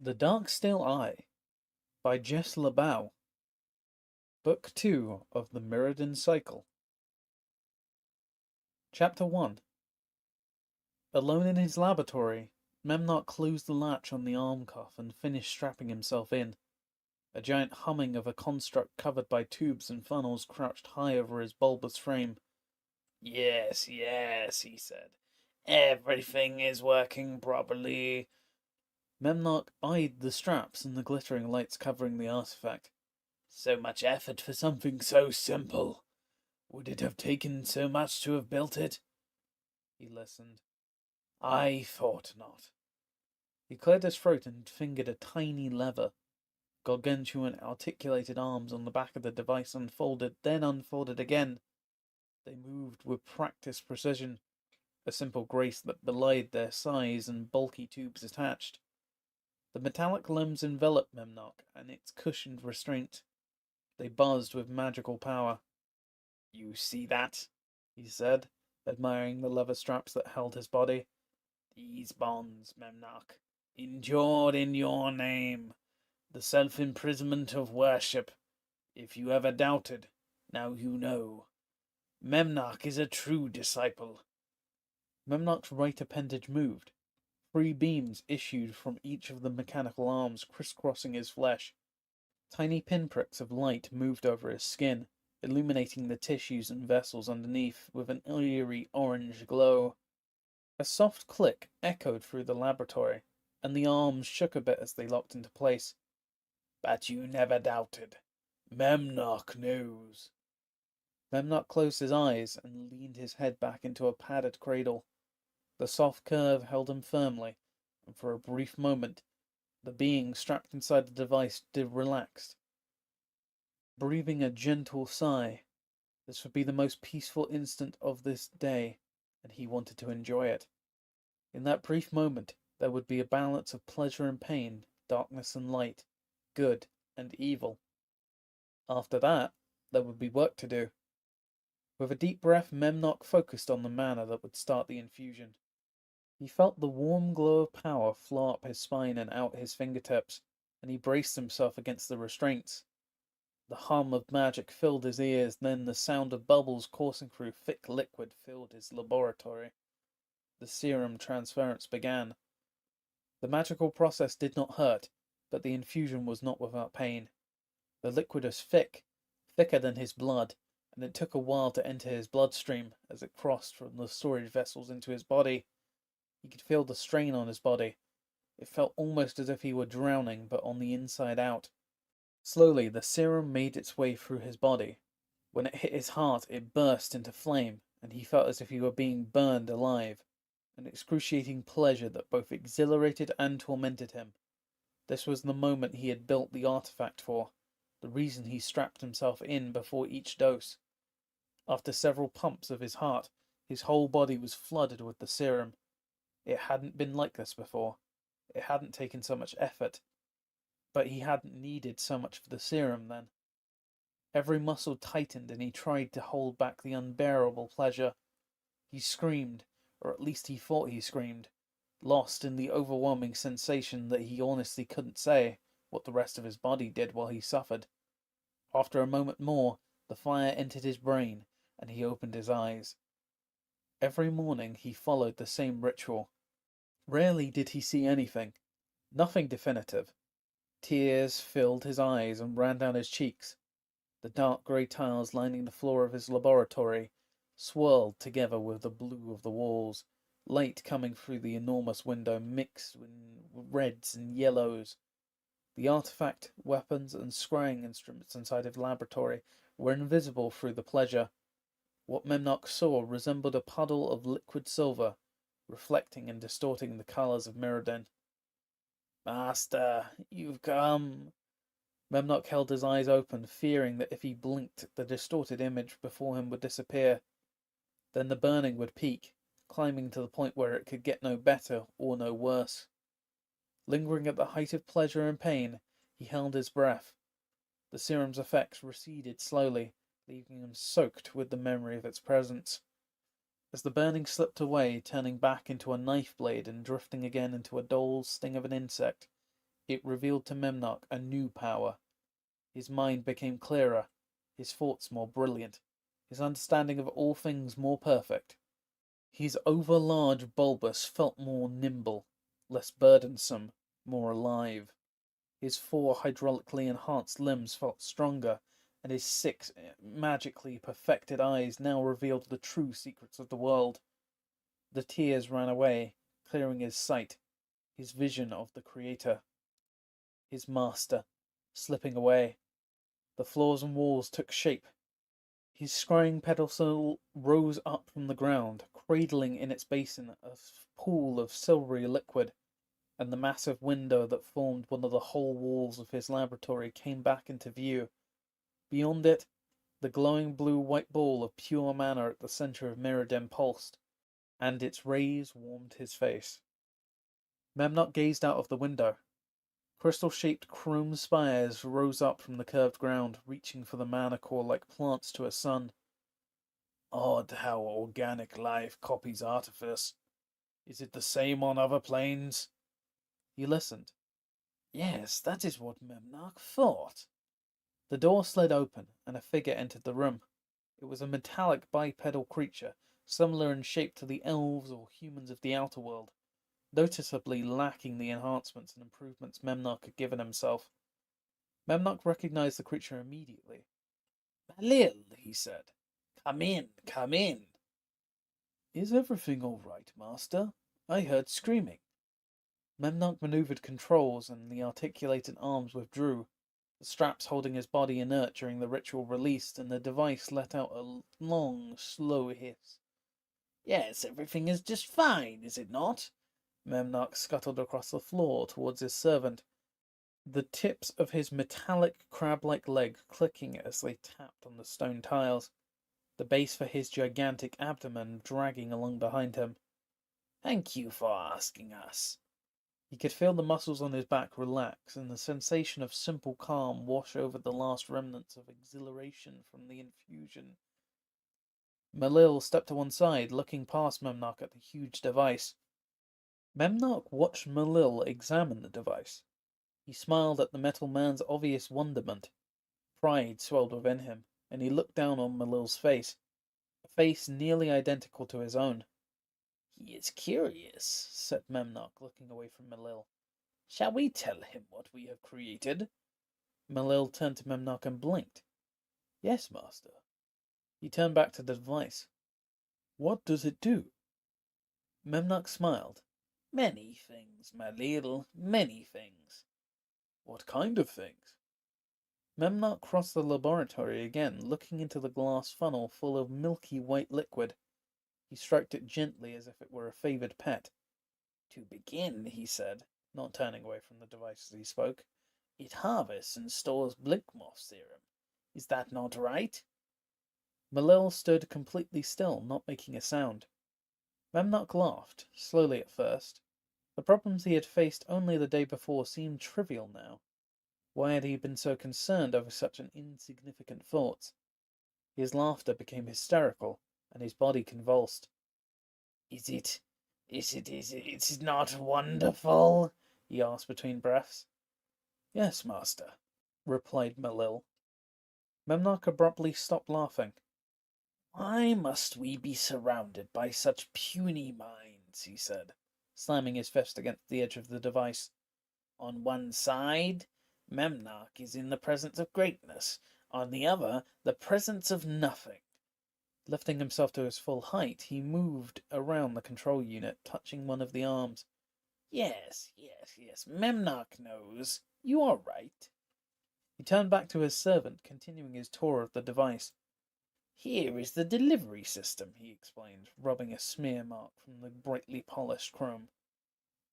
The Darksteel Eye by Jess LaBeau, Book 2 of the Mirrodin Cycle. Chapter 1. Alone in his laboratory, Memnock closed the latch on the arm cuff and finished strapping himself in. A giant humming of a construct covered by tubes and funnels crouched high over his bulbous frame. Yes, he said. Everything is working properly. Memnock eyed the straps and the glittering lights covering the artifact. So much effort for something so simple. Would it have taken so much to have built it? He listened. I thought not. He cleared his throat and fingered a tiny lever. Gargantuan articulated arms on the back of the device unfolded, then unfolded again. They moved with practiced precision, a simple grace that belied their size and bulky tubes attached. The metallic limbs enveloped Memnock and its cushioned restraint. They buzzed with magical power. You see that? He said, admiring the leather straps that held his body. These bonds, Memnock, endured in your name. The self-imprisonment of worship. If you ever doubted, now you know. Memnock is a true disciple. Memnock's right appendage moved. 3 beams issued from each of the mechanical arms, crisscrossing his flesh. Tiny pinpricks of light moved over his skin, illuminating the tissues and vessels underneath with an eerie orange glow. A soft click echoed through the laboratory, and the arms shook a bit as they locked into place. But you never doubted. Memnock knows. Memnock closed his eyes and leaned his head back into a padded cradle. The soft curve held him firmly, and for a brief moment, the being strapped inside the device relaxed. Breathing a gentle sigh, this would be the most peaceful instant of this day, and he wanted to enjoy it. In that brief moment, there would be a balance of pleasure and pain, darkness and light, good and evil. After that, there would be work to do. With a deep breath, Memnock focused on the manner that would start the infusion. He felt the warm glow of power flow up his spine and out his fingertips, and he braced himself against the restraints. The hum of magic filled his ears, then the sound of bubbles coursing through thick liquid filled his laboratory. The serum transference began. The magical process did not hurt, but the infusion was not without pain. The liquid was thick, thicker than his blood, and it took a while to enter his bloodstream as it crossed from the storage vessels into his body. He could feel the strain on his body. It felt almost as if he were drowning, but on the inside out. Slowly, the serum made its way through his body. When it hit his heart, it burst into flame, and he felt as if he were being burned alive. An excruciating pleasure that both exhilarated and tormented him. This was the moment he had built the artifact for, the reason he strapped himself in before each dose. After several pumps of his heart, his whole body was flooded with the serum. It hadn't been like this before. It hadn't taken so much effort. But he hadn't needed so much for the serum then. Every muscle tightened and he tried to hold back the unbearable pleasure. He screamed, or at least he thought he screamed, lost in the overwhelming sensation that he honestly couldn't say what the rest of his body did while he suffered. After a moment more, the fire entered his brain, and he opened his eyes. Every morning he followed the same ritual. Rarely did he see anything, nothing definitive. Tears filled his eyes and ran down his cheeks. The dark grey tiles lining the floor of his laboratory swirled together with the blue of the walls, light coming through the enormous window mixed with reds and yellows. The artifact, weapons, and scrying instruments inside his laboratory were invisible through the pleasure. What Memnock saw resembled a puddle of liquid silver, reflecting and distorting the colours of Mirrodin. Master, you've come. Memnock held his eyes open, fearing that if he blinked, the distorted image before him would disappear. Then the burning would peak, climbing to the point where it could get no better or no worse. Lingering at the height of pleasure and pain, he held his breath. The serum's effects receded slowly, leaving him soaked with the memory of its presence. As the burning slipped away, turning back into a knife blade and drifting again into a dull sting of an insect, It revealed to Memnoch a new power. His mind became clearer, his thoughts more brilliant, his understanding of all things more perfect. His overlarge bulbous felt more nimble, less burdensome, more alive. His 4 hydraulically enhanced limbs felt stronger, and his 6 magically perfected eyes now revealed the true secrets of the world. The tears ran away, clearing his sight, his vision of the Creator, his master, slipping away. The floors and walls took shape. His scrying pedestal rose up from the ground, cradling in its basin a pool of silvery liquid, and the massive window that formed one of the whole walls of his laboratory came back into view. Beyond it, the glowing blue-white ball of pure mana at the center of Mirrodin pulsed, and its rays warmed his face. Memnoch gazed out of the window. Crystal-shaped chrome spires rose up from the curved ground, reaching for the mana core like plants to a sun. Odd how organic life copies artifice. Is it the same on other planes? He listened. Yes, that is what Memnoch thought. The door slid open, and a figure entered the room. It was a metallic bipedal creature, similar in shape to the elves or humans of the outer world, noticeably lacking the enhancements and improvements Memnoch had given himself. Memnoch recognized the creature immediately. Malil, he said. Come in, come in. Is everything all right, Master? I heard screaming. Memnoch maneuvered controls, and the articulated arms withdrew, the straps holding his body inert during the ritual released, and the device let out a long, slow hiss. Yes, everything is just fine, is it not? Memnoch scuttled across the floor towards his servant, the tips of his metallic crab-like leg clicking as they tapped on the stone tiles, the base for his gigantic abdomen dragging along behind him. Thank you for asking us. He could feel the muscles on his back relax, and the sensation of simple calm wash over the last remnants of exhilaration from the infusion. Malil stepped to one side, looking past Memnoch at the huge device. Memnoch watched Malil examine the device. He smiled at the metal man's obvious wonderment. Pride swelled within him, and he looked down on Malil's face, a face nearly identical to his own. He is curious, said Memnoch, looking away from Malil. Shall we tell him what we have created? Malil turned to Memnoch and blinked. Yes, master. He turned back to the device. What does it do? Memnoch smiled. Many things, Malil, many things. What kind of things? Memnoch crossed the laboratory again, looking into the glass funnel full of milky white liquid. He stroked it gently as if it were a favored pet. To begin, he said, not turning away from the device as he spoke, it harvests and stores blinkmoth serum. Is that not right? Malil stood completely still, not making a sound. Memnoch laughed, slowly at first. The problems he had faced only the day before seemed trivial now. Why had he been so concerned over such an insignificant thought? His laughter became hysterical, and his body convulsed. Is it not wonderful? He asked between breaths. Yes, master, replied Malil. Memnoch abruptly stopped laughing. Why must we be surrounded by such puny minds? He said, slamming his fist against the edge of the device. On one side, Memnoch is in the presence of greatness. On the other, the presence of nothing. Lifting himself to his full height, he moved around the control unit, touching one of the arms. Yes, Memnoch knows. You are right. He turned back to his servant, continuing his tour of the device. Here is the delivery system, he explained, rubbing a smear mark from the brightly polished chrome.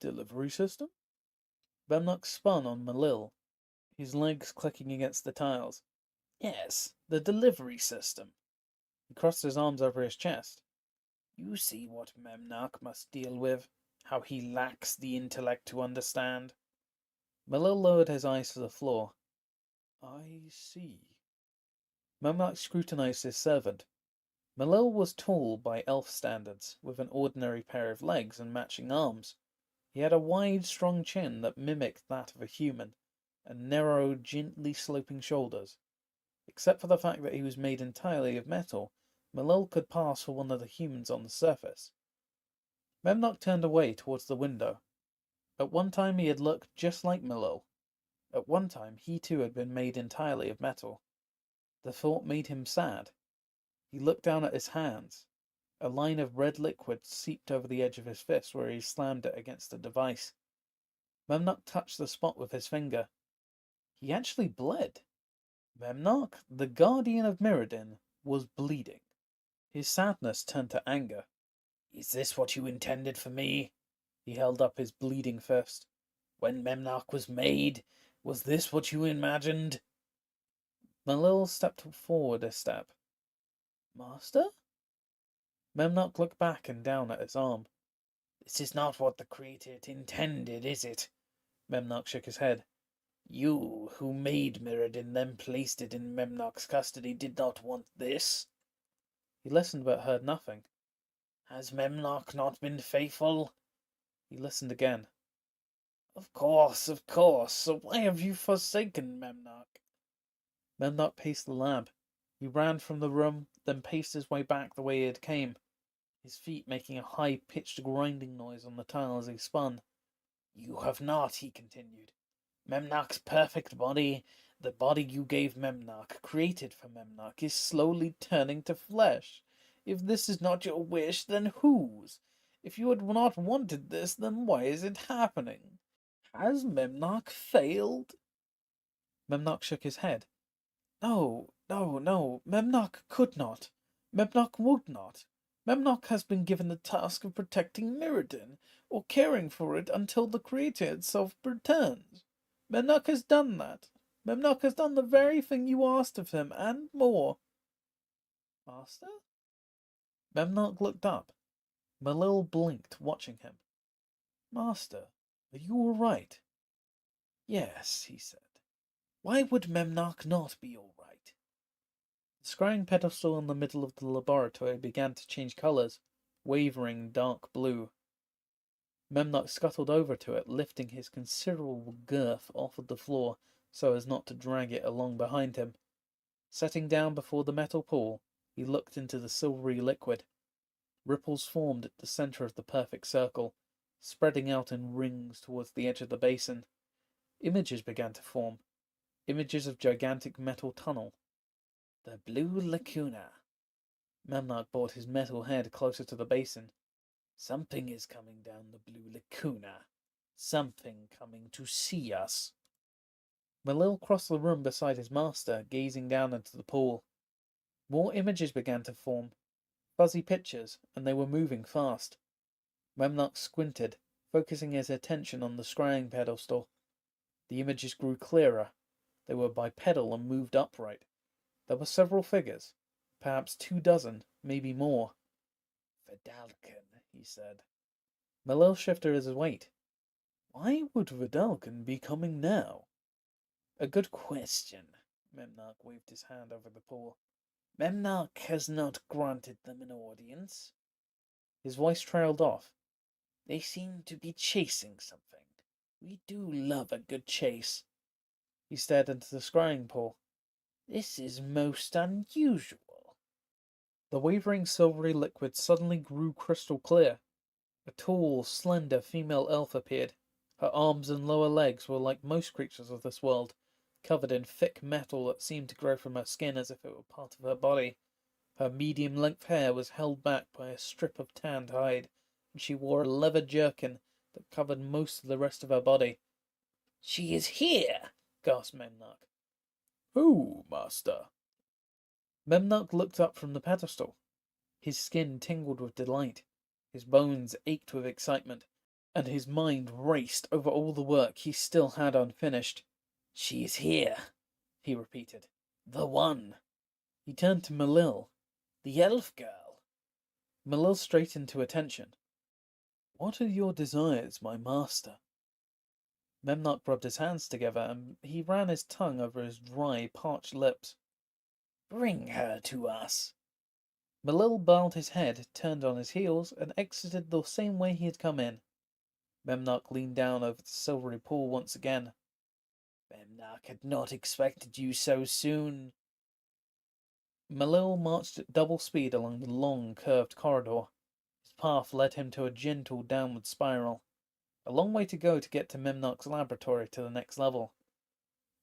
Delivery system? Memnoch spun on Malil, his legs clicking against the tiles. Yes, the delivery system. He crossed his arms over his chest. You see what Memnoch must deal with, how he lacks the intellect to understand. Malil lowered his eyes to the floor. I see. Memnoch scrutinized his servant. Malil was tall by elf standards, with an ordinary pair of legs and matching arms. He had a wide, strong chin that mimicked that of a human, and narrow, gently sloping shoulders. Except for the fact that he was made entirely of metal, Malil could pass for one of the humans on the surface. Memnock turned away towards the window. At one time he had looked just like Malil. At one time he too had been made entirely of metal. The thought made him sad. He looked down at his hands. A line of red liquid seeped over the edge of his fist where he slammed it against a device. Memnock touched the spot with his finger. He actually bled. Memnock, the guardian of Mirrodin, was bleeding. His sadness turned to anger. Is this what you intended for me? He held up his bleeding fist. When Memnock was made, was this what you imagined? Malil stepped forward a step. Master? Memnock looked back and down at his arm. This is not what the Creator intended, is it? Memnock shook his head. You, who made Mirrodin, then placed it in Memnock's custody, did not want this? He listened but heard nothing. Has Memnock not been faithful? He listened again. Of course, of course. So why have you forsaken Memnock? Memnock paced the lab. He ran from the room, then paced his way back the way he had came, his feet making a high-pitched grinding noise on the tile as he spun. You have not, he continued. Memnock's perfect body, the body you gave Memnock, created for Memnock, is slowly turning to flesh. If this is not your wish, then whose? If you had not wanted this, then why is it happening? Has Memnock failed? Memnock shook his head. No, Memnock could not. Memnock would not. Memnock has been given the task of protecting Mirrodin, or caring for it until the Creator itself returns. Memnock has done that. Memnock has done the very thing you asked of him, and more. Master? Memnock looked up. Malil blinked, watching him. Master, are you all right? Yes, he said. Why would Memnock not be all right? The scrying pedestal in the middle of the laboratory began to change colours, wavering dark blue. Memnock scuttled over to it, lifting his considerable girth off of the floor so as not to drag it along behind him. Setting down before the metal pool, he looked into the silvery liquid. Ripples formed at the centre of the perfect circle, spreading out in rings towards the edge of the basin. Images began to form. Images of gigantic metal tunnel. The blue lacuna. Memnock brought his metal head closer to the basin. Something is coming down the blue lacuna. Something coming to see us. Malil crossed the room beside his master, gazing down into the pool. More images began to form. Fuzzy pictures, and they were moving fast. Memnock squinted, focusing his attention on the scrying pedestal. The images grew clearer. They were bipedal and moved upright. There were several figures, perhaps 24, maybe more. Vidalcan, he said. Malil shifted his weight. Why would Vidalcan be coming now? A good question. Memnock waved his hand over the pool. Memnock has not granted them an audience. His voice trailed off. They seem to be chasing something. We do love a good chase. He stared into the scrying pool. This is most unusual. The wavering silvery liquid suddenly grew crystal clear. A tall, slender female elf appeared. Her arms and lower legs were like most creatures of this world, covered in thick metal that seemed to grow from her skin as if it were part of her body. Her medium-length hair was held back by a strip of tanned hide, and she wore a leather jerkin that covered most of the rest of her body. She is here, gasped Memnock. Who, master? Memnock looked up from the pedestal. His skin tingled with delight. His bones ached with excitement, and his mind raced over all the work he still had unfinished. She is here, he repeated. The one. He turned to Malil. The elf girl. Malil straightened to attention. What are your desires, my master? Memnock rubbed his hands together, and he ran his tongue over his dry, parched lips. Bring her to us. Malil bowed his head, turned on his heels, and exited the same way he had come in. Memnock leaned down over the silvery pool once again. Memnock had not expected you so soon. Malil marched at double speed along the long, curved corridor. His path led him to a gentle downward spiral. A long way to go to get to Memnock's laboratory to the next level.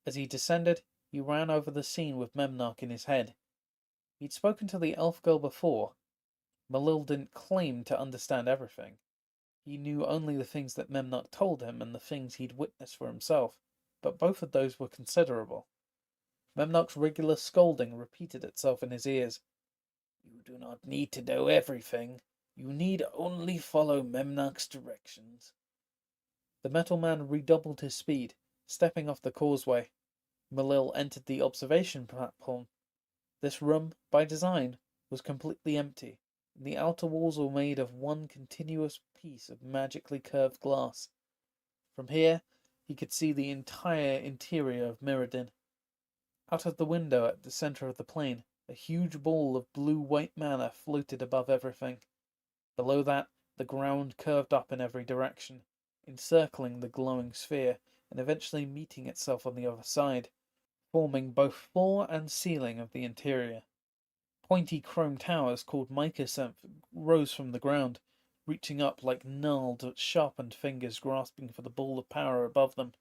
As he descended, he ran over the scene with Memnock in his head. He'd spoken to the elf girl before. Malil didn't claim to understand everything. He knew only the things that Memnock told him and the things he'd witnessed for himself, but both of those were considerable. Memnock's regular scolding repeated itself in his ears. You do not need to know everything. You need only follow Memnock's directions. The metal man redoubled his speed, stepping off the causeway. Malil entered the observation platform. This room, by design, was completely empty, and the outer walls were made of one continuous piece of magically curved glass. From here, he could see the entire interior of Mirrodin. Out of the window at the center of the plain, a huge ball of blue-white mana floated above everything. Below that, the ground curved up in every direction, encircling the glowing sphere, and eventually meeting itself on the other side, forming both floor and ceiling of the interior. Pointy chrome towers called mycosynth rose from the ground, reaching up like gnarled, sharpened fingers grasping for the ball of power above them.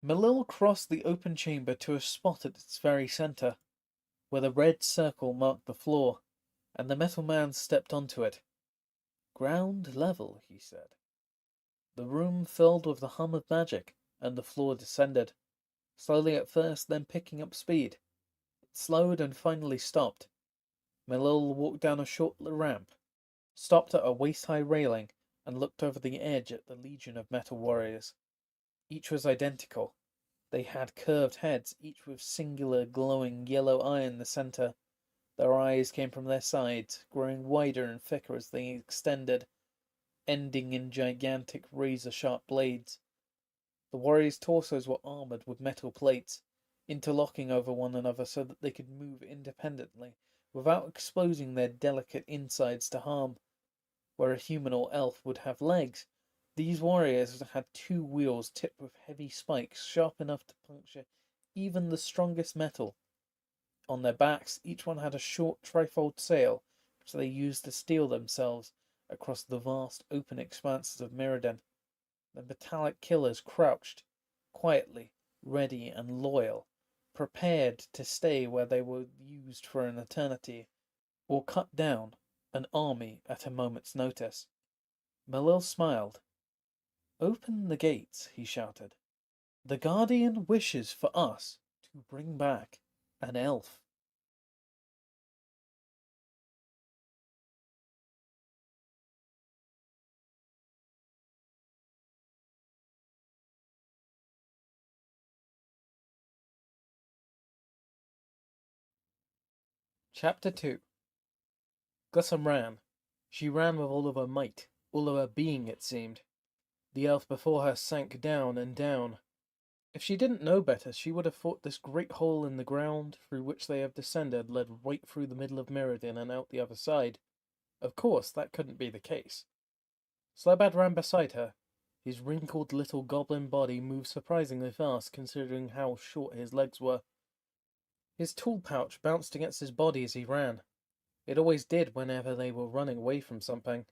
Malil crossed the open chamber to a spot at its very center, where the red circle marked the floor, and the metal man stepped onto it. Ground level, he said. The room filled with the hum of magic, and the floor descended, slowly at first, then picking up speed. It slowed and finally stopped. Malil walked down a short ramp, stopped at a waist-high railing, and looked over the edge at the legion of metal warriors. Each was identical. They had curved heads, each with singular glowing yellow eye in the center. Their eyes came from their sides, growing wider and thicker as they extended, ending in gigantic razor-sharp blades. The warriors' torsos were armored with metal plates, interlocking over one another so that they could move independently, without exposing their delicate insides to harm. Where a human or elf would have legs, these warriors had two wheels tipped with heavy spikes sharp enough to puncture even the strongest metal. On their backs, each one had a short trifold sail, which they used to steer themselves across the vast open expanses of Mirrodin. The metallic killers crouched, quietly, ready and loyal, prepared to stay where they were used for an eternity, or cut down an army at a moment's notice. Malil smiled. "Open the gates," he shouted. "The Guardian wishes for us to bring back an elf." Chapter 2. Gussum ran. She ran with all of her might, all of her being, it seemed. The elf before her sank down and down. If she didn't know better, she would have thought this great hole in the ground through which they have descended led right through the middle of Mirrodin and out the other side. Of course, that couldn't be the case. Slabad ran beside her. His wrinkled little goblin body moved surprisingly fast, considering how short his legs were. His tool pouch bounced against his body as he ran. It always did whenever they were running away from something.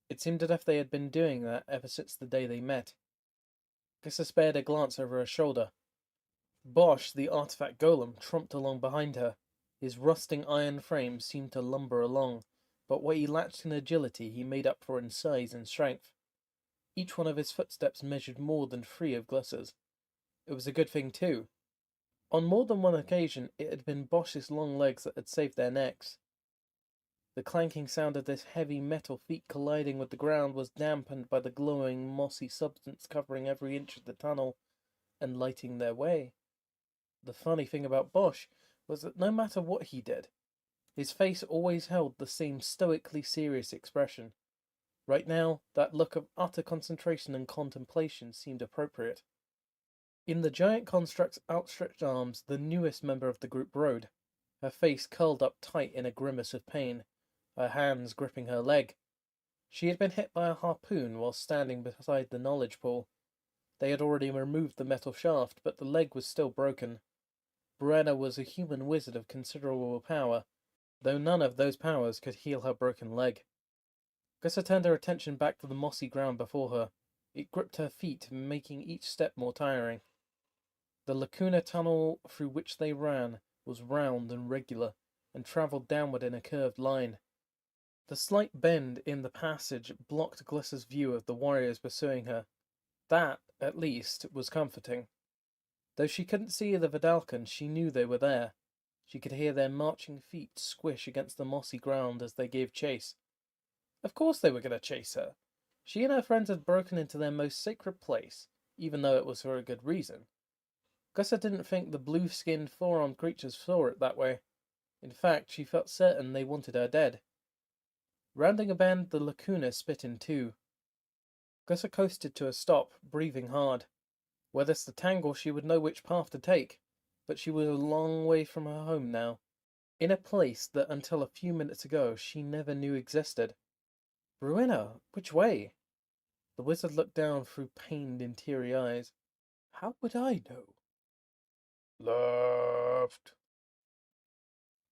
It seemed as if they had been doing that ever since the day they met. Gissa spared a glance over her shoulder. Bosch, the artifact golem, tromped along behind her. His rusting iron frame seemed to lumber along, but what he lacked in agility he made up for in size and strength. Each one of his footsteps measured more than 3 of Glissa's. It was a good thing, too. On more than one occasion, it had been Bosch's long legs that had saved their necks. The clanking sound of this heavy metal feet colliding with the ground was dampened by the glowing, mossy substance covering every inch of the tunnel and lighting their way. The funny thing about Bosch was that no matter what he did, his face always held the same stoically serious expression. Right now, that look of utter concentration and contemplation seemed appropriate. In the giant construct's outstretched arms, the newest member of the group rode, her face curled up tight in a grimace of pain, her hands gripping her leg. She had been hit by a harpoon while standing beside the knowledge pool. They had already removed the metal shaft, but the leg was still broken. Brenna was a human wizard of considerable power, though none of those powers could heal her broken leg. Gussa turned her attention back to the mossy ground before her. It gripped her feet, making each step more tiring. The lacuna tunnel through which they ran was round and regular, and travelled downward in a curved line. The slight bend in the passage blocked Glissa's view of the warriors pursuing her. That, at least, was comforting. Though she couldn't see the Vidalcans, she knew they were there. She could hear their marching feet squish against the mossy ground as they gave chase. Of course they were going to chase her. She and her friends had broken into their most sacred place, even though it was for a good reason. Gussa didn't think the blue-skinned, four-armed creatures saw it that way. In fact, she felt certain they wanted her dead. Rounding a bend, the lacuna split in two. Gussa coasted to a stop, breathing hard. Were this the tangle, she would know which path to take, but she was a long way from her home now, in a place that until a few minutes ago she never knew existed. Rowena, which way? The wizard looked down through pained interior eyes. How would I know? Left.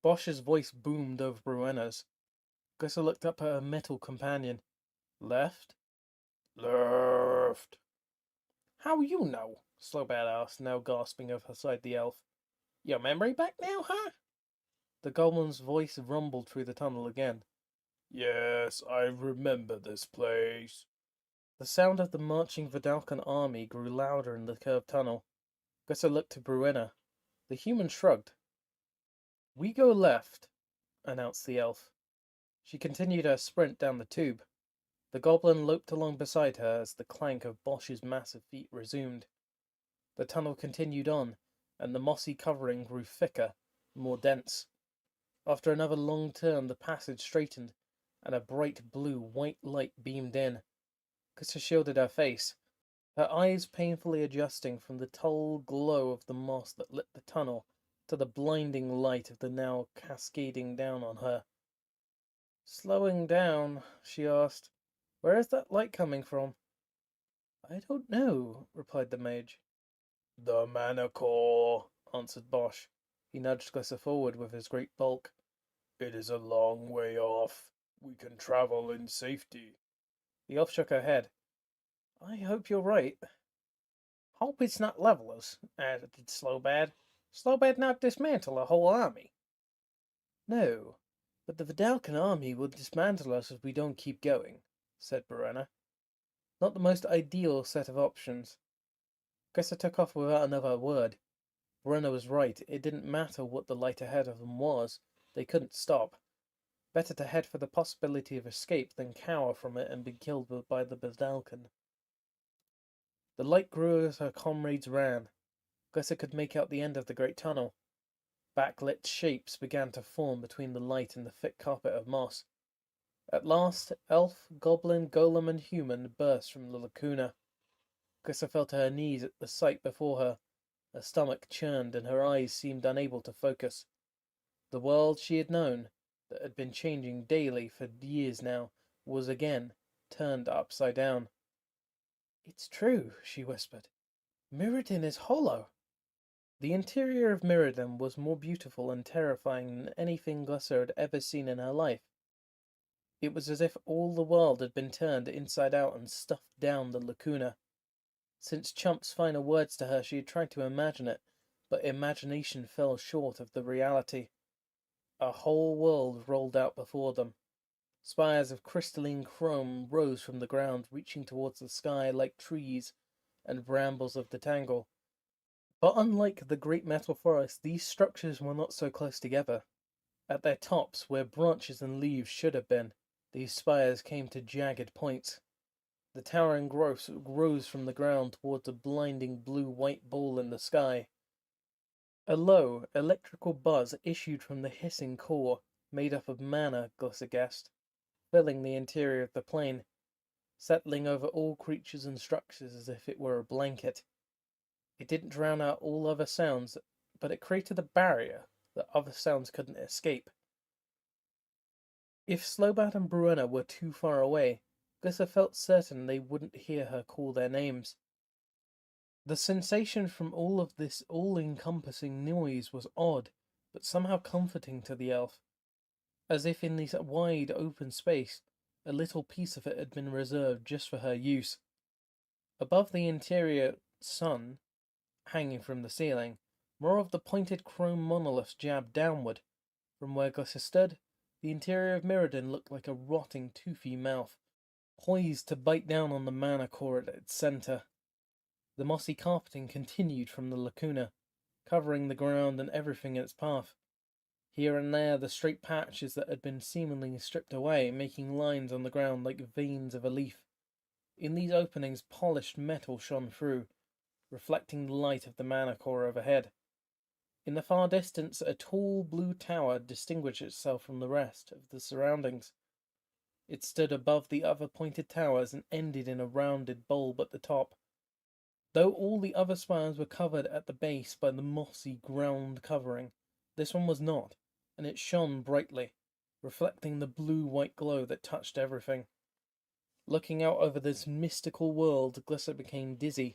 Bosch's voice boomed over Rowena's. Gussa looked up at her metal companion. Left? Left. How you know? Slowbad asked, now gasping beside the elf. Your memory back now, huh? The goblin's voice rumbled through the tunnel again. Yes, I remember this place. The sound of the marching Vidalcan army grew louder in the curved tunnel. Gussa looked to Bruenna. The human shrugged. We go left, announced the elf. She continued her sprint down the tube. The goblin loped along beside her as the clank of Bosch's massive feet resumed. The tunnel continued on, and the mossy covering grew thicker, more dense. After another long turn, the passage straightened, and a bright blue-white light beamed in. Gussa shielded her face, her eyes painfully adjusting from the dull glow of the moss that lit the tunnel to the blinding light of the now cascading down on her. Slowing down, she asked, where is that light coming from? I don't know, replied the mage. The mana core, answered Bosch. He nudged Glissa forward with his great bulk. It is a long way off. We can travel in safety. The elf shook her head. I hope you're right. Hope it's not levelers, added Slowbad. Slowbad not dismantle a whole army. No, but the Vidalcan army will dismantle us if we don't keep going, said Brenna. Not the most ideal set of options. Gussa took off without another word. Brenna was right. It didn't matter what the light ahead of them was. They couldn't stop. Better to head for the possibility of escape than cower from it and be killed by the Vidalcan. The light grew as her comrades ran. Gussa could make out the end of the great tunnel. Backlit shapes began to form between the light and the thick carpet of moss. At last, elf, goblin, golem, and human burst from the lacuna. Gussa fell to her knees at the sight before her. Her stomach churned and her eyes seemed unable to focus. The world she had known, that had been changing daily for years now, was again turned upside down. It's true, she whispered. Mirrodin is hollow. The interior of Mirrodin was more beautiful and terrifying than anything Glissa had ever seen in her life. It was as if all the world had been turned inside out and stuffed down the lacuna. Since Chump's final words to her, she had tried to imagine it, but imagination fell short of the reality. A whole world rolled out before them. Spires of crystalline chrome rose from the ground, reaching towards the sky like trees and brambles of the tangle. But unlike the great metal forest, these structures were not so close together. At their tops, where branches and leaves should have been, these spires came to jagged points. The towering growths rose from the ground towards a blinding blue-white ball in the sky. A low, electrical buzz issued from the hissing core, made up of mana, Glissa guessed, filling the interior of the plane, settling over all creatures and structures as if it were a blanket. It didn't drown out all other sounds, but it created a barrier that other sounds couldn't escape. If Slowbat and Bruenna were too far away, Glissa felt certain they wouldn't hear her call their names. The sensation from all of this all-encompassing noise was odd, but somehow comforting to the elf, as if in this wide open space, a little piece of it had been reserved just for her use. Above the interior sun, hanging from the ceiling, more of the pointed chrome monoliths jabbed downward. From where Glissa stood, the interior of Mirrodin looked like a rotting, toothy mouth, poised to bite down on the mana core at its center. The mossy carpeting continued from the lacuna, covering the ground and everything in its path. Here and there, the straight patches that had been seemingly stripped away, making lines on the ground like veins of a leaf. In these openings, polished metal shone through, reflecting the light of the mana core overhead. In the far distance, a tall blue tower distinguished itself from the rest of the surroundings. It stood above the other pointed towers and ended in a rounded bulb at the top. Though all the other spires were covered at the base by the mossy ground covering, this one was not, and it shone brightly, reflecting the blue-white glow that touched everything. Looking out over this mystical world, Glissa became dizzy.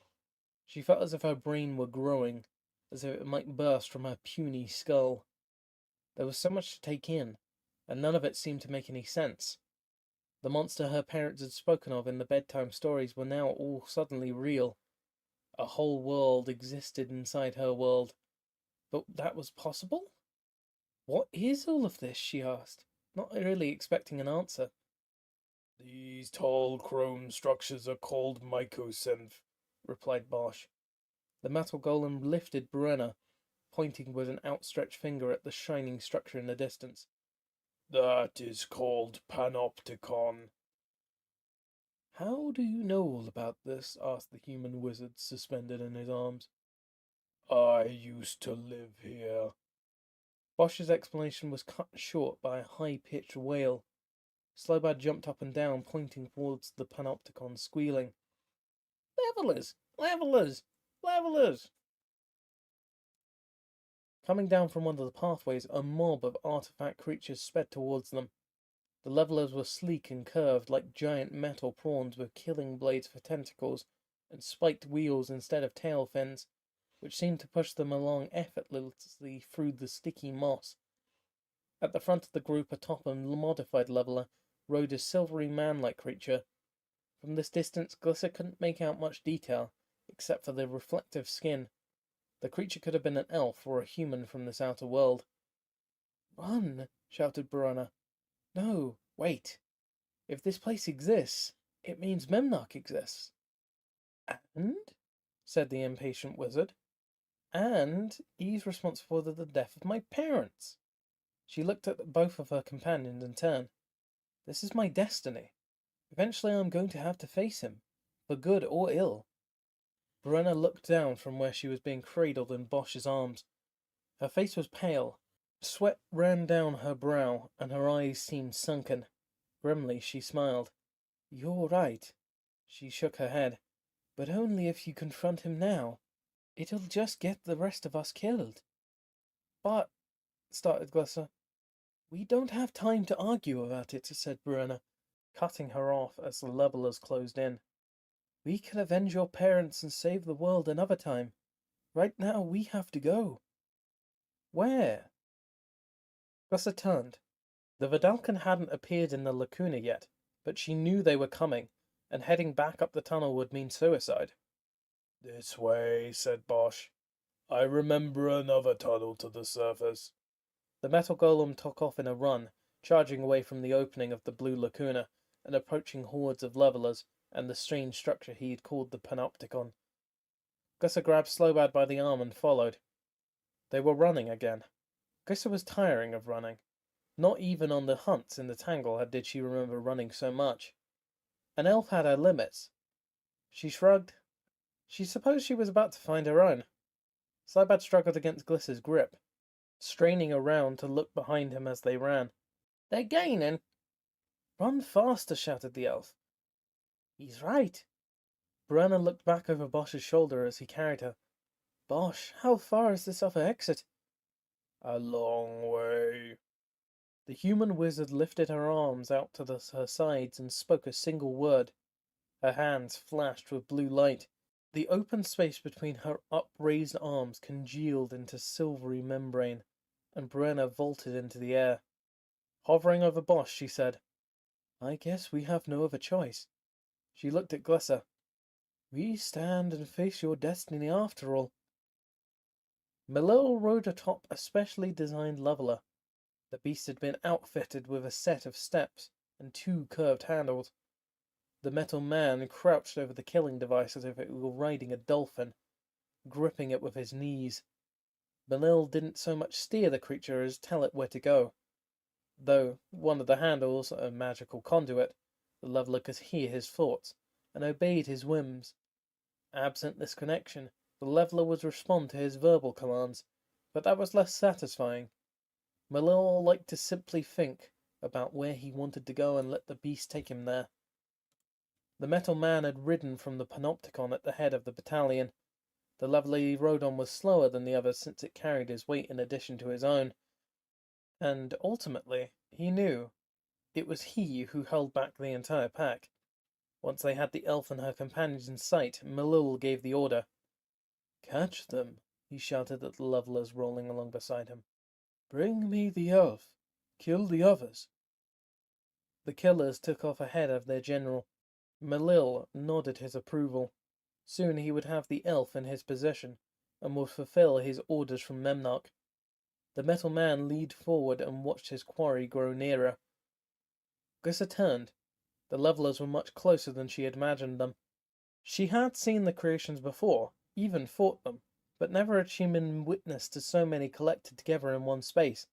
She felt as if her brain were growing, as if it might burst from her puny skull. There was so much to take in, and none of it seemed to make any sense. The monster her parents had spoken of in the bedtime stories were now all suddenly real. A whole world existed inside her world. But that was possible? What is all of this? She asked, not really expecting an answer. These tall chrome structures are called mycosynth, replied Bosch. The metal golem lifted Brenna, pointing with an outstretched finger at the shining structure in the distance. That is called panopticon. How do you know all about this? Asked the human wizard, suspended in his arms. I used to live here. Bosch's explanation was cut short by a high-pitched wail. Slowbad jumped up and down, pointing towards the panopticon, squealing. Levelers! Levelers! Levelers! Coming down from one of the pathways, a mob of artifact creatures sped towards them. The levelers were sleek and curved, like giant metal prawns with killing blades for tentacles and spiked wheels instead of tail fins, which seemed to push them along effortlessly through the sticky moss. At the front of the group, atop a modified leveler, rode a silvery man-like creature. From this distance, Glissa couldn't make out much detail, except for the reflective skin. The creature could have been an elf or a human from this outer world. Run! Shouted Brenna. No, wait. If this place exists, it means Memnarch exists. And? Said the impatient wizard. And he's responsible for the death of my parents. She looked at both of her companions in turn. This is my destiny. Eventually I'm going to have to face him, for good or ill. Brenna looked down from where she was being cradled in Bosch's arms. Her face was pale. Sweat ran down her brow, and her eyes seemed sunken. Grimly she smiled. You're right. She shook her head. But only if you confront him now. It'll just get the rest of us killed. But, started Glissa. We don't have time to argue about it, said Brenna, cutting her off as the levelers closed in. We can avenge your parents and save the world another time. Right now we have to go. Where? Glissa turned. The Vidalcan hadn't appeared in the lacuna yet, but she knew they were coming, and heading back up the tunnel would mean suicide. This way, said Bosch. I remember another tunnel to the surface. The metal golem took off in a run, charging away from the opening of the blue lacuna, and approaching hordes of levelers and the strange structure he had called the panopticon. Glissa grabbed Slowbad by the arm and followed. They were running again. Glissa was tiring of running. Not even on the hunts in the tangle did she remember running so much. An elf had her limits. She shrugged. She supposed she was about to find her own. Slowbad struggled against Glissa's grip, straining around to look behind him as they ran. They're gaining. Run faster, shouted the elf. He's right. Brenna looked back over Bosch's shoulder as he carried her. Bosch, how far is this other exit? A long way. The human wizard lifted her arms out to her sides and spoke a single word. Her hands flashed with blue light. The open space between her upraised arms congealed into silvery membrane, and Brenna vaulted into the air. Hovering over Bosch, she said, "I guess we have no other choice." She looked at Glissa. "We stand and face your destiny after all." Malil rode atop a specially designed leveler. The beast had been outfitted with a set of steps and 2 curved handles. The metal man crouched over the killing device as if it were riding a dolphin, gripping it with his knees. Malil didn't so much steer the creature as tell it where to go. Though one of the handles, a magical conduit, the leveler could hear his thoughts and obeyed his whims. Absent this connection, the leveler would respond to his verbal commands, but that was less satisfying. Malil liked to simply think about where he wanted to go and let the beast take him there. The metal man had ridden from the panopticon at the head of the battalion. The leveler he rode on was slower than the others since it carried his weight in addition to his own. And ultimately, he knew it was he who held back the entire pack. Once they had the elf and her companions in sight, Malil gave the order. "Catch them," he shouted at the levelers rolling along beside him. "Bring me the elf. Kill the others." The killers took off ahead of their general. Malil nodded his approval. Soon he would have the elf in his possession, and would fulfill his orders from Memnarch. The metal man leaned forward and watched his quarry grow nearer. Glissa turned. The levelers were much closer than she had imagined them. She had seen the creations before, even fought them, but never had she been witness to so many collected together in one space.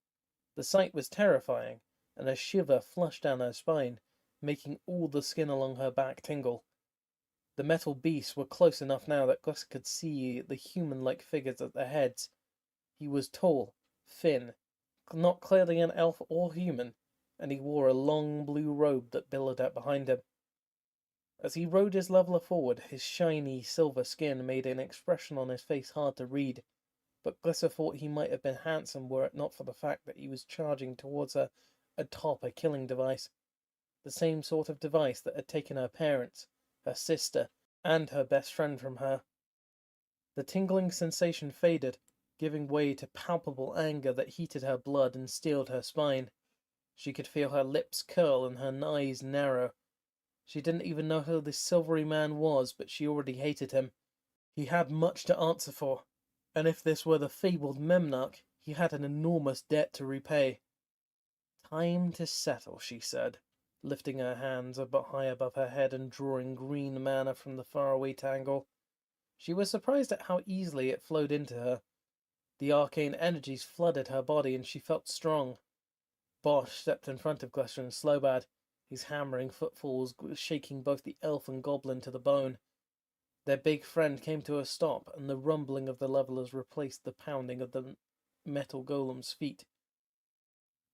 The sight was terrifying, and a shiver flushed down her spine, making all the skin along her back tingle. The metal beasts were close enough now that Glissa could see the human-like figures at their heads. He was tall, thin, not clearly an elf or human, and he wore a long blue robe that billowed out behind him. As he rode his leveler forward, his shiny silver skin made an expression on his face hard to read, but Glissa thought he might have been handsome were it not for the fact that he was charging towards her atop a killing device. The same sort of device that had taken her parents, her sister, and her best friend from her. The tingling sensation faded, giving way to palpable anger that heated her blood and steeled her spine. She could feel her lips curl and her eyes narrow. She didn't even know who this silvery man was, but she already hated him. He had much to answer for, and if this were the fabled Memnarch, he had an enormous debt to repay. "Time to settle," she said, lifting her hands a bit high above her head and drawing green mana from the faraway tangle. She was surprised at how easily it flowed into her. The arcane energies flooded her body, and she felt strong. Bosch stepped in front of Glissa and Slobad, his hammering footfalls shaking both the elf and goblin to the bone. Their big friend came to a stop, and the rumbling of the levelers replaced the pounding of the metal golem's feet.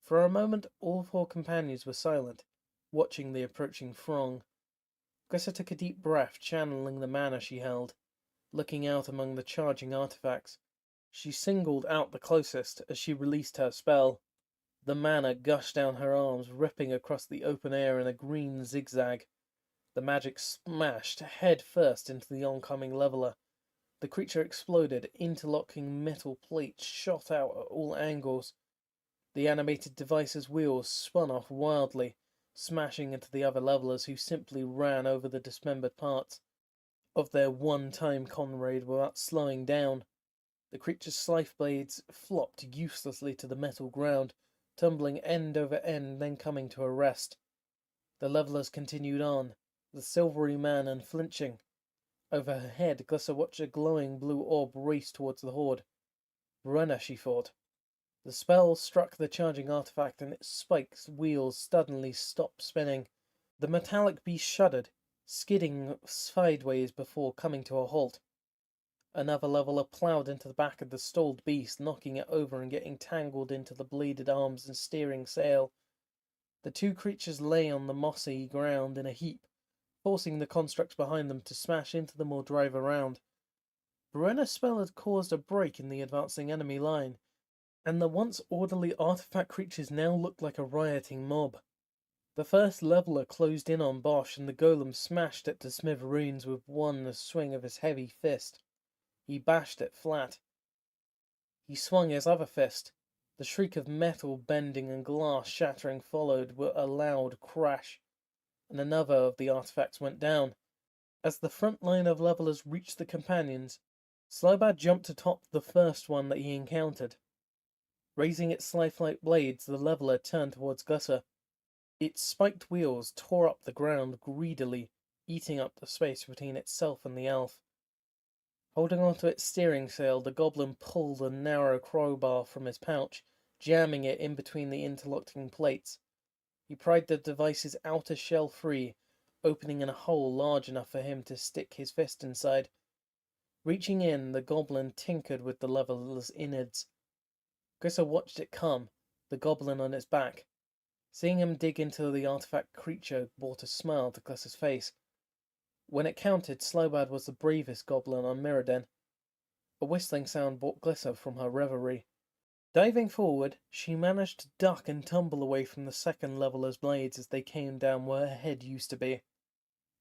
For a moment, all 4 companions were silent, watching the approaching throng. Glissa took a deep breath, channeling the mana she held. Looking out among the charging artifacts, she singled out the closest as she released her spell. The mana gushed down her arms, ripping across the open air in a green zigzag. The magic smashed head first into the oncoming leveler. The creature exploded, interlocking metal plates shot out at all angles. The animated device's wheels spun off wildly, smashing into the other levelers who simply ran over the dismembered parts of their one-time comrade without slowing down. The creature's scythe blades flopped uselessly to the metal ground, tumbling end over end, then coming to a rest. The levelers continued on, the silvery man unflinching. Over her head, Glissa watched a glowing blue orb race towards the horde. Brenna, she thought. The spell struck the charging artifact, and its spiked wheels suddenly stopped spinning. The metallic beast shuddered, skidding sideways before coming to a halt. Another leveler plowed into the back of the stalled beast, knocking it over and getting tangled into the bladed arms and steering sail. The 2 creatures lay on the mossy ground in a heap, forcing the constructs behind them to smash into them or drive around. Brenna's spell had caused a break in the advancing enemy line, and the once orderly artifact creatures now looked like a rioting mob. The first leveler closed in on Bosch, and the golem smashed it to smithereens with one swing of his heavy fist. He bashed it flat. He swung his other fist. The shriek of metal bending and glass shattering followed with a loud crash, and another of the artifacts went down. As the front line of levelers reached the companions, Slowbad jumped atop the first one that he encountered. Raising its scythe-like blades, the leveler turned towards Gusser. Its spiked wheels tore up the ground greedily, eating up the space between itself and the elf. Holding onto its steering sail, the goblin pulled a narrow crowbar from his pouch, jamming it in between the interlocking plates. He pried the device's outer shell free, opening in a hole large enough for him to stick his fist inside. Reaching in, the goblin tinkered with the leveler's innards. Grisser watched it come, the goblin on its back. Seeing him dig into the artifact creature brought a smile to Glisser's face. When it counted, Slowbad was the bravest goblin on Mirrodin. A whistling sound brought Glisser from her reverie. Diving forward, she managed to duck and tumble away from the second leveler's blades as they came down where her head used to be.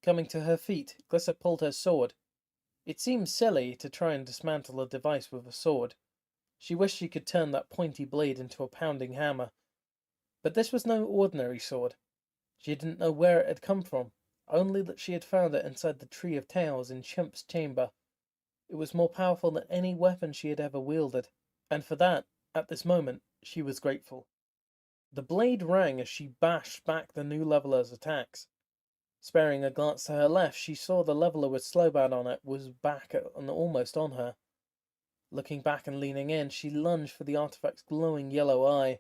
Coming to her feet, Glisser pulled her sword. It seemed silly to try and dismantle a device with a sword. She wished she could turn that pointy blade into a pounding hammer. But this was no ordinary sword. She didn't know where it had come from, only that she had found it inside the Tree of Tales in Chimp's chamber. It was more powerful than any weapon she had ever wielded, and for that, at this moment, she was grateful. The blade rang as she bashed back the new leveler's attacks. Sparing a glance to her left, she saw the leveler with Slowbad on it was back and almost on her. Looking back and leaning in, she lunged for the artifact's glowing yellow eye.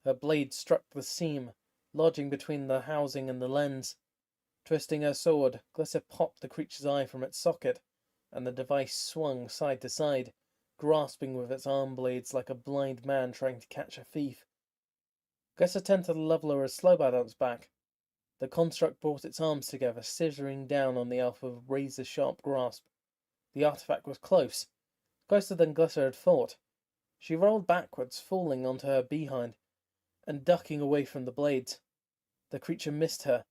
Her blade struck the seam, lodging between the housing and the lens. Twisting her sword, Glisser popped the creature's eye from its socket, and the device swung side to side, grasping with its arm blades like a blind man trying to catch a thief. Glisser turned to the leveler as Slowbad on its back. The construct brought its arms together, scissoring down on the elf with a razor-sharp grasp. The artifact was close, closer than Glisser had thought. She rolled backwards, falling onto her behind, and ducking away from the blades. The creature missed her,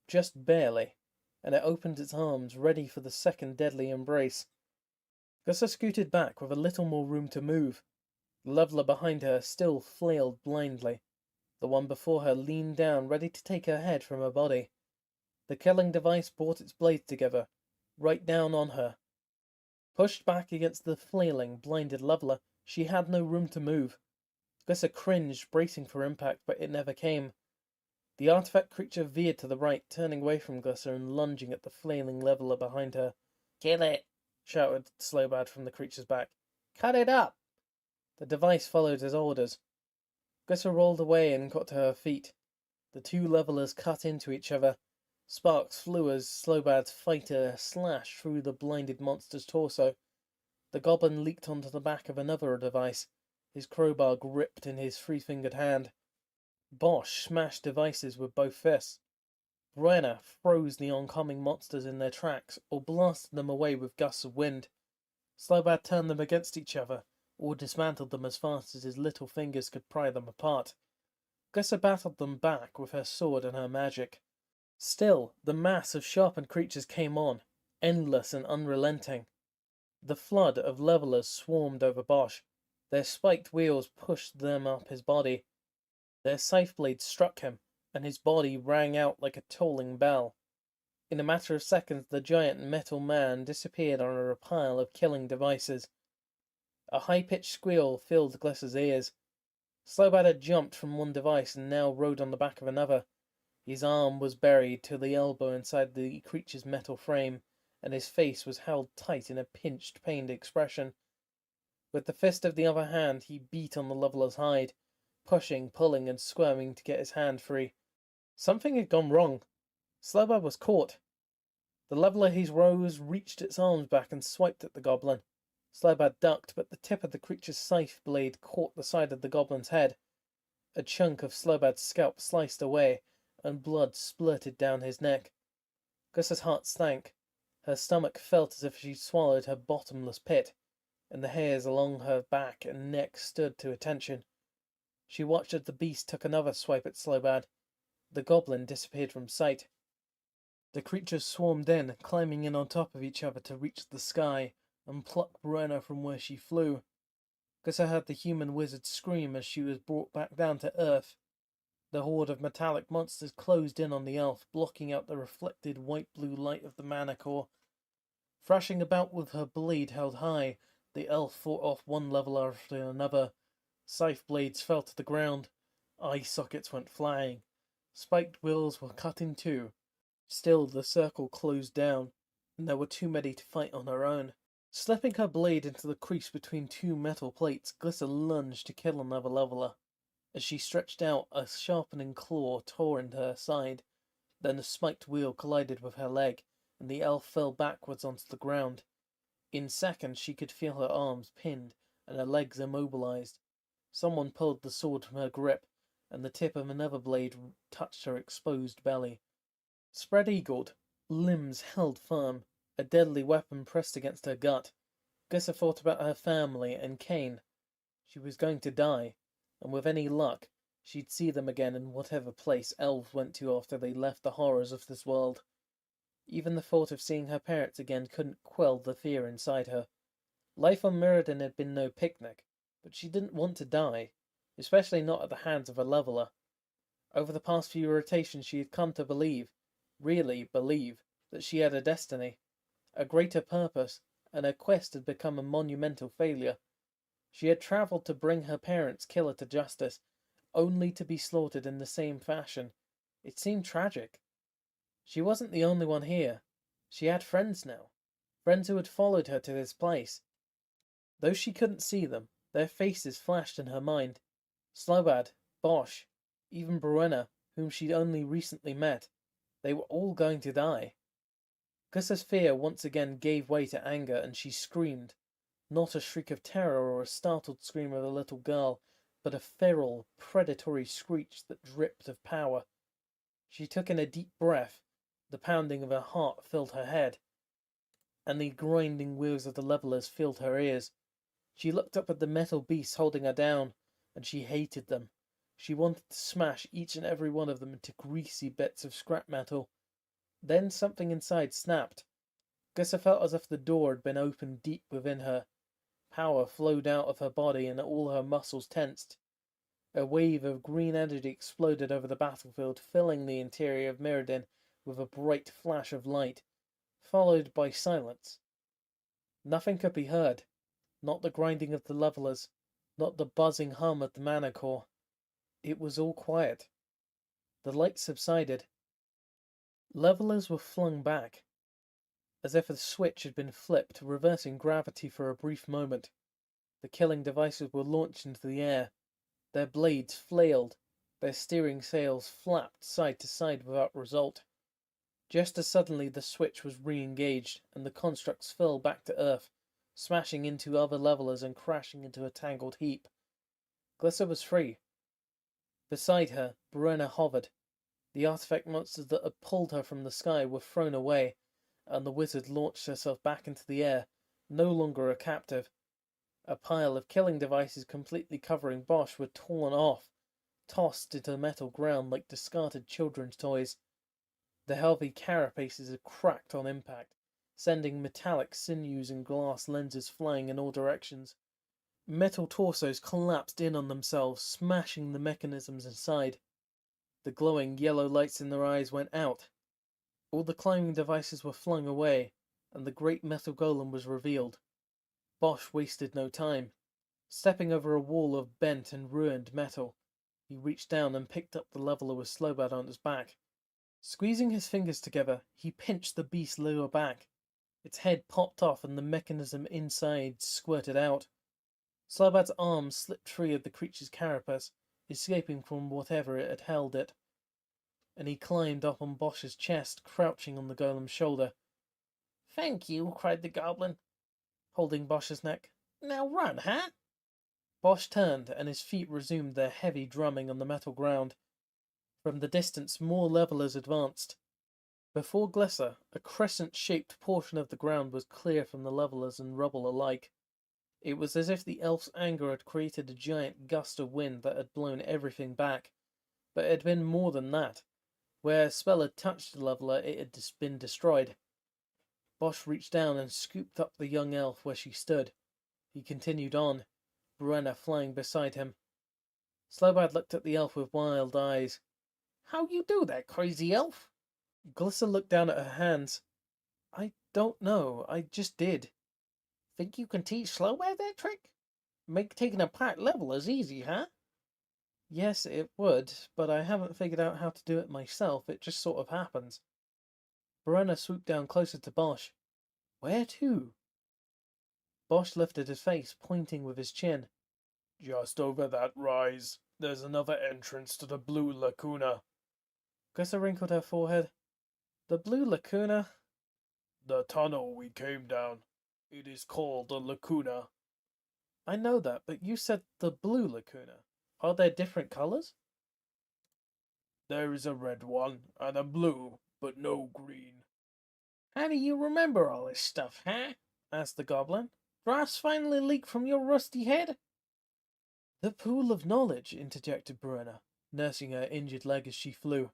just barely, and it opened its arms, ready for the second deadly embrace. Gusser scooted back with a little more room to move. The leveler behind her still flailed blindly. The one before her leaned down, ready to take her head from her body. The killing device brought its blades together, right down on her. Pushed back against the flailing, blinded leveler, she had no room to move. Gusser cringed, bracing for impact, but it never came. The artifact creature veered to the right, turning away from Gusser and lunging at the flailing leveler behind her. "Kill it!" shouted Slowbad from the creature's back. "Cut it up!" The device followed his orders. Gusser rolled away and got to her feet. The two levelers cut into each other. Sparks flew as Slowbad's fighter slashed through the blinded monster's torso. The goblin leaped onto the back of another device, his crowbar gripped in his three-fingered hand. Bosch smashed devices with both fists. Brenner froze the oncoming monsters in their tracks or blasted them away with gusts of wind. Slowbad turned them against each other, or dismantled them as fast as his little fingers could pry them apart. Gusser battled them back with her sword and her magic. Still, the mass of sharpened creatures came on, endless and unrelenting. The flood of levelers swarmed over Bosch. Their spiked wheels pushed them up his body. Their scythe blades struck him, and his body rang out like a tolling bell. In a matter of seconds, the giant metal man disappeared under a pile of killing devices. A high-pitched squeal filled Glisser's ears. Slowbad had jumped from one device and now rode on the back of another. His arm was buried to the elbow inside the creature's metal frame, and his face was held tight in a pinched, pained expression. With the fist of the other hand, he beat on the leveler's hide, pushing, pulling, and squirming to get his hand free. Something had gone wrong. Slowbad was caught. The leveler he rose reached its arms back and swiped at the goblin. Slowbad ducked, but the tip of the creature's scythe blade caught the side of the goblin's head. A chunk of Slowbad's scalp sliced away, and blood splurted down his neck. Gus's heart sank. Her stomach felt as if she'd swallowed her bottomless pit. and the hairs along her back and neck stood to attention. She watched as the beast took another swipe at Slobad. The goblin disappeared from sight. The creatures swarmed in, climbing in on top of each other to reach the sky and pluck Brenna from where she flew. Gussa heard the human wizard scream as she was brought back down to earth. The horde of metallic monsters closed in on the elf, blocking out the reflected white-blue light of the mana core. Thrashing about with her blade held high, the elf fought off one leveler after another. Scythe blades fell to the ground. Eye sockets went flying. Spiked wheels were cut in two. Still, the circle closed down, and there were too many to fight on her own. Slipping her blade into the crease between two metal plates, Glissa lunged to kill another leveler. As she stretched out, a sharpening claw tore into her side. Then a spiked wheel collided with her leg, and the elf fell backwards onto the ground. In seconds, she could feel her arms pinned and her legs immobilized. Someone pulled the sword from her grip, and the tip of another blade touched her exposed belly. Spread-eagled, limbs held firm, a deadly weapon pressed against her gut. Glissa thought about her family and Kane. She was going to die, and with any luck, she'd see them again in whatever place elves went to after they left the horrors of this world. Even the thought of seeing her parents again couldn't quell the fear inside her. Life on Mirrodin had been no picnic, but she didn't want to die, especially not at the hands of a leveler. Over the past few rotations she had come to believe, really believe, that she had a destiny, a greater purpose, and her quest had become a monumental failure. She had travelled to bring her parents' killer to justice, only to be slaughtered in the same fashion. It seemed tragic. She wasn't the only one here. She had friends now, friends who had followed her to this place. Though she couldn't see them, their faces flashed in her mind. Slobad, Bosch, even Bruenna, whom she'd only recently met. They were all going to die. Gussa's fear once again gave way to anger, and she screamed. Not a shriek of terror or a startled scream of a little girl, but a feral, predatory screech that dripped of power. She took in a deep breath. The pounding of her heart filled her head, and the grinding wheels of the levelers filled her ears. She looked up at the metal beasts holding her down, and she hated them. She wanted to smash each and every one of them into greasy bits of scrap metal. Then something inside snapped. Gussa felt as if the door had been opened deep within her. Power flowed out of her body and all her muscles tensed. A wave of green energy exploded over the battlefield, filling the interior of Mirrodin with a bright flash of light, followed by silence. Nothing could be heard. Not the grinding of the levelers, not the buzzing hum of the mana core. It was all quiet. The light subsided. Levelers were flung back, as if a switch had been flipped, reversing gravity for a brief moment. The killing devices were launched into the air. Their blades flailed. Their steering sails flapped side to side without result. Just as suddenly the switch was re-engaged, and the constructs fell back to earth, smashing into other levelers and crashing into a tangled heap. Glissa was free. Beside her, Brenna hovered. The artifact monsters that had pulled her from the sky were thrown away, and the wizard launched herself back into the air, no longer a captive. A pile of killing devices completely covering Bosch were torn off, tossed into the metal ground like discarded children's toys. The heavy carapaces had cracked on impact, sending metallic sinews and glass lenses flying in all directions. Metal torsos collapsed in on themselves, smashing the mechanisms inside. The glowing yellow lights in their eyes went out. All the climbing devices were flung away, and the great metal golem was revealed. Bosch wasted no time. Stepping over a wall of bent and ruined metal, he reached down and picked up the leveler with Slobad on his back. Squeezing his fingers together, he pinched the beast's lower back. Its head popped off and the mechanism inside squirted out. Slobad's arms slipped free of the creature's carapace, escaping from whatever it had held it, and he climbed up on Bosch's chest, crouching on the golem's shoulder. "Thank you," cried the goblin, holding Bosch's neck. "Now run, huh?" Bosch turned, and his feet resumed their heavy drumming on the metal ground. From the distance, more levelers advanced. Before Glissa, a crescent-shaped portion of the ground was clear from the levelers and rubble alike. It was as if the elf's anger had created a giant gust of wind that had blown everything back. But it had been more than that. Where a spell had touched the leveler, it had been destroyed. Bosch reached down and scooped up the young elf where she stood. He continued on, Brenna flying beside him. Slowbad looked at the elf with wild eyes. How you do that, crazy elf? Glissa looked down at her hands. I don't know, I just did. Think you can teach Slowbad that trick? Make taking apart levelers easy, huh? Yes, it would, but I haven't figured out how to do it myself. It just sort of happens. Brenna swooped down closer to Bosch. Where to? Bosch lifted his face, pointing with his chin. Just over that rise, there's another entrance to the Blue Lacuna. Glissa wrinkled her forehead. The Blue Lacuna? The tunnel we came down. It is called the Lacuna. I know that, but you said the Blue Lacuna. Are there different colors? There is a red one and a blue, but no green. How do you remember all this stuff, huh? Asked the goblin. Dross finally leaked from your rusty head? The pool of knowledge, interjected Brenna, nursing her injured leg as she flew.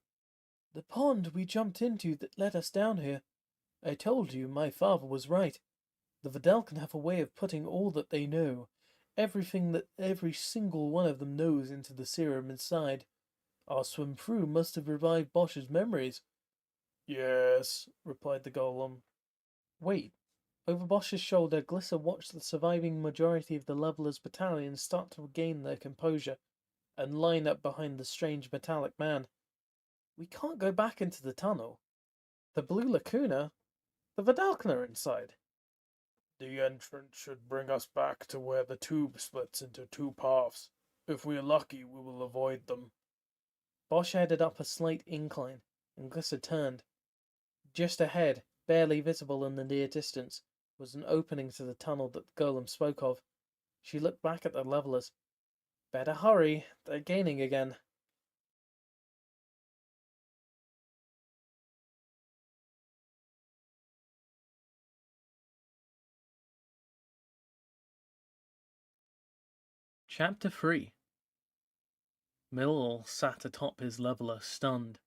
The pond we jumped into that led us down here. I told you my father was right. The Vidalcan have a way of putting all that they know, everything that every single one of them knows, into the serum inside. Our swim through must have revived Bosch's memories. Yes, replied the golem. Wait. Over Bosch's shoulder, Glissa watched the surviving majority of the levelers' battalion start to regain their composure and line up behind the strange metallic man. We can't go back into the tunnel. The Blue Lacuna? The Vidalcan are inside. The entrance should bring us back to where the tube splits into two paths. If we are lucky, we will avoid them. Bosch headed up a slight incline, and Glissa turned. Just ahead, barely visible in the near distance, was an opening to the tunnel that the golem spoke of. She looked back at the levelers. Better hurry, they're gaining again. Chapter 3. Millel sat atop his leveler, stunned.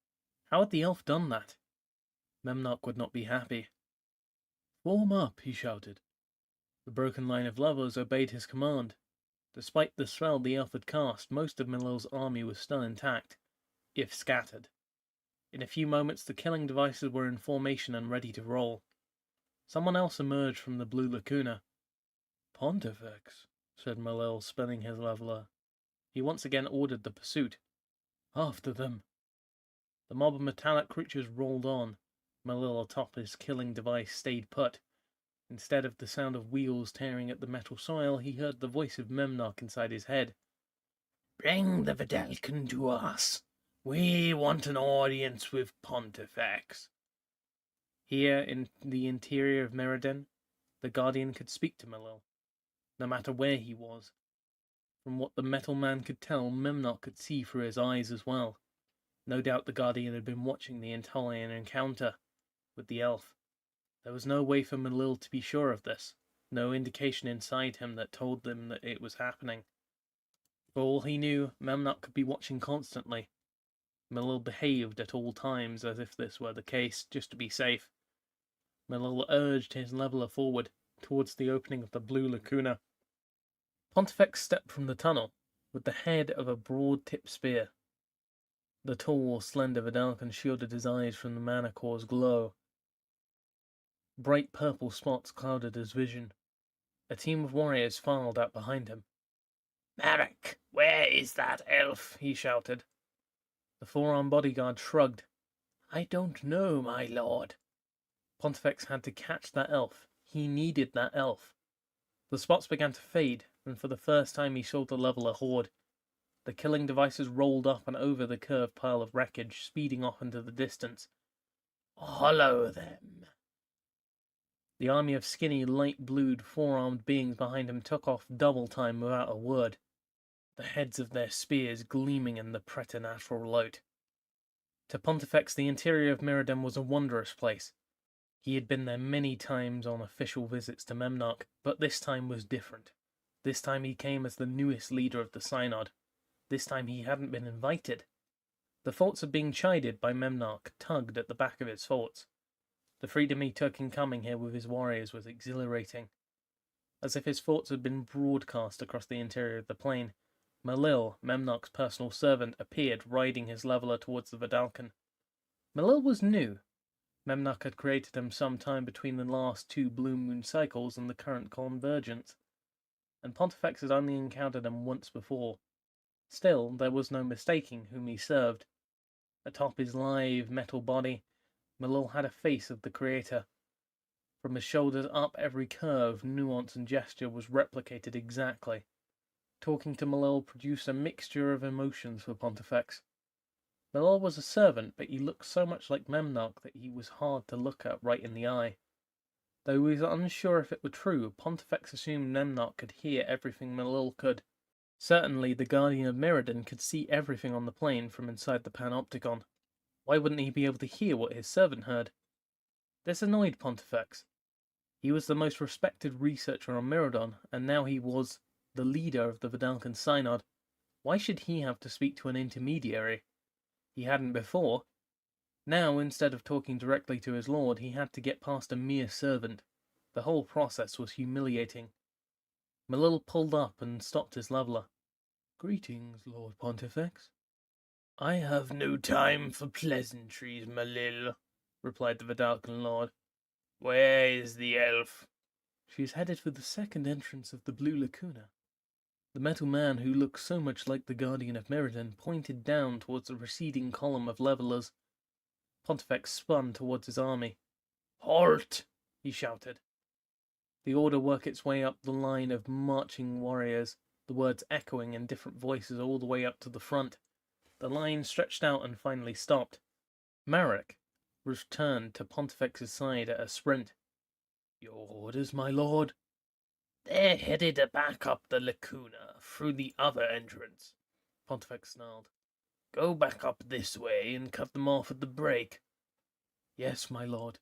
How had the elf done that? Memnock would not be happy. Form up, he shouted. The broken line of levelers obeyed his command. Despite the spell the elf had cast, most of Millel's army was still intact, if scattered. In a few moments the killing devices were in formation and ready to roll. Someone else emerged from the Blue Lacuna. Pontifex, said Millel, spinning his leveler. He once again ordered the pursuit. After them. The mob of metallic creatures rolled on. Millel atop his killing device stayed put. Instead of the sound of wheels tearing at the metal soil, he heard the voice of Memnock inside his head. Bring the Vidalcan to us. We want an audience with Pontifex. Here, in the interior of Meriden, the Guardian could speak to Millel, no matter where he was. From what the metal man could tell, Memnock could see through his eyes as well. No doubt the Guardian had been watching the entire encounter with the elf. There was no way for Millel to be sure of this, no indication inside him that told them that it was happening. For all he knew, Memnock could be watching constantly. Millel behaved at all times as if this were the case, just to be safe. Millel urged his leveler forward, towards the opening of the Blue Lacuna. Pontifex stepped from the tunnel, with the head of a broad-tipped spear. The tall, slender Vidalcan shielded his eyes from the Manicor's glow. Bright purple spots clouded his vision. A team of warriors filed out behind him. Marek, where is that elf? He shouted. The four-armed bodyguard shrugged. I don't know, my lord. Pontifex had to catch that elf. He needed that elf. The spots began to fade, and for the first time he saw the leveler horde. The killing devices rolled up and over the curved pile of wreckage, speeding off into the distance. Hollow them. The army of skinny, light-blued, four-armed beings behind him took off double time without a word, the heads of their spears gleaming in the preternatural light. To Pontifex, the interior of Meriden was a wondrous place. He had been there many times on official visits to Memnock, but this time was different. This time he came as the newest leader of the Synod. This time he hadn't been invited. The thoughts of being chided by Memnarch tugged at the back of his thoughts. The freedom he took in coming here with his warriors was exhilarating. As if his thoughts had been broadcast across the interior of the plane, Malil, Memnarch's personal servant, appeared riding his leveler towards the Vidalcan. Malil was new. Memnarch had created him some time between the last 2 blue moon cycles and the current convergence, and Pontifex had only encountered him once before. Still, there was no mistaking whom he served. Atop his live metal body, Malil had a face of the creator. From his shoulders up, every curve, nuance, and gesture was replicated exactly. Talking to Malil produced a mixture of emotions for Pontifex. Malil was a servant, but he looked so much like Memnarch that he was hard to look at right in the eye. Though he was unsure if it were true, Pontifex assumed Memnarch could hear everything Malil could. Certainly, the Guardian of Mirrodin could see everything on the plane from inside the panopticon. Why wouldn't he be able to hear what his servant heard? This annoyed Pontifex. He was the most respected researcher on Mirrodin, and now he was the leader of the Vidalcan Synod. Why should he have to speak to an intermediary? He hadn't before. Now, instead of talking directly to his lord, he had to get past a mere servant. The whole process was humiliating. Malil pulled up and stopped his leveler. "Greetings, Lord Pontifex." "I have no time for pleasantries, Malil," replied the Vidalcan lord. "Where is the elf?" "She is headed for the second entrance of the Blue Lacuna." The metal man, who looked so much like the Guardian of Mirrodin, pointed down towards the receding column of levelers. Pontifex spun towards his army. "Halt!" he shouted. The order worked its way up the line of marching warriors, the words echoing in different voices all the way up to the front. The line stretched out and finally stopped. Marek returned to Pontifex's side at a sprint. "Your orders, my lord?" "They're headed back up the Lacuna, through the other entrance," Pontifex snarled. "Go back up this way and cut them off at the break." "Yes, my lord."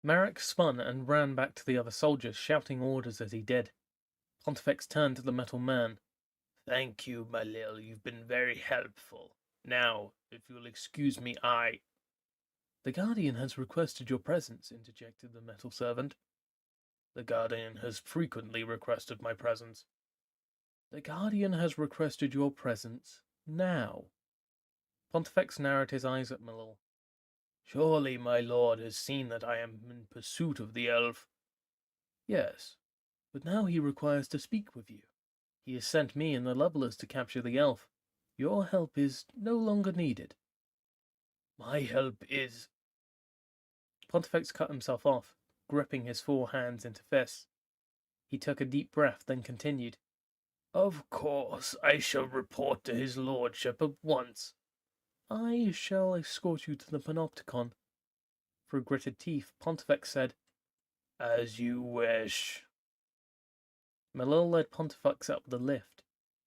Marek spun and ran back to the other soldiers, shouting orders as he did. Pontifex turned to the metal man. "Thank you, Malil. You've been very helpful. Now, if you'll excuse me, "The Guardian has requested your presence," interjected the metal servant. "The Guardian has frequently requested my presence." "The Guardian has requested your presence now." Pontifex narrowed his eyes at Malil. "Surely my lord has seen that I am in pursuit of the elf." "Yes, but now he requires to speak with you. He has sent me and the levelers to capture the elf. Your help is no longer needed." "My help is—" Pontifex cut himself off, gripping his 4 hands into fists. He took a deep breath, then continued. "Of course, I shall report to his lordship at once." "I shall escort you to the panopticon." Through gritted teeth, Pontifex said, "As you wish." Malil led Pontifex up the lift.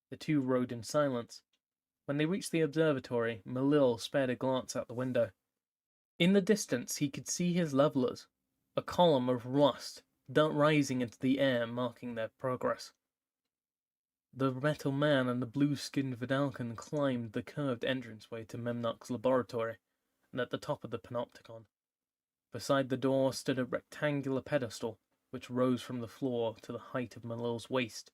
The two rode in silence. When they reached the observatory, Malil spared a glance out the window. In the distance, he could see his levelers, a column of rust, rising into the air, marking their progress. The metal man and the blue-skinned Vidalcan climbed the curved entranceway to Memnarch's laboratory, and at the top of the panopticon. Beside the door stood a rectangular pedestal, which rose from the floor to the height of Malil's waist.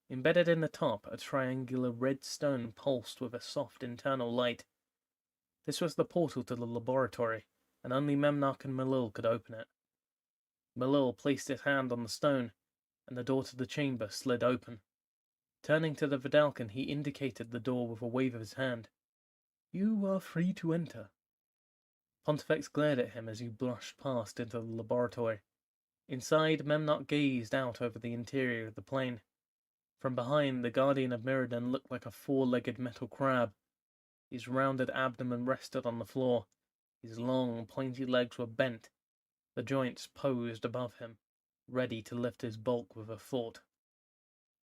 Embedded in the top, a triangular red stone pulsed with a soft internal light. This was the portal to the laboratory, and only Memnarch and Malil could open it. Malil placed his hand on the stone, and the door to the chamber slid open. Turning to the Vidalcan, he indicated the door with a wave of his hand. "You are free to enter." Pontifex glared at him as he brushed past into the laboratory. Inside, Memnarch gazed out over the interior of the plane. From behind, the Guardian of Mirrodin looked like a 4-legged metal crab. His rounded abdomen rested on the floor. His long, pointy legs were bent. The joints posed above him, ready to lift his bulk with a thought.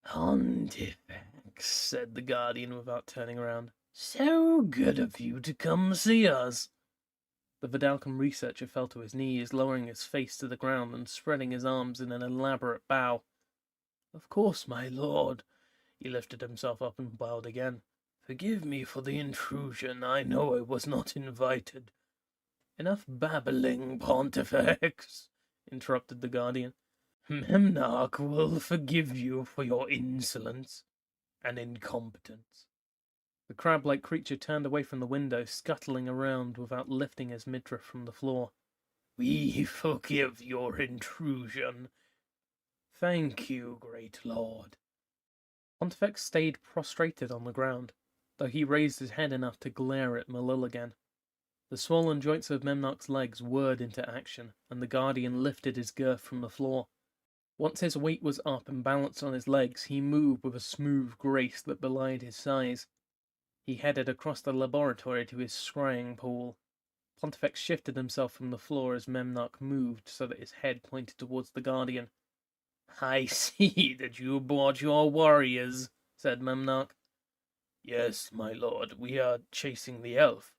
"Pontifex," said the Guardian without turning around. "So good of you to come see us." The Vidalcan researcher fell to his knees, lowering his face to the ground and spreading his arms in an elaborate bow. Of course, my lord. He lifted himself up and bowed again. Forgive me for the intrusion. I know I was not invited. Enough babbling, Pontifex, interrupted the Guardian. Memnarch will forgive you for your insolence and incompetence. The crab-like creature turned away from the window, scuttling around without lifting his midriff from the floor. We forgive your intrusion. Thank you, great lord. Pontifex stayed prostrated on the ground, though he raised his head enough to glare at Malil again. The swollen joints of Memnarch's legs whirred into action, and the Guardian lifted his girth from the floor. Once his weight was up and balanced on his legs, he moved with a smooth grace that belied his size. He headed across the laboratory to his scrying pool. Pontifex shifted himself from the floor as Memnarch moved so that his head pointed towards the Guardian. I see that you brought your warriors, said Memnarch. Yes, my lord, we are chasing the elf.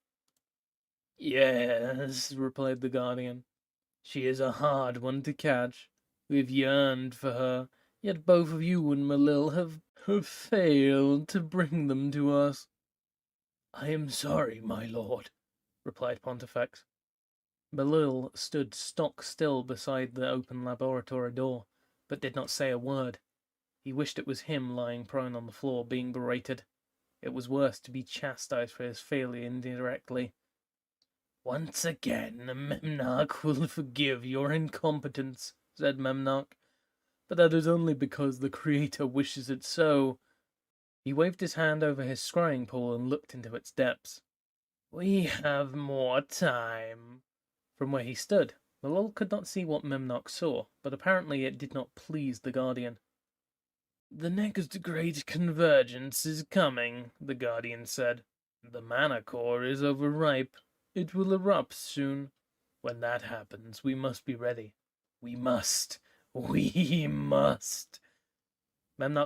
Yes, replied the Guardian. She is a hard one to catch. We've yearned for her, yet both of you and Malil have failed to bring them to us. I am sorry, my lord, replied Pontifex. Malil stood stock still beside the open laboratory door, but did not say a word. He wished it was him lying prone on the floor, being berated. It was worse to be chastised for his failure indirectly. Once again, Memnarch will forgive your incompetence, said Memnarch, but that is only because the Creator wishes it so. He waved his hand over his scrying pool and looked into its depths. We have more time. From where he stood, Malil could not see what Memnarch saw, but apparently it did not please the Guardian. The next great convergence is coming, the Guardian said. The mana core is overripe. It will erupt soon. When that happens, we must be ready. We must. Memnarch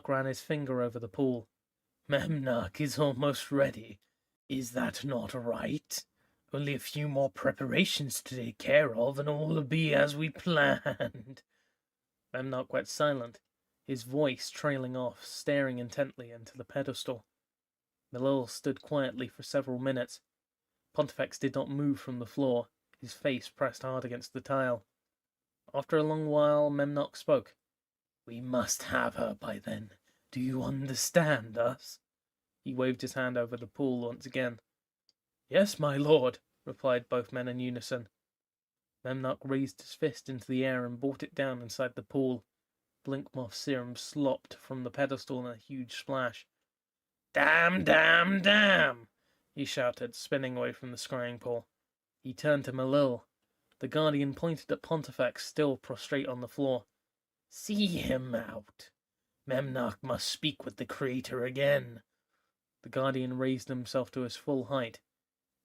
ran his finger over the pool. Memnarch is almost ready. Is that not right? Only a few more preparations to take care of, and all will be as we planned. Memnarch went silent, his voice trailing off, staring intently into the pedestal. Malil stood quietly for several minutes. Pontifex did not move from the floor, his face pressed hard against the tile. After a long while, Memnarch spoke. We must have her by then. Do you understand us? He waved his hand over the pool once again. Yes, my lord, replied both men in unison. Memnarch raised his fist into the air and brought it down inside the pool. Blinkmoth serum slopped from the pedestal in a huge splash. Damn, damn, damn! He shouted, spinning away from the scrying pool. He turned to Malil. The Guardian pointed at Pontifex, still prostrate on the floor. See him out. Memnarch must speak with the Creator again. The Guardian raised himself to his full height.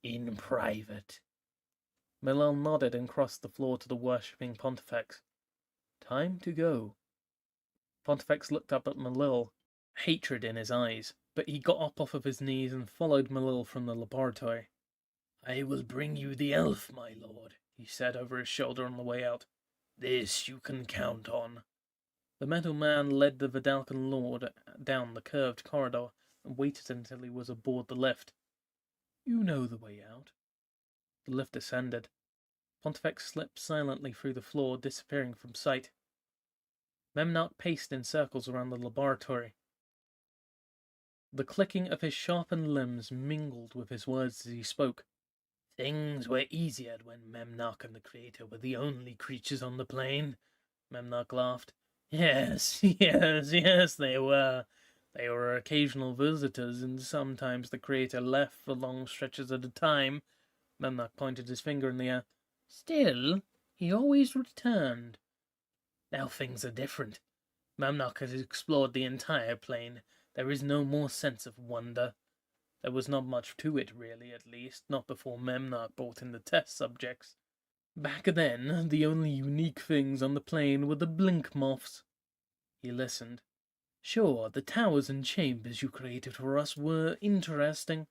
In private. Malil nodded and crossed the floor to the worshipping Pontifex. Time to go. Pontifex looked up at Malil, hatred in his eyes, but he got up off of his knees and followed Malil from the laboratory. I will bring you the elf, my lord, he said over his shoulder on the way out. This you can count on. The metal man led the Vidalcan lord down the curved corridor and waited until he was aboard the lift. You know the way out. The lift ascended. Pontifex slipped silently through the floor, disappearing from sight. Memnarch paced in circles around the laboratory. The clicking of his sharpened limbs mingled with his words as he spoke. Things were easier when Memnarch and the Creator were the only creatures on the plane. Memnarch laughed. Yes, they were. They were occasional visitors, and sometimes the Creator left for long stretches at a time. Memnarch pointed his finger in the air. Still, he always returned. Now things are different. Memnarch has explored the entire plane. There is no more sense of wonder. There was not much to it, really, at least, not before Memnarch brought in the test subjects. Back then, the only unique things on the plane were the blink moths. He listened. Sure, the towers and chambers you created for us were interesting,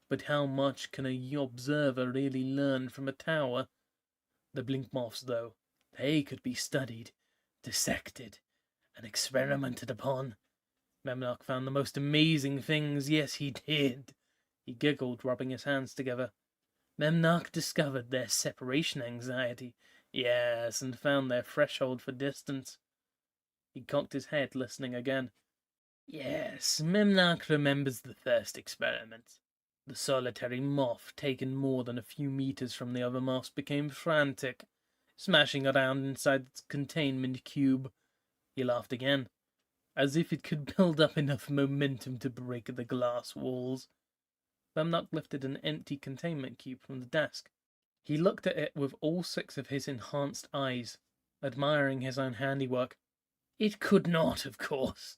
but how much can a observer really learn from a tower? The blink moths, though, they could be studied, dissected, and experimented upon. Memnock found the most amazing things, yes he did. He giggled, rubbing his hands together. Memnock discovered their separation anxiety, yes, and found their threshold for distance. He cocked his head, listening again. Yes, Memnock remembers the first experiment. The solitary moth, taken more than a few meters from the other moths, became frantic, smashing around inside its containment cube. He laughed again, as if it could build up enough momentum to break the glass walls. Memnock lifted an empty containment cube from the desk. He looked at it with all 6 of his enhanced eyes, admiring his own handiwork. It could not, of course.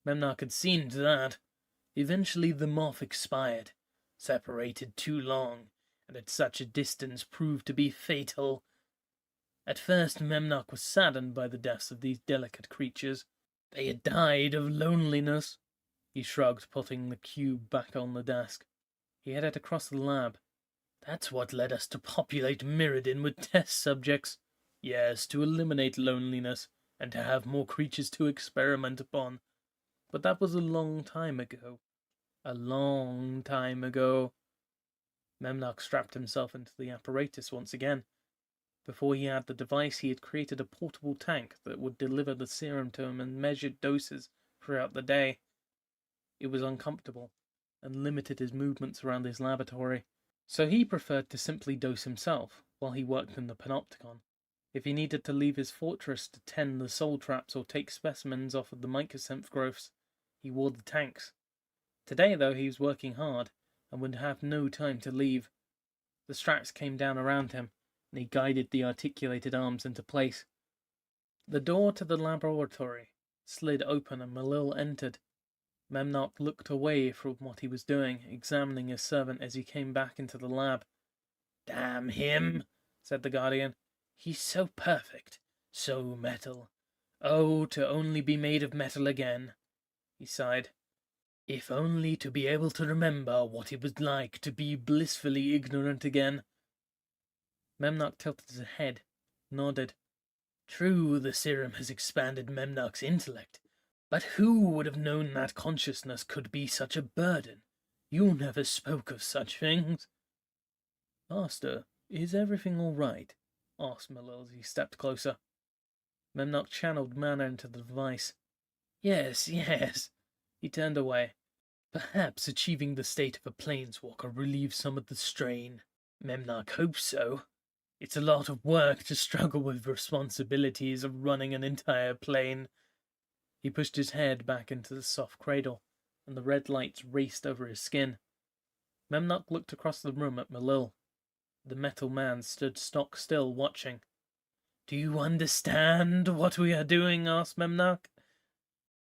Memnock had seen to that. Eventually the moth expired, separated too long, and at such a distance proved to be fatal. At first Memnock was saddened by the deaths of these delicate creatures. They had died of loneliness. He shrugged, putting the cube back on the desk. He headed across the lab. That's what led us to populate Mirrodin with test subjects. Yes, to eliminate loneliness, and to have more creatures to experiment upon. But that was a long time ago. A long time ago. Memnock strapped himself into the apparatus once again. Before he had the device, he had created a portable tank that would deliver the serum to him in measured doses throughout the day. It was uncomfortable, and limited his movements around his laboratory, so he preferred to simply dose himself while he worked in the panopticon. If he needed to leave his fortress to tend the soul traps or take specimens off of the mycosynth growths, he wore the tanks. Today, though, he was working hard, and would have no time to leave. The straps came down around him, and he guided the articulated arms into place. The door to the laboratory slid open and Malil entered. Memnock looked away from what he was doing, examining his servant as he came back into the lab. Damn him, said the Guardian. He's so perfect, so metal. Oh, to only be made of metal again. He sighed. If only to be able to remember what it was like to be blissfully ignorant again. Memnock tilted his head, nodded. True, the serum has expanded Memnock's intellect, but who would have known that consciousness could be such a burden? You never spoke of such things. Master, is everything all right? Asked Malil as he stepped closer. Memnock channeled mana into the device. Yes, yes. He turned away. Perhaps achieving the state of a planeswalker relieves some of the strain. Memnock hopes so. It's a lot of work to struggle with responsibilities of running an entire plane. He pushed his head back into the soft cradle, and the red lights raced over his skin. Memnock looked across the room at Malil. The metal man stood stock still, watching. Do you understand what we are doing? Asked Memnock.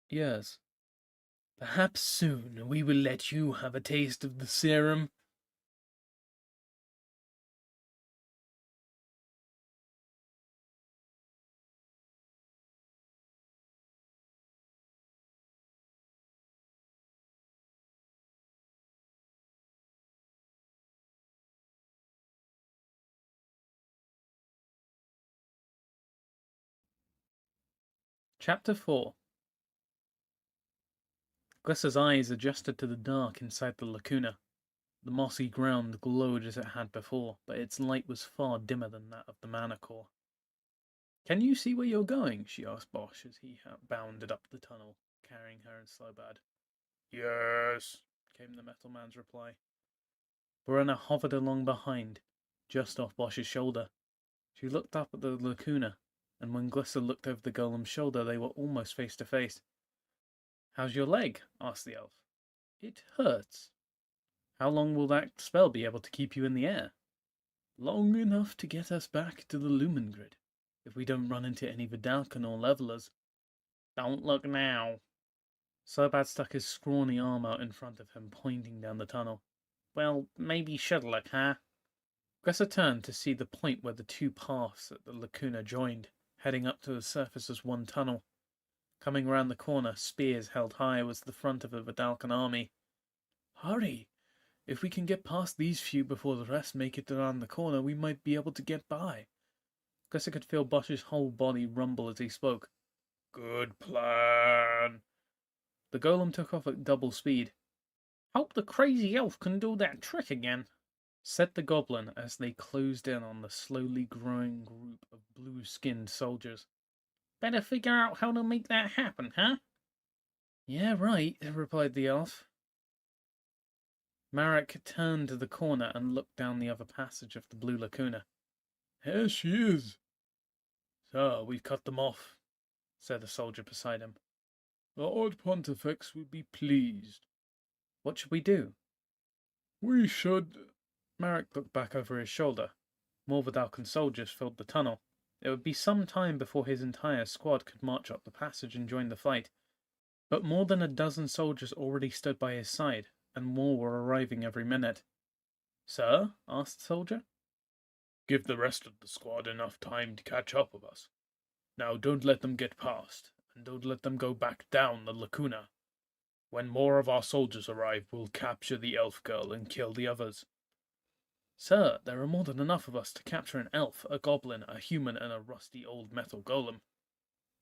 Yes. Perhaps soon we will let you have a taste of the serum. Chapter 4. Glissa's eyes adjusted to the dark inside the lacuna. The mossy ground glowed as it had before, but its light was far dimmer than that of the mana core. Can you see where you're going? She asked Bosch as he bounded up the tunnel, carrying her and Slowbad. Yes, came the metal man's reply. Verena hovered along behind, just off Bosch's shoulder. She looked up at the lacuna, and when Glissa looked over the golem's shoulder, they were almost face to face. How's your leg? Asked the elf. It hurts. How long will that spell be able to keep you in the air? Long enough to get us back to the Lumen Grid, if we don't run into any Vidalcan or levelers. Don't look now. Slowbad stuck his scrawny arm out in front of him, pointing down the tunnel. Well, maybe should look, huh? Glissa turned to see the point where the 2 paths at the lacuna joined, heading up to the surface as one tunnel. Coming round the corner, spears held high, was the front of a Vidalcan army. Hurry! If we can get past these few before the rest make it around the corner, we might be able to get by. Glissa could feel Bosch's whole body rumble as he spoke. Good plan. The golem took off at double speed. Hope the crazy elf can do that trick again, said the goblin as they closed in on the slowly growing group of blue-skinned soldiers. Better figure out how to make that happen, huh? Yeah, right, replied the elf. Marek turned to the corner and looked down the other passage of the blue lacuna. Here she is. Sir, we've cut them off, said the soldier beside him. The Lord Pontifex would be pleased. What should we do? We should... Marek looked back over his shoulder. More Vidalcan soldiers filled the tunnel. It would be some time before his entire squad could march up the passage and join the fight. But more than a dozen soldiers already stood by his side, and more were arriving every minute. Sir? Asked the soldier. Give the rest of the squad enough time to catch up with us. Now don't let them get past, and don't let them go back down the lacuna. When more of our soldiers arrive, we'll capture the elf girl and kill the others. Sir, there are more than enough of us to capture an elf, a goblin, a human, and a rusty old metal golem.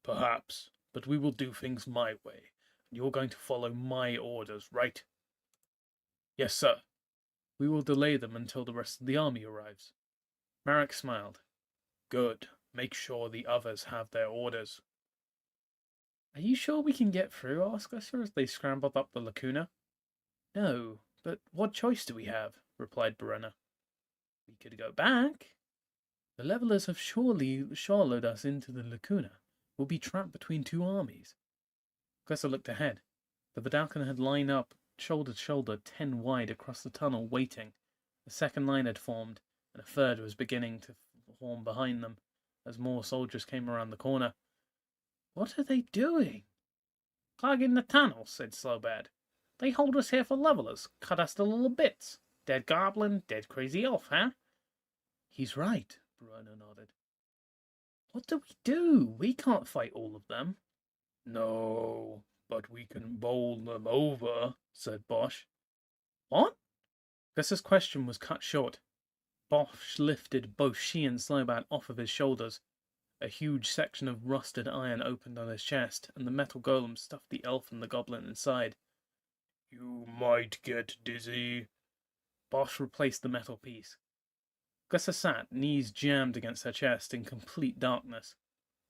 Perhaps, but we will do things my way, and you're going to follow my orders, right? Yes, sir. We will delay them until the rest of the army arrives. Marek smiled. Good. Make sure the others have their orders. Are you sure we can get through? Asked Gusser as they scrambled up the lacuna. No, but what choice do we have? Replied Brenna. We could go back. The levelers have surely shallowed us into the lacuna. We'll be trapped between two armies. Gusser looked ahead. The Vidalcan had lined up shoulder to shoulder, 10 wide across the tunnel, waiting. A second line had formed, and a third was beginning to form behind them as more soldiers came around the corner. What are they doing? Clogging the tunnel, said Slowbad. They hold us here for levelers, cut us to little bits. Dead goblin, dead crazy elf, huh? He's right, Bruno nodded. What do we do? We can't fight all of them. No, but we can bowl them over, said Bosch. What? Gus's question was cut short. Bosch lifted both she and Slowbad off of his shoulders. A huge section of rusted iron opened on his chest, and the metal golem stuffed the elf and the goblin inside. You might get dizzy. Bosch replaced the metal piece. Gussa sat, knees jammed against her chest, in complete darkness.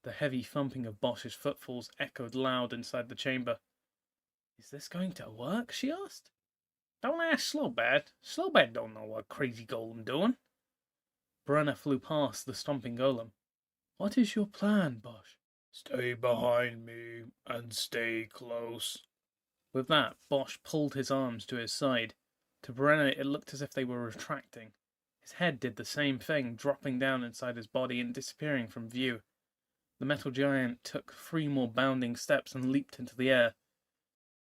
The heavy thumping of Bosch's footfalls echoed loud inside the chamber. Is this going to work? She asked. Don't ask Slowbad. Slowbad don't know what crazy golem doing. Brenna flew past the stomping golem. What is your plan, Bosch? Stay behind me and stay close. With that, Bosch pulled his arms to his side. To Brenna, it looked as if they were retracting. His head did the same thing, dropping down inside his body and disappearing from view. The metal giant took 3 more bounding steps and leaped into the air.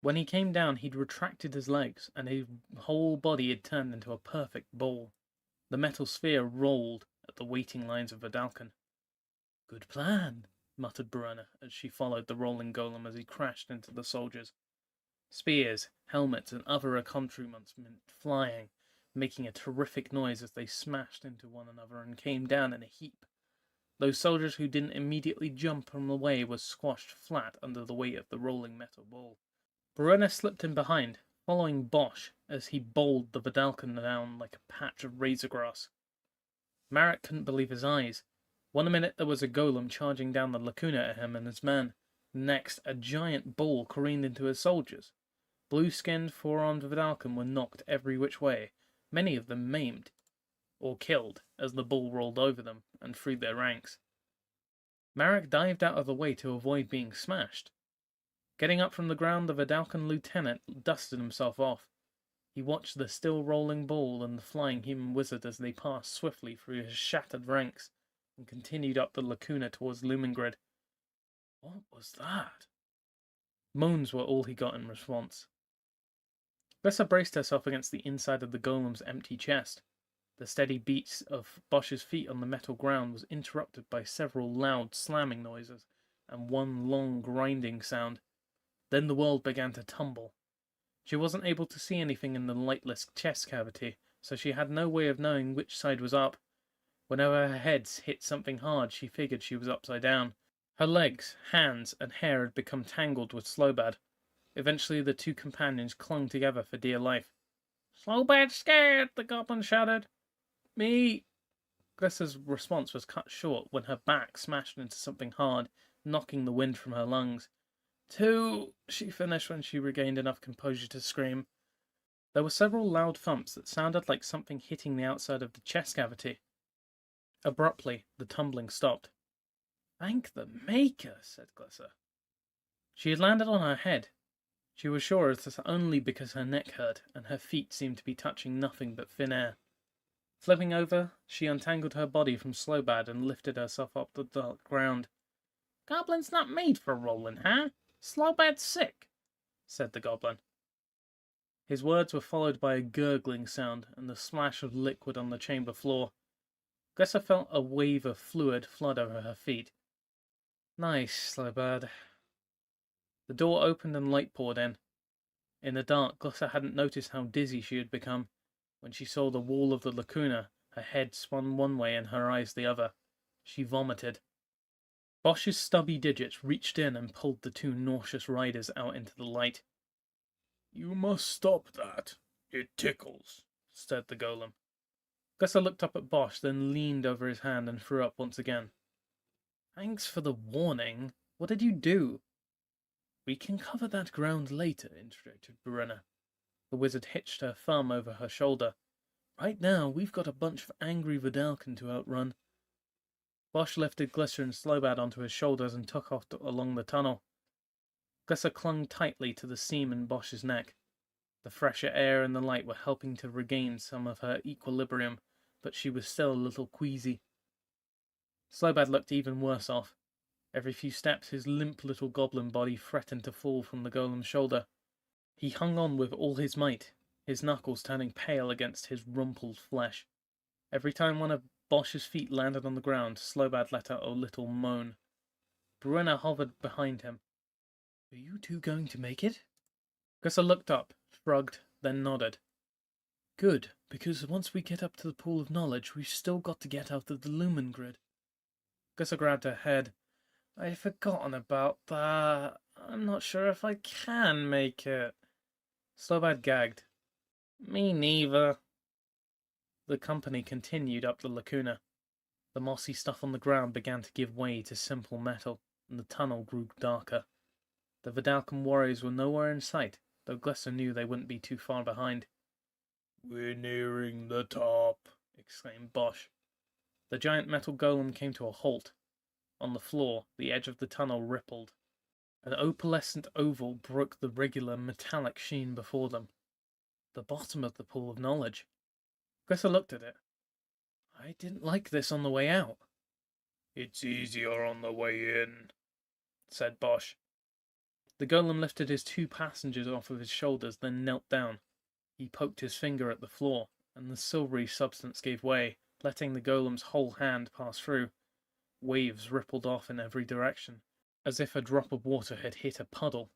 When he came down, he'd retracted his legs, and his whole body had turned into a perfect ball. The metal sphere rolled at the waiting lines of Vidalcan. Good plan, muttered Brenna as she followed the rolling golem as he crashed into the soldiers. Spears, helmets, and other accoutrements went flying, making a terrific noise as they smashed into one another and came down in a heap. Those soldiers who didn't immediately jump from the way were squashed flat under the weight of the rolling metal ball. Brenna slipped in behind, following Bosch as he bowled the Vidalcan down like a patch of razor grass. Marek couldn't believe his eyes. One minute there was a golem charging down the lacuna at him and his men. Next, a giant ball careened into his soldiers. Blue-skinned, four-armed Vidalcan were knocked every which way, many of them maimed, or killed as the ball rolled over them and through their ranks. Marek dived out of the way to avoid being smashed. Getting up from the ground, the Vidalcan lieutenant dusted himself off. He watched the still rolling ball and the flying human wizard as they passed swiftly through his shattered ranks and continued up the lacuna towards Lumengrid. What was that? Moans were all he got in response. Bessa braced herself against the inside of the golem's empty chest. The steady beats of Bosch's feet on the metal ground was interrupted by several loud slamming noises and one long grinding sound. Then the world began to tumble. She wasn't able to see anything in the lightless chest cavity, so she had no way of knowing which side was up. Whenever her head hit something hard, she figured she was upside down. Her legs, hands, and hair had become tangled with Slowbad. Eventually the two companions clung together for dear life. "Slowbad's scared," the goblin shouted. "Me." Glissa's response was cut short when her back smashed into something hard, knocking the wind from her lungs. "Two," she finished when she regained enough composure to scream. There were several loud thumps that sounded like something hitting the outside of the chest cavity. Abruptly, the tumbling stopped. "Thank the Maker," said Glissa. She had landed on her head. She was sure it was only because her neck hurt, and her feet seemed to be touching nothing but thin air. Flipping over, she untangled her body from Slowbad and lifted herself up the dark ground. "Goblin's not made for rolling, huh? Slowbad's sick," said the goblin. His words were followed by a gurgling sound and the splash of liquid on the chamber floor. Glissa felt a wave of fluid flood over her feet. "Nice, Slowbad." The door opened and light poured in. In the dark, Glissa hadn't noticed how dizzy she had become. When she saw the wall of the lacuna, her head spun one way and her eyes the other. She vomited. Bosch's stubby digits reached in and pulled the two nauseous riders out into the light. "You must stop that. It tickles," said the golem. Glissa looked up at Bosch, then leaned over his hand and threw up once again. "Thanks for the warning. What did you do?" "We can cover that ground later," interjected Brenna. The wizard hitched her thumb over her shoulder. "Right now, we've got a bunch of angry Vidalcan to outrun." Bosch lifted Glissa and Slowbad onto his shoulders and took off along the tunnel. Glissa clung tightly to the seam in Bosch's neck. The fresher air and the light were helping to regain some of her equilibrium, but she was still a little queasy. Slowbad looked even worse off. Every few steps his limp little goblin body threatened to fall from the golem's shoulder. He hung on with all his might, his knuckles turning pale against his rumpled flesh. Every time one of Bosch's feet landed on the ground, Slowbad let out a little moan. Brenna hovered behind him. "Are you two going to make it?" Glissa looked up, shrugged, then nodded. "Good, because once we get up to the pool of knowledge, we've still got to get out of the lumen grid." Glissa grabbed her head. "I'd forgotten about that. I'm not sure if I can make it." Slowbad gagged. "Me neither." The company continued up the lacuna. The mossy stuff on the ground began to give way to simple metal, and the tunnel grew darker. The Vidalcan warriors were nowhere in sight, though Glissa knew they wouldn't be too far behind. "We're nearing the top," exclaimed Bosch. The giant metal golem came to a halt. On the floor, the edge of the tunnel rippled. An opalescent oval broke the regular metallic sheen before them. The bottom of the pool of knowledge. Glissa looked at it. "I didn't like this on the way out." "It's easier on the way in," said Bosch. The golem lifted his two passengers off of his shoulders, then knelt down. He poked his finger at the floor, and the silvery substance gave way, letting the golem's whole hand pass through. Waves rippled off in every direction, as if a drop of water had hit a puddle.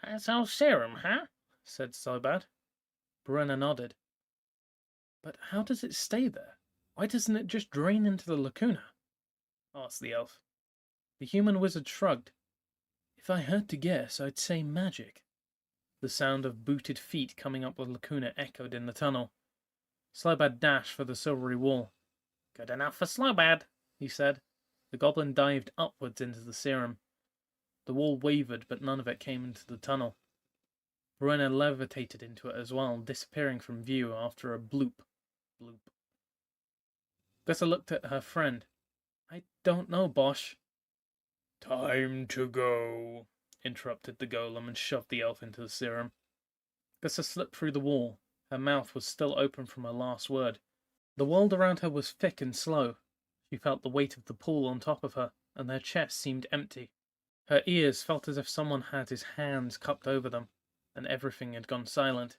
"That's our serum, huh?" said Slowbad. Brenna nodded. "But how does it stay there? Why doesn't it just drain into the lacuna?" asked the elf. The human wizard shrugged. "If I had to guess, I'd say magic." The sound of booted feet coming up the lacuna echoed in the tunnel. Slowbad dashed for the silvery wall. "Good enough for Slowbad," he said. The goblin dived upwards into the serum. The wall wavered, but none of it came into the tunnel. Brenna levitated into it as well, disappearing from view after a bloop. Bloop. Glissa looked at her friend. "I don't know, Bosch." "Time to go," interrupted the golem and shoved the elf into the serum. Glissa slipped through the wall. Her mouth was still open from her last word. The world around her was thick and slow. She felt the weight of the pool on top of her, and her chest seemed empty. Her ears felt as if someone had his hands cupped over them, and everything had gone silent.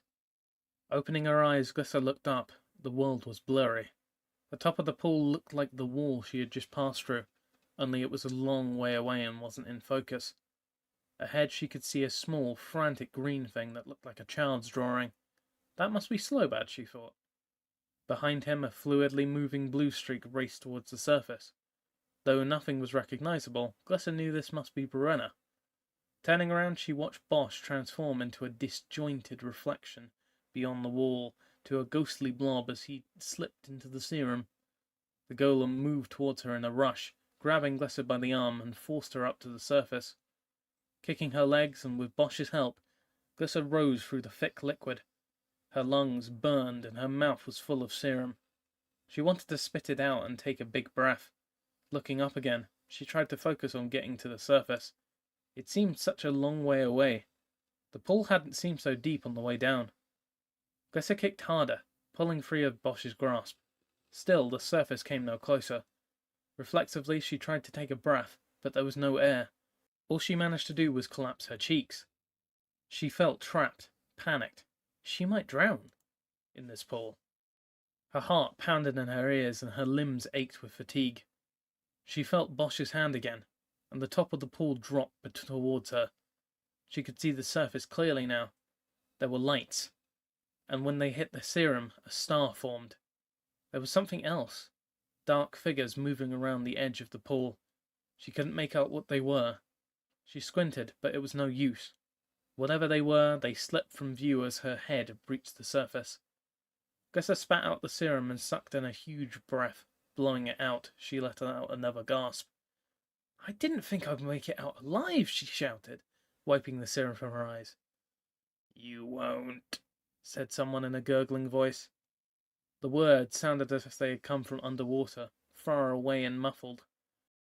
Opening her eyes, Glissa looked up. The world was blurry. The top of the pool looked like the wall she had just passed through, only it was a long way away and wasn't in focus. Ahead she could see a small, frantic green thing that looked like a child's drawing. That must be Slowbad, she thought. Behind him, a fluidly moving blue streak raced towards the surface. Though nothing was recognizable, Glissa knew this must be Brenna. Turning around, she watched Bosch transform into a disjointed reflection beyond the wall to a ghostly blob as he slipped into the serum. The golem moved towards her in a rush, grabbing Glissa by the arm and forced her up to the surface. Kicking her legs and with Bosch's help, Glissa rose through the thick liquid. Her lungs burned and her mouth was full of serum. She wanted to spit it out and take a big breath. Looking up again, she tried to focus on getting to the surface. It seemed such a long way away. The pool hadn't seemed so deep on the way down. Glissa kicked harder, pulling free of Bosch's grasp. Still, the surface came no closer. Reflexively, she tried to take a breath, but there was no air. All she managed to do was collapse her cheeks. She felt trapped, panicked. She might drown in this pool. Her heart pounded in her ears and her limbs ached with fatigue. She felt Bosch's hand again, and the top of the pool dropped towards her. She could see the surface clearly now. There were lights, and when they hit the serum, a star formed. There was something else. Dark figures moving around the edge of the pool. She couldn't make out what they were. She squinted, but it was no use. Whatever they were, they slipped from view as her head breached the surface. Glissa spat out the serum and sucked in a huge breath. Blowing it out, she let out another gasp. "I didn't think I'd make it out alive," she shouted, wiping the serum from her eyes. "You won't," said someone in a gurgling voice. The words sounded as if they had come from underwater, far away and muffled.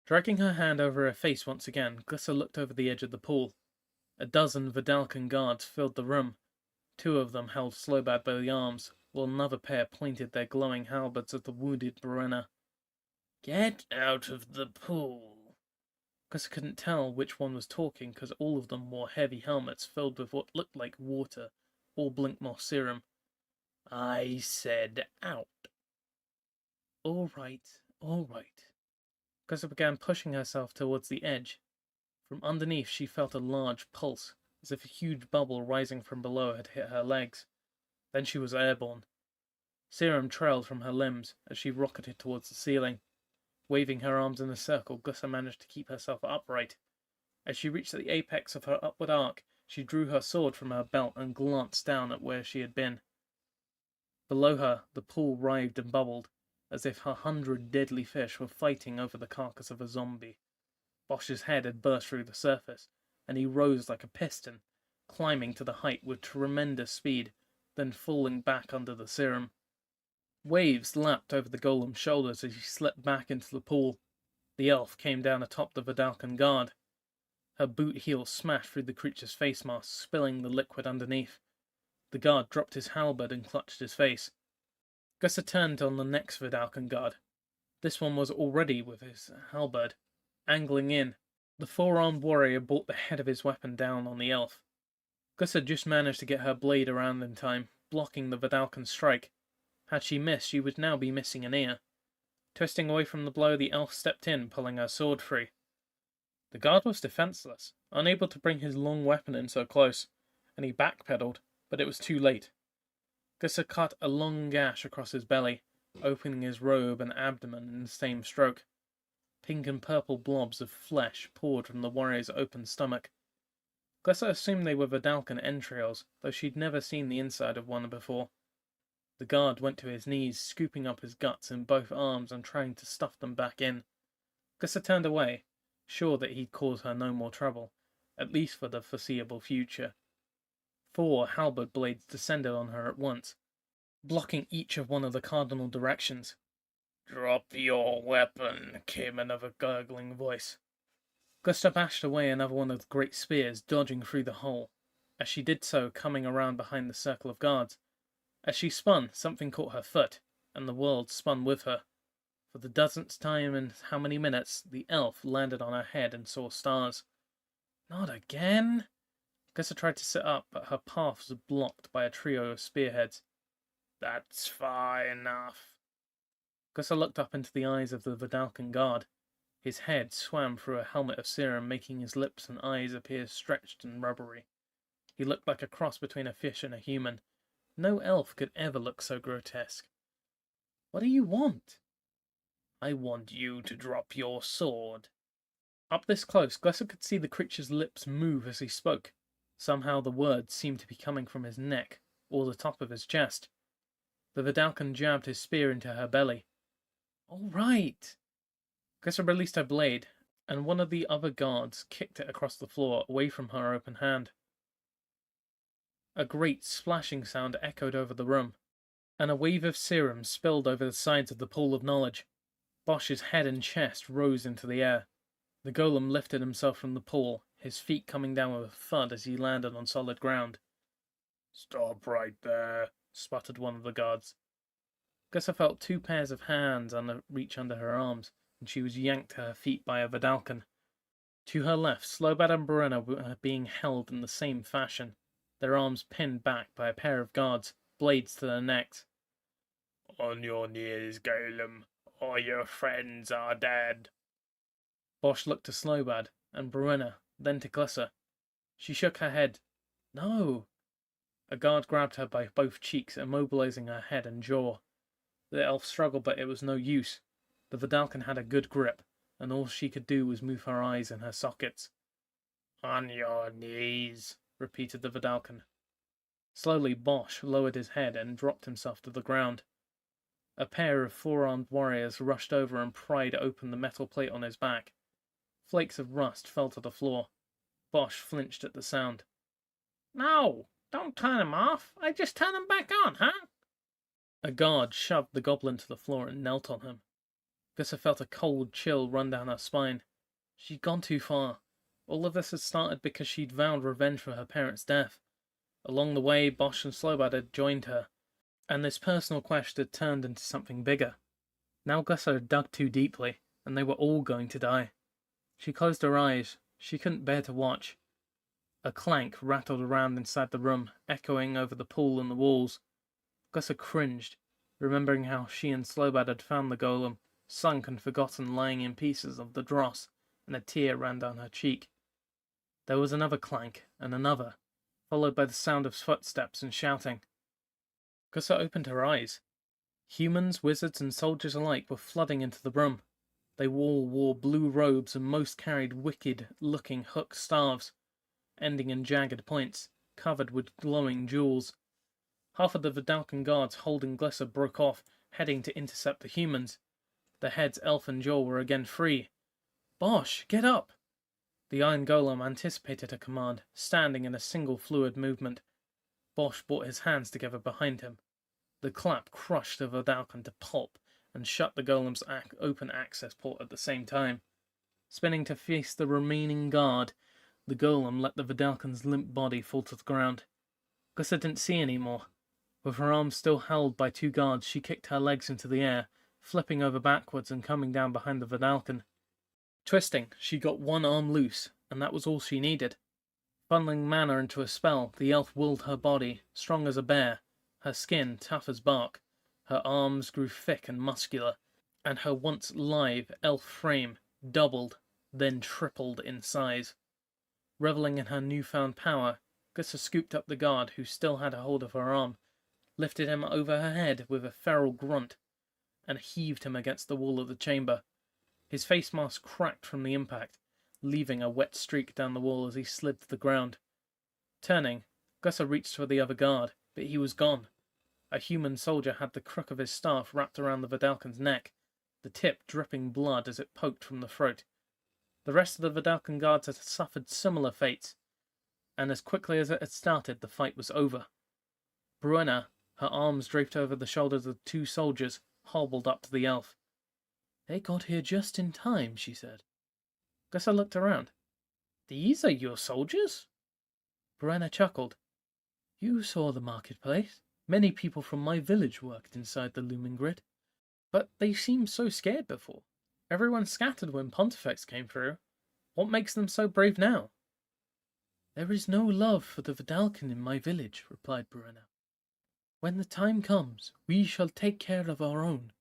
Dragging her hand over her face once again, Glissa looked over the edge of the pool. A dozen Vidalcan guards filled the room. 2 of them held Slobad by the arms, while another pair pointed their glowing halberds at the wounded Brenna. "Get out of the pool." Glissa couldn't tell which one was talking because all of them wore heavy helmets filled with what looked like water or blinkmoth serum. "I said out." All right. Glissa began pushing herself towards the edge. From underneath she felt a large pulse, as if a huge bubble rising from below had hit her legs. Then she was airborne. Serum trailed from her limbs as she rocketed towards the ceiling. Waving her arms in a circle, Glissa managed to keep herself upright. As she reached the apex of her upward arc, she drew her sword from her belt and glanced down at where she had been. Below her, the pool writhed and bubbled, as if 100 deadly fish were fighting over the carcass of a zombie. Bosch's head had burst through the surface, and he rose like a piston, climbing to the height with tremendous speed, then falling back under the serum. Waves lapped over the golem's shoulders as he slipped back into the pool. The elf came down atop the Vidalcan guard. Her boot heel smashed through the creature's face mask, spilling the liquid underneath. The guard dropped his halberd and clutched his face. Glissa turned on the next Vidalcan guard. This one was already with his halberd. Angling in, the 4-armed warrior brought the head of his weapon down on the elf. Glissa just managed to get her blade around in time, blocking the Vidalcan's strike. Had she missed, she would now be missing an ear. Twisting away from the blow, the elf stepped in, pulling her sword free. The guard was defenseless, unable to bring his long weapon in so close, and he backpedaled, but it was too late. Glissa cut a long gash across his belly, opening his robe and abdomen in the same stroke. Pink and purple blobs of flesh poured from the warrior's open stomach. Glissa assumed they were Vidalcan entrails, though she'd never seen the inside of one before. The guard went to his knees, scooping up his guts in both arms and trying to stuff them back in. Glissa turned away, sure that he'd cause her no more trouble, at least for the foreseeable future. 4 halberd blades descended on her at once, blocking each of one of the cardinal directions. "Drop your weapon," came another gurgling voice. Glissa bashed away another one of the great spears, dodging through the hole. As she did so, coming around behind the circle of guards. As she spun, something caught her foot, and the world spun with her. For the dozenth time in how many minutes, the elf landed on her head and saw stars. Not again! Glissa tried to sit up, but her path was blocked by a trio of spearheads. "That's far enough." Glissa looked up into the eyes of the Vidalcan guard. His head swam through a helmet of serum, making his lips and eyes appear stretched and rubbery. He looked like a cross between a fish and a human. No elf could ever look so grotesque. "What do you want?" I want you to drop your sword. Up this close, Glesser could see the creature's lips move as he spoke. Somehow the words seemed to be coming from his neck, or the top of his chest. The Vidalcan jabbed his spear into her belly. All right. Glesser released her blade, and one of the other guards kicked it across the floor, away from her open hand. A great splashing sound echoed over the room, and a wave of serum spilled over the sides of the pool of knowledge. Bosch's head and chest rose into the air. The golem lifted himself from the pool, his feet coming down with a thud as he landed on solid ground. Stop right there, sputtered one of the guards. Glesser felt 2 pairs of hands reach under her arms, and she was yanked to her feet by a Vidalcan. To her left, Slobad and Brenna were being held in the same fashion, their arms pinned back by a pair of guards, blades to their necks. On your knees, golem, or your friends are dead. Bosch looked to Slobad and Brenna, then to Glesser. She shook her head. No. A guard grabbed her by both cheeks, immobilizing her head and jaw. The elf struggled, but it was no use. The Vidalcan had a good grip, and all she could do was move her eyes in her sockets. On your knees, repeated the Vidalcan. Slowly, Bosch lowered his head and dropped himself to the ground. A pair of 4-armed warriors rushed over and pried open the metal plate on his back. Flakes of rust fell to the floor. Bosch flinched at the sound. No, don't turn him off. I just turn him back on, huh? A guard shoved the goblin to the floor and knelt on him. Glesser felt a cold chill run down her spine. She'd gone too far. All of this had started because she'd vowed revenge for her parents' death. Along the way, Bosch and Slobad had joined her, and this personal quest had turned into something bigger. Now Glesser had dug too deeply, and they were all going to die. She closed her eyes. She couldn't bear to watch. A clank rattled around inside the room, echoing over the pool and the walls. Glesser cringed, remembering how she and Slobad had found the golem, sunk and forgotten lying in pieces of the dross, and a tear ran down her cheek. There was another clank, and another, followed by the sound of footsteps and shouting. Glesser opened her eyes. Humans, wizards, and soldiers alike were flooding into the room. They all wore blue robes, and most carried wicked-looking hook staves, ending in jagged points, covered with glowing jewels. Half of the Vidalcan guards holding Glesser broke off, heading to intercept the humans. The head's elfin jaw were again free. Bosch, get up! The iron golem anticipated her command, standing in a single fluid movement. Bosch brought his hands together behind him. The clap crushed the Vidalcan to pulp and shut the golem's open access port at the same time. Spinning to face the remaining guard, the golem let the Vidalcan's limp body fall to the ground. Glesser didn't see any more. With her arms still held by 2 guards, she kicked her legs into the air, flipping over backwards and coming down behind the Vidalcan. Twisting, she got one arm loose, and that was all she needed. Funneling mana into a spell, the elf willed her body, strong as a bear, her skin tough as bark. Her arms grew thick and muscular, and her once lithe elf frame doubled, then tripled in size. Reveling in her newfound power, Glesser scooped up the guard who still had a hold of her arm, lifted him over her head with a feral grunt, and heaved him against the wall of the chamber. His face mask cracked from the impact, leaving a wet streak down the wall as he slid to the ground. Turning, Glesser reached for the other guard, but he was gone. A human soldier had the crook of his staff wrapped around the Vidalcan's neck, the tip dripping blood as it poked from the throat. The rest of the Vidalcan guards had suffered similar fates, and as quickly as it had started, the fight was over. Bruenna, her arms draped over the shoulders of the 2 soldiers, hobbled up to the elf. They got here just in time, she said. Glesser looked around. These are your soldiers? Bruenna chuckled. You saw the marketplace. Many people from my village worked inside the looming grid. But they seemed so scared before. Everyone scattered when Pontifex came through. What makes them so brave now? There is no love for the Vidalcan in my village, replied Bruenna. When the time comes, we shall take care of our own.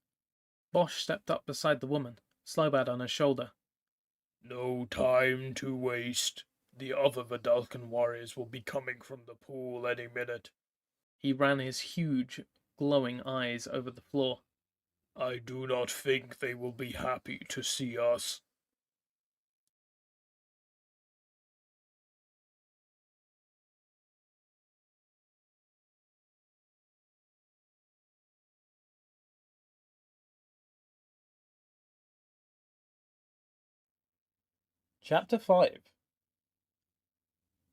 Bosch stepped up beside the woman, Slobad on her shoulder. No time to waste. The other Vidalcan warriors will be coming from the pool any minute. He ran his huge, glowing eyes over the floor. I do not think they will be happy to see us. Chapter 5.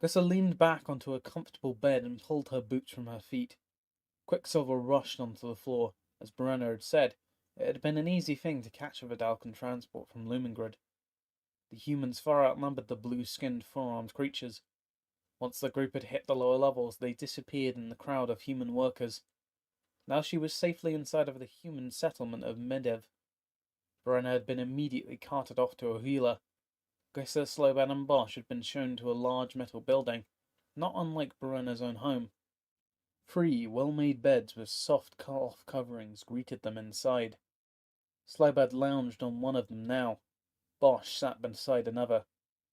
Glyssa leaned back onto a comfortable bed and pulled her boots from her feet. Quicksilver rushed onto the floor. As Brenna had said, it had been an easy thing to catch a Vidalcan transport from Lumengrid. The humans far outnumbered the blue-skinned, four-armed creatures. Once the group had hit the lower levels, they disappeared in the crowd of human workers. Now she was safely inside of the human settlement of Medev. Brenna had been immediately carted off to a healer. Glyssa, Slowbad, and Bosch had been shown to a large metal building, not unlike Brenna's own home. 3 well-made beds with soft cloth coverings greeted them inside. Slowbad lounged on one of them now. Bosch sat beside another,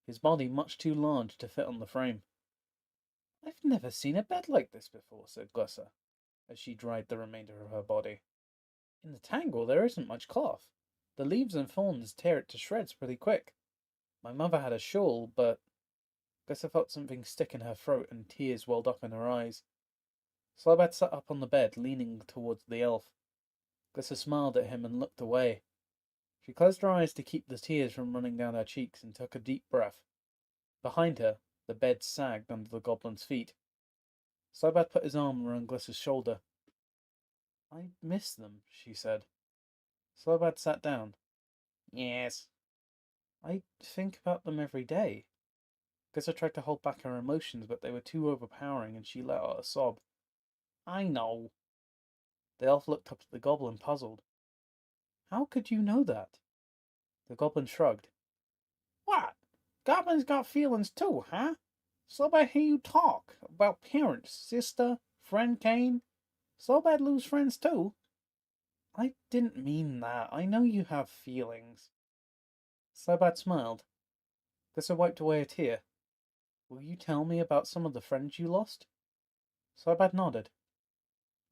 his body much too large to fit on the frame. "I've never seen a bed like this before," said Glyssa, as she dried the remainder of her body. "In the tangle there isn't much cloth. The leaves and thorns tear it to shreds pretty quick. My mother had a shawl, but..." Glyssa felt something stick in her throat and tears welled up in her eyes. Slowbad sat up on the bed, leaning towards the elf. Glyssa smiled at him and looked away. She closed her eyes to keep the tears from running down her cheeks and took a deep breath. Behind her, the bed sagged under the goblin's feet. Slowbad put his arm around Glyssa's shoulder. "I miss them," she said. Slowbad sat down. "Yes." "I think about them every day." Glyssa tried to hold back her emotions, but they were too overpowering, and she let out a sob. "I know." The elf looked up at the goblin, puzzled. "How could you know that?" The goblin shrugged. "What? Goblins got feelings too, huh? So bad hear you talk about parents, sister, friend Kane. So bad lose friends too." "I didn't mean that. I know you have feelings." Slowbad smiled. Glyssa wiped away a tear. "Will you tell me about some of the friends you lost?" Slowbad nodded.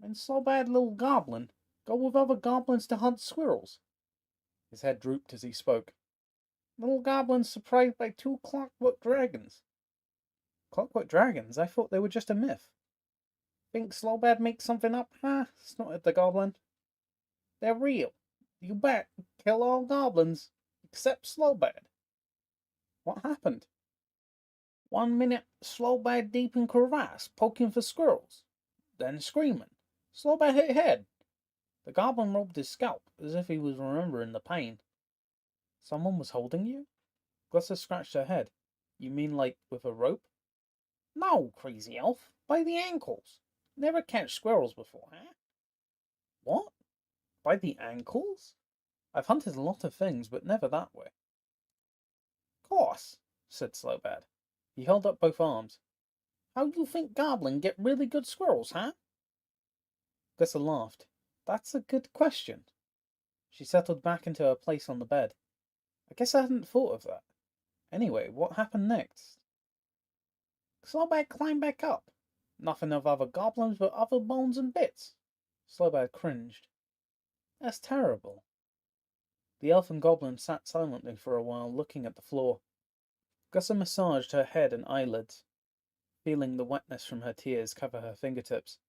"And so bad little goblin go with other goblins to hunt squirrels." His head drooped as he spoke. "Little goblin's surprised by 2 clockwork dragons." "Clockwork dragons? I thought they were just a myth." "Think Slowbad make something up, huh?" snorted the goblin. "They're real. You bet. Kill all goblins, except Slowbad." "What happened?" 1 minute, Slowbad deep in crevasse, poking for squirrels. Then screaming. Slowbad hit head. The goblin rubbed his scalp, as if he was remembering the pain. "Someone was holding you?" Glyssa scratched her head. "You mean like with a rope?" "No, crazy elf. By the ankles. Never catch squirrels before, huh?" "What? By the ankles? I've hunted a lot of things, but never that way." "Course," said Slowbad. He held up both arms. "How you think goblin get really good squirrels, huh?" Glyssa laughed. "That's a good question." She settled back into her place on the bed. "I guess I hadn't thought of that. Anyway, what happened next?" Slowbad climbed back up. Nothing of other goblins but other bones and bits." Slowbad cringed. "That's terrible." The elf and goblin sat silently for a while, looking at the floor. Glyssa massaged her head and eyelids, feeling the wetness from her tears cover her fingertips.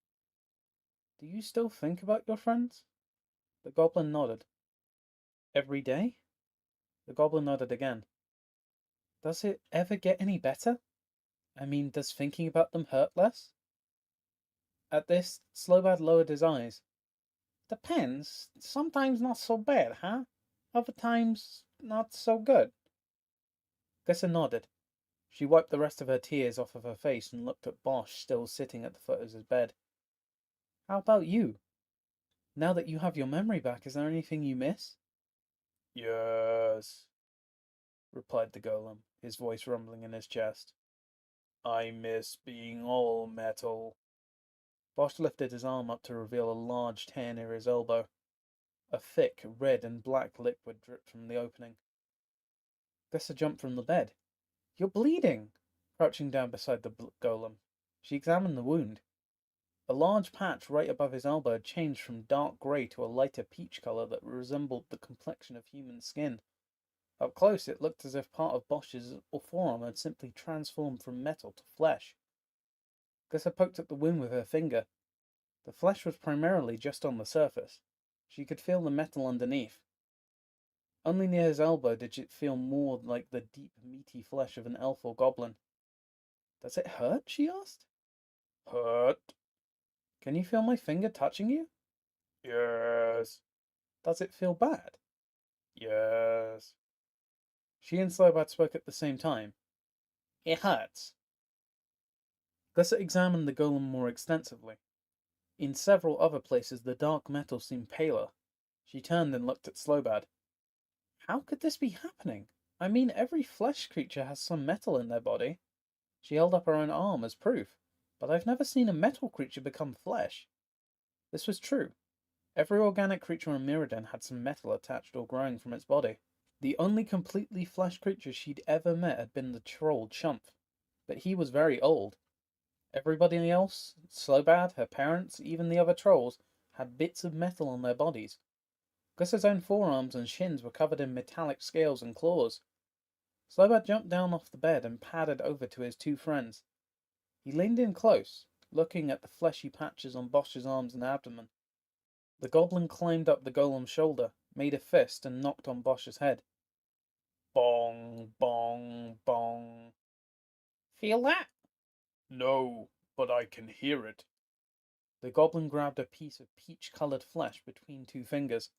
"Do you still think about your friends?" The goblin nodded. "Every day?" The goblin nodded again. "Does it ever get any better? I mean, does thinking about them hurt less?" At this, Slowbad lowered his eyes. "Depends. Sometimes not so bad, huh? Other times not so good." Glyssa nodded. She wiped the rest of her tears off of her face and looked at Bosch, still sitting at the foot of his bed. "How about you? Now that you have your memory back, is there anything you miss?" Yes, replied the golem, his voice rumbling in his chest. I miss being all metal. Bosch lifted his arm up to reveal a large tear near his elbow. A thick red and black liquid dripped from the opening. Glyssa jumped from the bed. "You're bleeding!" Crouching down beside the golem, she examined the wound. A large patch right above his elbow had changed from dark grey to a lighter peach colour that resembled the complexion of human skin. Up close, it looked as if part of Bosch's forearm had simply transformed from metal to flesh. Gussa poked at the wound with her finger. The flesh was primarily just on the surface. She could feel the metal underneath. Only near his elbow did it feel more like the deep, meaty flesh of an elf or goblin. Does it hurt? She asked. Hurt? Can you feel my finger touching you? Yes. Does it feel bad? Yes. She and Slowbad spoke at the same time. It hurts. Gusset examined the golem more extensively. In several other places the dark metal seemed paler. She turned and looked at Slowbad. How could this be happening? I mean, every flesh creature has some metal in their body. She held up her own arm as proof, but I've never seen a metal creature become flesh. This was true. Every organic creature on Mirrodin had some metal attached or growing from its body. The only completely flesh creature she'd ever met had been the troll Chumph, but he was very old. Everybody else, Slowbad, her parents, even the other trolls, had bits of metal on their bodies. Gus's own forearms and shins were covered in metallic scales and claws. Slowbad jumped down off the bed and padded over to his two friends. He leaned in close, looking at the fleshy patches on Bosch's arms and abdomen. The goblin climbed up the golem's shoulder, made a fist, and knocked on Bosch's head. Bong, bong, bong. Feel that? No, but I can hear it. The goblin grabbed a piece of peach-coloured flesh between two fingers.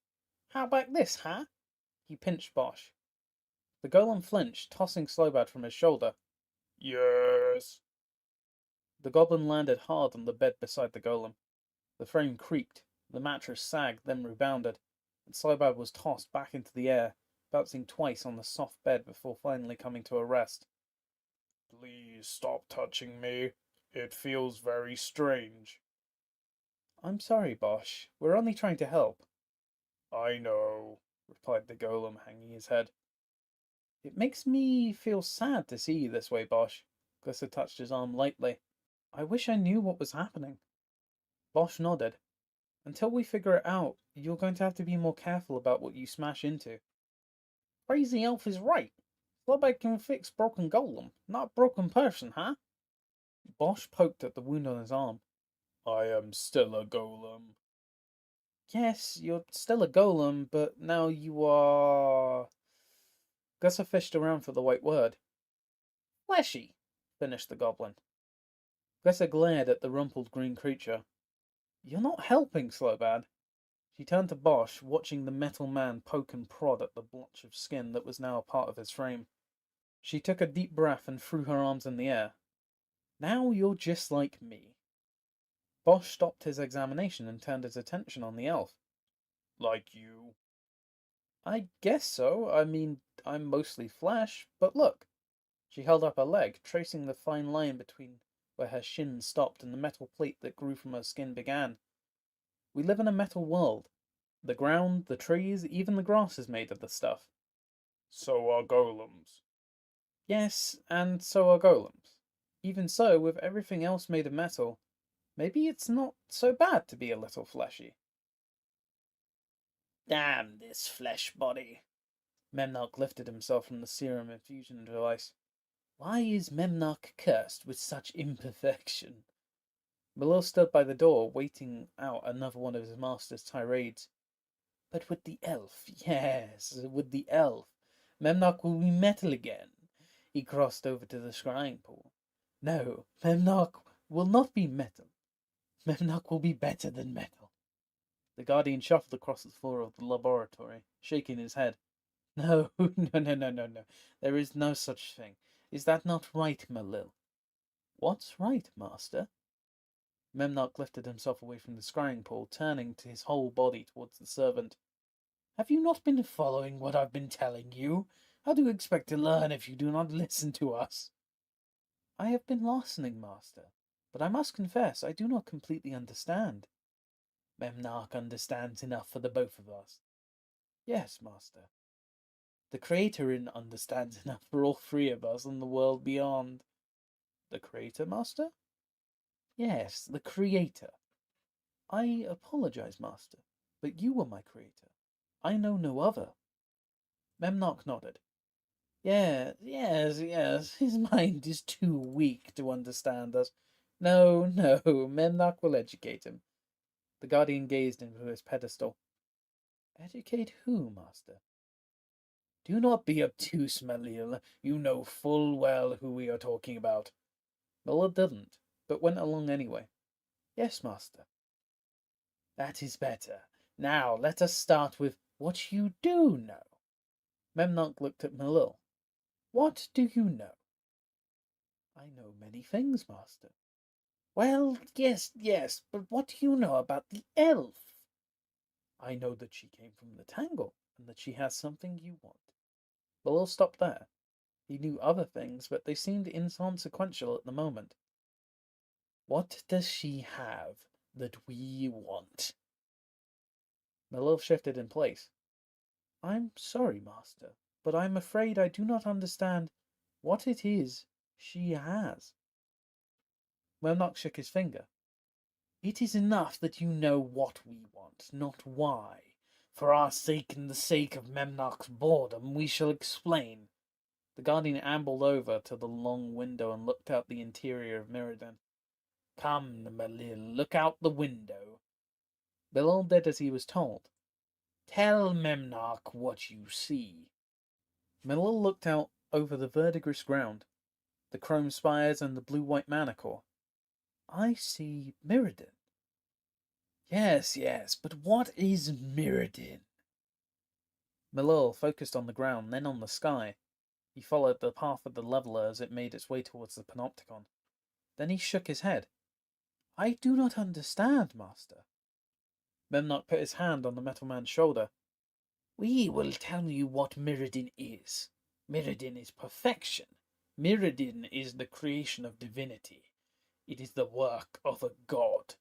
How about this, huh? He pinched Bosch. The golem flinched, tossing Slowbad from his shoulder. Yes. The goblin landed hard on the bed beside the golem. The frame creaked, the mattress sagged, then rebounded, and Slowbad was tossed back into the air, bouncing twice on the soft bed before finally coming to a rest. Please stop touching me. It feels very strange. I'm sorry, Bosch. We're only trying to help. I know, replied the golem, hanging his head. It makes me feel sad to see you this way, Bosch. Gusset touched his arm lightly. I wish I knew what was happening. Bosch nodded. Until we figure it out, you're going to have to be more careful about what you smash into. Crazy elf is right. Slowbad can fix broken golem, not broken person, huh? Bosch poked at the wound on his arm. I am still a golem. Yes, you're still a golem, but now you are... Gusset fished around for the right word. Fleshy, finished the goblin. Gusset glared at the rumpled green creature. You're not helping, Slowbad. She turned to Bosch, watching the metal man poke and prod at the blotch of skin that was now a part of his frame. She took a deep breath and threw her arms in the air. Now you're just like me. Bosch stopped his examination and turned his attention on the elf. Like you? I guess so. I mean, I'm mostly flesh, but look. She held up her leg, tracing the fine line between where her shin stopped and the metal plate that grew from her skin began. We live in a metal world. The ground, the trees, even the grass is made of this stuff. So are golems. Yes, and so are golems. Even so, with everything else made of metal, maybe it's not so bad to be a little fleshy. Damn this flesh body. Memnarch lifted himself from the serum infusion device. Why is Memnarch cursed with such imperfection? Malil stood by the door, waiting out another one of his master's tirades. But with the elf, yes, with the elf, Memnarch will be metal again. He crossed over to the scrying pool. No, Memnarch will not be metal. Memnarch will be better than metal. The guardian shuffled across the floor of the laboratory, shaking his head. No, no. There is no such thing. Is that not right, Malil? What's right, master? Memnarch lifted himself away from the scrying pool, turning to his whole body towards the servant. Have you not been following what I've been telling you? How do you expect to learn if you do not listen to us? I have been listening, master, but I must confess I do not completely understand. Memnarch understands enough for the both of us. Yes, master. The Creator understands enough for all three of us and the world beyond. The Creator, master? Yes, the creator. I apologize, master, but you were my creator. I know no other. Memnock nodded. Yes, his mind is too weak to understand us. No, Memnock will educate him. The guardian gazed into his pedestal. Educate who, master? Do not be obtuse, Malil. You know full well who we are talking about. Miller didn't, but went along anyway. Yes, master. That is better. Now let us start with what you do know. Memnock looked at Malil. What do you know? I know many things, master. Well, yes, but what do you know about the elf? I know that she came from the Tangle, and that she has something you want. Malil stopped there. He knew other things, but they seemed inconsequential at the moment. What does she have that we want? Malil shifted in place. I'm sorry, master, but I'm afraid I do not understand what it is she has. Memnock shook his finger. It is enough that you know what we want, not why. For our sake and the sake of Memnock's boredom, we shall explain. The guardian ambled over to the long window and looked out the interior of Mirrodin. Come, Malil, look out the window. Bilal did as he was told. Tell Memnock what you see. Malil looked out over the verdigris ground, the chrome spires and the blue-white manicore. I see Mirrodin. Yes, but what is Mirrodin? Malil focused on the ground, then on the sky. He followed the path of the leveler as it made its way towards the panopticon. Then he shook his head. I do not understand, master. Memnock put his hand on the metal man's shoulder. We will tell you what Mirrodin is. Mirrodin is perfection. Mirrodin is the creation of divinity. It is the work of a god.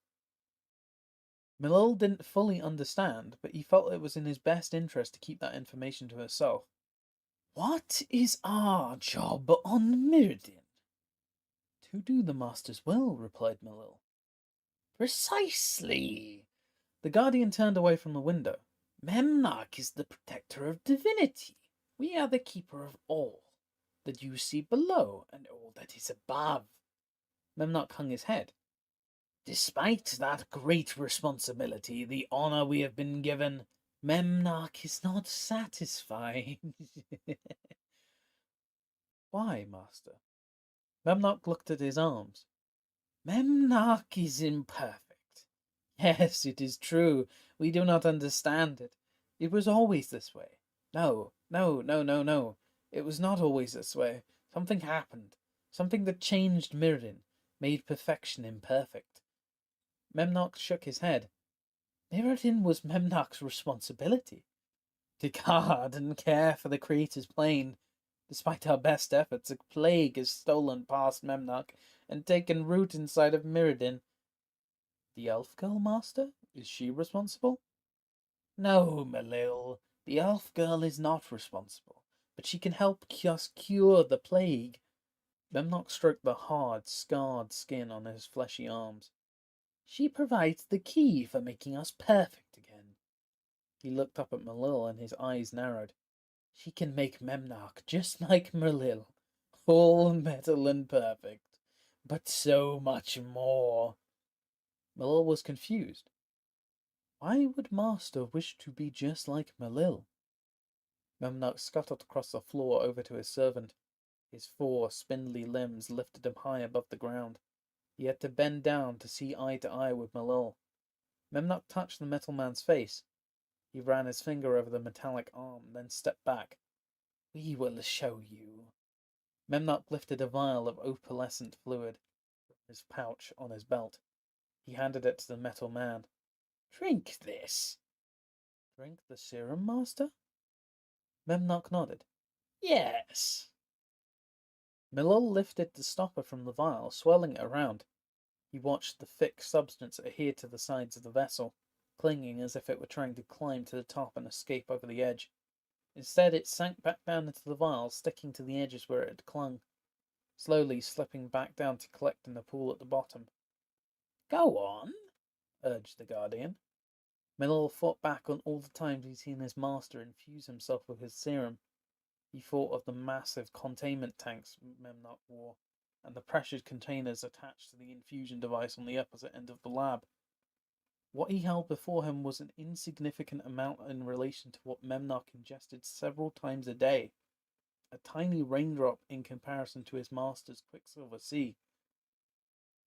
Malil didn't fully understand, but he felt it was in his best interest to keep that information to herself. What is our job on Mirrodin? To do the master's will, replied Malil. Precisely. The guardian turned away from the window. Memnock is the protector of divinity. We are the keeper of all that you see below and all that is above. Memnock hung his head. Despite that great responsibility, the honor we have been given, Memnock is not satisfied. Why, master? Memnock looked at his arms. Memnock is imperfect. Yes, it is true. We do not understand it. It was always this way. No. It was not always this way. Something happened. Something that changed Mirrodin, made perfection imperfect. Memnock shook his head. Mirrodin was Memnock's responsibility. To guard and care for the Creator's plane. Despite our best efforts, a plague has stolen past Memnock and taken root inside of Mirrodin. The elf girl, master? Is she responsible? No, Malil. The elf girl is not responsible, but she can help us cure the plague. Memnock stroked the hard, scarred skin on his fleshy arms. She provides the key for making us perfect again. He looked up at Malil and his eyes narrowed. She can make Memnock just like Malil, all metal and perfect, but so much more. Malil was confused. Why would Master wish to be just like Malil? Memnock scuttled across the floor over to his servant. His 4 spindly limbs lifted him high above the ground. He had to bend down to see eye to eye with Malil. Memnock touched the metal man's face. He ran his finger over the metallic arm, then stepped back. We will show you. Memnock lifted a vial of opalescent fluid from his pouch on his belt. He handed it to the metal man. Drink this. Drink the serum, master? Memnock nodded. Yes. Malil lifted the stopper from the vial, swirling it around. He watched the thick substance adhere to the sides of the vessel, clinging as if it were trying to climb to the top and escape over the edge. Instead, it sank back down into the vial, sticking to the edges where it had clung, slowly slipping back down to collect in the pool at the bottom. Go on, urged the Guardian. Millil thought back on all the times he'd seen his master infuse himself with his serum. He thought of the massive containment tanks Memnock wore, and the pressured containers attached to the infusion device on the opposite end of the lab. What he held before him was an insignificant amount in relation to what Memnock ingested several times a day. A tiny raindrop in comparison to his master's quicksilver sea.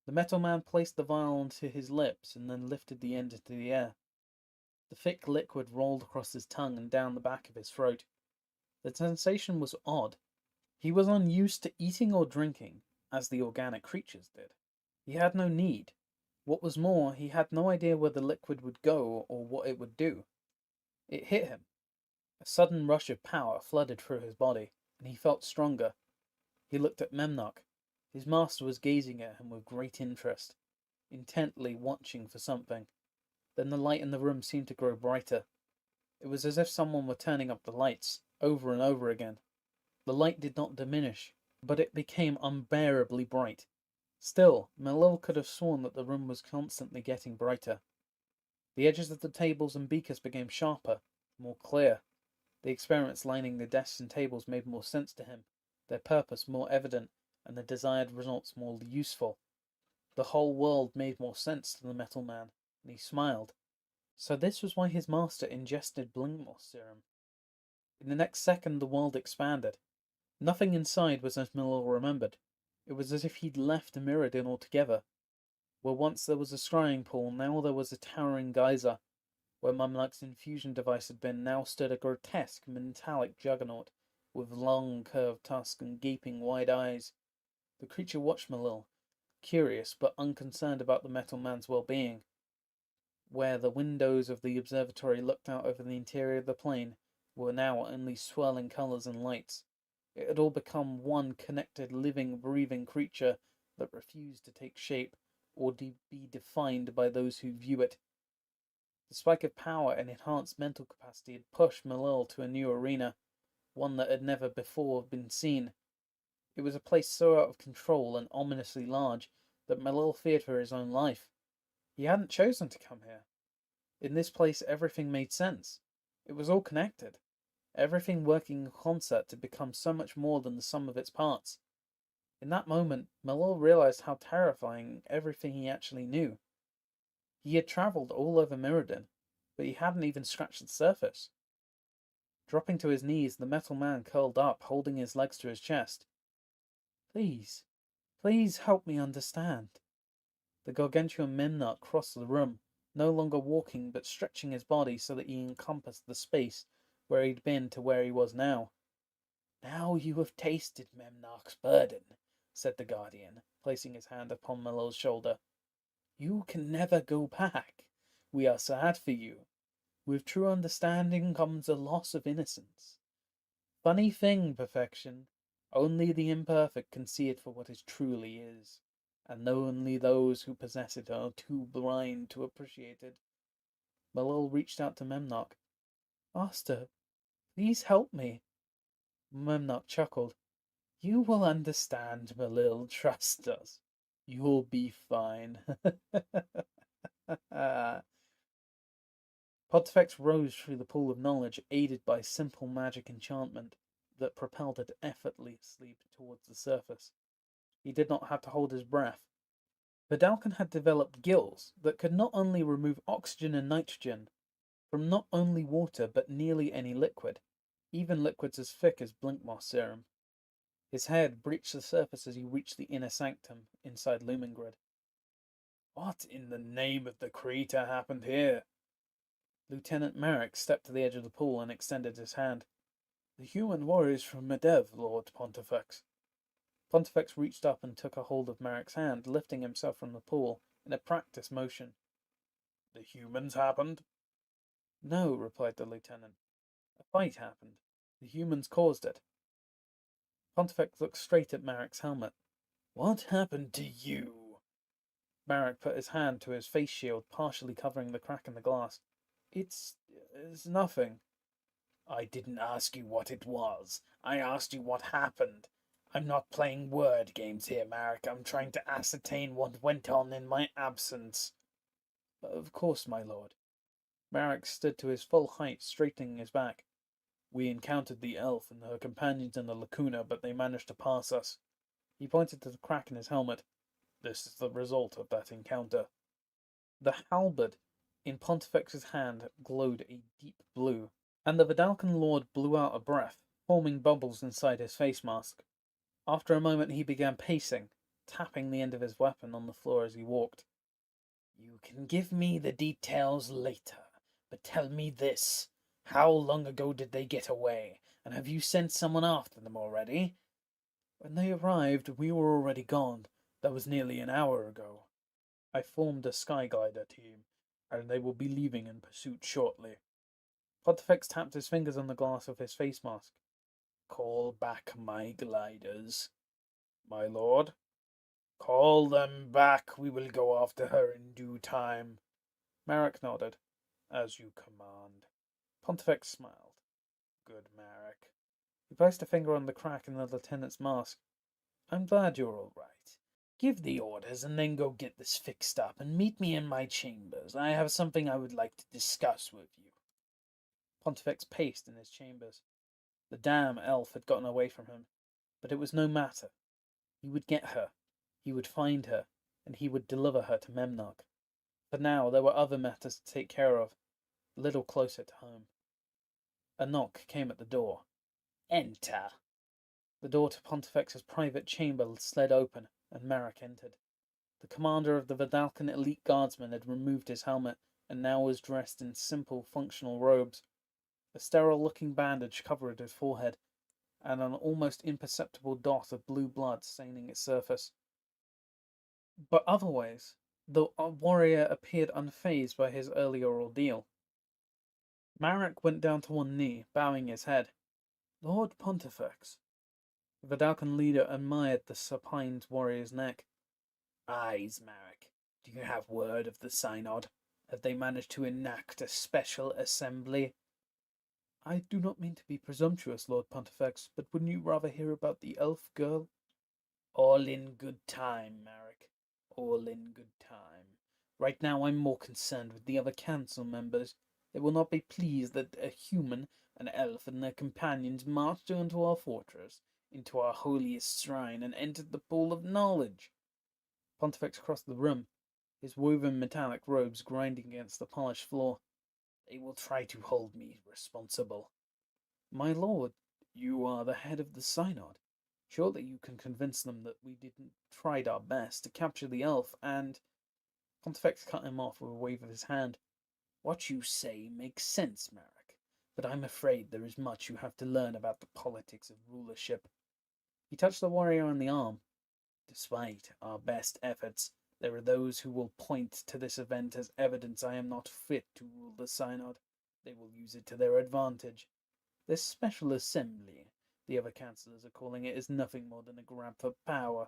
The metal man placed the vial onto his lips and then lifted the end into the air. The thick liquid rolled across his tongue and down the back of his throat. The sensation was odd. He was unused to eating or drinking, as the organic creatures did. He had no need. What was more, he had no idea where the liquid would go or what it would do. It hit him. A sudden rush of power flooded through his body, and he felt stronger. He looked at Memnock. His master was gazing at him with great interest, intently watching for something. Then the light in the room seemed to grow brighter. It was as if someone were turning up the lights, over and over again. The light did not diminish, but it became unbearably bright. Still, Millil could have sworn that the room was constantly getting brighter. The edges of the tables and beakers became sharper, more clear. The experiments lining the desks and tables made more sense to him, their purpose more evident, and the desired results more useful. The whole world made more sense to the metal man, and he smiled. So this was why his master ingested Blinkmoss serum. In the next second the world expanded. Nothing inside was as Millil remembered. It was as if he'd left Mirrodin altogether. Where once there was a scrying pool, now there was a towering geyser. Where Memnock's infusion device had been, now stood a grotesque metallic juggernaut, with long curved tusks and gaping wide eyes. The creature watched Millil, curious but unconcerned about the metal man's well-being. Where the windows of the observatory looked out over the interior of the plane were now only swirling colours and lights. It had all become one connected, living, breathing creature that refused to take shape or be defined by those who view it. The spike of power and enhanced mental capacity had pushed Millil to a new arena, one that had never before been seen. It was a place so out of control and ominously large that Millil feared for his own life. He hadn't chosen to come here. In this place everything made sense. It was all connected. Everything working in concert to become so much more than the sum of its parts. In that moment, Millil realized how terrifying everything he actually knew. He had travelled all over Mirrodin, but he hadn't even scratched the surface. Dropping to his knees, the metal man curled up, holding his legs to his chest. Please, please help me understand. The gargantuan Memnock crossed the room, no longer walking but stretching his body so that he encompassed the space where he'd been to where he was now. Now you have tasted Memnock's burden, said the Guardian, placing his hand upon Millil's shoulder. You can never go back. We are sad for you. With true understanding comes a loss of innocence. Funny thing, perfection. Only the imperfect can see it for what it truly is, and only those who possess it are too blind to appreciate it. Millil reached out to Memnock. Master, please help me. Memnock chuckled. You will understand, Millil. Trust us. You'll be fine. Pontifex rose through the pool of knowledge, aided by simple magic enchantment that propelled it effortlessly towards the surface. He did not have to hold his breath. Vidalcan had developed gills that could not only remove oxygen and nitrogen from not only water but nearly any liquid, even liquids as thick as Blinkmoss serum. His head breached the surface as he reached the inner sanctum inside Lumengrid. What in the name of the creator happened here? Lieutenant Merrick stepped to the edge of the pool and extended his hand. The human warriors from Medev, Lord Pontifex. Pontifex reached up and took a hold of Merrick's hand, lifting himself from the pool in a practice motion. The humans happened? No, replied the lieutenant. A fight happened. The humans caused it. Pontifex looked straight at Merrick's helmet. What happened to you? Merrick put his hand to his face shield, partially covering the crack in the glass. It's nothing. I didn't ask you what it was. I asked you what happened. I'm not playing word games here, Marek. I'm trying to ascertain what went on in my absence. Of course, my lord. Marek stood to his full height, straightening his back. We encountered the elf and her companions in the lacuna, but they managed to pass us. He pointed to the crack in his helmet. This is the result of that encounter. The halberd in Pontifex's hand glowed a deep blue, and the Vidalcan lord blew out a breath, forming bubbles inside his face mask. After a moment he began pacing, tapping the end of his weapon on the floor as he walked. You can give me the details later, but tell me this. How long ago did they get away, and have you sent someone after them already? When they arrived, we were already gone. That was nearly an hour ago. I formed a skyglider team, and they will be leaving in pursuit shortly. Pontifex tapped his fingers on the glass of his face mask. Call back my gliders. My lord? Call them back. We will go after her in due time. Marek nodded. As you command. Pontifex smiled. Good, Marek. He placed a finger on the crack in the lieutenant's mask. I'm glad you're all right. Give the orders and then go get this fixed up and meet me in my chambers. I have something I would like to discuss with you. Pontifex paced in his chambers. The damn elf had gotten away from him, but it was no matter. He would get her, he would find her, and he would deliver her to Memnarch. For now there were other matters to take care of, a little closer to home. A knock came at the door. Enter. The door to Pontifex's private chamber slid open, and Marek entered. The commander of the Vidalcan elite guardsmen had removed his helmet, and now was dressed in simple, functional robes. A sterile-looking bandage covered his forehead, and an almost imperceptible dot of blue blood staining its surface. But otherwise, the warrior appeared unfazed by his earlier ordeal. Marek went down to one knee, bowing his head. Lord Pontifex. The Vidalcan leader admired the supine warrior's neck. Eyes, Marek. Do you have word of the synod? Have they managed to enact a special assembly? I do not mean to be presumptuous, Lord Pontifex, but wouldn't you rather hear about the elf girl? All in good time, Marek. All in good time. Right now I'm more concerned with the other council members. They will not be pleased that a human, an elf, and their companions marched into our fortress, into our holiest shrine, and entered the pool of knowledge. Pontifex crossed the room, his woven metallic robes grinding against the polished floor. They will try to hold me responsible. My lord, you are the head of the synod. Surely you can convince them that we didn't tried our best to capture the elf, and... Pontifex cut him off with a wave of his hand. What you say makes sense, Marek, but I'm afraid there is much you have to learn about the politics of rulership. He touched the warrior on the arm. Despite our best efforts, there are those who will point to this event as evidence I am not fit to rule the synod. They will use it to their advantage. This special assembly, the other councillors are calling it, is nothing more than a grab for power.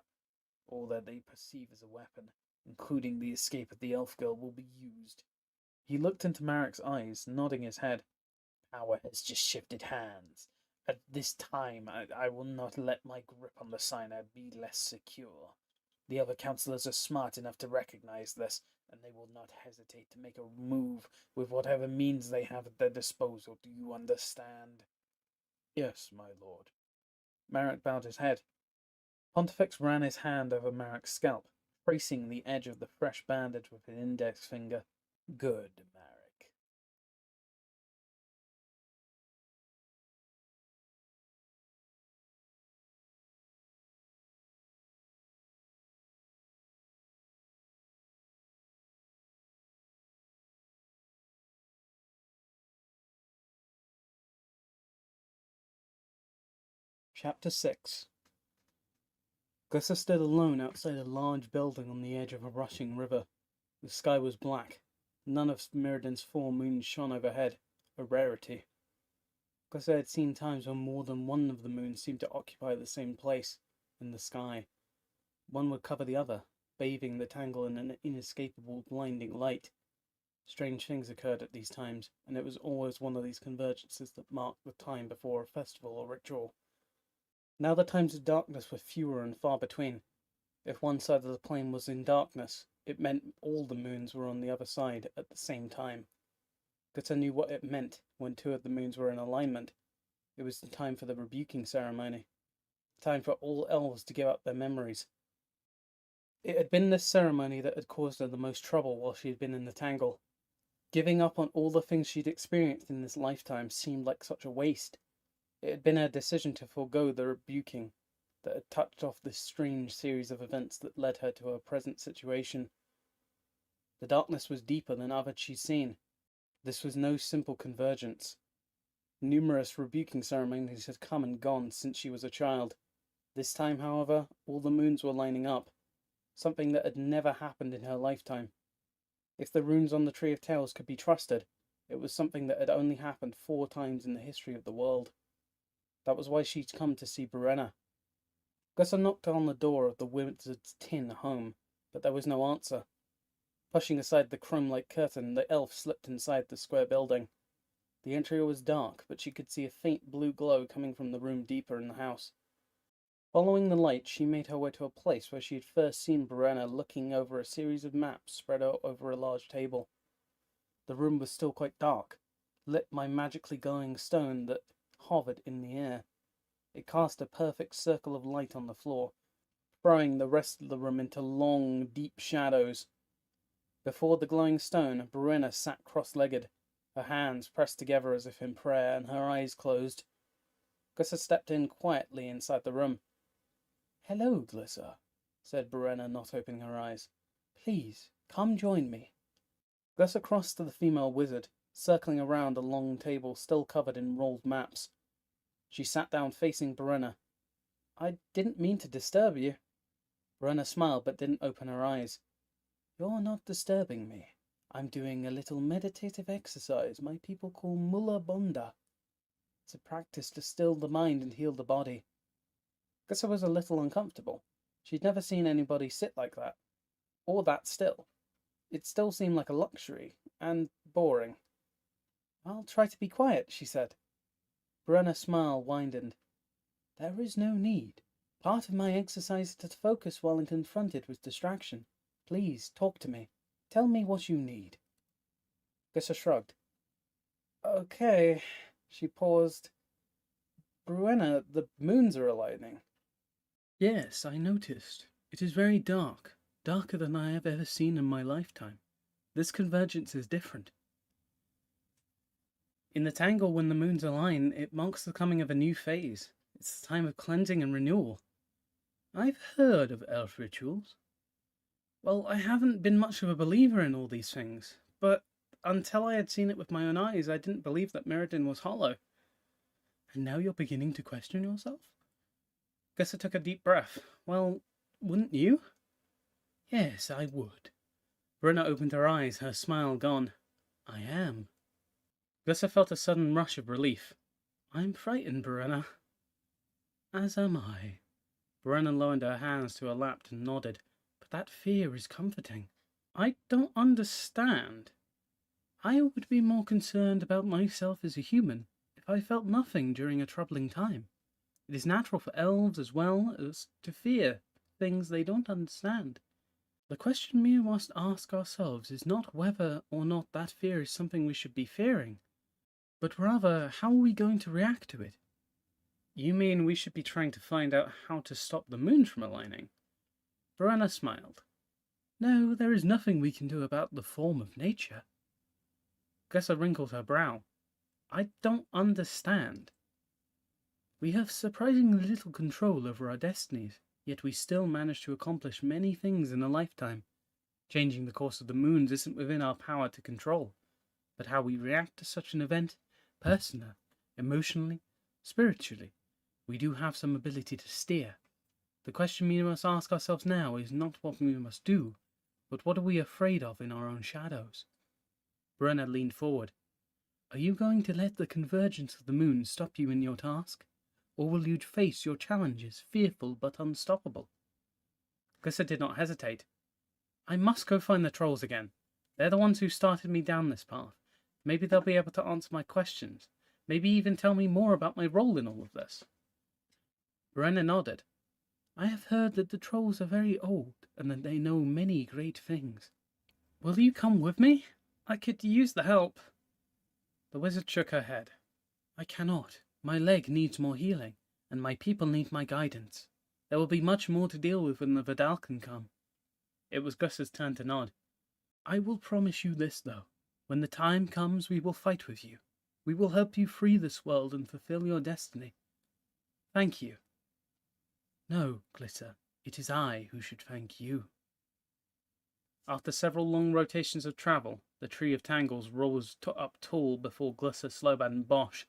All that they perceive as a weapon, including the escape of the elf girl, will be used. He looked into Marek's eyes, nodding his head. Power has just shifted hands. At this time, I will not let my grip on the synod be less secure. The other councillors are smart enough to recognize this, and they will not hesitate to make a move with whatever means they have at their disposal. Do you understand? Yes, my lord. Marek bowed his head. Pontifex ran his hand over Marek's scalp, tracing the edge of the fresh bandage with his index finger. Good, Marek. Chapter 6. Glissa stood alone outside a large building on the edge of a rushing river. The sky was black. None of Mirrodin's 4 moons shone overhead, a rarity. Glissa had seen times when more than one of the moons seemed to occupy the same place in the sky. One would cover the other, bathing the tangle in an inescapable blinding light. Strange things occurred at these times, and it was always one of these convergences that marked the time before a festival or ritual. Now the times of darkness were fewer and far between. If one side of the plane was in darkness, it meant all the moons were on the other side at the same time. Gutta knew what it meant when two of the moons were in alignment. It was the time for the rebuking ceremony. Time for all elves to give up their memories. It had been this ceremony that had caused her the most trouble while she had been in the tangle. Giving up on all the things she'd experienced in this lifetime seemed like such a waste. It had been her decision to forego the rebuking that had touched off this strange series of events that led her to her present situation. The darkness was deeper than others she'd seen. This was no simple convergence. Numerous rebuking ceremonies had come and gone since she was a child. This time, however, all the moons were lining up, something that had never happened in her lifetime. If the runes on the Tree of Tales could be trusted, it was something that had only happened 4 times in the history of the world. That was why she'd come to see Brenna. Gutta knocked on the door of the wizard's tin home, but there was no answer. Pushing aside the chrome-like curtain, the elf slipped inside the square building. The entry was dark, but she could see a faint blue glow coming from the room deeper in the house. Following the light, she made her way to a place where she had first seen Brenna looking over a series of maps spread out over a large table. The room was still quite dark, lit by magically glowing stone that hovered in the air. It cast a perfect circle of light on the floor, throwing the rest of the room into long, deep shadows. Before the glowing stone, Brenna sat cross-legged, her hands pressed together as if in prayer, and her eyes closed. Glissa stepped in quietly inside the room. "Hello, Glissa," said Brenna, not opening her eyes. "Please, come join me." Glissa crossed to the female wizard, circling around a long table still covered in rolled maps. She sat down facing Brenna. "I didn't mean to disturb you." Brenna smiled but didn't open her eyes. "You're not disturbing me. I'm doing a little meditative exercise my people call Mulla Bonda. It's a practice to still the mind and heal the body." Glissa was a little uncomfortable. She'd never seen anybody sit like that, or that still. It still seemed like a luxury, and boring. "I'll try to be quiet," she said. Brenna's smile widened. "There is no need. Part of my exercise is to focus while confronted with distraction. Please, talk to me. Tell me what you need." Glissa shrugged. "Okay." She paused. "Brenna, the moons are aligning." "Yes, I noticed. It is very dark. Darker than I have ever seen in my lifetime. This convergence is different. In the tangle, when the moons align, it marks the coming of a new phase. It's the time of cleansing and renewal. I've heard of elf rituals. Well, I haven't been much of a believer in all these things, but until I had seen it with my own eyes, I didn't believe that Meriden was hollow. And now you're beginning to question yourself?" Glissa took a deep breath. "Well, wouldn't you?" "Yes, I would." Brenna opened her eyes, her smile gone. "I am." Glissa felt a sudden rush of relief. "I'm frightened, Brenna." "As am I." Brenna lowered her hands to her lap and nodded. "But that fear is comforting." "I don't understand. I would be more concerned about myself as a human if I felt nothing during a troubling time. It is natural for elves as well as to fear things they don't understand. The question we must ask ourselves is not whether or not that fear is something we should be fearing, but rather how are we going to react to it." "You mean we should be trying to find out how to stop the moon from aligning?" Brenna smiled. "No, there is nothing we can do about the form of nature." Glissa wrinkled her brow. "I don't understand." "We have surprisingly little control over our destinies, yet we still manage to accomplish many things in a lifetime. Changing the course of the moons isn't within our power to control, but how we react to such an event, personally, emotionally, spiritually, we do have some ability to steer. The question we must ask ourselves now is not what we must do, but what are we afraid of in our own shadows?" Brenna leaned forward. "Are you going to let the convergence of the moon stop you in your task? Or will you face your challenges, fearful but unstoppable?" Glissa did not hesitate. "I must go find the trolls again. They're the ones who started me down this path. Maybe they'll be able to answer my questions. Maybe even tell me more about my role in all of this." Brenna nodded. I have heard that the trolls are very old, and that they know many great things. Will you come with me? I could use the help. The wizard shook her head. I cannot. My leg needs more healing, and my people need my guidance. There will be much more to deal with when the Vidalcan come. It was Gus's turn to nod. I will promise you this, though. When the time comes, we will fight with you. We will help you free this world and fulfill your destiny. Thank you. No, Glitter, it is I who should thank you. After several long rotations of travel, the Tree of Tangles rose up tall before Glisser, Slowbad, and Bosch.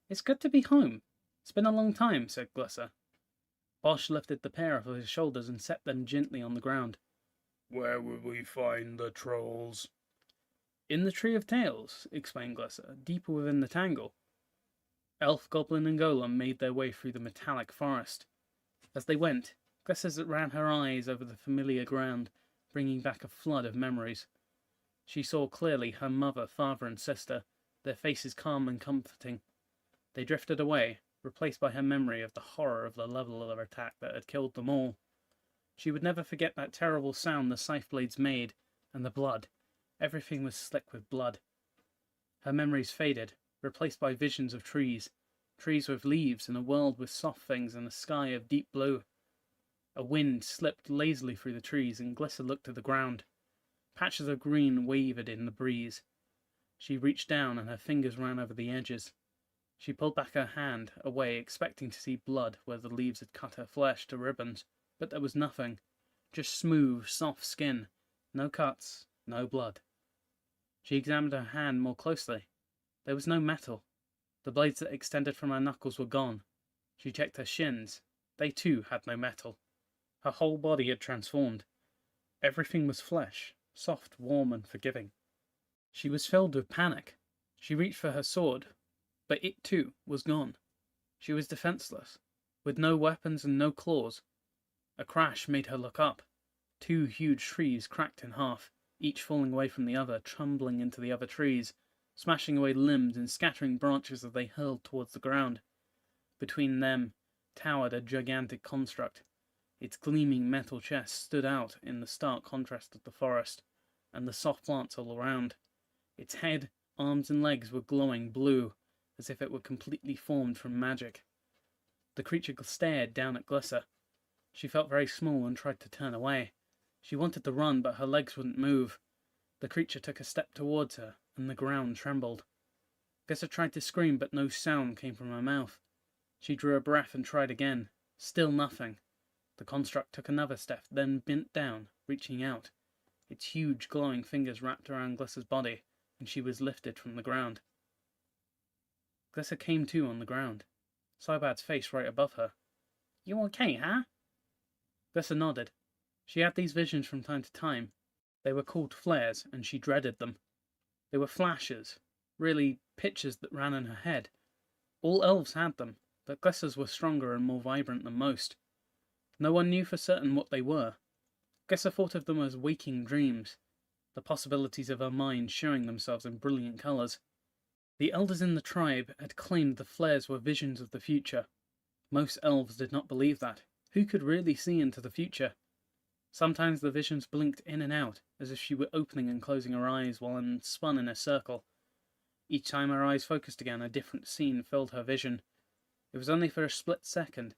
It's good to be home. It's been a long time, said Glisser. Bosch lifted the pair off of his shoulders and set them gently on the ground. Where will we find the trolls? In the Tree of Tales, explained Glisser, deeper within the tangle. Elf, Goblin, and Golem made their way through the metallic forest. As they went, Glisser ran her eyes over the familiar ground, bringing back a flood of memories. She saw clearly her mother, father, and sister, their faces calm and comforting. They drifted away, replaced by her memory of the horror of the level of attack that had killed them all. She would never forget that terrible sound the scythe blades made, and the blood. Everything was slick with blood. Her memories faded, replaced by visions of trees with leaves and a world with soft things and a sky of deep blue. A wind slipped lazily through the trees, and Glisser looked to the ground. Patches of green wavered in the breeze. She reached down, and her fingers ran over the edges. She pulled back her hand away, expecting to see blood where the leaves had cut her flesh to ribbons, but there was nothing. Just smooth, soft skin. No cuts, no blood. She examined her hand more closely. There was no metal. The blades that extended from her knuckles were gone. She checked her shins. They too had no metal. Her whole body had transformed. Everything was flesh, soft, warm, and forgiving. She was filled with panic. She reached for her sword, but it too was gone. She was defenseless, with no weapons and no claws. A crash made her look up. 2 huge trees cracked in half, each falling away from the other, tumbling into the other trees, smashing away limbs and scattering branches as they hurled towards the ground. Between them towered a gigantic construct. Its gleaming metal chest stood out in the stark contrast of the forest, and the soft plants all around. Its head, arms, and legs were glowing blue, as if it were completely formed from magic. The creature stared down at Glisser. She felt very small and tried to turn away. She wanted to run, but her legs wouldn't move. The creature took a step towards her, and the ground trembled. Glisser tried to scream, but no sound came from her mouth. She drew a breath and tried again. Still nothing. The construct took another step, then bent down, reaching out. Its huge glowing fingers wrapped around Glisser's body, and she was lifted from the ground. Glisser came to on the ground, Cybad's face right above her. You okay, huh? Glisser nodded. She had these visions from time to time. They were called flares, and she dreaded them. They were flashes, really pictures that ran in her head. All elves had them, but Glisser's were stronger and more vibrant than most. No one knew for certain what they were. Glisser thought of them as waking dreams, the possibilities of her mind showing themselves in brilliant colours. The elders in the tribe had claimed the flares were visions of the future. Most elves did not believe that. Who could really see into the future? Sometimes the visions blinked in and out, as if she were opening and closing her eyes while spun in a circle. Each time her eyes focused again, a different scene filled her vision. It was only for a split second.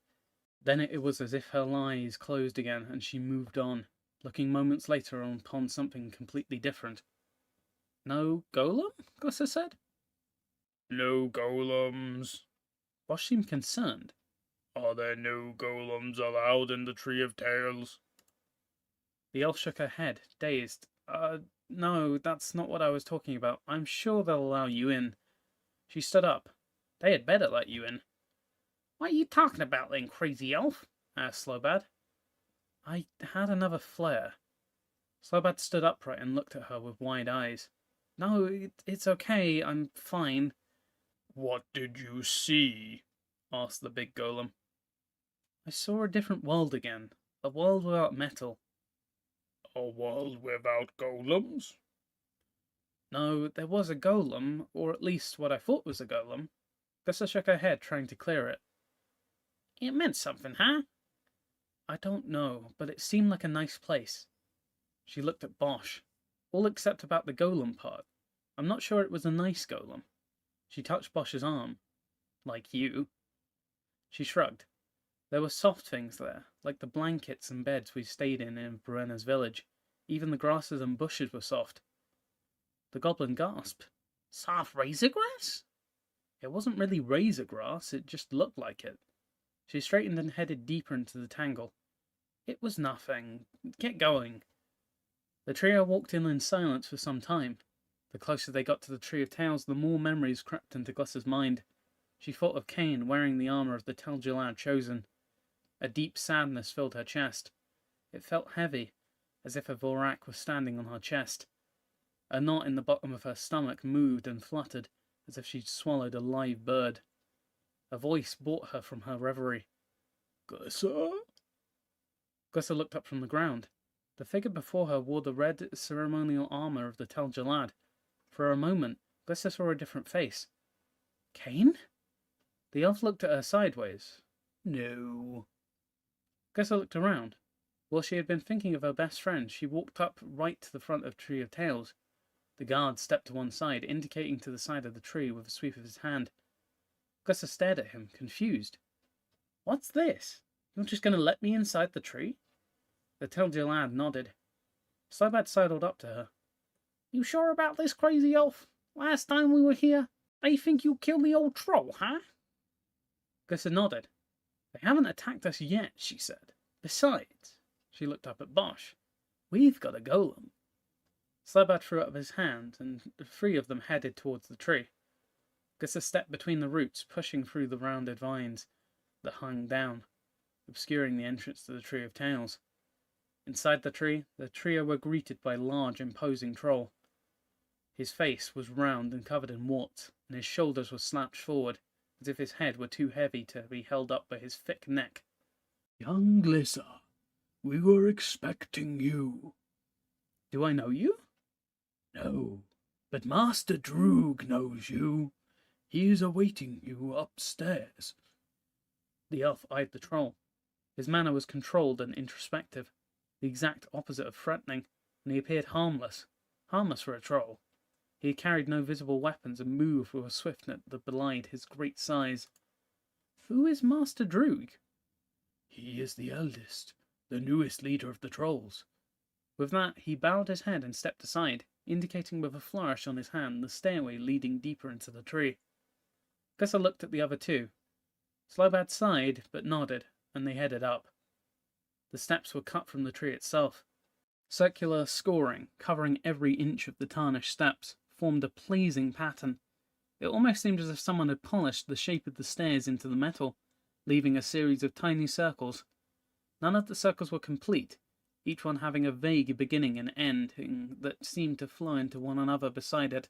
Then it was as if her eyes closed again, and she moved on, looking moments later upon something completely different. No golem? Glisser said. No golems. Bosch seemed concerned. Are there no golems allowed in the Tree of Tales? The elf shook her head, dazed. No, that's not what I was talking about. I'm sure they'll allow you in. She stood up. They had better let you in. What are you talking about then, crazy elf? Asked Slowbad. I had another flare. Slowbad stood upright and looked at her with wide eyes. No, it's okay. I'm fine. What did you see? Asked the big golem. I saw a different world again. A world without metal. A world without golems? No, there was a golem, or at least what I thought was a golem. Glisser shook her head, trying to clear it. It meant something, huh? I don't know, but it seemed like a nice place. She looked at Bosch, all except about the golem part. I'm not sure it was a nice golem. She touched Bosch's arm. Like you. She shrugged. There were soft things there, like the blankets and beds we stayed in Bruenna's village. Even the grasses and bushes were soft. The goblin gasped. Soft razor grass? It wasn't really razor grass, it just looked like it. She straightened and headed deeper into the tangle. It was nothing. Get going. The trio walked in silence for some time. The closer they got to the Tree of Tales, the more memories crept into Glus's mind. She thought of Cain wearing the armor of the Tel-Gelad chosen. A deep sadness filled her chest. It felt heavy, as if a Vorak was standing on her chest. A knot in the bottom of her stomach moved and fluttered, as if she'd swallowed a live bird. A voice brought her from her reverie. Glyssa? Glyssa looked up from the ground. The figure before her wore the red ceremonial armor of the Tel-Gelad. For a moment, Glyssa saw a different face. Cain? The elf looked at her sideways. No. Glyssa looked around. While she had been thinking of her best friend, she walked up right to the front of Tree of Tales. The guard stepped to one side, indicating to the side of the tree with a sweep of his hand. Glyssa stared at him, confused. What's this? You're just going to let me inside the tree? The Tel-Gelad nodded. Slobad sidled up to her. You sure about this, crazy elf? Last time we were here, they think you killed the old troll, huh? Glyssa nodded. They haven't attacked us yet, she said. Besides, she looked up at Bosch. We've got a golem. Slobad threw up his hand, and the three of them headed towards the tree. Glyssa stepped between the roots, pushing through the rounded vines that hung down, obscuring the entrance to the Tree of Tales. Inside the tree, the trio were greeted by a large, imposing troll. His face was round and covered in warts, and his shoulders were slouched forward, as if his head were too heavy to be held up by his thick neck. Young Glyssa, we were expecting you. Do I know you? No, but Master Droog knows you. He is awaiting you upstairs. The elf eyed the troll. His manner was controlled and introspective, the exact opposite of threatening, and he appeared harmless for a troll. He carried no visible weapons and moved with a swiftness that belied his great size. Who is Master Droog? He is the eldest, the newest leader of the trolls. With that, he bowed his head and stepped aside, indicating with a flourish on his hand the stairway leading deeper into the tree. Glyssa looked at the other two. Slobad sighed, but nodded, and they headed up. The steps were cut from the tree itself. Circular scoring, covering every inch of the tarnished steps, formed a pleasing pattern. It almost seemed as if someone had polished the shape of the stairs into the metal, leaving a series of tiny circles. None of the circles were complete, each one having a vague beginning and ending that seemed to flow into one another beside it.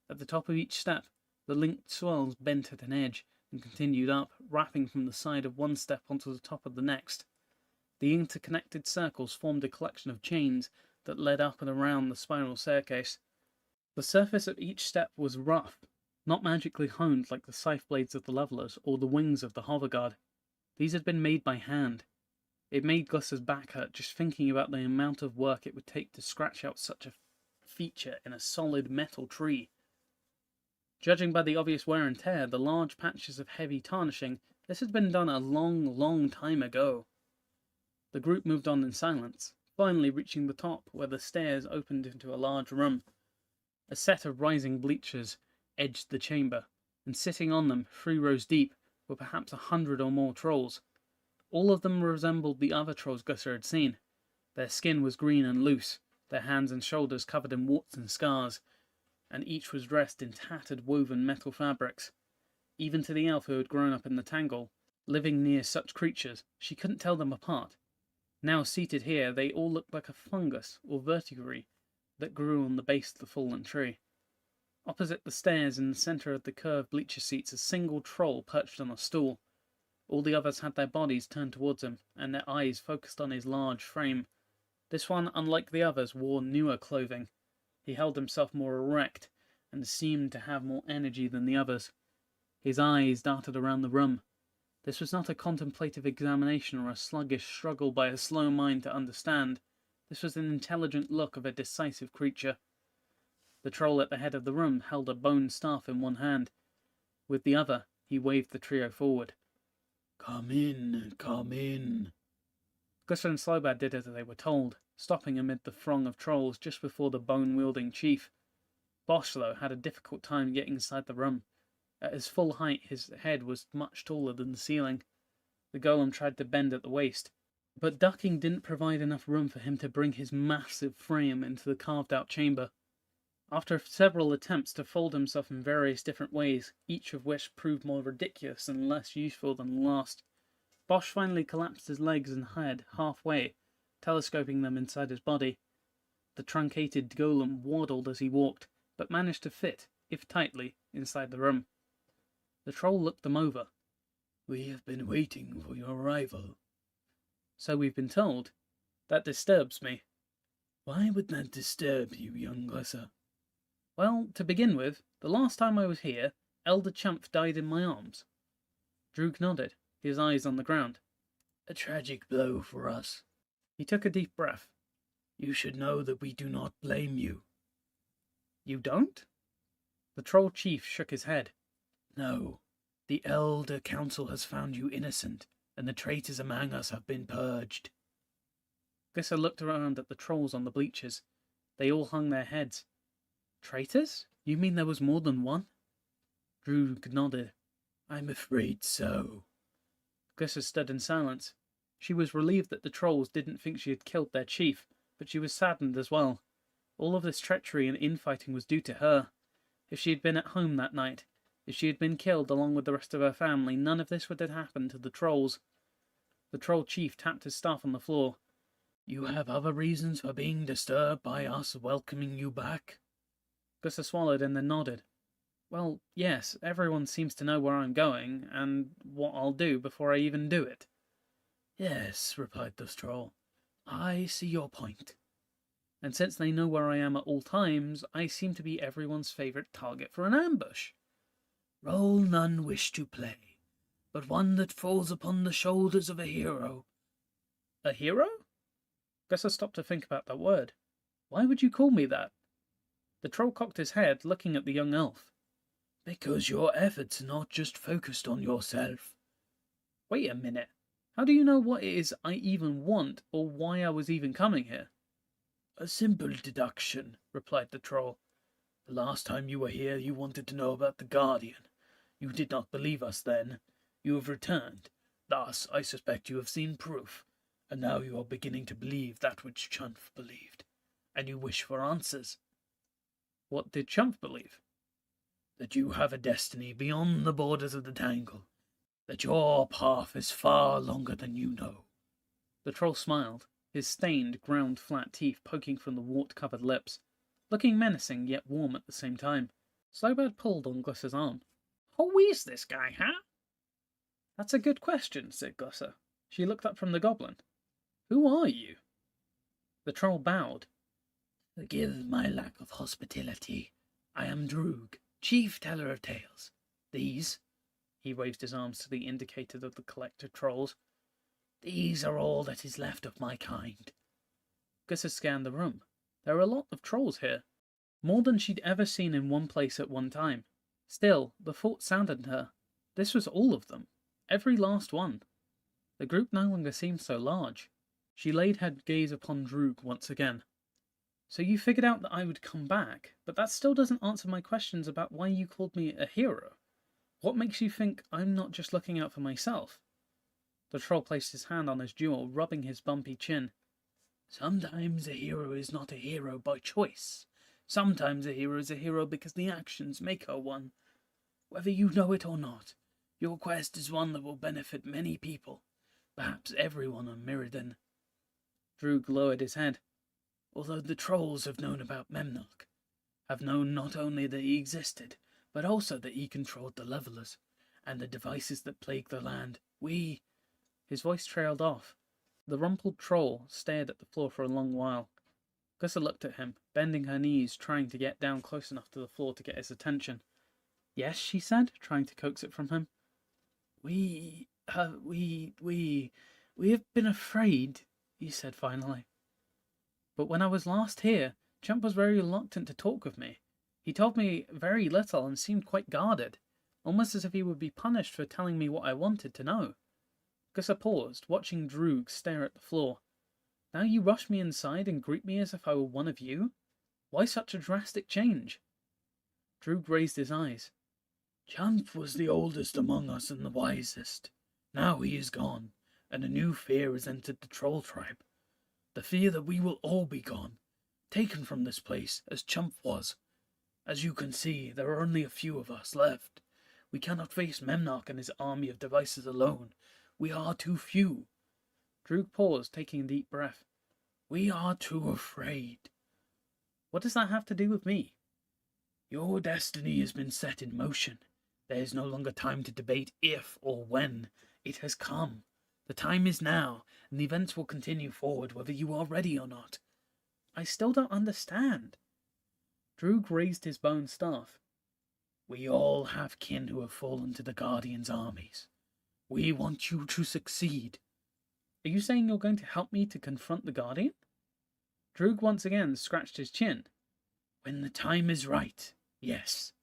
At the top of each step, the linked swirls bent at an edge and continued up, wrapping from the side of one step onto the top of the next. The interconnected circles formed a collection of chains that led up and around the spiral staircase. The surface of each step was rough, not magically honed like the scythe blades of the levelers or the wings of the hoverguard. These had been made by hand. It made Glyssa's back hurt just thinking about the amount of work it would take to scratch out such a feature in a solid metal tree. Judging by the obvious wear and tear, the large patches of heavy tarnishing, this had been done a long, long time ago. The group moved on in silence, finally reaching the top where the stairs opened into a large room. A set of rising bleachers edged the chamber, and sitting on them, 3 rows deep, were perhaps 100 or more trolls. All of them resembled the other trolls Glyssa had seen. Their skin was green and loose, their hands and shoulders covered in warts and scars, and each was dressed in tattered woven metal fabrics. Even to the elf who had grown up in the tangle, living near such creatures, she couldn't tell them apart. Now seated here, they all looked like a fungus or vertebrae that grew on the base of the fallen tree. Opposite the stairs, in the centre of the curved bleacher seats, a single troll perched on a stool. All the others had their bodies turned towards him, and their eyes focused on his large frame. This one, unlike the others, wore newer clothing. He held himself more erect, and seemed to have more energy than the others. His eyes darted around the room. This was not a contemplative examination or a sluggish struggle by a slow mind to understand. This was an intelligent look of a decisive creature. The troll at the head of the room held a bone staff in one hand. With the other, he waved the trio forward. Come in, come in. Gusser and Slobad did as they were told, stopping amid the throng of trolls just before the bone-wielding chief. Bosch, though, had a difficult time getting inside the room. At his full height, his head was much taller than the ceiling. The golem tried to bend at the waist, but ducking didn't provide enough room for him to bring his massive frame into the carved-out chamber. After several attempts to fold himself in various different ways, each of which proved more ridiculous and less useful than the last, Bosch finally collapsed his legs and head halfway, telescoping them inside his body. The truncated golem waddled as he walked, but managed to fit, if tightly, inside the room. The troll looked them over. We have been waiting for your arrival. So we've been told. That disturbs me. Why would that disturb you, young Gusser? Well, to begin with, the last time I was here, Elder Chumph died in my arms. Droog nodded, his eyes on the ground. A tragic blow for us. He took a deep breath. You should know that we do not blame you. You don't? The troll chief shook his head. No. The Elder Council has found you innocent, and the traitors among us have been purged. Gusser looked around at the trolls on the bleachers. They all hung their heads. Traitors? You mean there was more than one? Droog nodded. I'm afraid so. Gusser stood in silence. She was relieved that the trolls didn't think she had killed their chief, but she was saddened as well. All of this treachery and infighting was due to her. If she had been at home that night, if she had been killed along with the rest of her family, none of this would have happened to the trolls. The troll chief tapped his staff on the floor. You have other reasons for being disturbed by us welcoming you back? Gusser swallowed and then nodded. Well, yes, everyone seems to know where I'm going, and what I'll do before I even do it. Yes, replied the troll. I see your point. And since they know where I am at all times, I seem to be everyone's favourite target for an ambush. Role none wish to play, but one that falls upon the shoulders of a hero. A hero? Gusser stopped to think about that word. Why would you call me that? The troll cocked his head, looking at the young elf. Because your efforts are not just focused on yourself. Wait a minute. How do you know what it is I even want, or why I was even coming here? A simple deduction, replied the troll. The last time you were here, you wanted to know about the Guardian. You did not believe us then. You have returned. Thus, I suspect you have seen proof. And now you are beginning to believe that which Chumph believed. And you wish for answers. What did Chumph believe? That you have a destiny beyond the borders of the Tangle. That your path is far longer than you know. The troll smiled, his stained, ground-flat teeth poking from the wart-covered lips, looking menacing yet warm at the same time. Slobad pulled on Gusser's arm. Who is this guy, huh? That's a good question, said Gusser. She looked up from the goblin. Who are you? The troll bowed. Forgive my lack of hospitality. I am Droog, chief teller of tales. These, he waved his arms to the indicator of the collected trolls, these are all that is left of my kind. Gusser scanned the room. There were a lot of trolls here, more than she'd ever seen in one place at one time. Still, the thought sounded her. This was all of them, every last one. The group no longer seemed so large. She laid her gaze upon Droog once again. So you figured out that I would come back, but that still doesn't answer my questions about why you called me a hero. What makes you think I'm not just looking out for myself? The troll placed his hand on his jewel, rubbing his bumpy chin. Sometimes a hero is not a hero by choice. Sometimes a hero is a hero because the actions make her one. Whether you know it or not, your quest is one that will benefit many people, perhaps everyone on Mirrodin. Droog lowered his head. Although the trolls have known about Memnoch, have known not only that he existed, but also that he controlled the levelers, and the devices that plague the land, we... His voice trailed off. The rumpled troll stared at the floor for a long while. Gusser looked at him, bending her knees, trying to get down close enough to the floor to get his attention. Yes, she said, trying to coax it from him. We We have been afraid, he said finally. But when I was last here, Champ was very reluctant to talk with me. He told me very little and seemed quite guarded, almost as if he would be punished for telling me what I wanted to know. Gussa paused, watching Droog stare at the floor. Now you rush me inside and greet me as if I were one of you? Why such a drastic change? Droog raised his eyes. Champ was the oldest among us and the wisest. Now he is gone, and a new fear has entered the troll tribe. The fear that we will all be gone, taken from this place, as Chump was. As you can see, there are only a few of us left. We cannot face Memnarch and his army of devices alone. We are too few. Droog paused, taking a deep breath. We are too afraid. What does that have to do with me? Your destiny has been set in motion. There is no longer time to debate if or when. It has come. The time is now, and the events will continue forward whether you are ready or not. I still don't understand. Droog raised his bone staff. We all have kin who have fallen to the Guardians' armies. We want you to succeed. Are you saying you're going to help me to confront the Guardian? Droog once again scratched his chin. When the time is right, yes.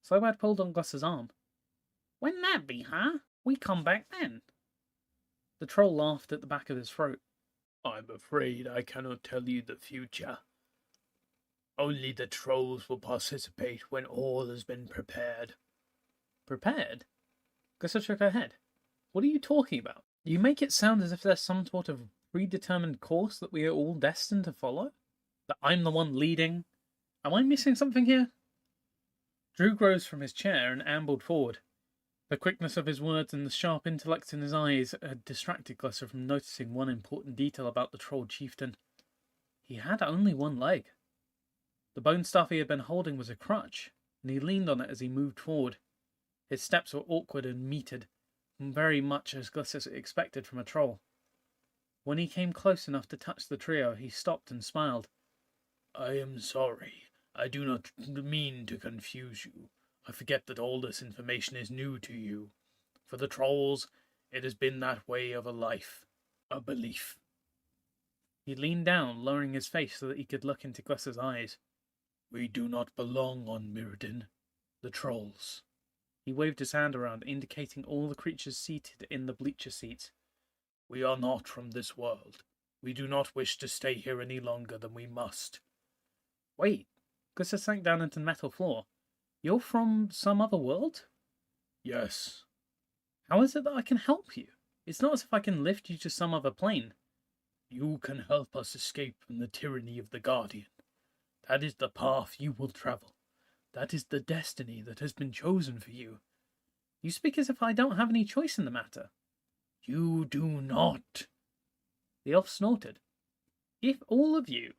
Slowbad pulled on Gus's arm. When that be, huh? We come back then. The troll laughed at the back of his throat. I'm afraid I cannot tell you the future. Only the trolls will participate when all has been prepared. Prepared? Gussa shook her head. What are you talking about? You make it sound as if there's some sort of predetermined course that we are all destined to follow? That I'm the one leading? Am I missing something here? Droog rose from his chair and ambled forward. The quickness of his words and the sharp intellect in his eyes had distracted Gusser from noticing one important detail about the troll chieftain. He had only one leg. The bone staff he had been holding was a crutch, and he leaned on it as he moved forward. His steps were awkward and metered, very much as Gusser expected from a troll. When he came close enough to touch the trio, he stopped and smiled. I am sorry. I do not mean to confuse you. I forget that all this information is new to you. For the trolls, it has been that way of a life, a belief. He leaned down, lowering his face so that he could look into Gus's eyes. We do not belong on Mirrodin. The trolls. He waved his hand around, indicating all the creatures seated in the bleacher seats. We are not from this world. We do not wish to stay here any longer than we must. Wait, Gussa sank down into the metal floor. You're from some other world? Yes. How is it that I can help you? It's not as if I can lift you to some other plane. You can help us escape from the tyranny of the Guardian. That is the path you will travel. That is the destiny that has been chosen for you. You speak as if I don't have any choice in the matter. You do not. The elf snorted. If all of you,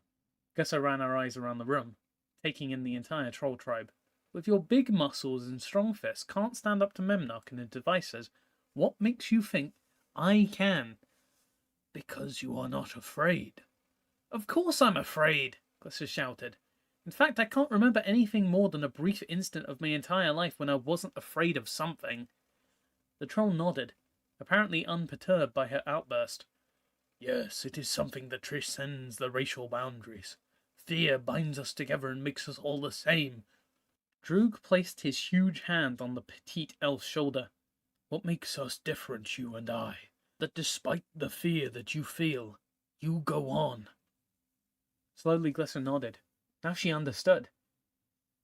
Gussa ran her eyes around the room, taking in the entire troll tribe, with your big muscles and strong fists can't stand up to Memnarch and his devices, what makes you think I can? Because you are not afraid. Of course I'm afraid, Gussa shouted. In fact, I can't remember anything more than a brief instant of my entire life when I wasn't afraid of something. The troll nodded, apparently unperturbed by her outburst. Yes, it is something that transcends the racial boundaries. Fear binds us together and makes us all the same. Droog placed his huge hand on the petite elf's shoulder. What makes us different, you and I? That despite the fear that you feel, you go on. Slowly Glycer nodded. Now she understood.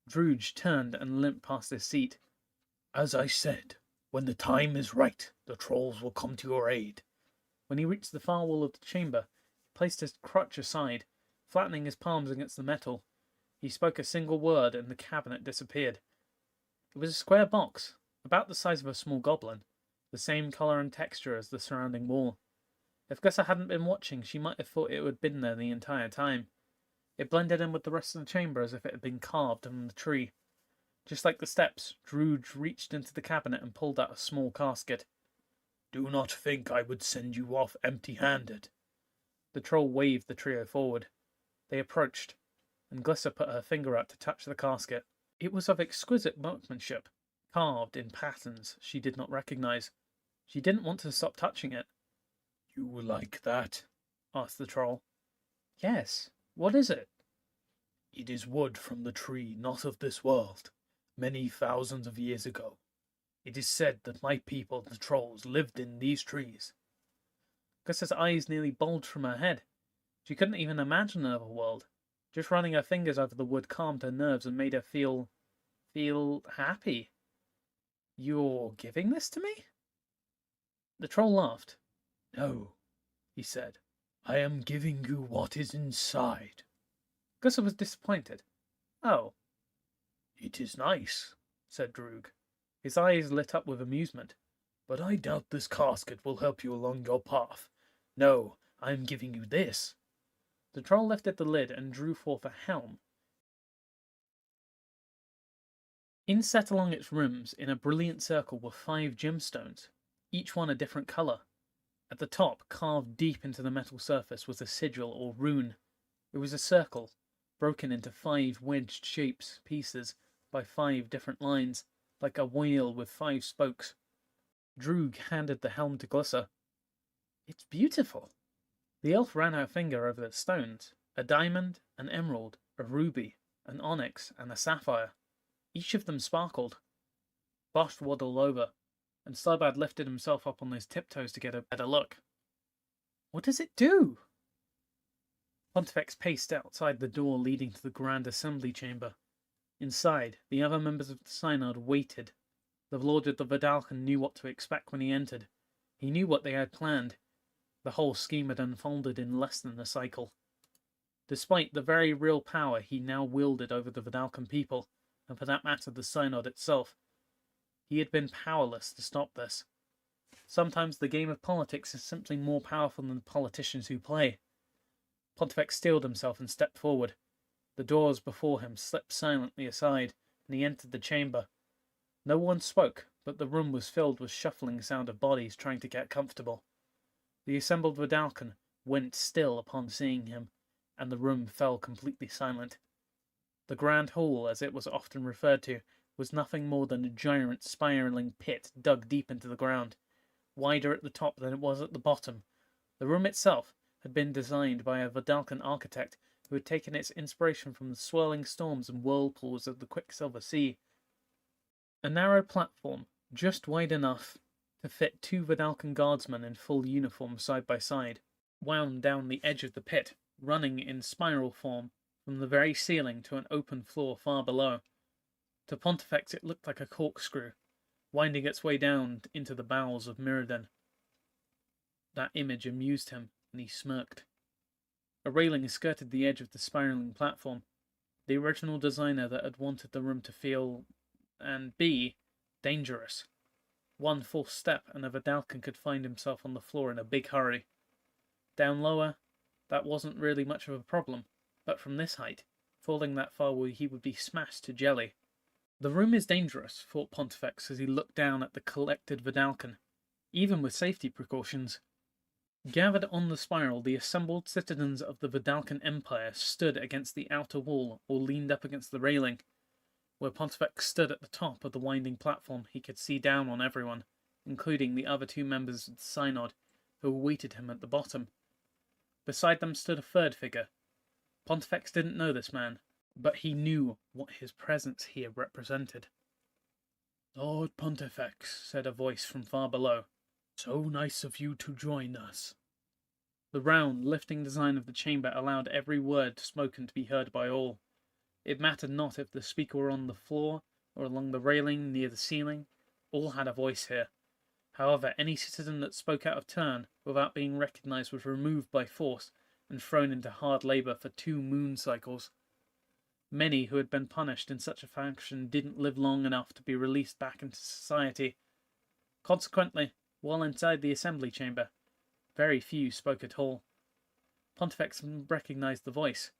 Droog turned and limped past his seat. As I said, when the time is right, the trolls will come to your aid. When he reached the far wall of the chamber, he placed his crutch aside, flattening his palms against the metal. He spoke a single word and the cabinet disappeared. It was a square box, about the size of a small goblin, the same colour and texture as the surrounding wall. If Gussa hadn't been watching, she might have thought it had been there the entire time. It blended in with the rest of the chamber as if it had been carved on the tree. Just like the steps, Droog reached into the cabinet and pulled out a small casket. Do not think I would send you off empty-handed. The troll waved the trio forward. They approached, and Glycer put her finger out to touch the casket. It was of exquisite workmanship, carved in patterns she did not recognize. She didn't want to stop touching it. You like that? Asked the troll. Yes. What is it? It is wood from the tree not of this world, many thousands of years ago. It is said that my people, the trolls, lived in these trees. Gus's eyes nearly bulged from her head. She couldn't even imagine another world. Just running her fingers over the wood calmed her nerves and made her feel happy. You're giving this to me? The troll laughed. No, he said. I am giving you what is inside. Gussa was disappointed. Oh. It is nice, said Droog. His eyes lit up with amusement. But I doubt this casket will help you along your path. No, I am giving you this. The troll lifted the lid and drew forth a helm. Inset along its rims in a brilliant circle were 5 gemstones, each one a different colour. At the top, carved deep into the metal surface, was a sigil or rune. It was a circle, broken into 5 wedged pieces by 5 different lines, like a wheel with 5 spokes. Droog handed the helm to Glussa. It's beautiful. The elf ran her finger over the stones. A diamond, an emerald, a ruby, an onyx, and a sapphire. Each of them sparkled. Bosch waddled over, and Starbad lifted himself up on his tiptoes to get a better look. What does it do? Pontifex paced outside the door leading to the grand assembly chamber. Inside, the other members of the Synod waited. The Lord of the Vidalcan knew what to expect when he entered. He knew what they had planned. The whole scheme had unfolded in less than a cycle. Despite the very real power he now wielded over the Vidalcan people, and for that matter the Synod itself, he had been powerless to stop this. Sometimes the game of politics is simply more powerful than the politicians who play. Pontifex steeled himself and stepped forward. The doors before him slipped silently aside, and he entered the chamber. No one spoke, but the room was filled with shuffling sound of bodies trying to get comfortable. The assembled Vidalcan went still upon seeing him, and the room fell completely silent. The Grand Hall, as it was often referred to, was nothing more than a giant spiralling pit dug deep into the ground, wider at the top than it was at the bottom. The room itself had been designed by a Vidalcan architect who had taken its inspiration from the swirling storms and whirlpools of the Quicksilver Sea. A narrow platform, just wide enough to fit 2 Vidalcan guardsmen in full uniform side by side, wound down the edge of the pit, running in spiral form from the very ceiling to an open floor far below. To Pontifex it looked like a corkscrew, winding its way down into the bowels of Mirrodin. That image amused him, and he smirked. A railing skirted the edge of the spiraling platform. The original designer that had wanted the room to feel, and be, dangerous. One false step and a Vidalcan could find himself on the floor in a big hurry. Down lower, that wasn't really much of a problem, but from this height, falling that far he would be smashed to jelly. The room is dangerous, thought Pontifex as he looked down at the collected Vidalcan, even with safety precautions. Gathered on the spiral, the assembled citizens of the Vidalcan Empire stood against the outer wall or leaned up against the railing. Where Pontifex stood at the top of the winding platform, he could see down on everyone, including the other 2 members of the Synod, who awaited him at the bottom. Beside them stood a third figure. Pontifex didn't know this man, but he knew what his presence here represented. Lord Pontifex, said a voice from far below, so nice of you to join us. The round, lifting design of the chamber allowed every word spoken to be heard by all. It mattered not if the speaker were on the floor or along the railing near the ceiling, all had a voice here. However, any citizen that spoke out of turn without being recognized was removed by force and thrown into hard labor for 2 moon cycles. Many who had been punished in such a fashion didn't live long enough to be released back into society. Consequently, while inside the assembly chamber, very few spoke at all. Pontifex recognized the voice.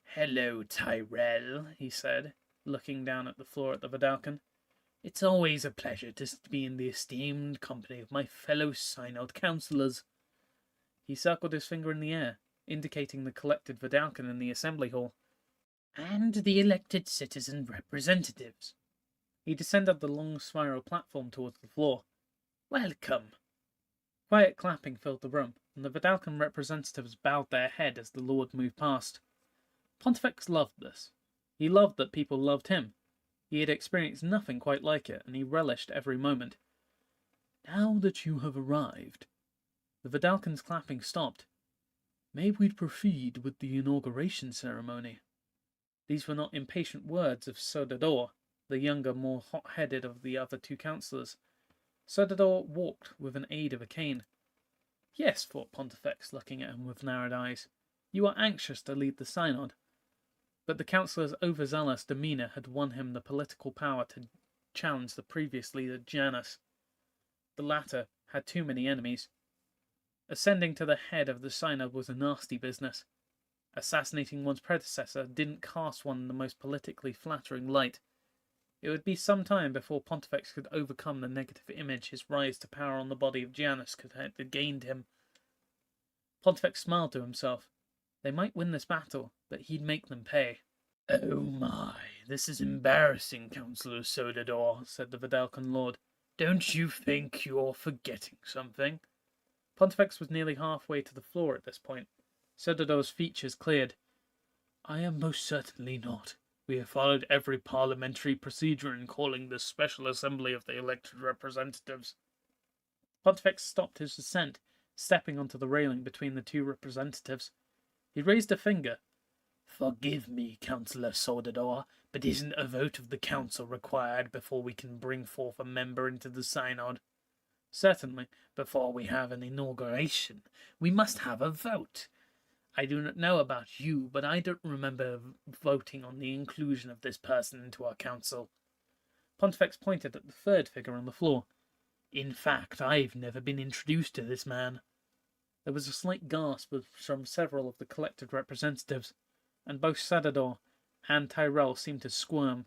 "Hello, Tyrell," he said, looking down at the floor at the Vidalcan. "It's always a pleasure to be in the esteemed company of my fellow Synod councillors." He circled his finger in the air, indicating the collected Vidalcan in the assembly hall. "And the elected citizen representatives." He descended the long spiral platform towards the floor. Welcome. Quiet clapping filled the room, and the Vidalcan representatives bowed their head as the Lord moved past. Pontifex loved this. He loved that people loved him. He had experienced nothing quite like it, and he relished every moment. Now that you have arrived, the Vidalcan's clapping stopped. May we proceed with the inauguration ceremony? These were not impatient words of Sodador, the younger, more hot-headed of the other two councillors. Sodador walked with an aid of a cane. Yes, thought Pontifex, looking at him with narrowed eyes. You are anxious to lead the synod. But the councillor's overzealous demeanour had won him the political power to challenge the previous leader, Janus. The latter had too many enemies. Ascending to the head of the synod was a nasty business. Assassinating one's predecessor didn't cast one in the most politically flattering light. It would be some time before Pontifex could overcome the negative image his rise to power on the body of Janus could have gained him. Pontifex smiled to himself. They might win this battle, but he'd make them pay. Oh my, this is embarrassing, Councillor Sodador, said the Vidalcan Lord. Don't you think you're forgetting something? Pontifex was nearly halfway to the floor at this point. Sodador's features cleared. I am most certainly not. We have followed every parliamentary procedure in calling this special assembly of the elected representatives. Pontifex stopped his ascent, stepping onto the railing between the two representatives. He raised a finger. Forgive me, Councillor Sodador, but isn't a vote of the council required before we can bring forth a member into the synod? Certainly. Before we have an inauguration, we must have a vote. I do not know about you, but I don't remember voting on the inclusion of this person into our council. Pontifex pointed at the third figure on the floor. In fact, I've never been introduced to this man. There was a slight gasp from several of the collected representatives, and both Sodador and Tyrell seemed to squirm.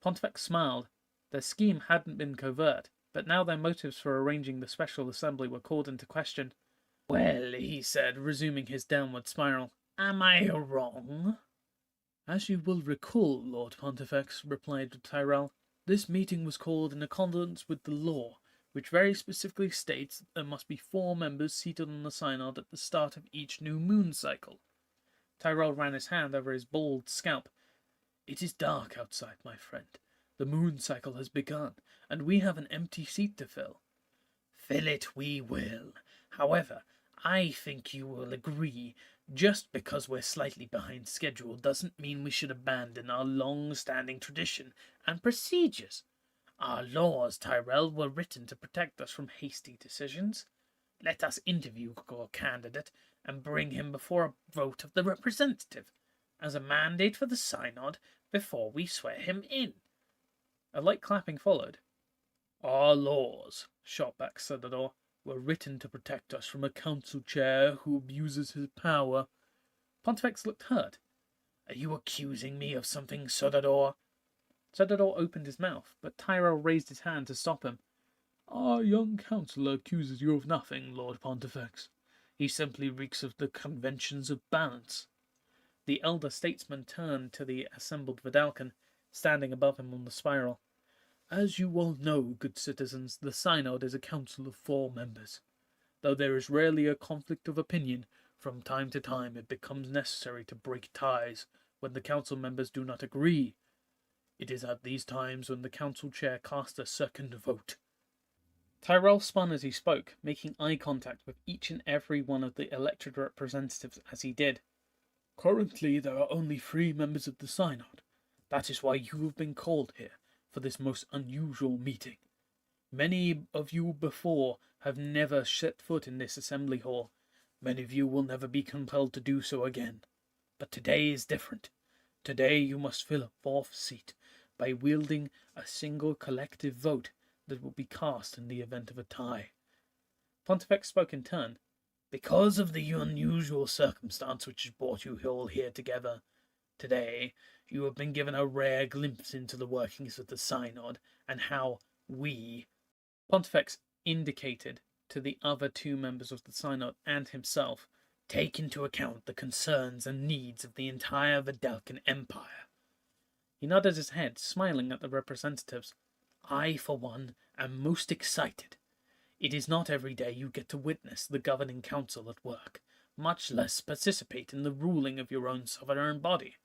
Pontifex smiled. Their scheme hadn't been covert, but now their motives for arranging the special assembly were called into question. Well, he said, resuming his downward spiral, am I wrong? As you will recall, Lord Pontifex, replied Tyrell, this meeting was called in accordance with the law, which very specifically states that there must be 4 members seated on the synod at the start of each new moon cycle. Tyrell ran his hand over his bald scalp. It is dark outside, my friend. The moon cycle has begun, and we have an empty seat to fill. Fill it we will. However, I think you will agree, just because we're slightly behind schedule doesn't mean we should abandon our long-standing tradition and procedures. Our laws, Tyrell, were written to protect us from hasty decisions. Let us interview our candidate and bring him before a vote of the representative, as a mandate for the synod before we swear him in. A light clapping followed. Our laws, shot back Sodador, were written to protect us from a council chair who abuses his power. Pontifex looked hurt. Are you accusing me of something, Sodador? Sodador opened his mouth, but Tyrell raised his hand to stop him. Our young councillor accuses you of nothing, Lord Pontifex. He simply reeks of the conventions of balance. The elder statesman turned to the assembled Vidalcan, standing above him on the spiral. As you all know, good citizens, the synod is a council of 4 members. Though there is rarely a conflict of opinion, from time to time it becomes necessary to break ties when the council members do not agree. It is at these times when the council chair casts a second vote. Tyrell spun as he spoke, making eye contact with each and every one of the elected representatives as he did. Currently there are only 3 members of the synod. That is why you have been called here, for this most unusual meeting. Many of you before have never set foot in this assembly hall. Many of you will never be compelled to do so again. But today is different. Today you must fill a 4th seat by wielding a single collective vote that will be cast in the event of a tie. Pontifex spoke in turn. Because of the unusual circumstance which has brought you all here together, today you have been given a rare glimpse into the workings of the synod and how we... Pontifex indicated to the other 2 members of the synod and himself, take into account the concerns and needs of the entire Vidalcan Empire. He nodded his head, smiling at the representatives. I, for one, am most excited. It is not every day you get to witness the governing council at work, much less participate in the ruling of your own sovereign body.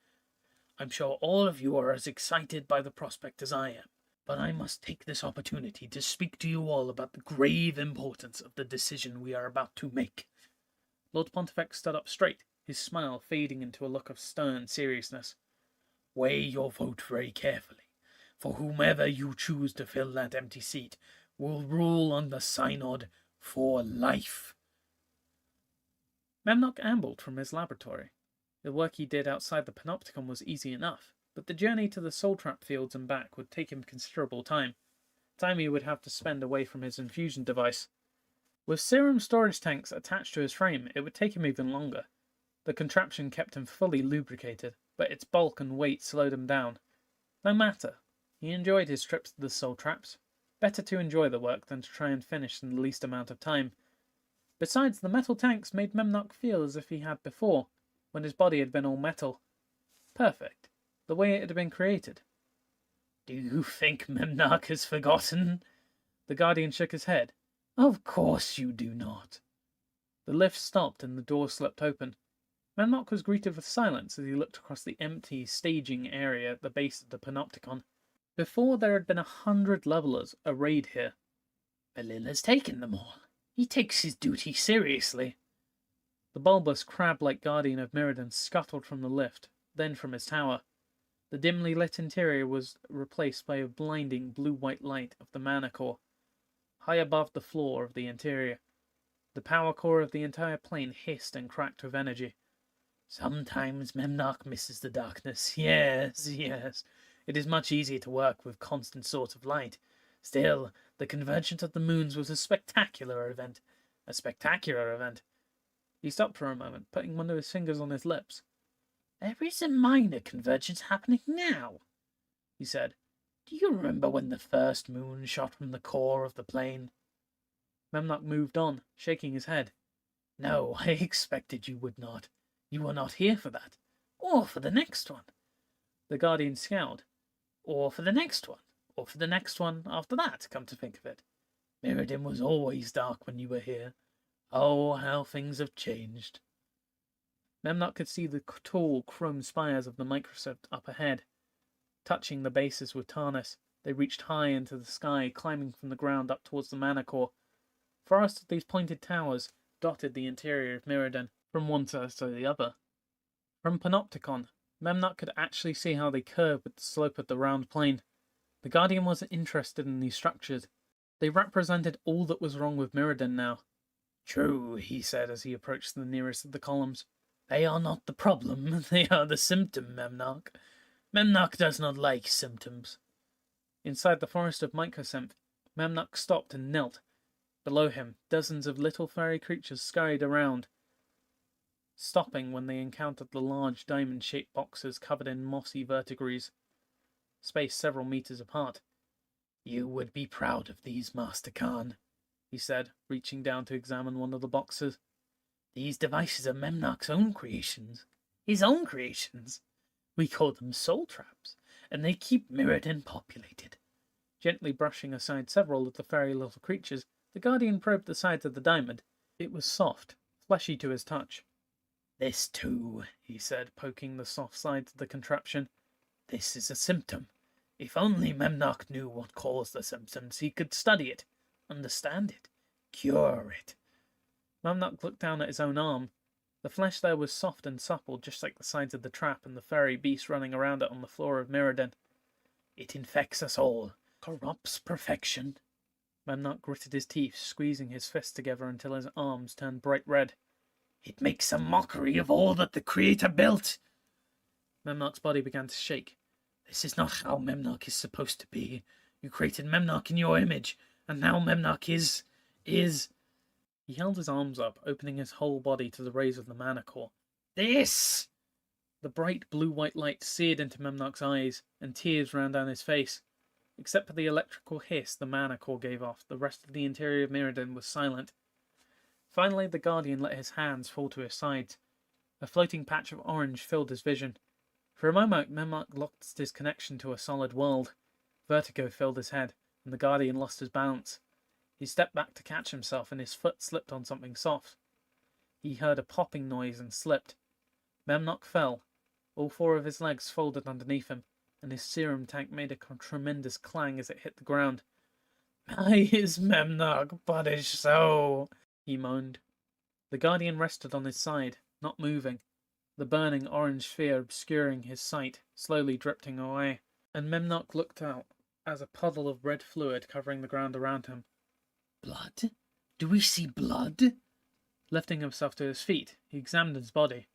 I'm sure all of you are as excited by the prospect as I am, but I must take this opportunity to speak to you all about the grave importance of the decision we are about to make. Lord Pontifex stood up straight, his smile fading into a look of stern seriousness. Weigh your vote very carefully, for whomever you choose to fill that empty seat will rule on the synod for life. Memnock ambled from his laboratory. The work he did outside the Panopticon was easy enough, but the journey to the soul trap fields and back would take him considerable time he would have to spend away from his infusion device. With serum storage tanks attached to his frame, it would take him even longer. The contraption kept him fully lubricated, but its bulk and weight slowed him down. No matter. He enjoyed his trips to the soul traps. Better to enjoy the work than to try and finish in the least amount of time. Besides, the metal tanks made Memnock feel as if he had before, when his body had been all metal. Perfect. The way it had been created. Do you think Memnock has forgotten? The Guardian shook his head. Of course you do not. The lift stopped and the door slipped open. Memnock was greeted with silence as he looked across the empty staging area at the base of the Panopticon. Before, there had been 100 levelers arrayed here. Belil has taken them all. He takes his duty seriously. The bulbous, crab-like Guardian of Mirrodin scuttled from the lift, then from his tower. The dimly lit interior was replaced by a blinding blue-white light of the mana core. High above the floor of the interior, the power core of the entire plane hissed and cracked with energy. Sometimes Memnock misses the darkness. Yes. It is much easier to work with constant source of light. Still, the convergence of the moons was a spectacular event. He stopped for a moment, putting one of his fingers on his lips. There is a minor convergence happening now, he said. Do you remember when the first moon shot from the core of the plane? Memnock moved on, shaking his head. No, I expected you would not. You were not here for that. Or for the next one. The Guardian scowled. Or for the next one. Or for the next one after that, come to think of it. Mirrodin was always dark when you were here. Oh, how things have changed. Memnock could see the tall, chrome spires of the Microsoft up ahead. Touching the bases with Tarnis, they reached high into the sky, climbing from the ground up towards the mana core. Forests of these pointed towers dotted the interior of Mirrodin, from one side to the other. From Panopticon, Memnock could actually see how they curved with the slope of the round plane. The Guardian wasn't interested in these structures. They represented all that was wrong with Mirrodin now. True, he said as he approached the nearest of the columns. They are not the problem, they are the symptom, Memnock. Memnock does not like symptoms. Inside the forest of Mycosynth, Memnock stopped and knelt. Below him, dozens of little furry creatures scurried around, stopping when they encountered the large diamond-shaped boxes covered in mossy verdigris, spaced several meters apart. You would be proud of these, Master Khan, he said, reaching down to examine one of the boxes. These devices are Memnock's own creations. His own creations. We call them soul traps, and they keep Mirrodin populated. Gently brushing aside several of the furry little creatures, the Guardian probed the sides of the diamond. It was soft, fleshy to his touch. This too, he said, poking the soft sides of the contraption. This is a symptom. If only Memnock knew what caused the symptoms, he could study it, understand it, cure it. Memnock looked down at his own arm. The flesh there was soft and supple, just like the sides of the trap and the furry beast running around it on the floor of Mirrodin. It infects us all, corrupts perfection. Memnock gritted his teeth, squeezing his fists together until his arms turned bright red. It makes a mockery of all that the Creator built. Memnock's body began to shake. This is not how Memnock is supposed to be. You created Memnock in your image, and now Memnock is... He held his arms up, opening his whole body to the rays of the mana core. This! The bright blue-white light seared into Memnock's eyes, and tears ran down his face. Except for the electrical hiss the mana core gave off, the rest of the interior of Mirrodin was silent. Finally, the Guardian let his hands fall to his sides. A floating patch of orange filled his vision. For a moment, Memnock lost his connection to a solid world. Vertigo filled his head, and the Guardian lost his balance. He stepped back to catch himself, and his foot slipped on something soft. He heard a popping noise and slipped. Memnock fell. All 4 of his legs folded underneath him, and his serum tank made a tremendous clang as it hit the ground. "My is Memnock, bodish so," he moaned. The Guardian rested on his side, not moving, the burning orange sphere obscuring his sight, slowly drifting away, and Memnock looked out as a puddle of red fluid covering the ground around him. "Blood? Do we see blood?" Lifting himself to his feet, he examined his body.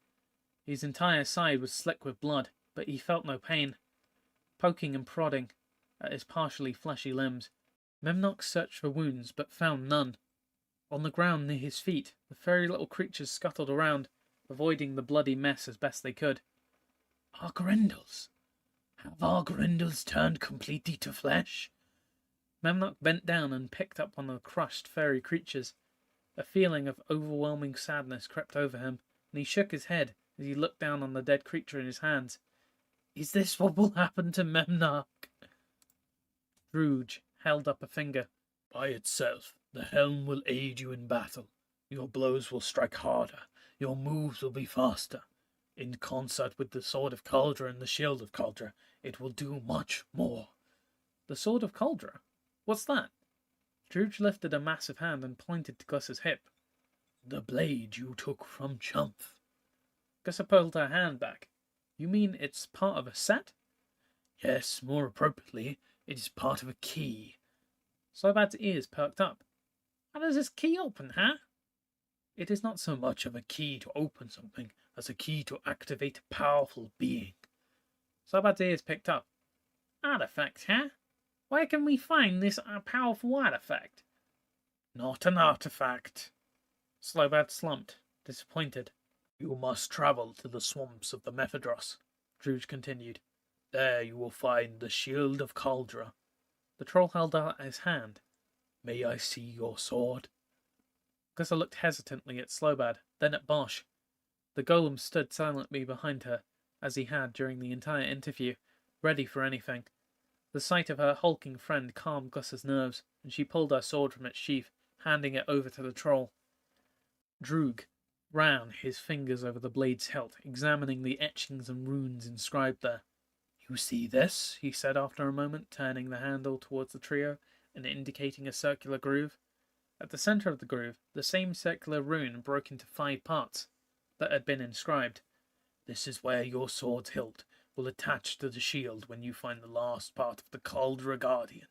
His entire side was slick with blood, but he felt no pain. Poking and prodding at his partially fleshy limbs, Memnock searched for wounds, but found none. On the ground near his feet, the furry little creatures scuttled around, avoiding the bloody mess as best they could. "Our Grendels? Have our Grendels turned completely to flesh?" Memnock bent down and picked up one of the crushed furry creatures. A feeling of overwhelming sadness crept over him, and he shook his head as he looked down on the dead creature in his hands. "Is this what will happen to Memnock?" Droog held up a finger. "By itself, the helm will aid you in battle. Your blows will strike harder. Your moves will be faster. In concert with the Sword of Cauldra and the Shield of Cauldra, it will do much more." "The Sword of Cauldra? What's that?" Droog lifted a massive hand and pointed to Gus's hip. "The blade you took from Chumph." Gussa pulled her hand back. "You mean it's part of a set?" "Yes, more appropriately, it is part of a key." Slobad's ears perked up. "How does this key open, huh?" "It is not so much of a key to open something as a key to activate a powerful being." Slobad's ears picked up. "Artifact, huh? Where can we find this powerful artifact?" "Not an artifact." Slobad slumped, disappointed. "You must travel to the swamps of the Mephedros," Droog continued. "There you will find the Shield of Cauldra." The troll held out his hand. "May I see your sword?" Gussa looked hesitantly at Slobad, then at Bosch. The golem stood silently behind her, as he had during the entire interview, ready for anything. The sight of her hulking friend calmed Gussa's nerves, and she pulled her sword from its sheath, handing it over to the troll. Droog ran his fingers over the blade's hilt, examining the etchings and runes inscribed there. "You see this?" he said after a moment, turning the handle towards the trio and indicating a circular groove. At the center of the groove, the same circular rune broke into 5 parts that had been inscribed. "This is where your sword's hilt will attach to the shield when you find the last part of the Cauldra Guardian."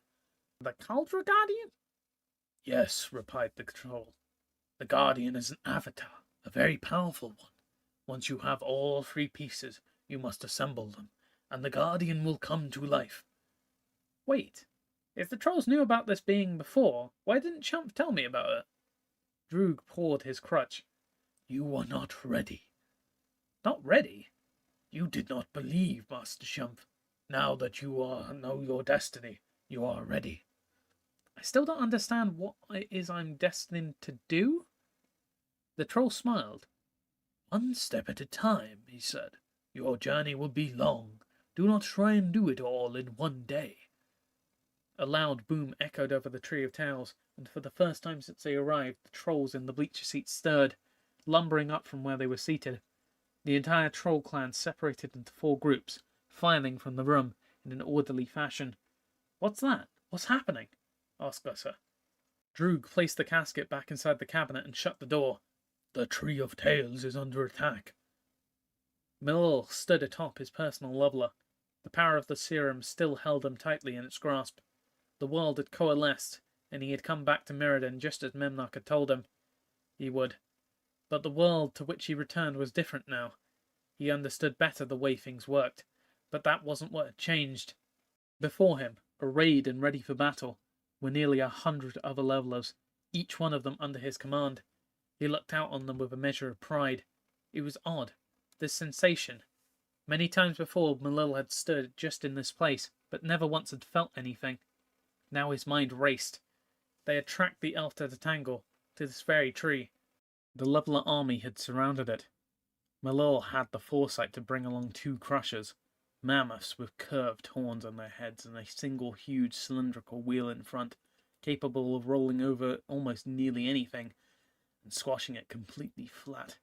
"The Cauldra Guardian?" "Yes," replied the troll. "The Guardian is an avatar, a very powerful one. Once you have all 3 pieces, you must assemble them, and the Guardian will come to life." "Wait, if the trolls knew about this being before, why didn't Chumph tell me about it?" Droog pawed his crutch. "You were not ready." "Not ready?" "You did not believe, Master Chumph. Now that you know your destiny, you are ready." "I still don't understand what it is I'm destined to do." The troll smiled. "One step at a time," he said. "Your journey will be long. Do not try and do it all in one day." A loud boom echoed over the Tree of Tales, and for the first time since they arrived, the trolls in the bleacher seats stirred, lumbering up from where they were seated. The entire troll clan separated into 4 groups, filing from the room in an orderly fashion. "What's that? What's happening?" asked Gussa. Droog placed the casket back inside the cabinet and shut the door. "The Tree of Tales is under attack." Millil stood atop his personal leveler. The power of the serum still held him tightly in its grasp. The world had coalesced, and he had come back to Mirrodin just as Memnock had told him he would. But the world to which he returned was different now. He understood better the way things worked, but that wasn't what had changed. Before him, arrayed and ready for battle, were nearly 100 other levelers, each one of them under his command. He looked out on them with a measure of pride. It was odd, this sensation. Many times before, Millil had stood just in this place, but never once had felt anything. Now his mind raced. They had tracked the elf to the tangle, to this very tree. The leveler army had surrounded it. Millil had the foresight to bring along 2 crushers, mammoths with curved horns on their heads and a single huge cylindrical wheel in front, capable of rolling over almost nearly anything and squashing it completely flat.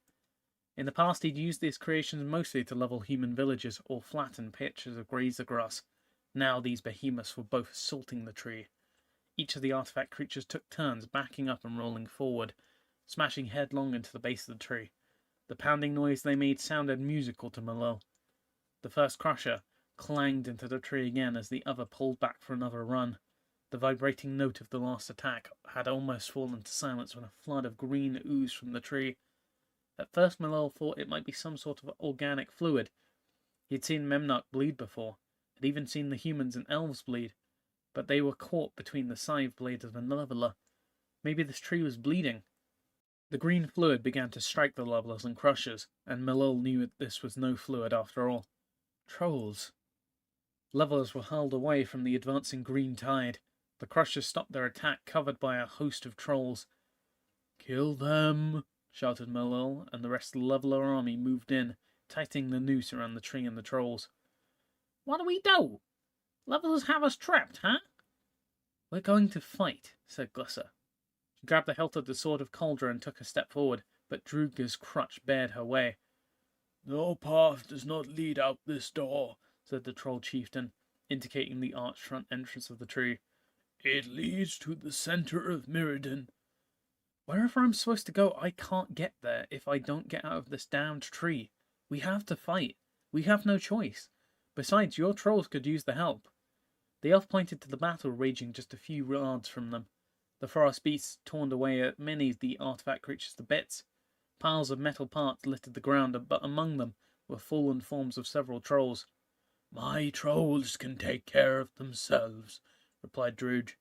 In the past, he'd used these creations mostly to level human villages or flatten patches of grazer grass. Now these behemoths were both assaulting the tree. Each of the artifact creatures took turns backing up and rolling forward, smashing headlong into the base of the tree. The pounding noise they made sounded musical to Malil. The first crusher clanged into the tree again as the other pulled back for another run. The vibrating note of the last attack had almost fallen to silence when a flood of green oozed from the tree. At first Malil thought it might be some sort of organic fluid. He had seen Memnarch bleed before, had even seen the humans and elves bleed, but they were caught between the scythe blades of the leveler. Maybe this tree was bleeding. The green fluid began to strike the levelers and crushers, and Malil knew that this was no fluid after all. Trolls. Levelers were hurled away from the advancing green tide. The crushers stopped their attack, covered by a host of trolls. "Kill them!" shouted Malil, and the rest of the leveler army moved in, tightening the noose around the tree and the trolls. "What do we do? Levelers have us trapped, huh?" "We're going to fight," said Glyssa. She grabbed the hilt of the sword of Cauldron and took a step forward, but Druga's crutch barred her way. "No path does not lead out this door," said the troll chieftain, indicating the arched front entrance of the tree. "It leads to the center of Mirrodin." "Wherever I'm supposed to go, I can't get there if I don't get out of this damned tree. We have to fight. We have no choice. Besides, your trolls could use the help." The elf pointed to the battle raging just a few yards from them. The forest beasts torn away at many of the artifact creatures to bits. Piles of metal parts littered the ground, but among them were fallen forms of several trolls. "My trolls can take care of themselves," replied Druge.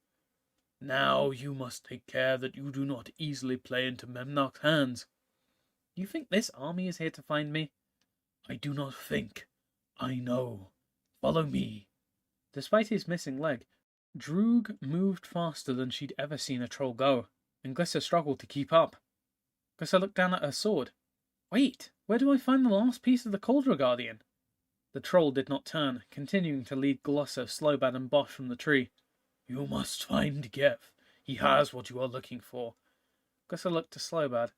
"Now you must take care that you do not easily play into Memnarch's hands." "You think this army is here to find me?" "I do not think. I know. Follow me." Despite his missing leg, Droog moved faster than she'd ever seen a troll go, and Glyssa struggled to keep up. Glyssa looked down at her sword. "Wait, where do I find the last piece of the Cauldron Guardian?" The troll did not turn, continuing to lead Glyssa, Slowbad, and Bosch from the tree. "You must find Geth. He has what you are looking for." Glyssa looked to Slowbad.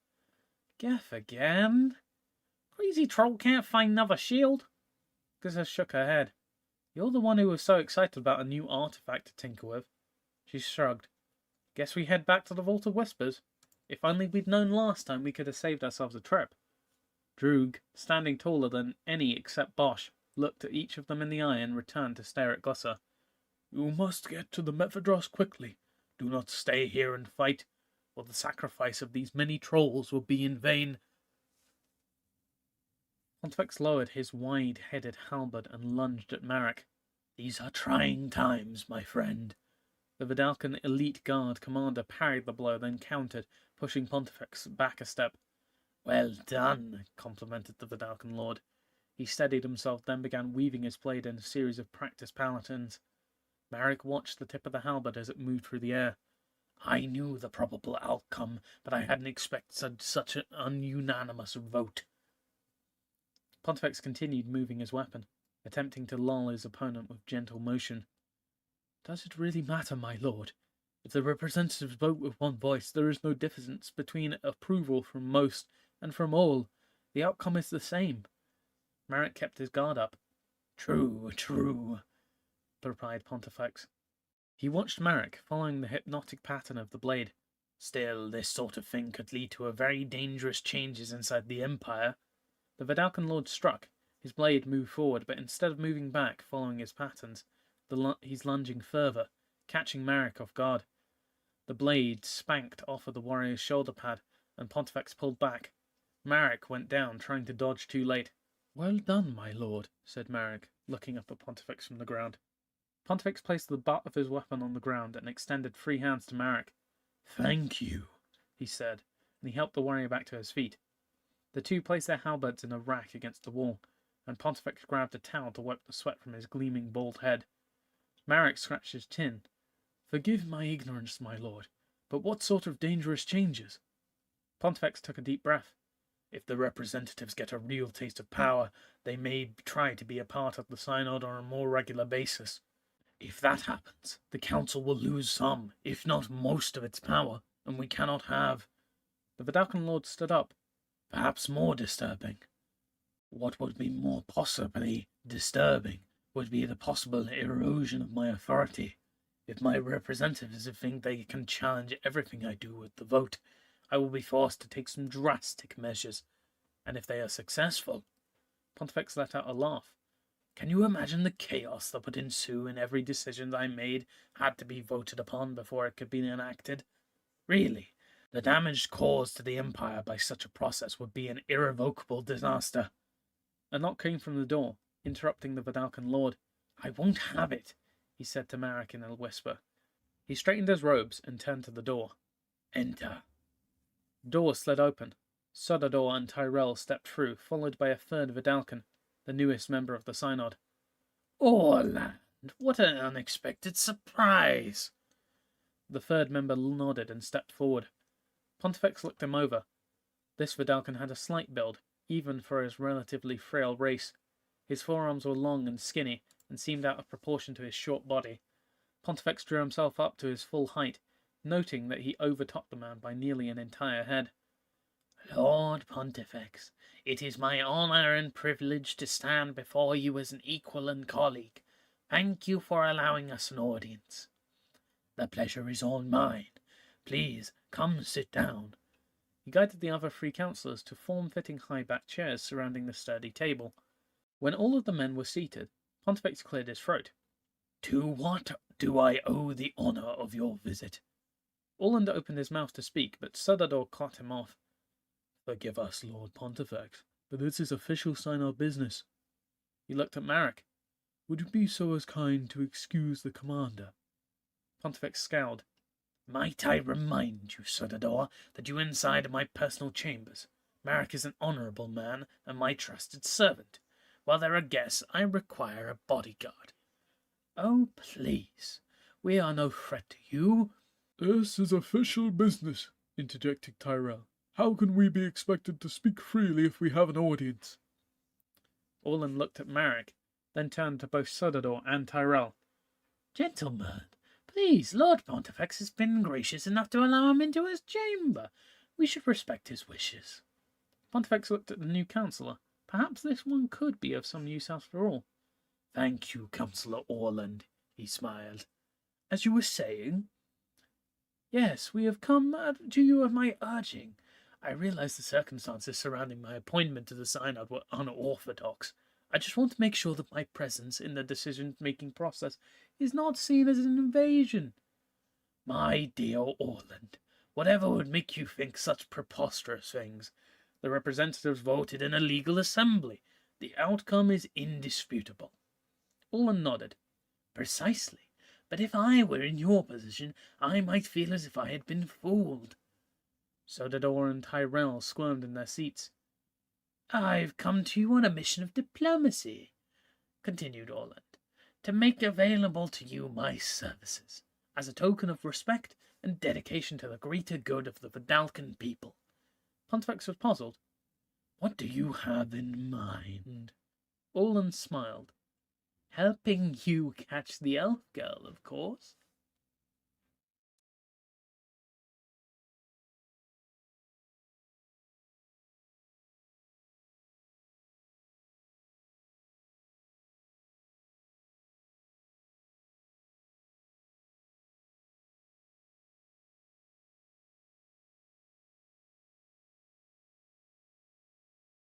"Geth again? Crazy troll can't find another shield." Glyssa shook her head. "You're the one who was so excited about a new artifact to tinker with." She shrugged. "Guess we head back to the Vault of Whispers. If only we'd known last time, we could have saved ourselves a trip." Droog, standing taller than any except Bosch, looked at each of them in the eye and returned to stare at Glyssa. "You must get to the Mephedros quickly. Do not stay here and fight, or the sacrifice of these many trolls will be in vain." Pontifex lowered his wide-headed halberd and lunged at Marek. "These are trying times, my friend." The Vidalcan elite guard commander parried the blow, then countered, pushing Pontifex back a step. "Well done," complimented the Vidalcan lord. He steadied himself, then began weaving his blade in a series of practice palatines. Marek watched the tip of the halberd as it moved through the air. "I knew the probable outcome, but I hadn't expected such an ununanimous vote." Pontifex continued moving his weapon, attempting to lull his opponent with gentle motion. "Does it really matter, my lord? If the representatives vote with one voice, there is no difference between approval from most and from all. The outcome is the same." Marek kept his guard up. "True, replied Pontifex. He watched Marek, following the hypnotic pattern of the blade. "Still, this sort of thing could lead to very dangerous changes inside the Empire." The Vidalcan lord struck. His blade moved forward, but instead of moving back, following his patterns, he's lunging further, catching Marek off guard. The blade spanked off of the warrior's shoulder pad, and Pontifex pulled back. Marek went down, trying to dodge too late. "Well done, my lord," said Marek, looking up at Pontifex from the ground. Pontifex placed the butt of his weapon on the ground and extended free hands to Marek. "Thank you," he said, and he helped the warrior back to his feet. The two placed their halberds in a rack against the wall, and Pontifex grabbed a towel to wipe the sweat from his gleaming bald head. Marek scratched his chin. "Forgive my ignorance, my lord, but what sort of dangerous changes?" Pontifex took a deep breath. "If the representatives get a real taste of power, they may try to be a part of the Synod on a more regular basis." If that happens, the council will lose some, if not most of its power, and we cannot have... The Vidalcan Lord stood up. Perhaps more disturbing. What would be more possibly disturbing would be the possible erosion of my authority. If my representatives think they can challenge everything I do with the vote, I will be forced to take some drastic measures. And if they are successful... Pontifex let out a laugh. Can you imagine the chaos that would ensue in every decision I made had to be voted upon before it could be enacted? Really, the damage caused to the Empire by such a process would be an irrevocable disaster. A knock came from the door, interrupting the Vidalcan Lord. I won't have it, he said to Marek in a whisper. He straightened his robes and turned to the door. Enter. The door slid open. Sodador and Tyrell stepped through, followed by a third Vidalcan, the newest member of the Synod. Orland, what an unexpected surprise! The third member nodded and stepped forward. Pontifex looked him over. This Vidalcan had a slight build, even for his relatively frail race. His forearms were long and skinny, and seemed out of proportion to his short body. Pontifex drew himself up to his full height, noting that he overtopped the man by nearly an entire head. Lord Pontifex, it is my honour and privilege to stand before you as an equal and colleague. Thank you for allowing us an audience. The pleasure is all mine. Please, come sit down. He guided the other three councillors to form-fitting high-backed chairs surrounding the sturdy table. When all of the men were seated, Pontifex cleared his throat. To what do I owe the honour of your visit? Orland opened his mouth to speak, but Sodador cut him off. Forgive us, Lord Pontifex, but this is official Synod business. He looked at Marek. Would you be so as kind to excuse the commander? Pontifex scowled. Might I remind you, Sodador, that you are inside my personal chambers. Marek is an honourable man and my trusted servant. While there are guests, I require a bodyguard. Oh, please, we are no threat to you. This is official business, interjected Tyrell. How can we be expected to speak freely if we have an audience? Orland looked at Marek, then turned to both Sodador and Tyrell. Gentlemen, please, Lord Pontifex has been gracious enough to allow him into his chamber. We should respect his wishes. Pontifex looked at the new councillor. Perhaps this one could be of some use after all. Thank you, Councillor Orland, he smiled. As you were saying? Yes, we have come to you of my urging. I realize the circumstances surrounding my appointment to the Synod were unorthodox. I just want to make sure that my presence in the decision-making process is not seen as an invasion. My dear Orland, whatever would make you think such preposterous things? The representatives voted in a legal assembly. The outcome is indisputable. Orland nodded. Precisely. But if I were in your position, I might feel as if I had been fooled. Sodador and Tyrell squirmed in their seats. I've come to you on a mission of diplomacy, continued Orland, to make available to you my services, as a token of respect and dedication to the greater good of the Vidalcan people. Pontifex was puzzled. What do you have in mind? Orland smiled. Helping you catch the elf girl, of course.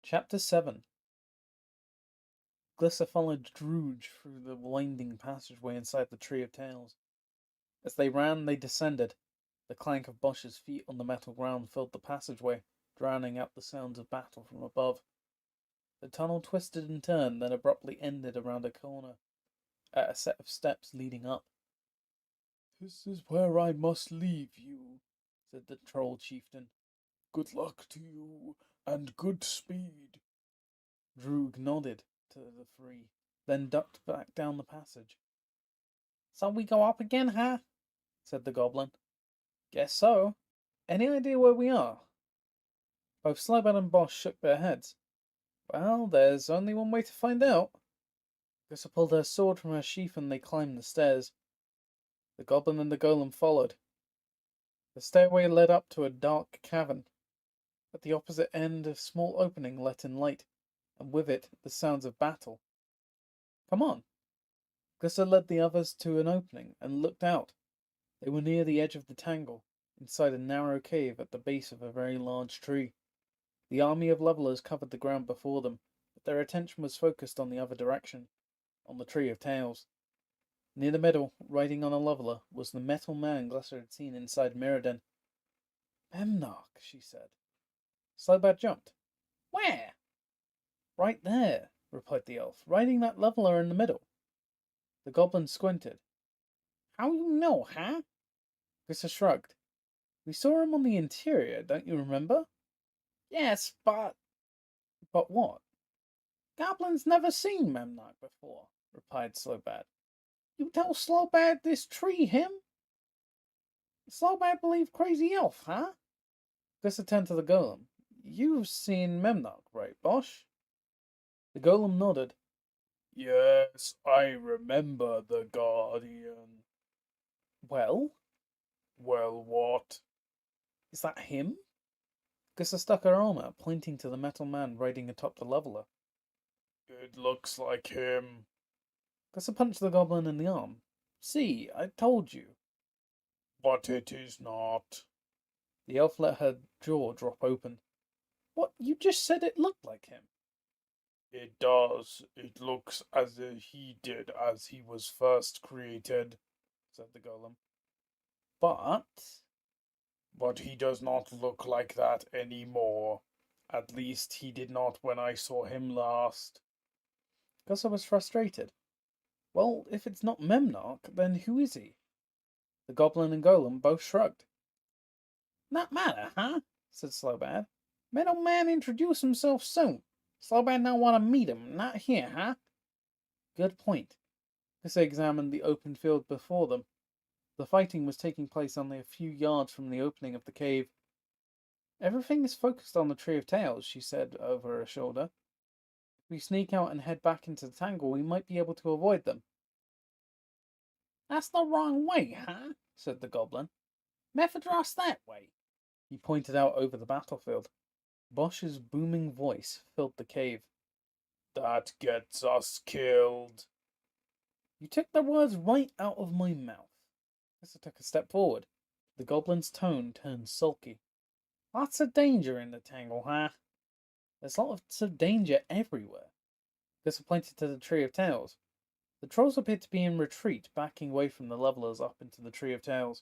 Chapter 7. Glyssa followed Droog through the winding passageway inside the Tree of Tales. As they ran, they descended. The clank of Bosch's feet on the metal ground filled the passageway, drowning out the sounds of battle from above. The tunnel twisted and turned, then abruptly ended around a corner, at a set of steps leading up. This is where I must leave you, said the troll chieftain. Good luck to you, and good speed. Droog nodded to the three, then ducked back down the passage. So we go up again, huh? Said the goblin. Guess so. Any idea where we are? Both Slybad and Bosch shook their heads. Well, there's only one way to find out. Gussa pulled her sword from her sheath and they climbed the stairs. The goblin and the golem followed. The stairway led up to a dark cavern. At the opposite end, a small opening let in light, and with it the sounds of battle. Come on. Gussa led the others to an opening and looked out. They were near the edge of the tangle, inside a narrow cave at the base of a very large tree. The army of levelers covered the ground before them, but their attention was focused on the other direction, on the Tree of Tales. Near the middle, riding on a leveler, was the metal man Glisser had seen inside Mirrodin. Memnock, she said. Slowbad jumped. Where? Right there, replied the elf, riding that leveler in the middle. The goblin squinted. How you know, huh? Glisser shrugged. We saw him on the interior, don't you remember? Yes, but... But what? Goblins never seen Memnock before, replied Slowbad. You tell Slowbad this tree him? Slowbad believe crazy elf, huh? Glisser turned to the golem. You've seen Memnock, right, Bosh? The golem nodded. Yes, I remember the Guardian. Well? Well, what? Is that him? Glisser stuck her arm out, pointing to the metal man riding atop the leveler. It looks like him. Glisser punched the goblin in the arm. See, I told you. But it is not. The elf let her jaw drop open. What, you just said it looked like him. It does. It looks as if he did as he was first created, said the golem. But he does not look like that anymore. At least he did not when I saw him last. Glisser was frustrated. Well, if it's not Memnock, then who is he? The goblin and golem both shrugged. Not matter, huh? Said Slowbad. Metal man introduce himself soon. Slowbad now want to meet him, not here, huh? Good point. Glisser examined the open field before them. The fighting was taking place only a few yards from the opening of the cave. Everything is focused on the Tree of Tales, she said over her shoulder. If we sneak out and head back into the tangle, we might be able to avoid them. That's the wrong way, huh? Said the goblin. Mephidros that way. He pointed out over the battlefield. Bosch's booming voice filled the cave. That gets us killed. You took the words right out of my mouth. Glisser took a step forward. The goblin's tone turned sulky. Lots of danger in the tangle, huh? There's lots of danger everywhere. Glisser pointed to the Tree of Tales. The trolls appeared to be in retreat, backing away from the levelers up into the Tree of Tales.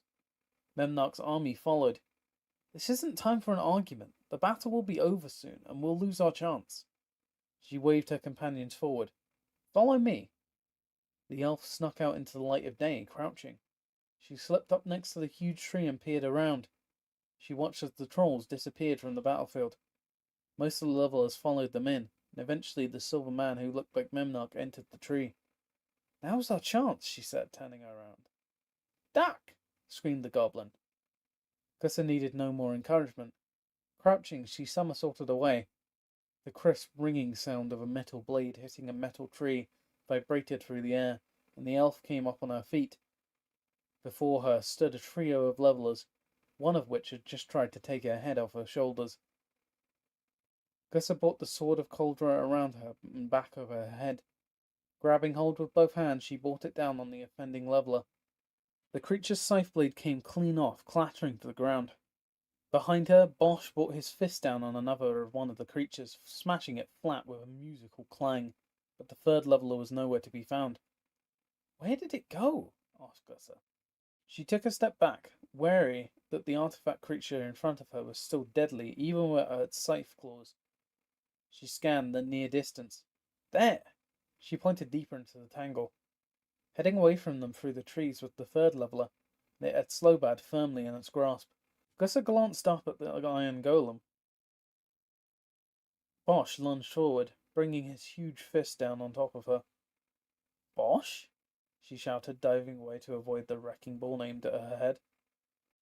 Memnock's army followed. This isn't time for an argument. The battle will be over soon, and we'll lose our chance. She waved her companions forward. Follow me. The elf snuck out into the light of day, crouching. She slipped up next to the huge tree and peered around. She watched as the trolls disappeared from the battlefield. Most of the levelers followed them in, and eventually the silver man who looked like Memnock entered the tree. Now's our chance, she said, turning around. Duck! Screamed the goblin. Glisser needed no more encouragement. Crouching, she somersaulted away. The crisp ringing sound of a metal blade hitting a metal tree vibrated through the air, and the elf came up on her feet. Before her stood a trio of levelers, one of which had just tried to take her head off her shoulders. Glisser brought the sword of Coldra around her and back of her head. Grabbing hold with both hands, she brought it down on the offending leveler. The creature's scythe blade came clean off, clattering to the ground. Behind her, Bosch brought his fist down on another of one of the creatures, smashing it flat with a musical clang, but the third leveler was nowhere to be found. Where did it go? Asked Glisser. She took a step back, wary that the artifact creature in front of her was still deadly, even with its scythe claws. She scanned the near distance. There! She pointed deeper into the tangle. Heading away from them through the trees with the third leveler, it had Slowbad firmly in its grasp. Glisser glanced up at the iron golem. Bosch lunged forward, bringing his huge fist down on top of her. Bosch? She shouted, diving away to avoid the wrecking ball aimed at her head.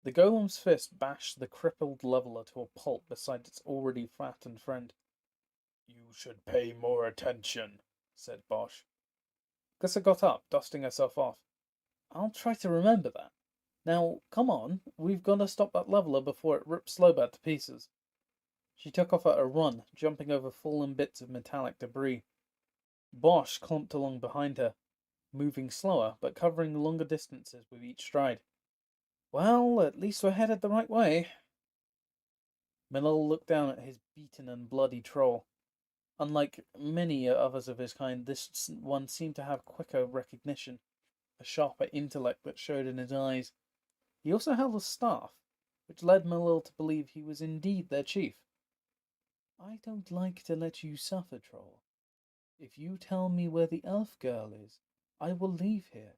The golem's fist bashed the crippled leveler to a pulp beside its already flattened friend. You should pay more attention, said Bosch. Glissa got up, dusting herself off. I'll try to remember that. Now, come on, we've got to stop that leveler before it rips Slowbat to pieces. She took off at a run, jumping over fallen bits of metallic debris. Bosch clumped along behind her, moving slower, but covering longer distances with each stride. Well, at least we're headed the right way. Millel looked down at his beaten and bloody troll. Unlike many others of his kind, this one seemed to have quicker recognition, a sharper intellect that showed in his eyes. He also held a staff, which led Millel to believe he was indeed their chief. I don't like to let you suffer, troll. If you tell me where the elf girl is, I will leave here,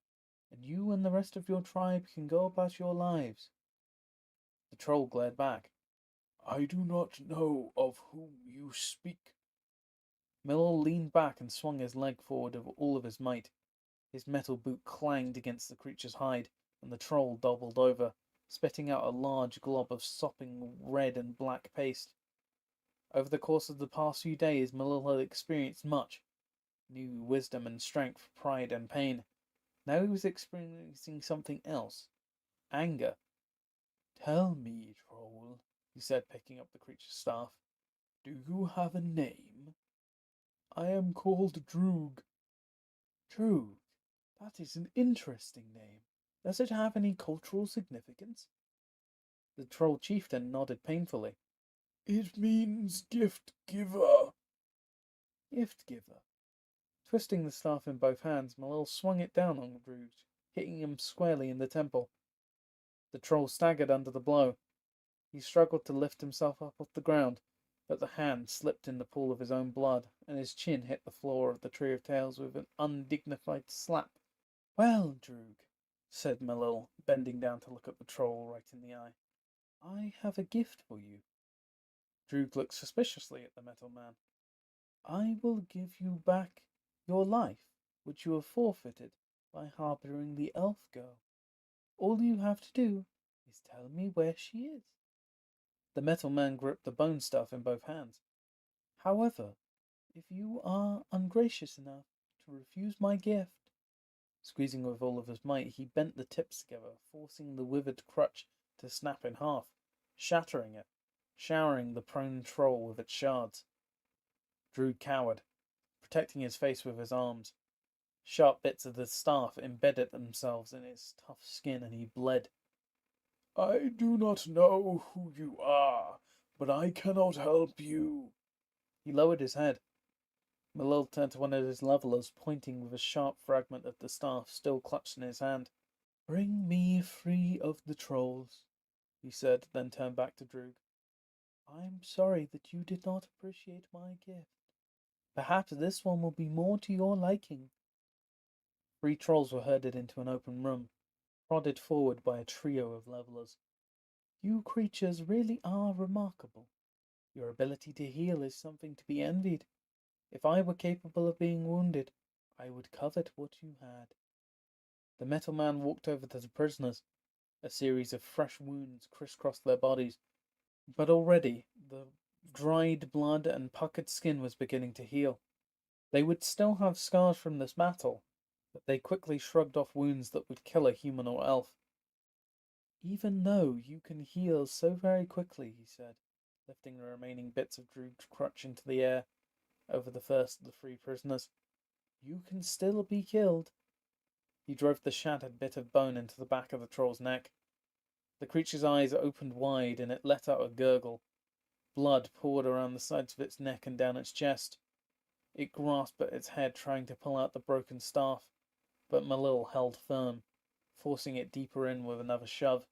and you and the rest of your tribe can go about your lives. The troll glared back. I do not know of whom you speak. Millel leaned back and swung his leg forward with all of his might. His metal boot clanged against the creature's hide, and the troll doubled over, spitting out a large glob of sopping red and black paste. Over the course of the past few days, Millel had experienced much. New wisdom and strength, pride and pain. Now he was experiencing something else. Anger. Tell me, troll, he said, picking up the creature's staff. Do you have a name? I am called Droog. Droog? That is an interesting name. Does it have any cultural significance? The troll chieftain nodded painfully. It means gift giver. Gift giver. Twisting the staff in both hands, Millel swung it down on Droog, hitting him squarely in the temple. The troll staggered under the blow. He struggled to lift himself up off the ground, but the hand slipped in the pool of his own blood, and his chin hit the floor of the Tree of Tales with an undignified slap. Well, Droog, said Millel, bending down to look at the troll right in the eye, I have a gift for you. Droog looked suspiciously at the metal man. I will give you back your life, which you have forfeited by harboring the elf girl. All you have to do is tell me where she is. The metal man gripped the bone stuff in both hands. However, if you are ungracious enough to refuse my gift... Squeezing with all of his might, he bent the tips together, forcing the withered crutch to snap in half, shattering it, showering the prone troll with its shards. Droog cowered, protecting his face with his arms. Sharp bits of the staff embedded themselves in his tough skin, and he bled. I do not know who you are, but I cannot help you. He lowered his head. Millel turned to one of his levelers, pointing with a sharp fragment of the staff still clutched in his hand. Bring me free of the trolls, he said, then turned back to Droog. I'm sorry that you did not appreciate my gift. Perhaps this one will be more to your liking. 3 trolls were herded into an open room, prodded forward by a trio of levelers. You creatures really are remarkable. Your ability to heal is something to be envied. If I were capable of being wounded, I would covet what you had. The metal man walked over to the prisoners. A series of fresh wounds crisscrossed their bodies, but already the dried blood and puckered skin was beginning to heal. They would still have scars from this battle, but they quickly shrugged off wounds that would kill a human or elf. Even though you can heal so very quickly, he said, lifting the remaining bits of Droog's crutch into the air over the first of the 3 prisoners, you can still be killed. He drove the shattered bit of bone into the back of the troll's neck. The creature's eyes opened wide, and it let out a gurgle. Blood poured around the sides of its neck and down its chest. It grasped at its head, trying to pull out the broken staff, but Millel held firm, forcing it deeper in with another shove.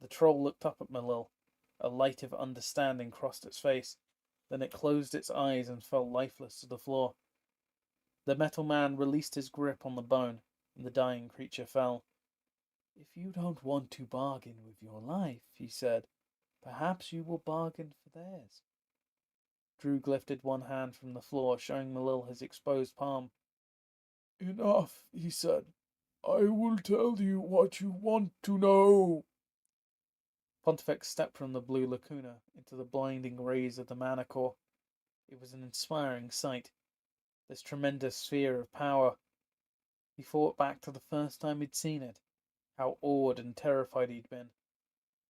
The troll looked up at Millel. A light of understanding crossed its face. Then it closed its eyes and fell lifeless to the floor. The metal man released his grip on the bone, and the dying creature fell. If you don't want to bargain with your life, he said, perhaps you will bargain for theirs. Droog lifted one hand from the floor, showing Millel his exposed palm. Enough, he said. I will tell you what you want to know. Pontifex stepped from the blue lacuna into the blinding rays of the mana core. It was an inspiring sight. This tremendous sphere of power, He thought back to the first time he'd seen it, how awed and terrified he'd been.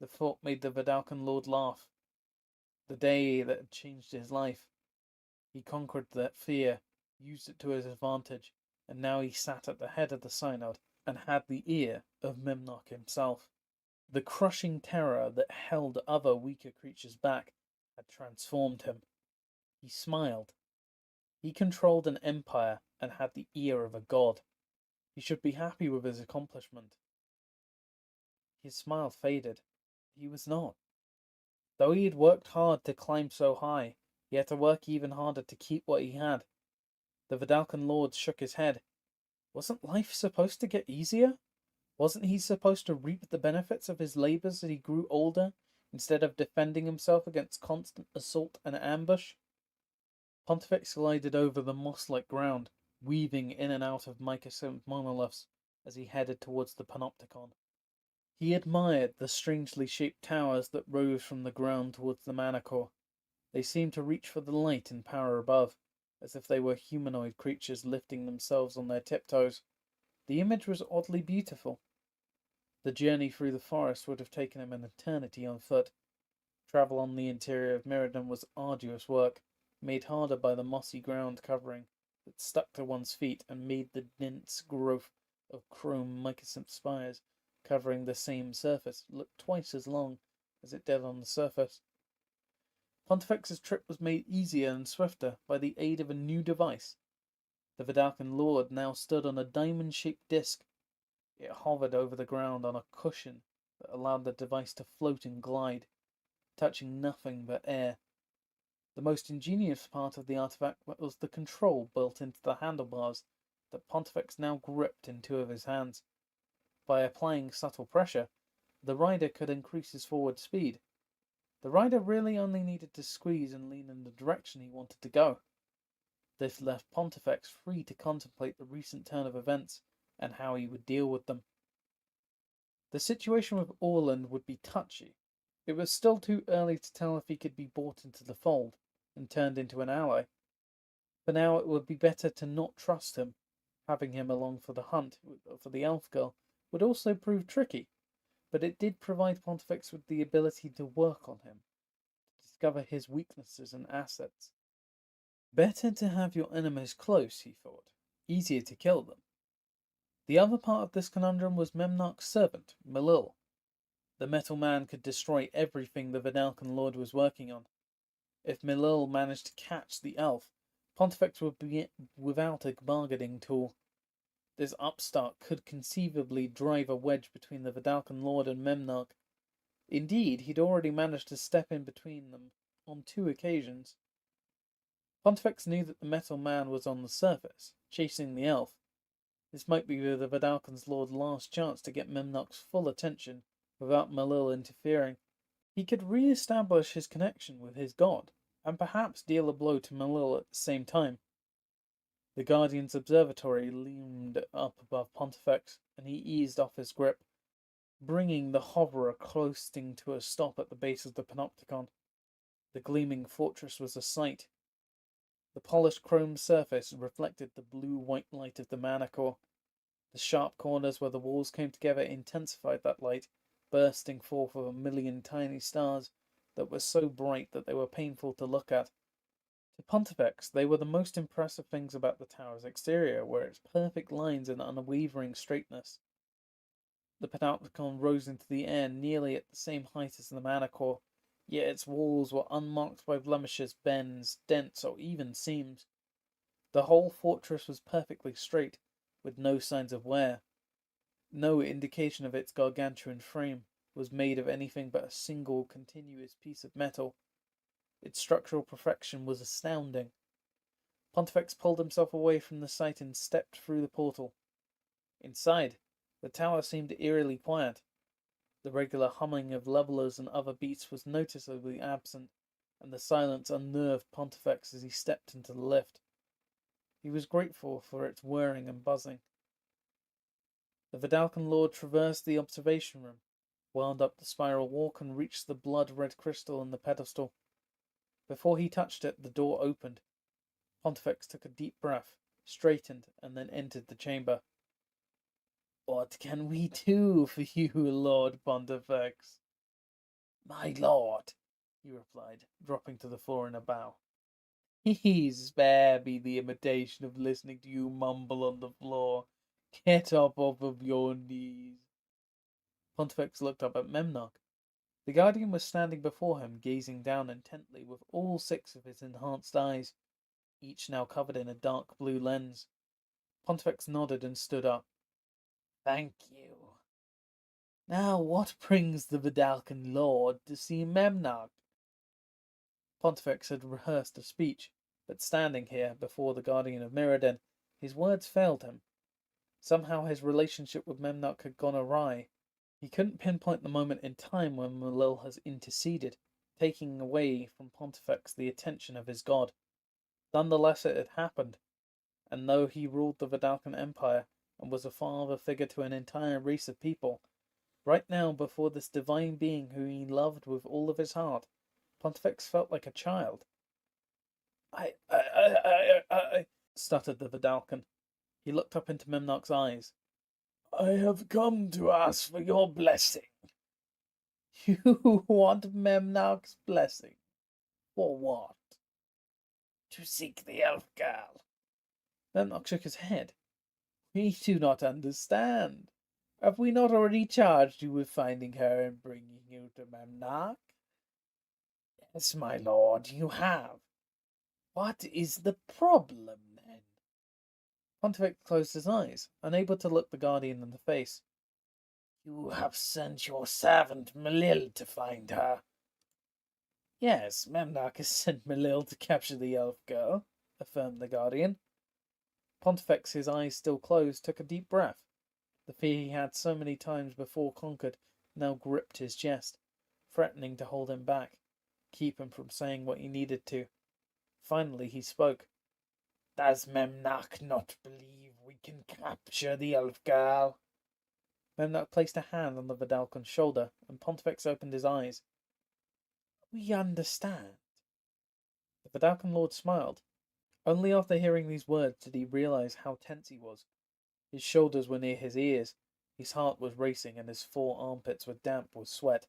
The thought made the Vidalcan Lord laugh. The day that had changed his life. He conquered that fear, used it to his advantage, and now he sat at the head of the synod and had the ear of Memnoch himself. The crushing terror that held other weaker creatures back had transformed him. He smiled. He controlled an empire and had the ear of a god. He should be happy with his accomplishment. His smile faded. He was not. Though he had worked hard to climb so high, he had to work even harder to keep what he had. The Vidalcan Lord shook his head. Wasn't life supposed to get easier? Wasn't he supposed to reap the benefits of his labors as he grew older, instead of defending himself against constant assault and ambush? Pontifex glided over the moss-like ground, weaving in and out of mica-sealed monoliths as he headed towards the panopticon. He admired the strangely shaped towers that rose from the ground towards the mana core. They seemed to reach for the light and power above, as if they were humanoid creatures lifting themselves on their tiptoes. The image was oddly beautiful. The journey through the forest would have taken him an eternity on foot. Travel on the interior of Mirrodin was arduous work, made harder by the mossy ground covering that stuck to one's feet and made the dense growth of chrome micacent spires covering the same surface look twice as long as it did on the surface. Pontifex's trip was made easier and swifter by the aid of a new device. The Vidalcan Lord now stood on a diamond-shaped disc. It hovered over the ground on a cushion that allowed the device to float and glide, touching nothing but air. The most ingenious part of the artifact was the control built into the handlebars that Pontifex now gripped in two of his hands. By applying subtle pressure, the rider could increase his forward speed. The rider really only needed to squeeze and lean in the direction he wanted to go. This left Pontifex free to contemplate the recent turn of events and how he would deal with them. The situation with Orland would be touchy. It was still too early to tell if he could be brought into the fold and turned into an ally. For now it would be better to not trust him. Having him along for the hunt for the elf girl would also prove tricky, but it did provide Pontifex with the ability to work on him, to discover his weaknesses and assets. Better to have your enemies close, he thought. Easier to kill them. The other part of this conundrum was Memnoch's servant, Melil. The metal man could destroy everything the Vidalcan Lord was working on. If Melil managed to catch the elf, Pontifex would be without a bargaining tool. This upstart could conceivably drive a wedge between the Vidalcan Lord and Memnoch. Indeed, he'd already managed to step in between them on 2 occasions. Pontifex knew that the metal man was on the surface, chasing the elf. This might be the Vidalcan's Lord's last chance to get Memnoch's full attention without Melil interfering. He could re-establish his connection with his god, and perhaps deal a blow to Melil at the same time. The Guardian's observatory loomed up above Pontifex, and he eased off his grip, bringing the hoverer closing to a stop at the base of the panopticon. The gleaming fortress was a sight. The polished chrome surface reflected the blue-white light of the mana core. The sharp corners where the walls came together intensified that light, bursting forth of a million tiny stars that were so bright that they were painful to look at. To Pontifex, they were the most impressive things about the tower's exterior, were its perfect lines and unwavering straightness. The panopticon rose into the air nearly at the same height as the mana core, yet its walls were unmarked by blemishes, bends, dents, or even seams. The whole fortress was perfectly straight, with no signs of wear. No indication of its gargantuan frame was made of anything but a single continuous piece of metal. Its structural perfection was astounding. Pontifex pulled himself away from the sight and stepped through the portal. Inside, the tower seemed eerily quiet. The regular humming of levelers and other beats was noticeably absent, and the silence unnerved Pontifex as he stepped into the lift. He was grateful for its whirring and buzzing. The Vidalcan Lord traversed the observation room, wound up the spiral walk, and reached the blood-red crystal in the pedestal. Before he touched it, the door opened. Pontifex took a deep breath, straightened, and then entered the chamber. What can we do for you, Lord Pontifex? My lord, he replied, dropping to the floor in a bow. Please spare me the imitation of listening to you mumble on the floor. Get up off of your knees. Pontifex looked up at Memnoch. The Guardian was standing before him, gazing down intently with all 6 of his enhanced eyes, each now covered in a dark blue lens. Pontifex nodded and stood up. Thank you. Now what brings the Vidalcan Lord to see Memnoch? Pontifex had rehearsed a speech, but standing here before the Guardian of Mirrodin, his words failed him. Somehow his relationship with Memnoch had gone awry. He couldn't pinpoint the moment in time when Malil has interceded, taking away from Pontifex the attention of his god. Nonetheless, it had happened, and though he ruled the Vidalcan Empire and was a father figure to an entire race of people, right now before this divine being whom he loved with all of his heart, Pontifex felt like a child. I stuttered the Vidalcan. He looked up into Memnoch's eyes. I have come to ask for your blessing. You want Memnoch's blessing? For what? To seek the elf girl. Memnoch shook his head. We do not understand. Have we not already charged you with finding her and bringing you to Memnoch? Yes, my lord, you have. What is the problem, then? Pontifex closed his eyes, unable to look the Guardian in the face. You have sent your servant Malil to find her. Yes, Memnoch has sent Malil to capture the elf girl, affirmed the Guardian. Pontifex, his eyes still closed, took a deep breath. The fear he had so many times before conquered now gripped his chest, threatening to hold him back, keep him from saying what he needed to. Finally he spoke. Does Memnoch not believe we can capture the elf girl? Memnoch placed a hand on the Vidalcan's shoulder, and Pontifex opened his eyes. We understand. The Vidalcan Lord smiled. Only after hearing these words did he realize how tense he was. His shoulders were near his ears, his heart was racing, and his 4 armpits were damp with sweat.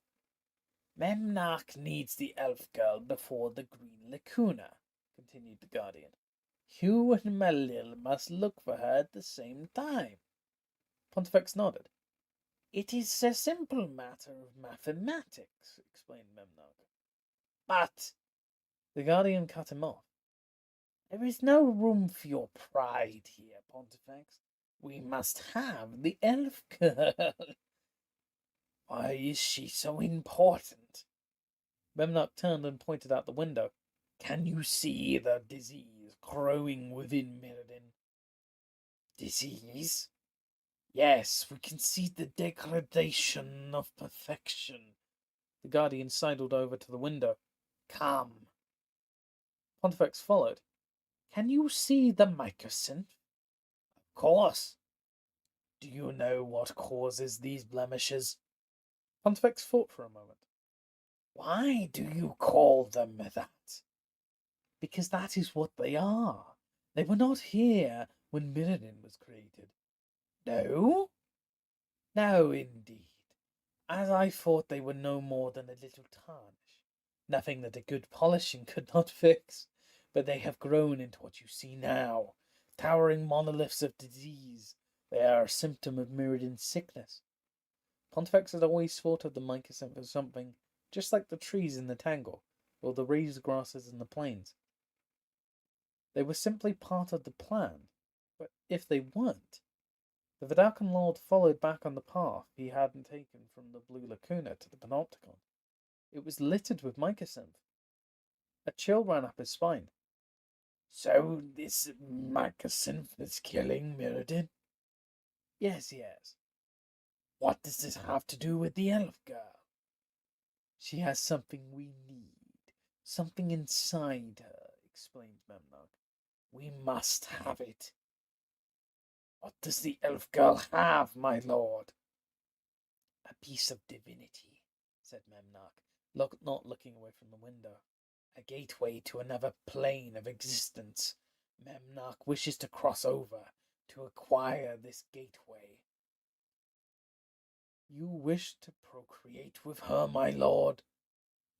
Memnoch needs the elf girl before the green lacuna, continued the Guardian. You and Malil must look for her at the same time. Pontifex nodded. It is a simple matter of mathematics, explained Memnoch. But the Guardian cut him off. There is no room for your pride here, Pontifex. We must have the elf girl. Why is she so important? Memnoch turned and pointed out the window. Can you see the disease growing within Mirrodin? Disease? Yes, we can see the degradation of perfection. The Guardian sidled over to the window. Come. Pontifex followed. Can you see the mycosynth? Of course. Do you know what causes these blemishes? Pontifex thought for a moment. Why do you call them that? Because that is what they are. They were not here when Mirrodin was created. No? No, indeed. As I thought they were no more than a little tarnish. Nothing that a good polishing could not fix. But they have grown into what you see now. Towering monoliths of disease. They are a symptom of Mirrodin's sickness. Pontifex had always thought of the mycosynth as something just like the trees in the tangle, or the raised grasses in the plains. They were simply part of the plan, but if they weren't, the Vidalcan Lord followed back on the path he hadn't taken from the Blue Lacuna to the Panopticon. It was littered with mycosynth. A chill ran up his spine. So this mycosynth is killing Mirrodin? Yes. What does this have to do with the elf girl? She has something we need. Something inside her, explained Memnoch. We must have it. What does the elf girl have, my lord? A piece of divinity, said Memnoch, not looking away from the window. A gateway to another plane of existence. Memnoch wishes to cross over to acquire this gateway. You wish to procreate with her, my lord?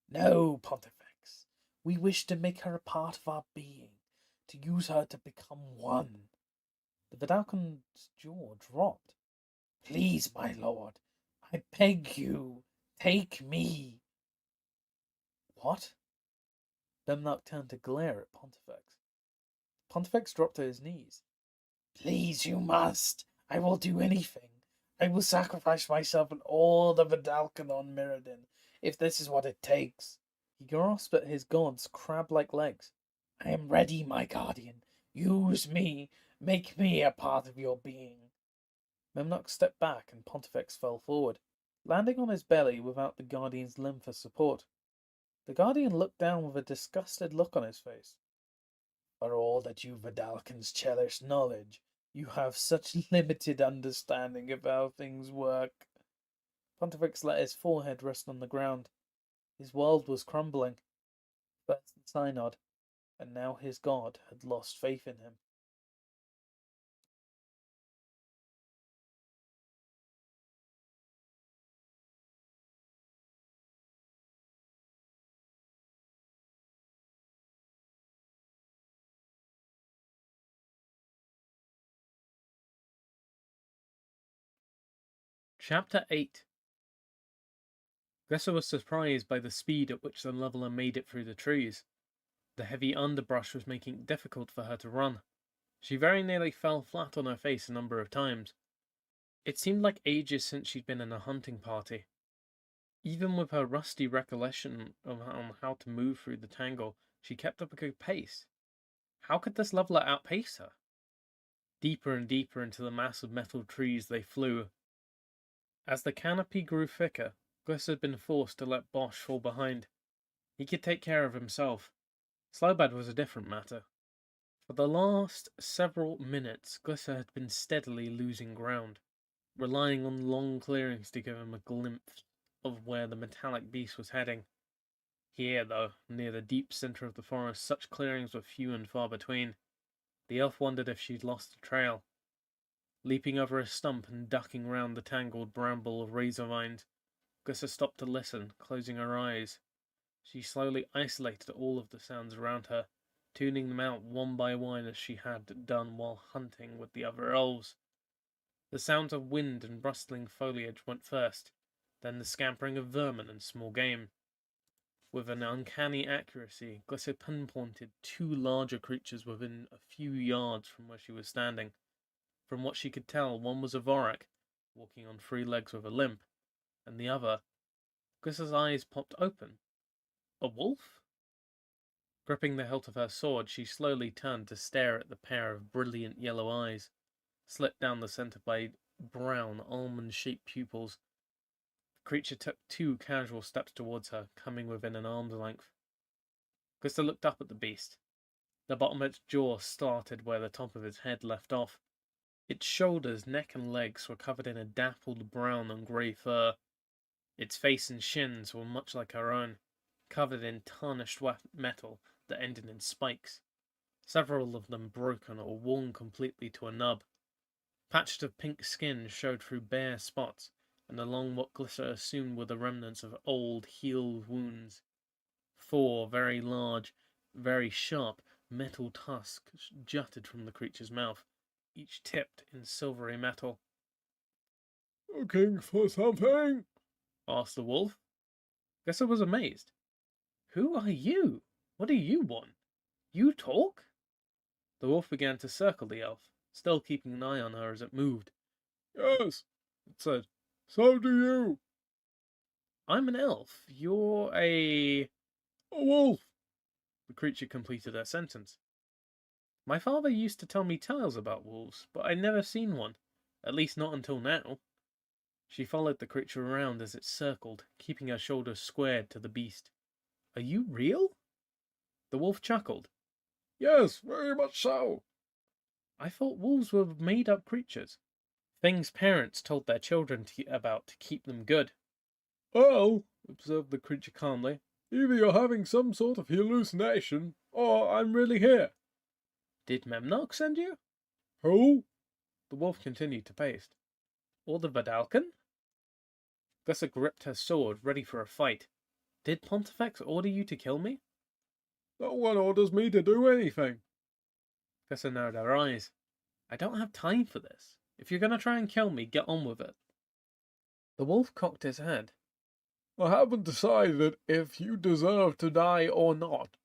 No, Pontifex. We wish to make her a part of our being, to use her to become one. The Vidalcan's jaw dropped. Please, my lord, I beg you, take me. What? Memnock turned to glare at Pontifex. Pontifex dropped to his knees. Please, you must. I will do anything. I will sacrifice myself and all the Vidalcan on Mirrodin, if this is what it takes. He grasped at his god's crab-like legs. I am ready, my guardian. Use me. Make me a part of your being. Memnock stepped back and Pontifex fell forward, landing on his belly without the Guardian's limb for support. The Guardian looked down with a disgusted look on his face. For all that you Vidalcans cherish knowledge, you have such limited understanding of how things work. Pontifex let his forehead rest on the ground. His world was crumbling. First the Synod, and now his god had lost faith in him. Chapter 8. Glissa was surprised by the speed at which the leveler made it through the trees. The heavy underbrush was making it difficult for her to run. She very nearly fell flat on her face a number of times. It seemed like ages since she'd been in a hunting party. Even with her rusty recollection on how to move through the tangle, she kept up a good pace. How could this leveler outpace her? Deeper and deeper into the mass of metal trees they flew. As the canopy grew thicker, Glissa had been forced to let Bosch fall behind. He could take care of himself. Slowbad was a different matter. For the last several minutes, Glissa had been steadily losing ground, relying on long clearings to give him a glimpse of where the metallic beast was heading. Here, though, near the deep center of the forest, such clearings were few and far between. The elf wondered if she'd lost the trail. Leaping over a stump and ducking round the tangled bramble of razor vines, Glissa stopped to listen, closing her eyes. She slowly isolated all of the sounds around her, tuning them out one by one as she had done while hunting with the other elves. The sounds of wind and rustling foliage went first, then the scampering of vermin and small game. With an uncanny accuracy, Glissa pinpointed two larger creatures within a few yards from where she was standing. From what she could tell, one was a Vorak, walking on 3 legs with a limp, and the other... Glissa's eyes popped open. A wolf? Gripping the hilt of her sword, she slowly turned to stare at the pair of brilliant yellow eyes, slit down the center by brown, almond-shaped pupils. The creature took 2 casual steps towards her, coming within an arm's length. Glissa looked up at the beast. The bottom of its jaw started where the top of its head left off. Its shoulders, neck, and legs were covered in a dappled brown and grey fur. Its face and shins were much like her own, covered in tarnished metal that ended in spikes, several of them broken or worn completely to a nub. Patches of pink skin showed through bare spots, and along what Glissa assumed were the remnants of old, healed wounds. 4 very large, very sharp metal tusks jutted from the creature's mouth, each tipped in silvery metal. "Looking for something?" asked the wolf. Glissa was amazed. Who are you? What do you want? You talk? The wolf began to circle the elf, still keeping an eye on her as it moved. "Yes," it said. "So do you." I'm an elf. You're a wolf." The creature completed her sentence. My father used to tell me tales about wolves, but I'd never seen one. At least not until now. She followed the creature around as it circled, keeping her shoulders squared to the beast. Are you real? The wolf chuckled. "Yes, very much so." I thought wolves were made-up creatures. Things parents told their children about to keep them good. "Well," observed the creature calmly, "either you're having some sort of hallucination, or I'm really here." Did Memnock send you? "Who?" The wolf continued to pace. Or the Vidalcan? Gussa gripped her sword, ready for a fight. Did Pontifex order you to kill me? No one orders me to do anything. Gussa narrowed her eyes. I don't have time for this. If you're going to try and kill me, get on with it. The wolf cocked his head. I haven't decided if you deserve to die or not.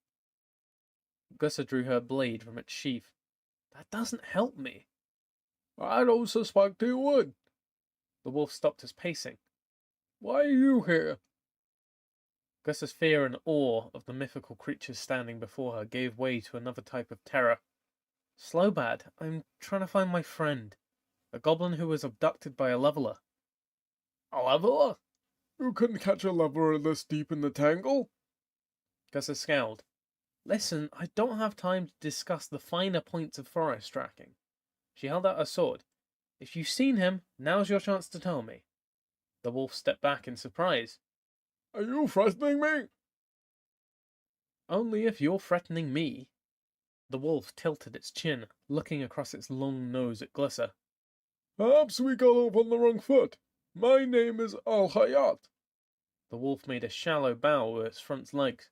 Gussa drew her blade from its sheath. That doesn't help me. I don't suspect you would. The wolf stopped his pacing. Why are you here? Gussa's fear and awe of the mythical creatures standing before her gave way to another type of terror. Slowbad, I'm trying to find my friend. A goblin who was abducted by a leveler. A leveler? You couldn't catch a leveler this deep in the tangle? Gussa scowled. Listen, I don't have time to discuss the finer points of forest tracking. She held out her sword. If you've seen him, now's your chance to tell me. The wolf stepped back in surprise. Are you threatening me? Only if you're threatening me. The wolf tilted its chin, looking across its long nose at Glyssa. Perhaps we got off on the wrong foot. My name is Al-Hayat. The wolf made a shallow bow with its front legs.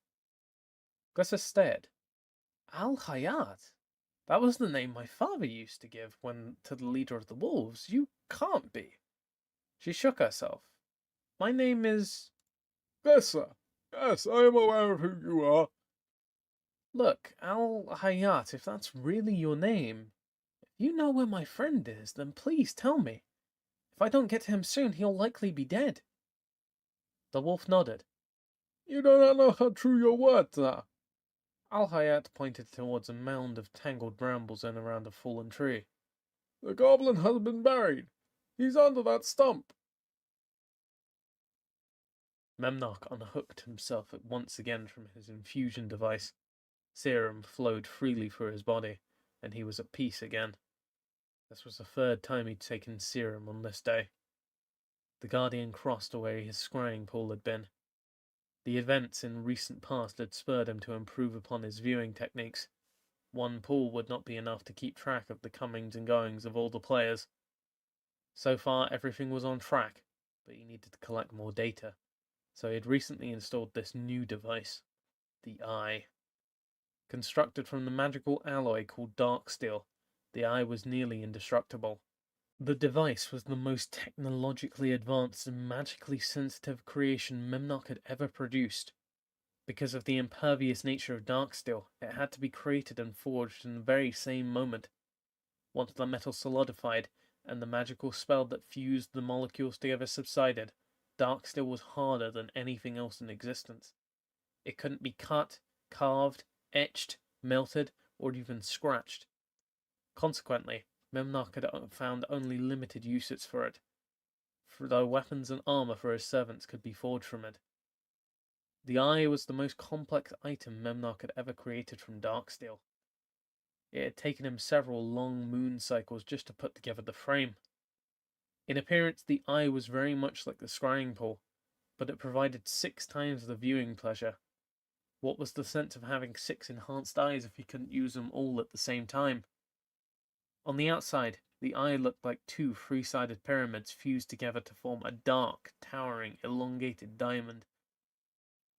Glyssa stared. Al-Hayat? That was the name my father used to give to the leader of the wolves. You can't be. She shook herself. My name is... Glyssa. Yes, I am aware of who you are. Look, Al-Hayat, if that's really your name, if you know where my friend is, then please tell me. If I don't get to him soon, he'll likely be dead. The wolf nodded. You do not know how true your words are. Al-Hayat pointed towards a mound of tangled brambles in around a fallen tree. The goblin has been buried. He's under that stump. Memnarch unhooked himself once again from his infusion device. Serum flowed freely through his body, and he was at peace again. This was the third time he'd taken serum on this day. The Guardian crossed to where his scrying pool had been. The events in recent past had spurred him to improve upon his viewing techniques. One pool would not be enough to keep track of the comings and goings of all the players. So far, everything was on track, but he needed to collect more data. So he had recently installed this new device, the Eye. Constructed from the magical alloy called Darksteel, the Eye was nearly indestructible. The device was the most technologically advanced and magically sensitive creation Memnarch had ever produced. Because of the impervious nature of Darksteel, it had to be created and forged in the very same moment. Once the metal solidified, and the magical spell that fused the molecules together subsided, Darksteel was harder than anything else in existence. It couldn't be cut, carved, etched, melted, or even scratched. Consequently, Memnarch had found only limited uses for it, though weapons and armour for his servants could be forged from it. The Eye was the most complex item Memnarch had ever created from Darksteel. It had taken him several long moon cycles just to put together the frame. In appearance, the Eye was very much like the scrying pool, but it provided 6 times the viewing pleasure. What was the sense of having 6 enhanced eyes if he couldn't use them all at the same time? On the outside, the Eye looked like 2 three-sided pyramids fused together to form a dark, towering, elongated diamond.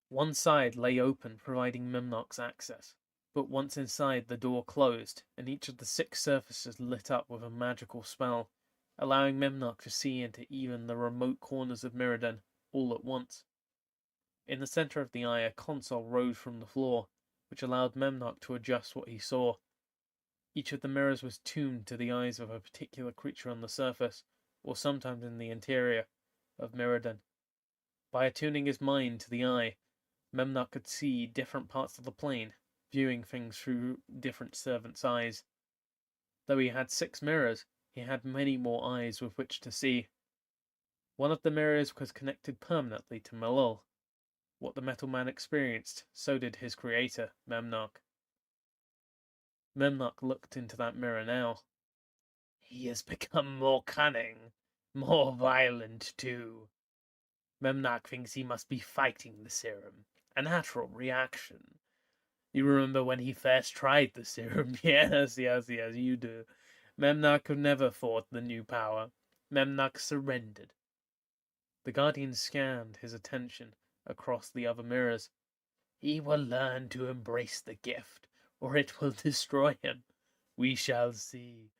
One side lay open, providing Memnarch's access, but once inside, the door closed, and each of the 6 surfaces lit up with a magical spell, allowing Memnarch to see into even the remote corners of Mirrodin, all at once. In the centre of the Eye, a console rose from the floor, which allowed Memnarch to adjust what he saw. Each of the mirrors was tuned to the eyes of a particular creature on the surface, or sometimes in the interior, of Mirrodin. By attuning his mind to the Eye, Memnarch could see different parts of the plane, viewing things through different servants' eyes. Though he had 6 mirrors, he had many more eyes with which to see. One of the mirrors was connected permanently to Malul. What the Metal Man experienced, so did his creator, Memnarch. Memnarch looked into that mirror now. He has become more cunning, more violent too. Memnarch thinks he must be fighting the serum, a natural reaction. You remember when he first tried the serum? Yes, you do. Memnarch never fought the new power. Memnarch surrendered. The guardian scanned his attention across the other mirrors. He will learn to embrace the gift, or it will destroy him. We shall see.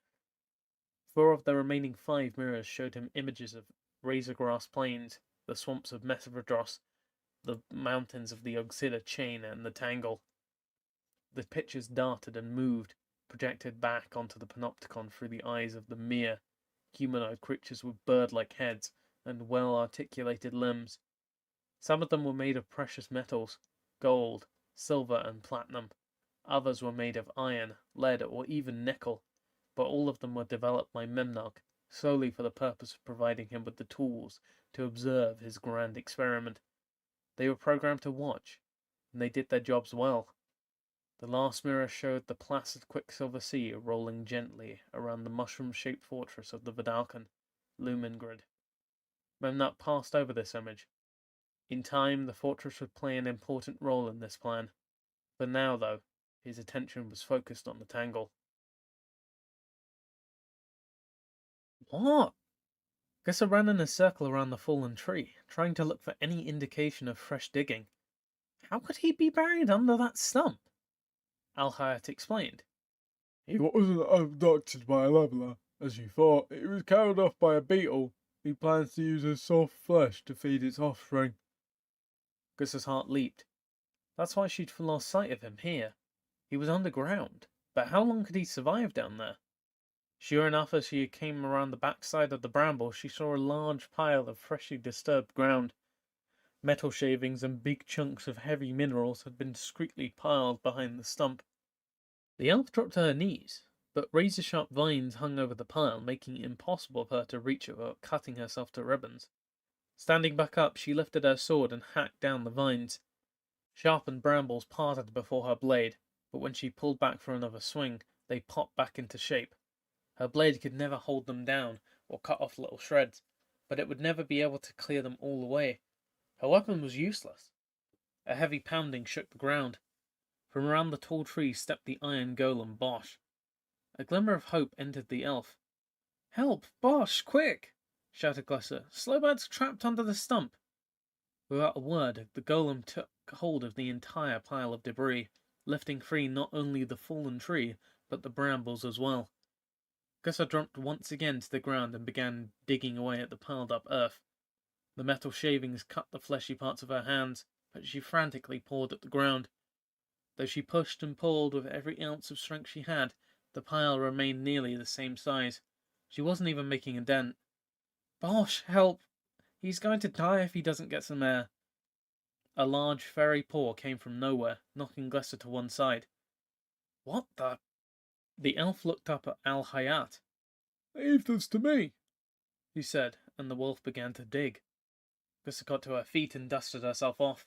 4 of the remaining 5 mirrors showed him images of razor-grass plains, the swamps of Mesaverdros, the mountains of the Oxida chain, and the Tangle. The pictures darted and moved, projected back onto the panopticon through the eyes of the mere humanoid creatures with bird-like heads and well-articulated limbs. Some of them were made of precious metals, gold, silver, and platinum. Others were made of iron, lead, or even nickel, but all of them were developed by Memnarch solely for the purpose of providing him with the tools to observe his grand experiment. They were programmed to watch, and they did their jobs well. The last mirror showed the placid quicksilver sea rolling gently around the mushroom-shaped fortress of the Vidalcan, Lumengrid. Memnarch passed over this image. In time, the fortress would play an important role in this plan. For now, though, his attention was focused on the Tangle. What? Gusser ran in a circle around the fallen tree, trying to look for any indication of fresh digging. How could he be buried under that stump? Al-Hayat explained. He wasn't abducted by a leveler, as you thought. He was carried off by a beetle. He plans to use his soft flesh to feed its offspring. Gus's heart leaped. That's why she'd lost sight of him here. He was underground, but how long could he survive down there? Sure enough, as she came around the backside of the bramble, she saw a large pile of freshly disturbed ground. Metal shavings and big chunks of heavy minerals had been discreetly piled behind the stump. The elf dropped to her knees, but razor-sharp vines hung over the pile, making it impossible for her to reach it without cutting herself to ribbons. Standing back up, she lifted her sword and hacked down the vines. Sharpened brambles parted before her blade, but when she pulled back for another swing, they popped back into shape. Her blade could never hold them down or cut off little shreds, but it would never be able to clear them all away. Her weapon was useless. A heavy pounding shook the ground. From around the tall tree stepped the iron golem Bosch. A glimmer of hope entered the elf. "Help, Bosch, quick!" shouted Glusser. "Slowbad's trapped under the stump." Without a word, the golem took hold of the entire pile of debris, lifting free not only the fallen tree, but the brambles as well. Gusser dropped once again to the ground and began digging away at the piled-up earth. The metal shavings cut the fleshy parts of her hands, but she frantically pawed at the ground. Though she pushed and pulled with every ounce of strength she had, the pile remained nearly the same size. She wasn't even making a dent. "Bosch, help! He's going to die if he doesn't get some air." A large fairy paw came from nowhere, knocking Glusser to one side. "What the—" The elf looked up at Al-Hayat. "Leave this to me," he said, and the wolf began to dig. Gusser got to her feet and dusted herself off.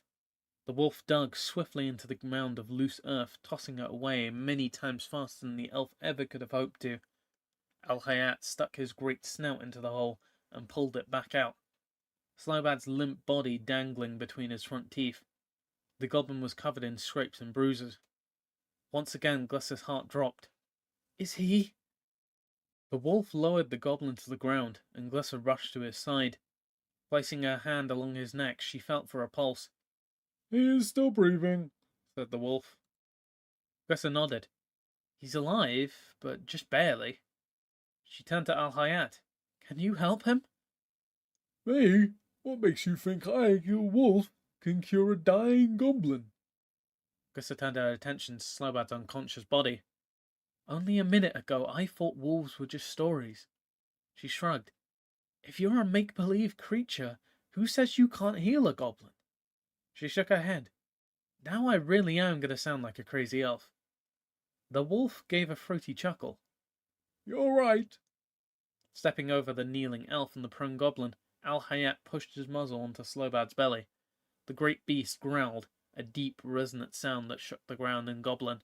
The wolf dug swiftly into the mound of loose earth, tossing it away many times faster than the elf ever could have hoped to. Al-Hayat stuck his great snout into the hole and pulled it back out, Slowbad's limp body dangling between his front teeth. The goblin was covered in scrapes and bruises. Once again, Glusser's heart dropped. "Is he—" The wolf lowered the goblin to the ground, and Glusser rushed to his side. Placing her hand along his neck, she felt for a pulse. "He is still breathing," said the wolf. Glusser nodded. "He's alive, but just barely." She turned to Al-Hayat. "Can you help him?" "Me? What makes you think I, your wolf, can cure a dying goblin?" Gusser turned her attention to Slowbad's unconscious body. "Only a minute ago I thought wolves were just stories." She shrugged. "If you're a make-believe creature, who says you can't heal a goblin?" She shook her head. "Now I really am going to sound like a crazy elf." The wolf gave a throaty chuckle. "You're right." Stepping over the kneeling elf and the prone goblin, Al-Hayat pushed his muzzle onto Slowbad's belly. The great beast growled, a deep, resonant sound that shook the ground and goblin.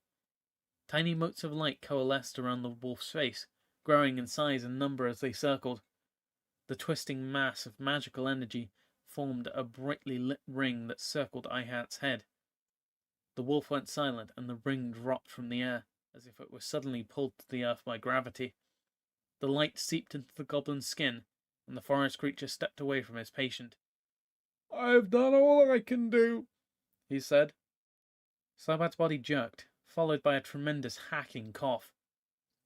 Tiny motes of light coalesced around the wolf's face, growing in size and number as they circled. The twisting mass of magical energy formed a brightly lit ring that circled Hayat's head. The wolf went silent, and the ring dropped from the air, as if it were suddenly pulled to the earth by gravity. The light seeped into the goblin's skin, and the forest creature stepped away from his patient. I've done all I can do, he said. Slowbad's body jerked, followed by a tremendous hacking cough.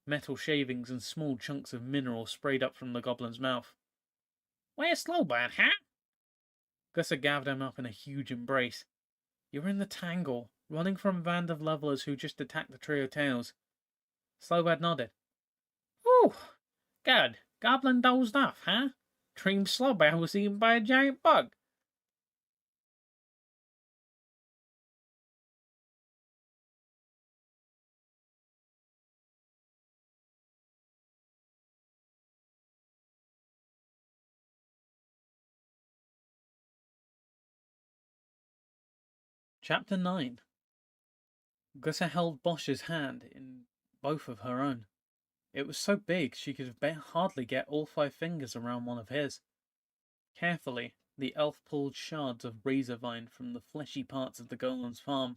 Metal shavings and small chunks of mineral sprayed up from the goblin's mouth. Where's Slowbad, huh? Gusser gathered him up in a huge embrace. You're in the tangle, running from a band of levelers who just attacked the trio tails. Slowbad nodded. Whew! Good. Goblin dozed off, huh? Dreamed Slowbad was eaten by a giant bug. Chapter 9. Gusser held Bosch's hand in both of her own. It was so big she could hardly get all 5 fingers around one of his. Carefully, the elf pulled shards of razor vine from the fleshy parts of the golem's farm.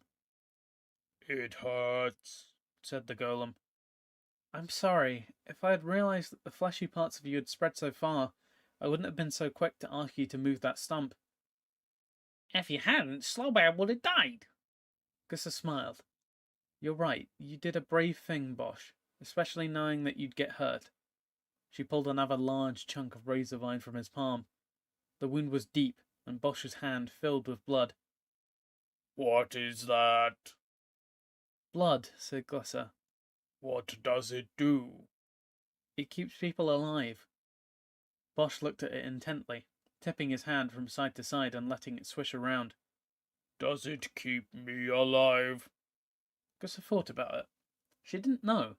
It hurts, said the golem. I'm sorry. If I had realized that the fleshy parts of you had spread so far, I wouldn't have been so quick to ask you to move that stump. If you hadn't, Slowbad would have died. Gusser smiled. You're right. You did a brave thing, Bosch, especially knowing that you'd get hurt. She pulled another large chunk of razor vine from his palm. The wound was deep, and Bosch's hand filled with blood. What is that? Blood, said Gusser. What does it do? It keeps people alive. Bosch looked at it intently, tipping his hand from side to side and letting it swish around. Does it keep me alive? Gusser thought about it. She didn't know.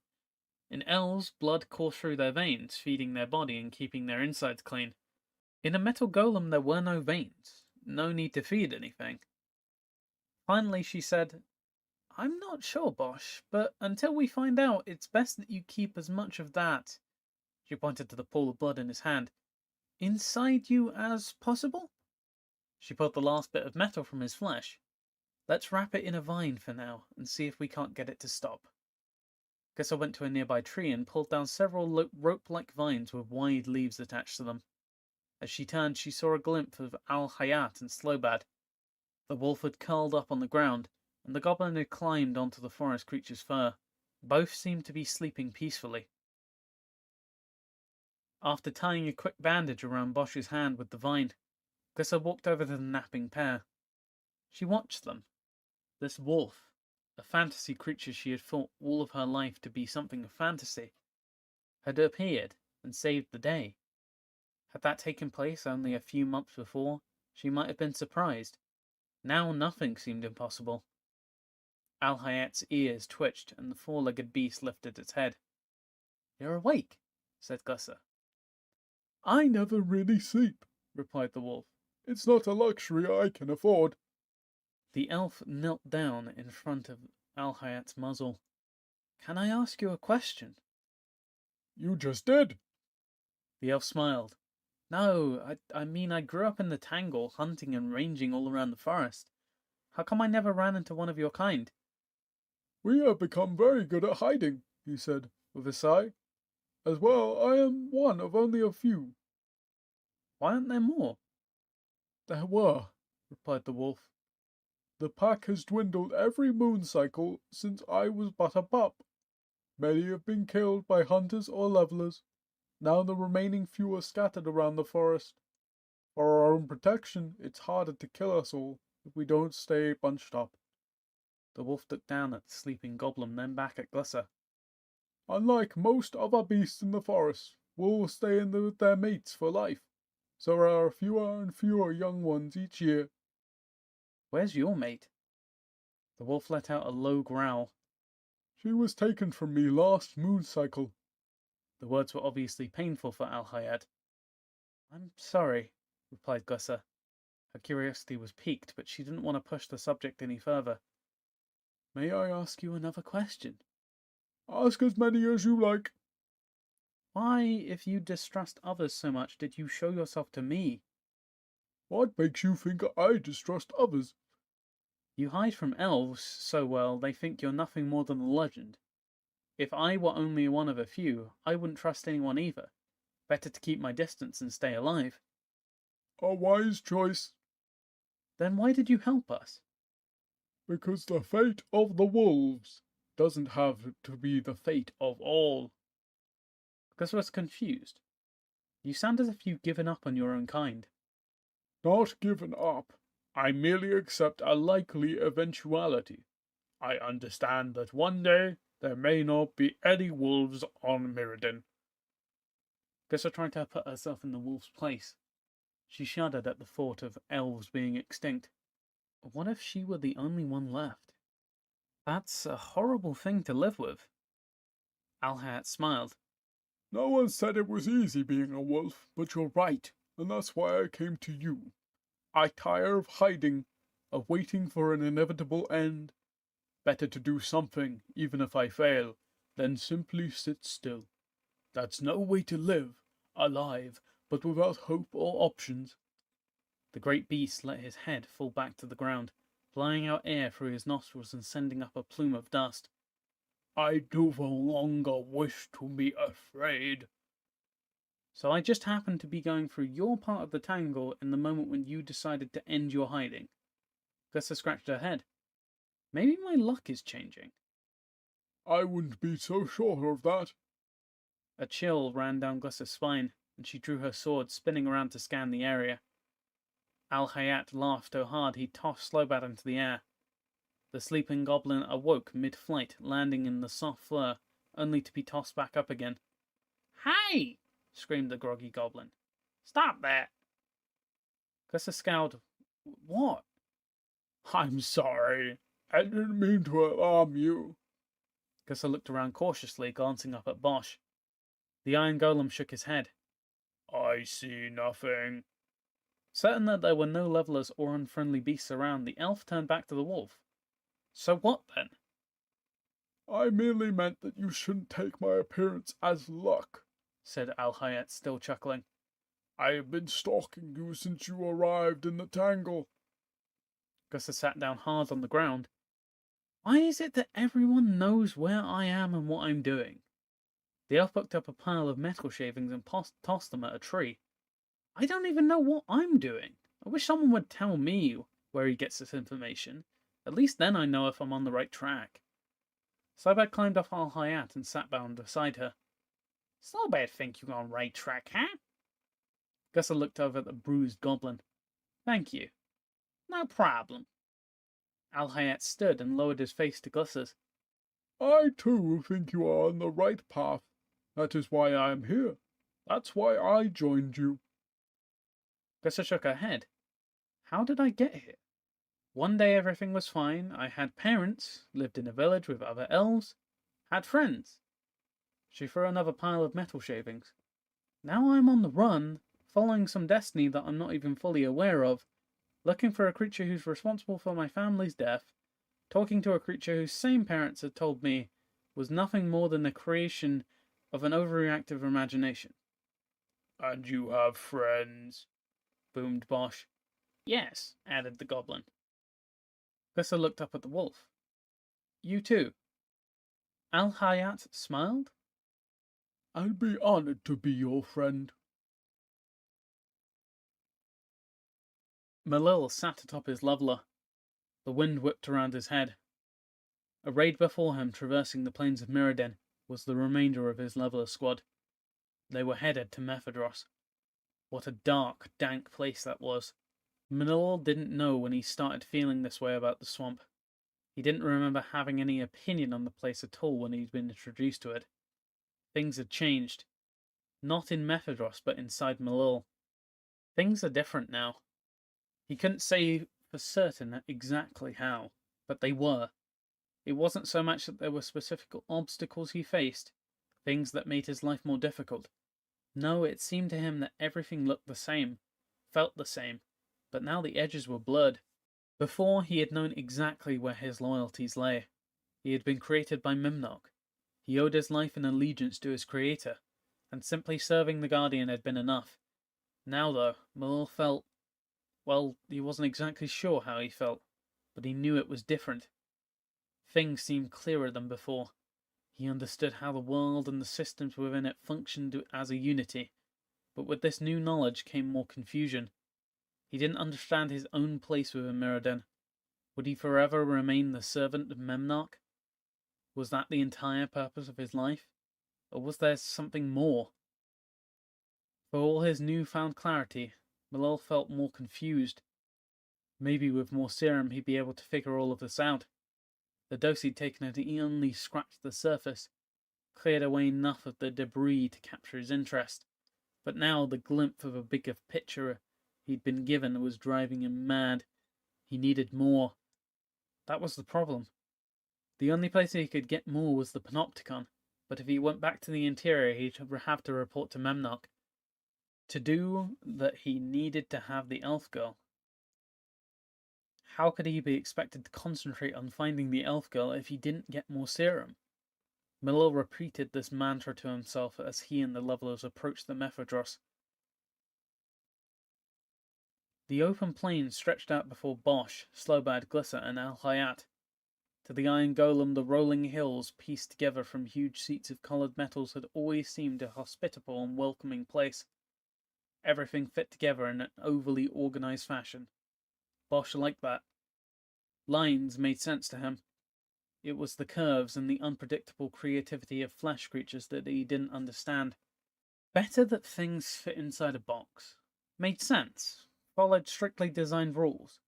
In elves, blood coursed through their veins, feeding their body and keeping their insides clean. In a metal golem there were no veins, no need to feed anything. Finally she said, I'm not sure, Bosch, but until we find out, it's best that you keep as much of that, she pointed to the pool of blood in his hand, inside you as possible? She pulled the last bit of metal from his flesh. Let's wrap it in a vine for now, and see if we can't get it to stop. Gusser went to a nearby tree and pulled down several rope-like vines with wide leaves attached to them. As she turned, she saw a glimpse of Al-Hayat and Slowbad. The wolf had curled up on the ground, and the goblin had climbed onto the forest creature's fur. Both seemed to be sleeping peacefully. After tying a quick bandage around Bosch's hand with the vine, Gusser walked over to the napping pair. She watched them. This wolf, a fantasy creature she had thought all of her life to be something of fantasy, had appeared and saved the day. Had that taken place only a few months before, she might have been surprised. Now nothing seemed impossible. Al-Hayat's ears twitched, and the 4-legged beast lifted its head. You're awake, said Gusser. I never really sleep, replied the wolf. It's not a luxury I can afford. The elf knelt down in front of Al-Hayat's muzzle. Can I ask you a question? You just did. The elf smiled. No, I mean I grew up in the tangle, hunting and ranging all around the forest. How come I never ran into one of your kind? We have become very good at hiding, he said, with a sigh. As well, I am one of only a few. Why aren't there more? There were, replied the wolf. The pack has dwindled every moon cycle since I was but a pup. Many have been killed by hunters or levelers. Now the remaining few are scattered around the forest. For our own protection, it's harder to kill us all if we don't stay bunched up. The wolf looked down at the sleeping goblin, then back at Gusser. Unlike most other beasts in the forest, wolves stay with their mates for life, so there are fewer and fewer young ones each year. Where's your mate? The wolf let out a low growl. She was taken from me last moon cycle. The words were obviously painful for Al-Hayat. I'm sorry, replied Gusser. Her curiosity was piqued, but she didn't want to push the subject any further. May I ask you another question? Ask as many as you like. Why, if you distrust others so much, did you show yourself to me? What makes you think I distrust others? You hide from elves so well they think you're nothing more than a legend. If I were only one of a few, I wouldn't trust anyone either. Better to keep my distance and stay alive. A wise choice. Then why did you help us? Because the fate of the wolves doesn't have to be the fate of all. Gus was confused. You sound as if you've given up on your own kind. Not given up. I merely accept a likely eventuality. I understand that one day there may not be any wolves on Mirrodin. Gussa tried to put herself in the wolf's place. She shuddered at the thought of elves being extinct. What if she were the only one left? That's a horrible thing to live with. Alhat smiled. No one said it was easy being a wolf, but you're right, and that's why I came to you. I tire of hiding, of waiting for an inevitable end. Better to do something, even if I fail, than simply sit still. That's no way to live, alive, but without hope or options. The great beast let his head fall back to the ground, flying out air through his nostrils and sending up a plume of dust. I no longer wish to be afraid. So I just happened to be going through your part of the tangle in the moment when you decided to end your hiding. Gussa scratched her head. Maybe my luck is changing. I wouldn't be so sure of that. A chill ran down Gussa's spine, and she drew her sword, spinning around to scan the area. Al-Hayat laughed so hard he tossed Slowbat into the air. The sleeping goblin awoke mid-flight, landing in the soft fur, only to be tossed back up again. Hey! Screamed the groggy goblin. Stop that! Gussa scowled. What? I'm sorry. I didn't mean to alarm you. Gussa looked around cautiously, glancing up at Bosch. The iron golem shook his head. I see nothing. Certain that there were no levelers or unfriendly beasts around, the elf turned back to the wolf. So what then? I merely meant that you shouldn't take my appearance as luck, Said Al-Hayat, still chuckling. I have been stalking you since you arrived in the tangle. Gussa sat down hard on the ground. Why is it that everyone knows where I am and what I'm doing? The elf picked up a pile of metal shavings and tossed them at a tree. I don't even know what I'm doing. I wish someone would tell me where he gets this information. At least then I know if I'm on the right track. Slowbat climbed off Al-Hayat and sat down beside her. Slowbat think you on right track, huh? Gussa looked over at the bruised goblin. Thank you. No problem. Al-Hayat stood and lowered his face to Gussa's. I too think you are on the right path. That is why I am here. That's why I joined you. Gussa shook her head. How did I get here? One day everything was fine. I had parents, lived in a village with other elves, had friends. She threw another pile of metal shavings. Now I'm on the run, following some destiny that I'm not even fully aware of, looking for a creature who's responsible for my family's death, talking to a creature whose same parents had told me was nothing more than the creation of an overreactive imagination. And you have friends? Boomed Bosch. Yes, added the goblin. Gussa looked up at the wolf. You too. Al-Hayat smiled. I'd be honored to be your friend. Malil sat atop his leveler. The wind whipped around his head. Arrayed before him, traversing the plains of Mirrodin, was the remainder of his leveler squad. They were headed to Mephedros. What a dark, dank place that was. Malil didn't know when he started feeling this way about the swamp. He didn't remember having any opinion on the place at all when he'd been introduced to it. Things had changed. Not in Mephedros, but inside Malil. Things are different now. He couldn't say for certain exactly how, but they were. It wasn't so much that there were specific obstacles he faced, things that made his life more difficult. No, it seemed to him that everything looked the same, felt the same, but now the edges were blurred. Before, he had known exactly where his loyalties lay. He had been created by Mimnok. He owed his life and allegiance to his creator, and simply serving the Guardian had been enough. Now, though, Malil felt... Well, he wasn't exactly sure how he felt, but he knew it was different. Things seemed clearer than before. He understood how the world and the systems within it functioned as a unity, but with this new knowledge came more confusion. He didn't understand his own place within Mirrodin. Would he forever remain the servant of Memnarch? Was that the entire purpose of his life? Or was there something more? For all his newfound clarity, Malil felt more confused. Maybe with more serum he'd be able to figure all of this out. The dose he'd taken had only scratched the surface, cleared away enough of the debris to capture his interest. But now the glimpse of a bigger picture he'd been given was driving him mad. He needed more. That was the problem. The only place he could get more was the Panopticon, but if he went back to the interior he'd have to report to Memnarch. To do that he needed to have the elf girl. How could he be expected to concentrate on finding the elf girl if he didn't get more serum? Milo repeated this mantra to himself as he and the levelers approached the Mephrodros. The open plain stretched out before Bosch, Slobad, Glisser, and Al Hayat. To the iron golem, the rolling hills, pieced together from huge seats of coloured metals, had always seemed a hospitable and welcoming place. Everything fit together in an overly organised fashion. Bosch liked that. Lines made sense to him. It was the curves and the unpredictable creativity of flesh creatures that he didn't understand. Better that things fit inside a box. Made sense. Followed strictly designed rules.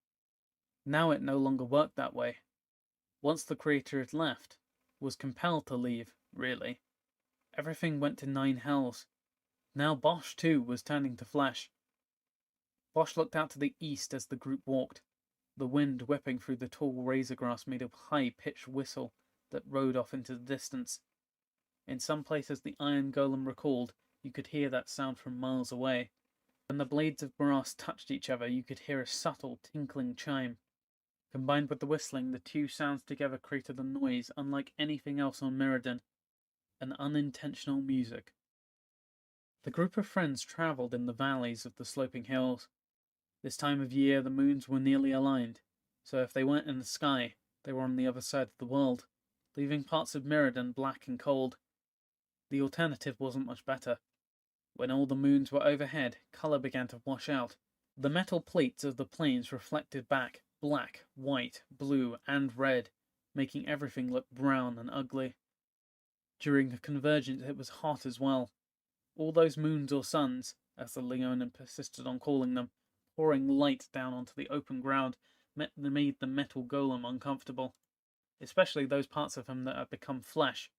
Now it no longer worked that way. Once the creator had left, was compelled to leave, really. Everything went to 9 hells. Now Bosch, too, was turning to flesh. Bosch looked out to the east as the group walked. The wind whipping through the tall razor grass made a high-pitched whistle that rode off into the distance. In some places the iron golem recalled, you could hear that sound from miles away. When the blades of brass touched each other, you could hear a subtle, tinkling chime. Combined with the whistling, the two sounds together created a noise unlike anything else on Mirrodin. An unintentional music. The group of friends travelled in the valleys of the sloping hills. This time of year the moons were nearly aligned, so if they weren't in the sky, they were on the other side of the world, leaving parts of Mirrodin black and cold. The alternative wasn't much better. When all the moons were overhead, colour began to wash out. The metal plates of the plains reflected back, black, white, blue, and red, making everything look brown and ugly. During the convergence it was hot as well. All those moons or suns, as the Leonin persisted on calling them, pouring light down onto the open ground, made the metal golem uncomfortable, especially those parts of him that had become flesh.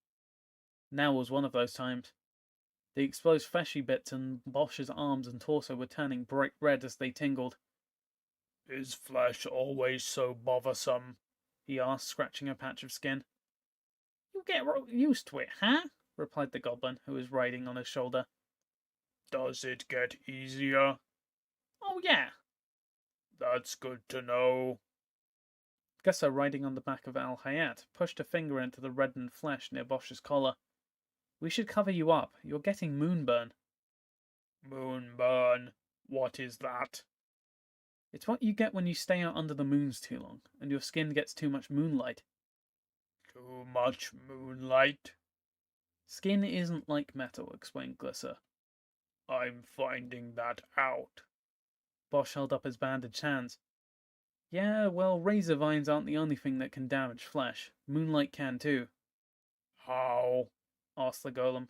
Now was one of those times. The exposed fleshy bits in Bosch's arms and torso were turning bright red as they tingled. Is flesh always so bothersome? He asked, scratching a patch of skin. You get used to it, huh? Replied the goblin, who was riding on his shoulder. Does it get easier? Oh, yeah. That's good to know. Gusser, riding on the back of Al Hayat, pushed a finger into the reddened flesh near Bosch's collar. We should cover you up. You're getting moonburn. Moonburn? What is that? It's what you get when you stay out under the moons too long, and your skin gets too much moonlight. Too much moonlight? Skin isn't like metal, explained Glisser. I'm finding that out. Bosch held up his bandaged hands. Yeah, well, razor vines aren't the only thing that can damage flesh. Moonlight can too. How? Asked the golem.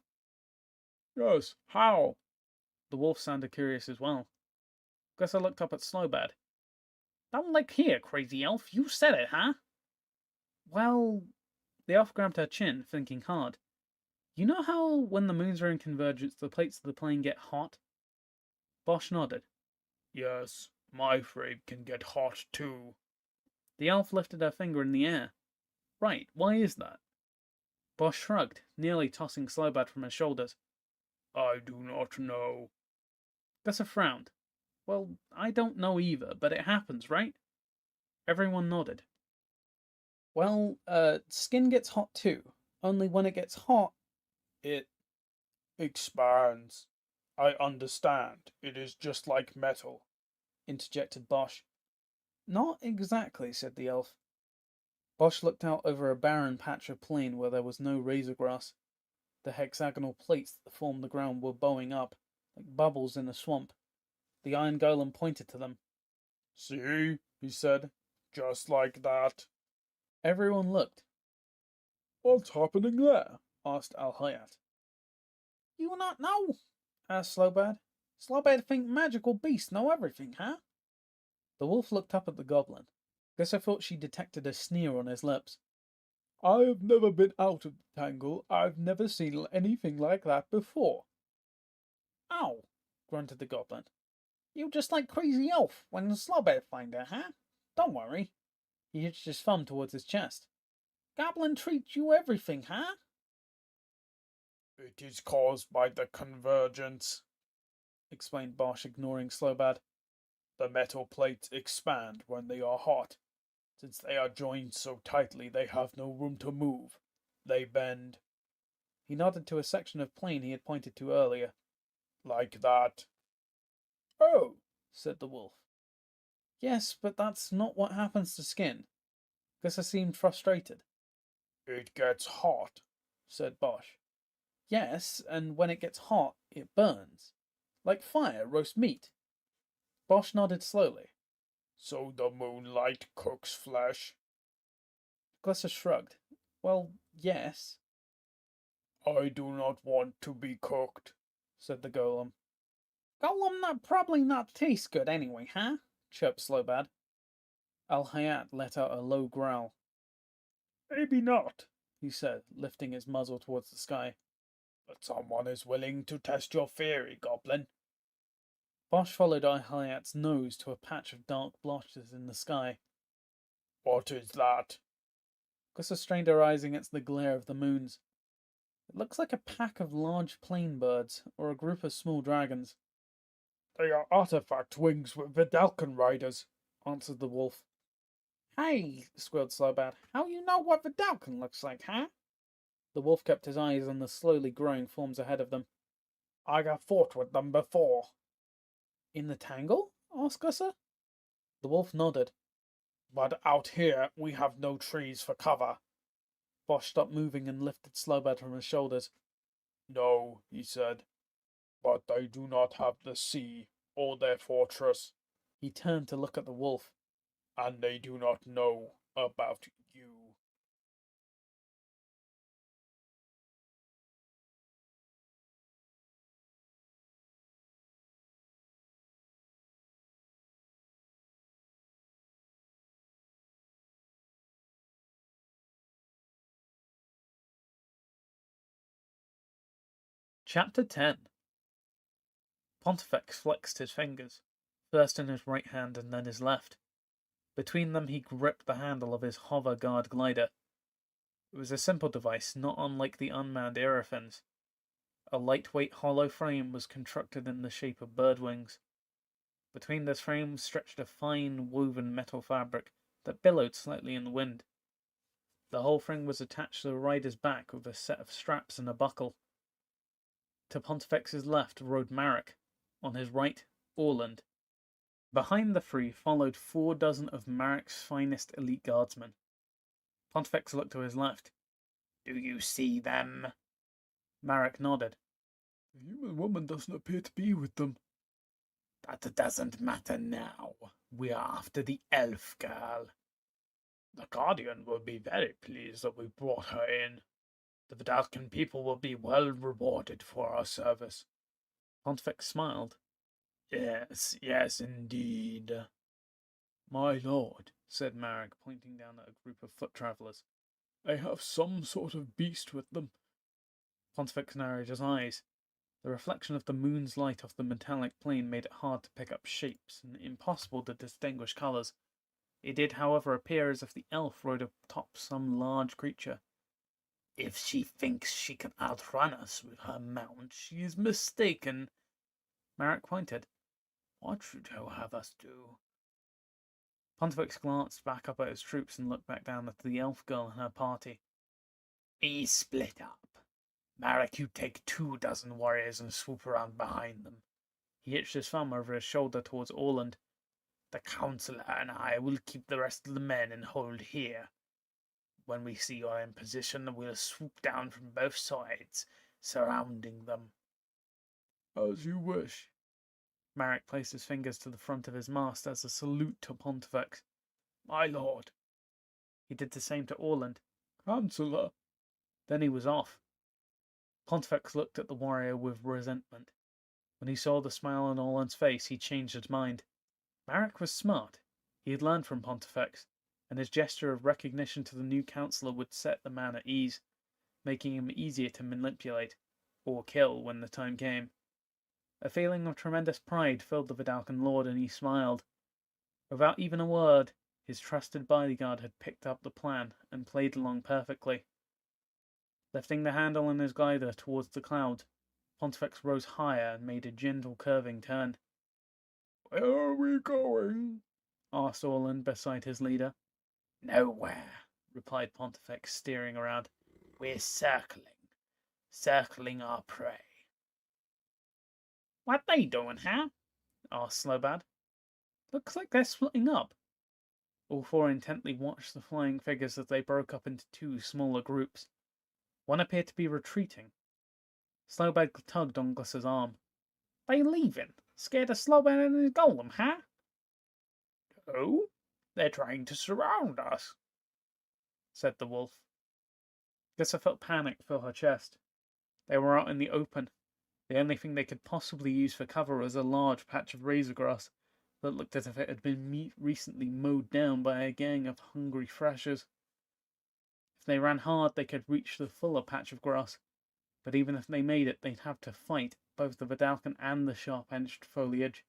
Yes, how? The wolf sounded curious as well. Glisser looked up at Slobad. Don't look here, crazy elf. You said it, huh? Well, the elf grabbed her chin, thinking hard. You know how, when the moons are in convergence, the plates of the plane get hot? Bosch nodded. Yes, my frame can get hot too. The elf lifted her finger in the air. Right, why is that? Bosch shrugged, nearly tossing Slobad from his shoulders. I do not know. Gusser frowned. Well, I don't know either, but it happens, right? Everyone nodded. Well, skin gets hot too. Only when it gets hot, it expands. I understand. It is just like metal, interjected Bosch. Not exactly, said the elf. Bosch looked out over a barren patch of plain where there was no razor grass. The hexagonal plates that formed the ground were bowing up, like bubbles in a swamp. The iron golem pointed to them. See, he said, just like that. Everyone looked. What's happening there? Asked Al-Hayat. You not know? Asked Slobad. Slobad think magical beasts know everything, huh? The wolf looked up at the goblin. Guess I thought she detected a sneer on his lips. I have never been out of the tangle. I've never seen anything like that before. Oh, Grunted the goblin. you just like crazy elf when Slobad find her, huh? Don't worry. He hitched his thumb towards his chest. Goblin treats you everything, huh? It is caused by the convergence, Explained Bosch, ignoring Slobad. the metal plates expand when they are hot. Since they are joined so tightly, they have no room to move. They bend. He nodded to a section of plane he had pointed to earlier. Like that. Oh, said the wolf. Yes, but that's not what happens to skin. Gussa seemed frustrated. It gets hot, Said Bosch. Yes, and when it gets hot, it burns. Like fire roast meat. Bosch nodded slowly. so the moonlight cooks flesh. Gussa shrugged. Well, yes, I do not want to be cooked. said the golem. Golem probably not taste good anyway, huh? Chirped Slobad. Al-Hayat let out a low growl. Maybe not, He said, lifting his muzzle towards the sky. but someone is willing to test your theory, Goblin. Bosch followed Al-Hayat's nose to a patch of dark blotches in the sky. What is that? Gussa strained her eyes against the glare of the moons. It looks like a pack of large plain birds, or a group of small dragons, They are artifact wings with Vidalcan riders, answered the wolf. Hey, squealed Slobad, how you know what Vidalcan looks like, huh? The wolf kept his eyes on the slowly growing forms ahead of them. I have fought with them before. In the tangle? Asked Gussa. The wolf nodded. But out here, we have no trees for cover. Bosch stopped moving and lifted Slobad from his shoulders. No, he said, but they do not have the sea or their fortress, He turned to look at the wolf. and they do not know about you. Chapter 10. Pontifex flexed his fingers, first in his right hand and then his left. Between them he gripped the handle of his hover guard glider. It was a simple device, not unlike the unmanned aerophans. A lightweight hollow frame was constructed in the shape of bird wings. Between this frame stretched a fine woven metal fabric that billowed slightly in the wind. The whole thing was attached to the rider's back with a set of straps and a buckle. To Pontifex's left rode Marek, on his right, Orland. Behind the three followed 4 dozen of Marek's finest elite guardsmen. Pontifex looked to his left. Do you see them? Marek nodded. The human woman doesn't appear to be with them. That doesn't matter now. We are after the elf girl. The Guardian will be very pleased that we brought her in. The Vidalcan people will be well rewarded for our service. Pontifex smiled. Yes, yes, indeed. My lord, said Marek, pointing down at a group of foot travellers. They have some sort of beast with them. Pontifex narrowed his eyes. The reflection of the moon's light off the metallic plane made it hard to pick up shapes and impossible to distinguish colours. It did, however, appear as if the elf rode atop some large creature. If she thinks she can outrun us with her mount, She is mistaken. Marek pointed. What should you have us do? Pontifex glanced back up at his troops and looked back down at the elf girl and her party. we split up. Marek, you take 2 dozen warriors and swoop around behind them. He hitched his thumb over his shoulder towards Orland. The councillor and I will keep the rest of the men and hold here. When we see you're in position, we'll swoop down from both sides, surrounding them. As you wish. Marek placed his fingers to the front of his mast as a salute to Pontifex. My lord. He did the same to Orland. Chancellor. Then he was off. Pontifex looked at the warrior with resentment. When he saw the smile on Orland's face, he changed his mind. Marek was smart. He had learned from Pontifex, and his gesture of recognition to the new councillor would set the man at ease, making him easier to manipulate, or kill when the time came. A feeling of tremendous pride filled the Vidalcan lord, and he smiled. Without even a word, his trusted bodyguard had picked up the plan and played along perfectly. Lifting the handle on his glider towards the clouds, Pontifex rose higher and made a gentle curving turn. Where are we going? Asked Orland beside his leader. Nowhere, replied Pontifex, steering around. We're circling our prey. What they doing, huh? Asked Slobad. Looks like they're splitting up. All four intently watched the flying figures as they broke up into two smaller groups. One appeared to be retreating. Slobad tugged on Gus's arm. They leaving? Scared of Slobad and his golem, huh? No, they're trying to surround us, said the wolf. Gussa felt panic fill her chest. They were out in the open. The only thing they could possibly use for cover was a large patch of razor grass that looked as if it had been recently mowed down by a gang of hungry thrashers. If they ran hard, they could reach the fuller patch of grass, but even if they made it, they'd have to fight both the Vidalcan and the sharp-edged foliage.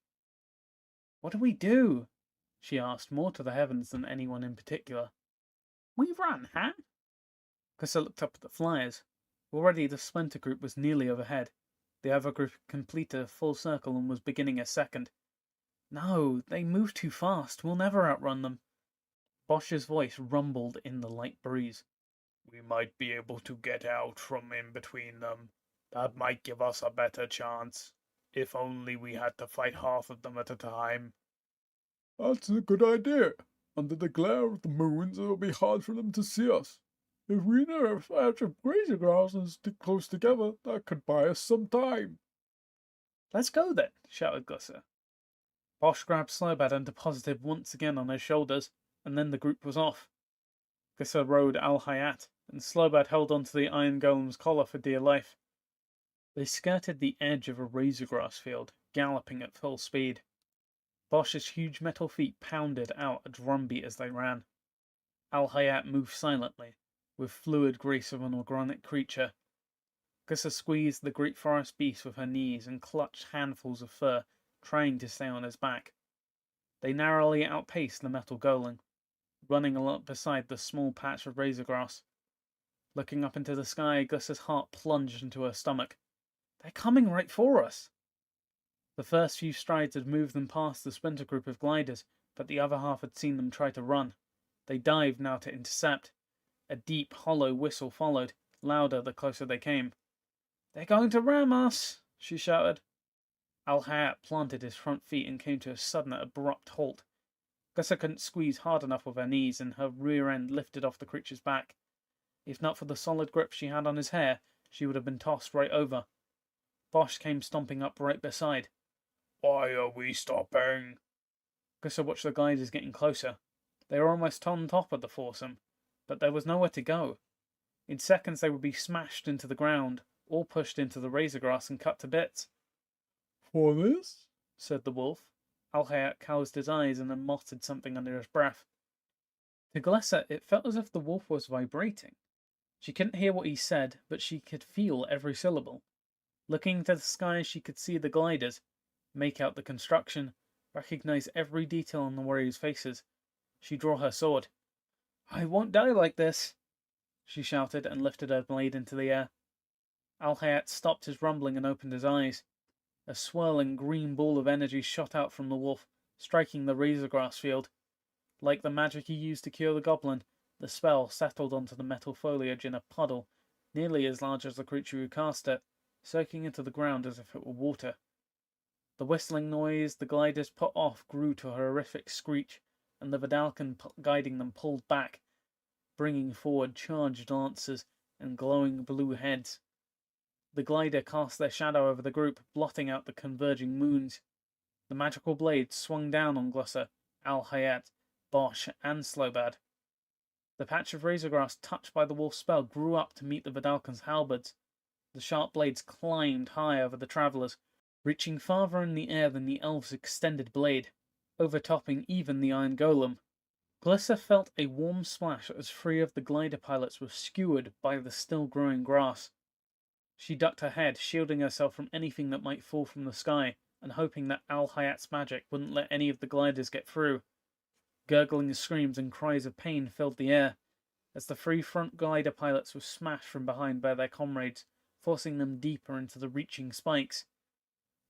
What do we do? She asked, more to the heavens than anyone in particular. We run, huh? Gussa looked up at the flyers. Already the splinter group was nearly overhead. The other group had completed a full circle and was beginning a second. No, they move too fast. We'll never outrun them. Bosch's voice rumbled in the light breeze. We might be able to get out from in between them. That might give us a better chance. If only we had to fight half of them at a time. That's a good idea. Under the glare of the moons, it'll be hard for them to see us. If we know a patch of razor grass and stick close together, that could buy us some time. Let's go then, shouted Gussa. Bosch grabbed Slobad and deposited once again on his shoulders, and then the group was off. Gussa rode Al-Hayat, and Slobad held onto the iron golem's collar for dear life. They skirted the edge of a razor grass field, galloping at full speed. Bosch's huge metal feet pounded out a drumbeat as they ran. Al-Hayat moved silently, with fluid grace of an organic creature. Gussa squeezed the great forest beast with her knees and clutched handfuls of fur, trying to stay on his back. They narrowly outpaced the metal golem, running along beside the small patch of razor grass. Looking up into the sky, Gussa's heart plunged into her stomach. They're coming right for us! The first few strides had moved them past the splinter group of gliders, but the other half had seen them try to run. They dived now to intercept. A deep, hollow whistle followed, louder the closer they came. They're going to ram us, she shouted. Al-Hayat planted his front feet and came to a sudden, abrupt halt. Gussa couldn't squeeze hard enough with her knees, and her rear end lifted off the creature's back. If not for the solid grip she had on his hair, she would have been tossed right over. Bosch came stomping up right beside. Why are we stopping? Gussa watched the gliders getting closer. They were almost on top of the foursome, but there was nowhere to go. In seconds they would be smashed into the ground, or pushed into the razor grass and cut to bits. For this? Said the wolf. Al-Hayat closed his eyes and then muttered something under his breath. To Glessa, it felt as if the wolf was vibrating. She couldn't hear what he said, but she could feel every syllable. Looking into the sky, she could see the gliders, make out the construction, recognize every detail on the warriors' faces. She drew her sword. I won't die like this, she shouted and lifted her blade into the air. Al-Hayat stopped his rumbling and opened his eyes. A swirling green ball of energy shot out from the wolf, striking the razor grass field. Like the magic he used to cure the goblin, the spell settled onto the metal foliage in a puddle, nearly as large as the creature who cast it, soaking into the ground as if it were water. The whistling noise the gliders put off grew to a horrific screech, and the Vidalcan guiding them pulled back, bringing forward charged lances and glowing blue heads. The glider cast their shadow over the group, blotting out the converging moons. The magical blades swung down on Glusser, Al-Hayat, Bosch, and Slobad. The patch of razor grass touched by the wolf's spell grew up to meet the Vidalcan's halberds. The sharp blades climbed high over the travellers, reaching farther in the air than the elf's extended blade, overtopping even the iron golem. Glyssa felt a warm splash as 3 of the glider pilots were skewered by the still-growing grass. She ducked her head, shielding herself from anything that might fall from the sky, and hoping that Al-Hayat's magic wouldn't let any of the gliders get through. Gurgling screams and cries of pain filled the air, as the 3 front glider pilots were smashed from behind by their comrades, forcing them deeper into the reaching spikes.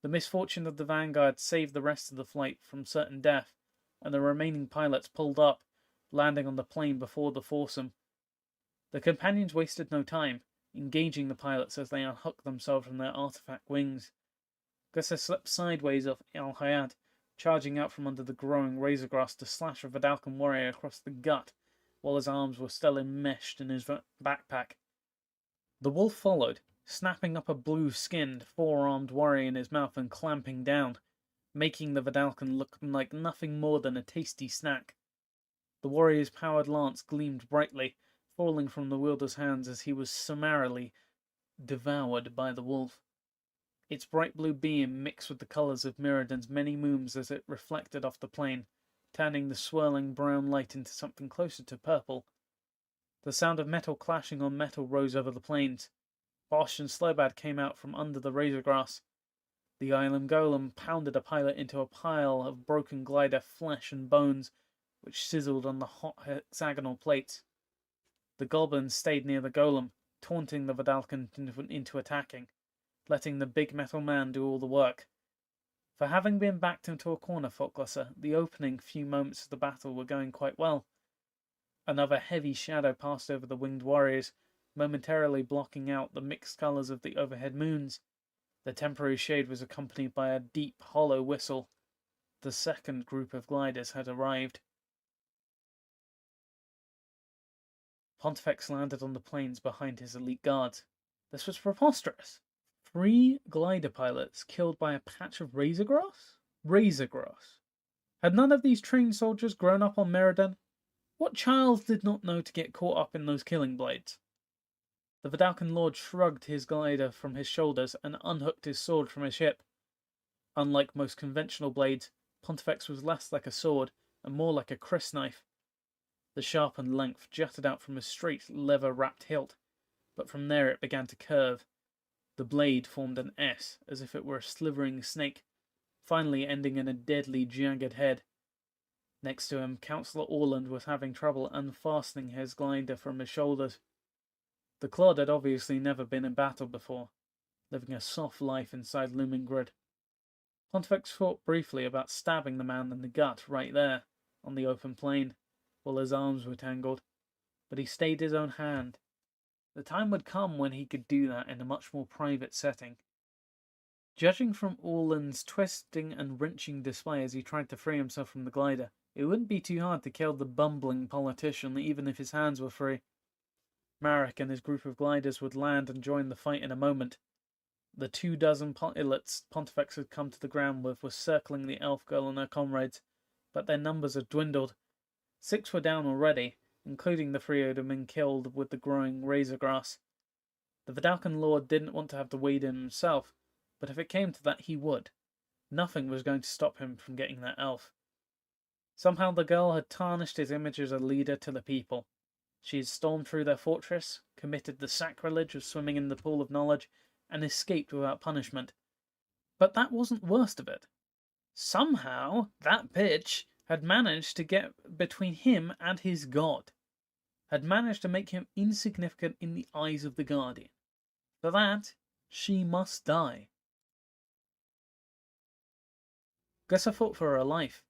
The misfortune of the vanguard saved the rest of the flight from certain death, and the remaining pilots pulled up, landing on the plain before the foursome. The companions wasted no time, engaging the pilots as they unhooked themselves from their artifact wings. Glyssa slipped sideways off Al-Hayat, charging out from under the growing razor grass to slash a Vidalcan warrior across the gut, while his arms were still enmeshed in his backpack. The wolf followed, snapping up a blue-skinned, 4-armed warrior in his mouth and clamping down, making the Vidalcan look like nothing more than a tasty snack. The warrior's powered lance gleamed brightly, falling from the wielder's hands as he was summarily devoured by the wolf. Its bright blue beam mixed with the colours of Mirrodin's many moons as it reflected off the plain, turning the swirling brown light into something closer to purple. The sound of metal clashing on metal rose over the plains. Bosch and Slobad came out from under the razor grass. The island golem pounded a pilot into a pile of broken glider flesh and bones, which sizzled on the hot hexagonal plates. The goblins stayed near the golem, taunting the Vidalcan into attacking, letting the big metal man do all the work. For having been backed into a corner, thought Glyssa, the opening few moments of the battle were going quite well. Another heavy shadow passed over the winged warriors, momentarily blocking out the mixed colours of the overhead moons. The temporary shade was accompanied by a deep, hollow whistle. The second group of gliders had arrived. Pontifex landed on the plains behind his elite guards. This was preposterous. 3 glider pilots killed by a patch of razor grass? Razor grass. Had none of these trained soldiers grown up on Mirrodin? What child did not know to get caught up in those killing blades? The Vidalcan lord shrugged his glider from his shoulders and unhooked his sword from his hip. Unlike most conventional blades, Pontifex was less like a sword and more like a crysknife. The sharpened length jutted out from a straight, leather-wrapped hilt, but from there it began to curve. The blade formed an S, as if it were a slithering snake, finally ending in a deadly, jagged head. Next to him, Councillor Orland was having trouble unfastening his glider from his shoulders. The clod had obviously never been in battle before, living a soft life inside Lumengrid. Pontifex thought briefly about stabbing the man in the gut right there, on the open plain, while his arms were tangled, but he stayed his own hand. The time would come when he could do that in a much more private setting. Judging from Orland's twisting and wrenching display as he tried to free himself from the glider, it wouldn't be too hard to kill the bumbling politician even if his hands were free. Marek and his group of gliders would land and join the fight in a moment. The 24 pilots Pontifex had come to the ground with were circling the elf girl and her comrades, but their numbers had dwindled. 6 were down already, including the 3 who had been killed with the growing razor grass. The Vidalcan lord didn't want to have to wade in himself, but if it came to that, he would. Nothing was going to stop him from getting that elf. Somehow the girl had tarnished his image as a leader to the people. She had stormed through their fortress, committed the sacrilege of swimming in the pool of knowledge, and escaped without punishment. But that wasn't the worst of it. Somehow, that bitch had managed to get between him and his god. Had managed to make him insignificant in the eyes of the Guardian. For that, she must die. Glyssa fought for her life.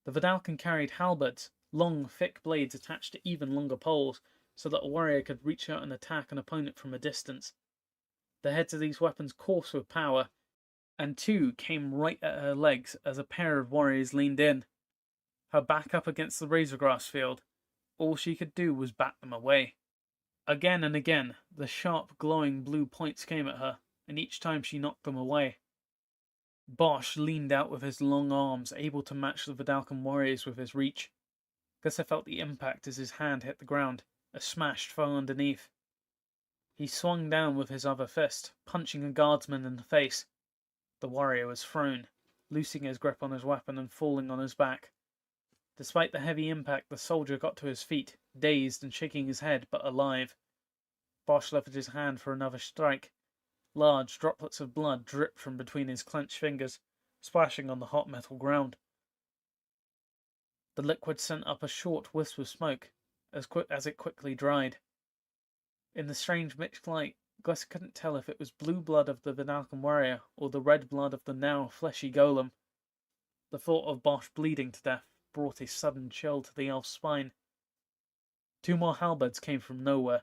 The Vidalcan carried halberds, long, thick blades attached to even longer poles, so that a warrior could reach out and attack an opponent from a distance. The heads of these weapons coursed with power, and 2 came right at her legs as a pair of warriors leaned in. Her back up against the razor grass field, all she could do was bat them away. Again and again, the sharp, glowing blue points came at her, and each time she knocked them away. Bosch leaned out with his long arms, able to match the Vidalcan warriors with his reach. Gusser felt the impact as his hand hit the ground. A smash fell underneath. He swung down with his other fist, punching a guardsman in the face. The warrior was thrown, loosing his grip on his weapon and falling on his back. Despite the heavy impact, the soldier got to his feet, dazed and shaking his head, but alive. Bosch lifted his hand for another strike. Large droplets of blood dripped from between his clenched fingers, splashing on the hot metal ground. The liquid sent up a short wisp of smoke, as it quickly dried. In the strange mixed light, Gusser couldn't tell if it was blue blood of the Vidalcan warrior or the red blood of the now fleshy golem. The thought of Bosch bleeding to death brought a sudden chill to the elf's spine. 2 more halberds came from nowhere,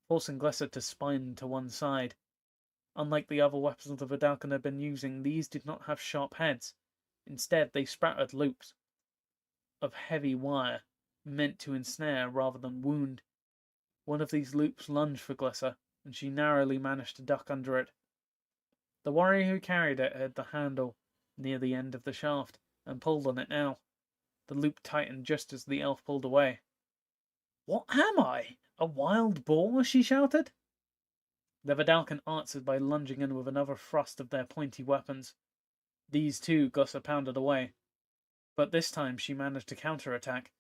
forcing Gusser to spine to one side. Unlike the other weapons the Vidalcan had been using, these did not have sharp heads. Instead, they sprouted loops of heavy wire, meant to ensnare rather than wound. One of these loops lunged for Gusser, and she narrowly managed to duck under it. The warrior who carried it had the handle near the end of the shaft, and pulled on it now. The loop tightened just as the elf pulled away. "What am I? A wild boar?" she shouted. The Vidalcan answered by lunging in with another thrust of their pointy weapons. These too Gusser pounded away, but this time she managed to counterattack.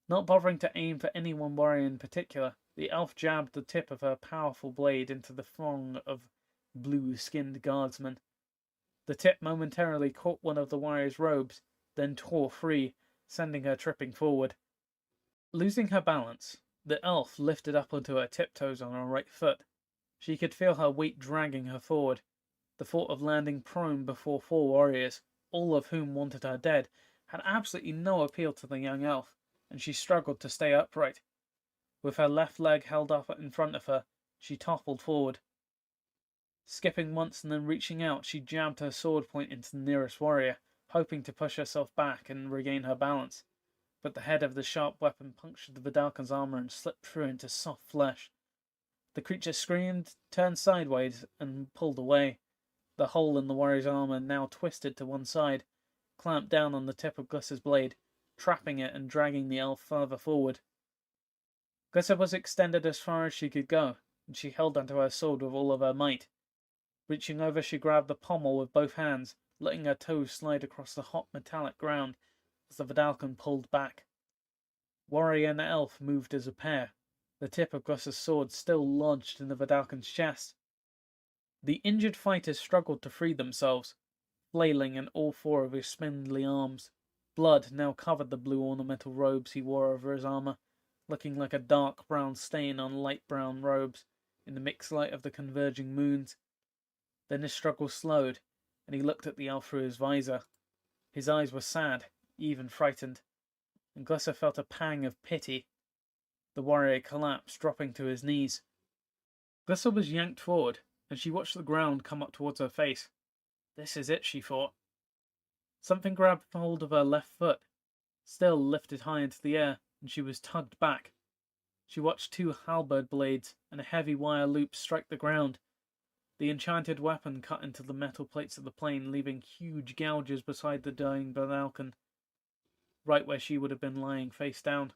Not bothering to aim for any one warrior in particular, the elf jabbed the tip of her powerful blade into the throng of blue-skinned guardsmen. The tip momentarily caught one of the warrior's robes, then tore free, sending her tripping forward. Losing her balance, the elf lifted up onto her tiptoes on her right foot. She could feel her weight dragging her forward. The thought of landing prone before 4 warriors, all of whom wanted her dead, had absolutely no appeal to the young elf, and she struggled to stay upright. With her left leg held up in front of her, she toppled forward. Skipping once and then reaching out, she jabbed her sword point into the nearest warrior, hoping to push herself back and regain her balance. But the head of the sharp weapon punctured the Vidalcan's armor and slipped through into soft flesh. The creature screamed, turned sideways, and pulled away. The hole in the warrior's armor now twisted to one side, clamped down on the tip of Gusser's blade, trapping it and dragging the elf further forward. Gusser was extended as far as she could go, and she held onto her sword with all of her might. Reaching over, she grabbed the pommel with both hands, letting her toes slide across the hot metallic ground as the Vidalcan pulled back. Warrior and elf moved as a pair, the tip of Gusser's sword still lodged in the Vidalcan's chest. The injured fighters struggled to free themselves, flailing in all 4 of his spindly arms. Blood now covered the blue ornamental robes he wore over his armor, looking like a dark brown stain on light brown robes in the mixed light of the converging moons. Then his struggle slowed, and he looked at the elf through his visor. His eyes were sad, even frightened, and Gusser felt a pang of pity. The warrior collapsed, dropping to his knees. Gusser was yanked forward, and she watched the ground come up towards her face. This is it, she thought. Something grabbed hold of her left foot, still lifted high into the air, and she was tugged back. She watched 2 halberd blades and a heavy wire loop strike the ground. The enchanted weapon cut into the metal plates of the plane, leaving huge gouges beside the dying Vidalcan, right where she would have been lying face down.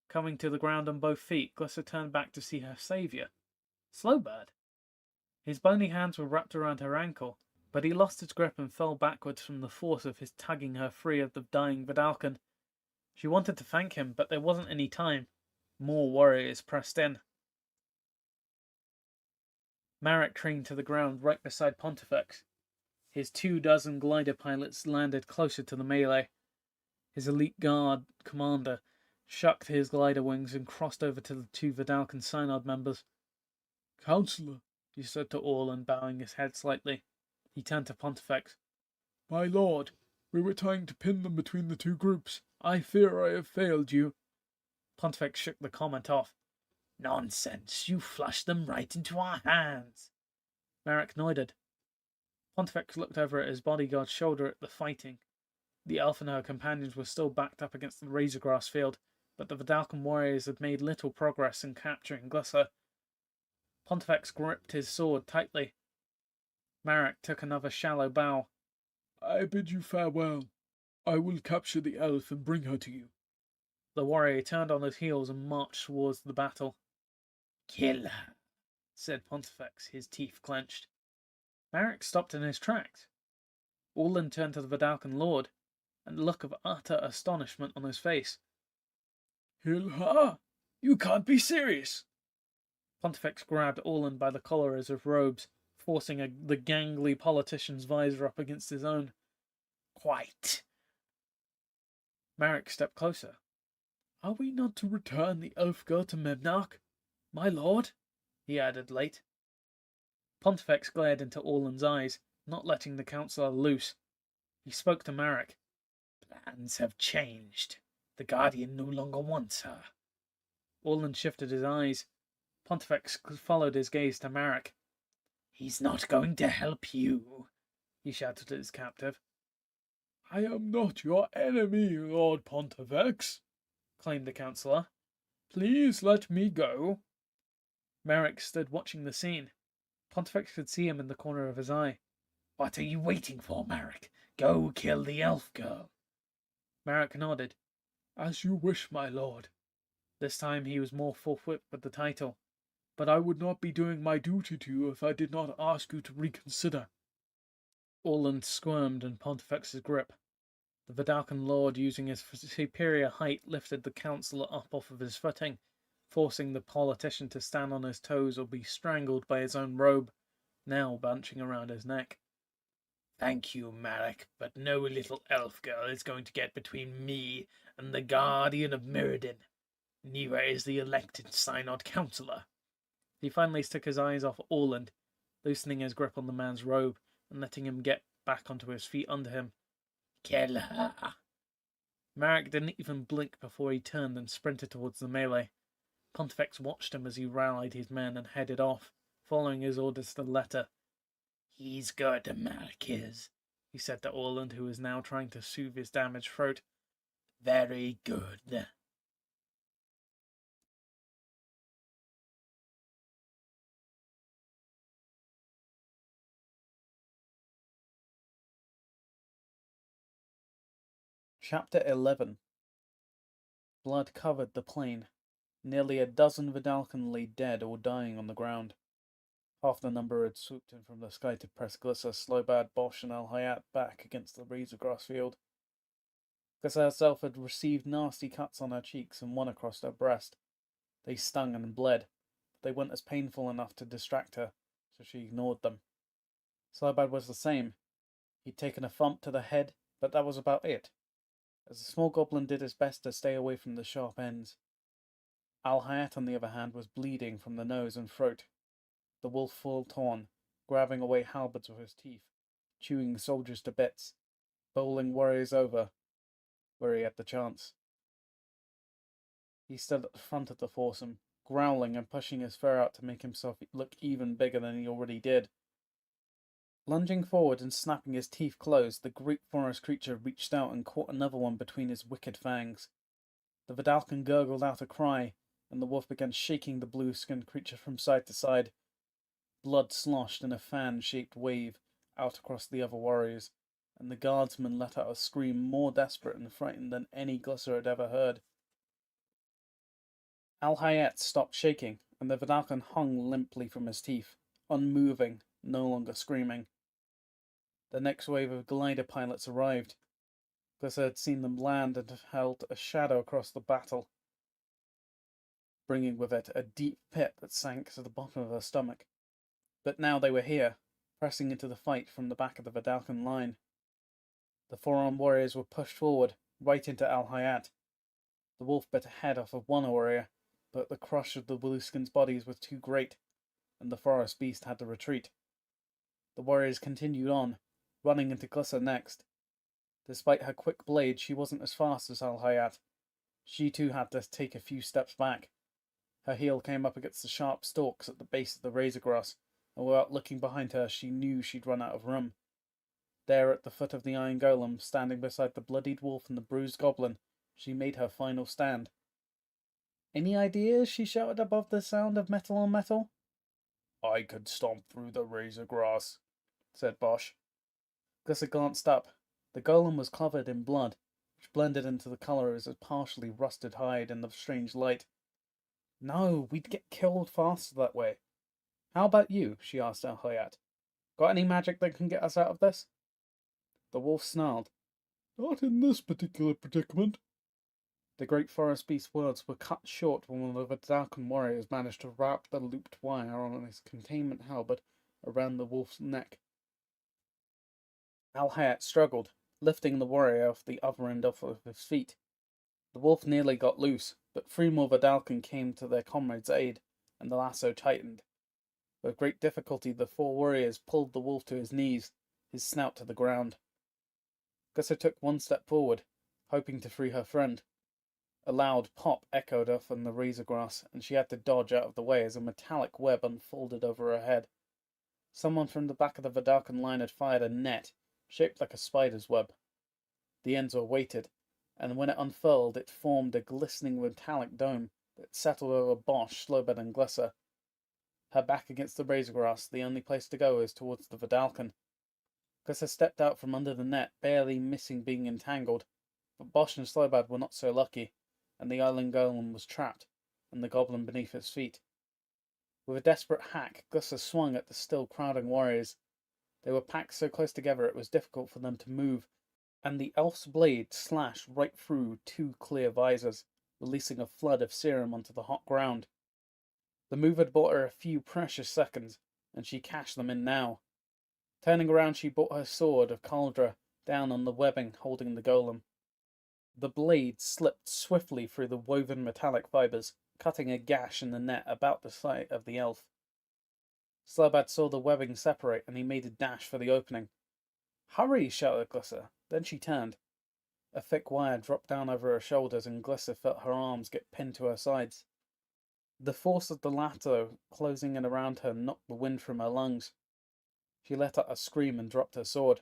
Coming to the ground on both feet, Gusser turned back to see her saviour, Slowbird. His bony hands were wrapped around her ankle, but he lost his grip and fell backwards from the force of his tugging her free of the dying Vidalcan. She wanted to thank him, but there wasn't any time. More warriors pressed in. Marek trained to the ground right beside Pontifex. His 24 glider pilots landed closer to the melee. His elite guard commander shucked his glider wings and crossed over to the 2 Vidalcan synod members. Counselor, He said to Orlan, bowing his head slightly. He turned to Pontifex. my lord, we were trying to pin them between the 2 groups. I fear I have failed you. Pontifex shook the comment off. Nonsense, you flushed them right into our hands. Marek nodded. Pontifex looked over at his bodyguard's shoulder at the fighting. The elf and her companions were still backed up against the razorgrass field, but the Vidalcan warriors had made little progress in capturing Gusser. Pontifex gripped his sword tightly. Marek took another shallow bow. I bid you farewell. I will capture the elf and bring her to you. The warrior turned on his heels and marched towards the battle. Kill her, said Pontifex, his teeth clenched. Marek stopped in his tracks. Orland turned to the Vidalcan lord, and a look of utter astonishment on his face. Kill her? You can't be serious. Pontifex grabbed Orland by the collar of his robes, forcing the gangly politician's visor up against his own. Quite. Marek stepped closer. Are we not to return the elf girl to Memnarch? My lord? He added late. Pontifex glared into Orland's eyes, not letting the councillor loose. He spoke to Marek. Plans have changed. The Guardian no longer wants her. Orland shifted his eyes. Pontifex followed his gaze to Marek. He's not going to help you, he shouted at his captive. I am not your enemy, Lord Pontifex, claimed the councillor. Please let me go. Marek stood watching the scene. Pontifex could see him in the corner of his eye. What are you waiting for, Marek? Go kill the elf girl. Marek nodded. As you wish, my lord. This time he was more forthwith with the title. But I would not be doing my duty to you if I did not ask you to reconsider. Orland squirmed in Pontifex's grip. The Vidalcan lord, using his superior height, lifted the councillor up off of his footing, forcing the politician to stand on his toes or be strangled by his own robe, now bunching around his neck. Thank you, Marek, but no little elf girl is going to get between me and the Guardian of Mirrodin. Neither is the elected Synod councillor. He finally took his eyes off Orland, loosening his grip on the man's robe and letting him get back onto his feet under him. Kill her. Marek didn't even blink before he turned and sprinted towards the melee. Pontifex watched him as he rallied his men and headed off, following his orders to the letter. He's good, Marek is, he said to Orland, who was now trying to soothe his damaged throat. Very good. Chapter 11. Blood covered the plain. Nearly a dozen Vidalcan lay dead or dying on the ground. Half the number had swooped in from the sky to press Glissa, Slobad, Bosch, and Al Hayat back against the razor grass field. Glissa herself had received nasty cuts on her cheeks and one across her breast. They stung and bled, but they weren't as painful enough to distract her, so she ignored them. Slobad was the same. He'd taken a thump to the head, but that was about it, as the small goblin did his best to stay away from the sharp ends. Al Hayat, on the other hand, was bleeding from the nose and throat, the wolf full torn, grabbing away halberds with his teeth, chewing soldiers to bits, bowling warriors over where he had the chance. He stood at the front of the foursome, growling and pushing his fur out to make himself look even bigger than he already did. Lunging forward and snapping his teeth closed, the great forest creature reached out and caught another one between his wicked fangs. The Vidalcan gurgled out a cry, and the wolf began shaking the blue-skinned creature from side to side. Blood sloshed in a fan-shaped wave out across the other warriors, and the guardsman let out a scream more desperate and frightened than any Glissa had ever heard. Al Hayat stopped shaking, and the Vidalcan hung limply from his teeth, unmoving, no longer screaming. The next wave of glider pilots arrived. Glissa had seen them land and held a shadow across the battle, bringing with it a deep pit that sank to the bottom of her stomach. But now they were here, pressing into the fight from the back of the Vidalcan line. The four-armed warriors were pushed forward, right into Al Hayat. The wolf bit a head off of one warrior, but the crush of the blueskins' bodies was too great, and the forest beast had to retreat. The warriors continued on, running into Glissa next. Despite her quick blade, she wasn't as fast as Al Hayat. She too had to take a few steps back. Her heel came up against the sharp stalks at the base of the razor grass, and without looking behind her, she knew she'd run out of room. There at the foot of the iron golem, standing beside the bloodied wolf and the bruised goblin, she made her final stand. "Any ideas?" she shouted above the sound of metal on metal. "I could stomp through the razor grass," said Bosch. Gussie glanced up. The golem was covered in blood, which blended into the colour of his partially rusted hide in the strange light. No, we'd get killed faster that way. How about you? She asked Al-Hayat. Got any magic that can get us out of this? The wolf snarled. Not in this particular predicament. The great forest beast's words were cut short when one of the Vidalcan warriors managed to wrap the looped wire on his containment halberd around the wolf's neck. Al-Hayat struggled, lifting the warrior off the other end of his feet. The wolf nearly got loose, but three more Vidalcan came to their comrade's aid, and the lasso tightened. With great difficulty, the four warriors pulled the wolf to his knees, his snout to the ground. Gussie took one step forward, hoping to free her friend. A loud pop echoed off in the razor grass, and she had to dodge out of the way as a metallic web unfolded over her head. Someone from the back of the Vidalcan line had fired a net, shaped like a spider's web. The ends were weighted, and when it unfurled, it formed a glistening metallic dome that settled over Bosch, Slobad, and Glisser. Her back against the razor grass, the only place to go is towards the Vidalcan. Glisser stepped out from under the net, barely missing being entangled, but Bosch and Slobad were not so lucky, and the island golem was trapped, and the goblin beneath his feet. With a desperate hack, Glisser swung at the still crowding warriors. They were packed so close together it was difficult for them to move, and the elf's blade slashed right through two clear visors, releasing a flood of serum onto the hot ground. The move had bought her a few precious seconds, and she cashed them in now. Turning around, she brought her sword of Cauldra down on the webbing holding the golem. The blade slipped swiftly through the woven metallic fibers, cutting a gash in the net about the size of the elf. Slobad saw the webbing separate, and he made a dash for the opening. "Hurry!" shouted Glisser. Then she turned. A thick wire dropped down over her shoulders, and Glisser felt her arms get pinned to her sides. The force of the lasso closing in around her knocked the wind from her lungs. She let out a scream and dropped her sword.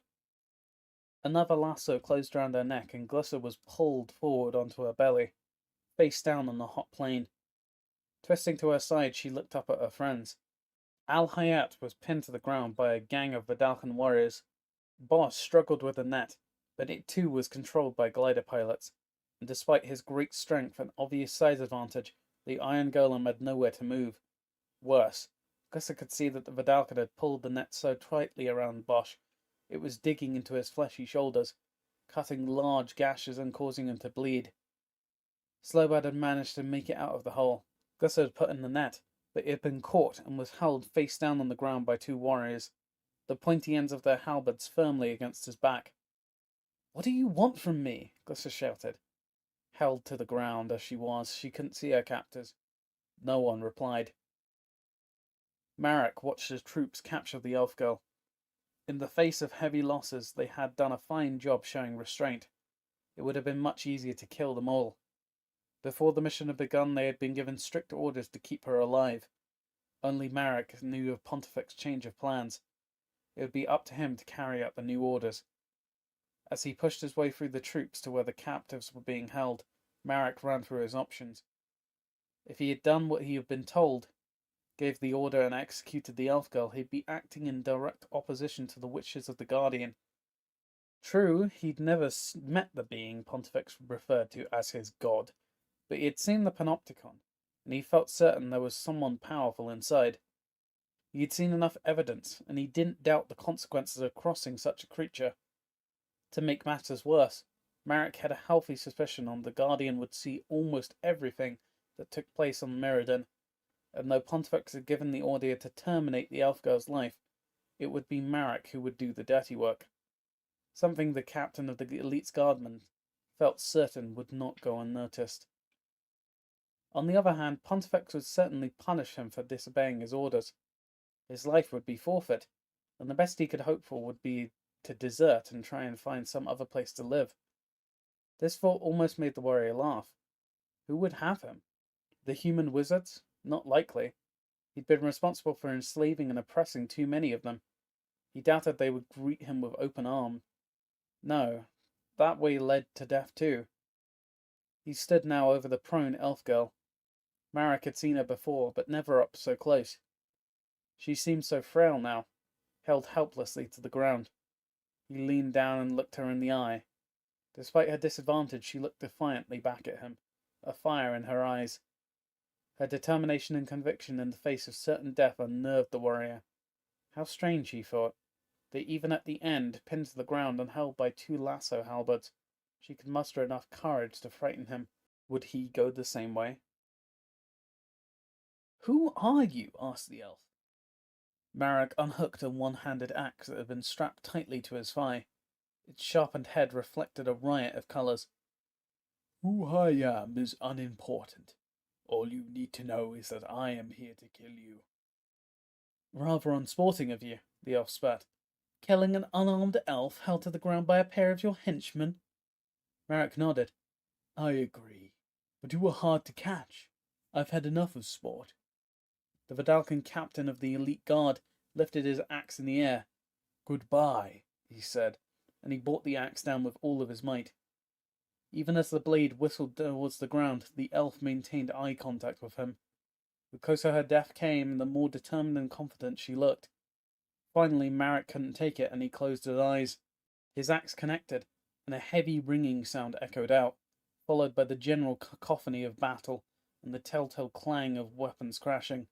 Another lasso closed round her neck, and Glisser was pulled forward onto her belly, face down on the hot plain. Twisting to her side, she looked up at her friends. Al-Hayat was pinned to the ground by a gang of Vidalcan warriors. Boss struggled with the net, but it too was controlled by glider pilots, and despite his great strength and obvious size advantage, the iron golem had nowhere to move. Worse, Glisser could see that the Vidalcan had pulled the net so tightly around Bosch, it was digging into his fleshy shoulders, cutting large gashes and causing him to bleed. Slobad had managed to make it out of the hole. Glisser had put in the net, but it had been caught and was held face down on the ground by two warriors, the pointy ends of their halberds firmly against his back. "What do you want from me?" Glisser shouted. Held to the ground as she was, she couldn't see her captors. No one replied. Marek watched his troops capture the elf girl. In the face of heavy losses, they had done a fine job showing restraint. It would have been much easier to kill them all. Before the mission had begun, they had been given strict orders to keep her alive. Only Marek knew of Pontifex's change of plans. It would be up to him to carry out the new orders. As he pushed his way through the troops to where the captives were being held, Marek ran through his options. If he had done what he had been told, gave the order and executed the elf girl, he'd be acting in direct opposition to the wishes of the Guardian. True, he'd never met the being Pontifex referred to as his god, but he had seen the Panopticon, and he felt certain there was someone powerful inside. He had seen enough evidence, and he didn't doubt the consequences of crossing such a creature. To make matters worse, Marek had a healthy suspicion the Guardian would see almost everything that took place on Meriden, and though Pontifex had given the order to terminate the elf girl's life, it would be Marek who would do the dirty work. Something the captain of the elite's guardmen felt certain would not go unnoticed. On the other hand, Pontifex would certainly punish him for disobeying his orders. His life would be forfeit, and the best he could hope for would be to desert and try and find some other place to live. This thought almost made the warrior laugh. Who would have him? The human wizards? Not likely. He'd been responsible for enslaving and oppressing too many of them. He doubted they would greet him with open arms. No, that way led to death too. He stood now over the prone elf girl. Marek had seen her before, but never up so close. She seemed so frail now. held helplessly to the ground. He leaned down and looked her in the eye. Despite her disadvantage, she looked defiantly back at him, a fire in her eyes. Her determination and conviction in the face of certain death unnerved the warrior. How strange, he thought, that even at the end, pinned to the ground and held by 2 lasso halberds, she could muster enough courage to frighten him. Would he go the same way? "Who are you?" asked the elf. Marek unhooked a one-handed axe that had been strapped tightly to his thigh. Its sharpened head reflected a riot of colours. "Who I am is unimportant. All you need to know is that I am here to kill you." "Rather unsporting of you," the elf spat. "Killing an unarmed elf held to the ground by a pair of your henchmen?" Marek nodded. "I agree, but you were hard to catch. I've had enough of sport." The Vidalcan captain of the elite guard lifted his axe in the air. "Goodbye," he said, and he brought the axe down with all of his might. Even as the blade whistled towards the ground, the elf maintained eye contact with him. The closer her death came, the more determined and confident she looked. Finally, Marek couldn't take it, and he closed his eyes. His axe connected, and a heavy ringing sound echoed out, followed by the general cacophony of battle and the telltale clang of weapons crashing.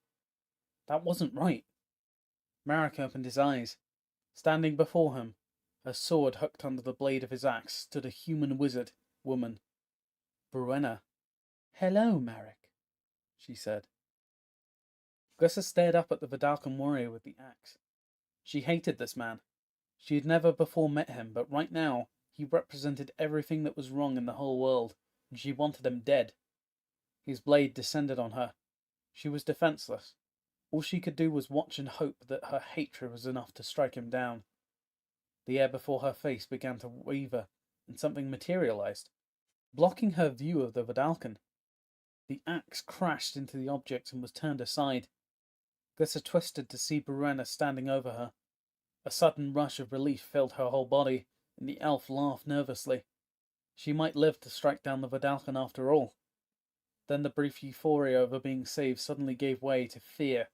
That wasn't right. Marek opened his eyes. Standing before him, her sword hooked under the blade of his axe, stood a human wizard woman. Bruenna. "Hello, Marek," she said. Gussa stared up at the Vidalcan warrior with the axe. She hated this man. She had never before met him, but right now he represented everything that was wrong in the whole world, and she wanted him dead. His blade descended on her. She was defenseless. All she could do was watch and hope that her hatred was enough to strike him down. The air before her face began to waver, and something materialized, blocking her view of the Vidalcan. The axe crashed into the object and was turned aside. Gussa twisted to see Bruenna standing over her. A sudden rush of relief filled her whole body, and the elf laughed nervously. She might live to strike down the Vidalcan after all. Then the brief euphoria over being saved suddenly gave way to fear.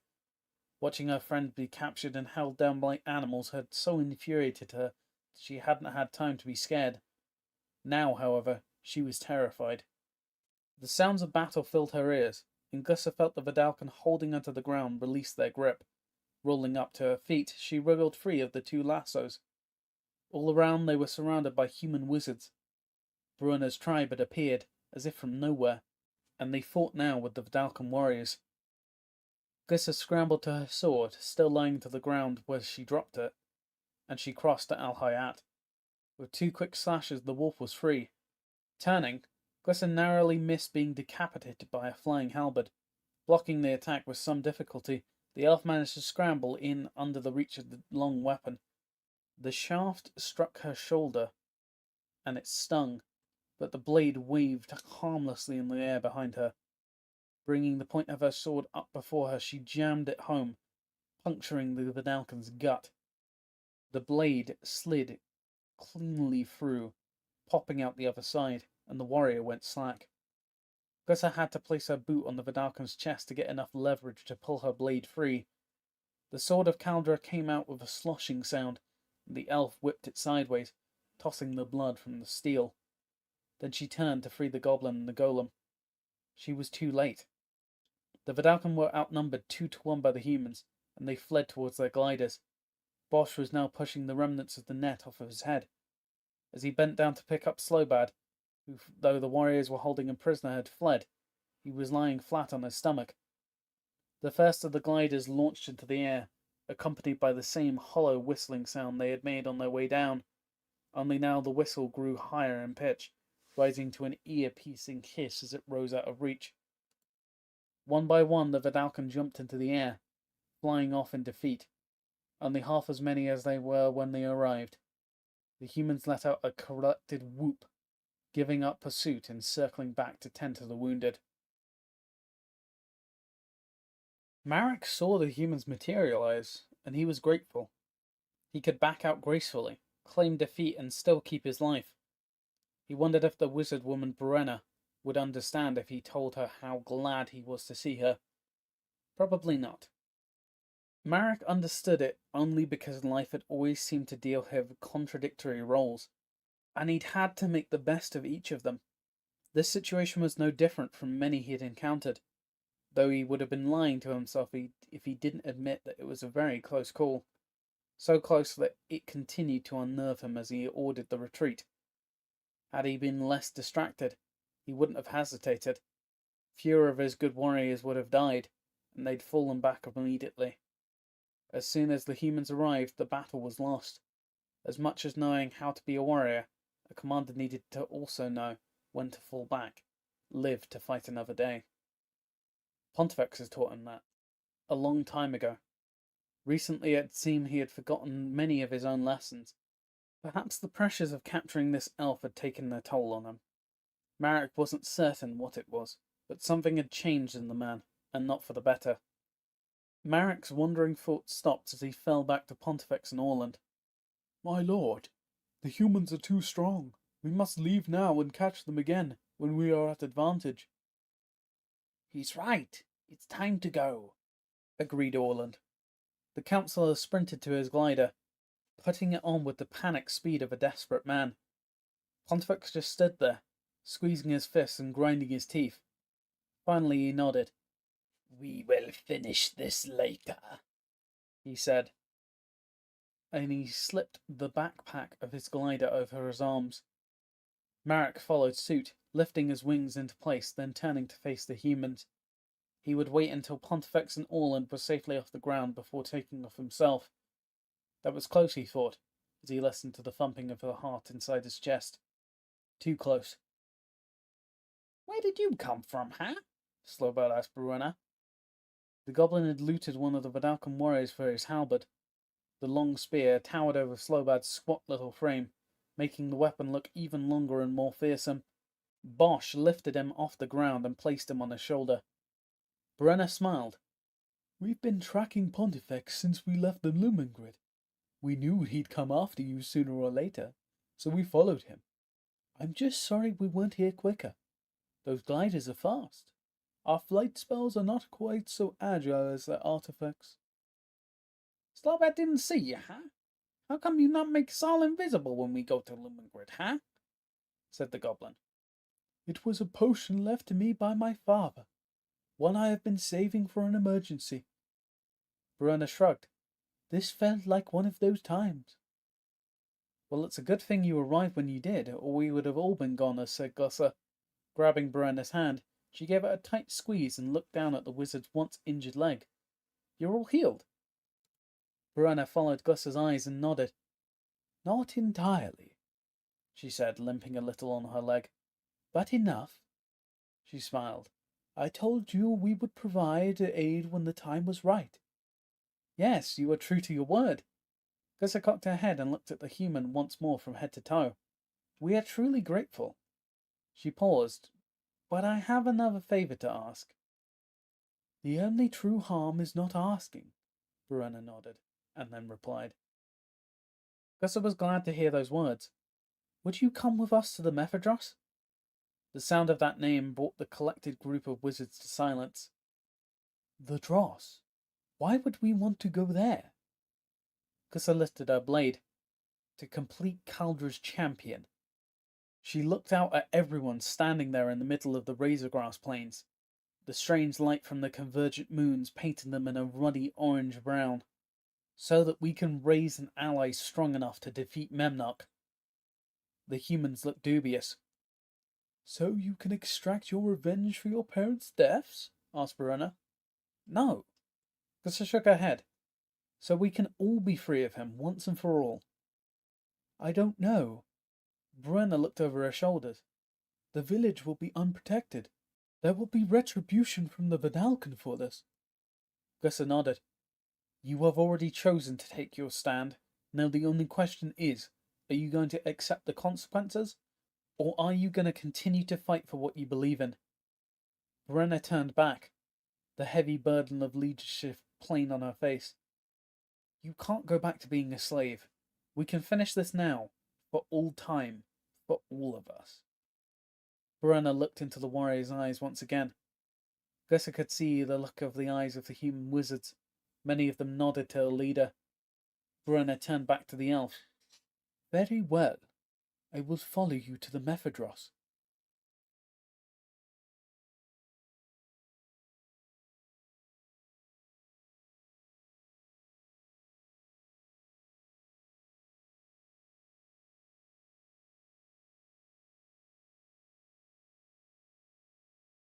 Watching her friend be captured and held down by animals had so infuriated her that she hadn't had time to be scared. Now, however, she was terrified. The sounds of battle filled her ears, and Gussa felt the Vidalcan holding her to the ground release their grip. Rolling up to her feet, she wriggled free of the 2 lassos. All around they were surrounded by human wizards. Bruenna's tribe had appeared, as if from nowhere, and they fought now with the Vidalcan warriors. Gussa scrambled to her sword, still lying to the ground where she dropped it, and she crossed to Al-Hayat. With 2 quick slashes, the wolf was free. Turning, Gussa narrowly missed being decapitated by a flying halberd. Blocking the attack with some difficulty, the elf managed to scramble in under the reach of the long weapon. The shaft struck her shoulder, and it stung, but the blade waved harmlessly in the air behind her. Bringing the point of her sword up before her, she jammed it home, puncturing the Vidalcan's gut. The blade slid cleanly through, popping out the other side, and the warrior went slack. Gussa had to place her boot on the Vidalcan's chest to get enough leverage to pull her blade free. The sword of Caldra came out with a sloshing sound, and the elf whipped it sideways, tossing the blood from the steel. Then she turned to free the goblin and the golem. She was too late. The Vidalcan were outnumbered 2-1 by the humans, and they fled towards their gliders. Bosch was now pushing the remnants of the net off of his head. As he bent down to pick up Slowbad, who, though the warriors were holding him prisoner, had fled, he was lying flat on his stomach. The first of the gliders launched into the air, accompanied by the same hollow whistling sound they had made on their way down, only now the whistle grew higher in pitch, rising to an ear-piercing hiss as it rose out of reach. One by one the Vidalcan jumped into the air, flying off in defeat, only half as many as they were when they arrived. The humans let out a collected whoop, giving up pursuit and circling back to tend to the wounded. Marek saw the humans materialize, and he was grateful. He could back out gracefully, claim defeat, and still keep his life. He wondered if the wizard woman Bruenna would understand if he told her how glad he was to see her. Probably not. Marek understood it only because life had always seemed to deal him contradictory roles, and he'd had to make the best of each of them. This situation was no different from many he had encountered, though he would have been lying to himself if he didn't admit that it was a very close call. So close that it continued to unnerve him as he ordered the retreat. Had he been less distracted, he wouldn't have hesitated. Fewer of his good warriors would have died, and they'd fallen back immediately. As soon as the humans arrived, the battle was lost. As much as knowing how to be a warrior, a commander needed to also know when to fall back, live to fight another day. Pontifex had taught him that, a long time ago. Recently it seemed he had forgotten many of his own lessons. Perhaps the pressures of capturing this elf had taken their toll on him. Marek wasn't certain what it was, but something had changed in the man, and not for the better. Marek's wandering thoughts stopped as he fell back to Pontifex and Orland. My lord, the humans are too strong. We must leave now and catch them again when we are at advantage. He's right. It's time to go, agreed Orland. The councillor sprinted to his glider, putting it on with the panic speed of a desperate man. Pontifex just stood there, squeezing his fists and grinding his teeth. Finally he nodded. We will finish this later, he said, and he slipped the backpack of his glider over his arms. Marek followed suit, lifting his wings into place, then turning to face the humans. He would wait until Pontifex and Orland were safely off the ground before taking off himself. That was close, he thought, as he listened to the thumping of the heart inside his chest. Too close. Where did you come from, huh? Slowbad asked Bruenna. The goblin had looted one of the Vidalcan warriors for his halberd. The long spear towered over Slowbad's squat little frame, making the weapon look even longer and more fearsome. Bosch lifted him off the ground and placed him on his shoulder. Bruenna smiled. We've been tracking Pontifex since we left the Lumengrid. We knew he'd come after you sooner or later, so we followed him. I'm just sorry we weren't here quicker. Those gliders are fast. Our flight spells are not quite so agile as their artifacts. Slowbad didn't see you, huh? How come you not make us all invisible when we go to Lumengrid, huh? Said the goblin. It was a potion left to me by my father, one I have been saving for an emergency. Bruenna shrugged. This felt like one of those times. Well, it's a good thing you arrived when you did, or we would have all been goners, said Gusser. Grabbing Bruenna's hand, she gave it a tight squeeze and looked down at the wizard's once injured leg. You're all healed. Bruenna followed Gus's eyes and nodded. Not entirely, she said, limping a little on her leg. But enough. She smiled. I told you we would provide aid when the time was right. Yes, you were true to your word. Gussa cocked her head and looked at the human once more from head to toe. We are truly grateful. She paused. But I have another favour to ask. The only true harm is not asking, Bruenna nodded, and then replied. Gussa was glad to hear those words. Would you come with us to the Mephedros? The sound of that name brought the collected group of wizards to silence. The Dross? Why would we want to go there? Gussa lifted her blade. To complete Kaldra's champion. She looked out at everyone standing there in the middle of the razorgrass plains. The strange light from the convergent moons painted them in a ruddy orange-brown. So that we can raise an ally strong enough to defeat Memnoch. The humans looked dubious. So you can extract your revenge for your parents' deaths? Asked Bruenna. No. Gussa shook her head. So we can all be free of him once and for all. I don't know. Bruenna looked over her shoulders. The village will be unprotected. There will be retribution from the Vidalcan for this. Gussa nodded. You have already chosen to take your stand. Now the only question is, are you going to accept the consequences? Or are you going to continue to fight for what you believe in? Bruenna turned back, the heavy burden of leadership plain on her face. You can't go back to being a slave. We can finish this now, for all time, for all of us. Bruenna looked into the warrior's eyes once again. Gussa could see the look of the eyes of the human wizards, Many of them nodded to the leader. Verona turned back to the elf. Very well. I will follow you to the Mephedros.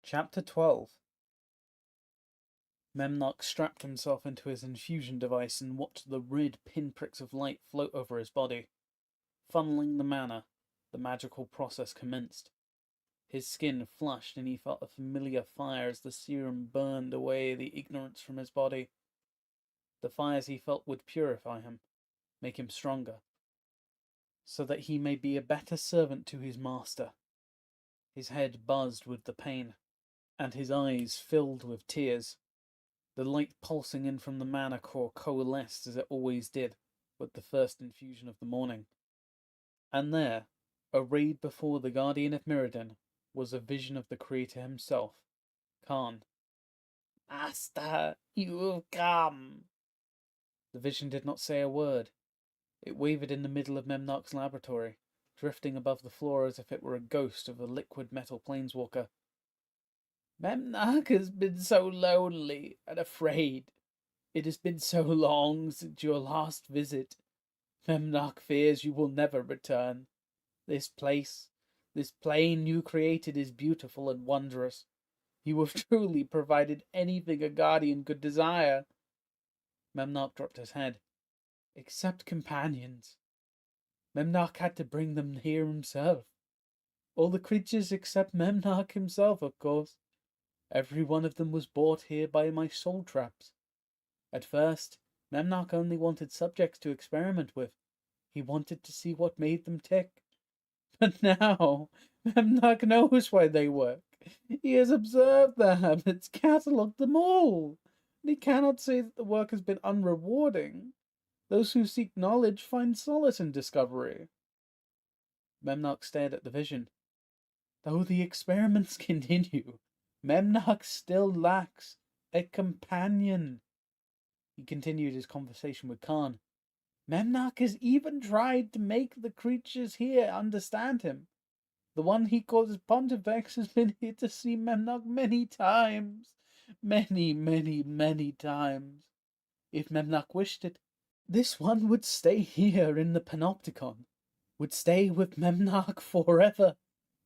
Chapter 12. Memnock strapped himself into his infusion device and watched the red pinpricks of light float over his body. Funneling the mana, the magical process commenced. His skin flushed and he felt a familiar fire as the serum burned away the ignorance from his body. The fires he felt would purify him, make him stronger, so that he may be a better servant to his master. His head buzzed with the pain, and his eyes filled with tears. The light pulsing in from the mana core coalesced as it always did with the first infusion of the morning. And there, arrayed before the Guardian of Mirrodin, was a vision of the Creator himself, Khan. Master, you have come! The vision did not say a word. It wavered in the middle of Memnock's laboratory, drifting above the floor as if it were a ghost of a liquid metal planeswalker. Memnock has been so lonely and afraid. It has been so long since your last visit. Memnock fears you will never return. This place, this plane you created is beautiful and wondrous. You have truly provided anything a guardian could desire. Memnock dropped his head. Except companions. Memnock had to bring them here himself. All the creatures except Memnock himself, of course. Every one of them was brought here by my soul traps. At first, Memnock only wanted subjects to experiment with. He wanted to see what made them tick. But now, Memnock knows why they work. He has observed their habits, catalogued them all. And he cannot say that the work has been unrewarding. Those who seek knowledge find solace in discovery. Memnock stared at the vision. Though the experiments continue, Memnock still lacks a companion. He continued his conversation with Khan. Memnock has even tried to make the creatures here understand him. The one he calls Pontifex has been here to see Memnock many times. Many times. If Memnock wished it, this one would stay here in the Panopticon, would stay with Memnock forever.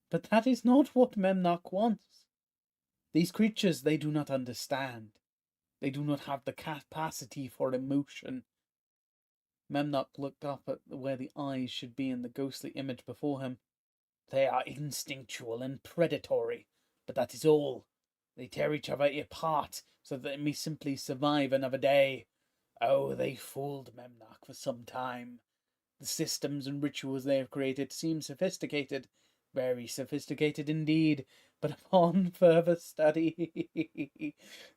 But that is not what Memnock wants. These creatures they do not understand. They do not have the capacity for emotion. Memnock looked up at where the eyes should be in the ghostly image before him. They are instinctual and predatory, but that is all. They tear each other apart so that they may simply survive another day. Oh, they fooled Memnock for some time. The systems and rituals they have created seem sophisticated, very sophisticated indeed, but upon further study,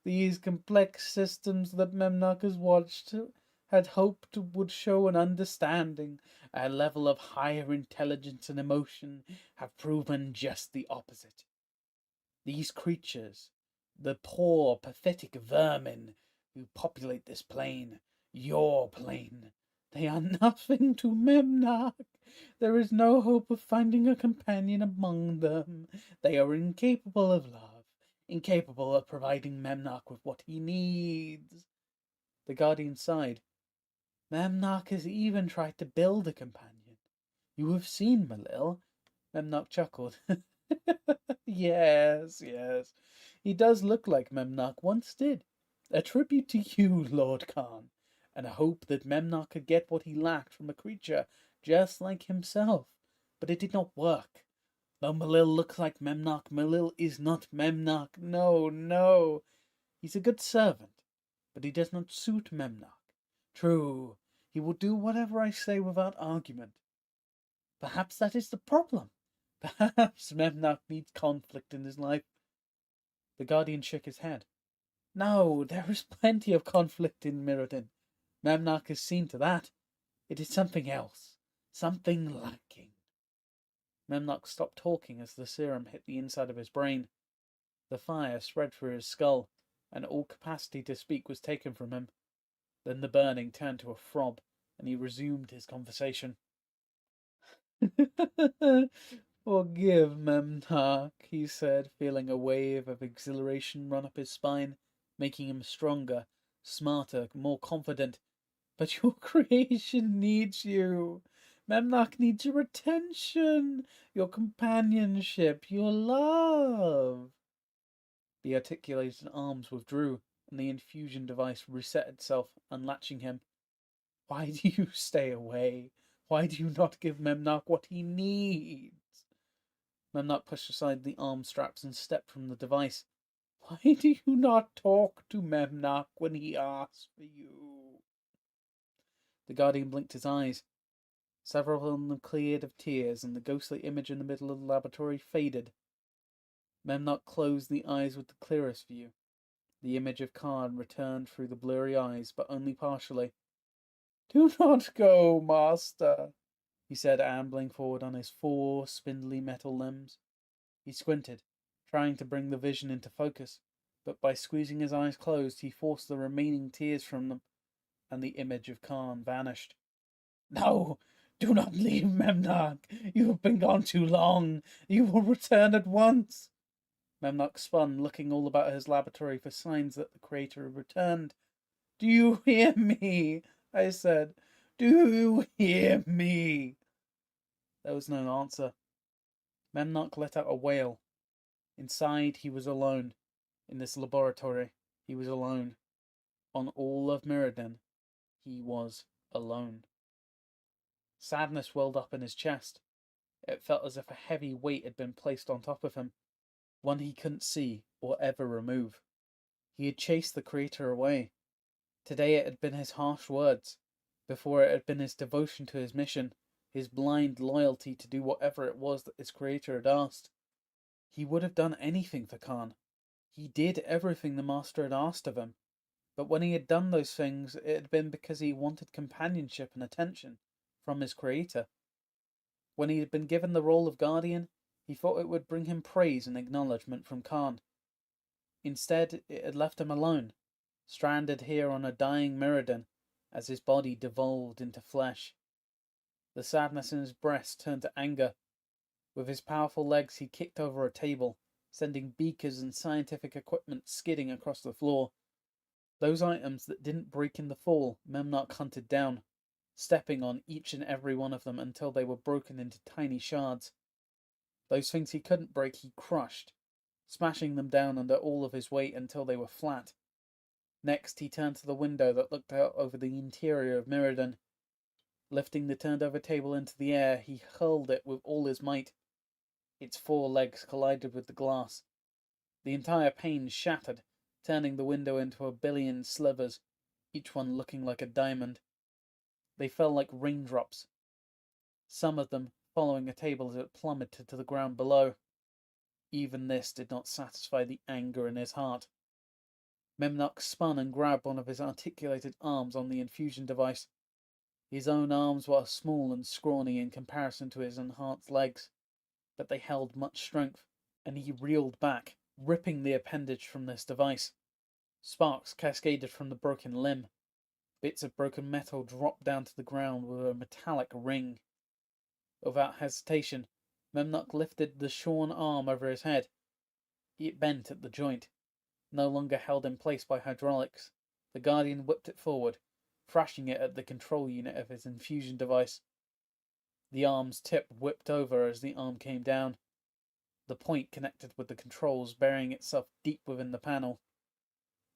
these complex systems that Memnock has watched had hoped would show an understanding, a level of higher intelligence and emotion, have proven just the opposite. These creatures, the poor, pathetic vermin who populate this plane, your plane, they are nothing to Memnock. There is no hope of finding a companion among them. They are incapable of love, incapable of providing Memnock with what he needs. The Guardian sighed. Memnock has even tried to build a companion. You have seen Malil. Memnock chuckled. Yes. He does look like Memnock once did. A tribute to you, Lord Khan, and a hope that Memnock could get what he lacked from a creature just like himself. But it did not work. Though Malil looks like Memnock, Malil is not Memnock. No. He's a good servant, but he does not suit Memnock. True, he will do whatever I say without argument. Perhaps that is the problem. Perhaps Memnock needs conflict in his life. The Guardian shook his head. No, there is plenty of conflict in Mirrodin. Memnock has seen to that. It is something else. Something lacking. Memnock stopped talking as the serum hit the inside of his brain. The fire spread through his skull, and all capacity to speak was taken from him. Then the burning turned to a throb, and he resumed his conversation. Forgive, Memnarch, he said, feeling a wave of exhilaration run up his spine, making him stronger, smarter, more confident. But your creation needs you. Memnarch needs your attention, your companionship, your love. The articulated arms withdrew, and the infusion device reset itself, unlatching him. Why do you stay away? Why do you not give Memnarch what he needs? Memnarch pushed aside the arm straps and stepped from the device. Why do you not talk to Memnarch when he asks for you? The Guardian blinked his eyes. Several of them cleared of tears, and the ghostly image in the middle of the laboratory faded. Memnarch closed the eyes with the clearest view. The image of Khan returned through the blurry eyes, but only partially. Do not go, master, he said, ambling forward on his 4 spindly metal limbs. He squinted, trying to bring the vision into focus, but by squeezing his eyes closed, he forced the remaining tears from them, and the image of Khan vanished. No, do not leave, Memnarch. You have been gone too long. You will return at once. Memnarch spun, looking all about his laboratory for signs that the creator had returned. Do you hear me? I said. Do you hear me? There was no answer. Memnarch let out a wail. Inside, he was alone. In this laboratory, he was alone. On all of Mirrodin, he was alone. Sadness welled up in his chest. It felt as if a heavy weight had been placed on top of him, one he couldn't see or ever remove. He had chased the creator away. Today it had been his harsh words. Before it had been his devotion to his mission, his blind loyalty to do whatever it was that his creator had asked. He would have done anything for Khan. He did everything the master had asked of him. But when he had done those things, it had been because he wanted companionship and attention from his creator. When he had been given the role of guardian, he thought it would bring him praise and acknowledgement from Khan. Instead, it had left him alone, stranded here on a dying Mirrodin, as his body devolved into flesh. The sadness in his breast turned to anger. With his powerful legs, he kicked over a table, sending beakers and scientific equipment skidding across the floor. Those items that didn't break in the fall, Memnarch hunted down, stepping on each and every one of them until they were broken into tiny shards. Those things he couldn't break, he crushed, smashing them down under all of his weight until they were flat. Next, he turned to the window that looked out over the interior of Mirrodin. Lifting the turned-over table into the air, he hurled it with all his might. Its 4 legs collided with the glass. The entire pane shattered, turning the window into a billion slivers, each one looking like a diamond. They fell like raindrops, some of them following a table as it plummeted to the ground below. Even this did not satisfy the anger in his heart. Memnarch spun and grabbed one of his articulated arms on the infusion device. His own arms were small and scrawny in comparison to his enhanced legs, but they held much strength, and he reeled back, ripping the appendage from this device. Sparks cascaded from the broken limb. Bits of broken metal dropped down to the ground with a metallic ring. Without hesitation, Memnarch lifted the shorn arm over his head. It bent at the joint, no longer held in place by hydraulics. The Guardian whipped it forward, thrashing it at the control unit of his infusion device. The arm's tip whipped over as the arm came down. The point connected with the controls, burying itself deep within the panel.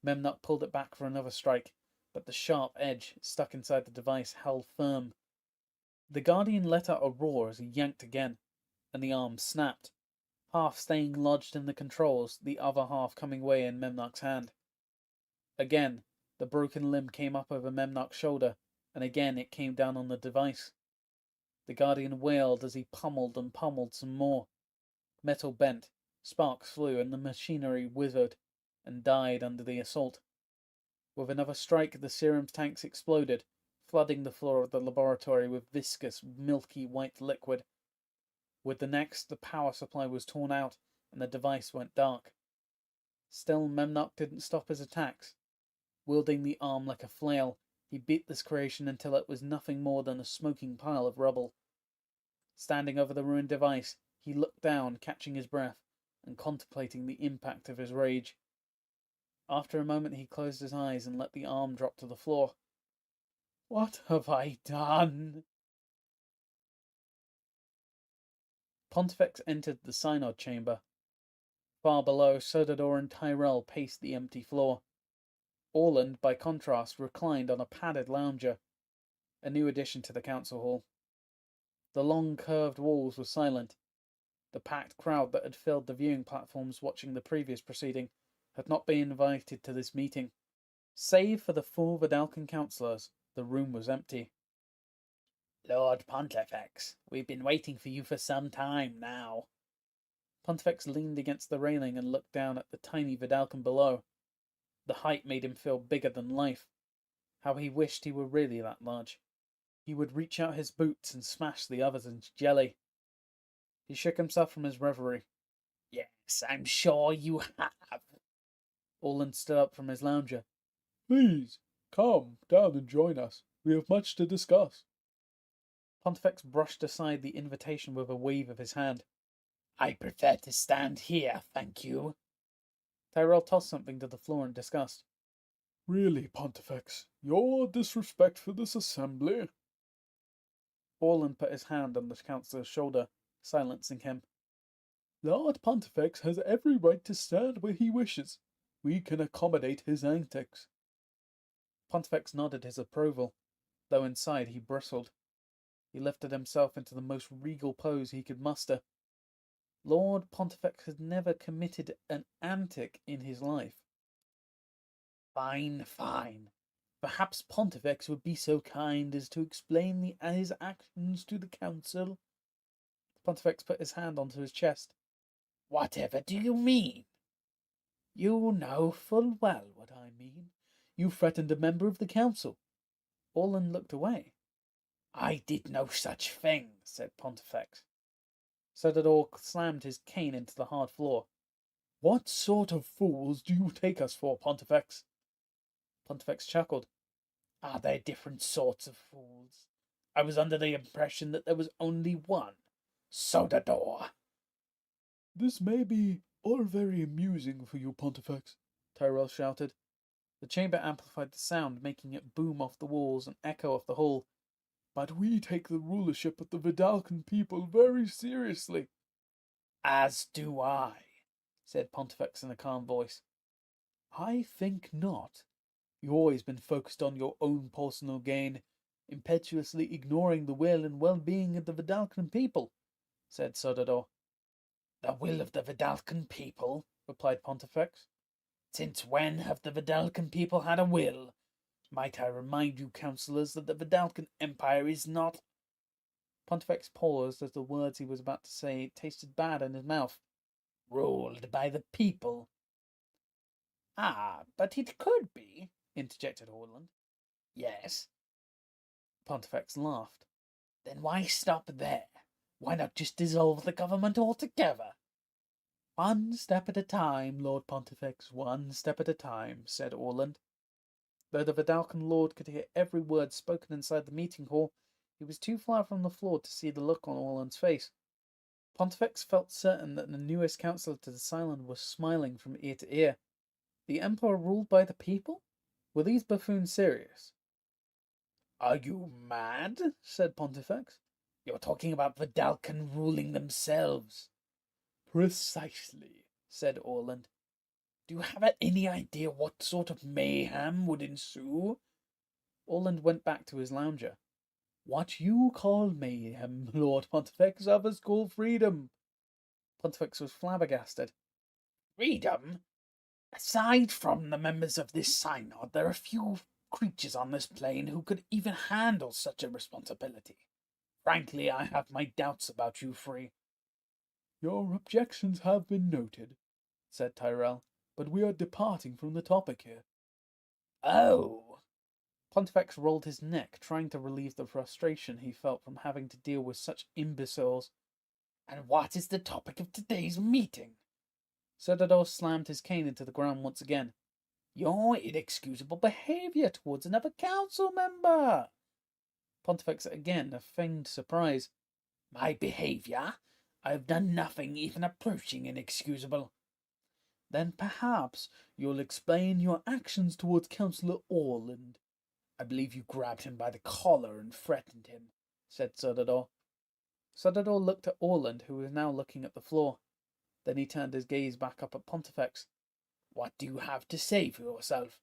Memnarch pulled it back for another strike, but the sharp edge stuck inside the device held firm. The Guardian let out a roar as he yanked again, and the arm snapped, half staying lodged in the controls, the other half coming away in Memnarch's hand. Again, the broken limb came up over Memnarch's shoulder, and again it came down on the device. The Guardian wailed as he pummeled and pummeled some more. Metal bent, sparks flew, and the machinery withered and died under the assault. With another strike, the serum tanks exploded, flooding the floor of the laboratory with viscous, milky white liquid. With the next, the power supply was torn out, and the device went dark. Still, Memnarch didn't stop his attacks. Wielding the arm like a flail, He beat this creation until it was nothing more than a smoking pile of rubble. Standing over the ruined device, he looked down, catching his breath, and contemplating the impact of his rage. After a moment he closed his eyes and let the arm drop to the floor. What have I done? Pontifex entered the synod chamber. Far below, Sodador and Tyrell paced the empty floor. Orland, by contrast, reclined on a padded lounger, a new addition to the council hall. The long, curved walls were silent. The packed crowd that had filled the viewing platforms watching the previous proceeding had not been invited to this meeting. Save for the 4 Vidalcan councillors, the room was empty. Lord Pontifex, we've been waiting for you for some time now. Pontifex leaned against the railing and looked down at the tiny Vidalcan below. The height made him feel bigger than life. How he wished he were really that large. He would reach out his boots and smash the others into jelly. He shook himself from his reverie. Yes, I'm sure you have. Orland stood up from his lounger. Please, come down and join us. We have much to discuss. Pontifex brushed aside the invitation with a wave of his hand. I prefer to stand here, thank you. Tyrell tossed something to the floor in disgust. Really, Pontifex, your disrespect for this assembly. Orland put his hand on the councillor's shoulder, silencing him. Lord Pontifex has every right to stand where he wishes. We can accommodate his antics. Pontifex nodded his approval, though inside he bristled. He lifted himself into the most regal pose he could muster. Lord Pontifex had never committed an antic in his life. Fine, fine. Perhaps Pontifex would be so kind as to explain his actions to the council. Pontifex put his hand onto his chest. Whatever do you mean? You know full well what I mean. You threatened a member of the council. Orland looked away. I did no such thing, said Pontifex. Sodador slammed his cane into the hard floor. What sort of fools do you take us for, Pontifex? Pontifex chuckled. Are there different sorts of fools? I was under the impression that there was only one. Sodador. This may be all very amusing for you, Pontifex, Tyrell shouted. The chamber amplified the sound, making it boom off the walls and echo off the hall. But we take the rulership of the Vidalcan people very seriously. As do I, said Pontifex in a calm voice. I think not. You've always been focused on your own personal gain, impetuously ignoring the will and well-being of the Vidalcan people, said Sodador. The will of the Vidalcan people, replied Pontifex. Since when have the Vidalcan people had a will? Might I remind you, councillors, that the Vidalcan Empire is not... Pontifex paused as the words he was about to say tasted bad in his mouth. Ruled by the people. Ah, but it could be, interjected Orland. Yes. Pontifex laughed. Then why stop there? Why not just dissolve the government altogether? One step at a time, Lord Pontifex, one step at a time, said Orland. Though the Vidalcan lord could hear every word spoken inside the meeting hall, he was too far from the floor to see the look on Orland's face. Pontifex felt certain that the newest councillor to the Cylon was smiling from ear to ear. The Emperor ruled by the people? Were these buffoons serious? Are you mad? Said Pontifex. You're talking about Vidalcan ruling themselves. Precisely, said Orland. Do you have any idea what sort of mayhem would ensue? Orland went back to his lounger. What you call mayhem, Lord Pontifex, others call freedom. Pontifex was flabbergasted. Freedom? Aside from the members of this synod, there are few creatures on this plane who could even handle such a responsibility. Frankly, I have my doubts about you, Free. Your objections have been noted, said Tyrell, but we are departing from the topic here. Oh! Pontifex rolled his neck, trying to relieve the frustration he felt from having to deal with such imbeciles. And what is the topic of today's meeting? Sodador slammed his cane into the ground once again. Your inexcusable behaviour towards another council member. Pontifex again feigned surprise. My behaviour? I have done nothing even approaching inexcusable. Then perhaps you'll explain your actions towards Councillor Orland. I believe you grabbed him by the collar and threatened him, said Sodador. Sodador looked at Orland, who was now looking at the floor. Then he turned his gaze back up at Pontifex. What do you have to say for yourself?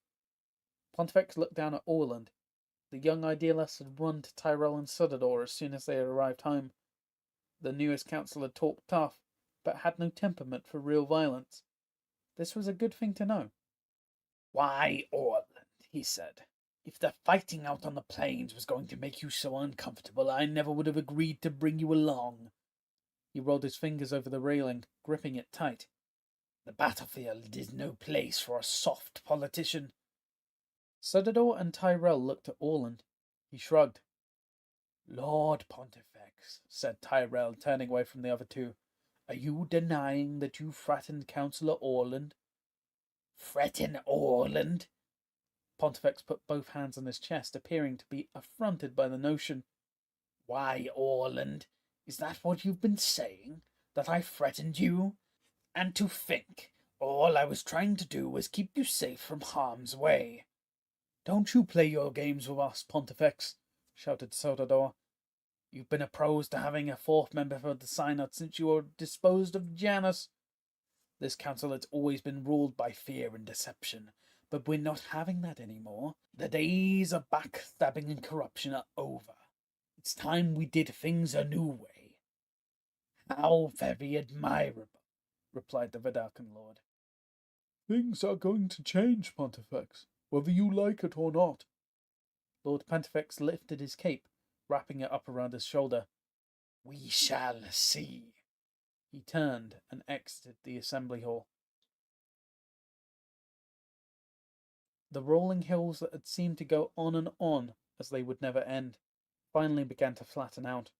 Pontifex looked down at Orland. The young idealist had run to Tyrell and Sodador as soon as they had arrived home. The newest councillor talked tough, but had no temperament for real violence. This was a good thing to know. Why, Orland, he said, if the fighting out on the plains was going to make you so uncomfortable, I never would have agreed to bring you along. He rolled his fingers over the railing, gripping it tight. The battlefield is no place for a soft politician. Sodador and Tyrell looked at Orland. He shrugged. Lord Pontifex, said Tyrell, turning away from the other two, are you denying that you threatened Councillor Orland? Threaten Orland? Pontifex put both hands on his chest, appearing to be affronted by the notion. Why, Orland? Is that what you've been saying? That I threatened you? And to think, all I was trying to do was keep you safe from harm's way. Don't you play your games with us, Pontifex, shouted Sodador. You've been opposed to having a fourth member for the synod since you were disposed of Janus. This council has always been ruled by fear and deception, but we're not having that anymore. The days of backstabbing and corruption are over. It's time we did things a new way. How very admirable, replied the Vidalcan lord. Things are going to change, Pontifex, whether you like it or not. Lord Pontifex lifted his cape, wrapping it up around his shoulder. We shall see. He turned and exited the assembly hall. The rolling hills that had seemed to go on and on as they would never end finally began to flatten out.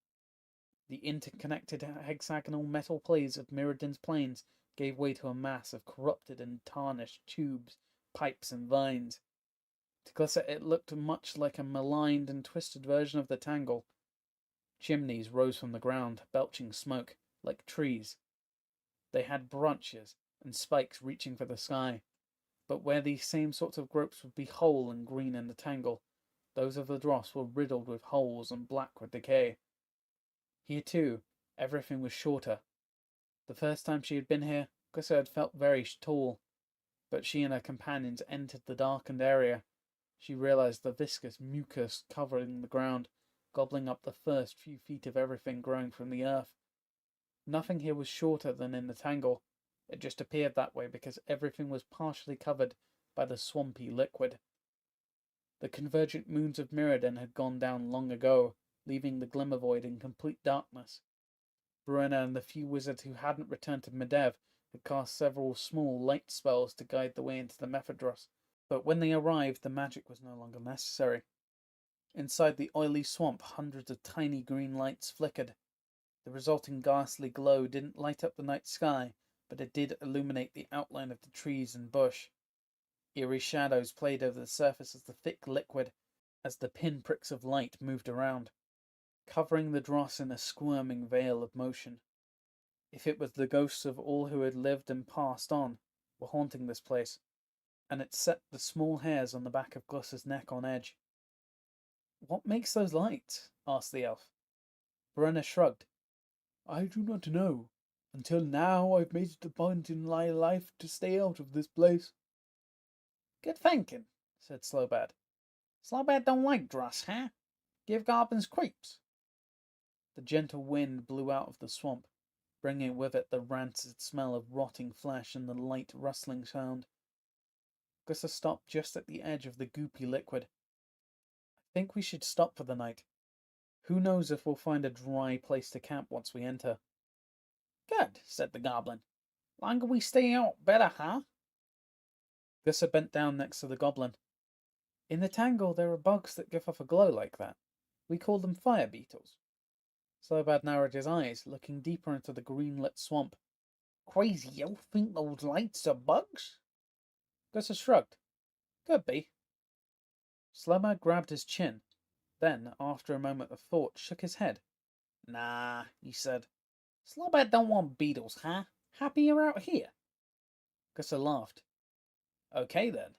The interconnected hexagonal metal plates of Mirrodin's plains gave way to a mass of corrupted and tarnished tubes, pipes, and vines. To Glisser it looked much like a maligned and twisted version of the Tangle. Chimneys rose from the ground, belching smoke, like trees. They had branches and spikes reaching for the sky, but where these same sorts of gropes would be whole and green in the Tangle, those of the dross were riddled with holes and black with decay. Here, too, everything was shorter. The first time she had been here, Glisser had felt very tall, but she and her companions entered the darkened area. She realized the viscous mucus covering the ground, gobbling up the first few feet of everything growing from the earth. Nothing here was shorter than in the Tangle. It just appeared that way because everything was partially covered by the swampy liquid. The convergent moons of Mirrodin had gone down long ago, leaving the Glimmer Void in complete darkness. Brenna and the few wizards who hadn't returned to Medev had cast several small light spells to guide the way into the Mephedros, but when they arrived, the magic was no longer necessary. Inside the oily swamp, hundreds of tiny green lights flickered. The resulting ghastly glow didn't light up the night sky, but it did illuminate the outline of the trees and bush. Eerie shadows played over the surface of the thick liquid as the pinpricks of light moved around, covering the dross in a squirming veil of motion. If it was the ghosts of all who had lived and passed on were haunting this place, and it set the small hairs on the back of Glisser's neck on edge. "What makes those lights?" asked the elf. Brenna shrugged. "I do not know. Until now I've made it a point in my life to stay out of this place." "Good thinking," said Slowbad. "Slowbad don't like dross, huh? Give goblins creeps." The gentle wind blew out of the swamp, bringing with it the rancid smell of rotting flesh and the light rustling sound. Glisser stopped just at the edge of the goopy liquid. "I think we should stop for the night. Who knows if we'll find a dry place to camp once we enter." "Good," said the goblin. "Longer we stay out, better, huh?" Glisser bent down next to the goblin. "In the Tangle there are bugs that give off a glow like that. We call them fire beetles." Slowbad narrowed his eyes, looking deeper into the green-lit swamp. "Crazy, you think those lights are bugs?" Glisser shrugged. Could be. Slowbad grabbed his chin, then, after a moment of thought, shook his head. Nah, he said. Slowbad don't want beetles, huh? Happy you're out here? Gussa laughed. Okay then.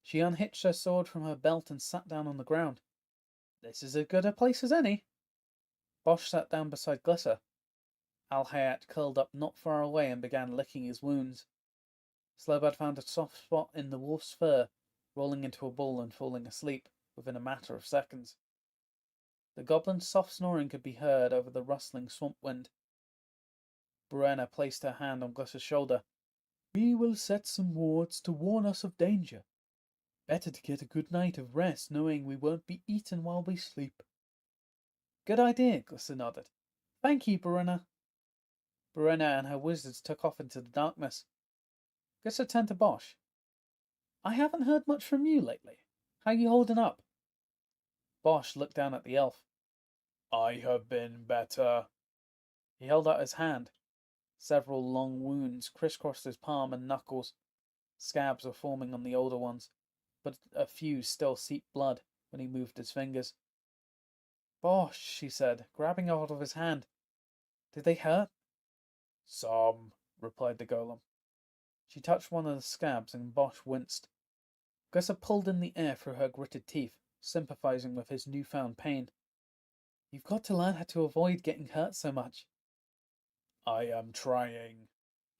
She unhitched her sword from her belt and sat down on the ground. This is as good a place as any. Bosch sat down beside Glyssa. Al-Hayat curled up not far away and began licking his wounds. Slowbad found a soft spot in the wolf's fur, rolling into a ball and falling asleep within a matter of seconds. The goblin's soft snoring could be heard over the rustling swamp wind. Brenna placed her hand on Glyssa's shoulder. We will set some wards to warn us of danger. Better to get a good night of rest, knowing we won't be eaten while we sleep. Good idea, Glyssa nodded. Thank you, Brenna. Brenna and her wizards took off into the darkness. Glyssa turned to Bosch. I haven't heard much from you lately. How you holding up? Bosch looked down at the elf. I have been better. He held out his hand. Several long wounds crisscrossed his palm and knuckles. Scabs were forming on the older ones, but a few still seeped blood when he moved his fingers. Bosch, she said, grabbing hold of his hand. Did they hurt? Some, replied the golem. She touched one of the scabs and Bosch winced. Glyssa pulled in the air through her gritted teeth, sympathizing with his newfound pain. You've got to learn how to avoid getting hurt so much. I am trying,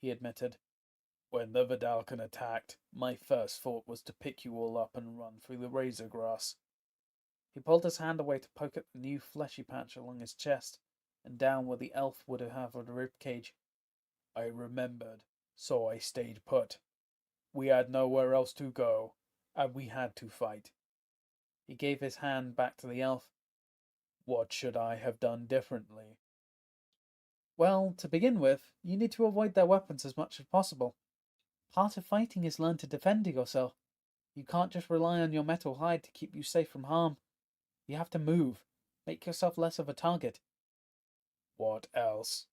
he admitted. When the Vidalcan attacked, my first thought was to pick you all up and run through the razor grass. He pulled his hand away to poke at the new fleshy patch along his chest and down where the elf would have a rib cage. I remembered, so I stayed put. We had nowhere else to go, and we had to fight. He gave his hand back to the elf. What should I have done differently? Well, to begin with, you need to avoid their weapons as much as possible. Part of fighting is learn to defend yourself. You can't just rely on your metal hide to keep you safe from harm. You have to move, make yourself less of a target. What else?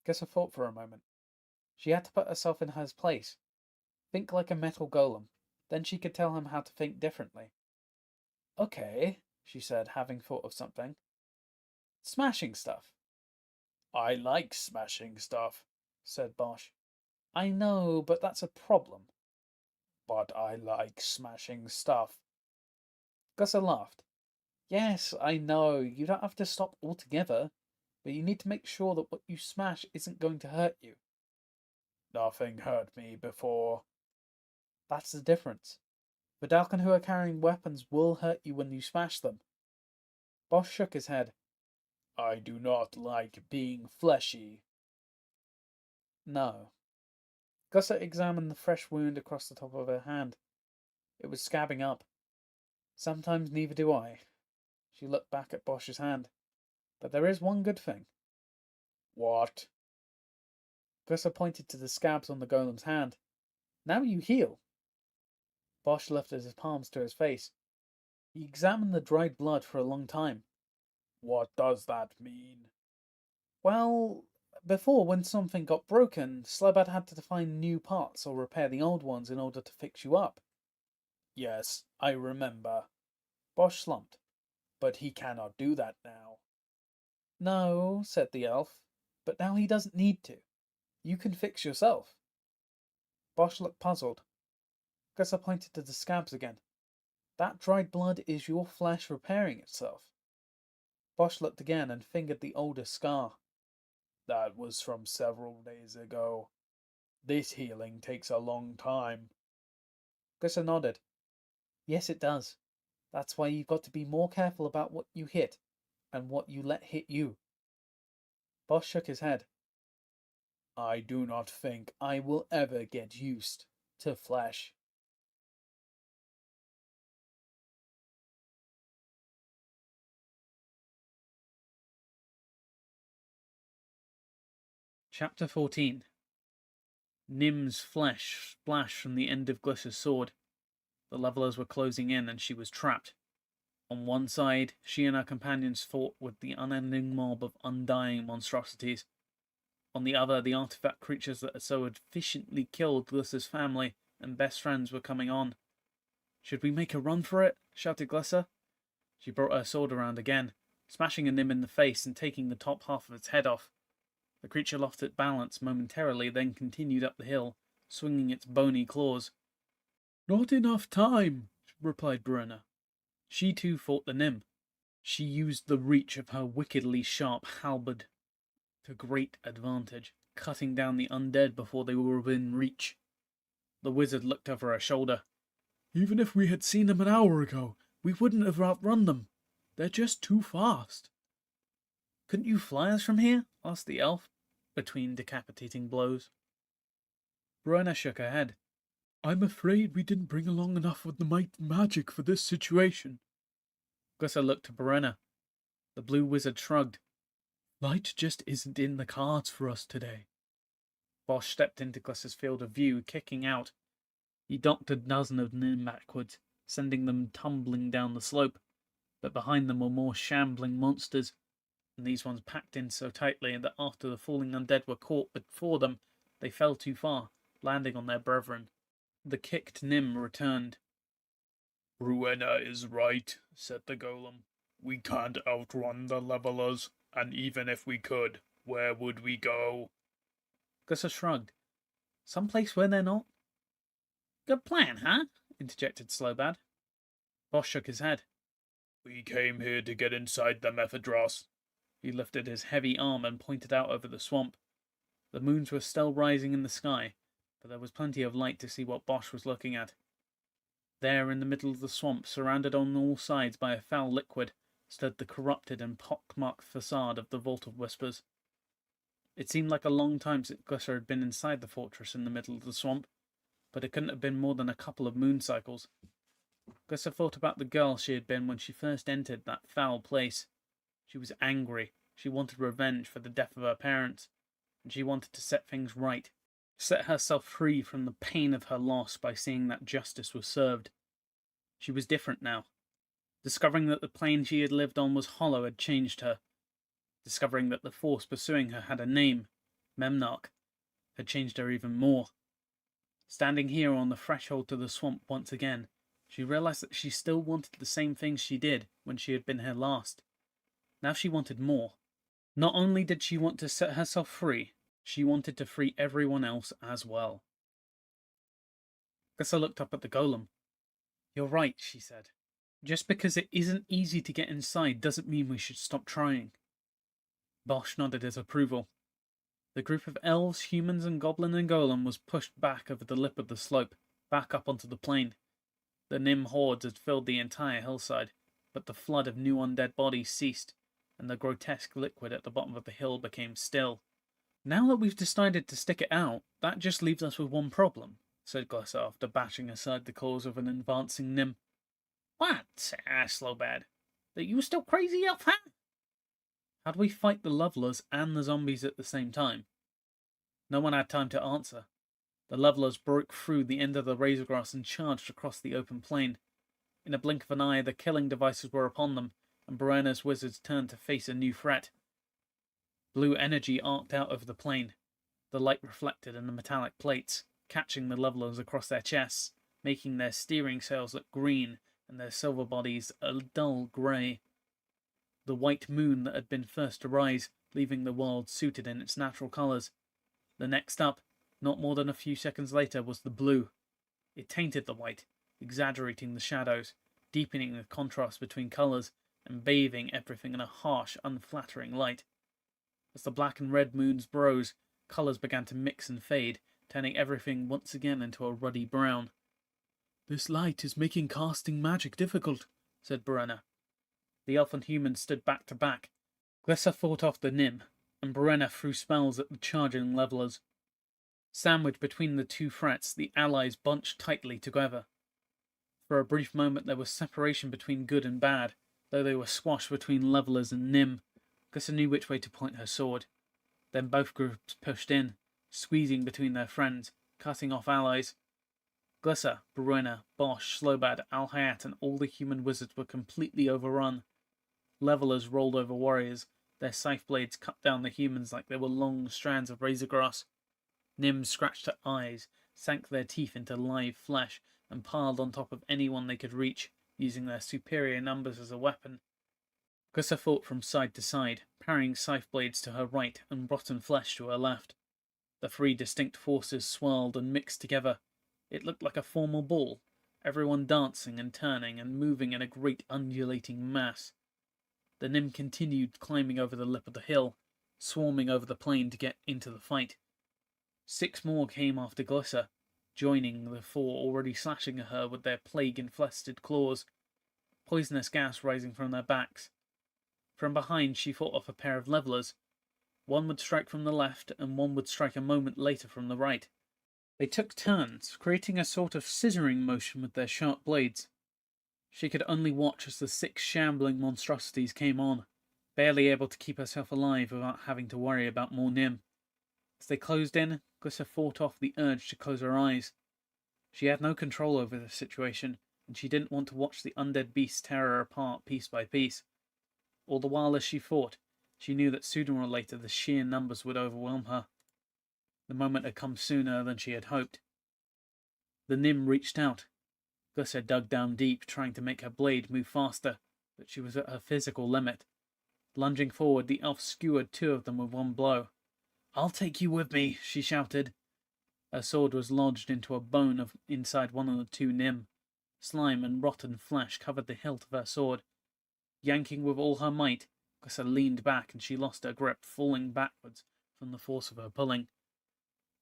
Glyssa thought for a moment. She had to put herself in his place. Think like a metal golem. Then she could tell him how to think differently. Okay, she said, having thought of something. Smashing stuff. I like smashing stuff, said Bosch. I know, but that's a problem. But I like smashing stuff. Glyssa laughed. Yes, I know, you don't have to stop altogether, but you need to make sure that what you smash isn't going to hurt you. Nothing hurt me before. That's the difference. The Vidalcan who are carrying weapons will hurt you when you smash them. Bosch shook his head. I do not like being fleshy. No. Glyssa examined the fresh wound across the top of her hand. It was scabbing up. Sometimes neither do I. She looked back at Bosch's hand. But there is one good thing. What? Glyssa pointed to the scabs on the golem's hand. Now you heal. Bosch lifted his palms to his face. He examined the dried blood for a long time. What does that mean? Well, before, when something got broken, Slowbad had to find new parts or repair the old ones in order to fix you up. Yes, I remember. Bosch slumped. But he cannot do that now. No, said the elf, but now he doesn't need to. You can fix yourself. Bosch looked puzzled. Glyssa pointed to the scabs again. That dried blood is your flesh repairing itself. Bosch looked again and fingered the oldest scar. That was from several days ago. This healing takes a long time. Glyssa nodded. Yes, it does. That's why you've got to be more careful about what you hit and what you let hit you. Bosch shook his head. I do not think I will ever get used to flesh. Chapter 14. Nim's flesh splashed from the end of Glyssa's sword. The levelers were closing in and she was trapped. On one side, she and her companions fought with the unending mob of undying monstrosities. On the other, the artifact creatures that had so efficiently killed Glyssa's family and best friends were coming on, Should we make a run for it? Shouted Glissa. She brought her sword around again, smashing a Nim in the face and taking the top half of its head off. The creature lost its balance momentarily, then continued up the hill, swinging its bony claws. Not enough time, replied Bruenna. She too fought the Nim. She used the reach of her wickedly sharp halberd to great advantage, cutting down the undead before they were within reach. The wizard looked over her shoulder. Even if we had seen them an hour ago, we wouldn't have outrun them. They're just too fast. Couldn't you fly us from here? Asked the elf, between decapitating blows. Bruenna shook her head. I'm afraid we didn't bring along enough of the might and magic for this situation. Glissa looked to Bruenna. The blue wizard shrugged. Light just isn't in the cards for us today. Bosch stepped into Glissa's field of view, kicking out. He docked a dozen of Nim backwards, sending them tumbling down the slope. But behind them were more shambling monsters, and these ones packed in so tightly that after the falling undead were caught before them, they fell too far, landing on their brethren. The kicked Nim returned. Bruenna is right, said the golem. We can't outrun the levelers, and even if we could, where would we go? Glissa shrugged. Someplace where they're not? Good plan, huh? Interjected Slowbad. Bosch shook his head. We came here to get inside the Mephedros. He lifted his heavy arm and pointed out over the swamp. The moons were still rising in the sky, but there was plenty of light to see what Bosch was looking at. There, in the middle of the swamp, surrounded on all sides by a foul liquid, stood the corrupted and pock-marked facade of the Vault of Whispers. It seemed like a long time since Glissa had been inside the fortress in the middle of the swamp, but it couldn't have been more than a couple of moon cycles. Glissa thought about the girl she had been when she first entered that foul place. She was angry, she wanted revenge for the death of her parents, and she wanted to set things right, set herself free from the pain of her loss by seeing that justice was served. She was different now. Discovering that the plane she had lived on was hollow had changed her. Discovering that the force pursuing her had a name, Memnarch, had changed her even more. Standing here on the threshold to the swamp once again, she realized that she still wanted the same things she did when she had been here last. Now she wanted more. Not only did she want to set herself free, she wanted to free everyone else as well. Glissa looked up at the golem. You're right, she said. Just because it isn't easy to get inside doesn't mean we should stop trying. Bosch nodded his approval. The group of elves, humans, and goblin and golem was pushed back over the lip of the slope, back up onto the plain. The Nim hordes had filled the entire hillside, but the flood of new undead bodies ceased, and the grotesque liquid at the bottom of the hill became still. Now that we've decided to stick it out, that just leaves us with one problem, said Glissa after bashing aside the claws of an advancing Nim. What? Asked Slowbad. Are you still crazy, elf, huh? How do we fight the levelers and the zombies at the same time? No one had time to answer. The levelers broke through the end of the razor grass and charged across the open plain. In a blink of an eye, the killing devices were upon them, and Bruenna's wizards turned to face a new threat. Blue energy arced out over the plain. The light reflected in the metallic plates, catching the levelers across their chests, making their steering sails look green and their silver bodies a dull grey. The white moon that had been first to rise, leaving the world suited in its natural colours. The next up, not more than a few seconds later, was the blue. It tainted the white, exaggerating the shadows, deepening the contrast between colours, and bathing everything in a harsh, unflattering light. As the black and red moons rose, colours began to mix and fade, turning everything once again into a ruddy brown. This light is making casting magic difficult, said Bruenna. The elf and human stood back to back. Glissa fought off the Nim, and Bruenna threw spells at the charging levelers. Sandwiched between the two threats, the allies bunched tightly together. For a brief moment there was separation between good and bad, though they were squashed between levelers and Nim. Glissa knew which way to point her sword. Then both groups pushed in, squeezing between their friends, cutting off allies. Glissa, Bruenna, Bosch, Slowbad, Alhayat, and all the human wizards were completely overrun. Levelers rolled over warriors, their scythe blades cut down the humans like they were long strands of razor grass. Nim scratched their eyes, sank their teeth into live flesh, and piled on top of anyone they could reach, using their superior numbers as a weapon. Gussa fought from side to side, parrying scythe blades to her right and rotten flesh to her left. The three distinct forces swirled and mixed together. It looked like a formal ball, everyone dancing and turning and moving in a great undulating mass. The Nym continued climbing over the lip of the hill, swarming over the plain to get into the fight. 6 more came after Glyssa, joining the 4 already slashing at her with their plague-infested claws, poisonous gas rising from their backs. From behind she fought off a pair of levelers. One would strike from the left, and one would strike a moment later from the right. They took turns, creating a sort of scissoring motion with their sharp blades. She could only watch as the 6 shambling monstrosities came on, barely able to keep herself alive without having to worry about more Nym. As they closed in, Glyssa fought off the urge to close her eyes. She had no control over the situation, and she didn't want to watch the undead beasts tear her apart piece by piece. All the while as she fought, she knew that sooner or later the sheer numbers would overwhelm her. The moment had come sooner than she had hoped. The Nym reached out. Glyssa dug down deep, trying to make her blade move faster, but she was at her physical limit. Lunging forward, the elf skewered 2 of them with one blow. "I'll take you with me," she shouted. Her sword was lodged into a bone inside one of the 2 Nym. Slime and rotten flesh covered the hilt of her sword. Yanking with all her might, Glyssa leaned back and she lost her grip, falling backwards from the force of her pulling.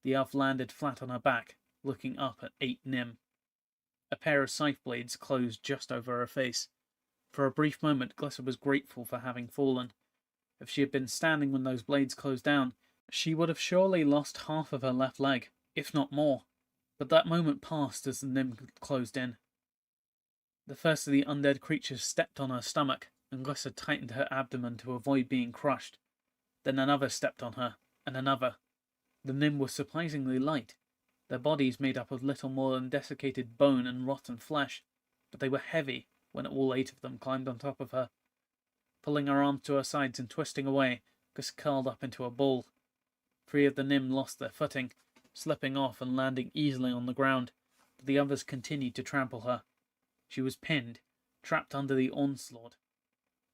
The elf landed flat on her back, looking up at 8 Nym. A pair of scythe blades closed just over her face. For a brief moment, Glyssa was grateful for having fallen. If she had been standing when those blades closed down, she would have surely lost half of her left leg, if not more. But that moment passed as the Nym closed in. The first of the undead creatures stepped on her stomach, and Glyssa tightened her abdomen to avoid being crushed. Then another stepped on her, and another. The Nym were surprisingly light. Their bodies made up of little more than desiccated bone and rotten flesh, but they were heavy when all 8 of them climbed on top of her. Pulling her arms to her sides and twisting away, Glyssa curled up into a ball. 3 of the Nym lost their footing, slipping off and landing easily on the ground, but the others continued to trample her. She was pinned, trapped under the onslaught.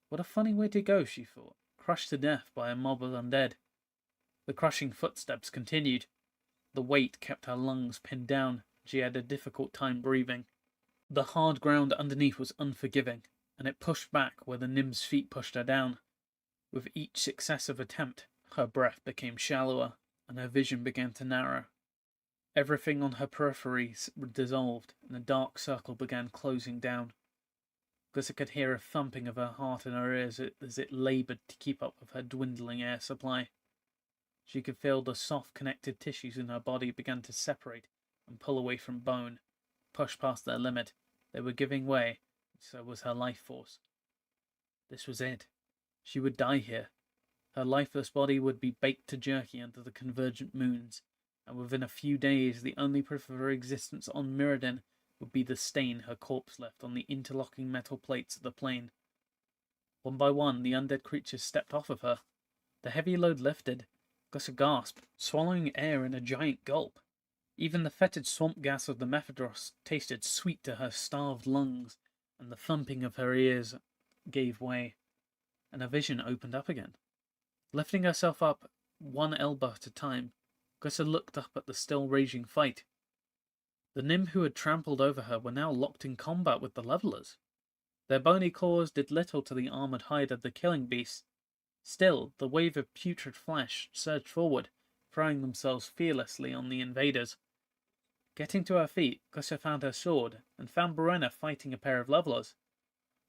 What a funny way to go, she thought, crushed to death by a mob of undead. The crushing footsteps continued. The weight kept her lungs pinned down. She had a difficult time breathing. The hard ground underneath was unforgiving, and it pushed back where the Nym's feet pushed her down. With each successive attempt, her breath became shallower, and her vision began to narrow. Everything on her peripheries dissolved, and a dark circle began closing down. Glyssa could hear a thumping of her heart in her ears as it laboured to keep up with her dwindling air supply. She could feel the soft connected tissues in her body began to separate and pull away from bone, push past their limit. They were giving way, and so was her life force. This was it. She would die here. Her lifeless body would be baked to jerky under the convergent moons, and within a few days the only proof of her existence on Mirrodin would be the stain her corpse left on the interlocking metal plates of the plain. One by one, the undead creatures stepped off of her. The heavy load lifted. Glyssa gasped, swallowing air in a giant gulp. Even the fetid swamp gas of the Mephedros tasted sweet to her starved lungs, and the thumping of her ears gave way, and her vision opened up again. Lifting herself up, one elbow at a time, Glyssa looked up at the still raging fight. The Nym who had trampled over her were now locked in combat with the levelers. Their bony claws did little to the armoured hide of the killing beasts. Still, the wave of putrid flesh surged forward, throwing themselves fearlessly on the invaders. Getting to her feet, Glyssa found her sword, and found Brenna fighting a pair of levelers.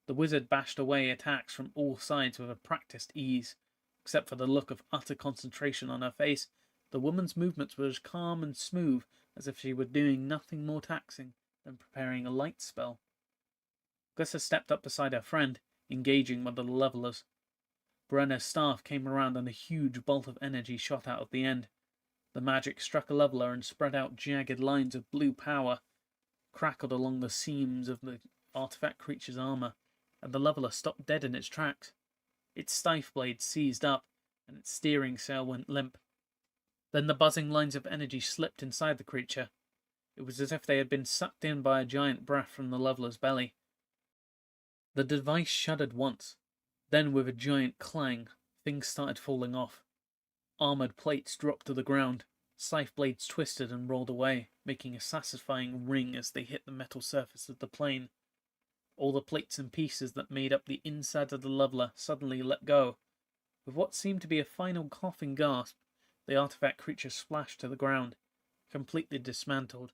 The wizard bashed away attacks from all sides with a practised ease. Except for the look of utter concentration on her face, the woman's movements were as calm and smooth as if she were doing nothing more taxing than preparing a light spell. Glyssa stepped up beside her friend, engaging with the levelers. Brenna's staff came around and a huge bolt of energy shot out at the end. The magic struck a leveler and spread out jagged lines of blue power, crackled along the seams of the artifact creature's armour, and the leveler stopped dead in its tracks. Its scythe blade seized up, and its steering sail went limp. Then the buzzing lines of energy slipped inside the creature. It was as if they had been sucked in by a giant breath from the leveler's belly. The device shuddered once. Then, with a giant clang, things started falling off. Armoured plates dropped to the ground. Scythe blades twisted and rolled away, making a satisfying ring as they hit the metal surface of the plane. All the plates and pieces that made up the inside of the leveler suddenly let go. With what seemed to be a final coughing gasp, the artifact creature splashed to the ground, completely dismantled,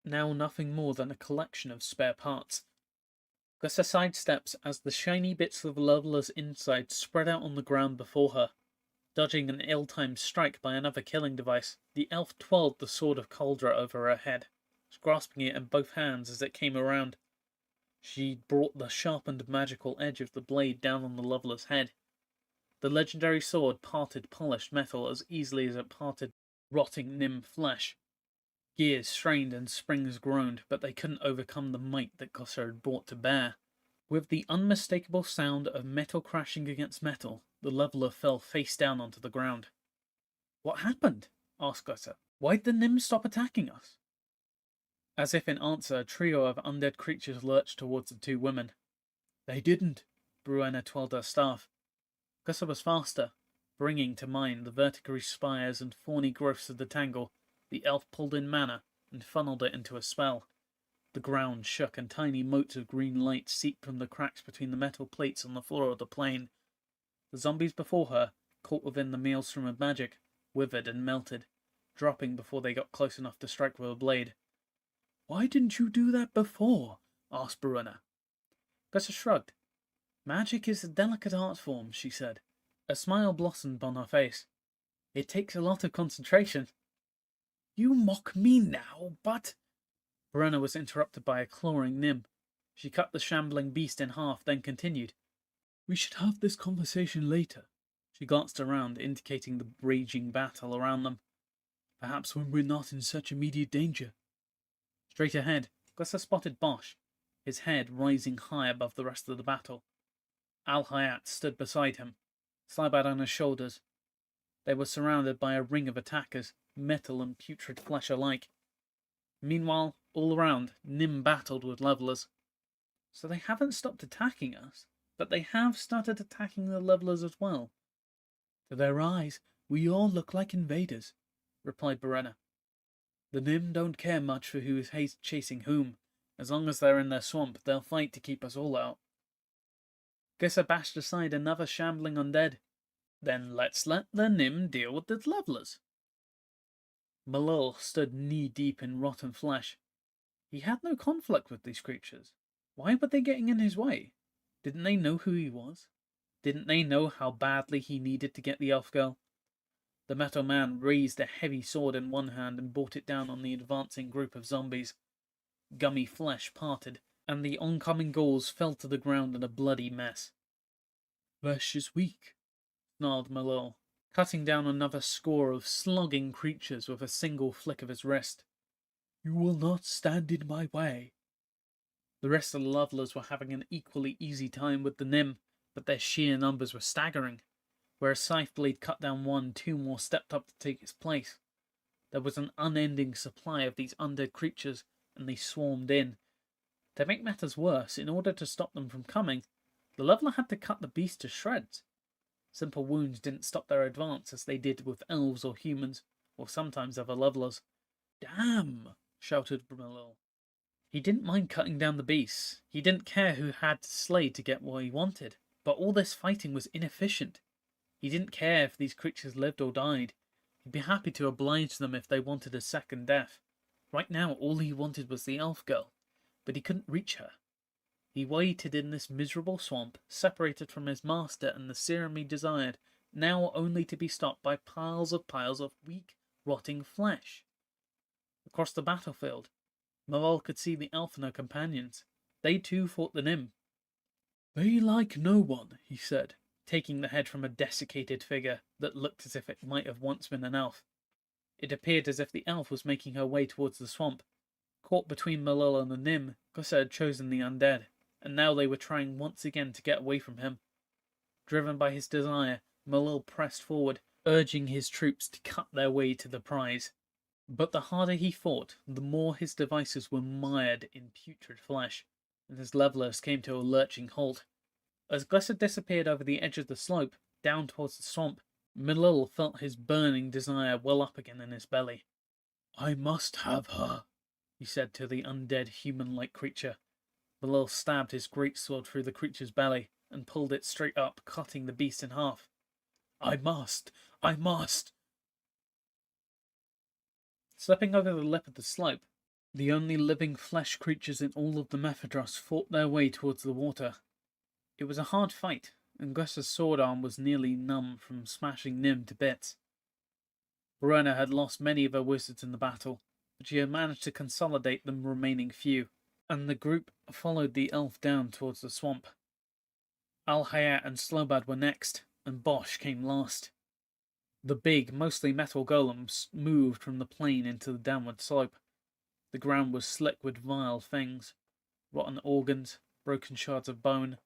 now nothing more than a collection of spare parts. Gussa sidesteps as the shiny bits of the leveler's inside spread out on the ground before her. Dodging an ill-timed strike by another killing device, the elf twirled the sword of Cauldra over her head, grasping it in both hands as it came around. She brought the sharpened magical edge of the blade down on the leveler's head. The legendary sword parted polished metal as easily as it parted rotting Nim flesh. Gears strained and springs groaned, but they couldn't overcome the might that Gussa had brought to bear. With the unmistakable sound of metal crashing against metal, the leveler fell face down onto the ground. "What happened?" asked Gussa. "Why'd the Nim stop attacking us?" As if in answer, a trio of undead creatures lurched towards the two women. "They didn't." Bruenna twirled her staff. Gussa was faster. Bringing to mind the verticary spires and thorny growths of the tangle, the elf pulled in mana and funneled it into a spell. The ground shook and tiny motes of green light seeped from the cracks between the metal plates on the floor of the plane. The zombies before her, caught within the maelstrom of magic, withered and melted, dropping before they got close enough to strike with a blade. "Why didn't you do that before?" asked Bruenna. Gussa shrugged. "Magic is a delicate art form," she said. A smile blossomed on her face. "It takes a lot of concentration." "You mock me now, but—" Bruenna was interrupted by a clawing Nim. She cut the shambling beast in half, then continued. "We should have this conversation later." She glanced around, indicating the raging battle around them. "Perhaps when we're not in such immediate danger." Straight ahead, Gussa spotted Bosch, his head rising high above the rest of the battle. Al-Hayat stood beside him, slabard on his shoulders. They were surrounded by a ring of attackers, metal and putrid flesh alike. Meanwhile, all around, Nim battled with levelers. "So they haven't stopped attacking us, but they have started attacking the levelers as well." "To their eyes, we all look like invaders," replied Bruenna. "The Nim don't care much for who is chasing whom. As long as they're in their swamp, they'll fight to keep us all out." Gussa bashed aside another shambling undead. "Then let's let the Nim deal with the levelers." Malil stood knee-deep in rotten flesh. He had no conflict with these creatures. Why were they getting in his way? Didn't they know who he was? Didn't they know how badly he needed to get the elf girl? The metal man raised a heavy sword in one hand and brought it down on the advancing group of zombies. Gummy flesh parted, and the oncoming ghouls fell to the ground in a bloody mess. "Flesh is weak," snarled Malil, cutting down another score of slugging creatures with a single flick of his wrist. "You will not stand in my way." The rest of the levelers were having an equally easy time with the Nim, but their sheer numbers were staggering. Where a scythe blade cut down one, two more stepped up to take its place. There was an unending supply of these undead creatures, and they swarmed in. To make matters worse, in order to stop them from coming, the leveler had to cut the beast to shreds. Simple wounds didn't stop their advance as they did with elves or humans, or sometimes other levelers. "Damn!" shouted Malil. He didn't mind cutting down the beasts. He didn't care who had to slay to get what he wanted. But all this fighting was inefficient. He didn't care if these creatures lived or died. He'd be happy to oblige them if they wanted a second death. Right now, all he wanted was the elf girl, but he couldn't reach her. He waited in this miserable swamp, separated from his master and the serum he desired, now only to be stopped by piles of weak, rotting flesh. Across the battlefield, Malil could see the elf and her companions. They too fought the Nim. "They like no one," he said, taking the head from a desiccated figure that looked as if it might have once been an elf. It appeared as if the elf was making her way towards the swamp. Caught between Malil and the Nim, Gussa had chosen the undead, and now they were trying once again to get away from him. Driven by his desire, Malil pressed forward, urging his troops to cut their way to the prize. But the harder he fought, the more his devices were mired in putrid flesh, and his levelers came to a lurching halt. As Glisser disappeared over the edge of the slope, down towards the swamp, Milil felt his burning desire well up again in his belly. "I must have her," he said to the undead human-like creature. Milil stabbed his greatsword through the creature's belly and pulled it straight up, cutting the beast in half. "I must! I must!" Stepping over the lip of the slope, the only living flesh creatures in all of the Mephidros fought their way towards the water. It was a hard fight, and Glisser's sword arm was nearly numb from smashing Nim to bits. Rowena had lost many of her wizards in the battle, but she had managed to consolidate the remaining few, and the group followed the elf down towards the swamp. Al-Hayat and Slobad were next, and Bosch came last. The big, mostly metal golems moved from the plain into the downward slope. The ground was slick with vile things, rotten organs, broken shards of bone,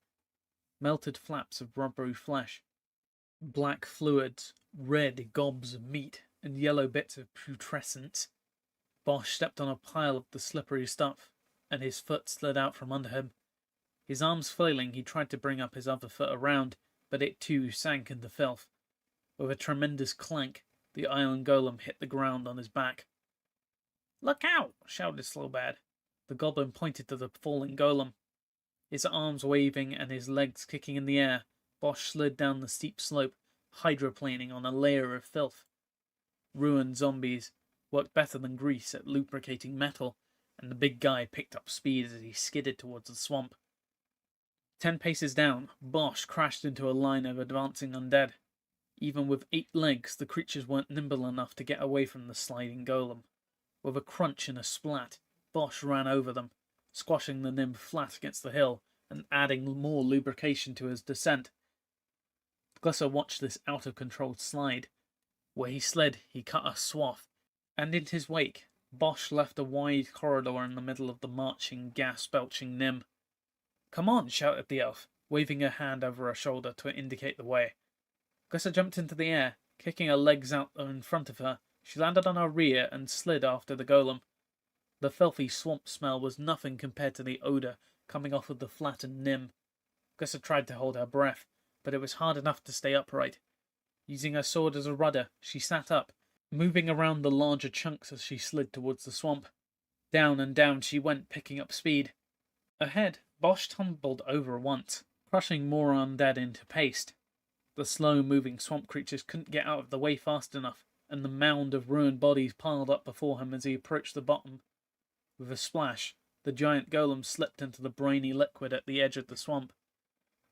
melted flaps of rubbery flesh, black fluids, red gobs of meat, and yellow bits of putrescence. Bosch stepped on a pile of the slippery stuff, and his foot slid out from under him. His arms flailing, he tried to bring up his other foot around, but it too sank into filth. With a tremendous clank, the iron golem hit the ground on his back. "Look out!" shouted Slobad. The goblin pointed to the falling golem. His arms waving and his legs kicking in the air, Bosch slid down the steep slope, hydroplaning on a layer of filth. Ruined zombies worked better than grease at lubricating metal, and the big guy picked up speed as he skidded towards the swamp. 10 paces down, Bosch crashed into a line of advancing undead. Even with 8 legs, the creatures weren't nimble enough to get away from the sliding golem. With a crunch and a splat, Bosch ran over them, squashing the nymph flat against the hill and adding more lubrication to his descent. Glisser watched this out-of-control slide. Where he slid, he cut a swath, and in his wake, Bosch left a wide corridor in the middle of the marching, gas-belching Nim. "Come on," shouted the elf, waving her hand over her shoulder to indicate the way. Glisser jumped into the air, kicking her legs out in front of her. She landed on her rear and slid after the golem. The filthy swamp smell was nothing compared to the odour coming off of the flattened Nim. Glisser tried to hold her breath, but it was hard enough to stay upright. Using her sword as a rudder, she sat up, moving around the larger chunks as she slid towards the swamp. Down and down she went, picking up speed. Ahead, Bosch tumbled over once, crushing more undead into paste. The slow-moving swamp creatures couldn't get out of the way fast enough, and the mound of ruined bodies piled up before him as he approached the bottom. With a splash, the giant golem slipped into the briny liquid at the edge of the swamp.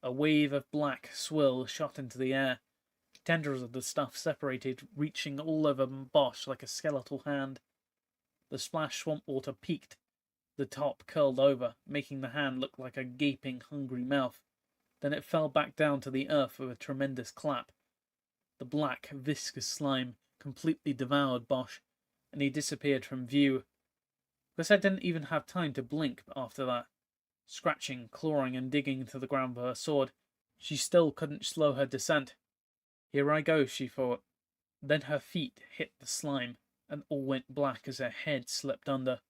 A wave of black swill shot into the air. Tendrils of the stuff separated, reaching all over Bosch like a skeletal hand. The splashed swamp water peaked. The top curled over, making the hand look like a gaping, hungry mouth. Then it fell back down to the earth with a tremendous clap. The black, viscous slime completely devoured Bosch, and he disappeared from view. Glisser didn't even have time to blink after that. Scratching, clawing, and digging into the ground with her sword, she still couldn't slow her descent. "Here I go," she thought. Then her feet hit the slime, and all went black as her head slipped under.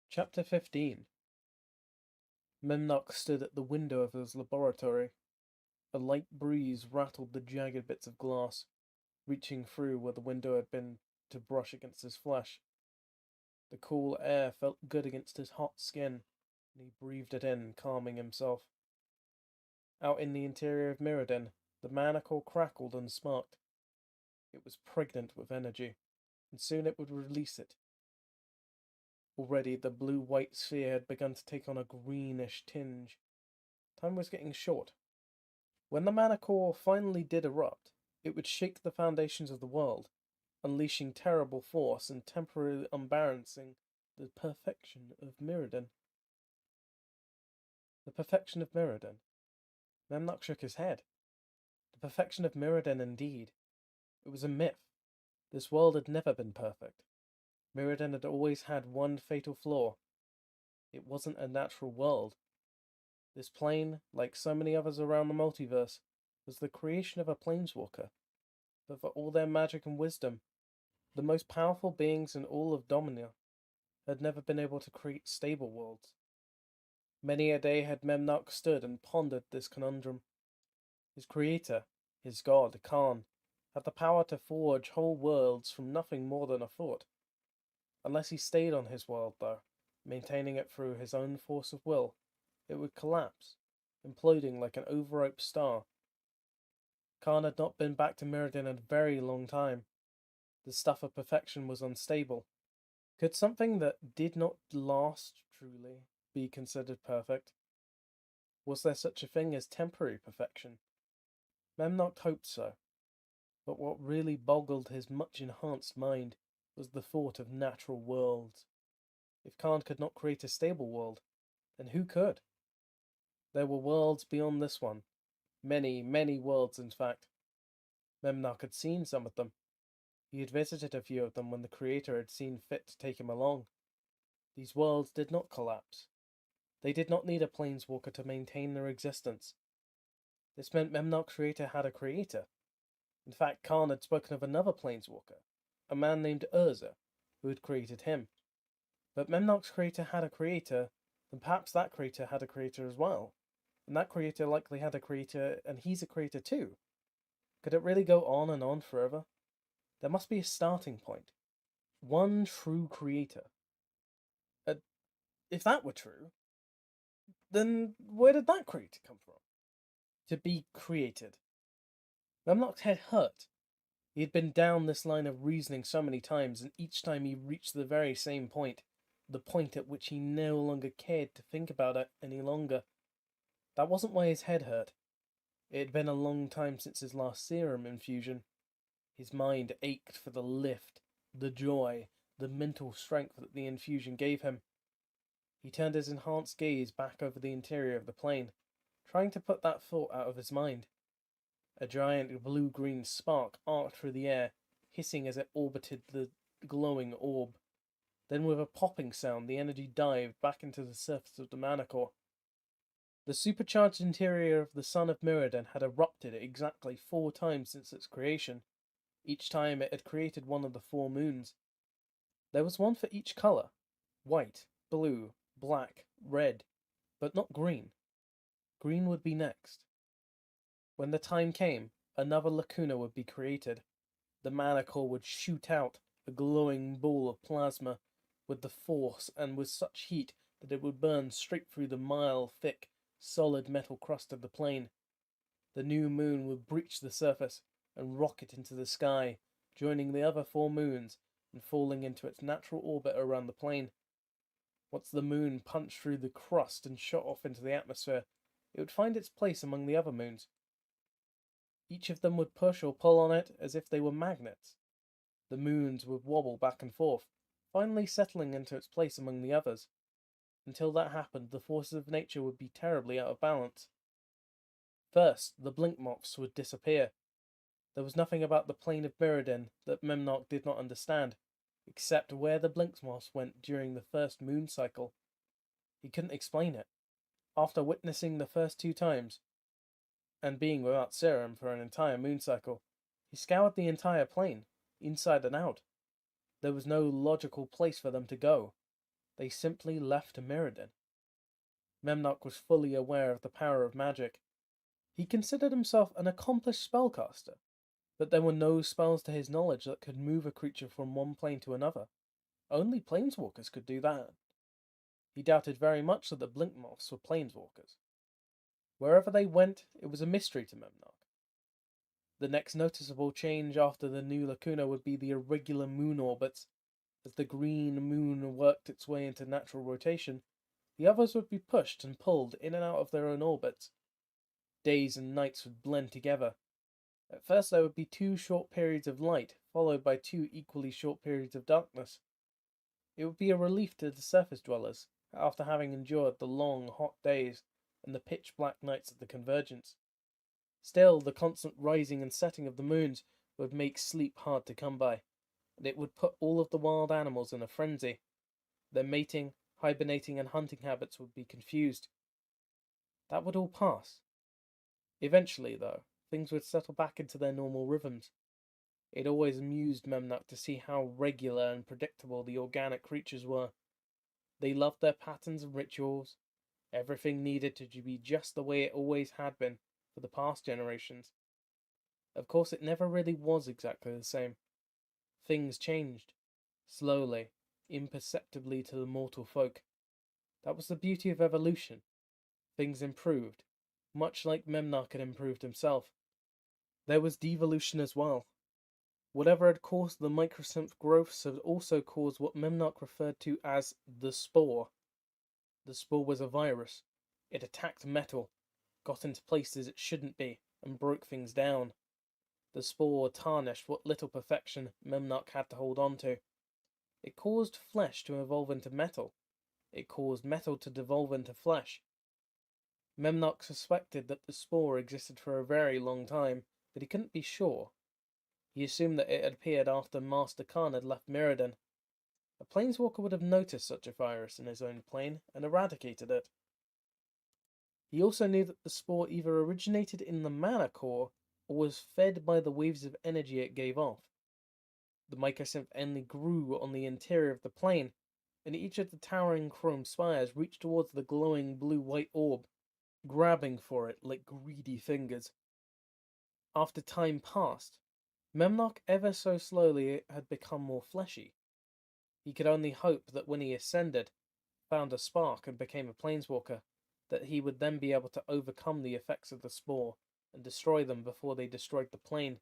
Chapter 15. Memnock stood at the window of his laboratory. A light breeze rattled the jagged bits of glass, reaching through where the window had been to brush against his flesh. The cool air felt good against his hot skin, and he breathed it in, calming himself. Out in the interior of Mirrodin, the manacle crackled and sparked. It was pregnant with energy, and soon it would release it. Already the blue-white sphere had begun to take on a greenish tinge. Time was getting short. When the mana core finally did erupt, it would shake the foundations of the world, unleashing terrible force and temporarily unbalancing the perfection of Mirrodin. The perfection of Mirrodin. Memnock shook his head. The perfection of Mirrodin indeed. It was a myth. This world had never been perfect. Mirrodin had always had one fatal flaw. It wasn't a natural world. This plane, like so many others around the multiverse, was the creation of a planeswalker. But for all their magic and wisdom, the most powerful beings in all of Dominia had never been able to create stable worlds. Many a day had Memnarch stood and pondered this conundrum. His creator, his god, Khan, had the power to forge whole worlds from nothing more than a thought. Unless he stayed on his world, though, maintaining it through his own force of will, it would collapse, imploding like an overripe star. Khan had not been back to Mirrodin in a very long time. The stuff of perfection was unstable. Could something that did not last truly be considered perfect? Was there such a thing as temporary perfection? Memnock hoped so. But what really boggled his much enhanced mind was the thought of natural worlds. If Khan could not create a stable world, then who could? There were worlds beyond this one. Many, many worlds, in fact. Memnock had seen some of them. He had visited a few of them when the Creator had seen fit to take him along. These worlds did not collapse. They did not need a planeswalker to maintain their existence. This meant Memnock's Creator had a creator. In fact, Khan had spoken of another planeswalker, a man named Urza, who had created him. But Memnock's Creator had a creator, then perhaps that creator had a creator as well. And that creator likely had a creator, and he's a creator too. Could it really go on and on forever? There must be a starting point. One true creator. If that were true, then where did that creator come from? To be created. Memnock's head hurt. He had been down this line of reasoning so many times, and each time he reached the very same point, the point at which he no longer cared to think about it any longer. That wasn't why his head hurt. It had been a long time since his last serum infusion. His mind ached for the lift, the joy, the mental strength that the infusion gave him. He turned his enhanced gaze back over the interior of the plane, trying to put that thought out of his mind. A giant blue-green spark arced through the air, hissing as it orbited the glowing orb. Then with a popping sound, the energy dived back into the surface of the Manicore. The supercharged interior of the sun of Mirrodin had erupted exactly 4 times since its creation. Each time it had created one of the 4 moons. There was one for each colour: white, blue, black, red, but not green. Green would be next. When the time came, another lacuna would be created. The Manicore would shoot out a glowing ball of plasma with the force and with such heat that it would burn straight through the mile-thick, solid metal crust of the plane. The new moon would breach the surface and rocket into the sky, joining the other 4 moons and falling into its natural orbit around the plane. Once the moon punched through the crust and shot off into the atmosphere, it would find its place among the other moons. Each of them would push or pull on it as if they were magnets. The moons would wobble back and forth, finally settling into its place among the others. Until that happened, the forces of nature would be terribly out of balance. First, the blink moths would disappear. There was nothing about the plane of Mirrodin that Memnock did not understand, except where the blink moths went during the first moon cycle. He couldn't explain it. After witnessing the first 2 times, and being without serum for an entire moon cycle, he scoured the entire plane, inside and out. There was no logical place for them to go. They simply left Mirrodin. Memnock was fully aware of the power of magic. He considered himself an accomplished spellcaster, but there were no spells to his knowledge that could move a creature from one plane to another. Only planeswalkers could do that. He doubted very much that the blink moths were planeswalkers. Wherever they went, it was a mystery to Memnock. The next noticeable change after the new lacuna would be the irregular moon orbits. As the green moon worked its way into natural rotation, the others would be pushed and pulled in and out of their own orbits. Days and nights would blend together. At first there would be 2 short periods of light, followed by 2 equally short periods of darkness. It would be a relief to the surface dwellers, after having endured the long, hot days and the pitch-black nights of the convergence. Still, the constant rising and setting of the moons would make sleep hard to come by, and it would put all of the wild animals in a frenzy. Their mating, hibernating, and hunting habits would be confused. That would all pass. Eventually, though, things would settle back into their normal rhythms. It always amused Memnock to see how regular and predictable the organic creatures were. They loved their patterns and rituals. Everything needed to be just the way it always had been for the past generations. Of course, it never really was exactly the same. Things changed, slowly, imperceptibly to the mortal folk. That was the beauty of evolution. Things improved, much like Memnock had improved himself. There was devolution as well. Whatever had caused the microsynth growths had also caused what Memnock referred to as the spore. The spore was a virus. It attacked metal, got into places it shouldn't be, and broke things down. The spore tarnished what little perfection Memnock had to hold on to. It caused flesh to evolve into metal. It caused metal to devolve into flesh. Memnock suspected that the spore existed for a very long time, but he couldn't be sure. He assumed that it had appeared after Master Khan had left Mirrodin. A planeswalker would have noticed such a virus in his own plane and eradicated it. He also knew that the spore either originated in the mana core or was fed by the waves of energy it gave off. The microsynth only grew on the interior of the plane, and each of the towering chrome spires reached towards the glowing blue-white orb, grabbing for it like greedy fingers. After time passed, Memnock ever so slowly had become more fleshy. He could only hope that when he ascended, found a spark and became a planeswalker, that he would then be able to overcome the effects of the spore and destroy them before they destroyed the plane.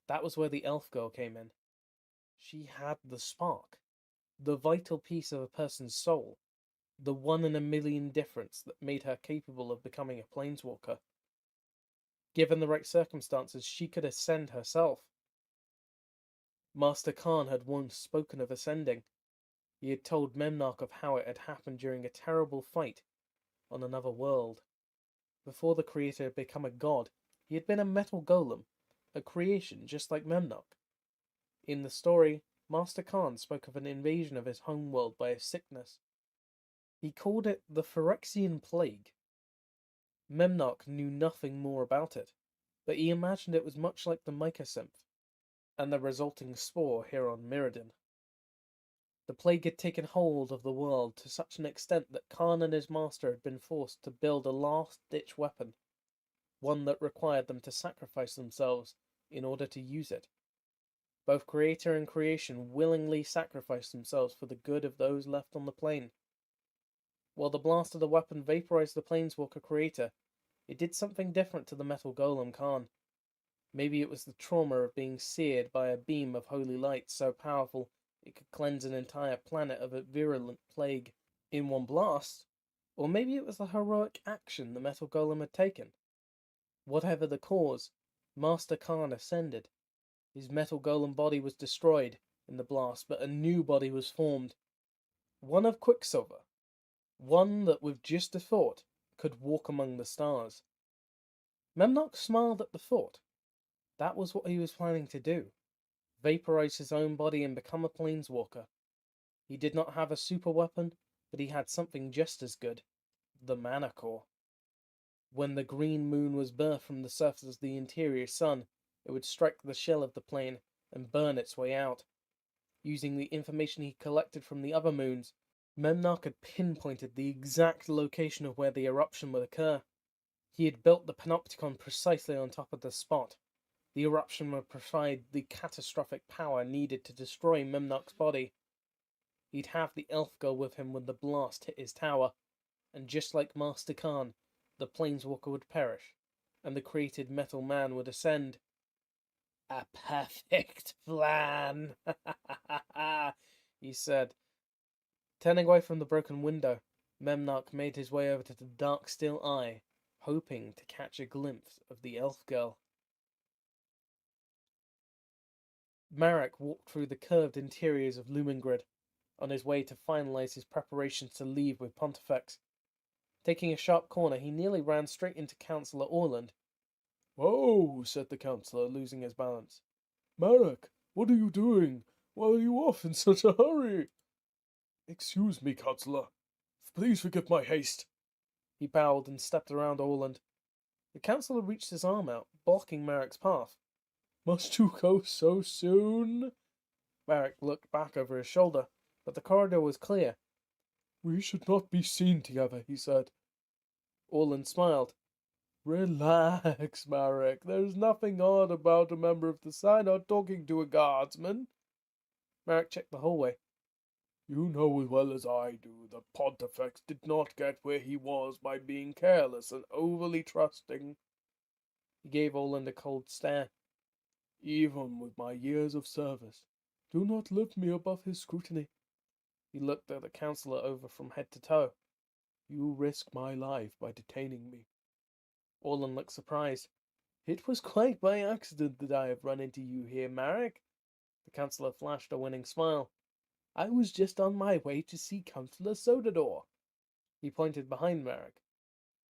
That was where the elf girl came in. She had the spark, the vital piece of a person's soul, the 1 in a million difference that made her capable of becoming a planeswalker. Given the right circumstances, she could ascend herself. Master Khan had once spoken of ascending. He had told Memnock of how it had happened during a terrible fight on another world. Before the creator had become a god, he had been a metal golem, a creation just like Memnock. In the story, Master Khan spoke of an invasion of his homeworld by a sickness. He called it the Phyrexian Plague. Memnock knew nothing more about it, but he imagined it was much like the Mycosynth and the resulting spore here on Mirrodin. The plague had taken hold of the world to such an extent that Khan and his master had been forced to build a last-ditch weapon, one that required them to sacrifice themselves in order to use it. Both creator and creation willingly sacrificed themselves for the good of those left on the plane. While the blast of the weapon vaporized the planeswalker creator, it did something different to the metal golem Khan. Maybe it was the trauma of being seared by a beam of holy light so powerful it could cleanse an entire planet of a virulent plague in one blast, or maybe it was the heroic action the metal golem had taken. Whatever the cause, Master Khan ascended. His metal golem body was destroyed in the blast, but a new body was formed. One of quicksilver. One that, with just a thought, could walk among the stars. Memnock smiled at the thought. That was what he was planning to do. Vaporize his own body and become a planeswalker. He did not have a super weapon, but he had something just as good. The mana core. When the green moon was birthed from the surface of the interior sun, it would strike the shell of the plane and burn its way out. Using the information he collected from the other moons, Memnock had pinpointed the exact location of where the eruption would occur. He had built the panopticon precisely on top of the spot. The eruption would provide the catastrophic power needed to destroy Memnock's body. He'd have the elf girl with him when the blast hit his tower, and just like Master Khan, the planeswalker would perish, and the created metal man would ascend. A perfect plan, he said. Turning away from the broken window, Memnock made his way over to the Darksteel Eye, hoping to catch a glimpse of the elf girl. Marek walked through the curved interiors of Lumengrid, on his way to finalize his preparations to leave with Pontifex. Taking a sharp corner, he nearly ran straight into Councillor Orland. "Whoa," said the councillor, losing his balance. "Marek, What are you doing? Why are you off in such a hurry? Excuse me, counsellor. Please forgive my haste. He bowed and stepped around Orland. The counsellor reached his arm out, blocking Merrick's path. Must you go so soon? Merrick looked back over his shoulder, but the corridor was clear. We should not be seen together, he said. Orland smiled. Relax, Merrick. There's nothing odd about a member of the Synod talking to a guardsman. Merrick checked the hallway. You know as well as I do that Pontifex did not get where he was by being careless and overly trusting. He gave Orland a cold stare. Even with my years of service, do not lift me above his scrutiny. He looked at the counsellor over from head to toe. You risk my life by detaining me. Orland looked surprised. It was quite by accident that I have run into you here, Merrick. The counsellor flashed a winning smile. I was just on my way to see Councillor Sodador. He pointed behind Merrick.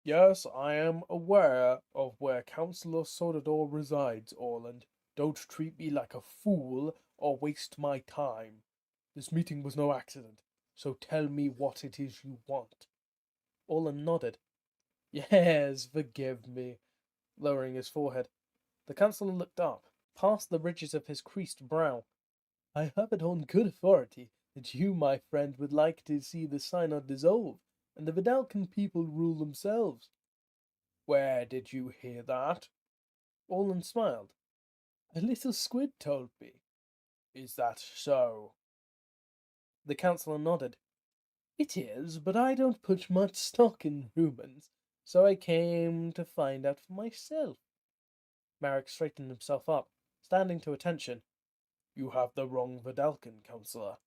Yes, I am aware of where Councillor Sodador resides, Orland. Don't treat me like a fool or waste my time. This meeting was no accident, so tell me what it is you want. Orland nodded. Yes, forgive me, lowering his forehead. The counsellor looked up, past the ridges of his creased brow. I have it on good authority that you, my friend, would like to see the Synod dissolve, and the Vidalcan people rule themselves. Where did you hear that? Orland smiled. A little squid told me. Is that so? The counsellor nodded. It is, but I don't put much stock in rumours, so I came to find out for myself. Merrick straightened himself up, standing to attention. You have the wrong Vidalcan, counsellor.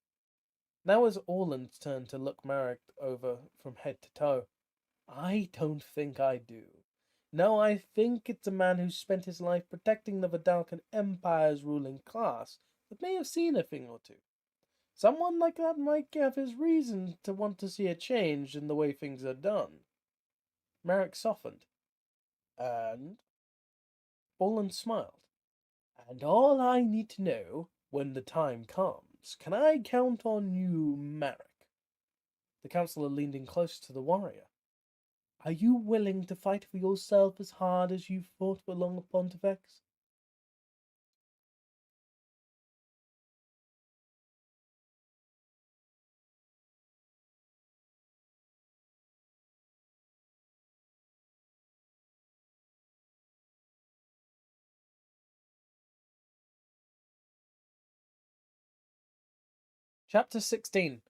Now it was Orland's turn to look Merrick over from head to toe. I don't think I do. No, I think it's a man who spent his life protecting the Vidalcan Empire's ruling class that may have seen a thing or two. Someone like that might have his reason to want to see a change in the way things are done. Merrick softened. And? Orland smiled. And all I need to know, when the time comes, can I count on you, Merrick? The counsellor leaned in closer to the warrior. Are you willing to fight for yourself as hard as you've fought for Long Pontifex? Chapter 16.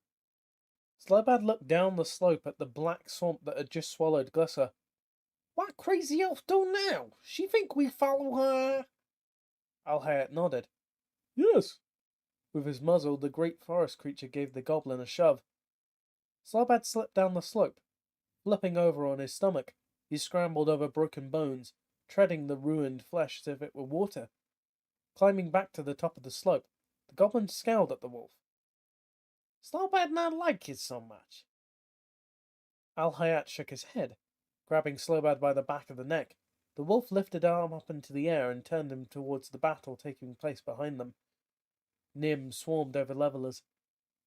Slowbad looked down the slope at the black swamp that had just swallowed Glisser. What crazy elf do now? She think we follow her? Alhayat nodded. Yes. With his muzzle, the great forest creature gave the goblin a shove. Slowbad slipped down the slope. Flipping over on his stomach, he scrambled over broken bones, treading the ruined flesh as if it were water. Climbing back to the top of the slope, the goblin scowled at the wolf. Slowbad not like it so much. Alhayat shook his head, grabbing Slowbad by the back of the neck. The wolf lifted an arm up into the air and turned him towards the battle taking place behind them. Nim swarmed over levelers.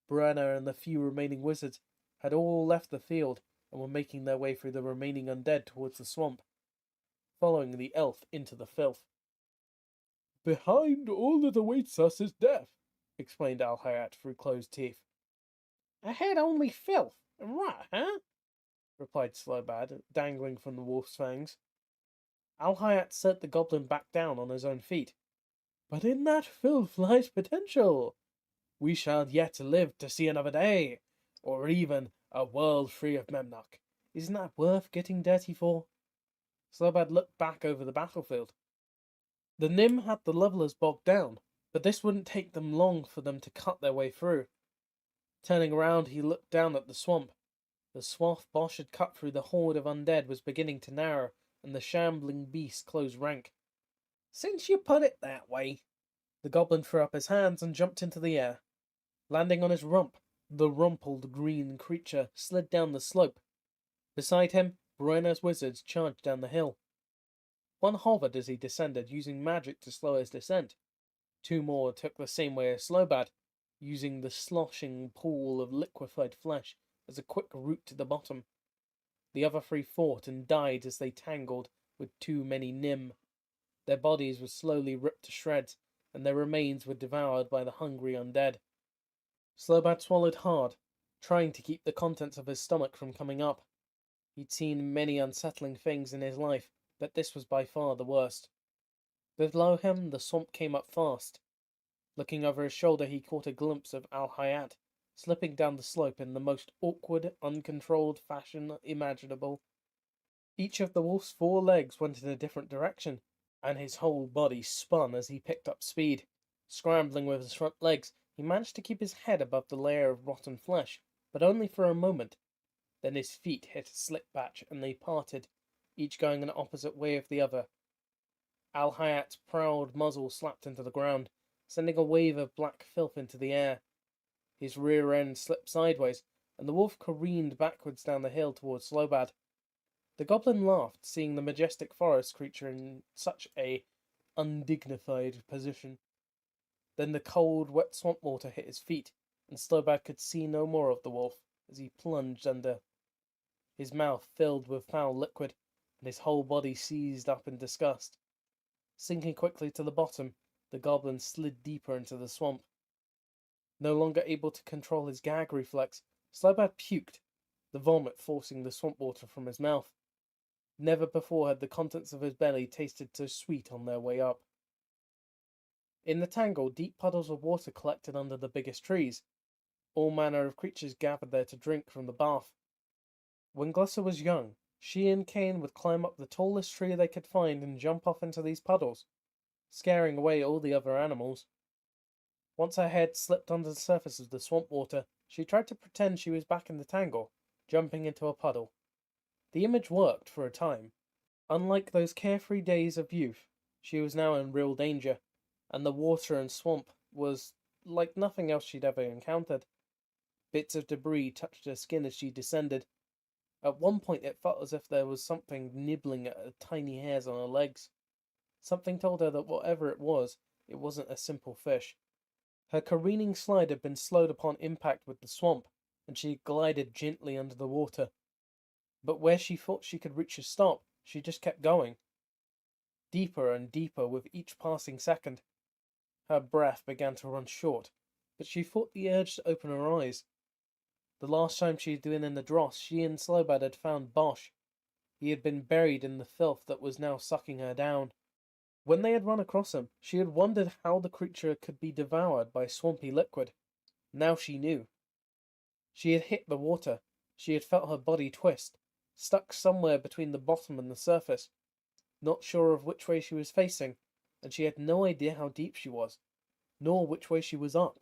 Brenna and the few remaining wizards had all left the field and were making their way through the remaining undead towards the swamp, following the elf into the filth. Behind all that awaits us is death, explained Alhayat through closed teeth. Ahead only filth and rot, huh? replied Slowbad, dangling from the wolf's fangs. Alhayat set the goblin back down on his own feet. But in that filth lies potential. We shall yet live to see another day, or even a world free of Memnock. Isn't that worth getting dirty for? Slowbad looked back over the battlefield. The Nim had the levelers bogged down, but this wouldn't take them long for them to cut their way through. Turning around, he looked down at the swamp. The swath Bosch had cut through the horde of undead was beginning to narrow, and the shambling beast closed rank. Since you put it that way, the goblin threw up his hands and jumped into the air. Landing on his rump, the rumpled green creature slid down the slope. Beside him, Brenna's wizards charged down the hill. One hovered as he descended, using magic to slow his descent. 2 more took the same way as Slobad, using the sloshing pool of liquefied flesh as a quick route to the bottom. The other 3 fought and died as they tangled with too many Nim. Their bodies were slowly ripped to shreds, and their remains were devoured by the hungry undead. Slobad swallowed hard, trying to keep the contents of his stomach from coming up. He'd seen many unsettling things in his life, but this was by far the worst. Below him, the swamp came up fast. Looking over his shoulder, he caught a glimpse of Al-Hayat, slipping down the slope in the most awkward, uncontrolled fashion imaginable. Each of the wolf's 4 legs went in a different direction, and his whole body spun as he picked up speed. Scrambling with his front legs, he managed to keep his head above the layer of rotten flesh, but only for a moment. Then his feet hit a slip patch, and they parted, each going an opposite way of the other. Al-Hayat's proud muzzle slapped into the ground, sending a wave of black filth into the air. His rear end slipped sideways, and the wolf careened backwards down the hill towards Slobad. The goblin laughed, seeing the majestic forest creature in such a undignified position. Then the cold, wet swamp water hit his feet, and Slobad could see no more of the wolf as he plunged under. His mouth filled with foul liquid, and his whole body seized up in disgust. Sinking quickly to the bottom, the goblin slid deeper into the swamp. No longer able to control his gag reflex, Slobad puked, the vomit forcing the swamp water from his mouth. Never before had the contents of his belly tasted so sweet on their way up. In the tangle, deep puddles of water collected under the biggest trees. All manner of creatures gathered there to drink from the bath. When Glyssa was young, she and Cain would climb up the tallest tree they could find and jump off into these puddles, scaring away all the other animals. Once her head slipped under the surface of the swamp water, she tried to pretend she was back in the tangle, jumping into a puddle. The image worked for a time. Unlike those carefree days of youth, she was now in real danger, and the water and swamp was like nothing else she'd ever encountered. Bits of debris touched her skin as she descended. At one point it felt as if there was something nibbling at her tiny hairs on her legs. Something told her that whatever it wasn't a simple fish. Her careening slide had been slowed upon impact with the swamp, and she had glided gently under the water. But where she thought she could reach a stop, she just kept going. Deeper and deeper with each passing second. Her breath began to run short, but she fought the urge to open her eyes. The last time she had been in the dross, she and Slobad had found Bosch. He had been buried in the filth that was now sucking her down. When they had run across him, she had wondered how the creature could be devoured by swampy liquid. Now she knew. She had hit the water. She had felt her body twist, stuck somewhere between the bottom and the surface, not sure of which way she was facing, and she had no idea how deep she was, nor which way she was up.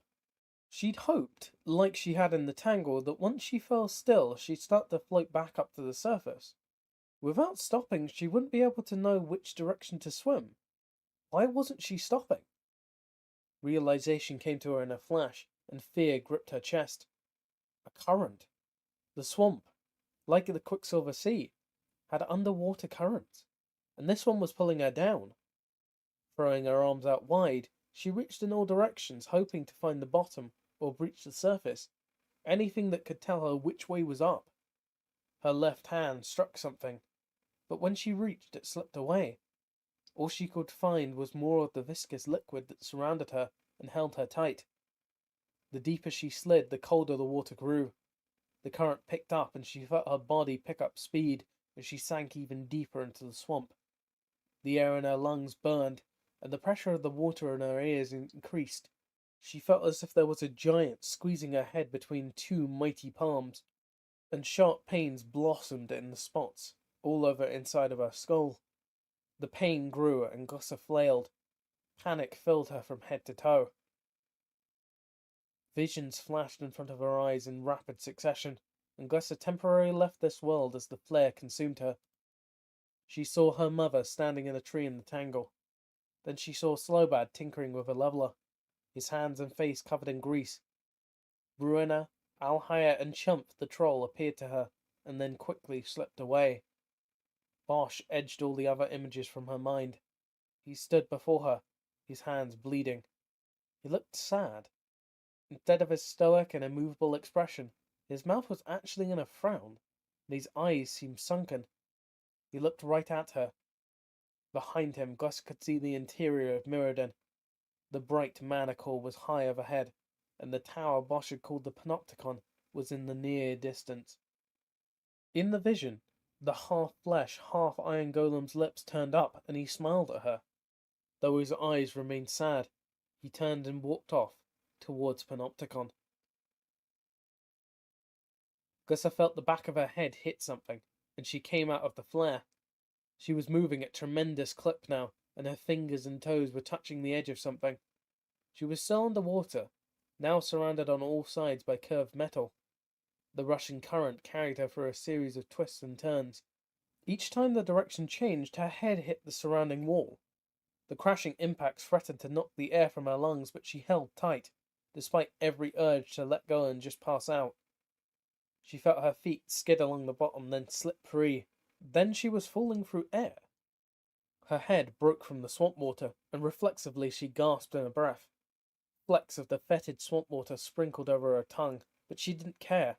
She'd hoped, like she had in the tangle, that once she fell still, she'd start to float back up to the surface. Without stopping, she wouldn't be able to know which direction to swim. Why wasn't she stopping? Realization came to her in a flash, and fear gripped her chest. A current. The swamp, like the Quicksilver Sea, had underwater currents, and this one was pulling her down. Throwing her arms out wide, she reached in all directions, hoping to find the bottom or breach the surface, anything that could tell her which way was up. Her left hand struck something, but when she reached, it slipped away. All she could find was more of the viscous liquid that surrounded her and held her tight. The deeper she slid, the colder the water grew. The current picked up, and she felt her body pick up speed as she sank even deeper into the swamp. The air in her lungs burned, and the pressure of the water in her ears increased. She felt as if there was a giant squeezing her head between 2 mighty palms, and sharp pains blossomed in the spots all over inside of her skull. The pain grew, and Glyssa flailed. Panic filled her from head to toe. Visions flashed in front of her eyes in rapid succession, and Glyssa temporarily left this world as the flare consumed her. She saw her mother standing in a tree in the tangle. Then she saw Slobad tinkering with a leveler, his hands and face covered in grease. Bruenna, Al-Hayat, and Chump the troll appeared to her, and then quickly slipped away. Bosch edged all the other images from her mind. He stood before her, his hands bleeding, He looked sad. Instead of his stoic and immovable expression, his mouth was actually in a frown, and his eyes seemed sunken. He looked right at her. Behind him, Gus could see the interior of Mirrodin. The bright manacle was high overhead, and the tower Bosch had called the Panopticon was in the near distance. In the vision, the half-flesh, half-iron golem's lips turned up, and he smiled at her. Though his eyes remained sad, he turned and walked off towards Panopticon. Gussa felt the back of her head hit something, and she came out of the flare. She was moving at tremendous clip now, and her fingers and toes were touching the edge of something. She was still underwater, now surrounded on all sides by curved metal. The rushing current carried her through a series of twists and turns. Each time the direction changed, her head hit the surrounding wall. The crashing impacts threatened to knock the air from her lungs, but she held tight, despite every urge to let go and just pass out. She felt her feet skid along the bottom, then slip free. Then she was falling through air. Her head broke from the swamp water, and reflexively she gasped in a breath. Flecks of the fetid swamp water sprinkled over her tongue, but she didn't care.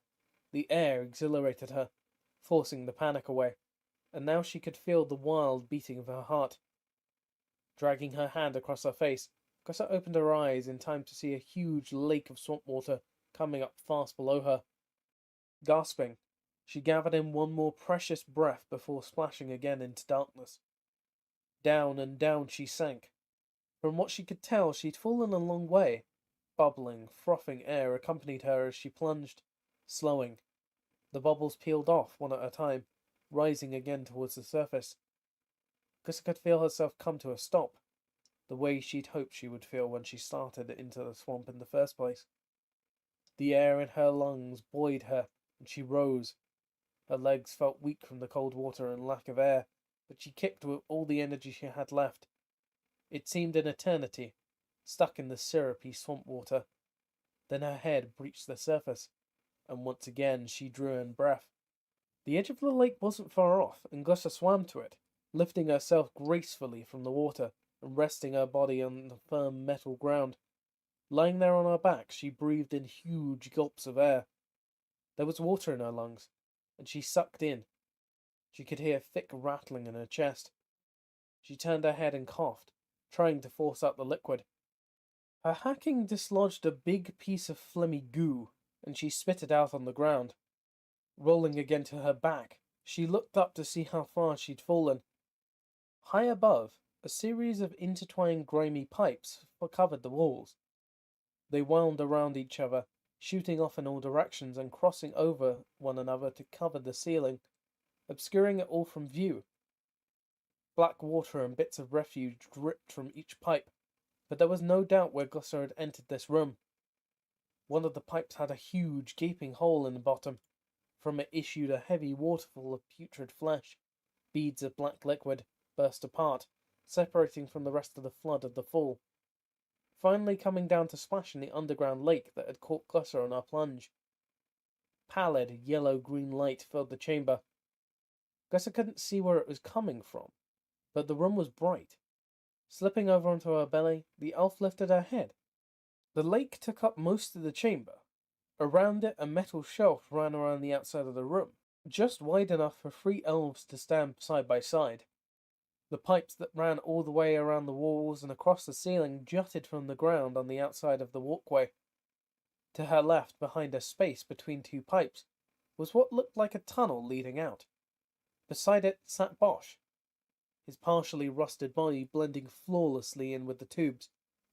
The air exhilarated her, forcing the panic away, and now she could feel the wild beating of her heart. Dragging her hand across her face, Gussa opened her eyes in time to see a huge lake of swamp water coming up fast below her. Gasping, she gathered in one more precious breath before splashing again into darkness. Down and down she sank. From what she could tell, she'd fallen a long way. Bubbling, frothing air accompanied her as she plunged, slowing. The bubbles peeled off one at a time, rising again towards the surface. Gussa could feel herself come to a stop, the way she'd hoped she would feel when she started into the swamp in the first place. The air in her lungs buoyed her, and she rose. Her legs felt weak from the cold water and lack of air, but she kicked with all the energy she had left. It seemed an eternity, stuck in the syrupy swamp water. Then her head breached the surface, and once again she drew in breath. The edge of the lake wasn't far off, and Gussa swam to it, lifting herself gracefully from the water and resting her body on the firm metal ground. Lying there on her back, she breathed in huge gulps of air. There was water in her lungs, and she sucked in. She could hear thick rattling in her chest. She turned her head and coughed, trying to force out the liquid. Her hacking dislodged a big piece of phlegmy goo, and she spit it out on the ground. Rolling again to her back, she looked up to see how far she'd fallen. High above, a series of intertwined grimy pipes covered the walls. They wound around each other, shooting off in all directions and crossing over one another to cover the ceiling, obscuring it all from view. Black water and bits of refuse dripped from each pipe, but there was no doubt where Gussa had entered this room. One of the pipes had a huge gaping hole in the bottom. From it issued a heavy waterfall of putrid flesh. Beads of black liquid burst apart, separating from the rest of the flood of the fall, finally coming down to splash in the underground lake that had caught Gussa on our plunge. Pallid yellow-green light filled the chamber. Gussa couldn't see where it was coming from, but the room was bright. Slipping over onto her belly, the elf lifted her head. The lake took up most of the chamber. Around it, a metal shelf ran around the outside of the room, just wide enough for 3 elves to stand side by side. The pipes that ran all the way around the walls and across the ceiling jutted from the ground on the outside of the walkway. To her left, behind a space between 2 pipes, was what looked like a tunnel leading out. Beside it sat Bosch, his partially rusted body blending flawlessly in with the tubes,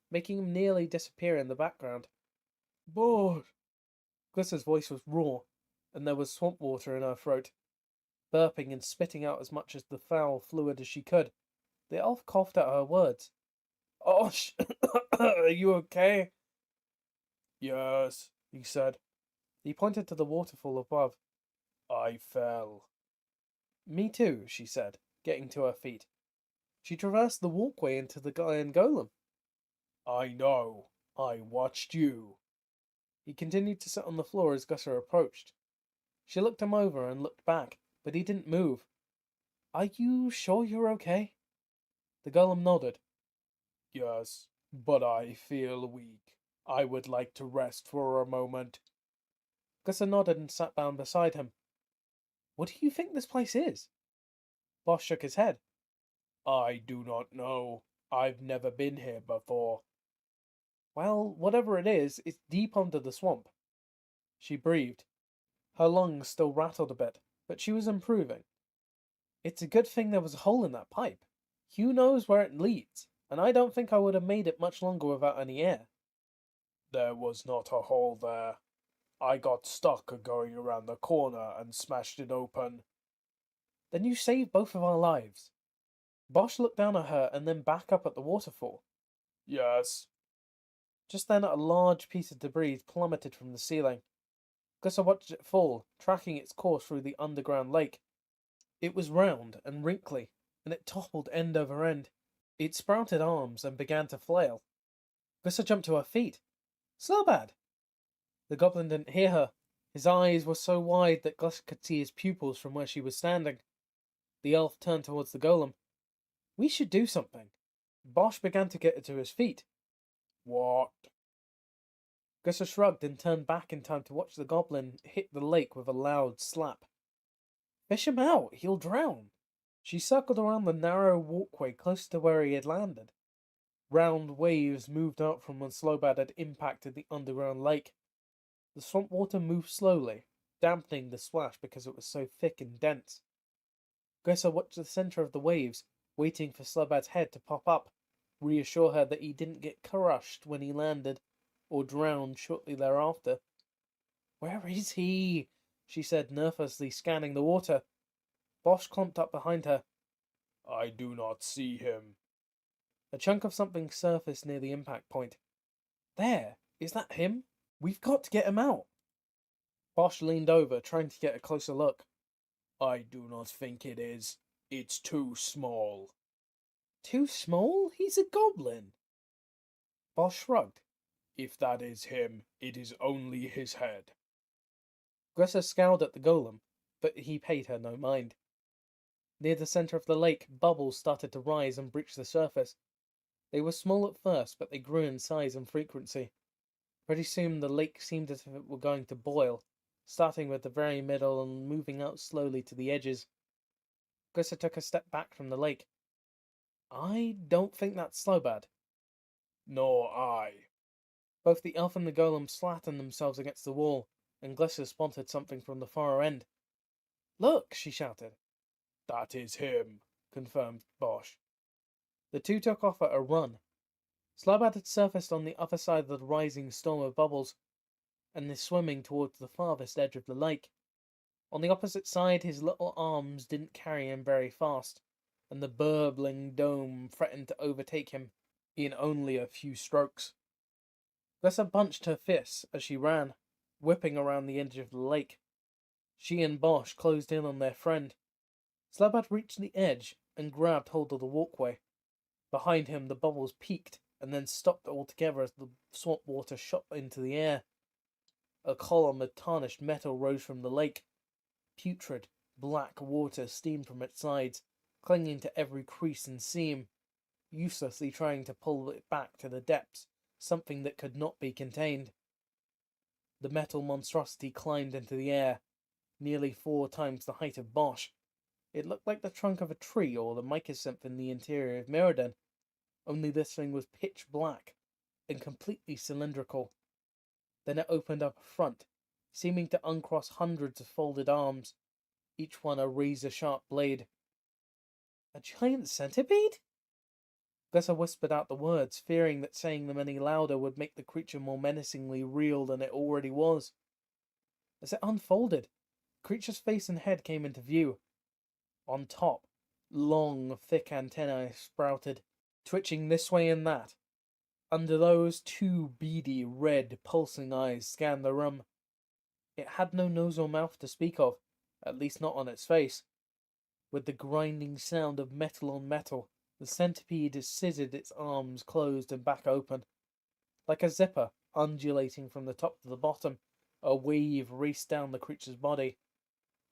making him nearly disappear in the background. Bored. Gussa's voice was raw, and there was swamp water in her throat. Burping and spitting out as much of the foul fluid as she could, the elf coughed out her words. "Osh, are you okay?" Yes, he said. He pointed to the waterfall above. I fell. "Me too," she said, getting to her feet. She traversed the walkway into the iron golem. I know. I watched you. He continued to sit on the floor as Gussa approached. She looked him over and looked back, but he didn't move. "Are you sure you're okay?" The golem nodded. Yes, But I feel weak. I would like to rest for a moment. Gusser nodded and sat down beside him. What do you think this place is? Bosch shook his head. I do not know. I've never been here before. Well, whatever it is, it's deep under the swamp. She breathed. Her lungs still rattled a bit, but she was improving. It's a good thing there was a hole in that pipe. Who knows where it leads, and I don't think I would have made it much longer without any air. There was not a hole there. I got stuck going around the corner and smashed it open. Then you saved both of our lives. Bosch looked down at her and then back up at the waterfall. Yes. Just then, a large piece of debris plummeted from the ceiling. Gusser watched it fall, tracking its course through the underground lake. It was round and wrinkly, and it toppled end over end. It sprouted arms and began to flail. Gusser jumped to her feet. Slowbad! The goblin didn't hear her. His eyes were so wide that Gusser could see his pupils from where she was standing. The elf turned towards the golem. We should do something. Bosch began to get to his feet. What? Gusser shrugged and turned back in time to watch the goblin hit the lake with a loud slap. Fish him out, he'll drown. She circled around the narrow walkway close to where he had landed. Round waves moved up from when Slowbad had impacted the underground lake. The swamp water moved slowly, dampening the splash because it was so thick and dense. Gusser watched the center of the waves, waiting for Slowbad's head to pop up, reassure her that he didn't get crushed when he landed, or drowned shortly thereafter. Where is he? She said, nervously scanning the water. Bosch clumped up behind her. I do not see him. A chunk of something surfaced near the impact point. There! Is that him? We've got to get him out! Bosch leaned over, trying to get a closer look. I do not think it is. It's too small. Too small? He's a goblin. Bosch shrugged. If that is him, it is only his head. Gusser scowled at the golem, but he paid her no mind. Near the center of the lake, bubbles started to rise and breach the surface. They were small at first, but they grew in size and frequency. Pretty soon the lake seemed as if it were going to boil, starting with the very middle and moving out slowly to the edges. Gusser took a step back from the lake. I don't think that's Slowbad. Nor I. Both the elf and the golem flattened themselves against the wall, and Gusser spotted something from the far end. Look, she shouted. That is him, confirmed Bosch. The two took off at a run. Slowbad had surfaced on the other side of the rising storm of bubbles, and is swimming towards the farthest edge of the lake. On the opposite side, his little arms didn't carry him very fast, and the burbling dome threatened to overtake him in only a few strokes. Gusser bunched her fists as she ran, whipping around the edge of the lake. She and Bosch closed in on their friend. Slowbad reached the edge and grabbed hold of the walkway. Behind him, the bubbles peaked and then stopped altogether as the swamp water shot into the air. A column of tarnished metal rose from the lake. Putrid, black water steamed from its sides, clinging to every crease and seam, uselessly trying to pull it back to the depths, something that could not be contained. The metal monstrosity climbed into the air, nearly 4 times the height of Bosch. It looked like the trunk of a tree or the mycosynth in the interior of Mirrodin, only this thing was pitch black and completely cylindrical. Then it opened up a front, seeming to uncross hundreds of folded arms, each one a razor-sharp blade. A giant centipede? Gusser whispered out the words, fearing that saying them any louder would make the creature more menacingly real than it already was. As it unfolded, the creature's face and head came into view. On top, long, thick antennae sprouted, twitching this way and that. Under those, 2 beady, red, pulsing eyes scanned the room. It had no nose or mouth to speak of, at least not on its face. With the grinding sound of metal on metal, the centipede scissored its arms closed and back open. Like a zipper, undulating from the top to the bottom, a wave raced down the creature's body.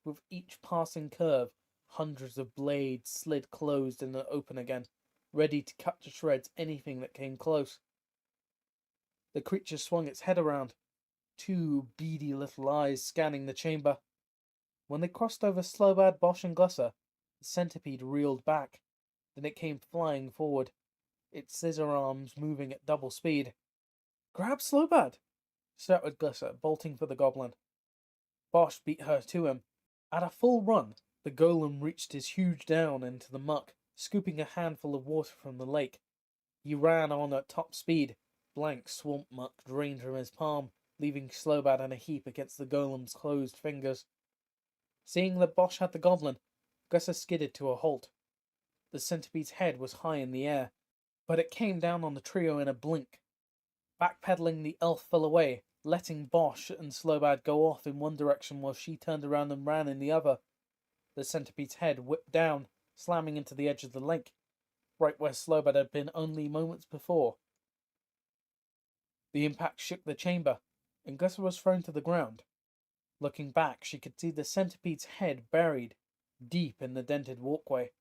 With each passing curve, hundreds of blades slid closed and then open again, ready to cut to shreds anything that came close. The creature swung its head around, two beady little eyes scanning the chamber. When they crossed over Slobad, Bosch, and Glusser, the centipede reeled back. Then it came flying forward, its scissor arms moving at double speed. "Grab Slobad!" shouted Glusser, bolting for the goblin. Bosch beat her to him. At a full run, the golem reached his huge down into the muck, scooping a handful of water from the lake. He ran on at top speed. Blank swamp muck drained from his palm, leaving Slobad in a heap against the golem's closed fingers. Seeing that Bosch had the goblin, Gusser skidded to a halt. The centipede's head was high in the air, but it came down on the trio in a blink. Backpedaling, the elf fell away, letting Bosch and Slobad go off in one direction while she turned around and ran in the other. The centipede's head whipped down, slamming into the edge of the lake, right where Slobad had been only moments before. The impact shook the chamber, and Gusser was thrown to the ground. Looking back, she could see the centipede's head buried deep in the dented walkway.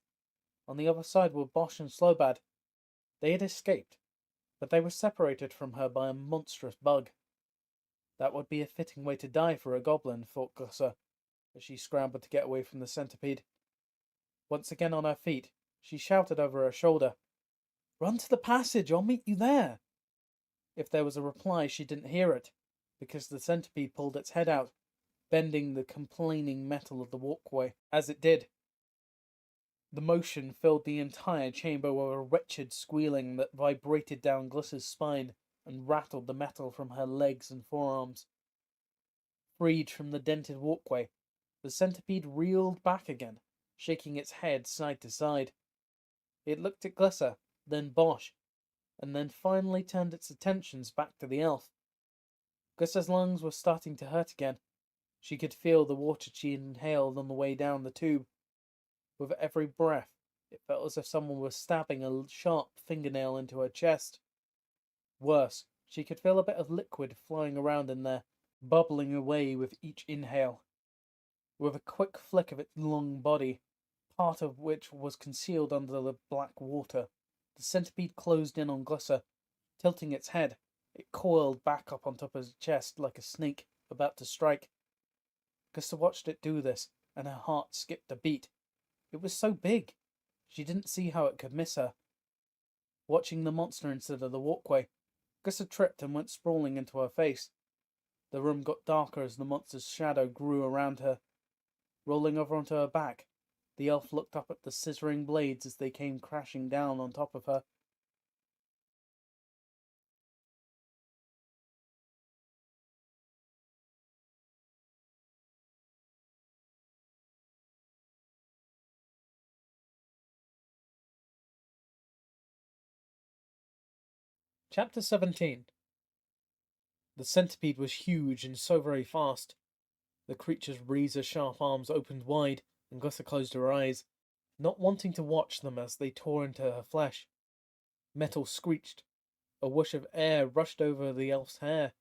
On the other side were Bosch and Slobad. They had escaped, but they were separated from her by a monstrous bug. That would be a fitting way to die for a goblin, thought Gusser, as she scrambled to get away from the centipede. Once again on her feet, she shouted over her shoulder, "Run to the passage, I'll meet you there!" If there was a reply, she didn't hear it, because the centipede pulled its head out, bending the complaining metal of the walkway. As it did, the motion filled the entire chamber with a wretched squealing that vibrated down Glusser's spine and rattled the metal from her legs and forearms. Freed from the dented walkway, the centipede reeled back again, shaking its head side to side. It looked at Glusser, then Bosch, and then finally turned its attentions back to the elf. Gusser's lungs were starting to hurt again. She could feel the water she inhaled on the way down the tube. With every breath, it felt as if someone was stabbing a sharp fingernail into her chest. Worse, she could feel a bit of liquid flying around in there, bubbling away with each inhale. With a quick flick of its long body, part of which was concealed under the black water, the centipede closed in on Glusser. Tilting its head, it coiled back up on top of his chest like a snake about to strike. Gusser watched it do this, and her heart skipped a beat. It was so big, she didn't see how it could miss her. Watching the monster instead of the walkway, Gusser tripped and went sprawling into her face. The room got darker as the monster's shadow grew around her. Rolling over onto her back, the elf looked up at the scissoring blades as they came crashing down on top of her. Chapter 17. The centipede was huge and so very fast. The creature's razor-sharp arms opened wide, and Gusser closed her eyes, not wanting to watch them as they tore into her flesh. Metal screeched. A whoosh of air rushed over the elf's hair,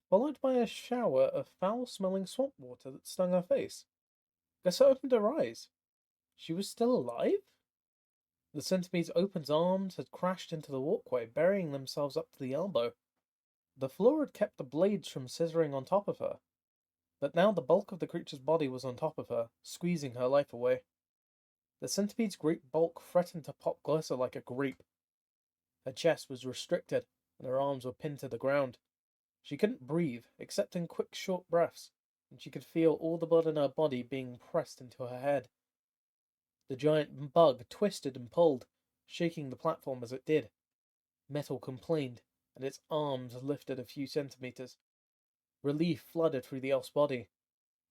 followed by a shower of foul-smelling swamp water that stung her face. Gusser opened her eyes. She was still alive? The centipede's open arms had crashed into the walkway, burying themselves up to the elbow. The floor had kept the blades from scissoring on top of her, but now the bulk of the creature's body was on top of her, squeezing her life away. The centipede's great bulk threatened to pop Glusser like a grape. Her chest was restricted, and her arms were pinned to the ground. She couldn't breathe, except in quick, short breaths, and she could feel all the blood in her body being pressed into her head. The giant bug twisted and pulled, shaking the platform as it did. Metal complained, and its arms lifted a few centimeters. Relief flooded through the elf's body.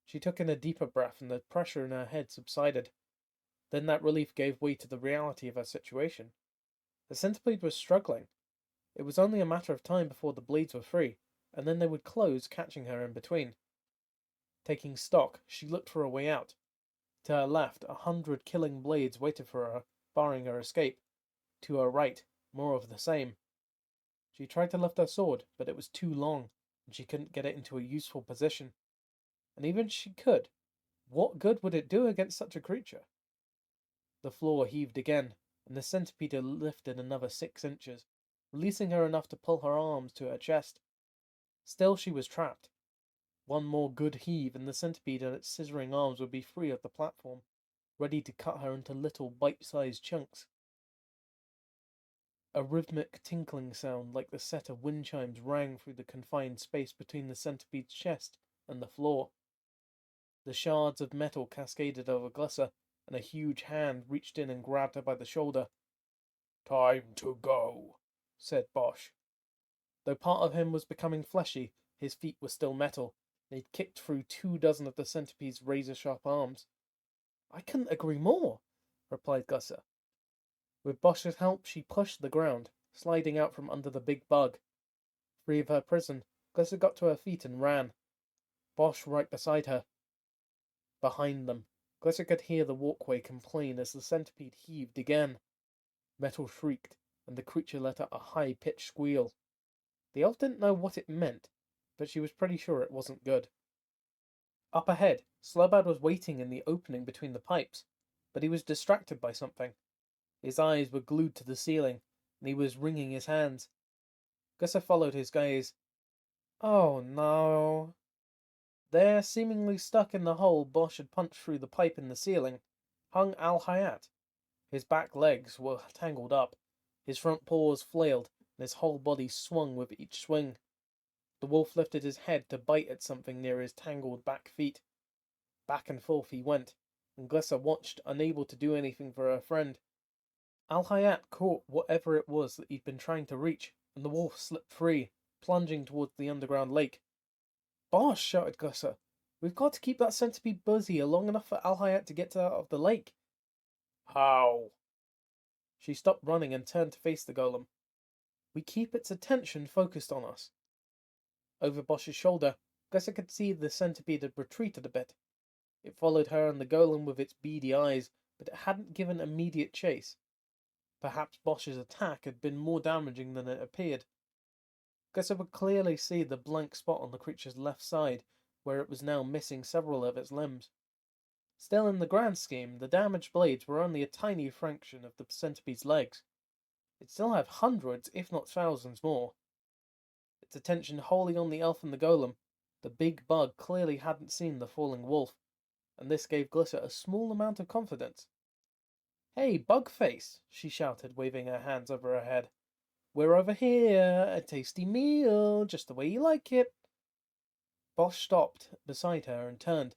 She took in a deeper breath, and the pressure in her head subsided. Then that relief gave way to the reality of her situation. The centipede was struggling. It was only a matter of time before the blades were free, and then they would close, catching her in between. Taking stock, she looked for a way out. To her left, 100 killing blades waited for her, barring her escape. To her right, more of the same. She tried to lift her sword, but it was too long, and she couldn't get it into a useful position. And even if she could, what good would it do against such a creature? The floor heaved again, and the centipede lifted another 6 inches. releasing her enough to pull her arms to her chest. Still, she was trapped. One more good heave, and the centipede and its scissoring arms would be free of the platform, ready to cut her into little bite-sized chunks. A rhythmic tinkling sound like the set of wind chimes rang through the confined space between the centipede's chest and the floor. The shards of metal cascaded over Glisser, and a huge hand reached in and grabbed her by the shoulder. "Time to go," said Bosch. Though part of him was becoming fleshy, his feet were still metal, and he'd kicked through 24 of the centipede's razor-sharp arms. "I couldn't agree more," replied Glisser. With Bosch's help, she pushed the ground, sliding out from under the big bug. Free of her prison, Glisser got to her feet and ran. Bosch right beside her. Behind them, Glisser could hear the walkway complain as the centipede heaved again. Metal shrieked, and the creature let out a high-pitched squeal. The elf didn't know what it meant, but she was pretty sure it wasn't good. Up ahead, Slowbad was waiting in the opening between the pipes, but he was distracted by something. His eyes were glued to the ceiling, and he was wringing his hands. Glisser followed his gaze. Oh no. There, seemingly stuck in the hole Bosch had punched through the pipe in the ceiling, hung Al Hayat. His back legs were tangled up, his front paws flailed, and his whole body swung with each swing. The wolf lifted his head to bite at something near his tangled back feet. Back and forth he went, and Glisser watched, unable to do anything for her friend. Al Hayat caught whatever it was that he'd been trying to reach, and the wolf slipped free, plunging towards the underground lake. "Bosch!" shouted Glisser. "We've got to keep that centipede busy long enough for Al Hayat to get out of the lake." "How?" She stopped running and turned to face the golem. "We keep its attention focused on us." Over Bosch's shoulder, Glisser could see the centipede had retreated a bit. It followed her and the golem with its beady eyes, but it hadn't given immediate chase. Perhaps Bosch's attack had been more damaging than it appeared. Glisser could clearly see the blank spot on the creature's left side, where it was now missing several of its limbs. Still, in the grand scheme, the damaged blades were only a tiny fraction of the centipede's legs. It still had hundreds, if not thousands, more. Its attention wholly on the elf and the golem, the big bug clearly hadn't seen the falling wolf, and this gave Glisser a small amount of confidence. "Hey, Bugface!" she shouted, waving her hands over her head. "We're over here, a tasty meal, just the way you like it." Bosch stopped beside her and turned.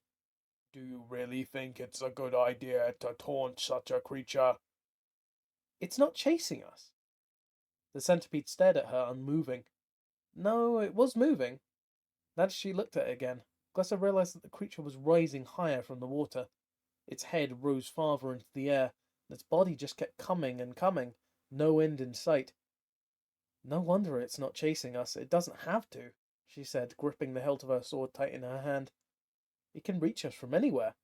"Do you really think it's a good idea to taunt such a creature?" "It's not chasing us." The centipede stared at her, unmoving. No, it was moving. As she looked at it again, Glisser realized that the creature was rising higher from the water. Its head rose farther into the air, and its body just kept coming and coming, no end in sight. "No wonder it's not chasing us. It doesn't have to," she said, gripping the hilt of her sword tight in her hand. "It can reach us from anywhere."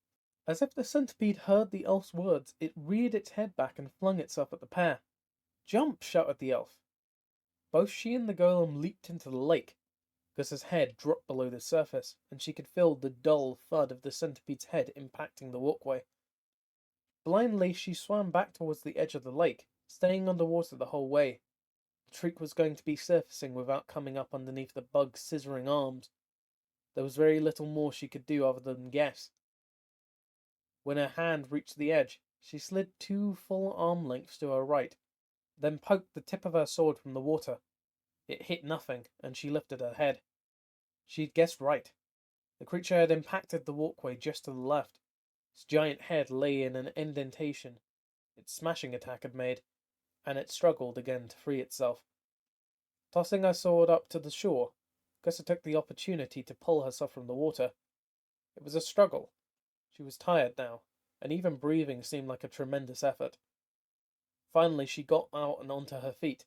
As if the centipede heard the elf's words, it reared its head back and flung itself at the pair. "Jump!" shouted the elf. Both she and the golem leaped into the lake. Gus's head dropped below the surface, and she could feel the dull thud of the centipede's head impacting the walkway. Blindly, she swam back towards the edge of the lake, staying underwater the whole way. The trick was going to be surfacing without coming up underneath the bug's scissoring arms. There was very little more she could do other than guess. When her hand reached the edge, she slid 2 full arm lengths to her right, then poked the tip of her sword from the water. It hit nothing, and she lifted her head. She'd guessed right. The creature had impacted the walkway just to the left. Its giant head lay in an indentation its smashing attack had made, and it struggled again to free itself. Tossing her sword up to the shore, Gussa took the opportunity to pull herself from the water. It was a struggle. She was tired now, and even breathing seemed like a tremendous effort. Finally, she got out and onto her feet.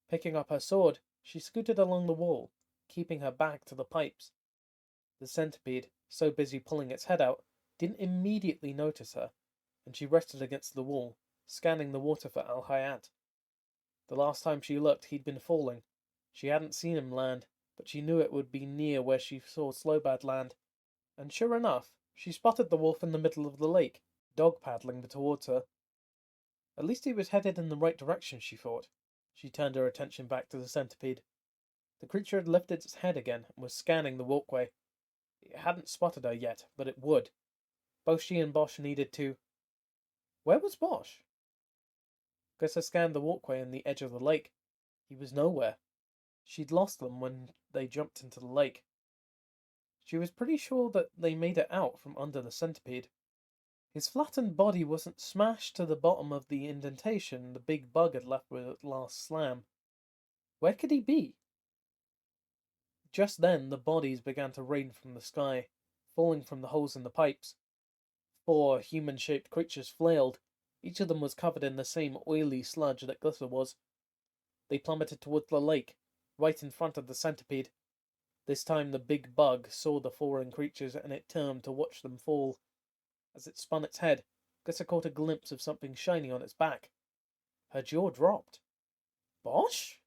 Picking up her sword, she scooted along the wall, keeping her back to the pipes. The centipede, so busy pulling its head out, didn't immediately notice her, and she rested against the wall, scanning the water for Al Hayat. The last time she looked, he'd been falling. She hadn't seen him land, but she knew it would be near where she saw Slowbad land. And sure enough, she spotted the wolf in the middle of the lake, dog paddling towards her. At least he was headed in the right direction, she thought. She turned her attention back to the centipede. The creature had lifted its head again and was scanning the walkway. It hadn't spotted her yet, but it would. Both she and Bosch needed to... Where was Bosch? Glissa scanned the walkway and the edge of the lake. He was nowhere. She'd lost them when they jumped into the lake. She was pretty sure that they made it out from under the centipede. His flattened body wasn't smashed to the bottom of the indentation the big bug had left with its last slam. Where could he be? Just then the bodies began to rain from the sky, falling from the holes in the pipes. 4 human-shaped creatures flailed. Each of them was covered in the same oily sludge that Glissa was. They plummeted towards the lake, right in front of the centipede. This time the big bug saw the fallen creatures and it turned to watch them fall. As it spun its head, Glissa caught a glimpse of something shiny on its back. Her jaw dropped. Bosch?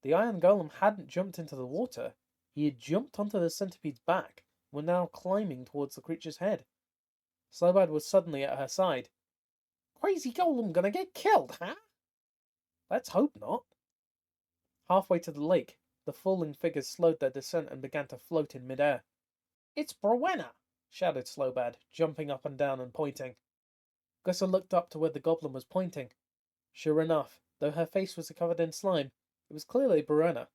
The iron golem hadn't jumped into the water. He had jumped onto the centipede's back, and were now climbing towards the creature's head. Slowbad was suddenly at her side. Crazy golem gonna get killed, huh? Let's hope not. Halfway to the lake, the falling figures slowed their descent and began to float in midair. It's Browena! Shouted Slowbad, jumping up and down and pointing. Glissa looked up to where the goblin was pointing. Sure enough, though her face was covered in slime, it was clearly Browena.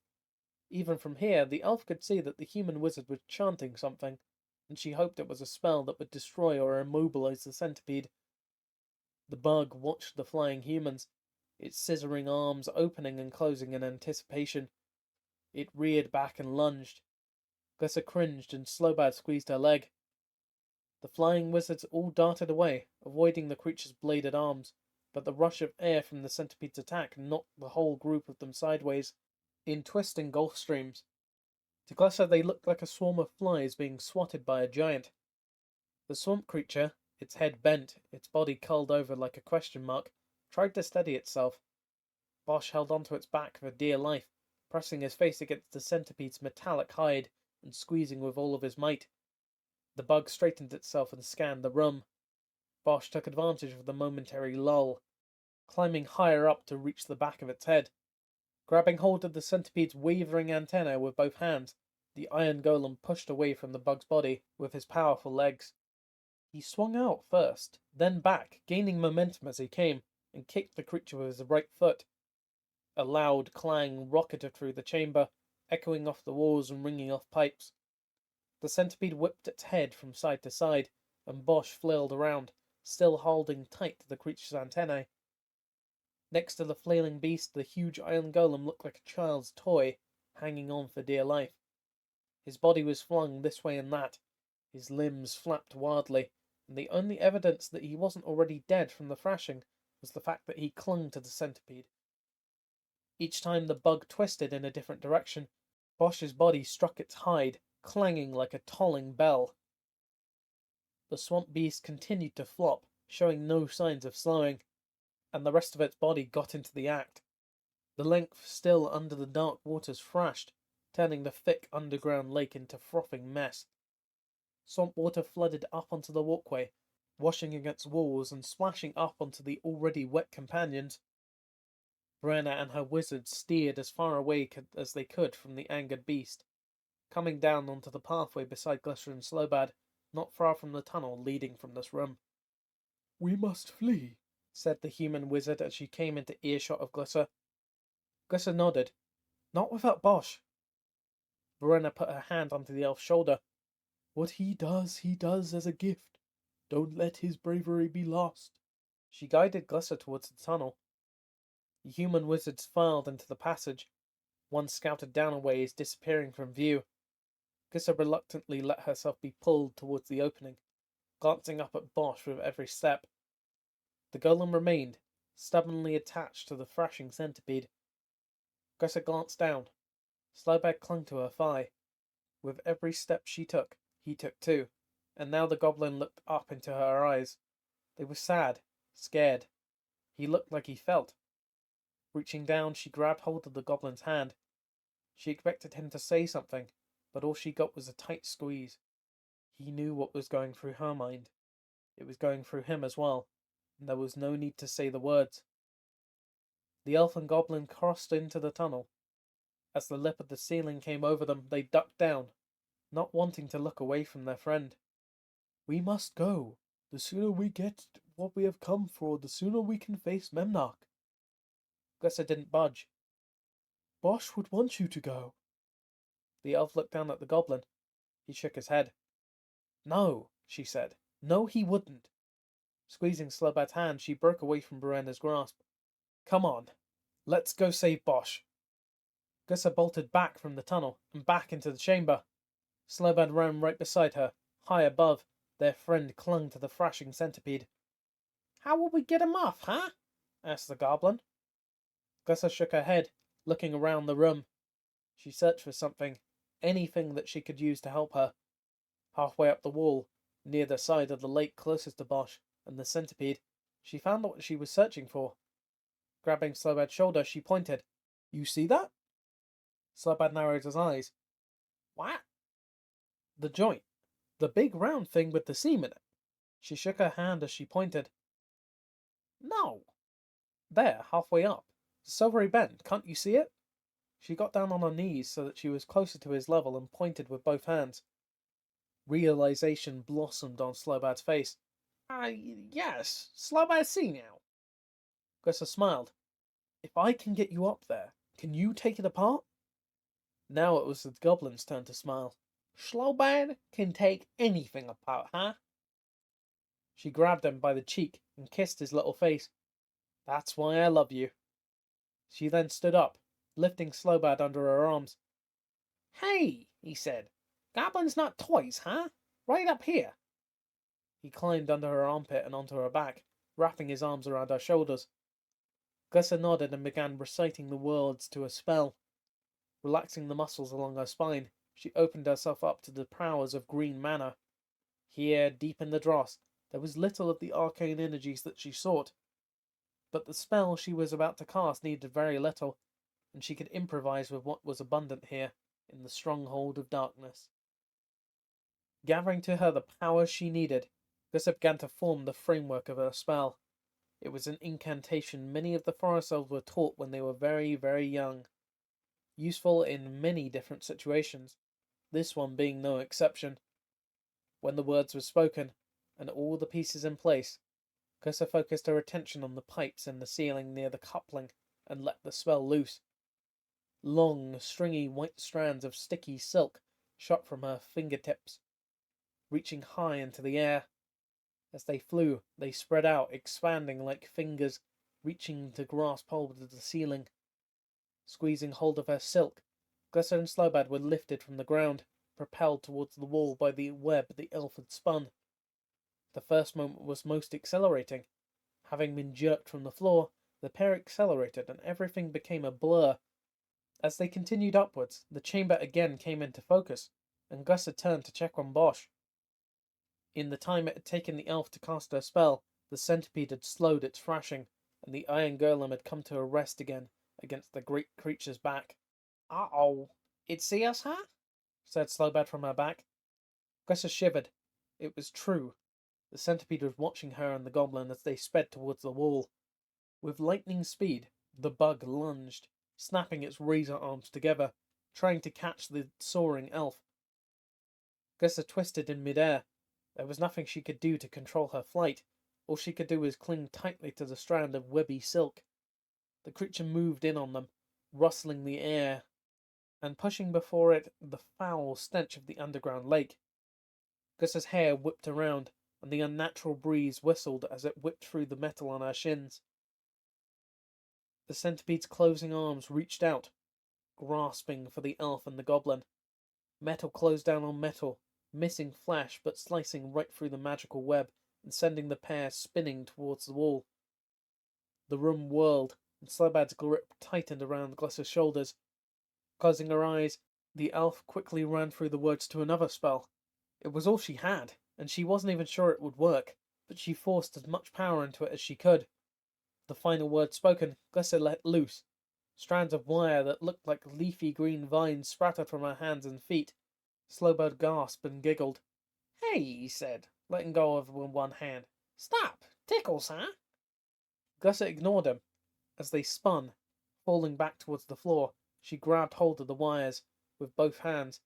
Even from here, the elf could see that the human wizard was chanting something, and she hoped it was a spell that would destroy or immobilize the centipede. The bug watched the flying humans, its scissoring arms opening and closing in anticipation. It reared back and lunged. Glissa cringed and Slowbad squeezed her leg. The flying wizards all darted away, avoiding the creature's bladed arms, but the rush of air from the centipede's attack knocked the whole group of them sideways, in twisting gulf streams. To Glissa they looked like a swarm of flies being swatted by a giant. The swamp creature, its head bent, its body curled over like a question mark, tried to steady itself. Bosch held onto its back for dear life, pressing his face against the centipede's metallic hide and squeezing with all of his might. The bug straightened itself and scanned the room. Bosch took advantage of the momentary lull, climbing higher up to reach the back of its head. Grabbing hold of the centipede's wavering antennae with both hands, the iron golem pushed away from the bug's body with his powerful legs. He swung out first, then back, gaining momentum as he came, and kicked the creature with his right foot. A loud clang rocketed through the chamber, echoing off the walls and ringing off pipes. The centipede whipped its head from side to side, and Bosch flailed around, still holding tight to the creature's antennae. Next to the flailing beast, the huge iron golem looked like a child's toy, hanging on for dear life. His body was flung this way and that, his limbs flapped wildly, and the only evidence that he wasn't already dead from the thrashing was the fact that he clung to the centipede. Each time the bug twisted in a different direction, Bosch's body struck its hide, clanging like a tolling bell. The swamp beast continued to flop, showing no signs of slowing, and the rest of its body got into the act. The length still under the dark waters thrashed, turning the thick underground lake into frothing mess. Swamp water flooded up onto the walkway, washing against walls and splashing up onto the already wet companions. Brenna and her wizards steered as far away as they could from the angered beast, coming down onto the pathway beside Glissa and Slowbad, not far from the tunnel leading from this room. We must flee, said the human wizard as she came into earshot of Glissa. Glissa nodded. Not without Bosch. Brenna put her hand onto the elf's shoulder. What he does as a gift. Don't let his bravery be lost. She guided Glissa towards the tunnel. The human wizards filed into the passage. One scouted down a ways, disappearing from view. Glissa reluctantly let herself be pulled towards the opening, glancing up at Bosch with every step. The golem remained, stubbornly attached to the thrashing centipede. Glissa glanced down. Slowbad clung to her thigh. With every step she took, he took too, and now the goblin looked up into her eyes. They were sad, scared. He looked like he felt. Reaching down, she grabbed hold of the goblin's hand. She expected him to say something, but all she got was a tight squeeze. He knew what was going through her mind. It was going through him as well, and there was no need to say the words. The elf and goblin crossed into the tunnel. As the lip of the ceiling came over them, they ducked down, not wanting to look away from their friend. "We must go. The sooner we get what we have come for, the sooner we can face Memnarch." Glissa didn't budge. "Bosch would want you to go." The elf looked down at the goblin. He shook his head. "No," she said. "No, he wouldn't." Squeezing Slobad's hand, she broke away from Berenna's grasp. "Come on. Let's go save Bosch." Glissa bolted back from the tunnel and back into the chamber. Slobad ran right beside her. High above, their friend clung to the thrashing centipede. "How will we get him off, huh?" asked the goblin. Glissa shook her head, looking around the room. She searched for something, anything that she could use to help her. Halfway up the wall, near the side of the lake closest to Bosch and the centipede, she found what she was searching for. Grabbing Slobad's shoulder, she pointed. "You see that?" Slobad narrowed his eyes. "What?" "The joint. The big round thing with the seam in it." She shook her hand as she pointed. "No." "There, halfway up. The silvery bend. Can't you see it?" She got down on her knees so that she was closer to his level and pointed with both hands. Realization blossomed on Slobad's face. Yes, Slobad see now." Glissa smiled. "If I can get you up there, can you take it apart?" Now it was the goblin's turn to smile. "Slobad can take anything apart, huh?" She grabbed him by the cheek and kissed his little face. "That's why I love you." She then stood up, lifting Slobad under her arms. "Hey," he said. "Goblins not toys, huh? Right up here." He climbed under her armpit and onto her back, wrapping his arms around her shoulders. Glissa nodded and began reciting the words to a spell. Relaxing the muscles along her spine, she opened herself up to the powers of green mana. Here, deep in the dross, there was little of the arcane energies that she sought. But the spell she was about to cast needed very little, and she could improvise with what was abundant here, in the stronghold of darkness. Gathering to her the powers she needed, Glissa began to form the framework of her spell. It was an incantation many of the forest elves were taught when they were very, very young. Useful in many different situations, this one being no exception. When the words were spoken, and all the pieces in place, Glissa focused her attention on the pipes in the ceiling near the coupling and let the spell loose. Long, stringy white strands of sticky silk shot from her fingertips, reaching high into the air. As they flew, they spread out, expanding like fingers, reaching to grasp hold of the ceiling. Squeezing hold of her silk, Glissa and Slobad were lifted from the ground, propelled towards the wall by the web the elf had spun. The first moment was most exhilarating. Having been jerked from the floor, the pair accelerated and everything became a blur. As they continued upwards, the chamber again came into focus, and Glissa turned to check on Bosch. In the time it had taken the elf to cast her spell, the centipede had slowed its thrashing, and the iron golem had come to a rest again against the great creature's back. "Uh-oh, it see us, huh?" said Slobad from her back. Glissa shivered. It was true. The centipede was watching her and the goblin as they sped towards the wall. With lightning speed, the bug lunged, snapping its razor arms together, trying to catch the soaring elf. Glissa twisted in midair. There was nothing she could do to control her flight. All she could do was cling tightly to the strand of webby silk. The creature moved in on them, rustling the air, and pushing before it the foul stench of the underground lake. Glissa's hair whipped around, and the unnatural breeze whistled as it whipped through the metal on her shins. The centipede's closing arms reached out, grasping for the elf and the goblin. Metal closed down on metal, missing flesh but slicing right through the magical web and sending the pair spinning towards the wall. The room whirled, and Slobad's grip tightened around Glissa's shoulders. Closing her eyes, the elf quickly ran through the words to another spell. It was all she had, and she wasn't even sure it would work, but she forced as much power into it as she could. The final word spoken, Glissa let loose. Strands of wire that looked like leafy green vines sprouted from her hands and feet. Slobad gasped and giggled. "Hey," he said, letting go of with one hand. "Stop! Tickles, huh?" Glissa ignored him. As they spun, falling back towards the floor, she grabbed hold of the wires with both hands,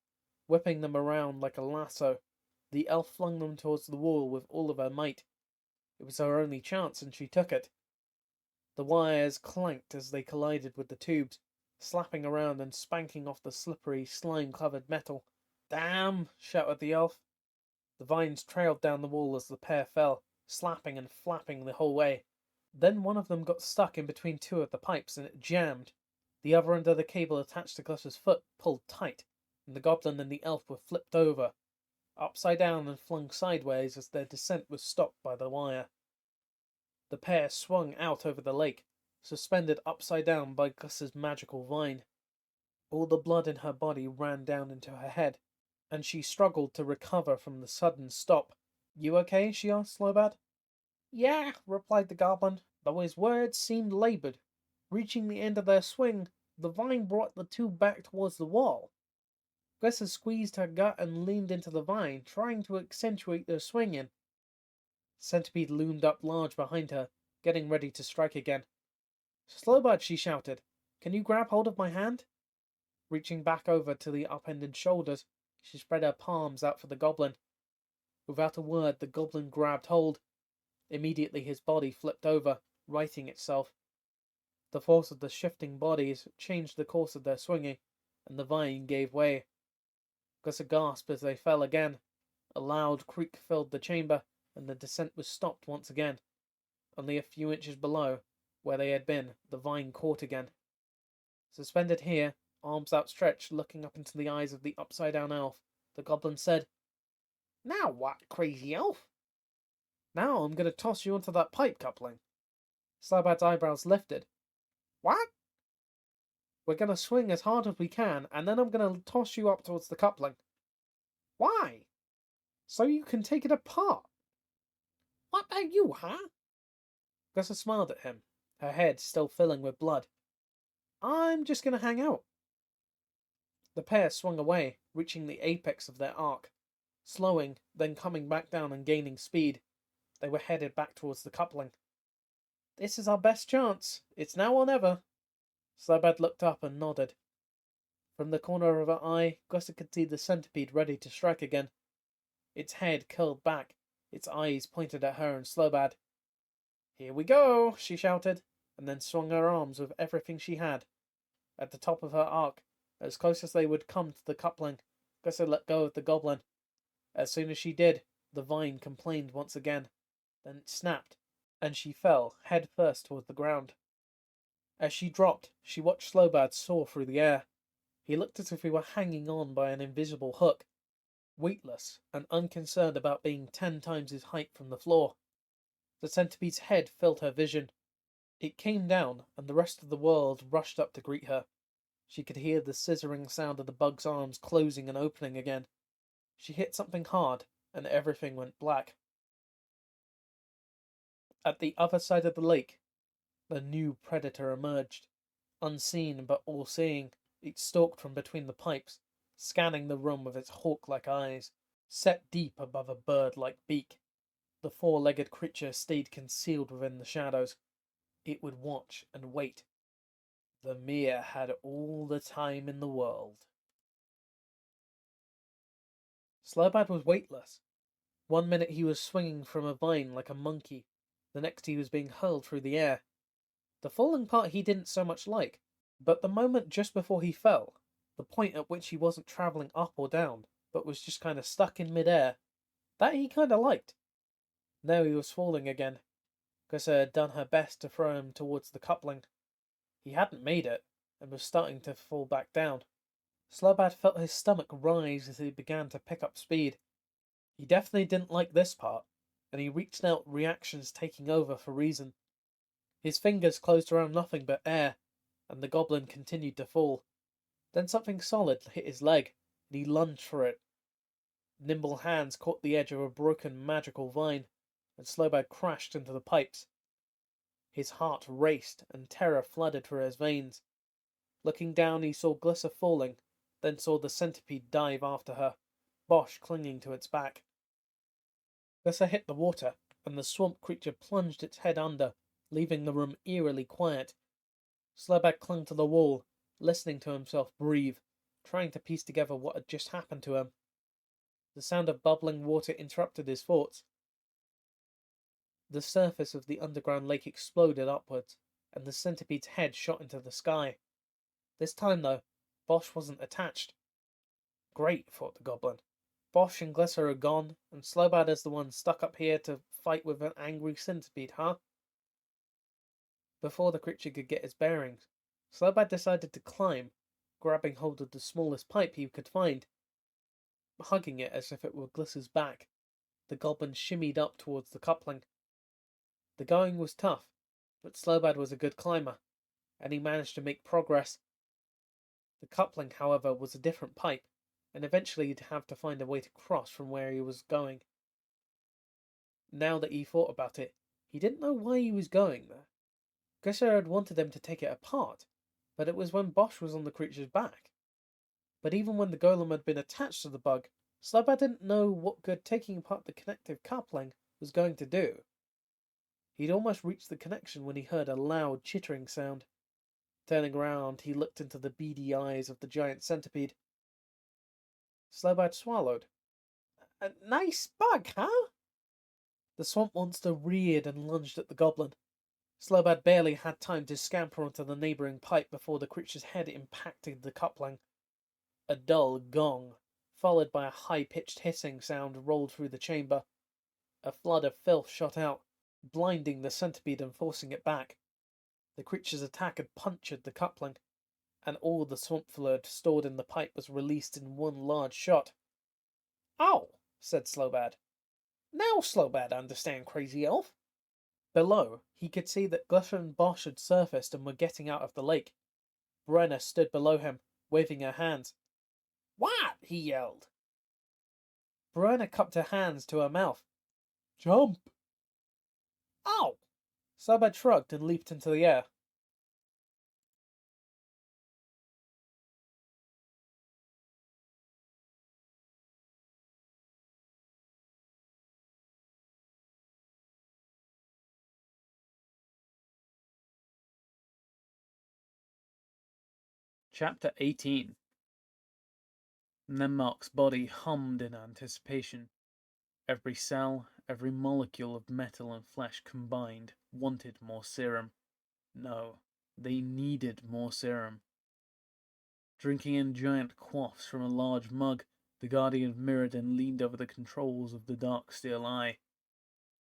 whipping them around like a lasso. The elf flung them towards the wall with all of her might. It was her only chance, and she took it. The wires clanked as they collided with the tubes, slapping around and spanking off the slippery, slime-covered metal. "Damn!" shouted the elf. The vines trailed down the wall as the pair fell, slapping and flapping the whole way. Then one of them got stuck in between two of the pipes, and it jammed. The other end of the cable attached to Gus's foot pulled tight, and the goblin and the elf were flipped over, upside down and flung sideways as their descent was stopped by the wire. The pair swung out over the lake, suspended upside down by Gus's magical vine. All the blood in her body ran down into her head, and she struggled to recover from the sudden stop. "You okay?" she asked Slowbad. "Yeah," replied the goblin, though his words seemed laboured. Reaching the end of their swing, the vine brought the two back towards the wall. Gussie squeezed her gut and leaned into the vine, trying to accentuate their swinging. Centipede loomed up large behind her, getting ready to strike again. "Slowbud," she shouted, "can you grab hold of my hand?" Reaching back over to the upended shoulders, she spread her palms out for the goblin. Without a word, the goblin grabbed hold. Immediately his body flipped over, righting itself. The force of the shifting bodies changed the course of their swinging, and the vine gave way. Gussie gasped as they fell again. A loud creak filled the chamber, and the descent was stopped once again. Only a few inches below, where they had been, the vine caught again. Suspended here, arms outstretched, looking up into the eyes of the upside-down elf, the goblin said, "Now what, crazy elf?" "Now I'm going to toss you onto that pipe coupling." Slowbad's eyebrows lifted. "What?" "We're going to swing as hard as we can, and then I'm going to toss you up towards the coupling." "Why?" "So you can take it apart." "What about you, huh?" Gussie smiled at him, her head still filling with blood. "I'm just going to hang out." The pair swung away, reaching the apex of their arc. Slowing, then coming back down and gaining speed, they were headed back towards the coupling. "This is our best chance. It's now or never." Slowbad looked up and nodded. From the corner of her eye, Gussie could see the centipede ready to strike again. Its head curled back, its eyes pointed at her and Slowbad. "Here we go," she shouted, and then swung her arms with everything she had. At the top of her arc, as close as they would come to the coupling, Gussie let go of the goblin. As soon as she did, the vine complained once again. Then it snapped, and she fell head first toward the ground. As she dropped, she watched Slowbad soar through the air. He looked as if he were hanging on by an invisible hook, weightless and unconcerned about being 10 times his height from the floor. The centipede's head filled her vision. It came down, and the rest of the world rushed up to greet her. She could hear the scissoring sound of the bug's arms closing and opening again. She hit something hard, and everything went black. At the other side of the lake, the new predator emerged. Unseen but all-seeing, it stalked from between the pipes, scanning the room with its hawk-like eyes, set deep above a bird-like beak. The four-legged creature stayed concealed within the shadows. It would watch and wait. The mere had all the time in the world. Slowbad was weightless. 1 minute he was swinging from a vine like a monkey, the next he was being hurled through the air. The falling part he didn't so much like, but the moment just before he fell, the point at which he wasn't travelling up or down, but was just kind of stuck in mid-air, that he kind of liked. Now he was falling again. Gussie had done her best to throw him towards the coupling. He hadn't made it, and was starting to fall back down. Slowbad felt his stomach rise as he began to pick up speed. He definitely didn't like this part, and he reached out, reactions taking over for reason. His fingers closed around nothing but air, and the goblin continued to fall. Then something solid hit his leg, and he lunged for it. Nimble hands caught the edge of a broken magical vine, and Slowbad crashed into the pipes. His heart raced, and terror flooded through his veins. Looking down, he saw Glyssa falling, then saw the centipede dive after her, Bosch clinging to its back. Glyssa hit the water, and the swamp creature plunged its head under, leaving the room eerily quiet, Slowbad clung to the wall, listening to himself breathe, trying to piece together what had just happened to him. The sound of bubbling water interrupted his thoughts. The surface of the underground lake exploded upwards, and the centipede's head shot into the sky. This time, though, Bosch wasn't attached. Great, thought the goblin. Bosch and Glisser are gone, and Slowbad is the one stuck up here to fight with an angry centipede, huh? Before the creature could get his bearings, Slowbad decided to climb, grabbing hold of the smallest pipe he could find. Hugging it as if it were Glisser's back, the goblin shimmied up towards the coupling. The going was tough, but Slowbad was a good climber, and he managed to make progress. The coupling, however, was a different pipe, and eventually he'd have to find a way to cross from where he was going. Now that he thought about it, he didn't know why he was going there. Grisser had wanted them to take it apart, but it was when Bosch was on the creature's back. But even when the golem had been attached to the bug, Slowbad didn't know what good taking apart the connective coupling was going to do. He'd almost reached the connection when he heard a loud chittering sound. Turning around, he looked into the beady eyes of the giant centipede. Slowbad swallowed. "A nice bug, huh?" The swamp monster reared and lunged at the goblin. Slowbad barely had time to scamper onto the neighbouring pipe before the creature's head impacted the coupling. A dull gong, followed by a high-pitched hissing sound, rolled through the chamber. A flood of filth shot out, blinding the centipede and forcing it back. The creature's attack had punctured the coupling, and all the swamp fluid stored in the pipe was released in one large shot. "Ow!" said Slowbad. "Now Slowbad understand, crazy elf." Below, he could see that Glisser and Bosch had surfaced and were getting out of the lake. Brenna stood below him, waving her hands. "What?" he yelled. Brenna cupped her hands to her mouth. Jump! "Ow!" Slowbad shrugged and leaped into the air. Chapter 18. Nemmark's body hummed in anticipation. Every cell, every molecule of metal and flesh combined wanted more serum. No, they needed more serum. Drinking in giant quaffs from a large mug, the Guardian of Mirrodin leaned over the controls of the Darksteel eye.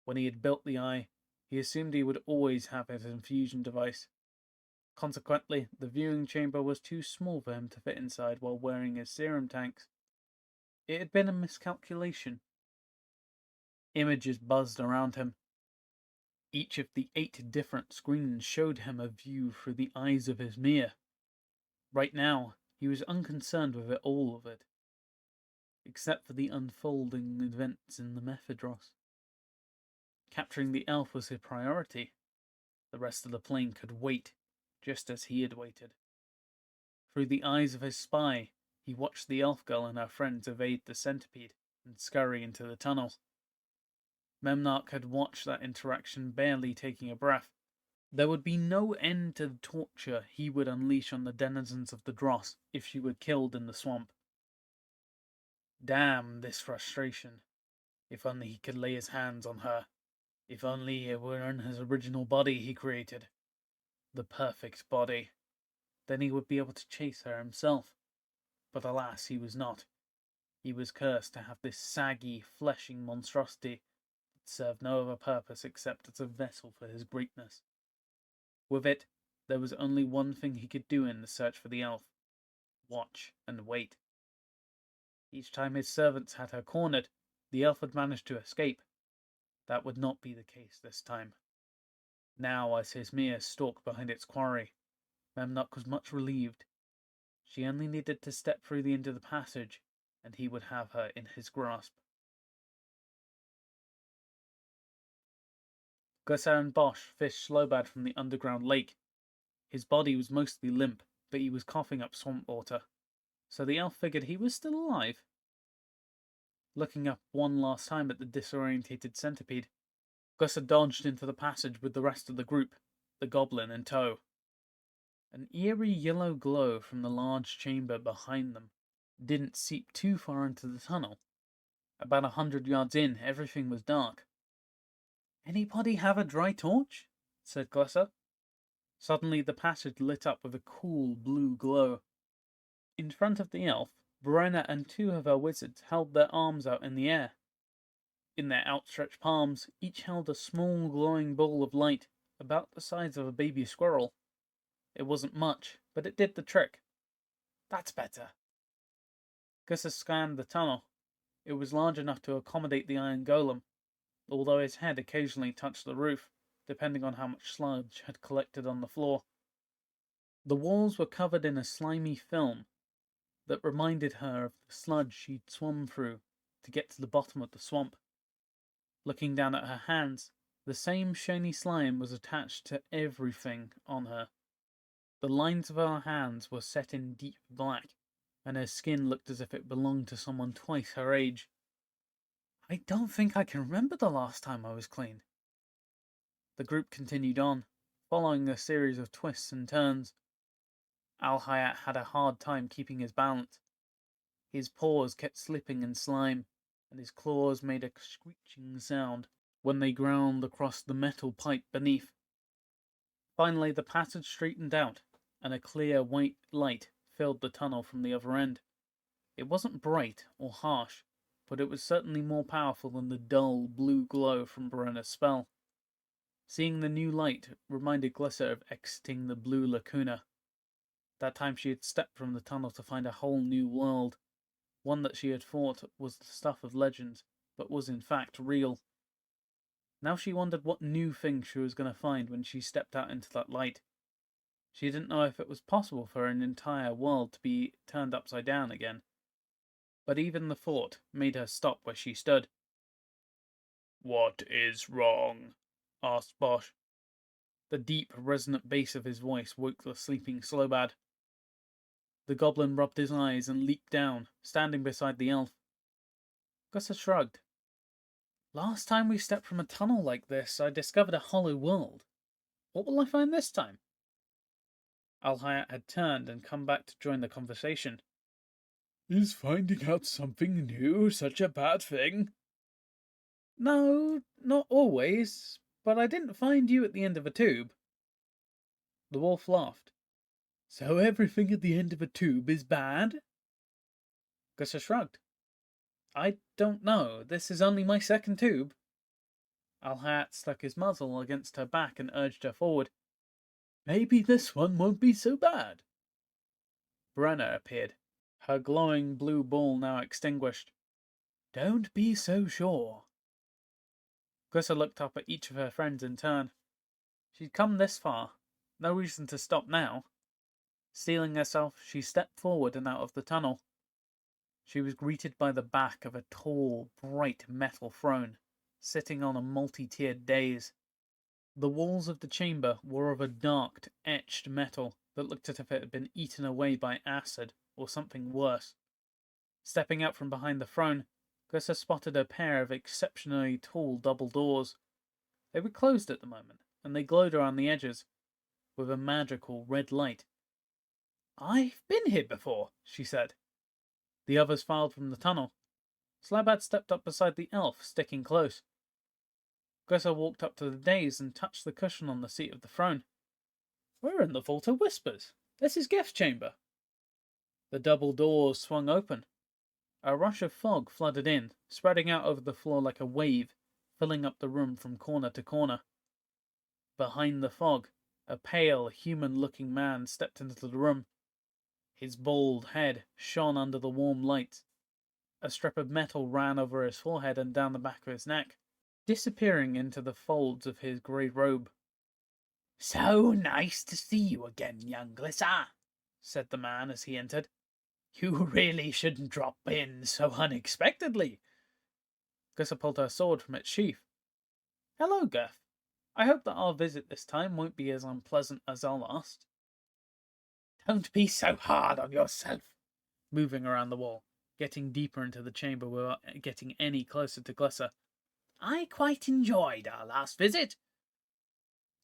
When he had built the eye, he assumed he would always have his infusion device. Consequently, the viewing chamber was too small for him to fit inside while wearing his serum tanks. It had been a miscalculation. Images buzzed around him. Each of the 8 different screens showed him a view through the eyes of his mirror. Right now, he was unconcerned with all of it, except for the unfolding events in the Mephidros. Capturing the elf was his priority. The rest of the plane could wait, just as he had waited. Through the eyes of his spy, he watched the elf girl and her friends evade the centipede and scurry into the tunnel. Memnarch had watched that interaction, barely taking a breath. There would be no end to the torture he would unleash on the denizens of the Dross if she were killed in the swamp. Damn this frustration. If only he could lay his hands on her. If only it were in his original body he created. The perfect body. Then he would be able to chase her himself. But alas, he was not. He was cursed to have this saggy, fleshing monstrosity that served no other purpose except as a vessel for his greatness. With it, there was only one thing he could do in the search for the elf. Watch and wait. Each time his servants had her cornered, the elf had managed to escape. That would not be the case this time. Now, as his mirror stalked behind its quarry, Memnarch was much relieved. She only needed to step through the end of the passage, and he would have her in his grasp. Glisser and Bosch fished Slowbad from the underground lake. His body was mostly limp, but he was coughing up swamp water, so the elf figured he was still alive. Looking up one last time at the disorientated centipede, Glisser dodged into the passage with the rest of the group, the goblin in tow. An eerie yellow glow from the large chamber behind them didn't seep too far into the tunnel. About 100 yards in, everything was dark. "Anybody have a dry torch?" said Glessa. Suddenly the passage lit up with a cool blue glow. In front of the elf, Brenna and two of her wizards held their arms out in the air. In their outstretched palms, each held a small glowing ball of light about the size of a baby squirrel. It wasn't much, but it did the trick. "That's better." Glessa scanned the tunnel. It was large enough to accommodate the iron golem, although his head occasionally touched the roof, depending on how much sludge had collected on the floor. The walls were covered in a slimy film that reminded her of the sludge she'd swum through to get to the bottom of the swamp. Looking down at her hands, the same shiny slime was attached to everything on her. The lines of her hands were set in deep black, and her skin looked as if it belonged to someone twice her age. "I don't think I can remember the last time I was clean." The group continued on, following a series of twists and turns. Al-Hayat had a hard time keeping his balance. His paws kept slipping in slime, and his claws made a screeching sound when they ground across the metal pipe beneath. Finally, the passage straightened out, and a clear white light filled the tunnel from the other end. It wasn't bright or harsh, but it was certainly more powerful than the dull blue glow from Brenna's spell. Seeing the new light reminded Glissa of exiting the blue lacuna. That time she had stepped from the tunnel to find a whole new world, one that she had thought was the stuff of legends, but was in fact real. Now she wondered what new thing she was going to find when she stepped out into that light. She didn't know if it was possible for an entire world to be turned upside down again, but even the thought made her stop where she stood. "What is wrong?" asked Bosch. The deep, resonant bass of his voice woke the sleeping Slobad. The goblin rubbed his eyes and leaped down, standing beside the elf. Glissa shrugged. "Last time we stepped from a tunnel like this, I discovered a hollow world. What will I find this time?" Al-Hayat had turned and come back to join the conversation. Is finding out something new such a bad thing? "No, not always, but I didn't find you at the end of a tube." The wolf laughed. "So everything at the end of a tube is bad?" Glissa shrugged. "I don't know. This is only my second tube." Al-Hayat stuck his muzzle against her back and urged her forward. "Maybe this one won't be so bad." Brenna appeared, her glowing blue ball now extinguished. "Don't be so sure." Glissa looked up at each of her friends in turn. She'd come this far. No reason to stop now. Steeling herself, she stepped forward and out of the tunnel. She was greeted by the back of a tall, bright metal throne, sitting on a multi-tiered dais. The walls of the chamber were of a dark, etched metal that looked as if it had been eaten away by acid or something worse. Stepping out from behind the throne, Glissa spotted a pair of exceptionally tall double doors. They were closed at the moment, and they glowed around the edges with a magical red light. "I've been here before," she said. The others filed from the tunnel. Slabad stepped up beside the elf, sticking close. Glissa walked up to the dais and touched the cushion on the seat of the throne. "We're in the Vault of Whispers. This is Gef's chamber." The double doors swung open. A rush of fog flooded in, spreading out over the floor like a wave, filling up the room from corner to corner. Behind the fog, a pale, human-looking man stepped into the room. His bald head shone under the warm light. A strip of metal ran over his forehead and down the back of his neck, disappearing into the folds of his grey robe. "So nice to see you again, young Glissa," said the man as he entered. "You really shouldn't drop in so unexpectedly." Glissa pulled her sword from its sheath. "Hello, Gef. I hope that our visit this time won't be as unpleasant as our last." "Don't be so hard on yourself," moving around the wall, getting deeper into the chamber without getting any closer to Glissa. "I quite enjoyed our last visit."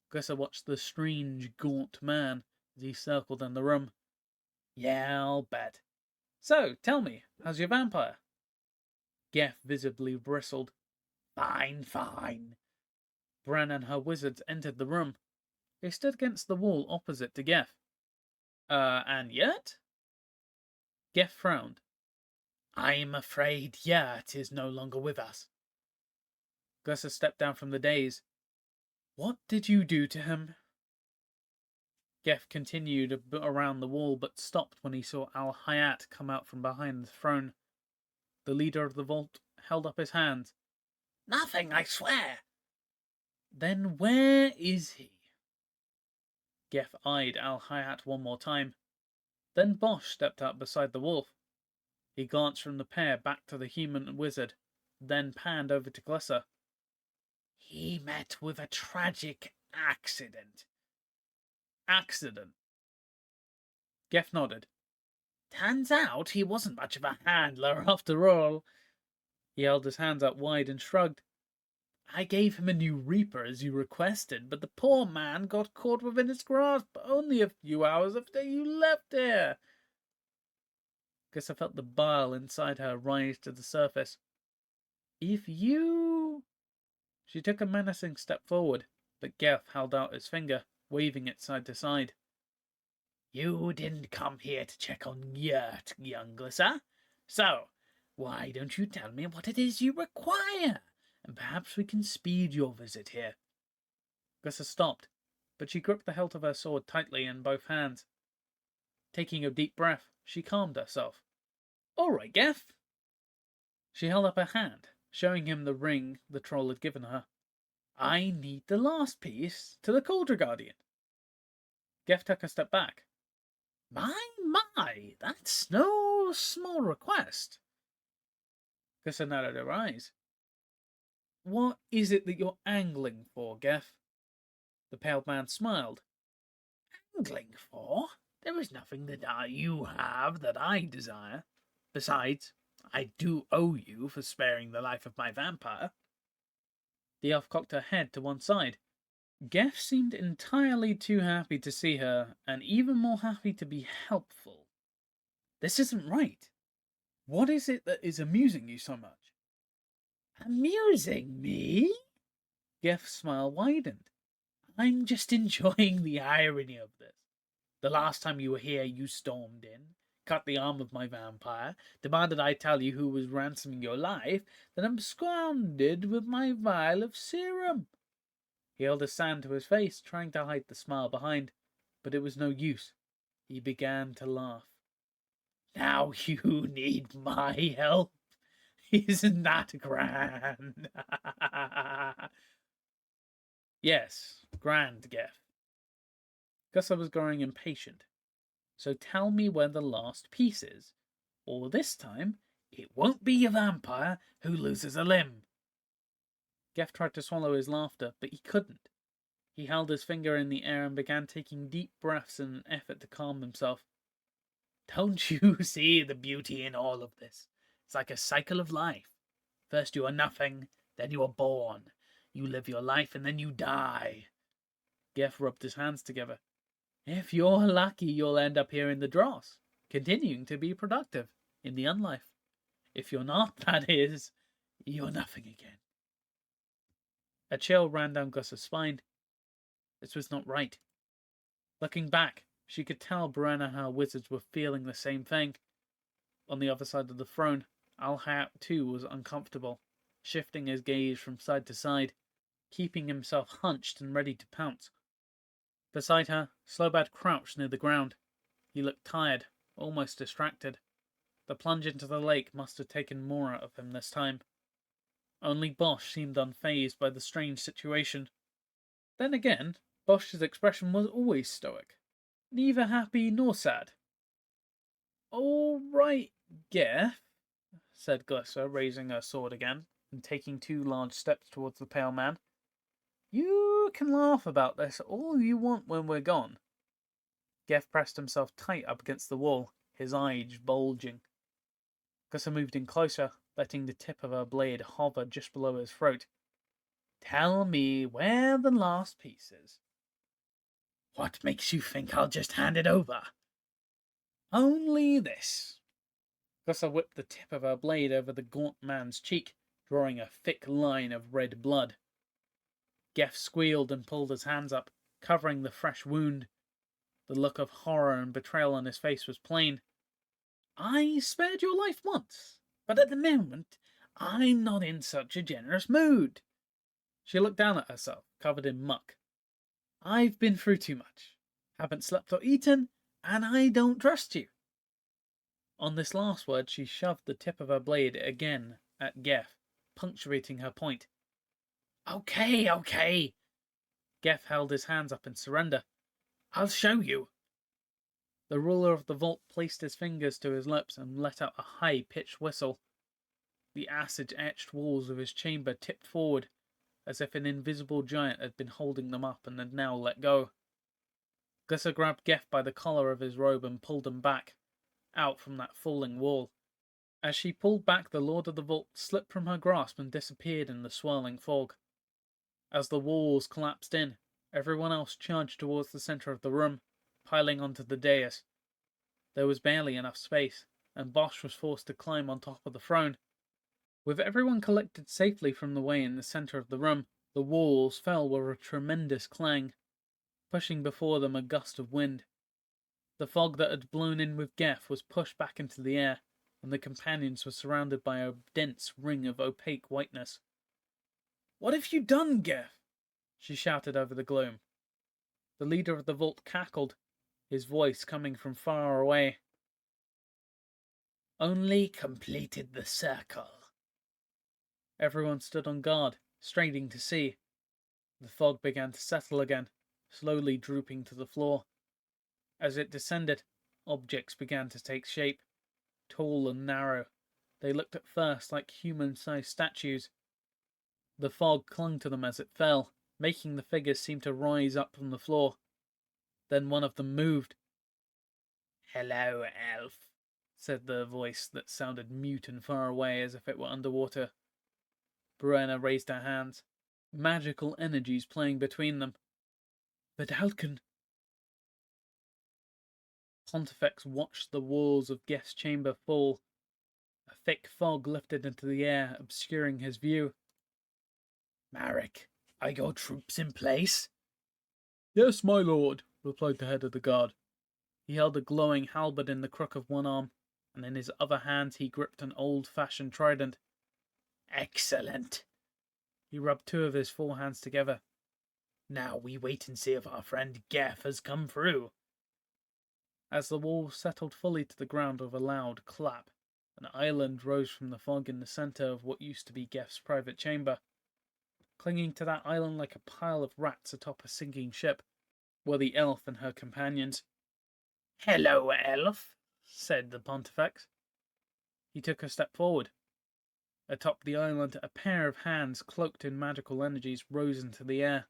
Glissa watched the strange, gaunt man as he circled in the room. Yeah, I'll bet. So, tell me, how's your vampire? Geth visibly bristled. Fine, fine. Bran and her wizards entered the room. They stood against the wall opposite to Geth. And yet? Geth frowned. I'm afraid Yurt is no longer with us. Gussa stepped down from the dais. What did you do to him? Geth continued around the wall, but stopped when he saw Al-Hayat come out from behind the throne. The leader of the vault held up his hands. Nothing, I swear. Then where is he? Geth eyed Al-Hayat one more time. Then Bosch stepped up beside the wolf. He glanced from the pair back to the human wizard, then panned over to Glyssa. He met with a tragic accident. Accident? Geth nodded. Turns out he wasn't much of a handler after all. He held his hands out wide and shrugged. I gave him a new reaper as you requested, but the poor man got caught within its grasp only a few hours after you left here. Guess I felt the bile inside her rise to the surface. If you... She took a menacing step forward, but Geth held out his finger, waving it side to side. You didn't come here to check on Yurt, young Glyssa. So, why don't you tell me what it is you require? And perhaps we can speed your visit here. Glyssa stopped, but she gripped the hilt of her sword tightly in both hands. Taking a deep breath, she calmed herself. All right, Geth. She held up her hand, showing him the ring the troll had given her. I need the last piece to the Cauldron Guardian. Geth took a step back. My, that's no small request. Glyssa narrowed her eyes. What is it that you're angling for, Geth? The pale man smiled. Angling for? There is nothing that you have that I desire. Besides, I do owe you for sparing the life of my vampire. The elf cocked her head to one side. Geth seemed entirely too happy to see her, and even more happy to be helpful. This isn't right. What is it that is amusing you so much? Amusing me? Geth's smile widened. I'm just enjoying the irony of this. The last time you were here, you stormed in, cut the arm of my vampire, demanded I tell you who was ransoming your life, then absconded with my vial of serum. He held his hand to his face, trying to hide the smile behind, but it was no use. He began to laugh. Now you need my help. Isn't that grand? Yes, grand, Geth. Glyssa was growing impatient. So tell me where the last piece is, or this time it won't be a vampire who loses a limb. Geth tried to swallow his laughter, but he couldn't. He held his finger in the air and began taking deep breaths in an effort to calm himself. Don't you see the beauty in all of this? It's like a cycle of life. First you are nothing, then you are born. You live your life and then you die. Geth rubbed his hands together. If you're lucky, you'll end up here in the dross, continuing to be productive in the unlife. If you're not, that is, you're nothing again. A chill ran down Gus's spine. This was not right. Looking back, she could tell Bran and her wizards were feeling the same thing. On the other side of the throne, Al-Hayat too was uncomfortable, shifting his gaze from side to side, keeping himself hunched and ready to pounce. Beside her, Slobad crouched near the ground. He looked tired, almost distracted. The plunge into the lake must have taken more out of him this time. Only Bosch seemed unfazed by the strange situation. Then again, Bosch's expression was always stoic, neither happy nor sad. All right, Geth, said Glyssa, raising her sword again and taking 2 large steps towards the pale man. You can laugh about this all you want when we're gone. Geth pressed himself tight up against the wall, his eyes bulging. Glyssa moved in closer, letting the tip of her blade hover just below his throat. Tell me where the last piece is. What makes you think I'll just hand it over? Only this. Glissa whipped the tip of her blade over the gaunt man's cheek, drawing a thick line of red blood. Geff squealed and pulled his hands up, covering the fresh wound. The look of horror and betrayal on his face was plain. I spared your life once, but at the moment, I'm not in such a generous mood. She looked down at herself, covered in muck. I've been through too much. Haven't slept or eaten, and I don't trust you. On this last word, she shoved the tip of her blade again at Geff, punctuating her point. Okay. Geff held his hands up in surrender. I'll show you. The ruler of the vault placed his fingers to his lips and let out a high-pitched whistle. The acid-etched walls of his chamber tipped forward, as if an invisible giant had been holding them up and had now let go. Glissa grabbed Geff by the collar of his robe and pulled him back, out from that falling wall. As she pulled back, the Lord of the Vault slipped from her grasp and disappeared in the swirling fog. As the walls collapsed in, everyone else charged towards the center of the room, piling onto the dais. There was barely enough space, and Bosch was forced to climb on top of the throne. With everyone collected safely from the way in the center of the room, the walls fell with a tremendous clang, pushing before them a gust of wind. The fog that had blown in with Geff was pushed back into the air, and the companions were surrounded by a dense ring of opaque whiteness. What have you done, Geff? She shouted over the gloom. The leader of the vault cackled, his voice coming from far away. Only completed the circle. Everyone stood on guard, straining to see. The fog began to settle again, slowly drooping to the floor. As it descended, objects began to take shape, tall and narrow. They looked at first like human-sized statues. The fog clung to them as it fell, making the figures seem to rise up from the floor. Then one of them moved. Hello, elf, said the voice that sounded mute and far away as if it were underwater. Brenna raised her hands, magical energies playing between them. Vidalcan. Pontifex watched the walls of Geff's chamber fall. A thick fog lifted into the air, obscuring his view. Marek, are your troops in place? Yes, my lord, replied the head of the guard. He held a glowing halberd in the crook of one arm, and in his other hand he gripped an old-fashioned trident. Excellent. He rubbed two of his forehands together. Now we wait and see if our friend Geff has come through. As the wall settled fully to the ground with a loud clap, an island rose from the fog in the center of what used to be Geff's private chamber. Clinging to that island like a pile of rats atop a sinking ship were the elf and her companions. Hello, elf, said the Pontifex. He took a step forward. Atop the island, a pair of hands cloaked in magical energies rose into the air.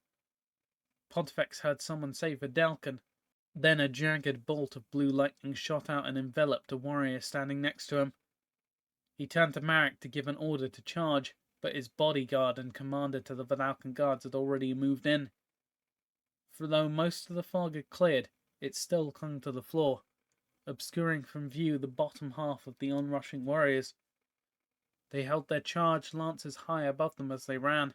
Pontifex heard someone say Vidalcan. Then a jagged bolt of blue lightning shot out and enveloped a warrior standing next to him. He turned to Marek to give an order to charge, but his bodyguard and commander to the Vidalcan guards had already moved in. For though most of the fog had cleared, it still clung to the floor, obscuring from view the bottom half of the onrushing warriors. They held their charged lances high above them as they ran.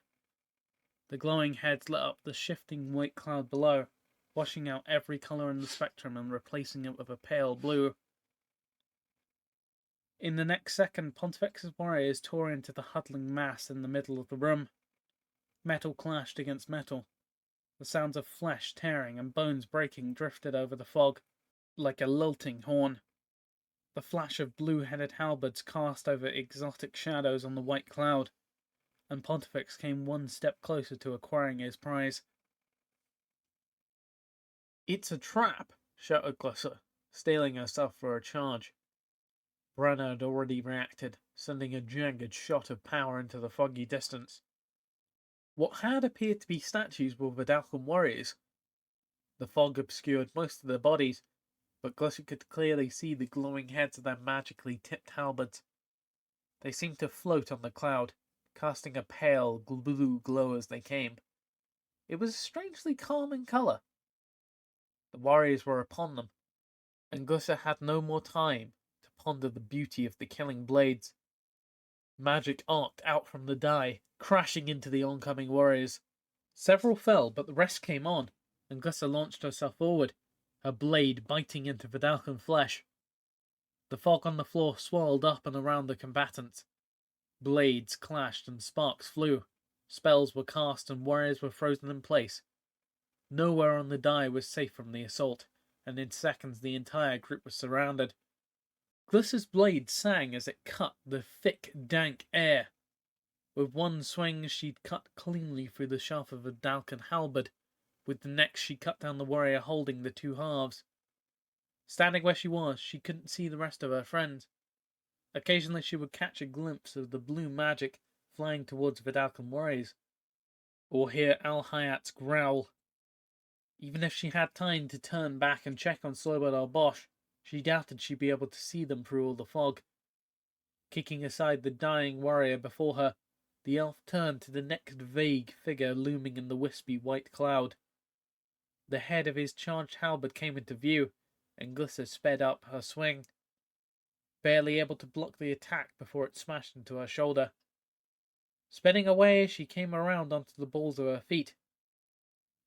The glowing heads lit up the shifting white cloud below, washing out every colour in the spectrum and replacing it with a pale blue. In the next second, Pontifex's warriors tore into the huddling mass in the middle of the room. Metal clashed against metal. The sounds of flesh tearing and bones breaking drifted over the fog, like a lilting horn. The flash of blue-headed halberds cast over exotic shadows on the white cloud, and Pontifex came one step closer to acquiring his prize. "It's a trap!" shouted Glissa, steeling herself for a charge. Brenna had already reacted, sending a jagged shot of power into the foggy distance. What had appeared to be statues were Vidalcan warriors. The fog obscured most of their bodies, but Glissa could clearly see the glowing heads of their magically tipped halberds. They seemed to float on the cloud, casting a pale blue glow as they came. It was strangely calm in colour. The warriors were upon them, and Gussa had no more time to ponder the beauty of the killing blades. Magic arced out from the die, crashing into the oncoming warriors. Several fell, but the rest came on, and Gussa launched herself forward, her blade biting into Vidalcan flesh. The fog on the floor swirled up and around the combatants. Blades clashed and sparks flew. Spells were cast and warriors were frozen in place. Nowhere on the die was safe from the assault, and in seconds the entire group was surrounded. Glissa's blade sang as it cut the thick, dank air. With one swing she'd cut cleanly through the shaft of a Vidalcan halberd. With the next she cut down the warrior holding the two halves. Standing where she was, she couldn't see the rest of her friends. Occasionally she would catch a glimpse of the blue magic flying towards Vidalcan warriors, or hear Al Hayat's growl. Even if she had time to turn back and check on Slobodan Bosch, she doubted she'd be able to see them through all the fog. Kicking aside the dying warrior before her, the elf turned to the next vague figure looming in the wispy white cloud. The head of his charged halberd came into view, and Glissa sped up her swing, barely able to block the attack before it smashed into her shoulder. Spinning away, she came around onto the balls of her feet.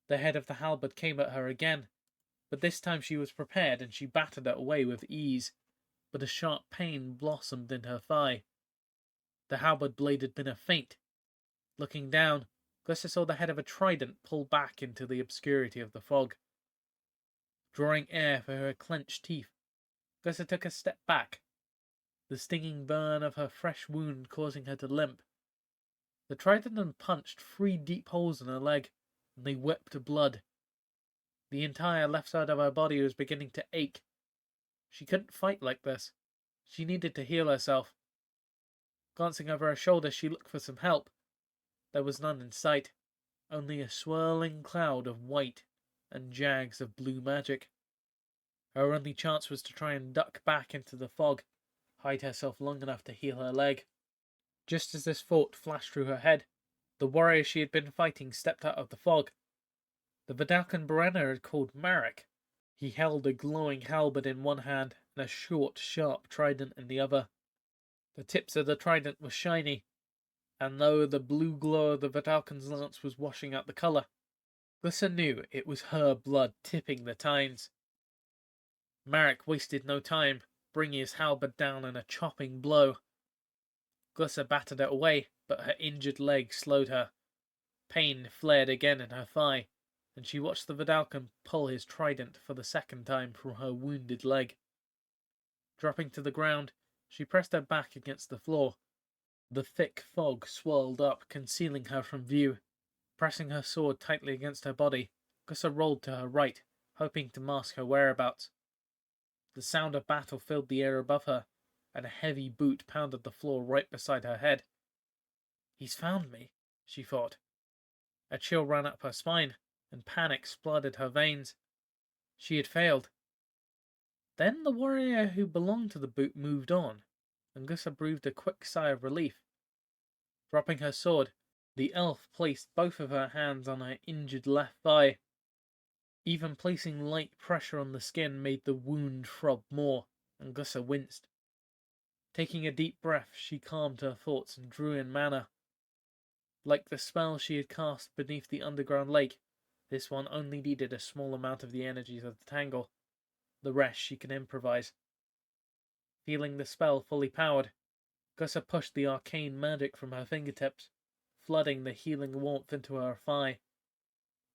The head of the halberd came at her again, but this time she was prepared and she battered it away with ease, but a sharp pain blossomed in her thigh. The halberd blade had been a feint. Looking down, Glissa saw the head of a trident pull back into the obscurity of the fog. Drawing air for her clenched teeth, Glissa took a step back, the stinging burn of her fresh wound causing her to limp. The trident had punched 3 deep holes in her leg, and they wept blood. The entire left side of her body was beginning to ache. She couldn't fight like this. She needed to heal herself. Glancing over her shoulder, she looked for some help. There was none in sight, only a swirling cloud of white and jags of blue magic. Her only chance was to try and duck back into the fog, hide herself long enough to heal her leg. Just as this thought flashed through her head, the warrior she had been fighting stepped out of the fog. The Vidalcan Brenner had called Marek. He held a glowing halberd in one hand and a short, sharp trident in the other. The tips of the trident were shiny, and though the blue glow of the Vidalcan's lance was washing out the colour, Glissa knew it was her blood tipping the tines. Marek wasted no time, bringing his halberd down in a chopping blow. Glissa battered it away, but her injured leg slowed her. Pain flared again in her thigh, and she watched the Vidalcan pull his trident for the second time from her wounded leg. Dropping to the ground, she pressed her back against the floor. The thick fog swirled up, concealing her from view. Pressing her sword tightly against her body, Glissa rolled to her right, hoping to mask her whereabouts. The sound of battle filled the air above her, and a heavy boot pounded the floor right beside her head. "He's found me," she thought. A chill ran up her spine, and panic flooded her veins. She had failed. Then the warrior who belonged to the boot moved on, and Glissa breathed a quick sigh of relief. Dropping her sword, the elf placed both of her hands on her injured left thigh. Even placing light pressure on the skin made the wound throb more, and Glissa winced. Taking a deep breath, she calmed her thoughts and drew in mana. Like the spell she had cast beneath the underground lake, this one only needed a small amount of the energies of the tangle. The rest she could improvise. Feeling the spell fully powered, Glissa pushed the arcane magic from her fingertips, flooding the healing warmth into her thigh.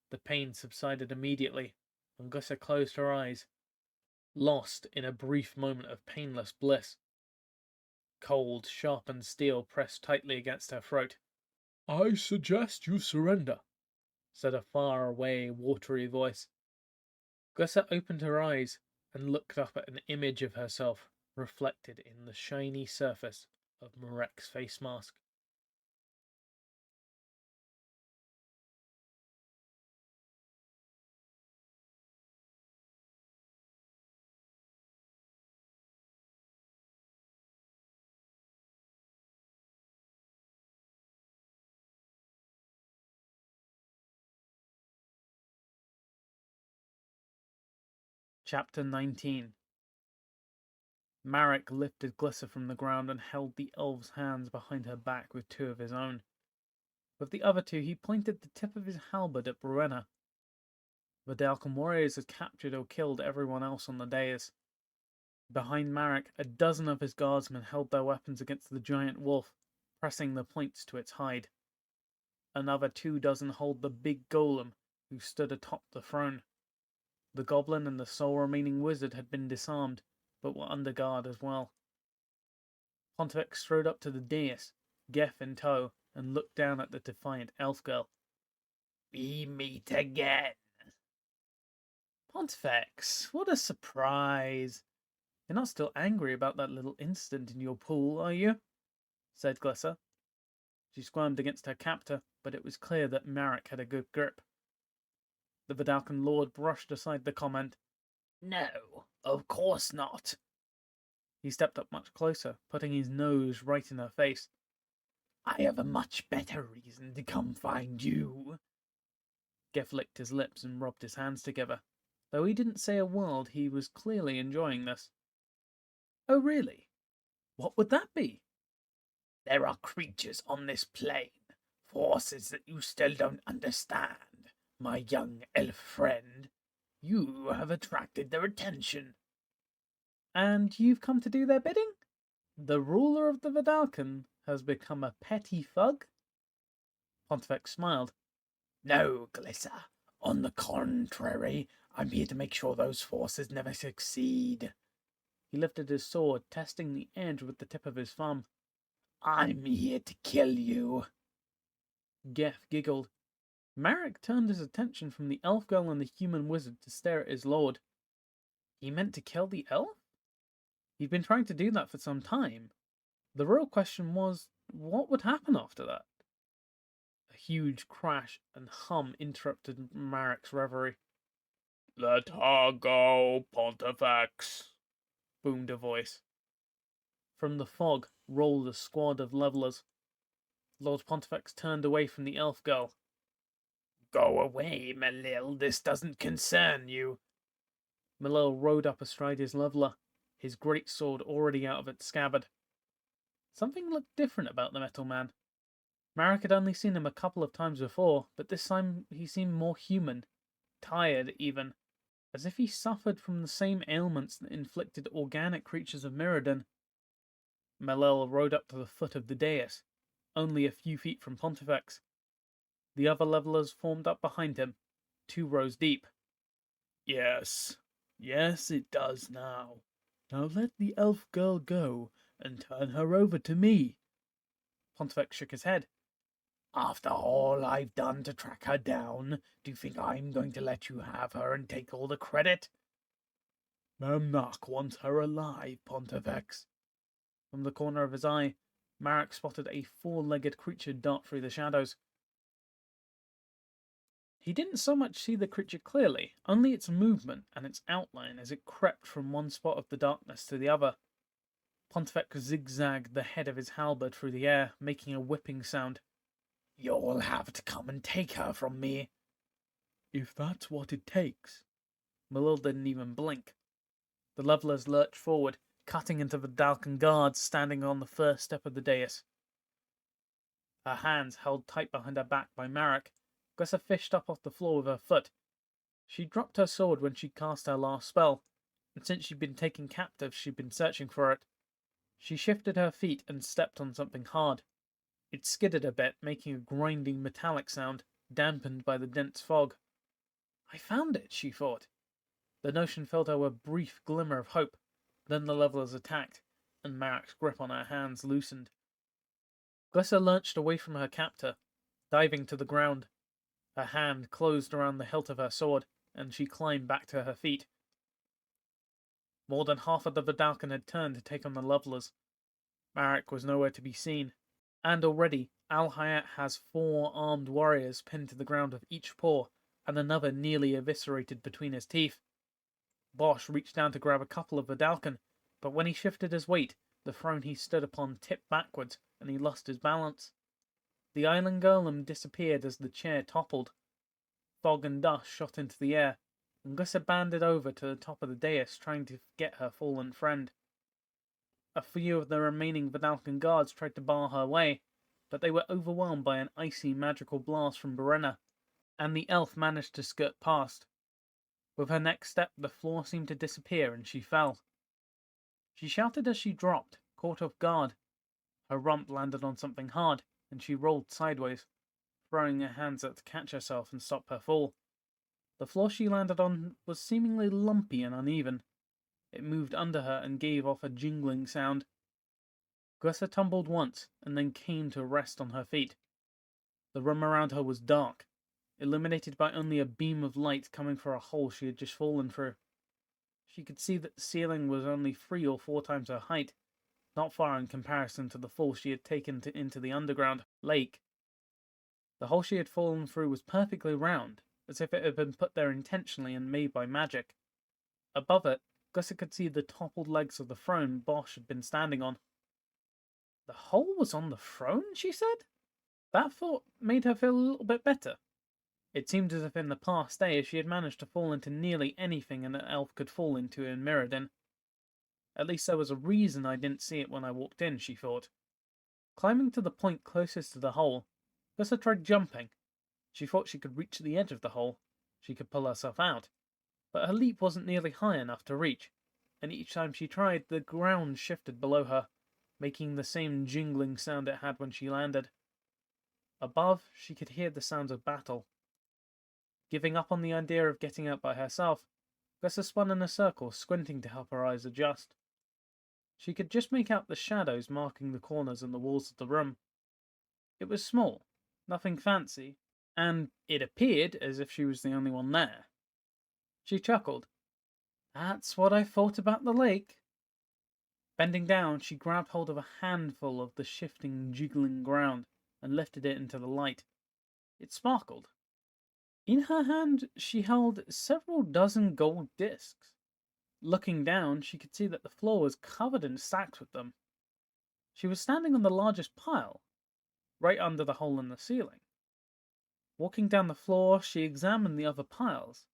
The pain subsided immediately, and Glissa closed her eyes, lost in a brief moment of painless bliss. Cold, sharpened steel pressed tightly against her throat. "I suggest you surrender," said a far-away, watery voice. Glissa opened her eyes and looked up at an image of herself reflected in the shiny surface of Marek's face mask. Chapter 19. Marek lifted Glyssa from the ground and held the elf's hands behind her back with two of his own. With the other two, he pointed the tip of his halberd at Bruenna. The Dalcom warriors had captured or killed everyone else on the dais. Behind Marek, a dozen of his guardsmen held their weapons against the giant wolf, pressing the points to its hide. Another 24 held the big golem, who stood atop the throne. The goblin and the sole remaining wizard had been disarmed, but were under guard as well. Pontifex strode up to the dais, Geth in tow, and looked down at the defiant elf girl. We meet again. Pontifex, what a surprise! You're not still angry about that little incident in your pool, are you? Said Glyssa. She squirmed against her captor, but it was clear that Marek had a good grip. The Vidalcan lord brushed aside the comment. No, of course not. He stepped up much closer, putting his nose right in her face. I have a much better reason to come find you. Geth licked his lips and rubbed his hands together. Though he didn't say a word, he was clearly enjoying this. Oh, really? What would that be? There are creatures on this plane, forces that you still don't understand, my young elf friend. You have attracted their attention. And you've come to do their bidding? The ruler of the Vidalcan has become a petty thug? Pontifex smiled. No, Glyssa. On the contrary, I'm here to make sure those forces never succeed. He lifted his sword, testing the edge with the tip of his thumb. I'm here to kill you. Geth giggled. Marek turned his attention from the elf girl and the human wizard to stare at his lord. He meant to kill the elf? He'd been trying to do that for some time. The real question was, what would happen after that? A huge crash and hum interrupted Marek's reverie. Let her go, Pontifex, boomed a voice. From the fog rolled a squad of levelers. Lord Pontifex turned away from the elf girl. Go away, Melil, this doesn't concern you. Melil rode up astride his leveler, his great sword already out of its scabbard. Something looked different about the metal man. Marek had only seen him a couple of times before, but this time he seemed more human, tired even, as if he suffered from the same ailments that inflicted organic creatures of Mirrodin. Melil rode up to the foot of the dais, only a few feet from Pontifex. The other levelers formed up behind him, 2 rows deep. Yes, it does now. Now let the elf girl go and turn her over to me. Pontifex shook his head. After all I've done to track her down, do you think I'm going to let you have her and take all the credit? Memnarch wants her alive, Pontifex. From the corner of his eye, Marek spotted a 4-legged creature dart through the shadows. He didn't so much see the creature clearly, only its movement and its outline as it crept from one spot of the darkness to the other. Pontifex zigzagged the head of his halberd through the air, making a whipping sound. You'll have to come and take her from me. If that's what it takes. Melil didn't even blink. The levelers lurched forward, cutting into the Dalcan guards standing on the first step of the dais. Her hands held tight behind her back by Marek, Glyssa fished up off the floor with her foot. She dropped her sword when she cast her last spell, and since she'd been taken captive, she'd been searching for it. She shifted her feet and stepped on something hard. It skidded a bit, making a grinding metallic sound, dampened by the dense fog. I found it, she thought. The notion filled her with a brief glimmer of hope. Then the levelers attacked, and Marek's grip on her hands loosened. Glyssa lurched away from her captor, diving to the ground. Her hand closed around the hilt of her sword, and she climbed back to her feet. More than half of the Vidalcan had turned to take on the levelers. Marek was nowhere to be seen, and already Al-Hayat has 4 armed warriors pinned to the ground with each paw, and another nearly eviscerated between his teeth. Bosch reached down to grab a couple of Vidalcan, but when he shifted his weight, the throne he stood upon tipped backwards, and he lost his balance. The island golem disappeared as the chair toppled. Fog and dust shot into the air, and Gussa bounded over to the top of the dais, trying to get her fallen friend. A few of the remaining Vidalcan guards tried to bar her way, but they were overwhelmed by an icy magical blast from Berena, and the elf managed to skirt past. With her next step, the floor seemed to disappear and she fell. She shouted as she dropped, caught off guard. Her rump landed on something hard, and she rolled sideways, throwing her hands up to catch herself and stop her fall. The floor she landed on was seemingly lumpy and uneven. It moved under her and gave off a jingling sound. Gussa tumbled once, and then came to rest on her feet. The room around her was dark, illuminated by only a beam of light coming from a hole she had just fallen through. She could see that the ceiling was only 3 or 4 times her height, not far in comparison to the fall she had taken into the underground lake. The hole she had fallen through was perfectly round, as if it had been put there intentionally and made by magic. Above it, Gussa could see the toppled legs of the throne Bosch had been standing on. The hole was on the throne, she said? That thought made her feel a little bit better. It seemed as if in the past days she had managed to fall into nearly anything an elf could fall into in Mirrodin. At least there was a reason I didn't see it when I walked in, she thought. Climbing to the point closest to the hole, Gussa tried jumping. She thought she could reach the edge of the hole. She could pull herself out. But her leap wasn't nearly high enough to reach, and each time she tried, the ground shifted below her, making the same jingling sound it had when she landed. Above, she could hear the sounds of battle. Giving up on the idea of getting out by herself, Gussa spun in a circle, squinting to help her eyes adjust. She could just make out the shadows marking the corners and the walls of the room. It was small, nothing fancy, and it appeared as if she was the only one there. She chuckled. That's what I thought about the lake. Bending down, she grabbed hold of a handful of the shifting, jiggling ground and lifted it into the light. It sparkled. In her hand, she held several dozen gold discs. Looking down, she could see that the floor was covered in stacks with them. She was standing on the largest pile, right under the hole in the ceiling. Walking down the floor, she examined the other piles.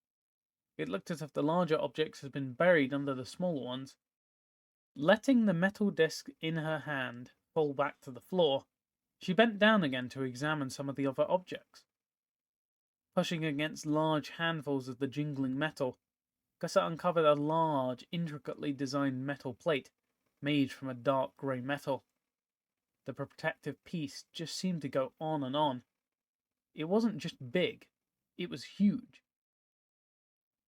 It looked as if the larger objects had been buried under the smaller ones. Letting the metal disc in her hand fall back to the floor, she bent down again to examine some of the other objects. Pushing against large handfuls of the jingling metal, Gussa uncovered a large, intricately designed metal plate made from a dark grey metal. The protective piece just seemed to go on and on. It wasn't just big, it was huge.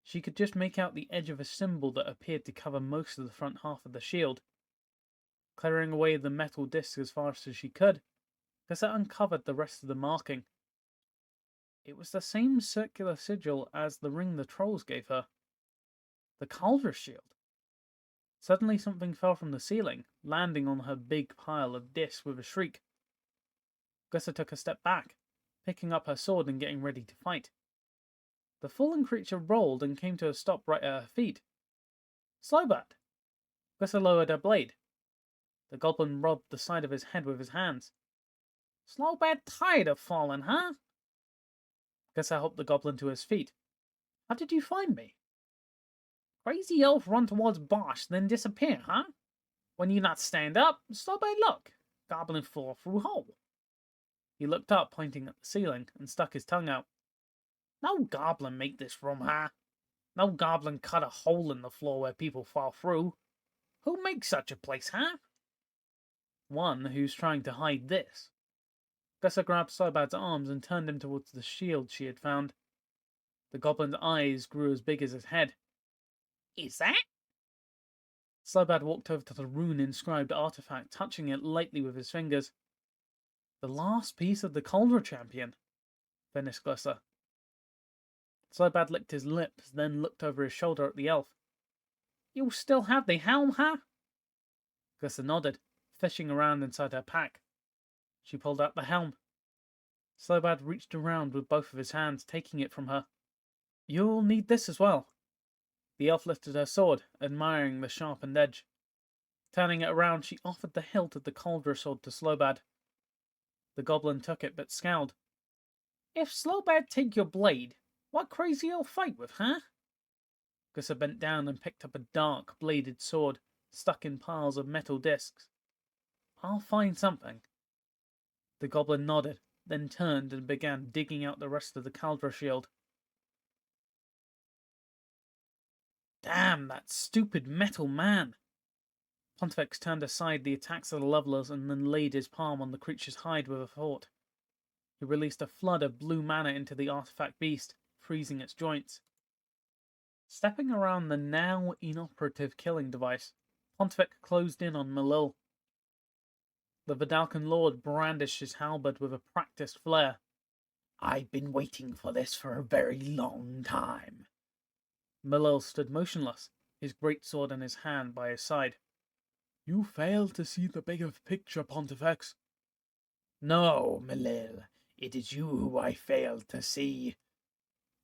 She could just make out the edge of a symbol that appeared to cover most of the front half of the shield. Clearing away the metal disc as fast as she could, Gussa uncovered the rest of the marking. It was the same circular sigil as the ring the trolls gave her. The Cauldron shield. Suddenly something fell from the ceiling, landing on her big pile of discs with a shriek. Gussa took a step back, picking up her sword and getting ready to fight. The fallen creature rolled and came to a stop right at her feet. Slowbat! Gussa lowered her blade. The goblin rubbed the side of his head with his hands. Slowbat tired of falling, huh? Gussa helped the goblin to his feet. How did you find me? Crazy elf run towards Bosch, then disappear, huh? When you not stand up, Slowbat look. Goblin fall through hole. He looked up, pointing at the ceiling, and stuck his tongue out. No goblin make this room, huh? No goblin cut a hole in the floor where people fall through. Who makes such a place, huh? One who's trying to hide this. Gussa grabbed Slowbat's arms and turned him towards the shield she had found. The goblin's eyes grew as big as his head. Is that? Slowbat walked over to the rune-inscribed artifact, touching it lightly with his fingers. The last piece of the Cauldron champion, finished Gussa. Slowbat licked his lips, then looked over his shoulder at the elf. You still have the helm, huh? Gussa nodded, fishing around inside her pack. She pulled out the helm. Slowbat reached around with both of his hands, taking it from her. You'll need this as well. The elf lifted her sword, admiring the sharpened edge. Turning it around, she offered the hilt of the Cauldron sword to Slowbat. The goblin took it, but scowled. If Slowbat take your blade, what crazy elf fight with, huh? Gussa bent down and picked up a dark, bladed sword stuck in piles of metal discs. I'll find something. The goblin nodded, then turned and began digging out the rest of the Caldra shield. Damn, that stupid metal man! Pontifex turned aside the attacks of the levelers and then laid his palm on the creature's hide with a thought. He released a flood of blue mana into the artifact beast, freezing its joints. Stepping around the now inoperative killing device, Pontifex closed in on Malil. The Vidalcan lord brandished his halberd with a practiced flair. I've been waiting for this for a very long time. Malil stood motionless, his greatsword in his hand by his side. You fail to see the bigger picture, Pontifex. No, Malil, it is you who I fail to see.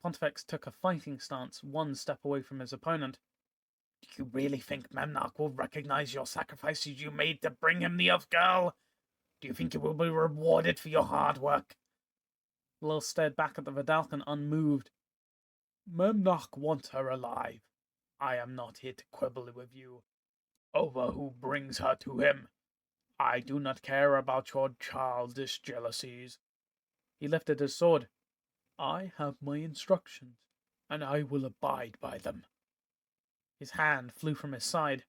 Pontifex took a fighting stance, one step away from his opponent. Do you really think Memnarch will recognize your sacrifices you made to bring him the elf girl? Do you think you will be rewarded for your hard work? Malil stared back at the Vidalcan unmoved. Memnarch wants her alive. I am not here to quibble with you over who brings her to him. I do not care about your childish jealousies. He lifted his sword. I have my instructions, and I will abide by them. His hand flew from his side.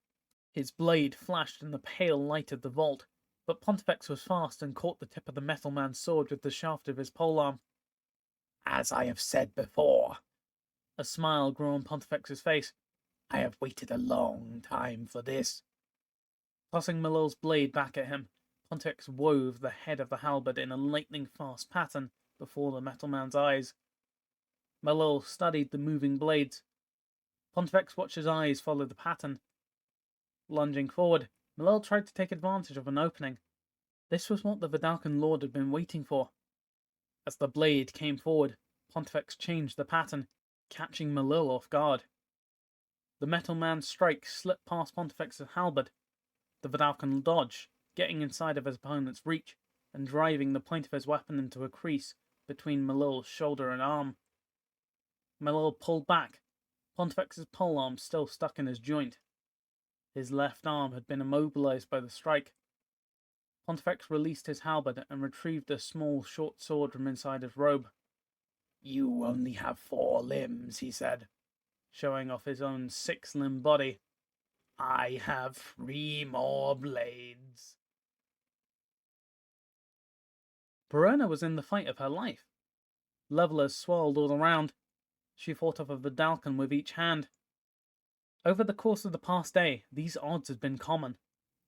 His blade flashed in the pale light of the vault, but Pontifex was fast and caught the tip of the metal man's sword with the shaft of his polearm. As I have said before, a smile grew on Pontifex's face. I have waited a long time for this. Tossing Malil's blade back at him, Pontifex wove the head of the halberd in a lightning-fast pattern before the metal man's eyes. Malil studied the moving blades. Pontifex watched his eyes follow the pattern. Lunging forward, Malil tried to take advantage of an opening. This was what the Vidalcan lord had been waiting for. As the blade came forward, Pontifex changed the pattern, catching Malil off guard. The metal man's strike slipped past Pontifex's halberd. The Vidalcan dodged, getting inside of his opponent's reach and driving the point of his weapon into a crease between Malil's shoulder and arm. Malil pulled back, Pontifex's polearm still stuck in his joint. His left arm had been immobilized by the strike. Pontifex released his halberd and retrieved a small short sword from inside his robe. You only have 4 limbs, he said, showing off his own 6-limb body. I have 3 more blades. Verona was in the fight of her life. Levelers swirled all around. She fought off a Vidalcan with each hand. Over the course of the past day, these odds had been common.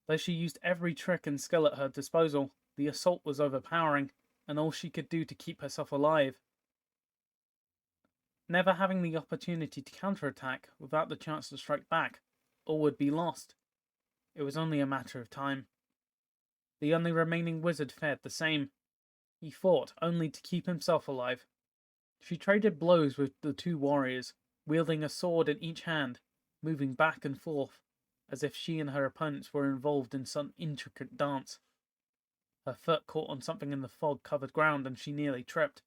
Though she used every trick and skill at her disposal, the assault was overpowering, and all she could do to keep herself alive. Never having the opportunity to counterattack without the chance to strike back, all would be lost. It was only a matter of time. The only remaining wizard fared the same. He fought only to keep himself alive. She traded blows with the 2 warriors, wielding a sword in each hand, moving back and forth, as if she and her opponents were involved in some intricate dance. Her foot caught on something in the fog-covered ground and she nearly tripped.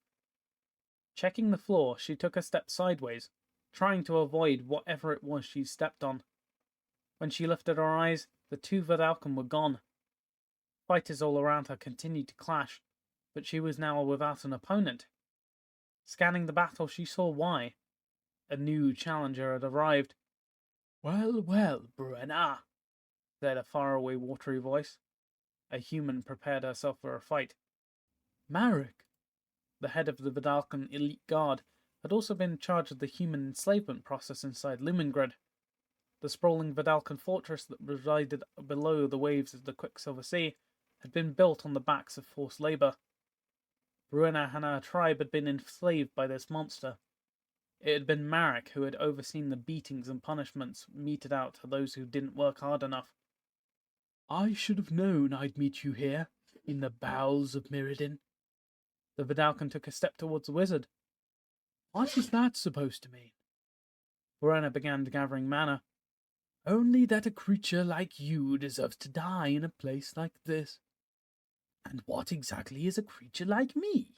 Checking the floor, she took a step sideways, trying to avoid whatever it was she stepped on. When she lifted her eyes, the 2 Vidalcan were gone. Fighters all around her continued to clash, but she was now without an opponent. Scanning the battle, she saw why. A new challenger had arrived. Well, well, Brenna, said a faraway watery voice. A human prepared herself for a fight. Marek, the head of the Vidalcan elite guard, had also been in charge of the human enslavement process inside Lumengrid. The sprawling Vidalcan fortress that resided below the waves of the Quicksilver Sea had been built on the backs of forced labour. Bruenna and her tribe had been enslaved by this monster. It had been Marek who had overseen the beatings and punishments meted out to those who didn't work hard enough. I should have known I'd meet you here, in the bowels of Mirrodin. The Vidalcan took a step towards the wizard. What is that supposed to mean? Bruenna began gathering mana. Only that a creature like you deserves to die in a place like this. And what exactly is a creature like me?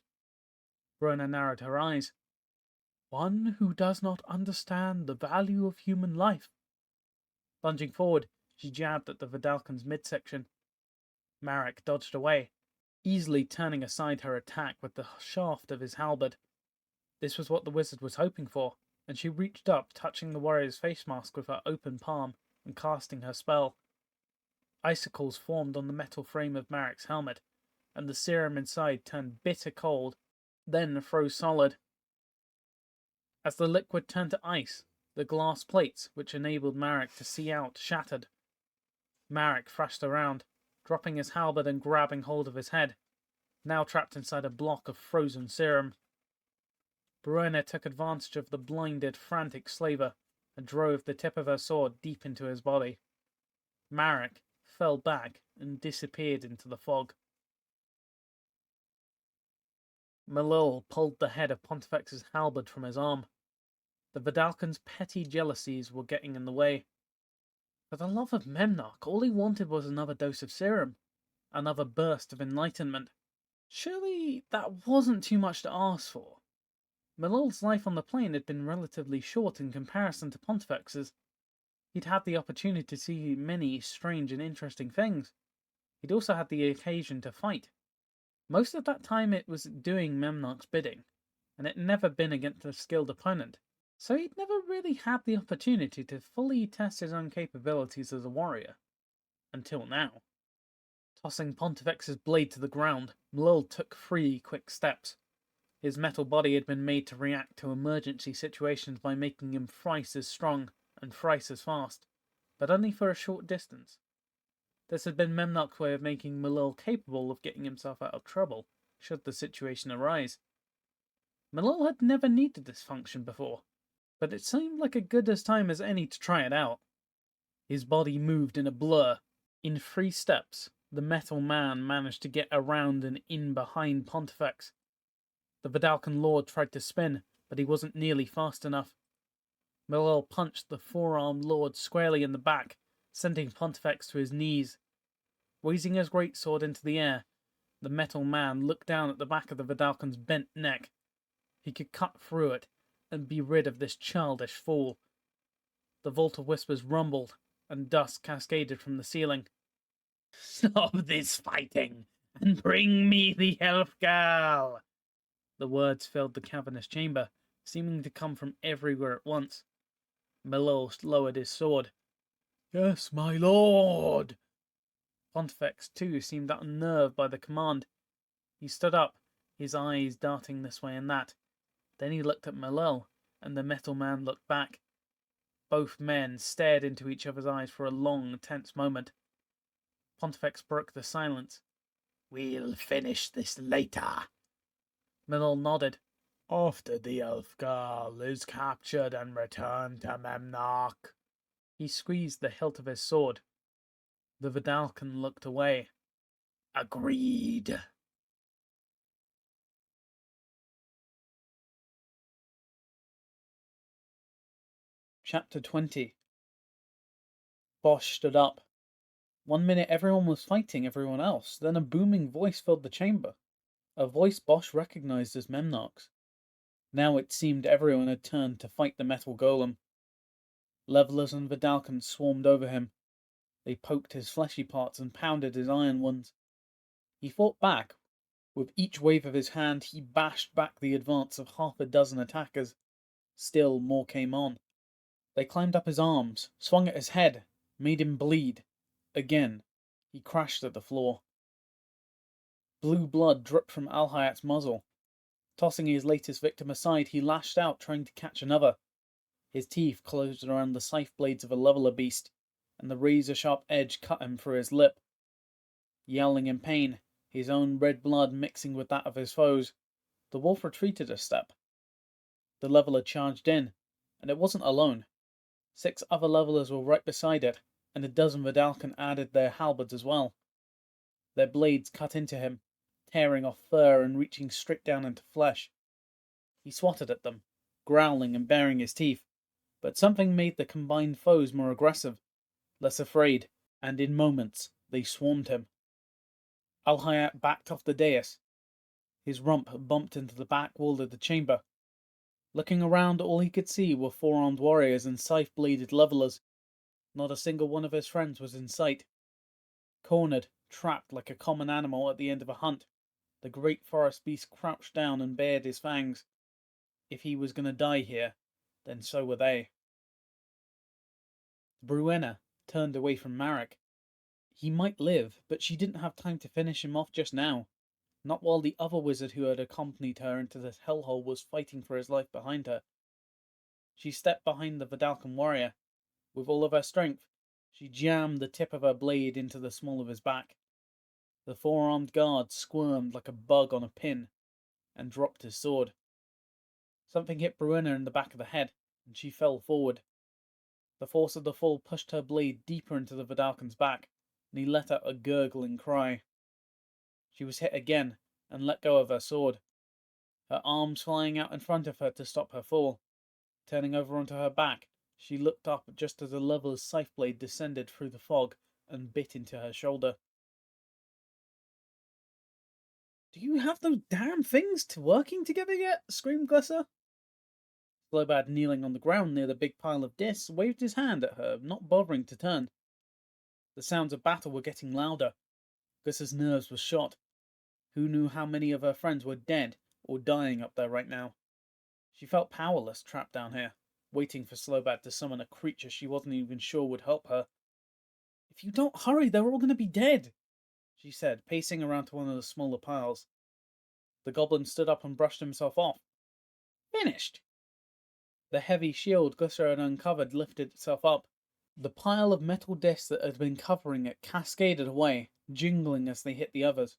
Bruenna narrowed her eyes. One who does not understand the value of human life. Lunging forward, she jabbed at the Vidalcan's midsection. Marek dodged away, easily turning aside her attack with the shaft of his halberd. This was what the wizard was hoping for, and she reached up, touching the warrior's face mask with her open palm and casting her spell. Icicles formed on the metal frame of Marek's helmet, and the serum inside turned bitter cold, then froze solid. As the liquid turned to ice, the glass plates, which enabled Marek to see out, shattered. Marek thrashed around, dropping his halberd and grabbing hold of his head, now trapped inside a block of frozen serum. Bruenna took advantage of the blinded, frantic slaver and drove the tip of her sword deep into his body. Marek fell back and disappeared into the fog. Malil pulled the head of Pontifex's halberd from his arm. The Vidalcan's petty jealousies were getting in the way. For the love of Memnarch, all he wanted was another dose of serum, another burst of enlightenment. Surely that wasn't too much to ask for. Malil's life on the plane had been relatively short in comparison to Pontifex's. He'd had the opportunity to see many strange and interesting things. He'd also had the occasion to fight. Most of that time it was doing Memnarch's bidding, and it had never been against a skilled opponent, so he'd never really had the opportunity to fully test his own capabilities as a warrior. Until now. Tossing Pontifex's blade to the ground, Malil took 3 quick steps. His metal body had been made to react to emergency situations by making him thrice as strong and thrice as fast, but only for a short distance. This had been Memnarch's way of making Malil capable of getting himself out of trouble, should the situation arise. Malil had never needed this function before, but it seemed like as good a time as any to try it out. His body moved in a blur. In 3 steps, the metal man managed to get around and in behind Pontifex. The Vidalcan lord tried to spin, but he wasn't nearly fast enough. Malil punched the 4-armed lord squarely in the back, sending Pontifex to his knees. Raising his greatsword into the air, the metal man looked down at the back of the Vidalcan's bent neck. He could cut through it and be rid of this childish fool. The Vault of Whispers rumbled, and dust cascaded from the ceiling. "Stop this fighting, and bring me the elf girl!" The words filled the cavernous chamber, seeming to come from everywhere at once. Malil lowered his sword. Yes, my lord. Pontifex, too, seemed unnerved by the command. He stood up, his eyes darting this way and that. Then he looked at Malil, and the metal man looked back. Both men stared into each other's eyes for a long, tense moment. Pontifex broke the silence. "We'll finish this later." Malil nodded. "After the elf girl is captured and returned to Memnarch." He squeezed the hilt of his sword. The Vidalcan looked away. "Agreed." Chapter 20. Bosch stood up. 1 minute everyone was fighting everyone else, then a booming voice filled the chamber. A voice Bosch recognized as Memnarch's. Now it seemed everyone had turned to fight the metal golem. Levelers and Vidalcans swarmed over him. They poked his fleshy parts and pounded his iron ones. He fought back. With each wave of his hand, he bashed back the advance of 6 attackers. Still more came on. They climbed up his arms, swung at his head, made him bleed. Again, he crashed to the floor. Blue blood dripped from Alhayat's muzzle. Tossing his latest victim aside, he lashed out, trying to catch another. His teeth closed around the scythe blades of a leveler beast, and the razor-sharp edge cut him through his lip. Yelling in pain, his own red blood mixing with that of his foes, the wolf retreated a step. The leveler charged in, and it wasn't alone. 6 other levelers were right beside it, and a dozen Vidalcan added their halberds as well. Their blades cut into him, tearing off fur and reaching straight down into flesh. He swatted at them, growling and baring his teeth, but something made the combined foes more aggressive, less afraid, and in moments they swarmed him. Alhayat backed off the dais. His rump bumped into the back wall of the chamber. Looking around, all he could see were four-armed warriors and scythe-bladed levelers. Not a single one of his friends was in sight. Cornered, trapped like a common animal at the end of a hunt, the great forest beast crouched down and bared his fangs. If he was going to die here, then so were they. Bruenna turned away from Marek. He might live, but she didn't have time to finish him off just now. Not while the other wizard who had accompanied her into this hellhole was fighting for his life behind her. She stepped behind the Vidalcan warrior. With all of her strength, she jammed the tip of her blade into the small of his back. The four-armed guard squirmed like a bug on a pin and dropped his sword. Something hit Bruenna in the back of the head, and she fell forward. The force of the fall pushed her blade deeper into the Vidalcan's back, and he let out a gurgling cry. She was hit again and let go of her sword, her arms flying out in front of her to stop her fall. Turning over onto her back, she looked up just as the level's scythe blade descended through the fog and bit into her shoulder. "Do you have those damn things working together yet?" screamed Glisser. Slowbad, kneeling on the ground near the big pile of discs, waved his hand at her, not bothering to turn. The sounds of battle were getting louder. Glisser's nerves were shot. Who knew how many of her friends were dead or dying up there right now? She felt powerless, trapped down here, waiting for Slowbad to summon a creature she wasn't even sure would help her. "If you don't hurry, they're all going to be dead," she said, pacing around to one of the smaller piles. The goblin stood up and brushed himself off. "Finished." The heavy shield Glisser had uncovered lifted itself up. The pile of metal discs that had been covering it cascaded away, jingling as they hit the others.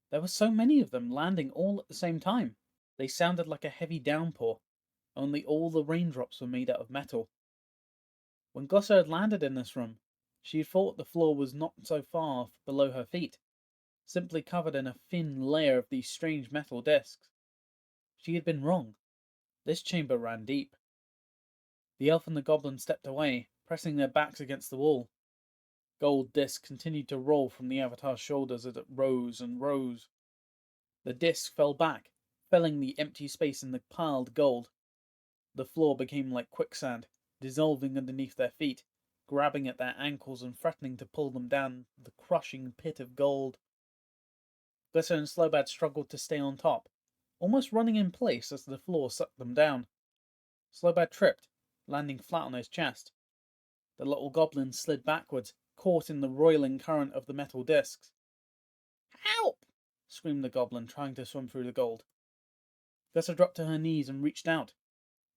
There were so many of them, landing all at the same time. They sounded like a heavy downpour, only all the raindrops were made out of metal. When Glisser had landed in this room, she had thought the floor was not so far below her feet, simply covered in a thin layer of these strange metal discs. She had been wrong. This chamber ran deep. The elf and the goblin stepped away, pressing their backs against the wall. Gold discs continued to roll from the avatar's shoulders as it rose and rose. The discs fell back, filling the empty space in the piled gold. The floor became like quicksand, dissolving underneath their feet, grabbing at their ankles and threatening to pull them down the crushing pit of gold. Glisser and Slowbad struggled to stay on top, almost running in place as the floor sucked them down. Slowbad tripped, landing flat on his chest. The little goblin slid backwards, caught in the roiling current of the metal discs. "Help!" screamed the goblin, trying to swim through the gold. Glisser dropped to her knees and reached out.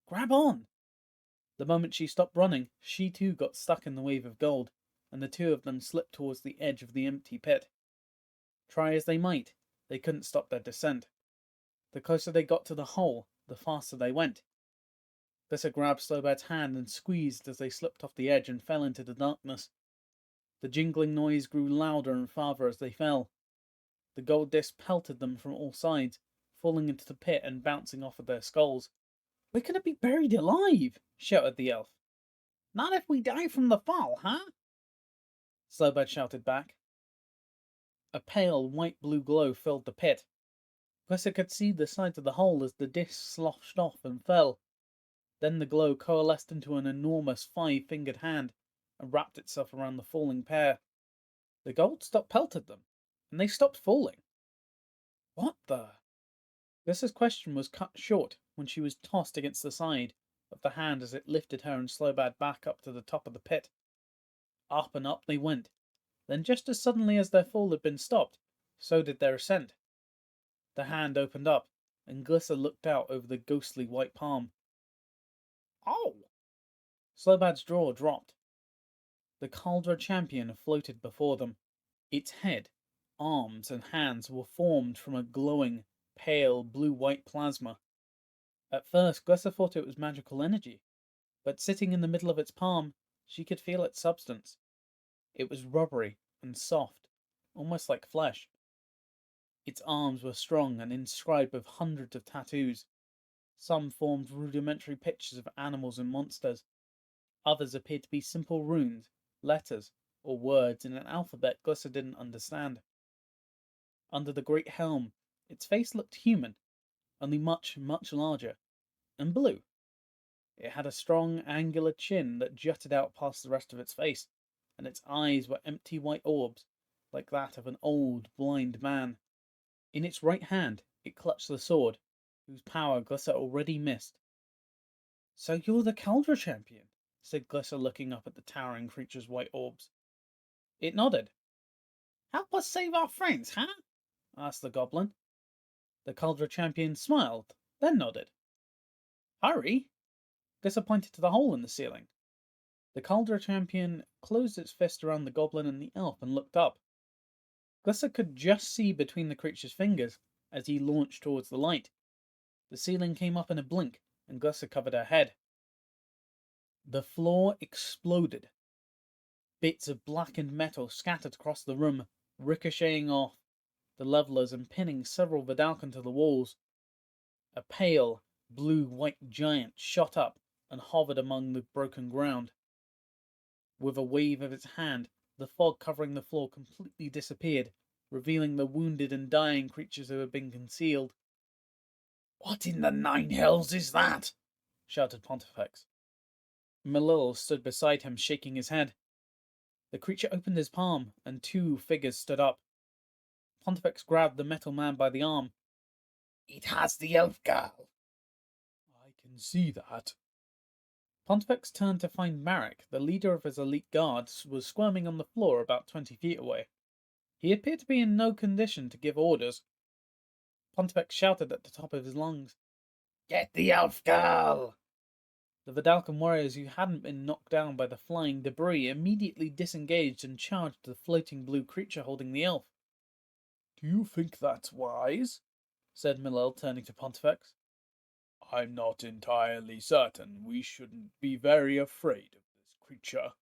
"Grab on!" The moment she stopped running, she too got stuck in the wave of gold, and the two of them slipped towards the edge of the empty pit. Try as they might, they couldn't stop their descent. The closer they got to the hole, the faster they went. Glisser grabbed Slowbad's hand and squeezed as they slipped off the edge and fell into the darkness. The jingling noise grew louder and farther as they fell. The gold disc pelted them from all sides, falling into the pit and bouncing off of their skulls. "We're going to be buried alive," shouted the elf. "Not if we die from the fall, huh?" Slowbad shouted back. A pale white-blue glow filled the pit. Glisser could see the sides of the hole as the disc sloshed off and fell. Then the glow coalesced into an enormous five-fingered hand and wrapped itself around the falling pair. The gold stopped pelted them, and they stopped falling. "What the?" Glisser's question was cut short when she was tossed against the side of the hand as it lifted her and Slowbad back up to the top of the pit. Up and up they went. Then just as suddenly as their fall had been stopped, so did their ascent. The hand opened up, and Glisser looked out over the ghostly white palm. "Oh!" Slowbad's jaw dropped. The Caldra champion floated before them. Its head, arms, and hands were formed from a glowing, pale, blue-white plasma. At first, Glisser thought it was magical energy, but sitting in the middle of its palm, she could feel its substance. It was rubbery and soft, almost like flesh. Its arms were strong and inscribed with hundreds of tattoos. Some formed rudimentary pictures of animals and monsters. Others appeared to be simple runes, letters, or words in an alphabet Glisser didn't understand. Under the great helm, its face looked human, only much, much larger, and blue. It had a strong, angular chin that jutted out past the rest of its face, and its eyes were empty white orbs, like that of an old, blind man. In its right hand, it clutched the sword, whose power Glissa already missed. "So you're the Caldra champion?" said Glissa, looking up at the towering creature's white orbs. It nodded. "Help us save our friends, huh?" asked the goblin. The Caldra champion smiled, then nodded. "Hurry!" Glissa pointed to the hole in the ceiling. The Caldra champion closed its fist around the goblin and the elf and looked up. Glissa could just see between the creature's fingers as he launched towards the light. The ceiling came up in a blink, and Glissa covered her head. The floor exploded. Bits of blackened metal scattered across the room, ricocheting off the levelers and pinning several Vidalcan to the walls. A pale, blue-white giant shot up and hovered among the broken ground. With a wave of its hand, the fog covering the floor completely disappeared, revealing the wounded and dying creatures who had been concealed. "What in the nine hells is that?" shouted Pontifex. Malil stood beside him, shaking his head. The creature opened his palm, and two figures stood up. Pontifex grabbed the metal man by the arm. "It has the elf girl." "I can see that." Pontifex turned to find Marek, the leader of his elite guards, was squirming on the floor about 20 feet away. He appeared to be in no condition to give orders. Pontifex shouted at the top of his lungs, "Get the elf girl!" The Vidalcan warriors who hadn't been knocked down by the flying debris immediately disengaged and charged the floating blue creature holding the elf. "Do you think that's wise?" said Millel, turning to Pontifex. "I'm not entirely certain. We shouldn't be very afraid of this creature."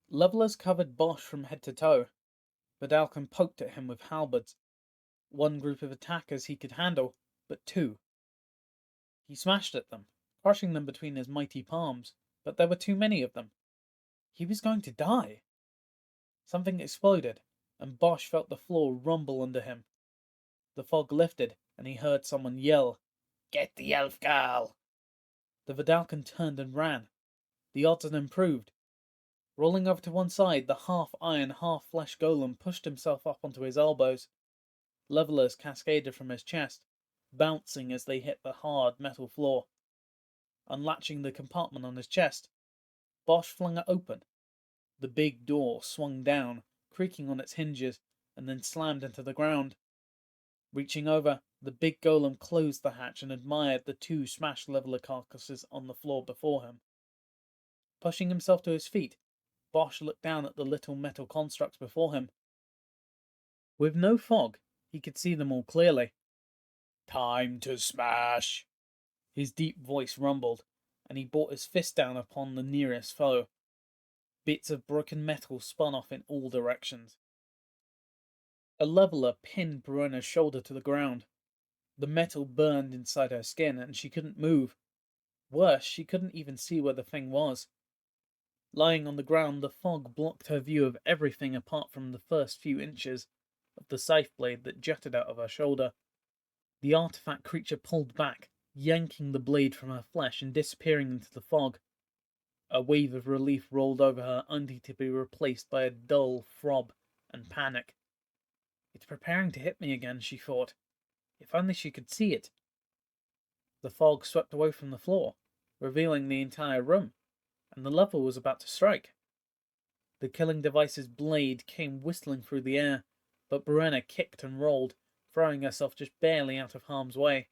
Levelers covered Bosch from head to toe. Vidalcan poked at him with halberds. One group of attackers he could handle, but two. He smashed at them, crushing them between his mighty palms, but there were too many of them. He was going to die. Something exploded, and Bosch felt the floor rumble under him. The fog lifted, and he heard someone yell, "Get the elf girl!" The Vidalcan turned and ran. The odds had improved. Rolling over to one side, the half-iron, half-flesh golem pushed himself up onto his elbows. Levelers cascaded from his chest, bouncing as they hit the hard metal floor. Unlatching the compartment on his chest, Bosch flung it open. The big door swung down, creaking on its hinges, and then slammed into the ground. Reaching over, the big golem closed the hatch and admired the two smashed leveler carcasses on the floor before him. Pushing himself to his feet, Bosch looked down at the little metal constructs before him. With no fog, he could see them all clearly. "Time to smash!" His deep voice rumbled, and he brought his fist down upon the nearest foe. Bits of broken metal spun off in all directions. A leveler pinned Bruenna's shoulder to the ground. The metal burned inside her skin, and she couldn't move. Worse, she couldn't even see where the thing was. Lying on the ground, the fog blocked her view of everything apart from the first few inches of the scythe blade that jutted out of her shoulder. The artifact creature pulled back, yanking the blade from her flesh and disappearing into the fog. A wave of relief rolled over her, only to be replaced by a dull throb and panic. It's preparing to hit me again, she thought. If only she could see it. The fog swept away from the floor, revealing the entire room, and the level was about to strike. The killing device's blade came whistling through the air, but Bruenna kicked and rolled, throwing herself just barely out of harm's way.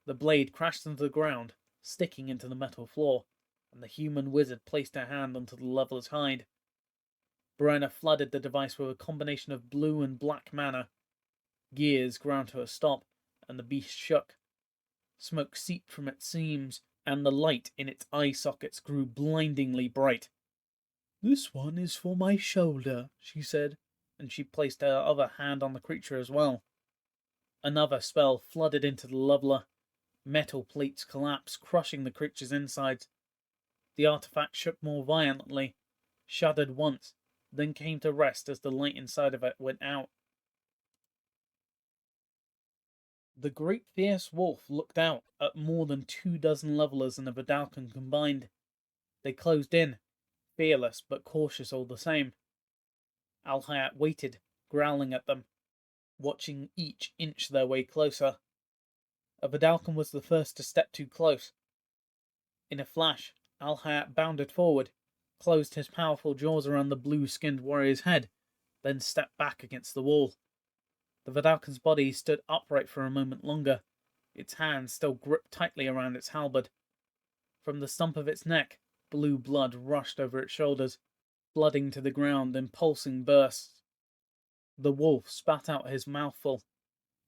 The blade crashed into the ground, sticking into the metal floor, and the human wizard placed her hand onto the leveler's hide. Bruenna flooded the device with a combination of blue and black mana. Gears ground to a stop, and the beast shook. Smoke seeped from its seams, and the light in its eye sockets grew blindingly bright. "This one is for my shoulder," she said, and she placed her other hand on the creature as well. Another spell flooded into the leveler. Metal plates collapsed, crushing the creature's insides. The artifact shook more violently, shuddered once, then came to rest as the light inside of it went out. The great fierce wolf looked out at more than 24 levelers and a Vidalcan combined. They closed in, fearless but cautious all the same. Alhayat waited, growling at them, watching each inch their way closer. A Vidalcan was the first to step too close. In a flash, Alhayat bounded forward, closed his powerful jaws around the blue-skinned warrior's head, then stepped back against the wall. The Vidalcan's body stood upright for a moment longer, its hands still gripped tightly around its halberd. From the stump of its neck, blue blood rushed over its shoulders, flooding to the ground in pulsing bursts. The wolf spat out his mouthful.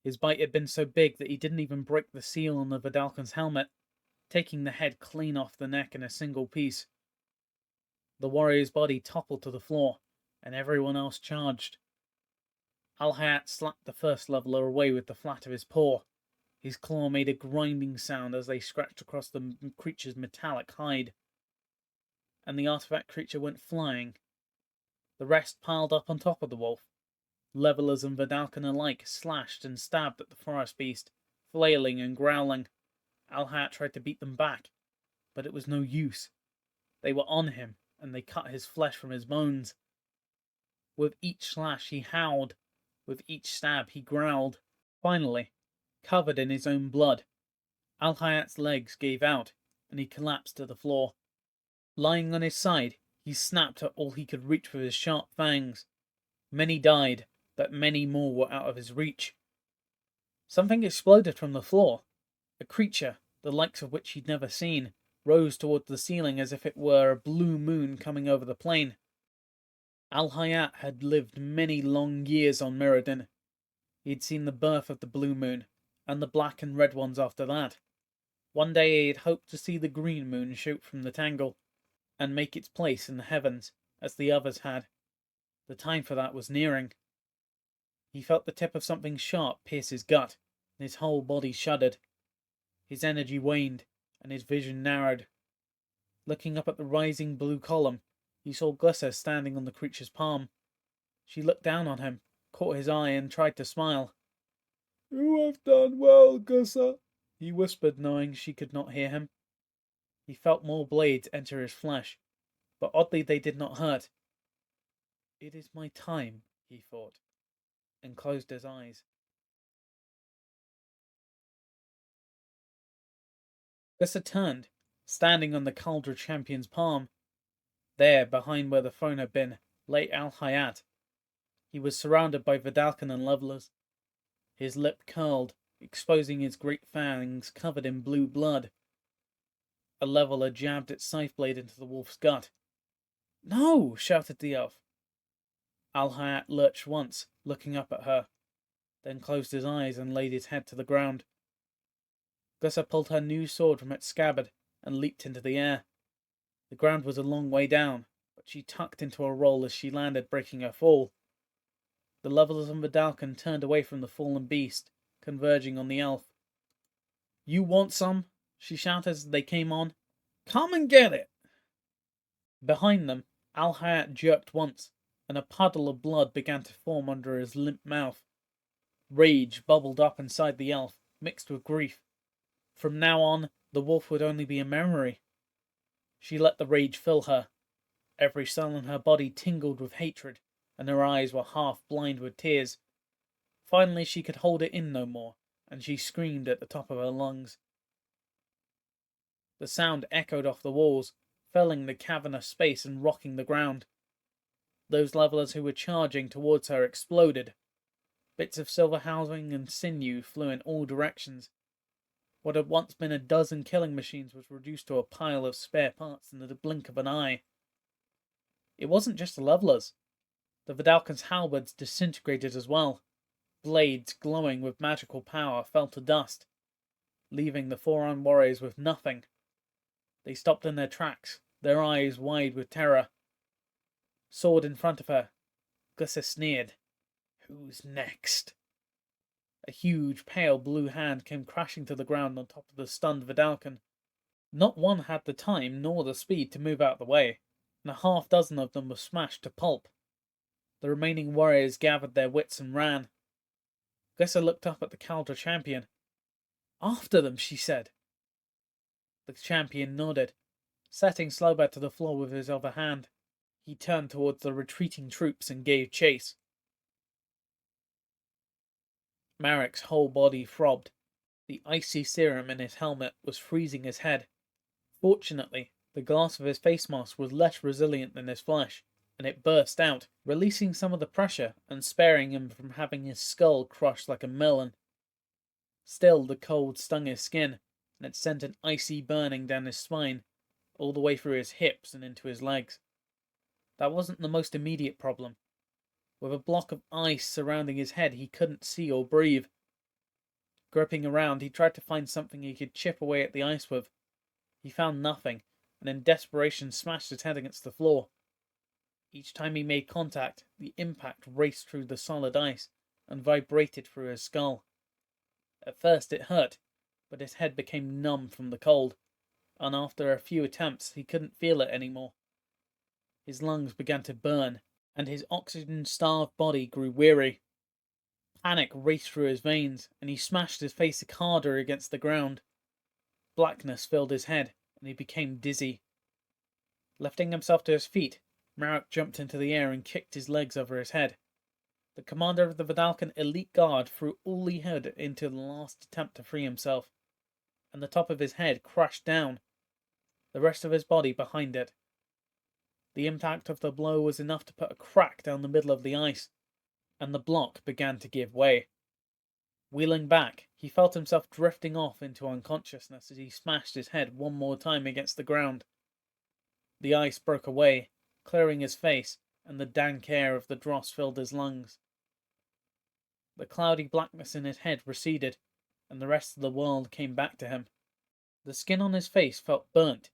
His bite had been so big that he didn't even break the seal on the Vidalcan's helmet, taking the head clean off the neck in a single piece. The warrior's body toppled to the floor, and everyone else charged. Alhayat slapped the first leveler away with the flat of his paw. His claw made a grinding sound as they scratched across the creature's metallic hide. And the artifact creature went flying. The rest piled up on top of the wolf. Levelers and Vidalcan alike slashed and stabbed at the forest beast, flailing and growling. Alhayat tried to beat them back, but it was no use. They were on him, and they cut his flesh from his bones. With each slash he howled. With each stab he growled. Finally, covered in his own blood, Alhayat's legs gave out, and he collapsed to the floor. Lying on his side, he snapped at all he could reach with his sharp fangs. Many died, but many more were out of his reach. Something exploded from the floor. A creature, the likes of which he'd never seen, rose towards the ceiling as if it were a blue moon coming over the plain. Alhayat had lived many long years on Mirrodin. He had seen the birth of the blue moon, and the black and red ones after that. One day he had hoped to see the green moon shoot from the tangle, and make its place in the heavens, as the others had. The time for that was nearing. He felt the tip of something sharp pierce his gut, and his whole body shuddered. His energy waned, and his vision narrowed. Looking up at the rising blue column, he saw Glissa standing on the creature's palm. She looked down on him, caught his eye, and tried to smile. "You have done well, Glissa," he whispered, knowing she could not hear him. He felt more blades enter his flesh, but oddly they did not hurt. It is my time, he thought, and closed his eyes. Glissa turned, standing on the Caldra champion's palm. There, behind where the throne had been, lay Alhayat. He was surrounded by Vidalcan and levelers. His lip curled, exposing his great fangs covered in blue blood. A leveler jabbed its scythe blade into the wolf's gut. "No!" shouted the elf. Alhayat lurched once, looking up at her, then closed his eyes and laid his head to the ground. Glissa pulled her new sword from its scabbard and leaped into the air. The ground was a long way down, but she tucked into a roll as she landed, breaking her fall. The levelers and Vidalcan turned away from the fallen beast, converging on the elf. "You want some?" she shouted as they came on. "Come and get it!" Behind them, Alhayat jerked once, and a puddle of blood began to form under his limp mouth. Rage bubbled up inside the elf, mixed with grief. From now on, the wolf would only be a memory. She let the rage fill her. Every cell in her body tingled with hatred, and her eyes were half blind with tears. Finally she could hold it in no more, and she screamed at the top of her lungs. The sound echoed off the walls, filling the cavernous space and rocking the ground. Those levelers who were charging towards her exploded. Bits of silver housing and sinew flew in all directions. What had once been a dozen killing machines was reduced to a pile of spare parts in the blink of an eye. It wasn't just the levelers. The Vidalcan's halberds disintegrated as well. Blades glowing with magical power fell to dust, leaving the four-armed warriors with nothing. They stopped in their tracks, their eyes wide with terror. Sword in front of her, Glissa sneered. "Who's next?" A huge, pale blue hand came crashing to the ground on top of the stunned Vidalcan. Not one had the time nor the speed to move out of the way, and a half-dozen of them were smashed to pulp. The remaining warriors gathered their wits and ran. Glissa looked up at the Caldra champion, After them, she said. The champion nodded, setting Slowbad to the floor with his other hand. He turned towards the retreating troops and gave chase. Marek's whole body throbbed. The icy serum in his helmet was freezing his head. Fortunately, the glass of his face mask was less resilient than his flesh, and it burst out, releasing some of the pressure and sparing him from having his skull crushed like a melon. Still, the cold stung his skin, and it sent an icy burning down his spine, all the way through his hips and into his legs. That wasn't the most immediate problem. With a block of ice surrounding his head, he couldn't see or breathe. Groping around, he tried to find something he could chip away at the ice with. He found nothing, and in desperation smashed his head against the floor. Each time he made contact, the impact raced through the solid ice and vibrated through his skull. At first it hurt, but his head became numb from the cold, and after a few attempts he couldn't feel it anymore. His lungs began to burn, and his oxygen-starved body grew weary. Panic raced through his veins, and he smashed his face harder against the ground. Blackness filled his head, and he became dizzy. Lifting himself to his feet, Marek jumped into the air and kicked his legs over his head. The commander of the Vidalcan elite guard threw all he had into the last attempt to free himself, and the top of his head crashed down, the rest of his body behind it. The impact of the blow was enough to put a crack down the middle of the ice, and the block began to give way. Wheeling back, he felt himself drifting off into unconsciousness as he smashed his head one more time against the ground. The ice broke away, clearing his face, and the dank air of the dross filled his lungs. The cloudy blackness in his head receded, and the rest of the world came back to him. The skin on his face felt burnt,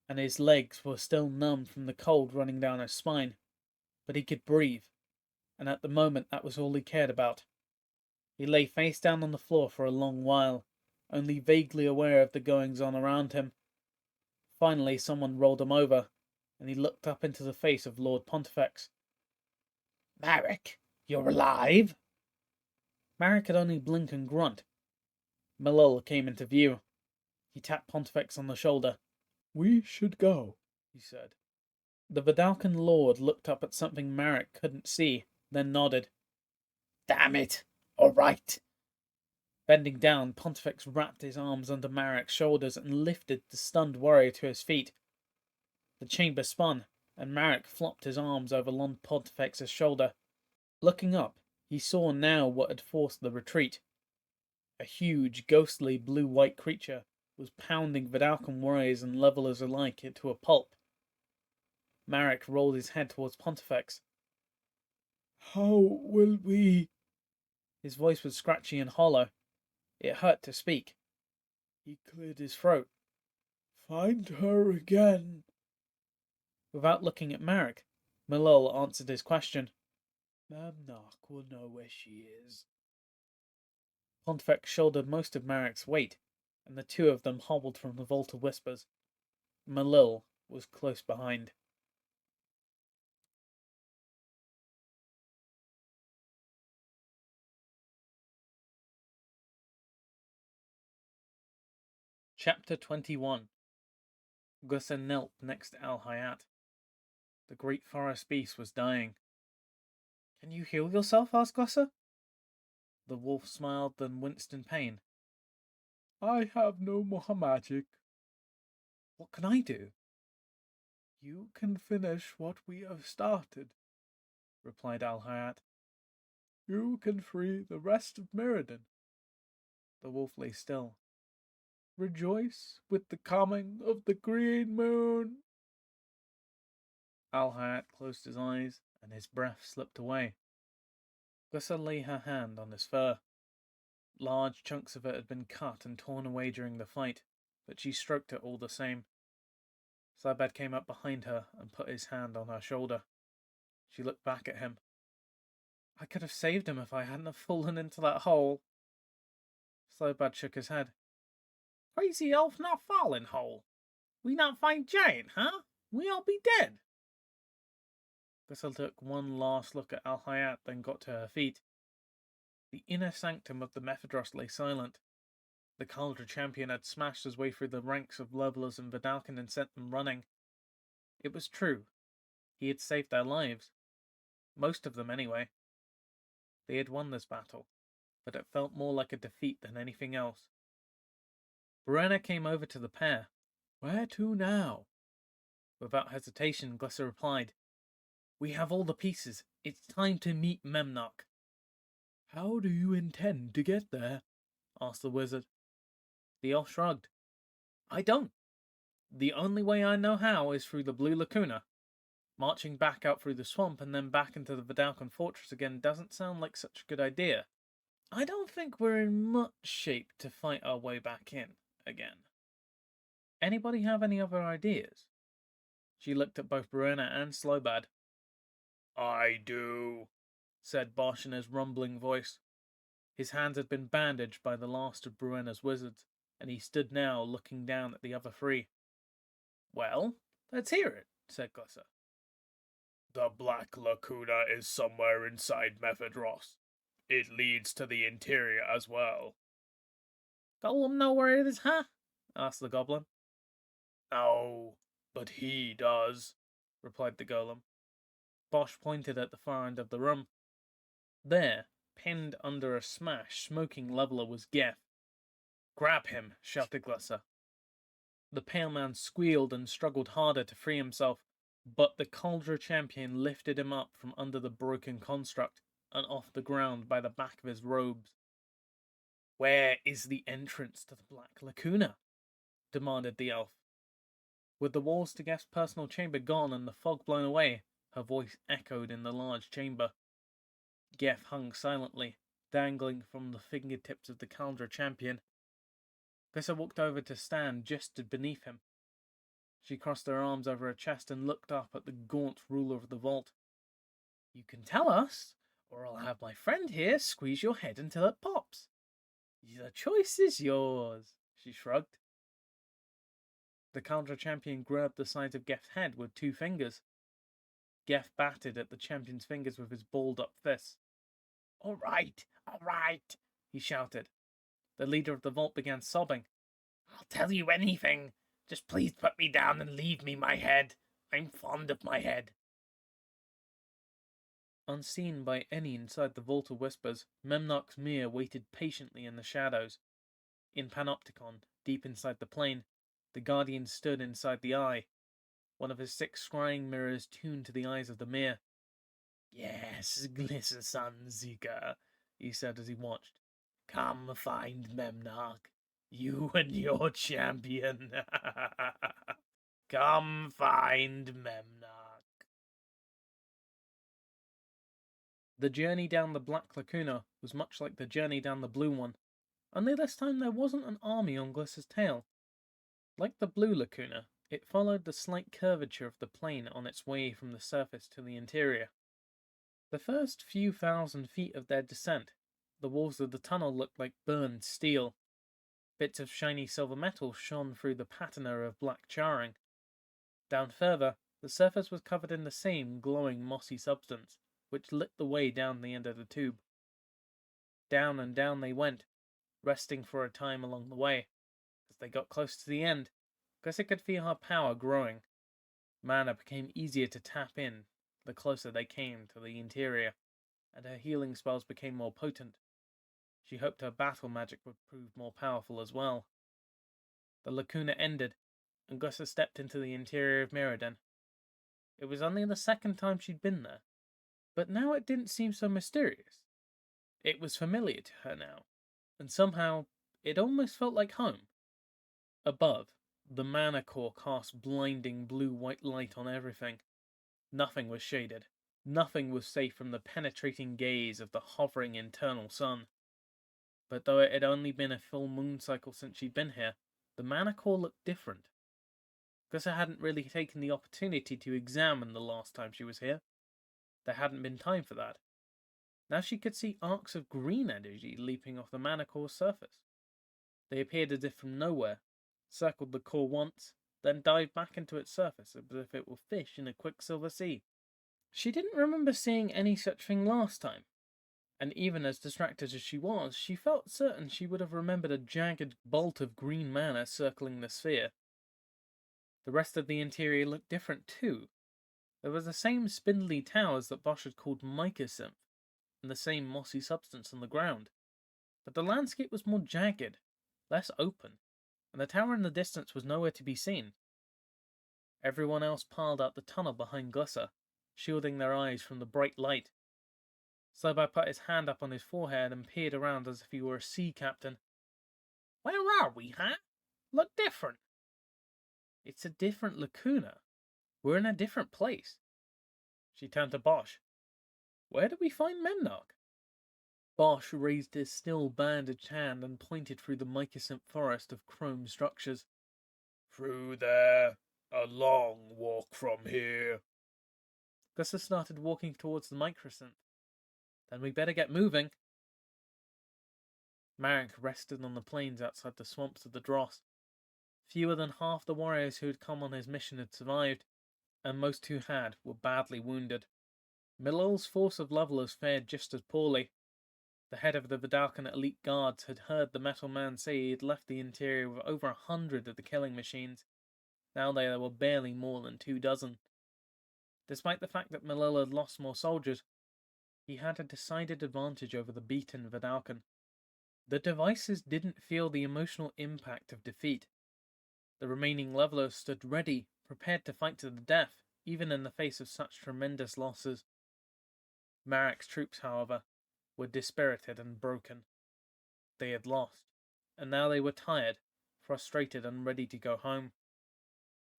and his legs were still numb from the cold running down his spine. But he could breathe, and at the moment that was all he cared about. He lay face down on the floor for a long while, only vaguely aware of the goings-on around him. Finally someone rolled him over, and he looked up into the face of Lord Pontifex. "Marek, you're alive?" Marek could only blink and grunt. Malil came into view. He tapped Pontifex on the shoulder. "We should go," he said. The Vidalcan lord looked up at something Marek couldn't see, then nodded. "Damn it! All right." Bending down, Pontifex wrapped his arms under Marek's shoulders and lifted the stunned warrior to his feet. The chamber spun, and Marek flopped his arms over Lord Pontifex's shoulder. Looking up, he saw now what had forced the retreat. A huge, ghostly blue-white creature was pounding Vidalcan warriors and levelers alike into a pulp. Marek rolled his head towards Pontifex. "How will we—" His voice was scratchy and hollow. It hurt to speak. He cleared his throat. "Find her again?" Without looking at Marek, Malil answered his question. "Memnarch will know where she is." Pontifex shouldered most of Marek's weight, and the two of them hobbled from the Vault of Whispers. Malil was close behind. Chapter 21. Gussa knelt next to Al-Hayat. The great forest beast was dying. "Can you heal yourself?" asked Gussa. The wolf smiled, then winced in pain. "I have no more magic." "What can I do?" "You can finish what we have started," replied Al-Hayat. "You can free the rest of Mirrodin." The wolf lay still. "Rejoice with the coming of the green moon." Al-Hayat closed his eyes, and his breath slipped away. Gussa lay her hand on his fur. Large chunks of it had been cut and torn away during the fight, but she stroked it all the same. Slabad came up behind her and put his hand on her shoulder. She looked back at him. "I could have saved him if I hadn't have fallen into that hole." Slabad shook his head. "Crazy elf not falling hole. We not find giant, huh? We all be dead." Gussa took one last look at Al-Hayat, then got to her feet. The inner sanctum of the Mephidros lay silent. The Cauldron Champion had smashed his way through the ranks of levelers and Vidalcan and sent them running. It was true. He had saved their lives. Most of them, anyway. They had won this battle, but it felt more like a defeat than anything else. Brenna came over to the pair. "Where to now?" Without hesitation, Glissa replied, "We have all the pieces. It's time to meet Memnock." "How do you intend to get there?" asked the wizard. The elf shrugged. "I don't. The only way I know how is through the Blue Lacuna. Marching back out through the swamp and then back into the Vidalcan fortress again doesn't sound like such a good idea. I don't think we're in much shape to fight our way back in again. Anybody have any other ideas?" She looked at both Bruenna and Slowbad. "I do," said Bosch in his rumbling voice. His hands had been bandaged by the last of Bruenna's wizards, and he stood now looking down at the other three. "Well, let's hear it," said Glissa. "The Black Lacuna is somewhere inside Method-Ross. It leads to the interior as well." "Golem know where it is, huh?" asked the goblin. "No, but he does," replied the golem. Bosch pointed at the far end of the room. There, pinned under a smashed, smoking leveler, was Geth. "Grab him," shouted Glissa. The pale man squealed and struggled harder to free himself, but the Cauldron Champion lifted him up from under the broken construct and off the ground by the back of his robes. "Where is the entrance to the Black Lacuna?" demanded the elf. With the walls to Geth's personal chamber gone and the fog blown away, her voice echoed in the large chamber. Geth hung silently, dangling from the fingertips of the Cauldron Champion. Glissa walked over to stand just beneath him. She crossed her arms over her chest and looked up at the gaunt ruler of the vault. "You can tell us, or I'll have my friend here squeeze your head until it pops. The choice is yours," she shrugged. The Cauldron Champion grabbed the sides of Geth's head with 2 fingers. Geth batted at the champion's fingers with his balled-up fists. All right, he shouted. The leader of the vault began sobbing. "I'll tell you anything. Just please put me down and leave me my head. I'm fond of my head." Unseen by any inside the Vault of Whispers, Memnock's mirror waited patiently in the shadows. In Panopticon, deep inside the plane, the Guardian stood inside the eye, one of his 6 scrying mirrors tuned to the eyes of the mirror. "Yes, Glissa Sun Zika," he said as he watched. "Come find Memnock, you and your champion. Come find Memnock." The journey down the Black Lacuna was much like the journey down the Blue one, only this time there wasn't an army on Glissa's tail. Like the Blue Lacuna, it followed the slight curvature of the plane on its way from the surface to the interior. The first few thousand feet of their descent, the walls of the tunnel looked like burned steel. Bits of shiny silver metal shone through the patina of black charring. Down further, the surface was covered in the same glowing mossy substance, which lit the way down the end of the tube. Down and down they went, resting for a time along the way. As they got close to the end, Glissa could feel her power growing. Mana became easier to tap in the closer they came to the interior, and her healing spells became more potent. She hoped her battle magic would prove more powerful as well. The lacuna ended, and Glissa stepped into the interior of Mirrodin. It was only the 2nd time she'd been there, but now it didn't seem so mysterious. It was familiar to her now, and somehow it almost felt like home. Above, the mana core cast blinding blue-white light on everything. Nothing was shaded. Nothing was safe from the penetrating gaze of the hovering internal sun. But though it had only been a full moon cycle since she'd been here, the mana core looked different. Glissa hadn't really taken the opportunity to examine the last time she was here. There hadn't been time for that. Now she could see arcs of green energy leaping off the mana core's surface. They appeared as if from nowhere, circled the core once, then dived back into its surface as if it were fish in a quicksilver sea. She didn't remember seeing any such thing last time. and even as distracted as she was, she felt certain she would have remembered a jagged bolt of green mana circling the sphere. The rest of the interior looked different too. There was the same spindly towers that Bosch had called mycosynth, and the same mossy substance on the ground. But the landscape was more jagged, less open, and the tower in the distance was nowhere to be seen. Everyone else piled out the tunnel behind Glisser, shielding their eyes from the bright light. Slowbro put his hand up on his forehead and peered around as if he were a sea captain. Where are we, huh? Look different. It's a different lacuna. We're in a different place. She turned to Bosch. Where do we find Memnock? Bosch raised his still bandaged hand and pointed through the mycosynth forest of chrome structures. Through there. A long walk from here. Gusser started walking towards the microsynth. Then we better get moving. Marek rested on the plains outside the swamps of the Dross. Fewer than half the warriors who had come on his mission had survived, and most who had were badly wounded. Millel's force of levelers fared just as poorly. The head of the Vidalcan elite guards had heard the metal man say he had left the interior with over 100 of the killing machines. Now there were barely more than 24. Despite the fact that Millel had lost more soldiers, he had a decided advantage over the beaten Vidalcan. The devices didn't feel the emotional impact of defeat. The remaining levelers stood ready, prepared to fight to the death, even in the face of such tremendous losses. Marek's troops, however, were dispirited and broken. They had lost, and now they were tired, frustrated and ready to go home.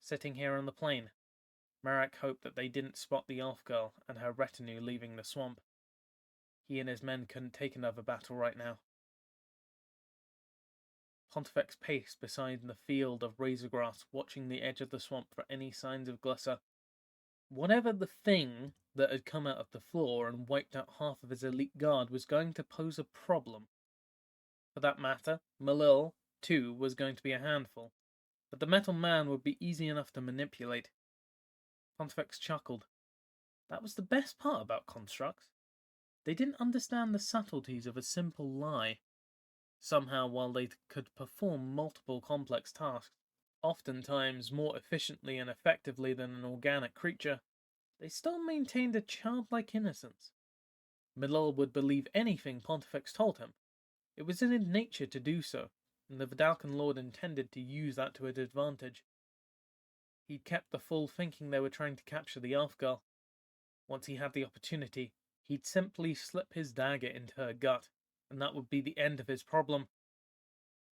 Sitting here on the plain, Marek hoped that they didn't spot the elf girl and her retinue leaving the swamp. He and his men couldn't take another battle right now. Pontifex paced beside the field of razor grass, watching the edge of the swamp for any signs of Glisser. Whatever the thing that had come out of the floor and wiped out half of his elite guard was going to pose a problem. For that matter, Millel, too, was going to be a handful, but the metal man would be easy enough to manipulate. Pontifex chuckled. That was the best part about constructs. They didn't understand the subtleties of a simple lie. Somehow, while they could perform multiple complex tasks, oftentimes more efficiently and effectively than an organic creature, they still maintained a childlike innocence. Millel would believe anything Pontifex told him. It was in his nature to do so, and the Vidalcan lord intended to use that to his advantage. He'd kept the fool thinking they were trying to capture the elf girl. Once he had the opportunity, he'd simply slip his dagger into her gut, and that would be the end of his problem.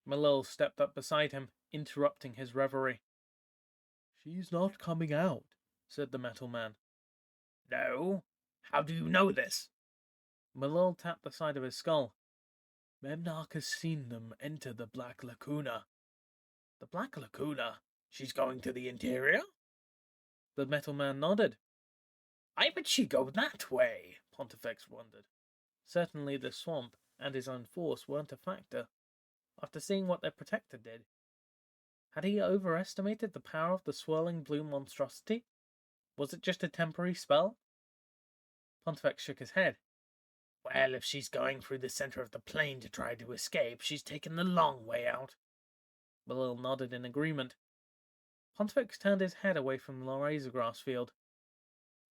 Millel stepped up beside him, interrupting his reverie. She's not coming out, said the metal man. No? How do you know this? Millel tapped the side of his skull. Memnock has seen them enter the Black Lacuna. The Black Lacuna? She's going to the interior? The metal man nodded. Why would she go that way? Pontifex wondered. Certainly the swamp and his own force weren't a factor, after seeing what their protector did. Had he overestimated the power of the swirling blue monstrosity? Was it just a temporary spell? Pontifex shook his head. Well, if she's going through the center of the plain to try to escape, she's taken the long way out. Millel nodded in agreement. Pontifex turned his head away from the razor grass field.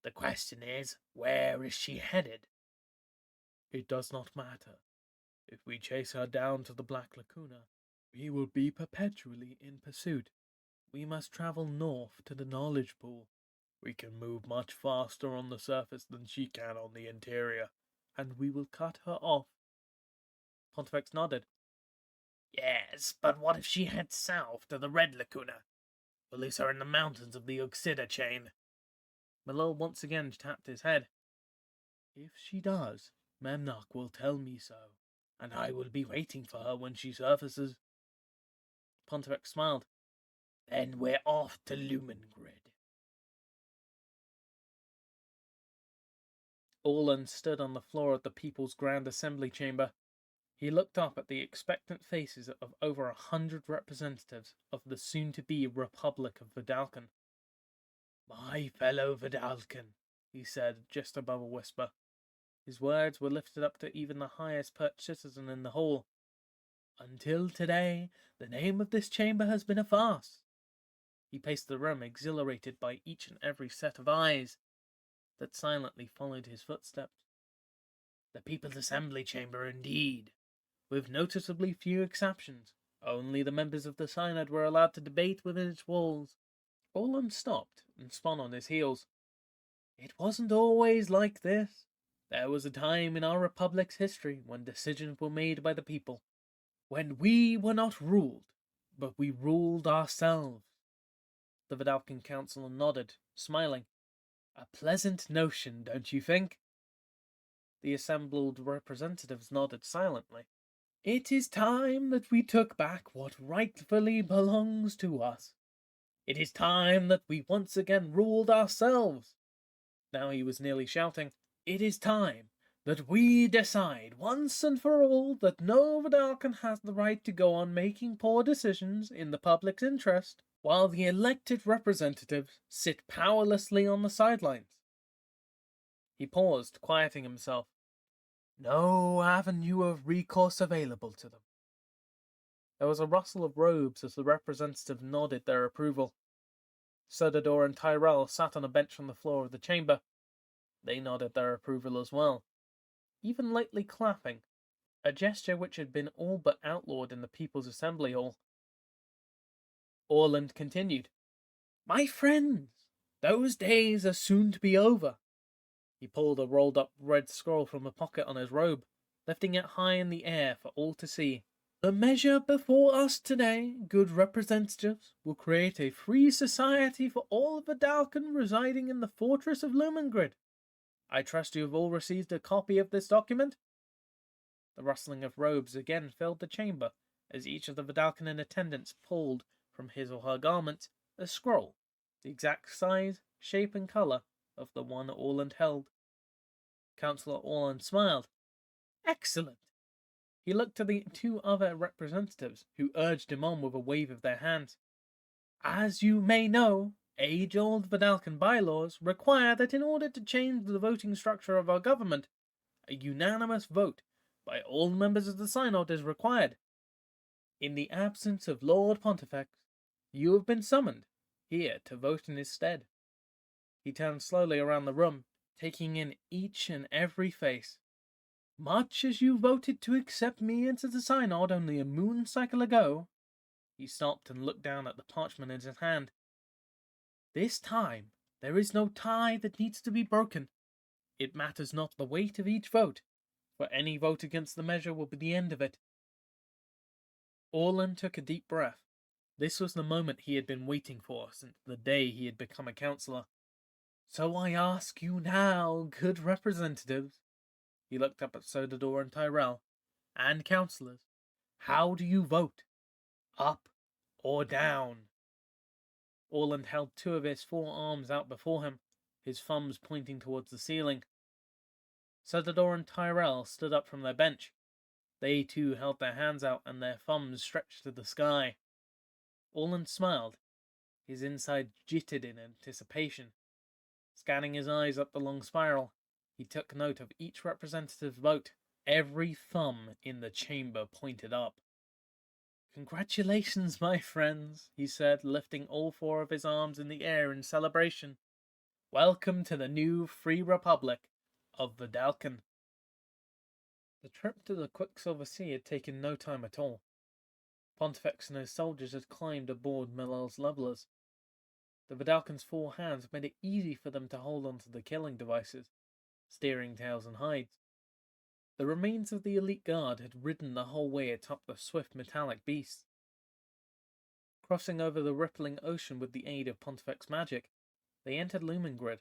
The question is, where is she headed? It does not matter. If we chase her down to the Black Lacuna, we will be perpetually in pursuit. We must travel north to the knowledge pool. We can move much faster on the surface than she can on the interior, and we will cut her off. Pontifex nodded. Yes, but what if she heads south to the Red Lacuna? We'll lose her in the mountains of the Uxida chain. Millel once again tapped his head. If she does, Memnock will tell me so, and I will be waiting for her when she surfaces. Pontifex smiled. Then we're off to Lumengrid. Orlan stood on the floor of the People's Grand Assembly Chamber. He looked up at the expectant faces of over 100 representatives of the soon-to-be Republic of Vidalcan. My fellow Vidalcan, he said, just above a whisper. His words were lifted up to even the highest perched citizen in the hall. "Until today, the name of this chamber has been a farce." He paced the room, exhilarated by each and every set of eyes that silently followed his footsteps. The People's Assembly Chamber, indeed. With noticeably few exceptions, only the members of the Synod were allowed to debate within its walls. Orland stopped and spun on his heels. "It wasn't always like this. There was a time in our Republic's history when decisions were made by the people, when we were not ruled, but we ruled ourselves." The Vidalcan councillor nodded, smiling. "A pleasant notion, don't you think?" The assembled representatives nodded silently. "It is time that we took back what rightfully belongs to us. It is time that we once again ruled ourselves." Now he was nearly shouting, "It is time that we decide once and for all that no Vidalcan has the right to go on making poor decisions in the public's interest, while the elected representatives sit powerlessly on the sidelines." He paused, quieting himself. "No avenue of recourse available to them." There was a rustle of robes as the representatives nodded their approval. Sodador and Tyrell sat on a bench on the floor of the chamber. They nodded their approval as well, even lightly clapping, a gesture which had been all but outlawed in the People's Assembly Hall. Orland continued, "My friends, those days are soon to be over." He pulled a rolled-up red scroll from a pocket on his robe, lifting it high in the air for all to see. "The measure before us today, good representatives, will create a free society for all of Vidalcan residing in the fortress of Lumengrid. I trust you have all received a copy of this document?" The rustling of robes again filled the chamber as each of the Vidalcan in attendance pulled from his or her garment a scroll, the exact size, shape, and colour of the one Orland held. Councillor Orland smiled. "Excellent." He looked to the two other representatives, who urged him on with a wave of their hands. "As you may know, age-old Vidalcan bylaws require that in order to change the voting structure of our government, a unanimous vote by all members of the Synod is required. In the absence of Lord Pontifex, you have been summoned here to vote in his stead." He turned slowly around the room, taking in each and every face. "Much as you voted to accept me into the Synod only a moon cycle ago," he stopped and looked down at the parchment in his hand. "This time, there is no tie that needs to be broken. It matters not the weight of each vote, for any vote against the measure will be the end of it." Orland took a deep breath. This was the moment he had been waiting for since the day he had become a councillor. "So I ask you now, good representatives," he looked up at Sodador and Tyrell, "and councillors, how do you vote? Up or down?" Orland held two of his four arms out before him, his thumbs pointing towards the ceiling. Sodador and Tyrell stood up from their bench. They too held their hands out and their thumbs stretched to the sky. Orland smiled. His insides jittered in anticipation. Scanning his eyes up the long spiral, he took note of each representative's vote. Every thumb in the chamber pointed up. "Congratulations, my friends," he said, lifting all four of his arms in the air in celebration. "Welcome to the new Free Republic of Vidalcan." The trip to the Quicksilver Sea had taken no time at all. Pontifex and his soldiers had climbed aboard Millel's levelers. The Vidalcan's four hands made it easy for them to hold onto the killing devices, steering tails and hides. The remains of the elite guard had ridden the whole way atop the swift metallic beasts. Crossing over the rippling ocean with the aid of Pontifex magic, they entered Lumengrid.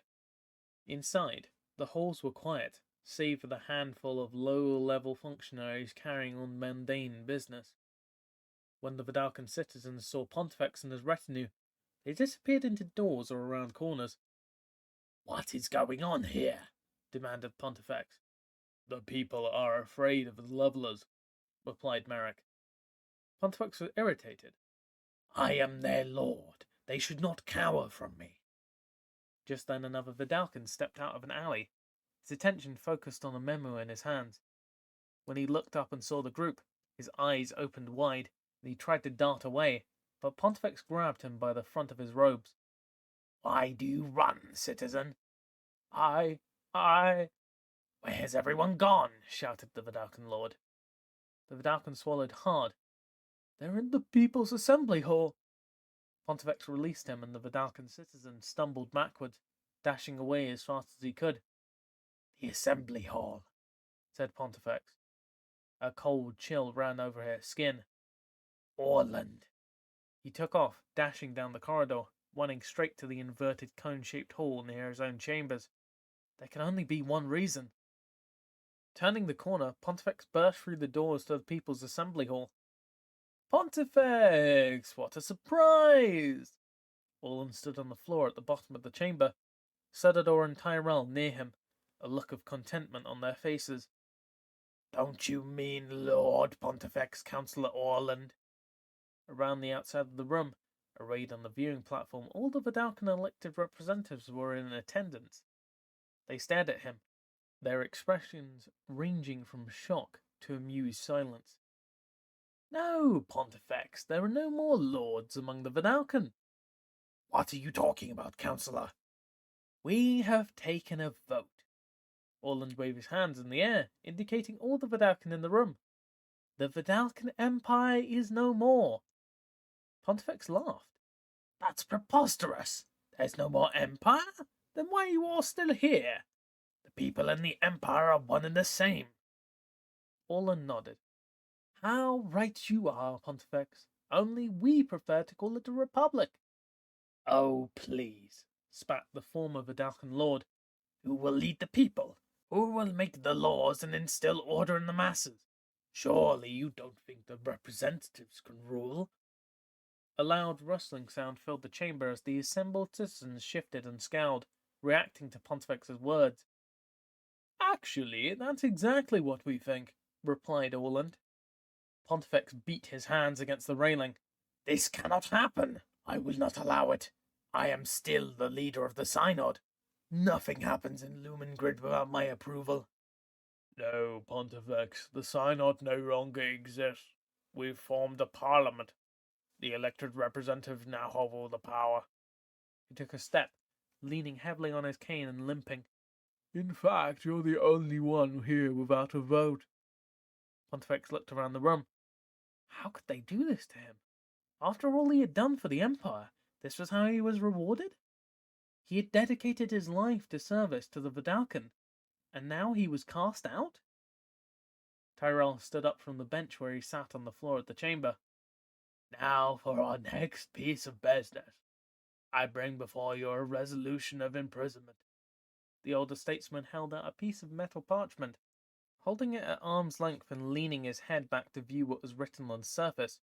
Inside, the halls were quiet, save for the handful of low-level functionaries carrying on mundane business. When the Vidalcan citizens saw Pontifex and his retinue, they disappeared into doors or around corners. "What is going on here?" demanded Pontifex. "The people are afraid of the levelers," replied Merrick. Pontifex was irritated. "I am their lord. They should not cower from me." Just then another Vidalcan stepped out of an alley. His attention focused on a memo in his hands. When he looked up and saw the group, his eyes opened wide, and he tried to dart away, but Pontifex grabbed him by the front of his robes. Why do you run, citizen? I... Where's everyone gone? Shouted the Vidalcan lord. The Vidalcan swallowed hard. They're in the People's Assembly Hall. Pontifex released him, and the Vidalcan citizen stumbled backwards, dashing away as fast as he could. The Assembly Hall, said Pontifex. A cold chill ran over his skin. Orland. He took off, dashing down the corridor, running straight to the inverted cone-shaped hall near his own chambers. There can only be one reason. Turning the corner, Pontifex burst through the doors to the People's Assembly Hall. Pontifex! What a surprise! Orland stood on the floor at the bottom of the chamber, Cedador and Tyrell near him, a look of contentment on their faces. Don't you mean Lord Pontifex, Councillor Orland? Around the outside of the room, arrayed on the viewing platform, all the Vidalcan elected representatives were in attendance. They stared at him, their expressions ranging from shock to amused silence. No, Pontifex, there are no more lords among the Vidalcan. What are you talking about, Councillor? We have taken a vote. Orland waved his hands in the air, indicating all the Vidalcan in the room. The Vidalcan Empire is no more. Pontifex laughed. That's preposterous. There's no more empire? Then why are you all still here? The people and the empire are one and the same. Orland nodded. How right you are, Pontifex. Only we prefer to call it a republic. Oh, please, spat the former Vidalcan lord. Who will lead the people? Who will make the laws and instill order in the masses? Surely you don't think the representatives can rule? A loud rustling sound filled the chamber as the assembled citizens shifted and scowled, reacting to Pontifex's words. Actually, that's exactly what we think, replied Orland. Pontifex beat his hands against the railing. This cannot happen. I will not allow it. I am still the leader of the Synod. Nothing happens in Lumengrid without my approval. No, Pontifex, the Synod no longer exists. We've formed a parliament. The elected representatives now have all the power. He took a step, leaning heavily on his cane and limping. In fact, you're the only one here without a vote. Pontifex looked around the room. How could they do this to him? After all he had done for the Empire, this was how he was rewarded? He had dedicated his life to service to the Vidalcan, and now he was cast out? Tyrell stood up from the bench where he sat on the floor of the chamber. Now for our next piece of business. I bring before you a resolution of imprisonment. The older statesman held out a piece of metal parchment. Holding it at arm's length and leaning his head back to view what was written on the surface.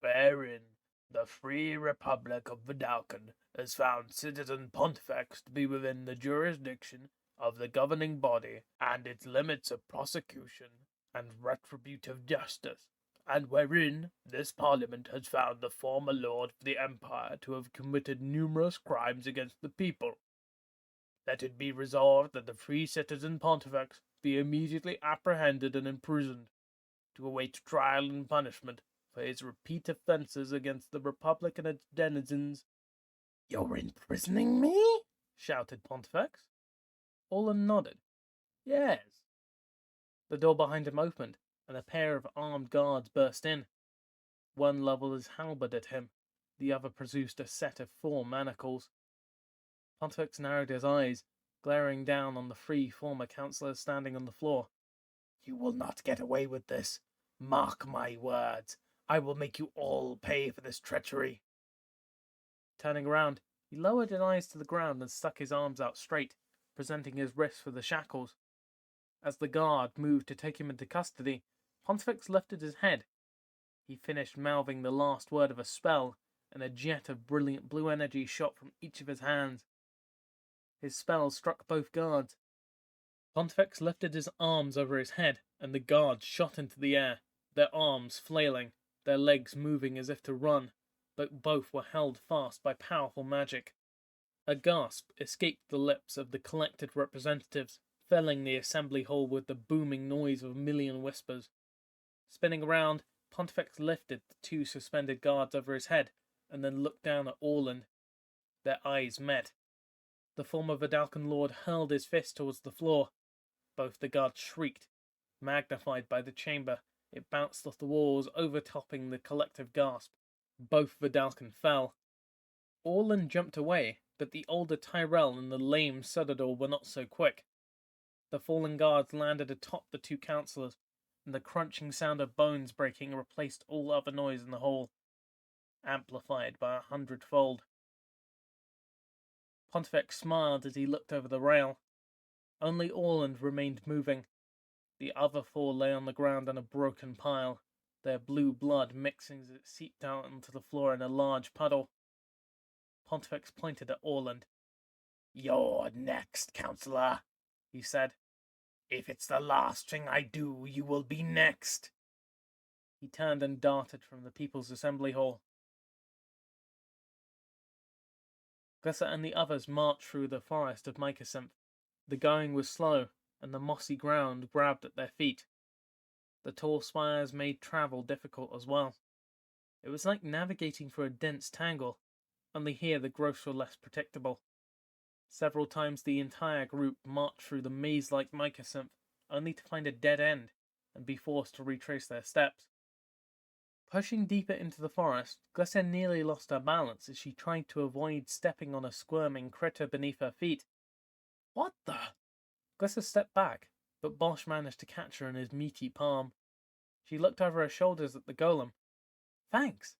Wherein the Free Republic of Vidalcan has found Citizen Pontifex to be within the jurisdiction of the governing body and its limits of prosecution and retributive justice, and wherein this Parliament has found the former Lord of the Empire to have committed numerous crimes against the people. Let it be resolved that the free Citizen Pontifex be immediately apprehended and imprisoned, to await trial and punishment for his repeat offences against the Republic and its denizens. You're imprisoning me? Shouted Pontifex. Orland nodded. Yes. The door behind him opened, and a pair of armed guards burst in. One levelled his halberd at him, the other produced a set of 4 manacles. Pontifex narrowed his eyes, glaring down on the 3 former councillors standing on the floor. You will not get away with this. Mark my words. I will make you all pay for this treachery. Turning around, he lowered his eyes to the ground and stuck his arms out straight, presenting his wrists for the shackles. As the guard moved to take him into custody, Pontifex lifted his head. He finished mouthing the last word of a spell, and a jet of brilliant blue energy shot from each of his hands. His spell struck both guards. Pontifex lifted his arms over his head, and the guards shot into the air, their arms flailing, their legs moving as if to run, but both were held fast by powerful magic. A gasp escaped the lips of the collected representatives, filling the assembly hall with the booming noise of a million whispers. Spinning around, Pontifex lifted the two suspended guards over his head and then looked down at Orland. Their eyes met. The former Vidalcan lord hurled his fist towards the floor. Both the guards shrieked. Magnified by the chamber, it bounced off the walls, overtopping the collective gasp. Both Vidalcan fell. Orland jumped away, but the older Tyrell and the lame Sudador were not so quick. The fallen guards landed atop the two councillors, and the crunching sound of bones breaking replaced all other noise in the hall, amplified by 100-fold. Pontifex smiled as he looked over the rail. Only Orland remained moving. The other four lay on the ground in a broken pile, their blue blood mixing as it seeped out onto the floor in a large puddle. Pontifex pointed at Orland. "You're next, councillor," he said. "If it's the last thing I do, you will be next." He turned and darted from the People's Assembly Hall. Glisser and the others marched through the forest of Mycosynth. The going was slow, and the mossy ground grabbed at their feet. The tall spires made travel difficult as well. It was like navigating through a dense tangle, only here the growths were less predictable. Several times the entire group marched through the maze-like Mycosynth, only to find a dead end and be forced to retrace their steps. Pushing deeper into the forest, Glisser nearly lost her balance as she tried to avoid stepping on a squirming critter beneath her feet. "What the?" Glisser stepped back, but Bosch managed to catch her in his meaty palm. She looked over her shoulders at the golem. "Thanks."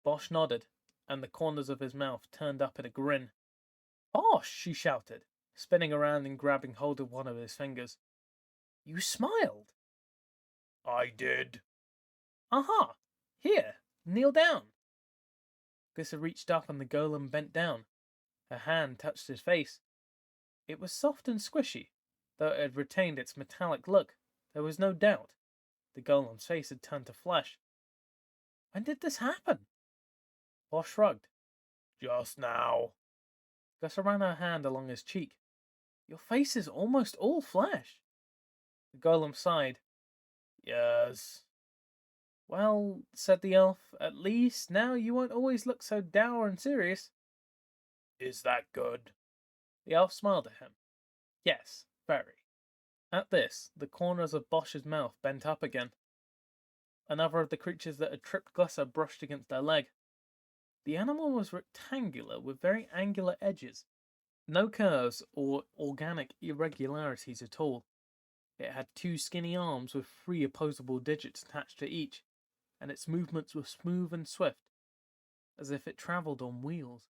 Bosch nodded, and the corners of his mouth turned up in a grin. "Bosch!" she shouted, spinning around and grabbing hold of one of his fingers. "You smiled." "I did." "Aha! Here, kneel down." Glisser reached up and the golem bent down. Her hand touched his face. It was soft and squishy, though it had retained its metallic look. There was no doubt. The golem's face had turned to flesh. "When did this happen?" Bosch shrugged. "Just now." Glisser ran her hand along his cheek. "Your face is almost all flesh." The golem sighed. "Yes." "Well," said the elf, "at least now you won't always look so dour and serious." "Is that good?" The elf smiled at him. "Yes, very." At this, the corners of Bosch's mouth bent up again. Another of the creatures that had tripped Glisser brushed against her leg. The animal was rectangular with very angular edges. No curves or organic irregularities at all. It had two skinny arms with 3 opposable digits attached to each, and its movements were smooth and swift, as if it travelled on wheels.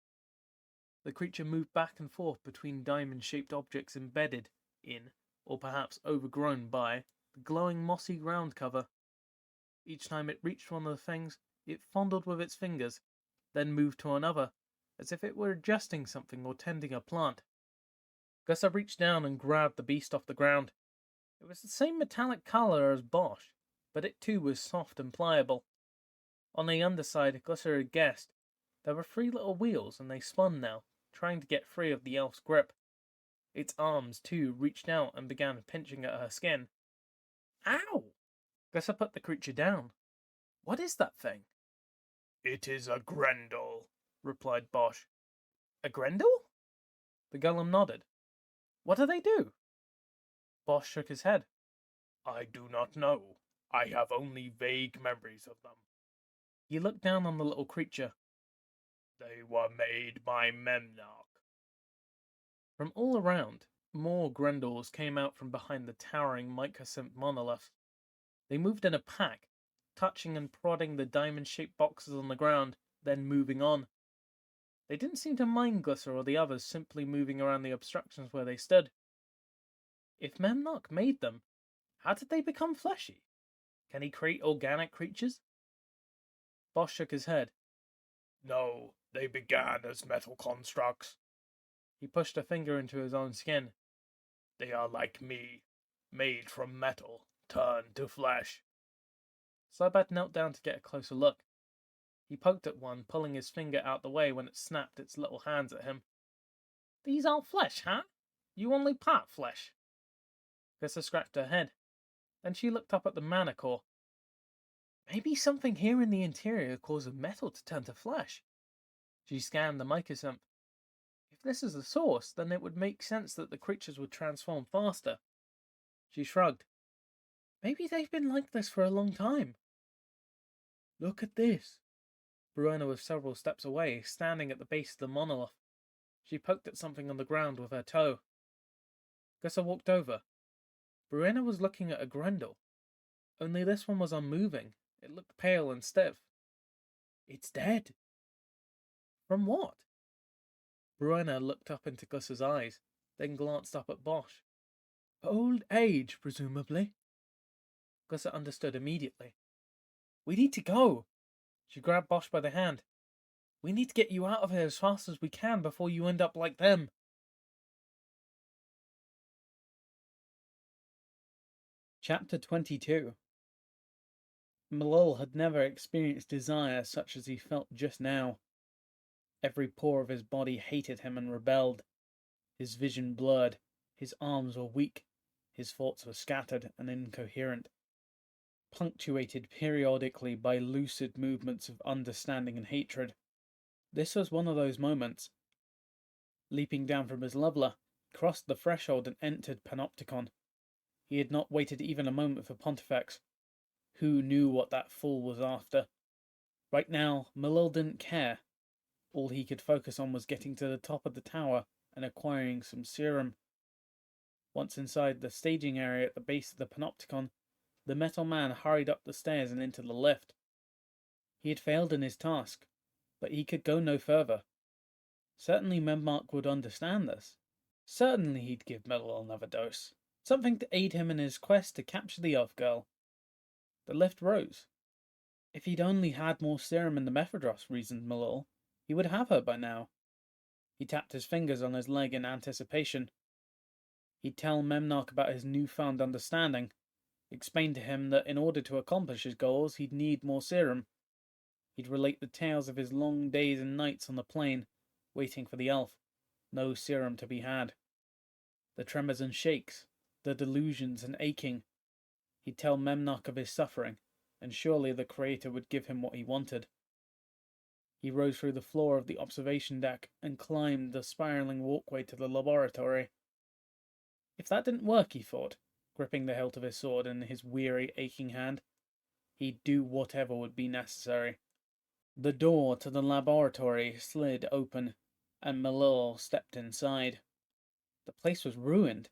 The creature moved back and forth between diamond-shaped objects embedded in, or perhaps overgrown by, the glowing mossy ground cover. Each time it reached one of the things, it fondled with its fingers, then moved to another, as if it were adjusting something or tending a plant. Glisser reached down and grabbed the beast off the ground. It was the same metallic colour as Bosch, but it too was soft and pliable. On the underside, Glisser had guessed, there were 3 little wheels, and they spun now, trying to get free of the elf's grip. Its arms, too, reached out and began pinching at her skin. "Ow!" Glisser put the creature down. "What is that thing?" "It is a Grendel," replied Bosch. "A Grendel?" The golem nodded. "What do they do?" Bosch shook his head. "I do not know. I have only vague memories of them." He looked down on the little creature. "They were made by Memnarch." From all around, more Grendels came out from behind the towering Mycosynth monolith. They moved in a pack, touching and prodding the diamond-shaped boxes on the ground, then moving on. They didn't seem to mind Glisser or the others simply moving around the obstructions where they stood. If Memnarch made them, how did they become fleshy? Can he create organic creatures? Bosch shook his head. "No, they began as metal constructs. He pushed a finger into his own skin. They are like me, made from metal, turned to flesh." Sybat knelt down to get a closer look. He poked at one, pulling his finger out the way when it snapped its little hands at him. "These aren't flesh, huh? You only part flesh." Gussa scratched her head. Then she looked up at the mana core. Maybe something here in the interior causes metal to turn to flesh. She scanned the mycosynth. If this is the source, then it would make sense that the creatures would transform faster. She shrugged. Maybe they've been like this for a long time. Look at this. Bruenna was several steps away, standing at the base of the monolith. She poked at something on the ground with her toe. Gussa walked over. Bruenna was looking at a Grendel. Only this one was unmoving. It looked pale and stiff. It's dead. From what? Bruenna looked up into Gus's eyes, then glanced up at Bosch. Old age, presumably. Gussa understood immediately. We need to go. She grabbed Bosch by the hand. We need to get you out of here as fast as we can before you end up like them. Chapter 22. Malol had never experienced desire such as he felt just now. Every pore of his body hated him and rebelled. His vision blurred, his arms were weak, his thoughts were scattered and incoherent, punctuated periodically by lucid movements of understanding and hatred. This was one of those moments. Leaping down from his leveler, he crossed the threshold and entered Panopticon. He had not waited even a moment for Pontifex. Who knew what that fool was after? Right now, Malil didn't care. All he could focus on was getting to the top of the tower and acquiring some serum. Once inside the staging area at the base of the Panopticon, the metal man hurried up the stairs and into the lift. He had failed in his task, but he could go no further. Certainly Memmark would understand this. Certainly he'd give Malil another dose. Something to aid him in his quest to capture the elf girl. The lift rose. If he'd only had more serum in the Mephrodros, reasoned Malil, he would have her by now. He tapped his fingers on his leg in anticipation. He'd tell Memnarch about his newfound understanding, explain to him that in order to accomplish his goals, he'd need more serum. He'd relate the tales of his long days and nights on the plain, waiting for the elf. No serum to be had. The tremors and shakes, the delusions and aching. He'd tell Memnarch of his suffering, and surely the Creator would give him what he wanted. He rose through the floor of the observation deck and climbed the spiraling walkway to the laboratory. If that didn't work, he thought, gripping the hilt of his sword in his weary, aching hand, he'd do whatever would be necessary. The door to the laboratory slid open, and Malil stepped inside. The place was ruined.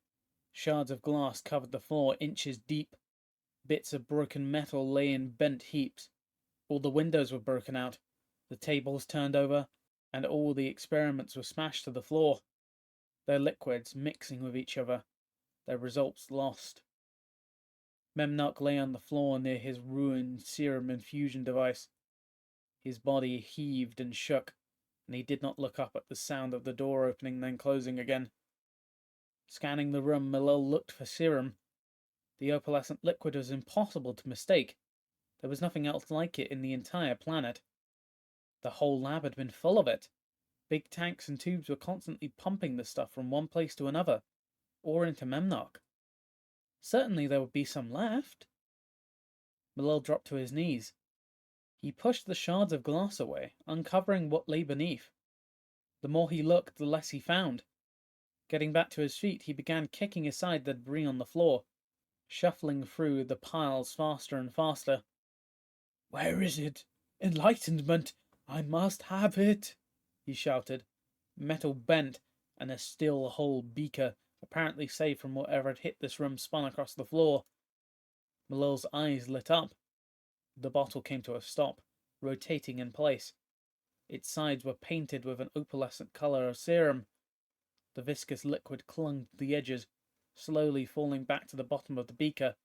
Shards of glass covered the floor inches deep. Bits of broken metal lay in bent heaps. All the windows were broken out, the tables turned over, and all the experiments were smashed to the floor. Their liquids mixing with each other, their results lost. Memnarch lay on the floor near his ruined serum infusion device. His body heaved and shook, and he did not look up at the sound of the door opening then closing again. Scanning the room, Malil looked for serum. The opalescent liquid was impossible to mistake. There was nothing else like it in the entire planet. The whole lab had been full of it. Big tanks and tubes were constantly pumping the stuff from one place to another, or into Memnarch. Certainly there would be some left. Malil dropped to his knees. He pushed the shards of glass away, uncovering what lay beneath. The more he looked, the less he found. Getting back to his feet, he began kicking aside the debris on the floor, shuffling through the piles faster and faster. Where is it? Enlightenment! I must have it! He shouted. Metal bent, and a still whole beaker, apparently safe from whatever had hit this room, spun across the floor. Malil's eyes lit up. The bottle came to a stop, rotating in place. Its sides were painted with an opalescent colour of serum. The viscous liquid clung to the edges, slowly falling back to the bottom of the beaker,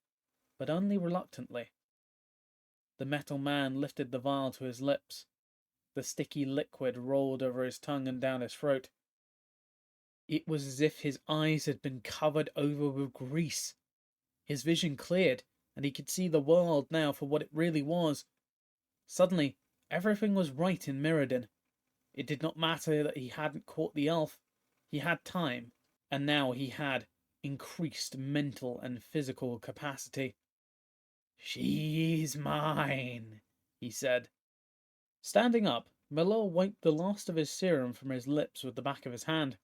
but only reluctantly. The metal man lifted the vial to his lips. The sticky liquid rolled over his tongue and down his throat. It was as if his eyes had been covered over with grease. His vision cleared, and he could see the world now for what it really was. Suddenly, everything was right in Mirrodin. It did not matter that he hadn't caught the elf. He had time, and now he had increased mental and physical capacity. "She's mine," he said. Standing up, Miller wiped the last of his serum from his lips with the back of his hand.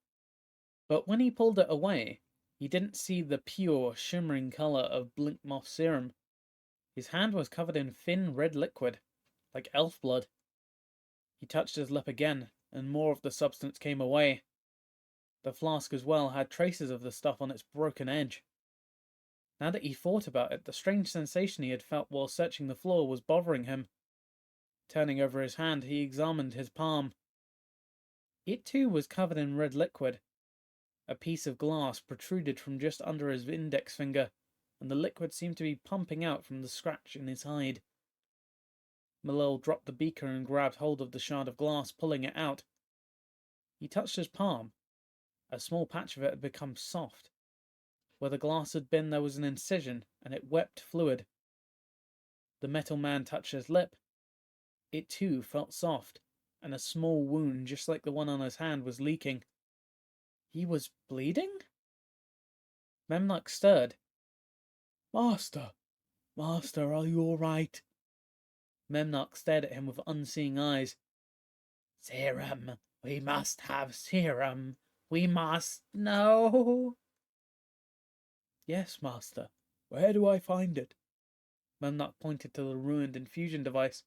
But when he pulled it away, he didn't see the pure, shimmering color of Blinkmoth's serum. His hand was covered in thin red liquid, like elf blood. He touched his lip again, and more of the substance came away. The flask as well had traces of the stuff on its broken edge. Now that he thought about it, the strange sensation he had felt while searching the floor was bothering him. Turning over his hand, he examined his palm. It too was covered in red liquid. A piece of glass protruded from just under his index finger, and the liquid seemed to be pumping out from the scratch in his hide. Malil dropped the beaker and grabbed hold of the shard of glass, pulling it out. He touched his palm. A small patch of it had become soft. Where the glass had been, there was an incision, and it wept fluid. The metal man touched his lip. It too felt soft, and a small wound, just like the one on his hand, was leaking. He was bleeding? Memnock stirred. Master, are you all right? Memnock stared at him with unseeing eyes. "Serum. We must have serum. We must know." "Yes, master. Where do I find it?" Memnock pointed to the ruined infusion device.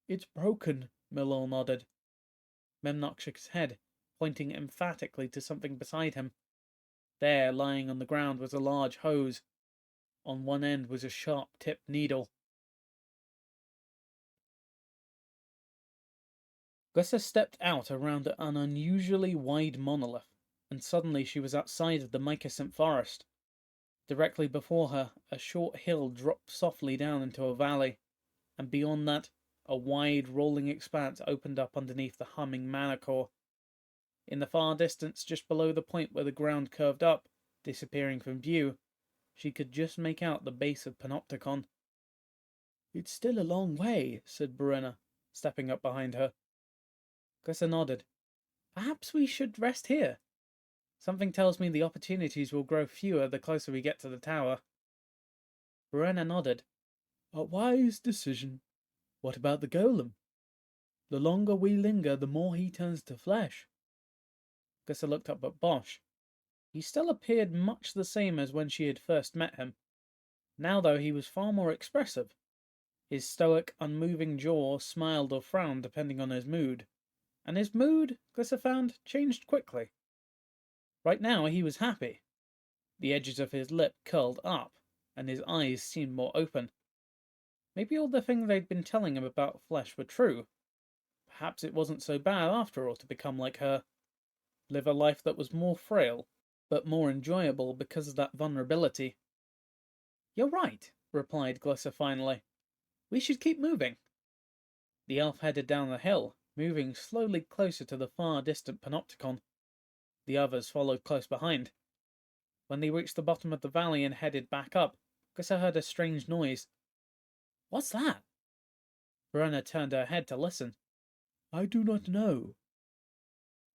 "It's broken," Milor nodded. Memnock shook his head, pointing emphatically to something beside him. There, lying on the ground, was a large hose. On one end was a sharp-tipped needle. Glissa stepped out around an unusually wide monolith, and suddenly she was outside of the mycosynth forest. Directly before her, a short hill dropped softly down into a valley, and beyond that, a wide rolling expanse opened up underneath the humming mana core. In the far distance, just below the point where the ground curved up, disappearing from view, she could just make out the base of Panopticon. "It's still a long way," said Brenna, stepping up behind her. Glissa nodded. "Perhaps we should rest here. Something tells me the opportunities will grow fewer the closer we get to the tower." Brenna nodded. "A wise decision. What about the golem? The longer we linger, the more he turns to flesh." Glissa looked up at Bosch. He still appeared much the same as when she had first met him. Now, though, he was far more expressive. His stoic, unmoving jaw smiled or frowned depending on his mood. And his mood, Glissa found, changed quickly. Right now, he was happy. The edges of his lip curled up, and his eyes seemed more open. Maybe all the things they'd been telling him about flesh were true. Perhaps it wasn't so bad after all to become like her. Live a life that was more frail, but more enjoyable because of that vulnerability. "You're right," replied Glissa finally. "We should keep moving." The elf headed down the hill, moving slowly closer to the far distant Panopticon. The others followed close behind. When they reached the bottom of the valley and headed back up, Glissa heard a strange noise. "What's that?" Verena turned her head to listen. "I do not know."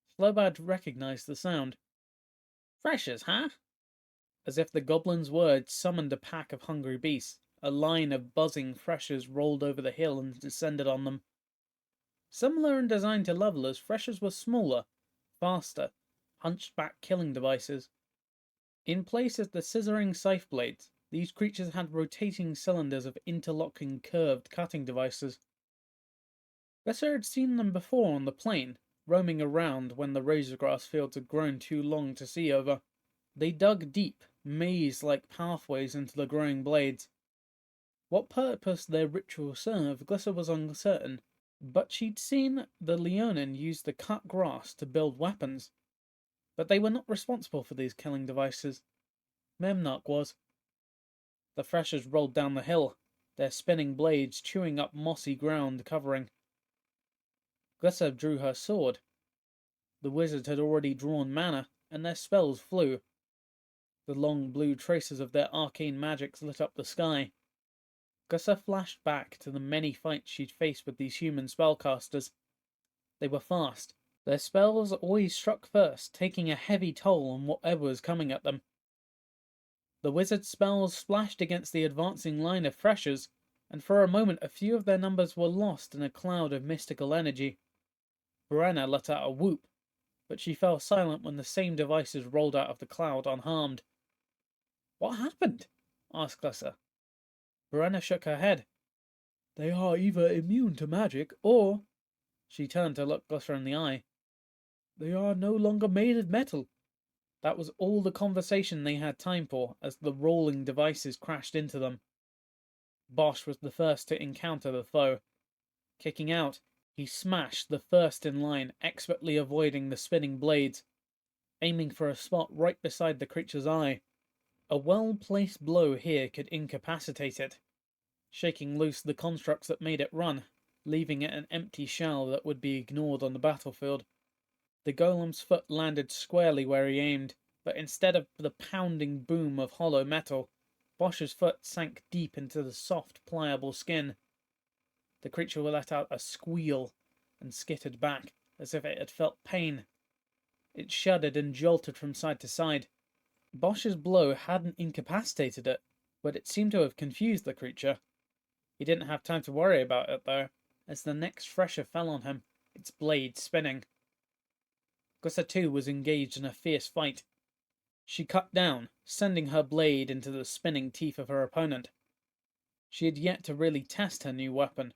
Slobad recognized the sound. "Freshers, huh?" As if the goblin's words summoned a pack of hungry beasts, a line of buzzing freshers rolled over the hill and descended on them. Similar in design to levelers, freshers were smaller, faster, hunched-back killing devices. In place of the scissoring scythe blades, these creatures had rotating cylinders of interlocking curved cutting devices. Glissa had seen them before on the plain, roaming around when the razorgrass fields had grown too long to see over. They dug deep, maze-like pathways into the growing blades. What purpose their ritual served, Glissa was uncertain, but she'd seen the Leonin use the cut grass to build weapons. But they were not responsible for these killing devices. Memnock was. The freshers rolled down the hill, their spinning blades chewing up mossy ground covering. Glissa drew her sword. The wizards had already drawn mana, and their spells flew. The long blue traces of their arcane magics lit up the sky. Glissa flashed back to the many fights she'd faced with these human spellcasters. They were fast. Their spells always struck first, taking a heavy toll on whatever was coming at them. The wizard's spells splashed against the advancing line of freshers, and for a moment a few of their numbers were lost in a cloud of mystical energy. Brenna let out a whoop, but she fell silent when the same devices rolled out of the cloud unharmed. "What happened?" asked Glissa. Brenna shook her head. "They are either immune to magic, or—" She turned to look Glissa in the eye. "They are no longer made of metal." That was all the conversation they had time for as the rolling devices crashed into them. Bosch was the first to encounter the foe. Kicking out, he smashed the first in line, expertly avoiding the spinning blades, aiming for a spot right beside the creature's eye. A well-placed blow here could incapacitate it, shaking loose the constructs that made it run, leaving it an empty shell that would be ignored on the battlefield. The golem's foot landed squarely where he aimed, but instead of the pounding boom of hollow metal, Bosch's foot sank deep into the soft, pliable skin. The creature let out a squeal and skittered back, as if it had felt pain. It shuddered and jolted from side to side. Bosch's blow hadn't incapacitated it, but it seemed to have confused the creature. He didn't have time to worry about it, though, as the next fresher fell on him, its blade spinning. Glissa too was engaged in a fierce fight. She cut down, sending her blade into the spinning teeth of her opponent. She had yet to really test her new weapon.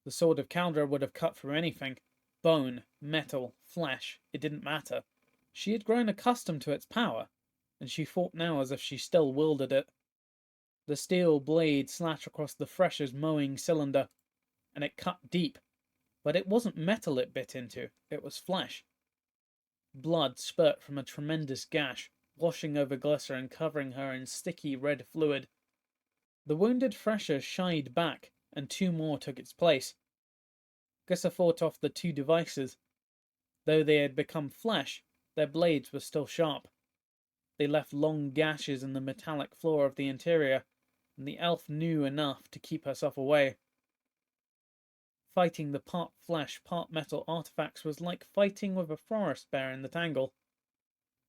The sword of Caldra would have cut through anything. Bone, metal, flesh, it didn't matter. She had grown accustomed to its power, and she fought now as if she still wielded it. The steel blade slashed across the fresher's mowing cylinder, and it cut deep. But it wasn't metal it bit into, it was flesh. Blood spurt from a tremendous gash, washing over Glissa and covering her in sticky red fluid. The wounded fresher shied back, and two more took its place. Glissa fought off the two devices. Though they had become flesh, their blades were still sharp. They left long gashes in the metallic floor of the interior, and the elf knew enough to keep herself away. Fighting the part flesh, part metal artifacts was like fighting with a forest bear in the tangle.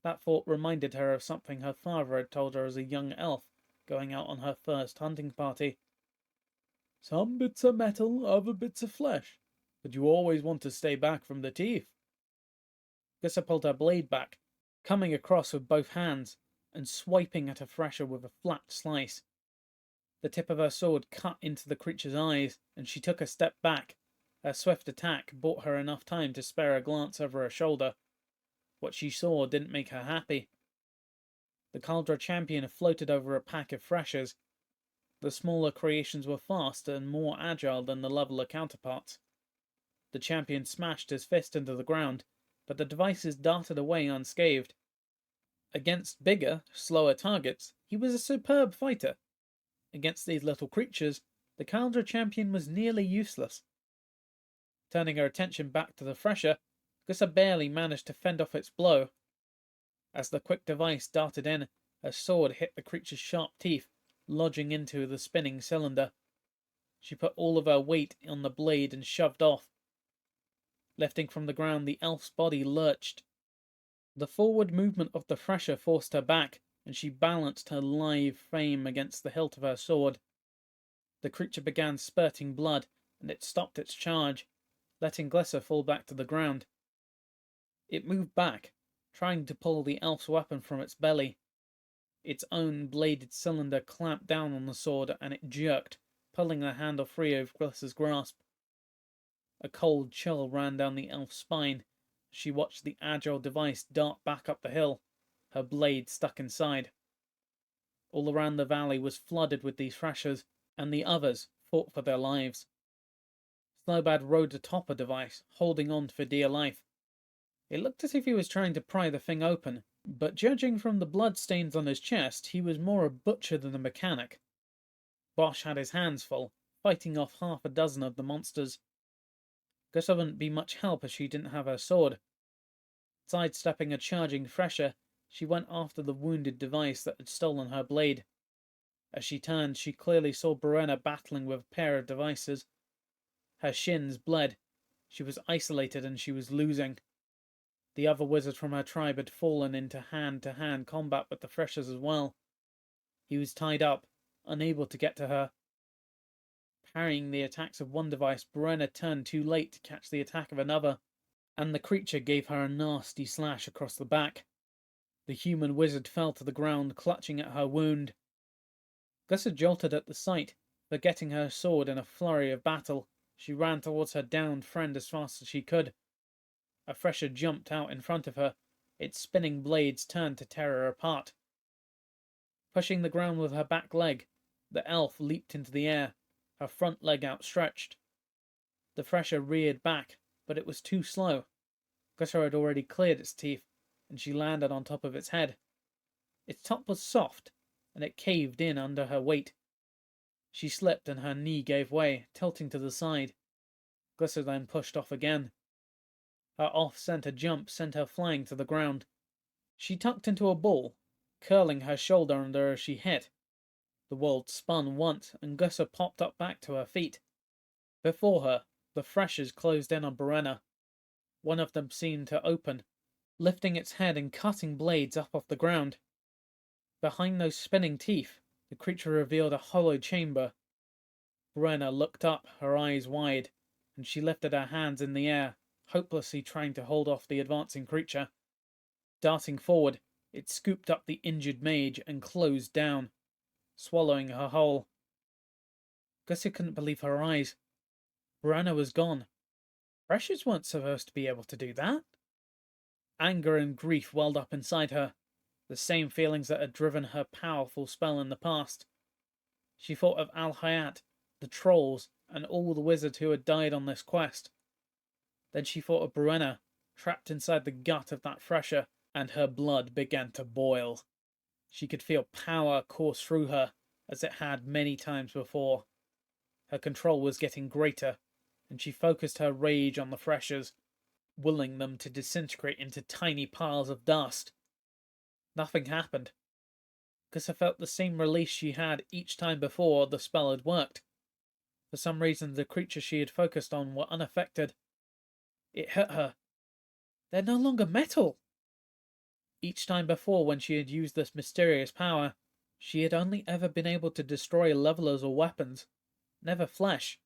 That thought reminded her of something her father had told her as a young elf going out on her first hunting party. "Some bits are metal, other bits are flesh, but you always want to stay back from the teeth." Glissa pulled her blade back, coming across with both hands and swiping at a fresher with a flat slice. The tip of her sword cut into the creature's eyes, and she took a step back. Her swift attack bought her enough time to spare a glance over her shoulder. What she saw didn't make her happy. The Caldra champion floated over a pack of freshers. The smaller creations were faster and more agile than the leveler counterparts. The champion smashed his fist into the ground, but the devices darted away unscathed. Against bigger, slower targets, he was a superb fighter. Against these little creatures, the Caldra champion was nearly useless. Turning her attention back to the fresher, Glissa barely managed to fend off its blow. As the quick device darted in, her sword hit the creature's sharp teeth, lodging into the spinning cylinder. She put all of her weight on the blade and shoved off. Lifting from the ground, the elf's body lurched. The forward movement of the fresher forced her back, and she balanced her lithe frame against the hilt of her sword. The creature began spurting blood, and it stopped its charge, letting Glissa fall back to the ground. It moved back, trying to pull the elf's weapon from its belly. Its own bladed cylinder clamped down on the sword, and it jerked, pulling the handle free of Glissa's grasp. A cold chill ran down the elf's spine as she watched the agile device dart back up the hill, her blade stuck inside. All around the valley was flooded with these freshers, and the others fought for their lives. Snowbad rode atop a device, holding on for dear life. It looked as if he was trying to pry the thing open, but judging from the blood stains on his chest, he was more a butcher than a mechanic. Bosch had his hands full, fighting off half a dozen of the monsters. Glissa wouldn't be much help as she didn't have her sword. Sidestepping a charging fresher, she went after the wounded device that had stolen her blade. As she turned, she clearly saw Brenna battling with a pair of devices. Her shins bled. She was isolated and she was losing. The other wizard from her tribe had fallen into hand-to-hand combat with the freshers as well. He was tied up, unable to get to her. Parrying the attacks of one device, Brenna turned too late to catch the attack of another, and the creature gave her a nasty slash across the back. The human wizard fell to the ground, clutching at her wound. Gussa jolted at the sight. Forgetting her sword in a flurry of battle, she ran towards her downed friend as fast as she could. A fresher jumped out in front of her, its spinning blades turned to tear her apart. Pushing the ground with her back leg, the elf leaped into the air, her front leg outstretched. The fresher reared back, but it was too slow. Gussa had already cleared its teeth, and she landed on top of its head. Its top was soft, and it caved in under her weight. She slipped and her knee gave way, tilting to the side. Gussa then pushed off again. Her off-center jump sent her flying to the ground. She tucked into a ball, curling her shoulder under as she hit. The world spun once, and Gussa popped up back to her feet. Before her, the freshers closed in on Brenna. One of them seemed to open, lifting its head and cutting blades up off the ground. Behind those spinning teeth, the creature revealed a hollow chamber. Brenna looked up, her eyes wide, and she lifted her hands in the air, hopelessly trying to hold off the advancing creature. Darting forward, it scooped up the injured mage and closed down, swallowing her whole. Gussie couldn't believe her eyes. Brenna was gone. Freshers weren't supposed to be able to do that. Anger and grief welled up inside her, the same feelings that had driven her powerful spell in the past. She thought of Al-Hayat, the trolls, and all the wizards who had died on this quest. Then she thought of Brenna, trapped inside the gut of that fresher, and her blood began to boil. She could feel power course through her, as it had many times before. Her control was getting greater, and she focused her rage on the freshers, willing them to disintegrate into tiny piles of dust. Nothing happened. Gussie felt the same release she had each time before the spell had worked. For some reason, the creatures she had focused on were unaffected. It hit her. They're no longer metal. Each time before, when she had used this mysterious power, she had only ever been able to destroy levelers or weapons, never flesh.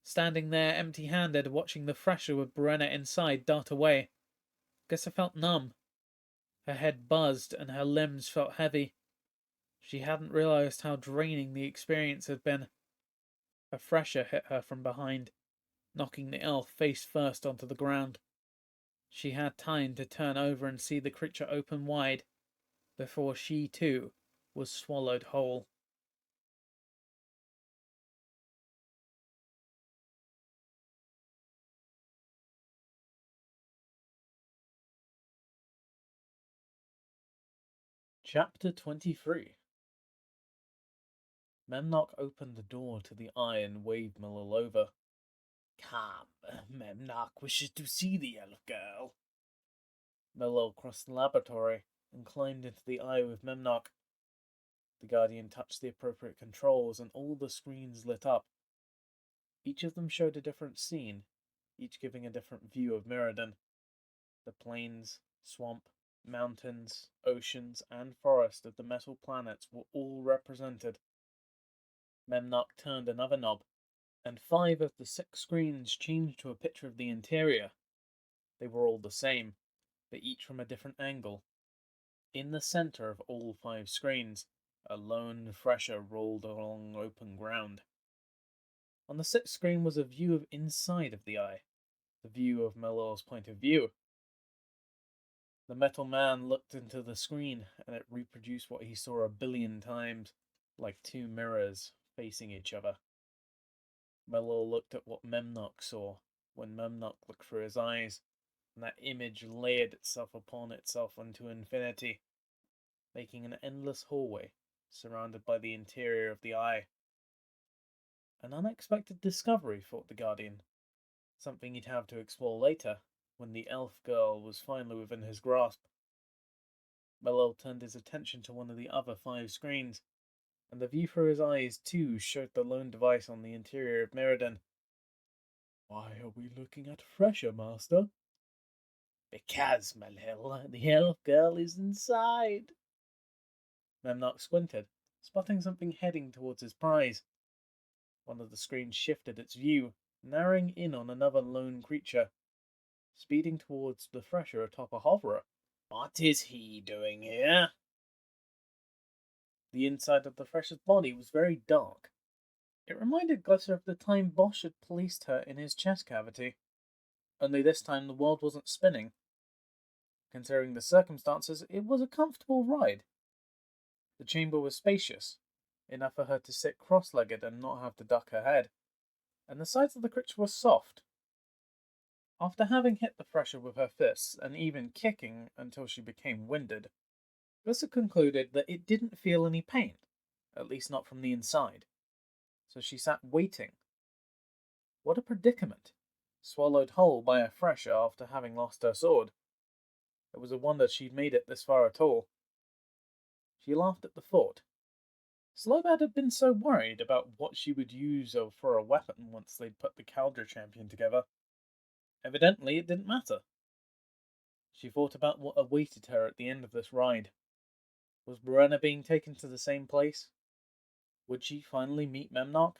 Standing there empty-handed, watching the fresher with Brenna inside dart away, Gussie felt numb. Her head buzzed and her limbs felt heavy. She hadn't realized how draining the experience had been. A fresher hit her from behind, knocking the elf face first onto the ground. She had time to turn over and see the creature open wide, before she too was swallowed whole. Chapter 23. Memnock opened the door to the eye and waved Millil over. Come, Memnock wishes to see the elf girl. Millil crossed the laboratory and climbed into the eye with Memnock. The Guardian touched the appropriate controls and all the screens lit up. Each of them showed a different scene, each giving a different view of Mirrodin. The plains, swamp, mountains, oceans, and forest of the metal planets were all represented. Memnock turned another knob, and 5 of the 6 screens changed to a picture of the interior. They were all the same, but each from a different angle. In the center of all 5 screens, a lone fresher rolled along open ground. On the 6th screen was a view of inside of the eye, the view of Mellor's point of view. The metal man looked into the screen, and it reproduced what he saw 1 billion times, like 2 mirrors facing each other. Mellor looked at what Memnock saw when Memnock looked through his eyes, and that image layered itself upon itself into infinity, making an endless hallway surrounded by the interior of the eye. An unexpected discovery, thought the Guardian. Something he'd have to explore later, when the elf girl was finally within his grasp. Mellor turned his attention to one of the other 5 screens, and the view through his eyes too showed the lone device on the interior of Mirrodin. Why are we looking at fresher, Master? Because, Mellil, the elf girl is inside. Memnock squinted, spotting something heading towards his prize. One of the screens shifted its view, narrowing in on another lone creature, speeding towards the Thresher atop a hoverer. What is he doing here? The inside of the Thresher's body was very dark. It reminded Glisser of the time Bosch had placed her in his chest cavity. Only this time the world wasn't spinning. Considering the circumstances, it was a comfortable ride. The chamber was spacious, enough for her to sit cross-legged and not have to duck her head, and the sides of the creature were soft. After having hit the Thresher with her fists, and even kicking until she became winded, Glisser concluded that it didn't feel any pain, at least not from the inside. So she sat waiting. What a predicament! Swallowed whole by a Thresher after having lost her sword. It was a wonder she'd made it this far at all. She laughed at the thought. Slowbad had been so worried about what she would use for a weapon once they'd put the Caldra champion together. Evidently, it didn't matter. She thought about what awaited her at the end of this ride. Was Brenna being taken to the same place? Would she finally meet Memnock?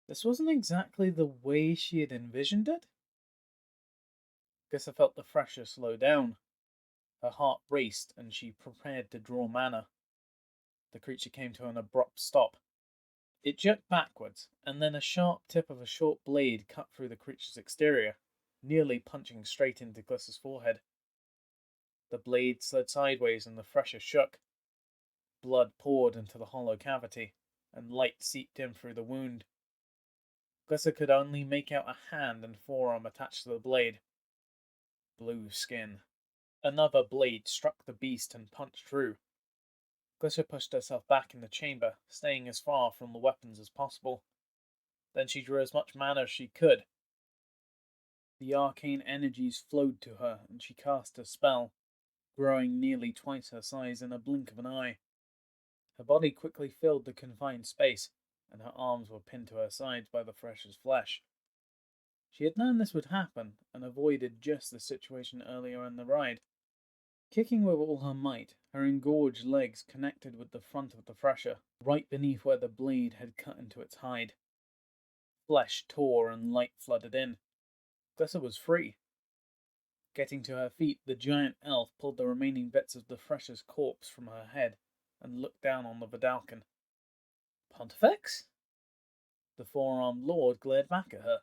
This wasn't exactly the way she had envisioned it. Gissa felt the Thresher slow down. Her heart raced, and she prepared to draw mana. The creature came to an abrupt stop. It jerked backwards, and then a sharp tip of a short blade cut through the creature's exterior, nearly punching straight into Glisser's forehead. The blade slid sideways and the Thresher shook. Blood poured into the hollow cavity, and light seeped in through the wound. Glisser could only make out a hand and forearm attached to the blade. Blue skin. Another blade struck the beast and punched through. Glisser pushed herself back in the chamber, staying as far from the weapons as possible. Then she drew as much mana as she could. The arcane energies flowed to her, and she cast a spell, growing nearly twice her size in a blink of an eye. Her body quickly filled the confined space, and her arms were pinned to her sides by the Thresher's flesh. She had known this would happen, and avoided just this situation earlier in the ride. Kicking with all her might, her engorged legs connected with the front of the Thresher, right beneath where the blade had cut into its hide. Flesh tore and light flooded in. Glisser was free. Getting to her feet, the giant elf pulled the remaining bits of the Thresher's corpse from her head and looked down on the Vidalcan. Pontifex? The four-armed lord glared back at her.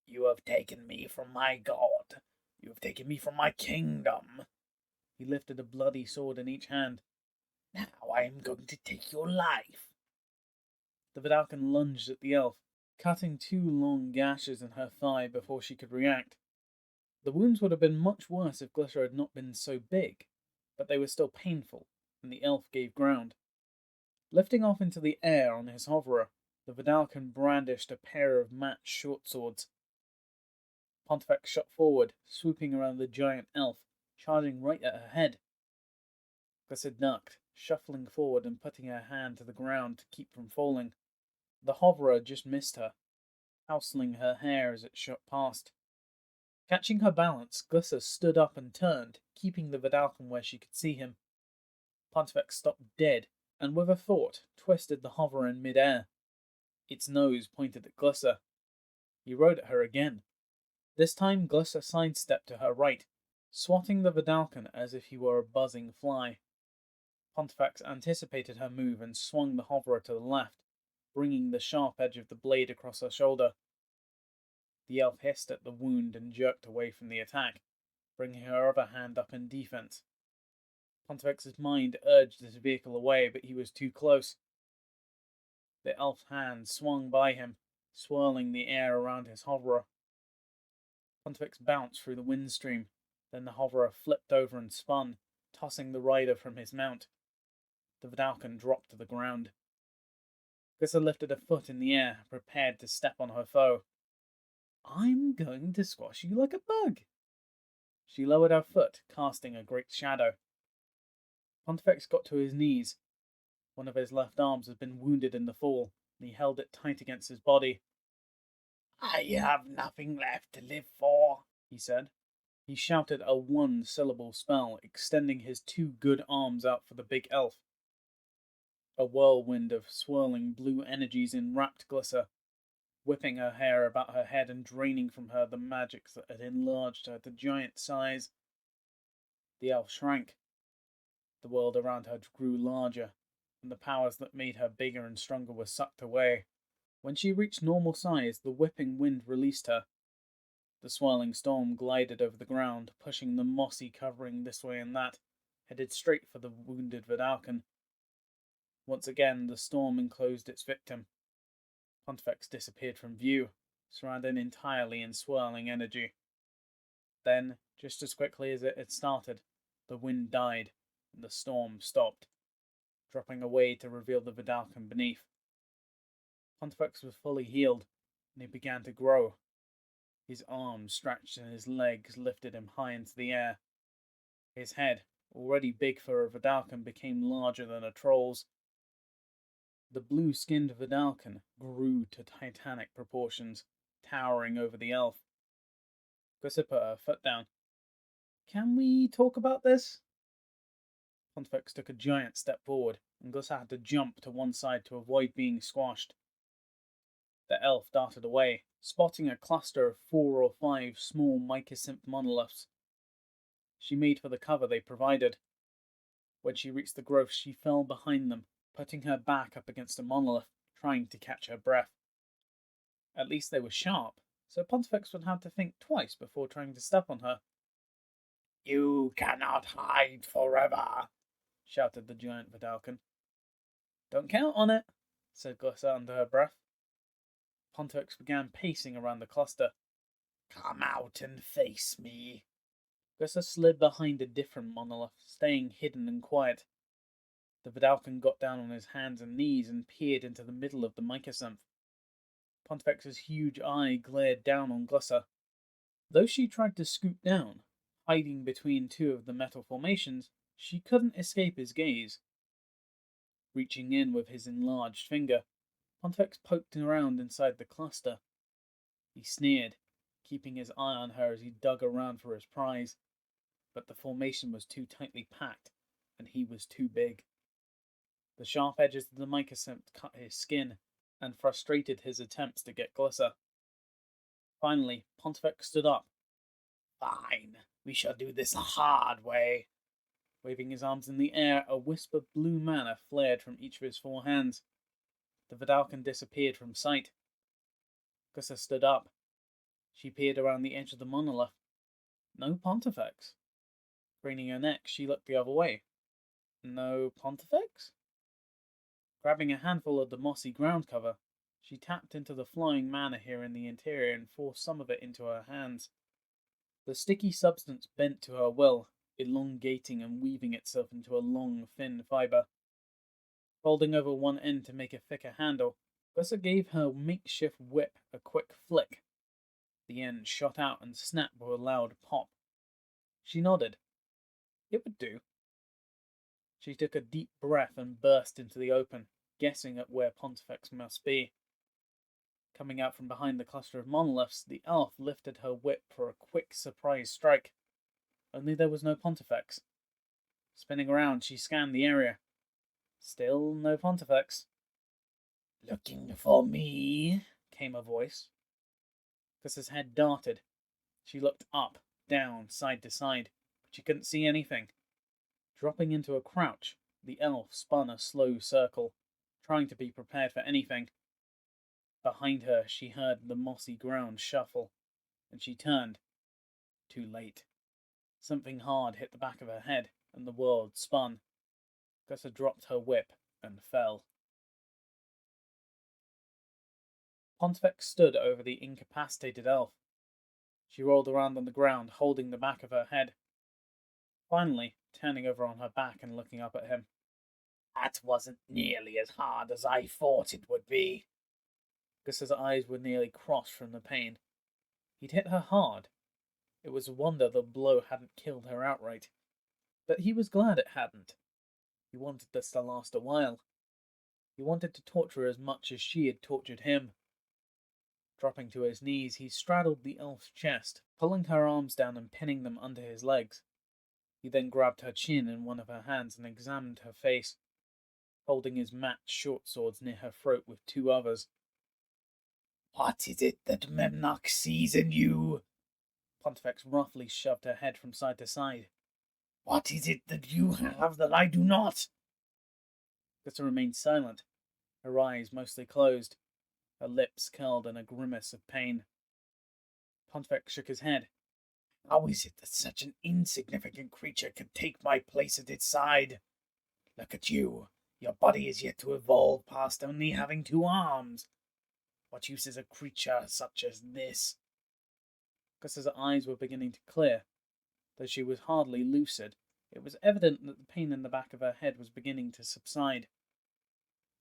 You have taken me from my god. You have taken me from my kingdom. He lifted a bloody sword in each hand. Now I am going to take your life. The Vidalcan lunged at the elf, cutting 2 long gashes in her thigh before she could react. The wounds would have been much worse if Glisser had not been so big, but they were still painful, and the elf gave ground. Lifting off into the air on his hoverer, the Vidalcan brandished a pair of matched short swords. Pontifex shot forward, swooping around the giant elf, charging right at her head. Glisser ducked, shuffling forward and putting her hand to the ground to keep from falling. The hoverer just missed her, tousling her hair as it shot past. Catching her balance, Glisser stood up and turned, keeping the Vidalcan where she could see him. Pontifex stopped dead, and with a thought, twisted the hoverer in mid-air. Its nose pointed at Glisser. He rode at her again. This time Glisser sidestepped to her right, swatting the Vidalcan as if he were a buzzing fly. Pontifex anticipated her move and swung the hoverer to the left, bringing the sharp edge of the blade across her shoulder. The elf hissed at the wound and jerked away from the attack, bringing her other hand up in defense. Pontifex's mind urged his vehicle away, but he was too close. The elf's hand swung by him, swirling the air around his hoverer. Pontifex bounced through the windstream, then the hoverer flipped over and spun, tossing the rider from his mount. The Vidalcan dropped to the ground. Glisser lifted a foot in the air, prepared to step on her foe. I'm going to squash you like a bug. She lowered her foot, casting a great shadow. Pontifex got to his knees. One of his left arms had been wounded in the fall, and he held it tight against his body. I have nothing left to live for, he said. He shouted a 1-syllable spell, extending his 2 good arms out for the big elf. A whirlwind of swirling blue energies enwrapped Glyssa, whipping her hair about her head and draining from her the magics that had enlarged her to giant size. The elf shrank. The world around her grew larger, and the powers that made her bigger and stronger were sucked away. When she reached normal size, the whipping wind released her. The swirling storm glided over the ground, pushing the mossy covering this way and that, headed straight for the wounded Vidalcan. Once again, the storm enclosed its victim. Pontifex disappeared from view, surrounded entirely in swirling energy. Then, just as quickly as it had started, the wind died, and the storm stopped, dropping away to reveal the Vidalcan beneath. Pontifex was fully healed, and he began to grow. His arms stretched and his legs lifted him high into the air. His head, already big for a Vidalcan, became larger than a troll's. The blue-skinned Vidalcan grew to titanic proportions, towering over the elf. Glyssa put her foot down. "Can we talk about this?" Pontifex took a giant step forward, and Glyssa had to jump to one side to avoid being squashed. The elf darted away, spotting a cluster of 4 or 5 small mycosynth monoliths. She made for the cover they provided. When she reached the growth, she fell behind them, putting her back up against a monolith, trying to catch her breath. At least they were sharp, so Pontifex would have to think twice before trying to step on her. "You cannot hide forever," shouted the giant Vidalcan. "Don't count on it," said Glyssa under her breath. Pontifex began pacing around the cluster. "Come out and face me." Glyssa slid behind a different monolith, staying hidden and quiet. The Vidalcan got down on his hands and knees and peered into the middle of the mycosynth. Pontifex's huge eye glared down on Glyssa. Though she tried to scoot down, hiding between 2 of the metal formations, she couldn't escape his gaze. Reaching in with his enlarged finger, Pontifex poked around inside the cluster. He sneered, keeping his eye on her as he dug around for his prize. But the formation was too tightly packed, and he was too big. The sharp edges of the mycosynth cut his skin and frustrated his attempts to get Glyssa. Finally, Pontifex stood up. "Fine, we shall do this a hard way." Waving his arms in the air, a wisp of blue mana flared from each of his 4 hands. The Vidalcan disappeared from sight. Glyssa stood up. She peered around the edge of the monolith. No Pontifex. Craning her neck, she looked the other way. No Pontifex? Grabbing a handful of the mossy ground cover, she tapped into the flying mana here in the interior and forced some of it into her hands. The sticky substance bent to her will, elongating and weaving itself into a long, thin fibre. Folding over one end to make a thicker handle, Glyssa gave her makeshift whip a quick flick. The end shot out and snapped with a loud pop. She nodded. It would do. She took a deep breath and burst into the open, guessing at where Pontifex must be. Coming out from behind the cluster of monoliths, the elf lifted her whip for a quick surprise strike. Only there was no Pontifex. Spinning around, she scanned the area. Still no Pontifex. "Looking for me?" came a voice. Gus's head darted. She looked up, down, side to side, but she couldn't see anything. Dropping into a crouch, the elf spun a slow circle, trying to be prepared for anything. Behind her, she heard the mossy ground shuffle, and she turned. Too late. Something hard hit the back of her head, and the world spun. Glyssa dropped her whip and fell. Pontifex stood over the incapacitated elf. She rolled around on the ground, holding the back of her head. Finally, turning over on her back and looking up at him. "That wasn't nearly as hard as I thought it would be." Gus's eyes were nearly crossed from the pain. He'd hit her hard. It was a wonder the blow hadn't killed her outright. But he was glad it hadn't. He wanted this to last a while. He wanted to torture her as much as she had tortured him. Dropping to his knees, he straddled the elf's chest, pulling her arms down and pinning them under his legs. He then grabbed her chin in one of her hands and examined her face. holding his matched short swords near her throat with two others. What is it that Memnock sees in you? Pontifex roughly shoved her head from side to side. What is it that you have that I do not? Gussa remained silent, her eyes mostly closed, her lips curled in a grimace of pain. Pontifex shook his head. How is it that such an insignificant creature can take my place at its side? Look at you. Your body is yet to evolve past only having two arms. What use is a creature such as this? Gussa's eyes were beginning to clear. Though she was hardly lucid, it was evident that the pain in the back of her head was beginning to subside.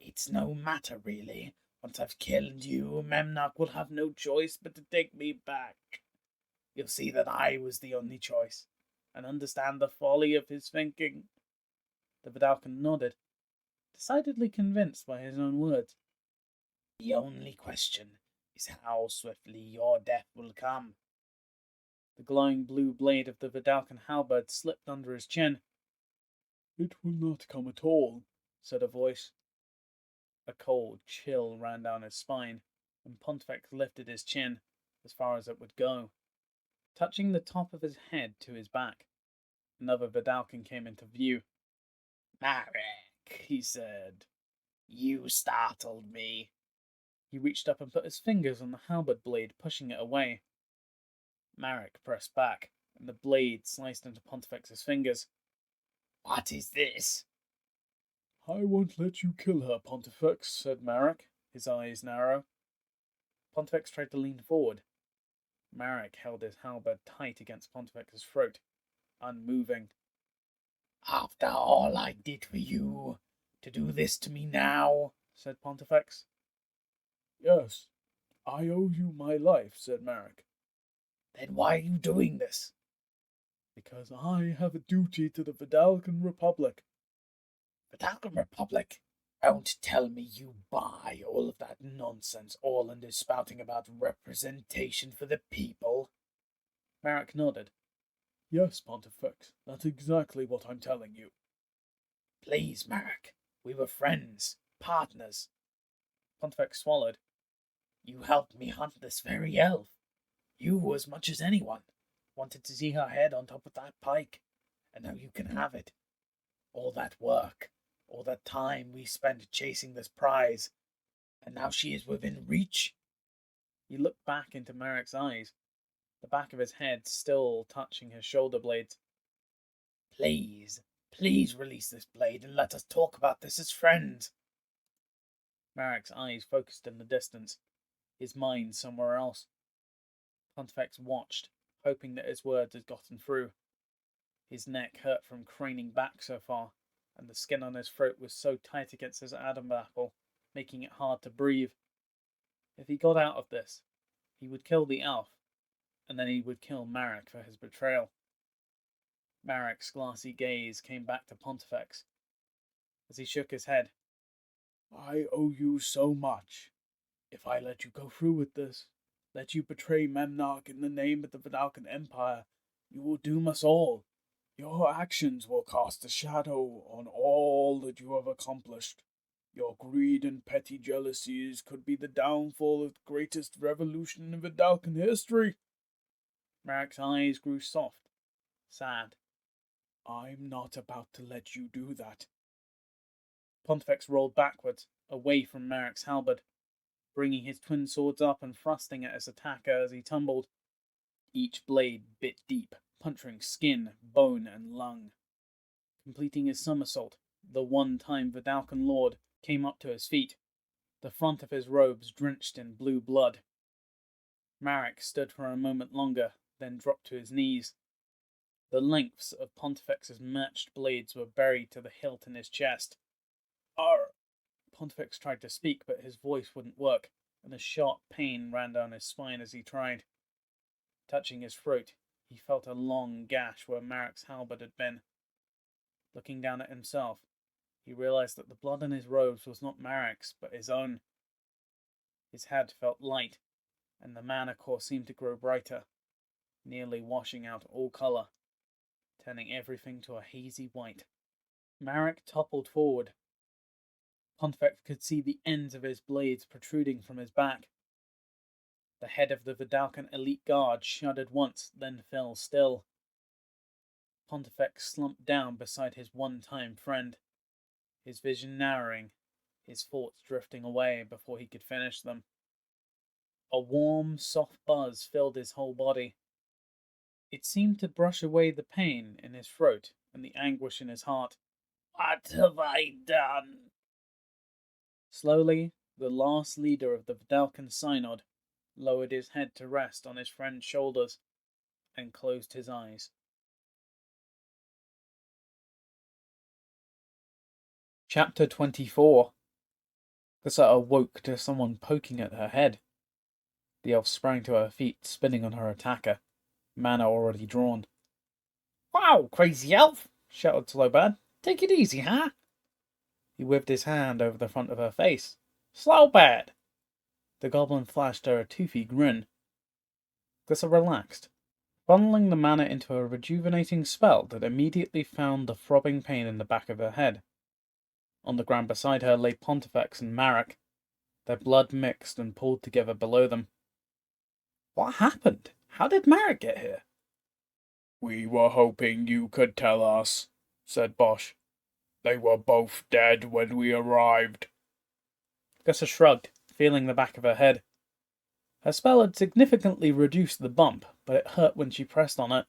It's no matter, really. Once I've killed you, Memnock will have no choice but to take me back. You'll see that I was the only choice, and understand the folly of his thinking. The Vidalcan nodded, decidedly convinced by his own words. The only question is how swiftly your death will come. The glowing blue blade of the Vidalcan halberd slipped under his chin. It will not come at all, said a voice. A cold chill ran down his spine, and Pontifex lifted his chin as far as it would go, touching the top of his head to his back. Another Vidalcan came into view. Marek, he said, you startled me. He reached up and put his fingers on the halberd blade, pushing it away. Marek pressed back, and the blade sliced into Pontifex's fingers. What is this? I won't let you kill her, Pontifex, said Marek, his eyes narrow. Pontifex tried to lean forward. Marek held his halberd tight against Pontifex's throat, unmoving. After all I did for you, to do this to me now, said Pontifex. Yes, I owe you my life, said Marek. Then why are you doing this? Because I have a duty to the Vidalcan Republic. Vidalcan Republic? Don't tell me you buy all of that nonsense Orland is spouting about representation for the people. Marek nodded. Yes, Pontifex, that's exactly what I'm telling you. Please, Marek, we were friends, partners. Pontifex swallowed. You helped me hunt this very elf. You, as much as anyone, wanted to see her head on top of that pike, and now you can have it. All that work, all that time we spent chasing this prize, and now she is within reach. He looked back into Marek's eyes, the back of his head still touching his shoulder blades. Please, please release this blade and let us talk about this as friends. Marek's eyes focused in the distance, his mind somewhere else. Pontifex watched, hoping that his words had gotten through. His neck hurt from craning back so far, and the skin on his throat was so tight against his Adam apple, making it hard to breathe. If he got out of this, he would kill the elf, and then he would kill Marek for his betrayal. Marek's glassy gaze came back to Pontifex. As he shook his head, I owe you so much. If I let you go through with this, let you betray Memnock in the name of the Vidalcan Empire, you will doom us all. Your actions will cast a shadow on all that you have accomplished. Your greed and petty jealousies could be the downfall of the greatest revolution in Vidalcan history. Marek's eyes grew soft, sad. I'm not about to let you do that. Pontifex rolled backwards, away from Marek's halberd, bringing his twin swords up and thrusting at his attacker as he tumbled. Each blade bit deep, puncturing skin, bone, and lung. Completing his somersault, the one-time Vidalcan lord came up to his feet, the front of his robes drenched in blue blood. Marek stood for a moment longer, then dropped to his knees. The lengths of Pontifex's matched blades were buried to the hilt in his chest. Arr! Pontifex tried to speak, but his voice wouldn't work, and a sharp pain ran down his spine as he tried. Touching his throat, he felt a long gash where Marek's halberd had been. Looking down at himself, he realized that the blood in his robes was not Marek's, but his own. His head felt light, and the mana core seemed to grow brighter, nearly washing out all color, turning everything to a hazy white. Marek toppled forward. Pontifex could see the ends of his blades protruding from his back. The head of the Vidalcan elite guard shuddered once, then fell still. Pontifex slumped down beside his one-time friend, his vision narrowing, his thoughts drifting away before he could finish them. A warm, soft buzz filled his whole body. It seemed to brush away the pain in his throat and the anguish in his heart. What have I done? Slowly, the last leader of the Vidalcan Synod lowered his head to rest on his friend's shoulders and closed his eyes. Chapter 24. Glissa awoke to someone poking at her head. The elf sprang to her feet, spinning on her attacker, mana already drawn. Wow, crazy elf! Shouted Slowbad. Take it easy, huh? He waved his hand over the front of her face. Slowbad! The goblin flashed her a toothy grin. Glissa relaxed, funneling the mana into a rejuvenating spell that immediately found the throbbing pain in the back of her head. On the ground beside her lay Pontifex and Marek, their blood mixed and pulled together below them. What happened? How did Marek get here? We were hoping you could tell us, said Bosch. They were both dead when we arrived. Glissa shrugged, feeling the back of her head. Her spell had significantly reduced the bump, but it hurt when she pressed on it.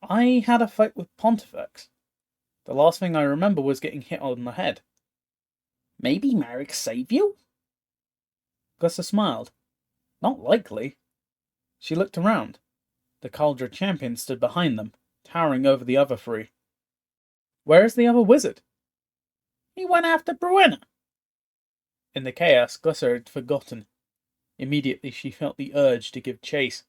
I had a fight with Pontifex. The last thing I remember was getting hit on the head. Maybe Marek saved you? Glissa smiled. Not likely. She looked around. The Cauldron champion stood behind them, towering over the other three. Where is the other wizard? He went after Bruenna. In the chaos, Glissa had forgotten. Immediately she felt the urge to give chase.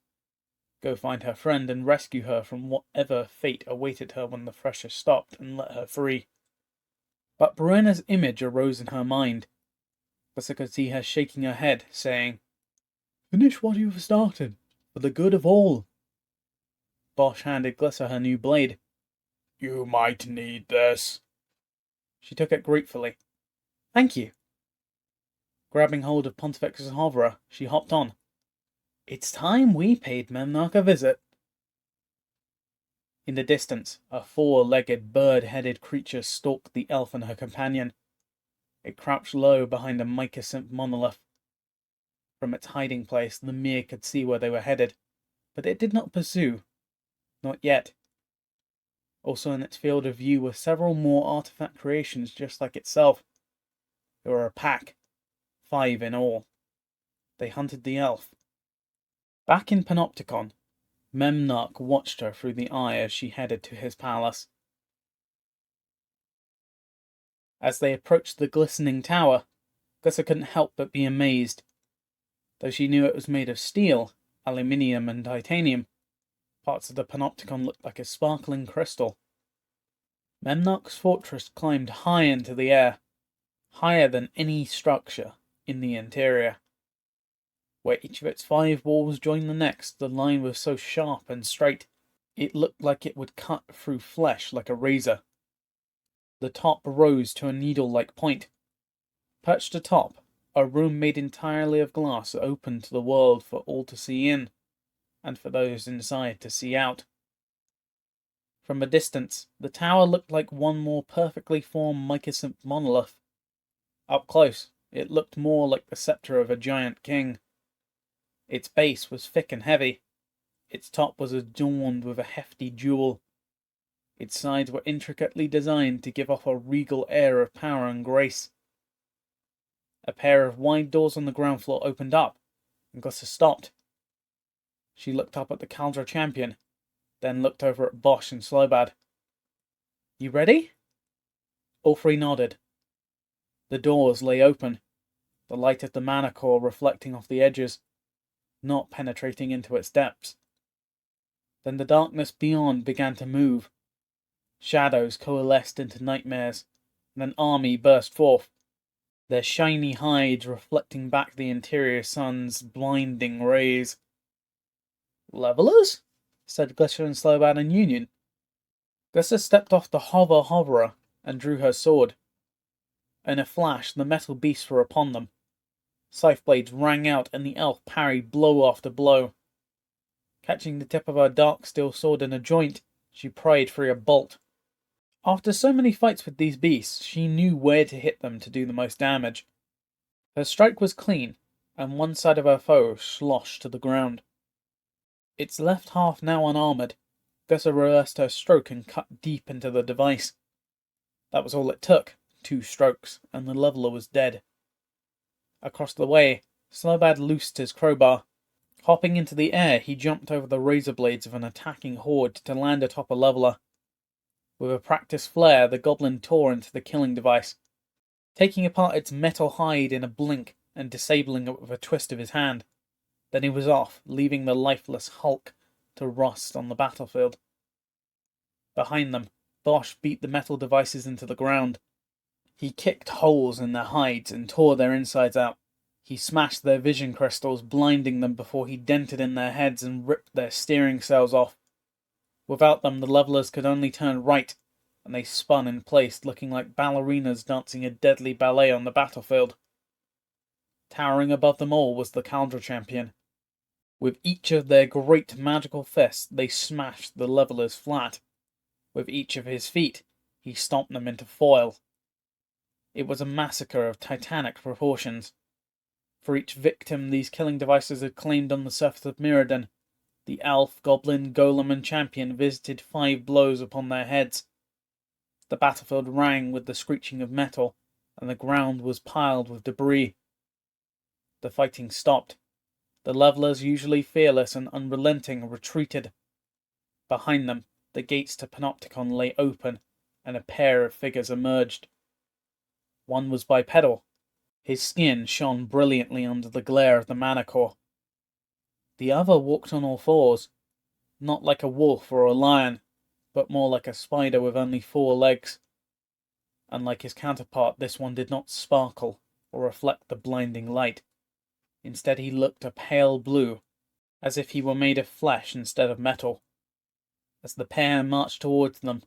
Go find her friend and rescue her from whatever fate awaited her when the thresher stopped and let her free. But Bruenna's image arose in her mind. Glissa could see her shaking her head, saying, "Finish what you have started, for the good of all." Bosch handed Glissa her new blade. You might need this. She took it gratefully. Thank you. Grabbing hold of Pontifex's hoverer, she hopped on. It's time we paid Memnarch a visit. In the distance, a four-legged, bird-headed creature stalked the elf and her companion. It crouched low behind a mycosynth monolith. From its hiding place, the Mir could see where they were headed, but it did not pursue. Not yet. Also in its field of view were several more artifact creations just like itself. There were a pack, 5 in all. They hunted the elf. Back in Panopticon, Memnarch watched her through the eye as she headed to his palace. As they approached the glistening tower, Glissa couldn't help but be amazed. Though she knew it was made of steel, aluminium and titanium, parts of the Panopticon looked like a sparkling crystal. Memnarch's fortress climbed high into the air, higher than any structure in the interior. Where each of its 5 walls joined the next, the line was so sharp and straight, it looked like it would cut through flesh like a razor. The top rose to a needle-like point. Perched atop, a room made entirely of glass opened to the world for all to see in, and for those inside to see out. From a distance, the tower looked like one more perfectly formed mycosynth monolith. Up close, it looked more like the scepter of a giant king. Its base was thick and heavy. Its top was adorned with a hefty jewel. Its sides were intricately designed to give off a regal air of power and grace. A pair of wide doors on the ground floor opened up, and Glissa stopped. She looked up at the Cauldron champion, then looked over at Bosch and Slowbad. You ready? All 3 nodded. The doors lay open, the light of the mana core reflecting off the edges, not penetrating into its depths. Then the darkness beyond began to move. Shadows coalesced into nightmares, and an army burst forth, their shiny hides reflecting back the interior sun's blinding rays. Levelers? Said Glissa and Slowbad in union. Glissa stepped off the hoverer and drew her sword. In a flash, the metal beasts were upon them. Scythe blades rang out, and the elf parried blow after blow. Catching the tip of her Darksteel sword in a joint, she pried free a bolt. After so many fights with these beasts, she knew where to hit them to do the most damage. Her strike was clean, and one side of her foe sloshed to the ground. Its left half now unarmoured, Gussa reversed her stroke and cut deep into the device. That was all it took, 2 strokes, and the leveller was dead. Across the way, Slobad loosed his crowbar. Hopping into the air, he jumped over the razor blades of an attacking horde to land atop a leveller. With a practiced flare, the goblin tore into the killing device, taking apart its metal hide in a blink and disabling it with a twist of his hand. Then he was off, leaving the lifeless hulk to rust on the battlefield. Behind them, Bosch beat the metal devices into the ground. He kicked holes in their hides and tore their insides out. He smashed their vision crystals, blinding them before he dented in their heads and ripped their steering sails off. Without them, the levelers could only turn right, and they spun in place, looking like ballerinas dancing a deadly ballet on the battlefield. Towering above them all was the Caldra champion. With each of their great magical fists, they smashed the levelers flat. With each of his feet, he stomped them into foil. It was a massacre of titanic proportions. For each victim these killing devices had claimed on the surface of Mirrodin, the elf, goblin, golem, and champion visited 5 blows upon their heads. The battlefield rang with the screeching of metal, and the ground was piled with debris. The fighting stopped. The levelers, usually fearless and unrelenting, retreated. Behind them, the gates to Panopticon lay open, and a pair of figures emerged. One was bipedal. His skin shone brilliantly under the glare of the mana core. The other walked on all fours, not like a wolf or a lion, but more like a spider with only 4 legs. Unlike his counterpart, this one did not sparkle or reflect the blinding light. Instead, he looked a pale blue, as if he were made of flesh instead of metal. As the pair marched towards them,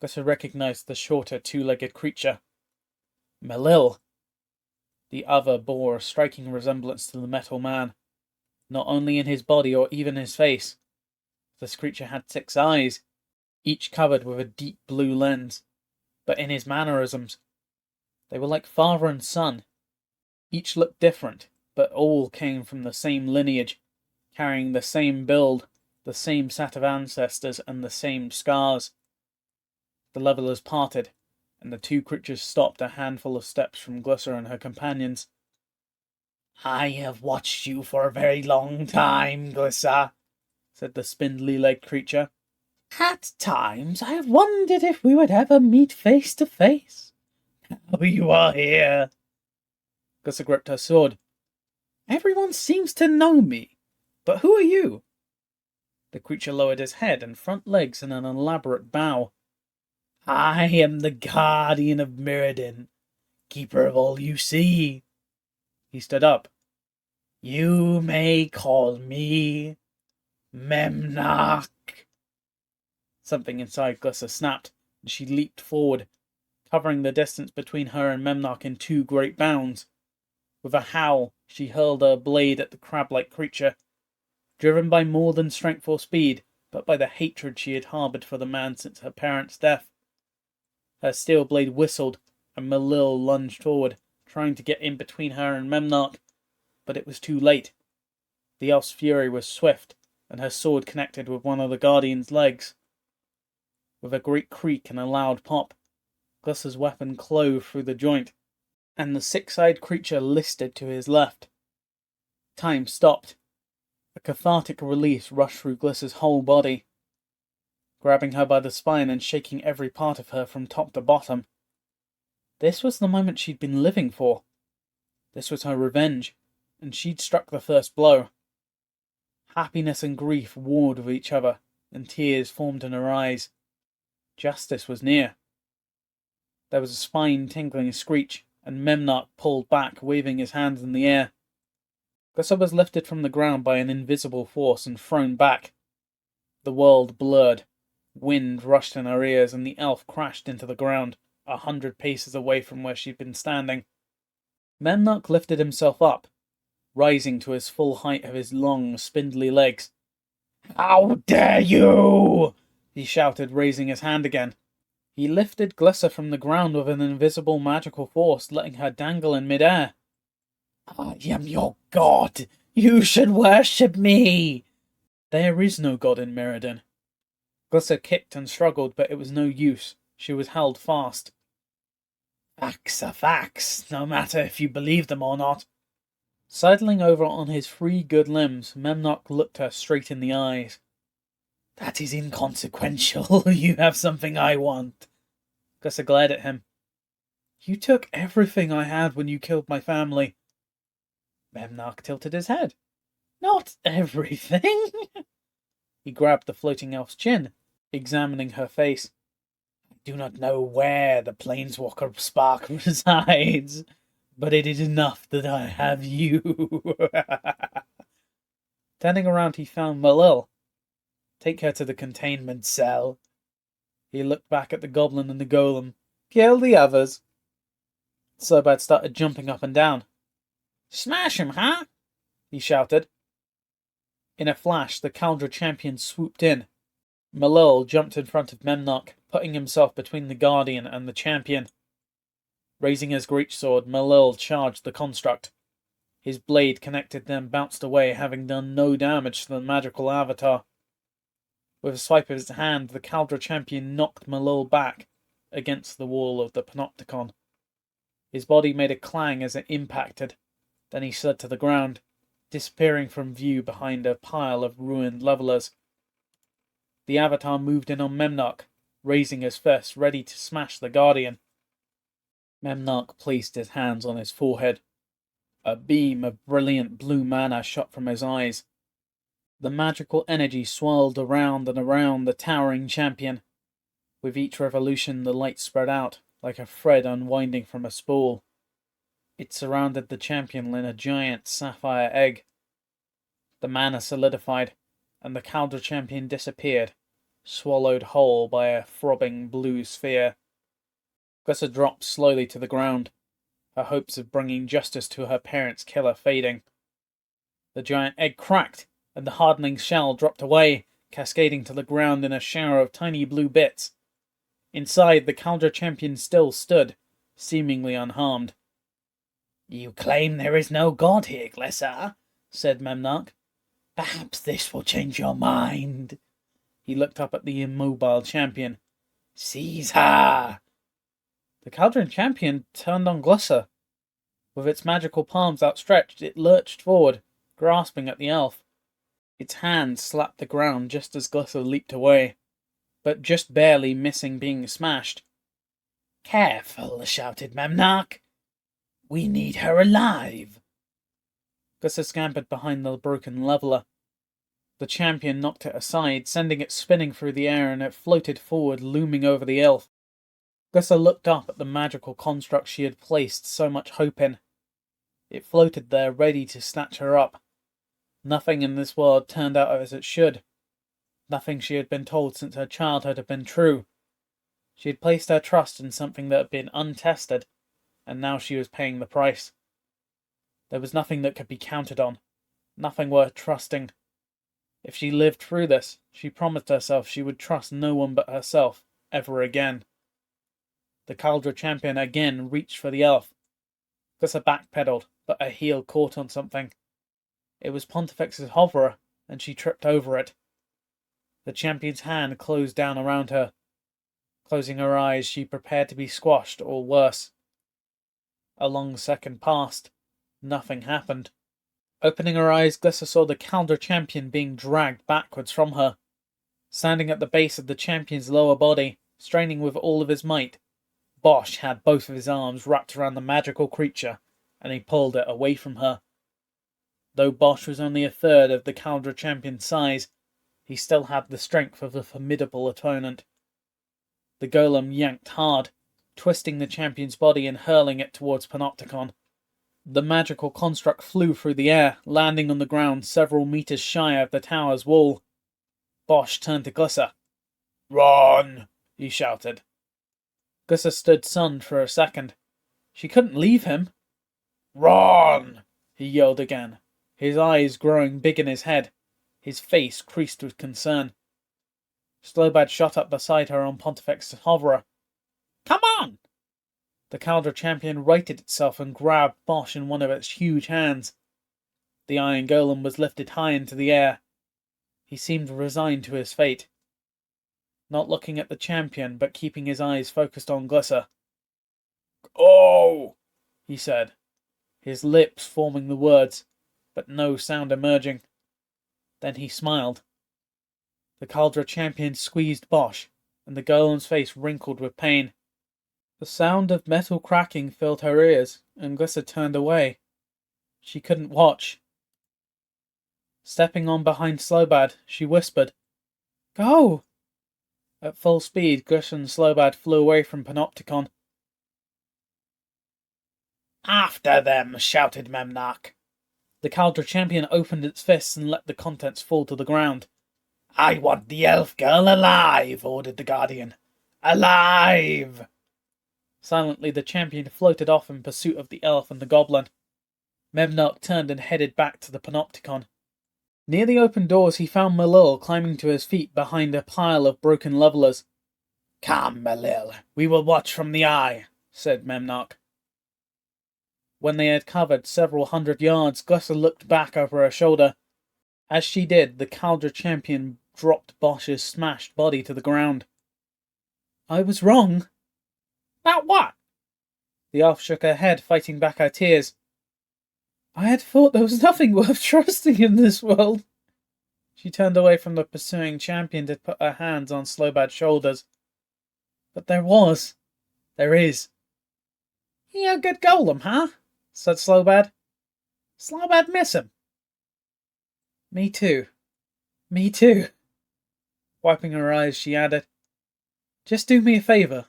Gussa recognized the shorter 2-legged creature. Melil! The other bore a striking resemblance to the metal man, not only in his body or even his face. This creature had 6 eyes, each covered with a deep blue lens, but in his mannerisms, they were like father and son. Each looked different, but all came from the same lineage, carrying the same build, the same set of ancestors, and the same scars. The levelers parted, and the 2 creatures stopped a handful of steps from Glyssa and her companions. "I have watched you for a very long time, Glyssa," said the spindly-legged creature. "At times I have wondered if we would ever meet face to face. Now you are here." Glyssa gripped her sword. "Everyone seems to know me, but who are you?" The creature lowered his head and front legs in an elaborate bow. "I am the guardian of Mirrodin, keeper of all you see." He stood up. "You may call me Memnarch." Something inside Glyssa snapped, and she leaped forward, covering the distance between her and Memnarch in 2 great bounds. With a howl, she hurled her blade at the crab-like creature, driven by more than strength or speed, but by the hatred she had harboured for the man since her parents' death. Her steel blade whistled, and Melil lunged forward, trying to get in between her and Memnarch, but it was too late. The elf's fury was swift, and her sword connected with one of the guardian's legs. With a great creak and a loud pop, Glyssa's weapon clove through the joint, and the 6-eyed creature listed to his left. Time stopped. A cathartic release rushed through Glyssa's whole body, grabbing her by the spine and shaking every part of her from top to bottom. This was the moment she'd been living for. This was her revenge, and she'd struck the first blow. Happiness and grief warred with each other, and tears formed in her eyes. Justice was near. There was a spine-tingling screech, and Memnarch pulled back, waving his hands in the air. Glyssa was lifted from the ground by an invisible force and thrown back. The world blurred. Wind rushed in her ears, and the elf crashed into the ground, 100 paces away from where she'd been standing. Memnock lifted himself up, rising to his full height of his long, spindly legs. "How dare you!" he shouted, raising his hand again. He lifted Glyssa from the ground with an invisible magical force, letting her dangle in midair. "I am your god! You should worship me!" "There is no god in Mirrodin." Glyssa kicked and struggled, but it was no use. She was held fast. "Facts are facts, no matter if you believe them or not." Sidling over on his three good limbs, Memnock looked her straight in the eyes. "That is inconsequential. You have something I want." Glyssa glared at him. "You took everything I had when you killed my family." Memnock tilted his head. "Not everything." He grabbed the floating elf's chin, examining her face. "I do not know where the planeswalker spark resides, but it is enough that I have you." Turning around, he found Malil. "Take her to the containment cell." He looked back at the goblin and the golem. "Kill the others." Sobad started jumping up and down. "Smash him, huh?" he shouted. In a flash, the Kaldra champion swooped in. Malil jumped in front of Memnock, putting himself between the Guardian and the champion. Raising his greatsword, Malil charged the construct. His blade connected, then bounced away, having done no damage to the magical avatar. With a swipe of his hand, the Kaldra champion knocked Malil back against the wall of the Panopticon. His body made a clang as it impacted. Then he slid to the ground, disappearing from view behind a pile of ruined levelers. The avatar moved in on Memnock, raising his fist, ready to smash the Guardian. Memnock placed his hands on his forehead. A beam of brilliant blue mana shot from his eyes. The magical energy swirled around and around the towering champion. With each revolution, the light spread out, like a thread unwinding from a spool. It surrounded the champion in a giant sapphire egg. The mana solidified, and the Kaldra champion disappeared, swallowed whole by a throbbing blue sphere. Glyssa dropped slowly to the ground, her hopes of bringing justice to her parents' killer fading. The giant egg cracked, and the hardening shell dropped away, cascading to the ground in a shower of tiny blue bits. Inside, the Kaldra champion still stood, seemingly unharmed. "You claim there is no god here, Glyssa," said Memnock. "Perhaps this will change your mind." He looked up at the immobile champion. "Seize her!" The Kaldran champion turned on Glyssa. With its magical palms outstretched, it lurched forward, grasping at the elf. Its hand slapped the ground just as Glyssa leaped away, but just barely missing being smashed. "Careful," shouted Memnock. "We need her alive." Glyssa scampered behind the broken leveler. The champion knocked it aside, sending it spinning through the air, and it floated forward, looming over the elf. Glyssa looked up at the magical construct she had placed so much hope in. It floated there, ready to snatch her up. Nothing in this world turned out as it should. Nothing she had been told since her childhood had been true. She had placed her trust in something that had been untested, and now she was paying the price. There was nothing that could be counted on, nothing worth trusting. If she lived through this, she promised herself she would trust no one but herself, ever again. The Kaldra champion again reached for the elf. Glyssa backpedaled, but her heel caught on something. It was Pontifex's hoverer, and she tripped over it. The champion's hand closed down around her. Closing her eyes, she prepared to be squashed, or worse. A long second passed. Nothing happened. Opening her eyes, Glyssa saw the Kaldra champion being dragged backwards from her. Standing at the base of the champion's lower body, straining with all of his might, Bosch had both of his arms wrapped around the magical creature, and he pulled it away from her. Though Bosch was only a third of the Kaldra champion's size, he still had the strength of a formidable opponent. The golem yanked hard, twisting the champion's body and hurling it towards Panopticon. The magical construct flew through the air, landing on the ground several meters shy of the tower's wall. Bosch turned to Glyssa. "Run!" he shouted. Gussa stood stunned for a second. She couldn't leave him. Run! He yelled again, his eyes growing big in his head, his face creased with concern. Slobad shot up beside her on Pontifex's hoverer. Come on! The Caldra champion righted itself and grabbed Bosch in one of its huge hands. The iron golem was lifted high into the air. He seemed resigned to his fate, not looking at the champion, but keeping his eyes focused on Glyssa. "Go!" he said, his lips forming the words, but no sound emerging. Then he smiled. The Caldra champion squeezed Bosch, and the golem's face wrinkled with pain. The sound of metal cracking filled her ears, and Glyssa turned away. She couldn't watch. Stepping on behind Slobad, she whispered, "Go!" At full speed, Glyssa and Slobad flew away from Panopticon. "After them!" shouted Memnarch. The Caldra champion opened its fists and let the contents fall to the ground. "I want the elf girl alive!" ordered the Guardian. "Alive!" Silently, the champion floated off in pursuit of the elf and the goblin. Memnarch turned and headed back to the Panopticon. Near the open doors, he found Malil climbing to his feet behind a pile of broken levelers. "Come, Malil, we will watch from the eye," said Memnarch. When they had covered several hundred yards, Glyssa looked back over her shoulder. As she did, the Caldra champion dropped Bosch's smashed body to the ground. "I was wrong." "About what?" The elf shook her head, fighting back her tears. "I had thought there was nothing worth trusting in this world." She turned away from the pursuing champion to put her hands on Slobad's shoulders. "But there was. There is." "He a good golem, huh?" said Slobad. "Slobad miss him." Me too. Me too." Wiping her eyes, she added, "Just do me a favour."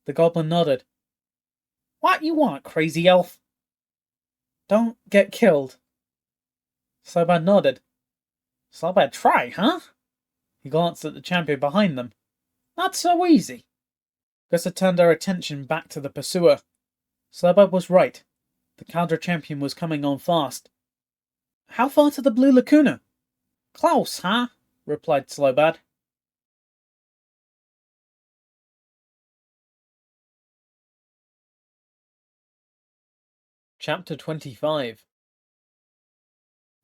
The goblin nodded. "What you want, crazy elf?" "Don't get killed." Slobad nodded. "Slobad try, huh?" He glanced at the champion behind them. "Not so easy." Glyssa turned her attention back to the pursuer. Slobad was right. The Caldra champion was coming on fast. "How far to the Blue Lacuna?" "Close, huh?" replied Slobad. Chapter 25.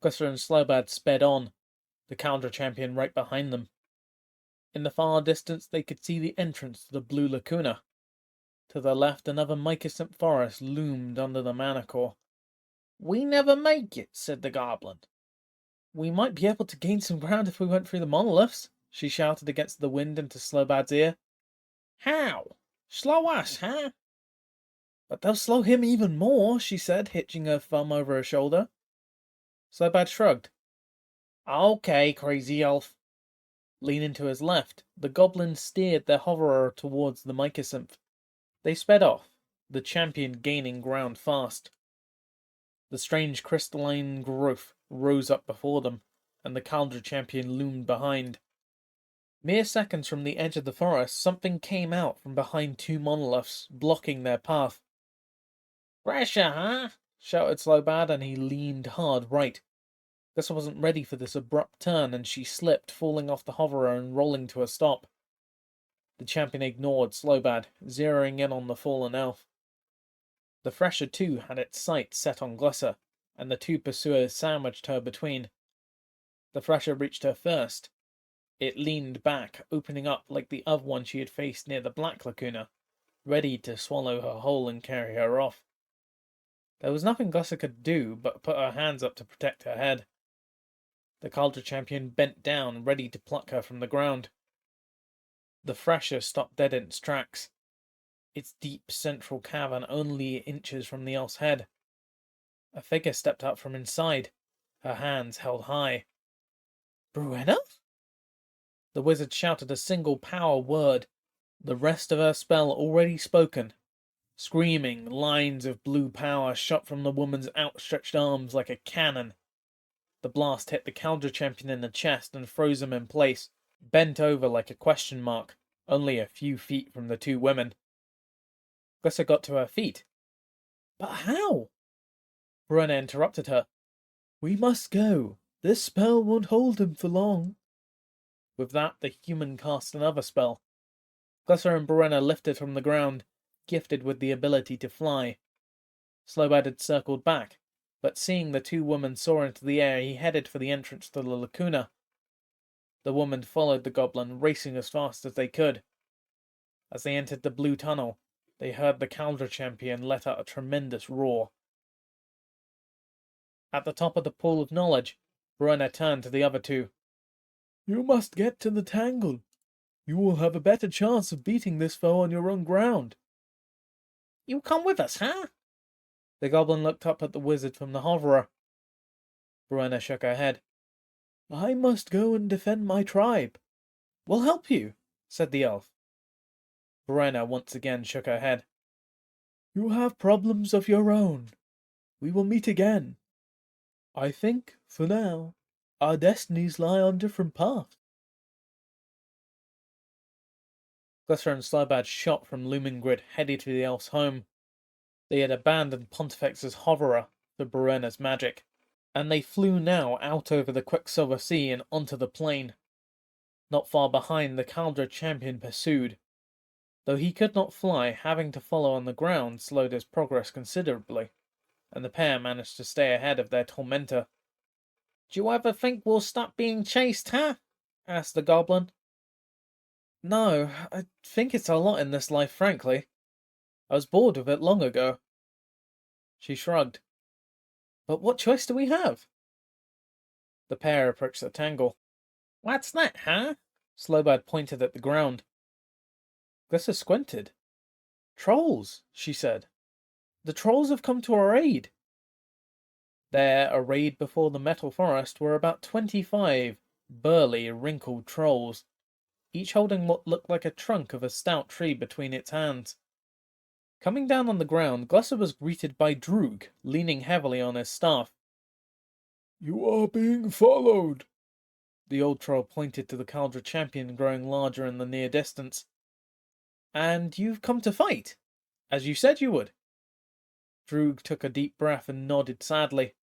Glyssa and Slobad sped on, the Caldra champion right behind them. In the far distance they could see the entrance to the Blue Lacuna. To the left, another mycosynth forest loomed under the Manticore. "We never make it," said the goblin. "We might be able to gain some ground if we went through the monoliths," she shouted against the wind into Slobad's ear. "How? Slow us, huh?" "But they'll slow him even more," she said, hitching her thumb over her shoulder. Slobad shrugged. "Okay, crazy elf." Leaning to his left, the goblins steered their hoverer towards the mycosynth. They sped off, the champion gaining ground fast. The strange crystalline growth rose up before them, and the Caldra champion loomed behind. Mere seconds from the edge of the forest, something came out from behind two monoliths, blocking their path. "Pressure, huh?" shouted Slobad, and he leaned hard right. Glyssa wasn't ready for this abrupt turn, and she slipped, falling off the hoverer and rolling to a stop. The champion ignored Slobad, zeroing in on the fallen elf. The Thresher too had its sights set on Glyssa, and the two pursuers sandwiched her between. The Thresher reached her first. It leaned back, opening up like the other one she had faced near the Black Lacuna, ready to swallow her whole and carry her off. There was nothing Glyssa could do but put her hands up to protect her head. The Caldra champion bent down, ready to pluck her from the ground. The Thresher stopped dead in its tracks, its deep central cavern only inches from the elf's head. A figure stepped up from inside, her hands held high. "Bruenna?" The wizard shouted a single power word, the rest of her spell already spoken. Screaming, lines of blue power shot from the woman's outstretched arms like a cannon. The blast hit the Caldra champion in the chest and froze him in place, bent over like a question mark, only a few feet from the two women. Glissa got to her feet. But how? Verena interrupted her. We must go. This spell won't hold him for long. With that, the human cast another spell. Glissa and Verena lifted from the ground, gifted with the ability to fly. Slowbad had circled back, but seeing the two women soar into the air, he headed for the entrance to the lacuna. The woman followed the goblin, racing as fast as they could. As they entered the blue tunnel, they heard the Caldra champion let out a tremendous roar. At the top of the pool of knowledge, Verena turned to the other two. You must get to the tangle. You will have a better chance of beating this foe on your own ground. You come with us, huh? The goblin looked up at the wizard from the hoverer. Verena shook her head. I must go and defend my tribe. We'll help you, said the elf. Verena once again shook her head. You have problems of your own. We will meet again. I think, for now, our destinies lie on different paths. Glissa and Slowbad shot from Lumingrid, headed to the elf's home. They had abandoned Pontifex's hoverer for Verena's magic, and they flew now out over the Quicksilver Sea and onto the plain. Not far behind, the Caldra champion pursued. Though he could not fly, having to follow on the ground slowed his progress considerably, and the pair managed to stay ahead of their tormentor. Do you ever think we'll stop being chased, huh? Asked the goblin. No, I think it's a lot in this life, frankly. I was bored of it long ago. She shrugged. But what choice do we have? The pair approached the tangle. What's that, huh? Slowbad pointed at the ground. Glissa squinted. Trolls, she said. The trolls have come to our aid. There, arrayed before the metal forest, were about 25 burly, wrinkled trolls, each holding what looked like a trunk of a stout tree between its hands. Coming down on the ground, Glissa was greeted by Droog, leaning heavily on his staff. You are being followed. The old troll pointed to the Caldra champion growing larger in the near distance. And you've come to fight, as you said you would. Droog took a deep breath and nodded sadly.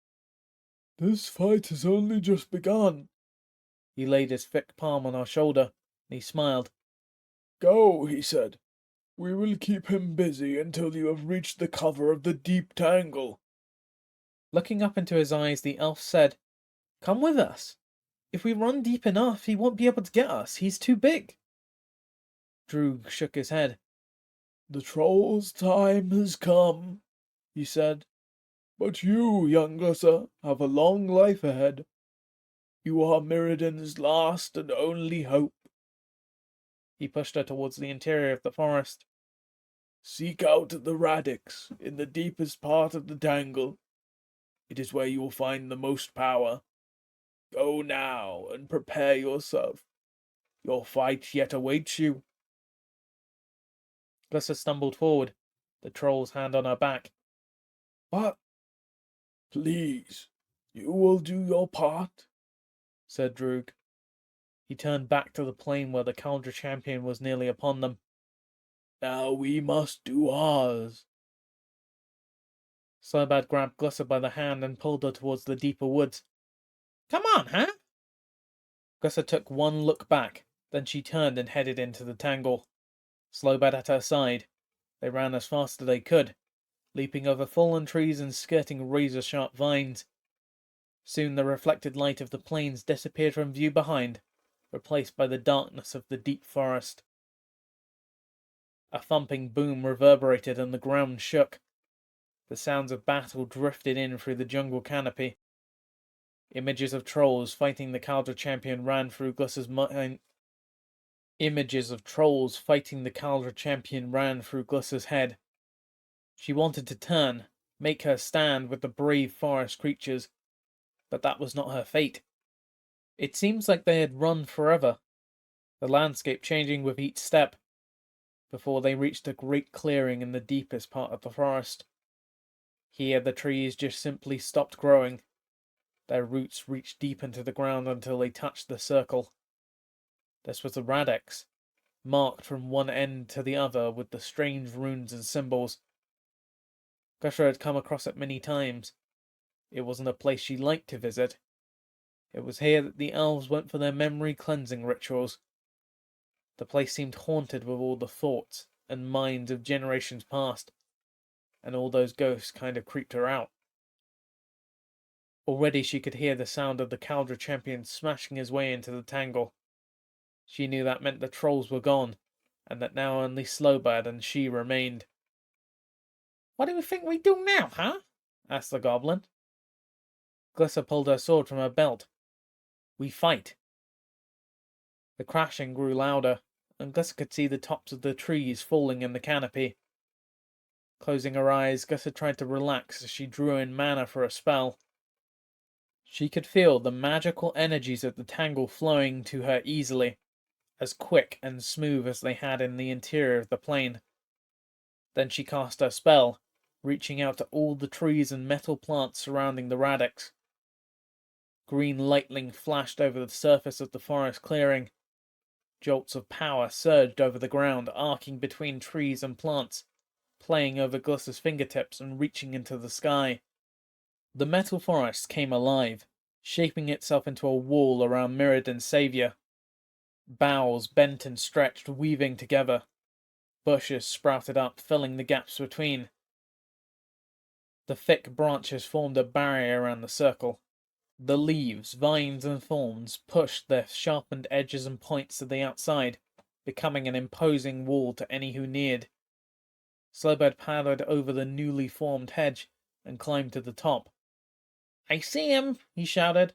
This fight has only just begun. He laid his thick palm on our shoulder, and he smiled. Go, he said. We will keep him busy until you have reached the cover of the deep tangle. Looking up into his eyes, the elf said, Come with us. If we run deep enough, he won't be able to get us. He's too big. Droog shook his head. The troll's time has come, he said. But you, young Glissa, have a long life ahead. You are Mirrodin's last and only hope. He pushed her towards the interior of the forest. Seek out the radix in the deepest part of the tangle. It is where you will find the most power. Go now and prepare yourself. Your fight yet awaits you. Glissa stumbled forward, the troll's hand on her back. But, please, you will do your part, said Droog. He turned back to the plain where the Caldra champion was nearly upon them. Now we must do ours. Slowbad grabbed Glissa by the hand and pulled her towards the deeper woods. Come on, huh? Glissa took one look back, then she turned and headed into the tangle. Slowbad at her side. They ran as fast as they could, leaping over fallen trees and skirting razor-sharp vines. Soon the reflected light of the plains disappeared from view behind, replaced by the darkness of the deep forest. A thumping boom reverberated and the ground shook. The sounds of battle drifted in through the jungle canopy. Images of trolls fighting the Caldra champion ran through Glissa's mind. Images of trolls fighting the Caldra champion ran through Glissa's head. She wanted to turn, make her stand with the brave forest creatures, but that was not her fate. It seems like they had run forever, the landscape changing with each step, before they reached a great clearing in the deepest part of the forest. Here the trees just simply stopped growing. Their roots reached deep into the ground until they touched the circle. This was the radix, marked from one end to the other with the strange runes and symbols. Gusha had come across it many times. It wasn't a place she liked to visit. It was here that the elves went for their memory cleansing rituals. The place seemed haunted with all the thoughts and minds of generations past, and all those ghosts kind of creeped her out. Already she could hear the sound of the Caldra champion smashing his way into the tangle. She knew that meant the trolls were gone, and that now only Slowbad and she remained. "What do you think we do now, huh?" asked the goblin. Glissa pulled her sword from her belt. "We fight." The crashing grew louder, and Glissa could see the tops of the trees falling in the canopy. Closing her eyes, Glissa tried to relax as she drew in mana for a spell. She could feel the magical energies of the tangle flowing to her easily, as quick and smooth as they had in the interior of the plane. Then she cast her spell, reaching out to all the trees and metal plants surrounding the radix. Green lightning flashed over the surface of the forest clearing. Jolts of power surged over the ground, arcing between trees and plants, playing over Glissa's fingertips and reaching into the sky. The metal forest came alive, shaping itself into a wall around Mirrodin's savior. Boughs bent and stretched, weaving together. Bushes sprouted up, filling the gaps between. The thick branches formed a barrier around the circle. The leaves, vines, and thorns pushed their sharpened edges and points to the outside, becoming an imposing wall to any who neared. Slowbird padded over the newly formed hedge and climbed to the top. "I see him," he shouted.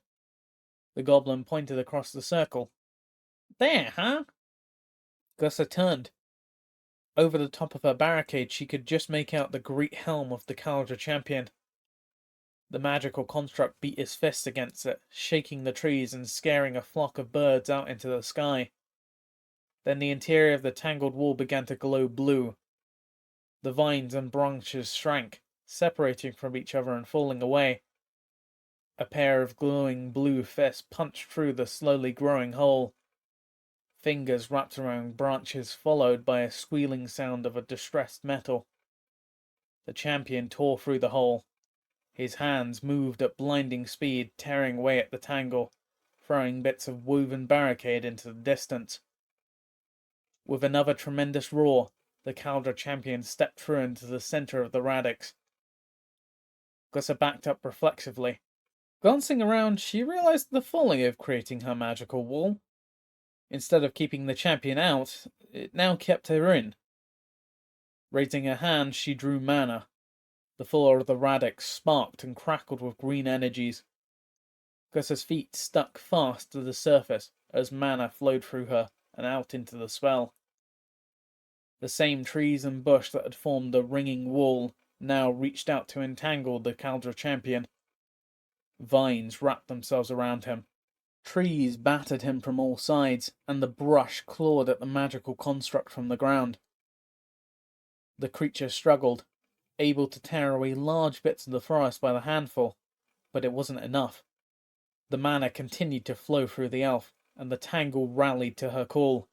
The goblin pointed across the circle. "There, huh?" Glissa turned. Over the top of her barricade, she could just make out the great helm of the Caldra champion. The magical construct beat his fist against it, shaking the trees and scaring a flock of birds out into the sky. Then the interior of the tangled wall began to glow blue. The vines and branches shrank, separating from each other and falling away. A pair of glowing blue fists punched through the slowly growing hole. Fingers wrapped around branches, followed by a squealing sound of a distressed metal. The champion tore through the hole. His hands moved at blinding speed, tearing away at the tangle, throwing bits of woven barricade into the distance. With another tremendous roar, the Caldra champion stepped through into the center of the radix. Glissa backed up reflexively. Glancing around, she realized the folly of creating her magical wall. Instead of keeping the champion out, it now kept her in. Raising her hand, she drew mana. The floor of the radix sparked and crackled with green energies. Gussa's feet stuck fast to the surface as mana flowed through her and out into the spell. The same trees and bush that had formed the ringing wall now reached out to entangle the Caldra champion. Vines wrapped themselves around him. Trees battered him from all sides, and the brush clawed at the magical construct from the ground. The creature struggled, able to tear away large bits of the forest by the handful, but it wasn't enough. The mana continued to flow through the elf, and the tangle rallied to her call.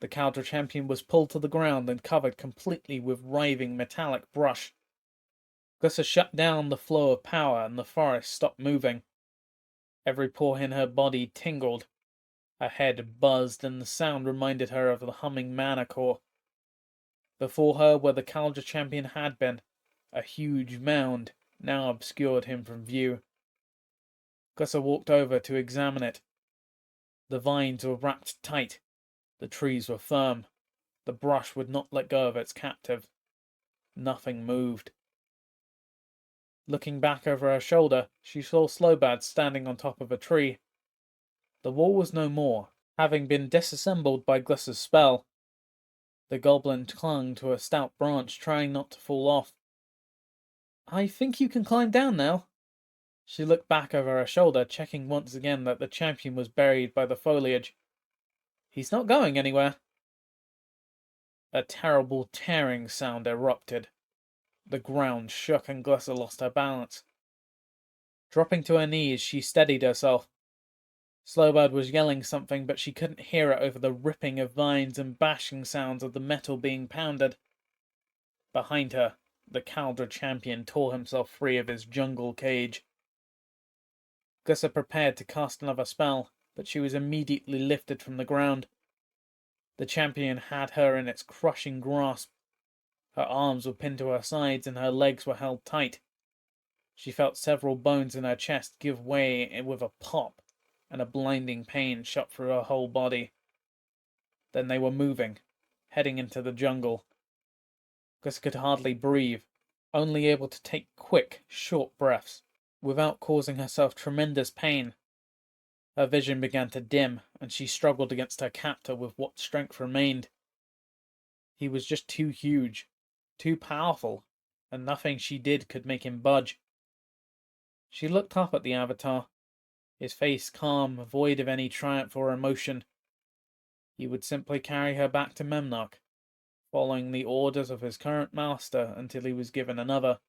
The Caldra champion was pulled to the ground and covered completely with writhing metallic brush. Glissa shut down the flow of power, and the forest stopped moving. Every pore in her body tingled. Her head buzzed, and the sound reminded her of the humming mana core. Before her, where the Caldra champion had been, a huge mound now obscured him from view. Glissa walked over to examine it. The vines were wrapped tight. The trees were firm. The brush would not let go of its captive. Nothing moved. Looking back over her shoulder, she saw Slowbad standing on top of a tree. The wall was no more, having been disassembled by Glissa's spell. The goblin clung to a stout branch, trying not to fall off. "I think you can climb down now." She looked back over her shoulder, checking once again that the champion was buried by the foliage. "He's not going anywhere." A terrible tearing sound erupted. The ground shook and Glissa lost her balance. Dropping to her knees, she steadied herself. Slowbird was yelling something, but she couldn't hear it over the ripping of vines and bashing sounds of the metal being pounded. Behind her, the Caldra champion tore himself free of his jungle cage. Gussa prepared to cast another spell, but she was immediately lifted from the ground. The champion had her in its crushing grasp. Her arms were pinned to her sides and her legs were held tight. She felt several bones in her chest give way with a pop, and a blinding pain shot through her whole body. Then they were moving, heading into the jungle. Gussa could hardly breathe, only able to take quick, short breaths, without causing herself tremendous pain. Her vision began to dim, and she struggled against her captor with what strength remained. He was just too huge, too powerful, and nothing she did could make him budge. She looked up at the Avatar, his face calm, void of any triumph or emotion. He would simply carry her back to Memnoch, following the orders of his current master until he was given another.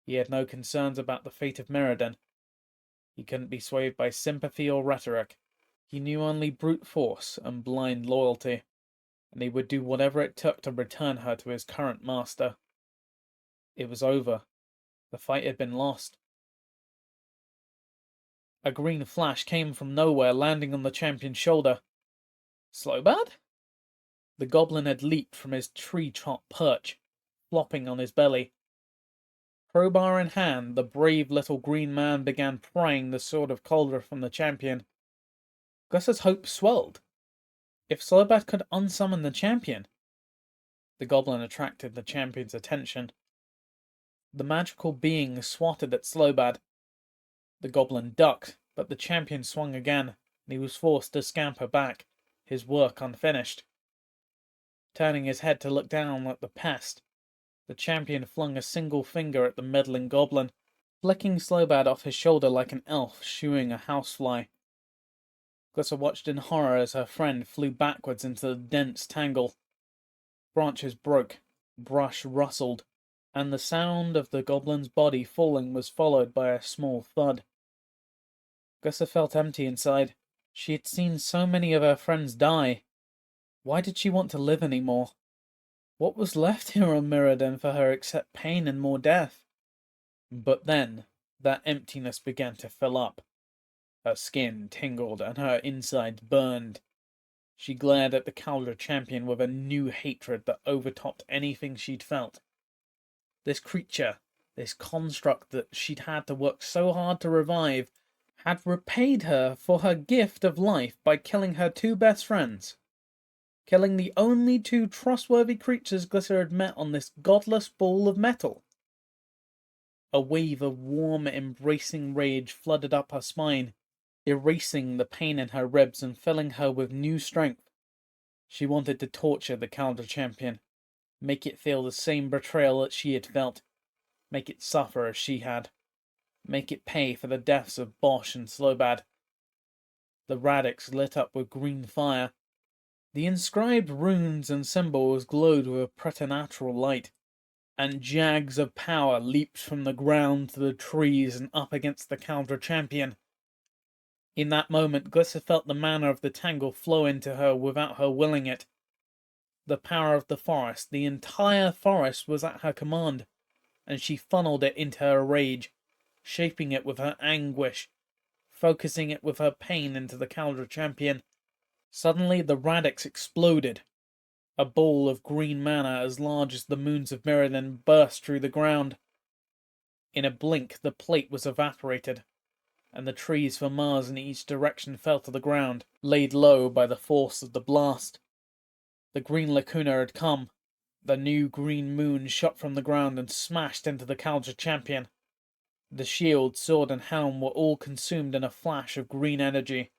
He had no concerns about the fate of Mirrodin. He couldn't be swayed by sympathy or rhetoric. He knew only brute force and blind loyalty, and he would do whatever it took to return her to his current master. It was over. The fight had been lost. A green flash came from nowhere, landing on the champion's shoulder. Slowbad? The goblin had leaped from his tree-top perch, flopping on his belly. Crowbar in hand, the brave little green man began prying the sword of Caldra from the champion. Gus's hope swelled. If Slowbad could unsummon the champion... The goblin attracted the champion's attention. The magical being swatted at Slowbad. The goblin ducked, but the champion swung again, and he was forced to scamper back, his work unfinished. Turning his head to look down at the pest, the champion flung a single finger at the meddling goblin, flicking Slowbad off his shoulder like an elf shooing a housefly. Gussa watched in horror as her friend flew backwards into the dense tangle. Branches broke, brush rustled, and the sound of the goblin's body falling was followed by a small thud. Gussa felt empty inside. She had seen so many of her friends die. Why did she want to live anymore? What was left here on Mirrodin for her except pain and more death? But then, that emptiness began to fill up. Her skin tingled and her insides burned. She glared at the Caldra champion with a new hatred that overtopped anything she'd felt. This creature, this construct that she'd had to work so hard to revive, had repaid her for her gift of life by killing her two best friends. Killing the only two trustworthy creatures Glycer had met on this godless ball of metal. A wave of warm, embracing rage flooded up her spine, erasing the pain in her ribs and filling her with new strength. She wanted to torture the Caldra champion, make it feel the same betrayal that she had felt, make it suffer as she had, make it pay for the deaths of Bosch and Slowbad. The radix lit up with green fire. The inscribed runes and symbols glowed with a preternatural light, and jags of power leaped from the ground to the trees and up against the Caldra champion. In that moment, Glycer felt the mana of the tangle flow into her without her willing it. The power of the forest, the entire forest, was at her command, and she funneled it into her rage, shaping it with her anguish, focusing it with her pain into the Caldra champion. Suddenly the radix exploded. A ball of green mana as large as the moons of Mirrodin burst through the ground. In a blink the plate was evaporated, and the trees for Mars in each direction fell to the ground, laid low by the force of the blast. The green lacuna had come. The new green moon shot from the ground and smashed into the Caldra champion. The shield, sword, and helm were all consumed in a flash of green energy.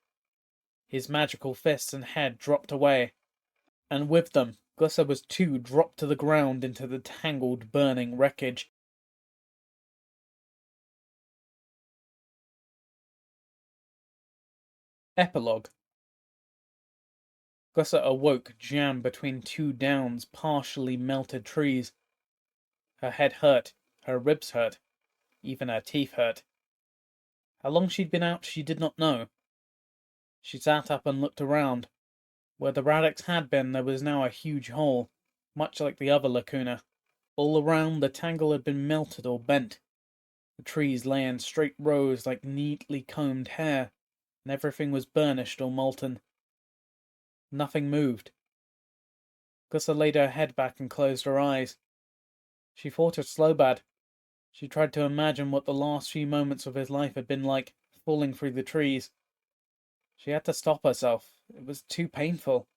His magical fists and head dropped away, and with them, Glycer was too dropped to the ground into the tangled, burning wreckage. Epilogue. Glycer awoke jammed between two downs, partially melted trees. Her head hurt, her ribs hurt, even her teeth hurt. How long she'd been out she did not know. She sat up and looked around. Where the radix had been, there was now a huge hole, much like the other lacuna. All around, the tangle had been melted or bent. The trees lay in straight rows like neatly combed hair, and everything was burnished or molten. Nothing moved. Gussa laid her head back and closed her eyes. She thought of Slobad. She tried to imagine what the last few moments of his life had been like, falling through the trees. She had to stop herself. It was too painful.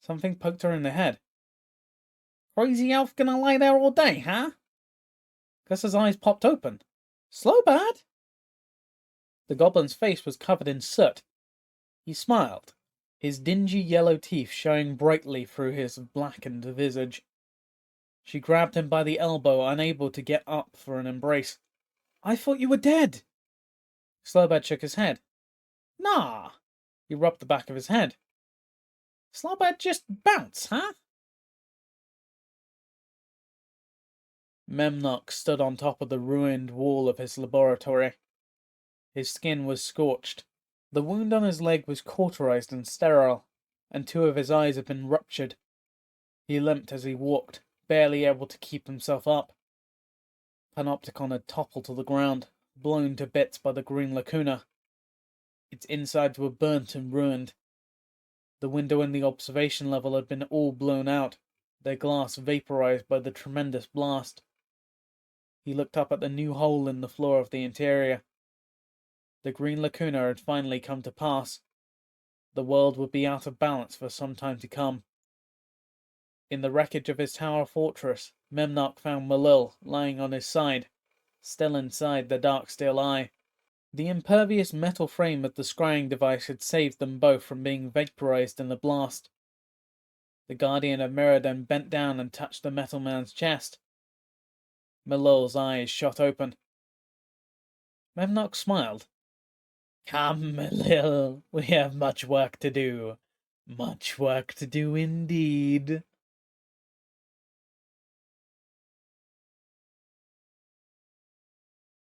Something poked her in the head. Crazy elf gonna lie there all day, huh? Gus's eyes popped open. Slobad? The goblin's face was covered in soot. He smiled, his dingy yellow teeth showing brightly through his blackened visage. She grabbed him by the elbow, unable to get up for an embrace. I thought you were dead. Slobad shook his head. Nah. He rubbed the back of his head. Slobad just bounce, huh? Memnock stood on top of the ruined wall of his laboratory. His skin was scorched. The wound on his leg was cauterized and sterile, and 2 of his eyes had been ruptured. He limped as he walked, barely able to keep himself up. Panopticon had toppled to the ground, blown to bits by the green lacuna. Its insides were burnt and ruined. The window in the observation level had been all blown out, their glass vaporized by the tremendous blast. He looked up at the new hole in the floor of the interior. The green lacuna had finally come to pass. The world would be out of balance for some time to come. In the wreckage of his tower fortress, Memnock found Malil lying on his side, still inside the Darksteel eye. The impervious metal frame of the scrying device had saved them both from being vaporized in the blast. The Guardian of Mirrodin bent down and touched the metal man's chest. Malil's eyes shot open. Memnock smiled. Come, Malil, we have much work to do. Much work to do indeed.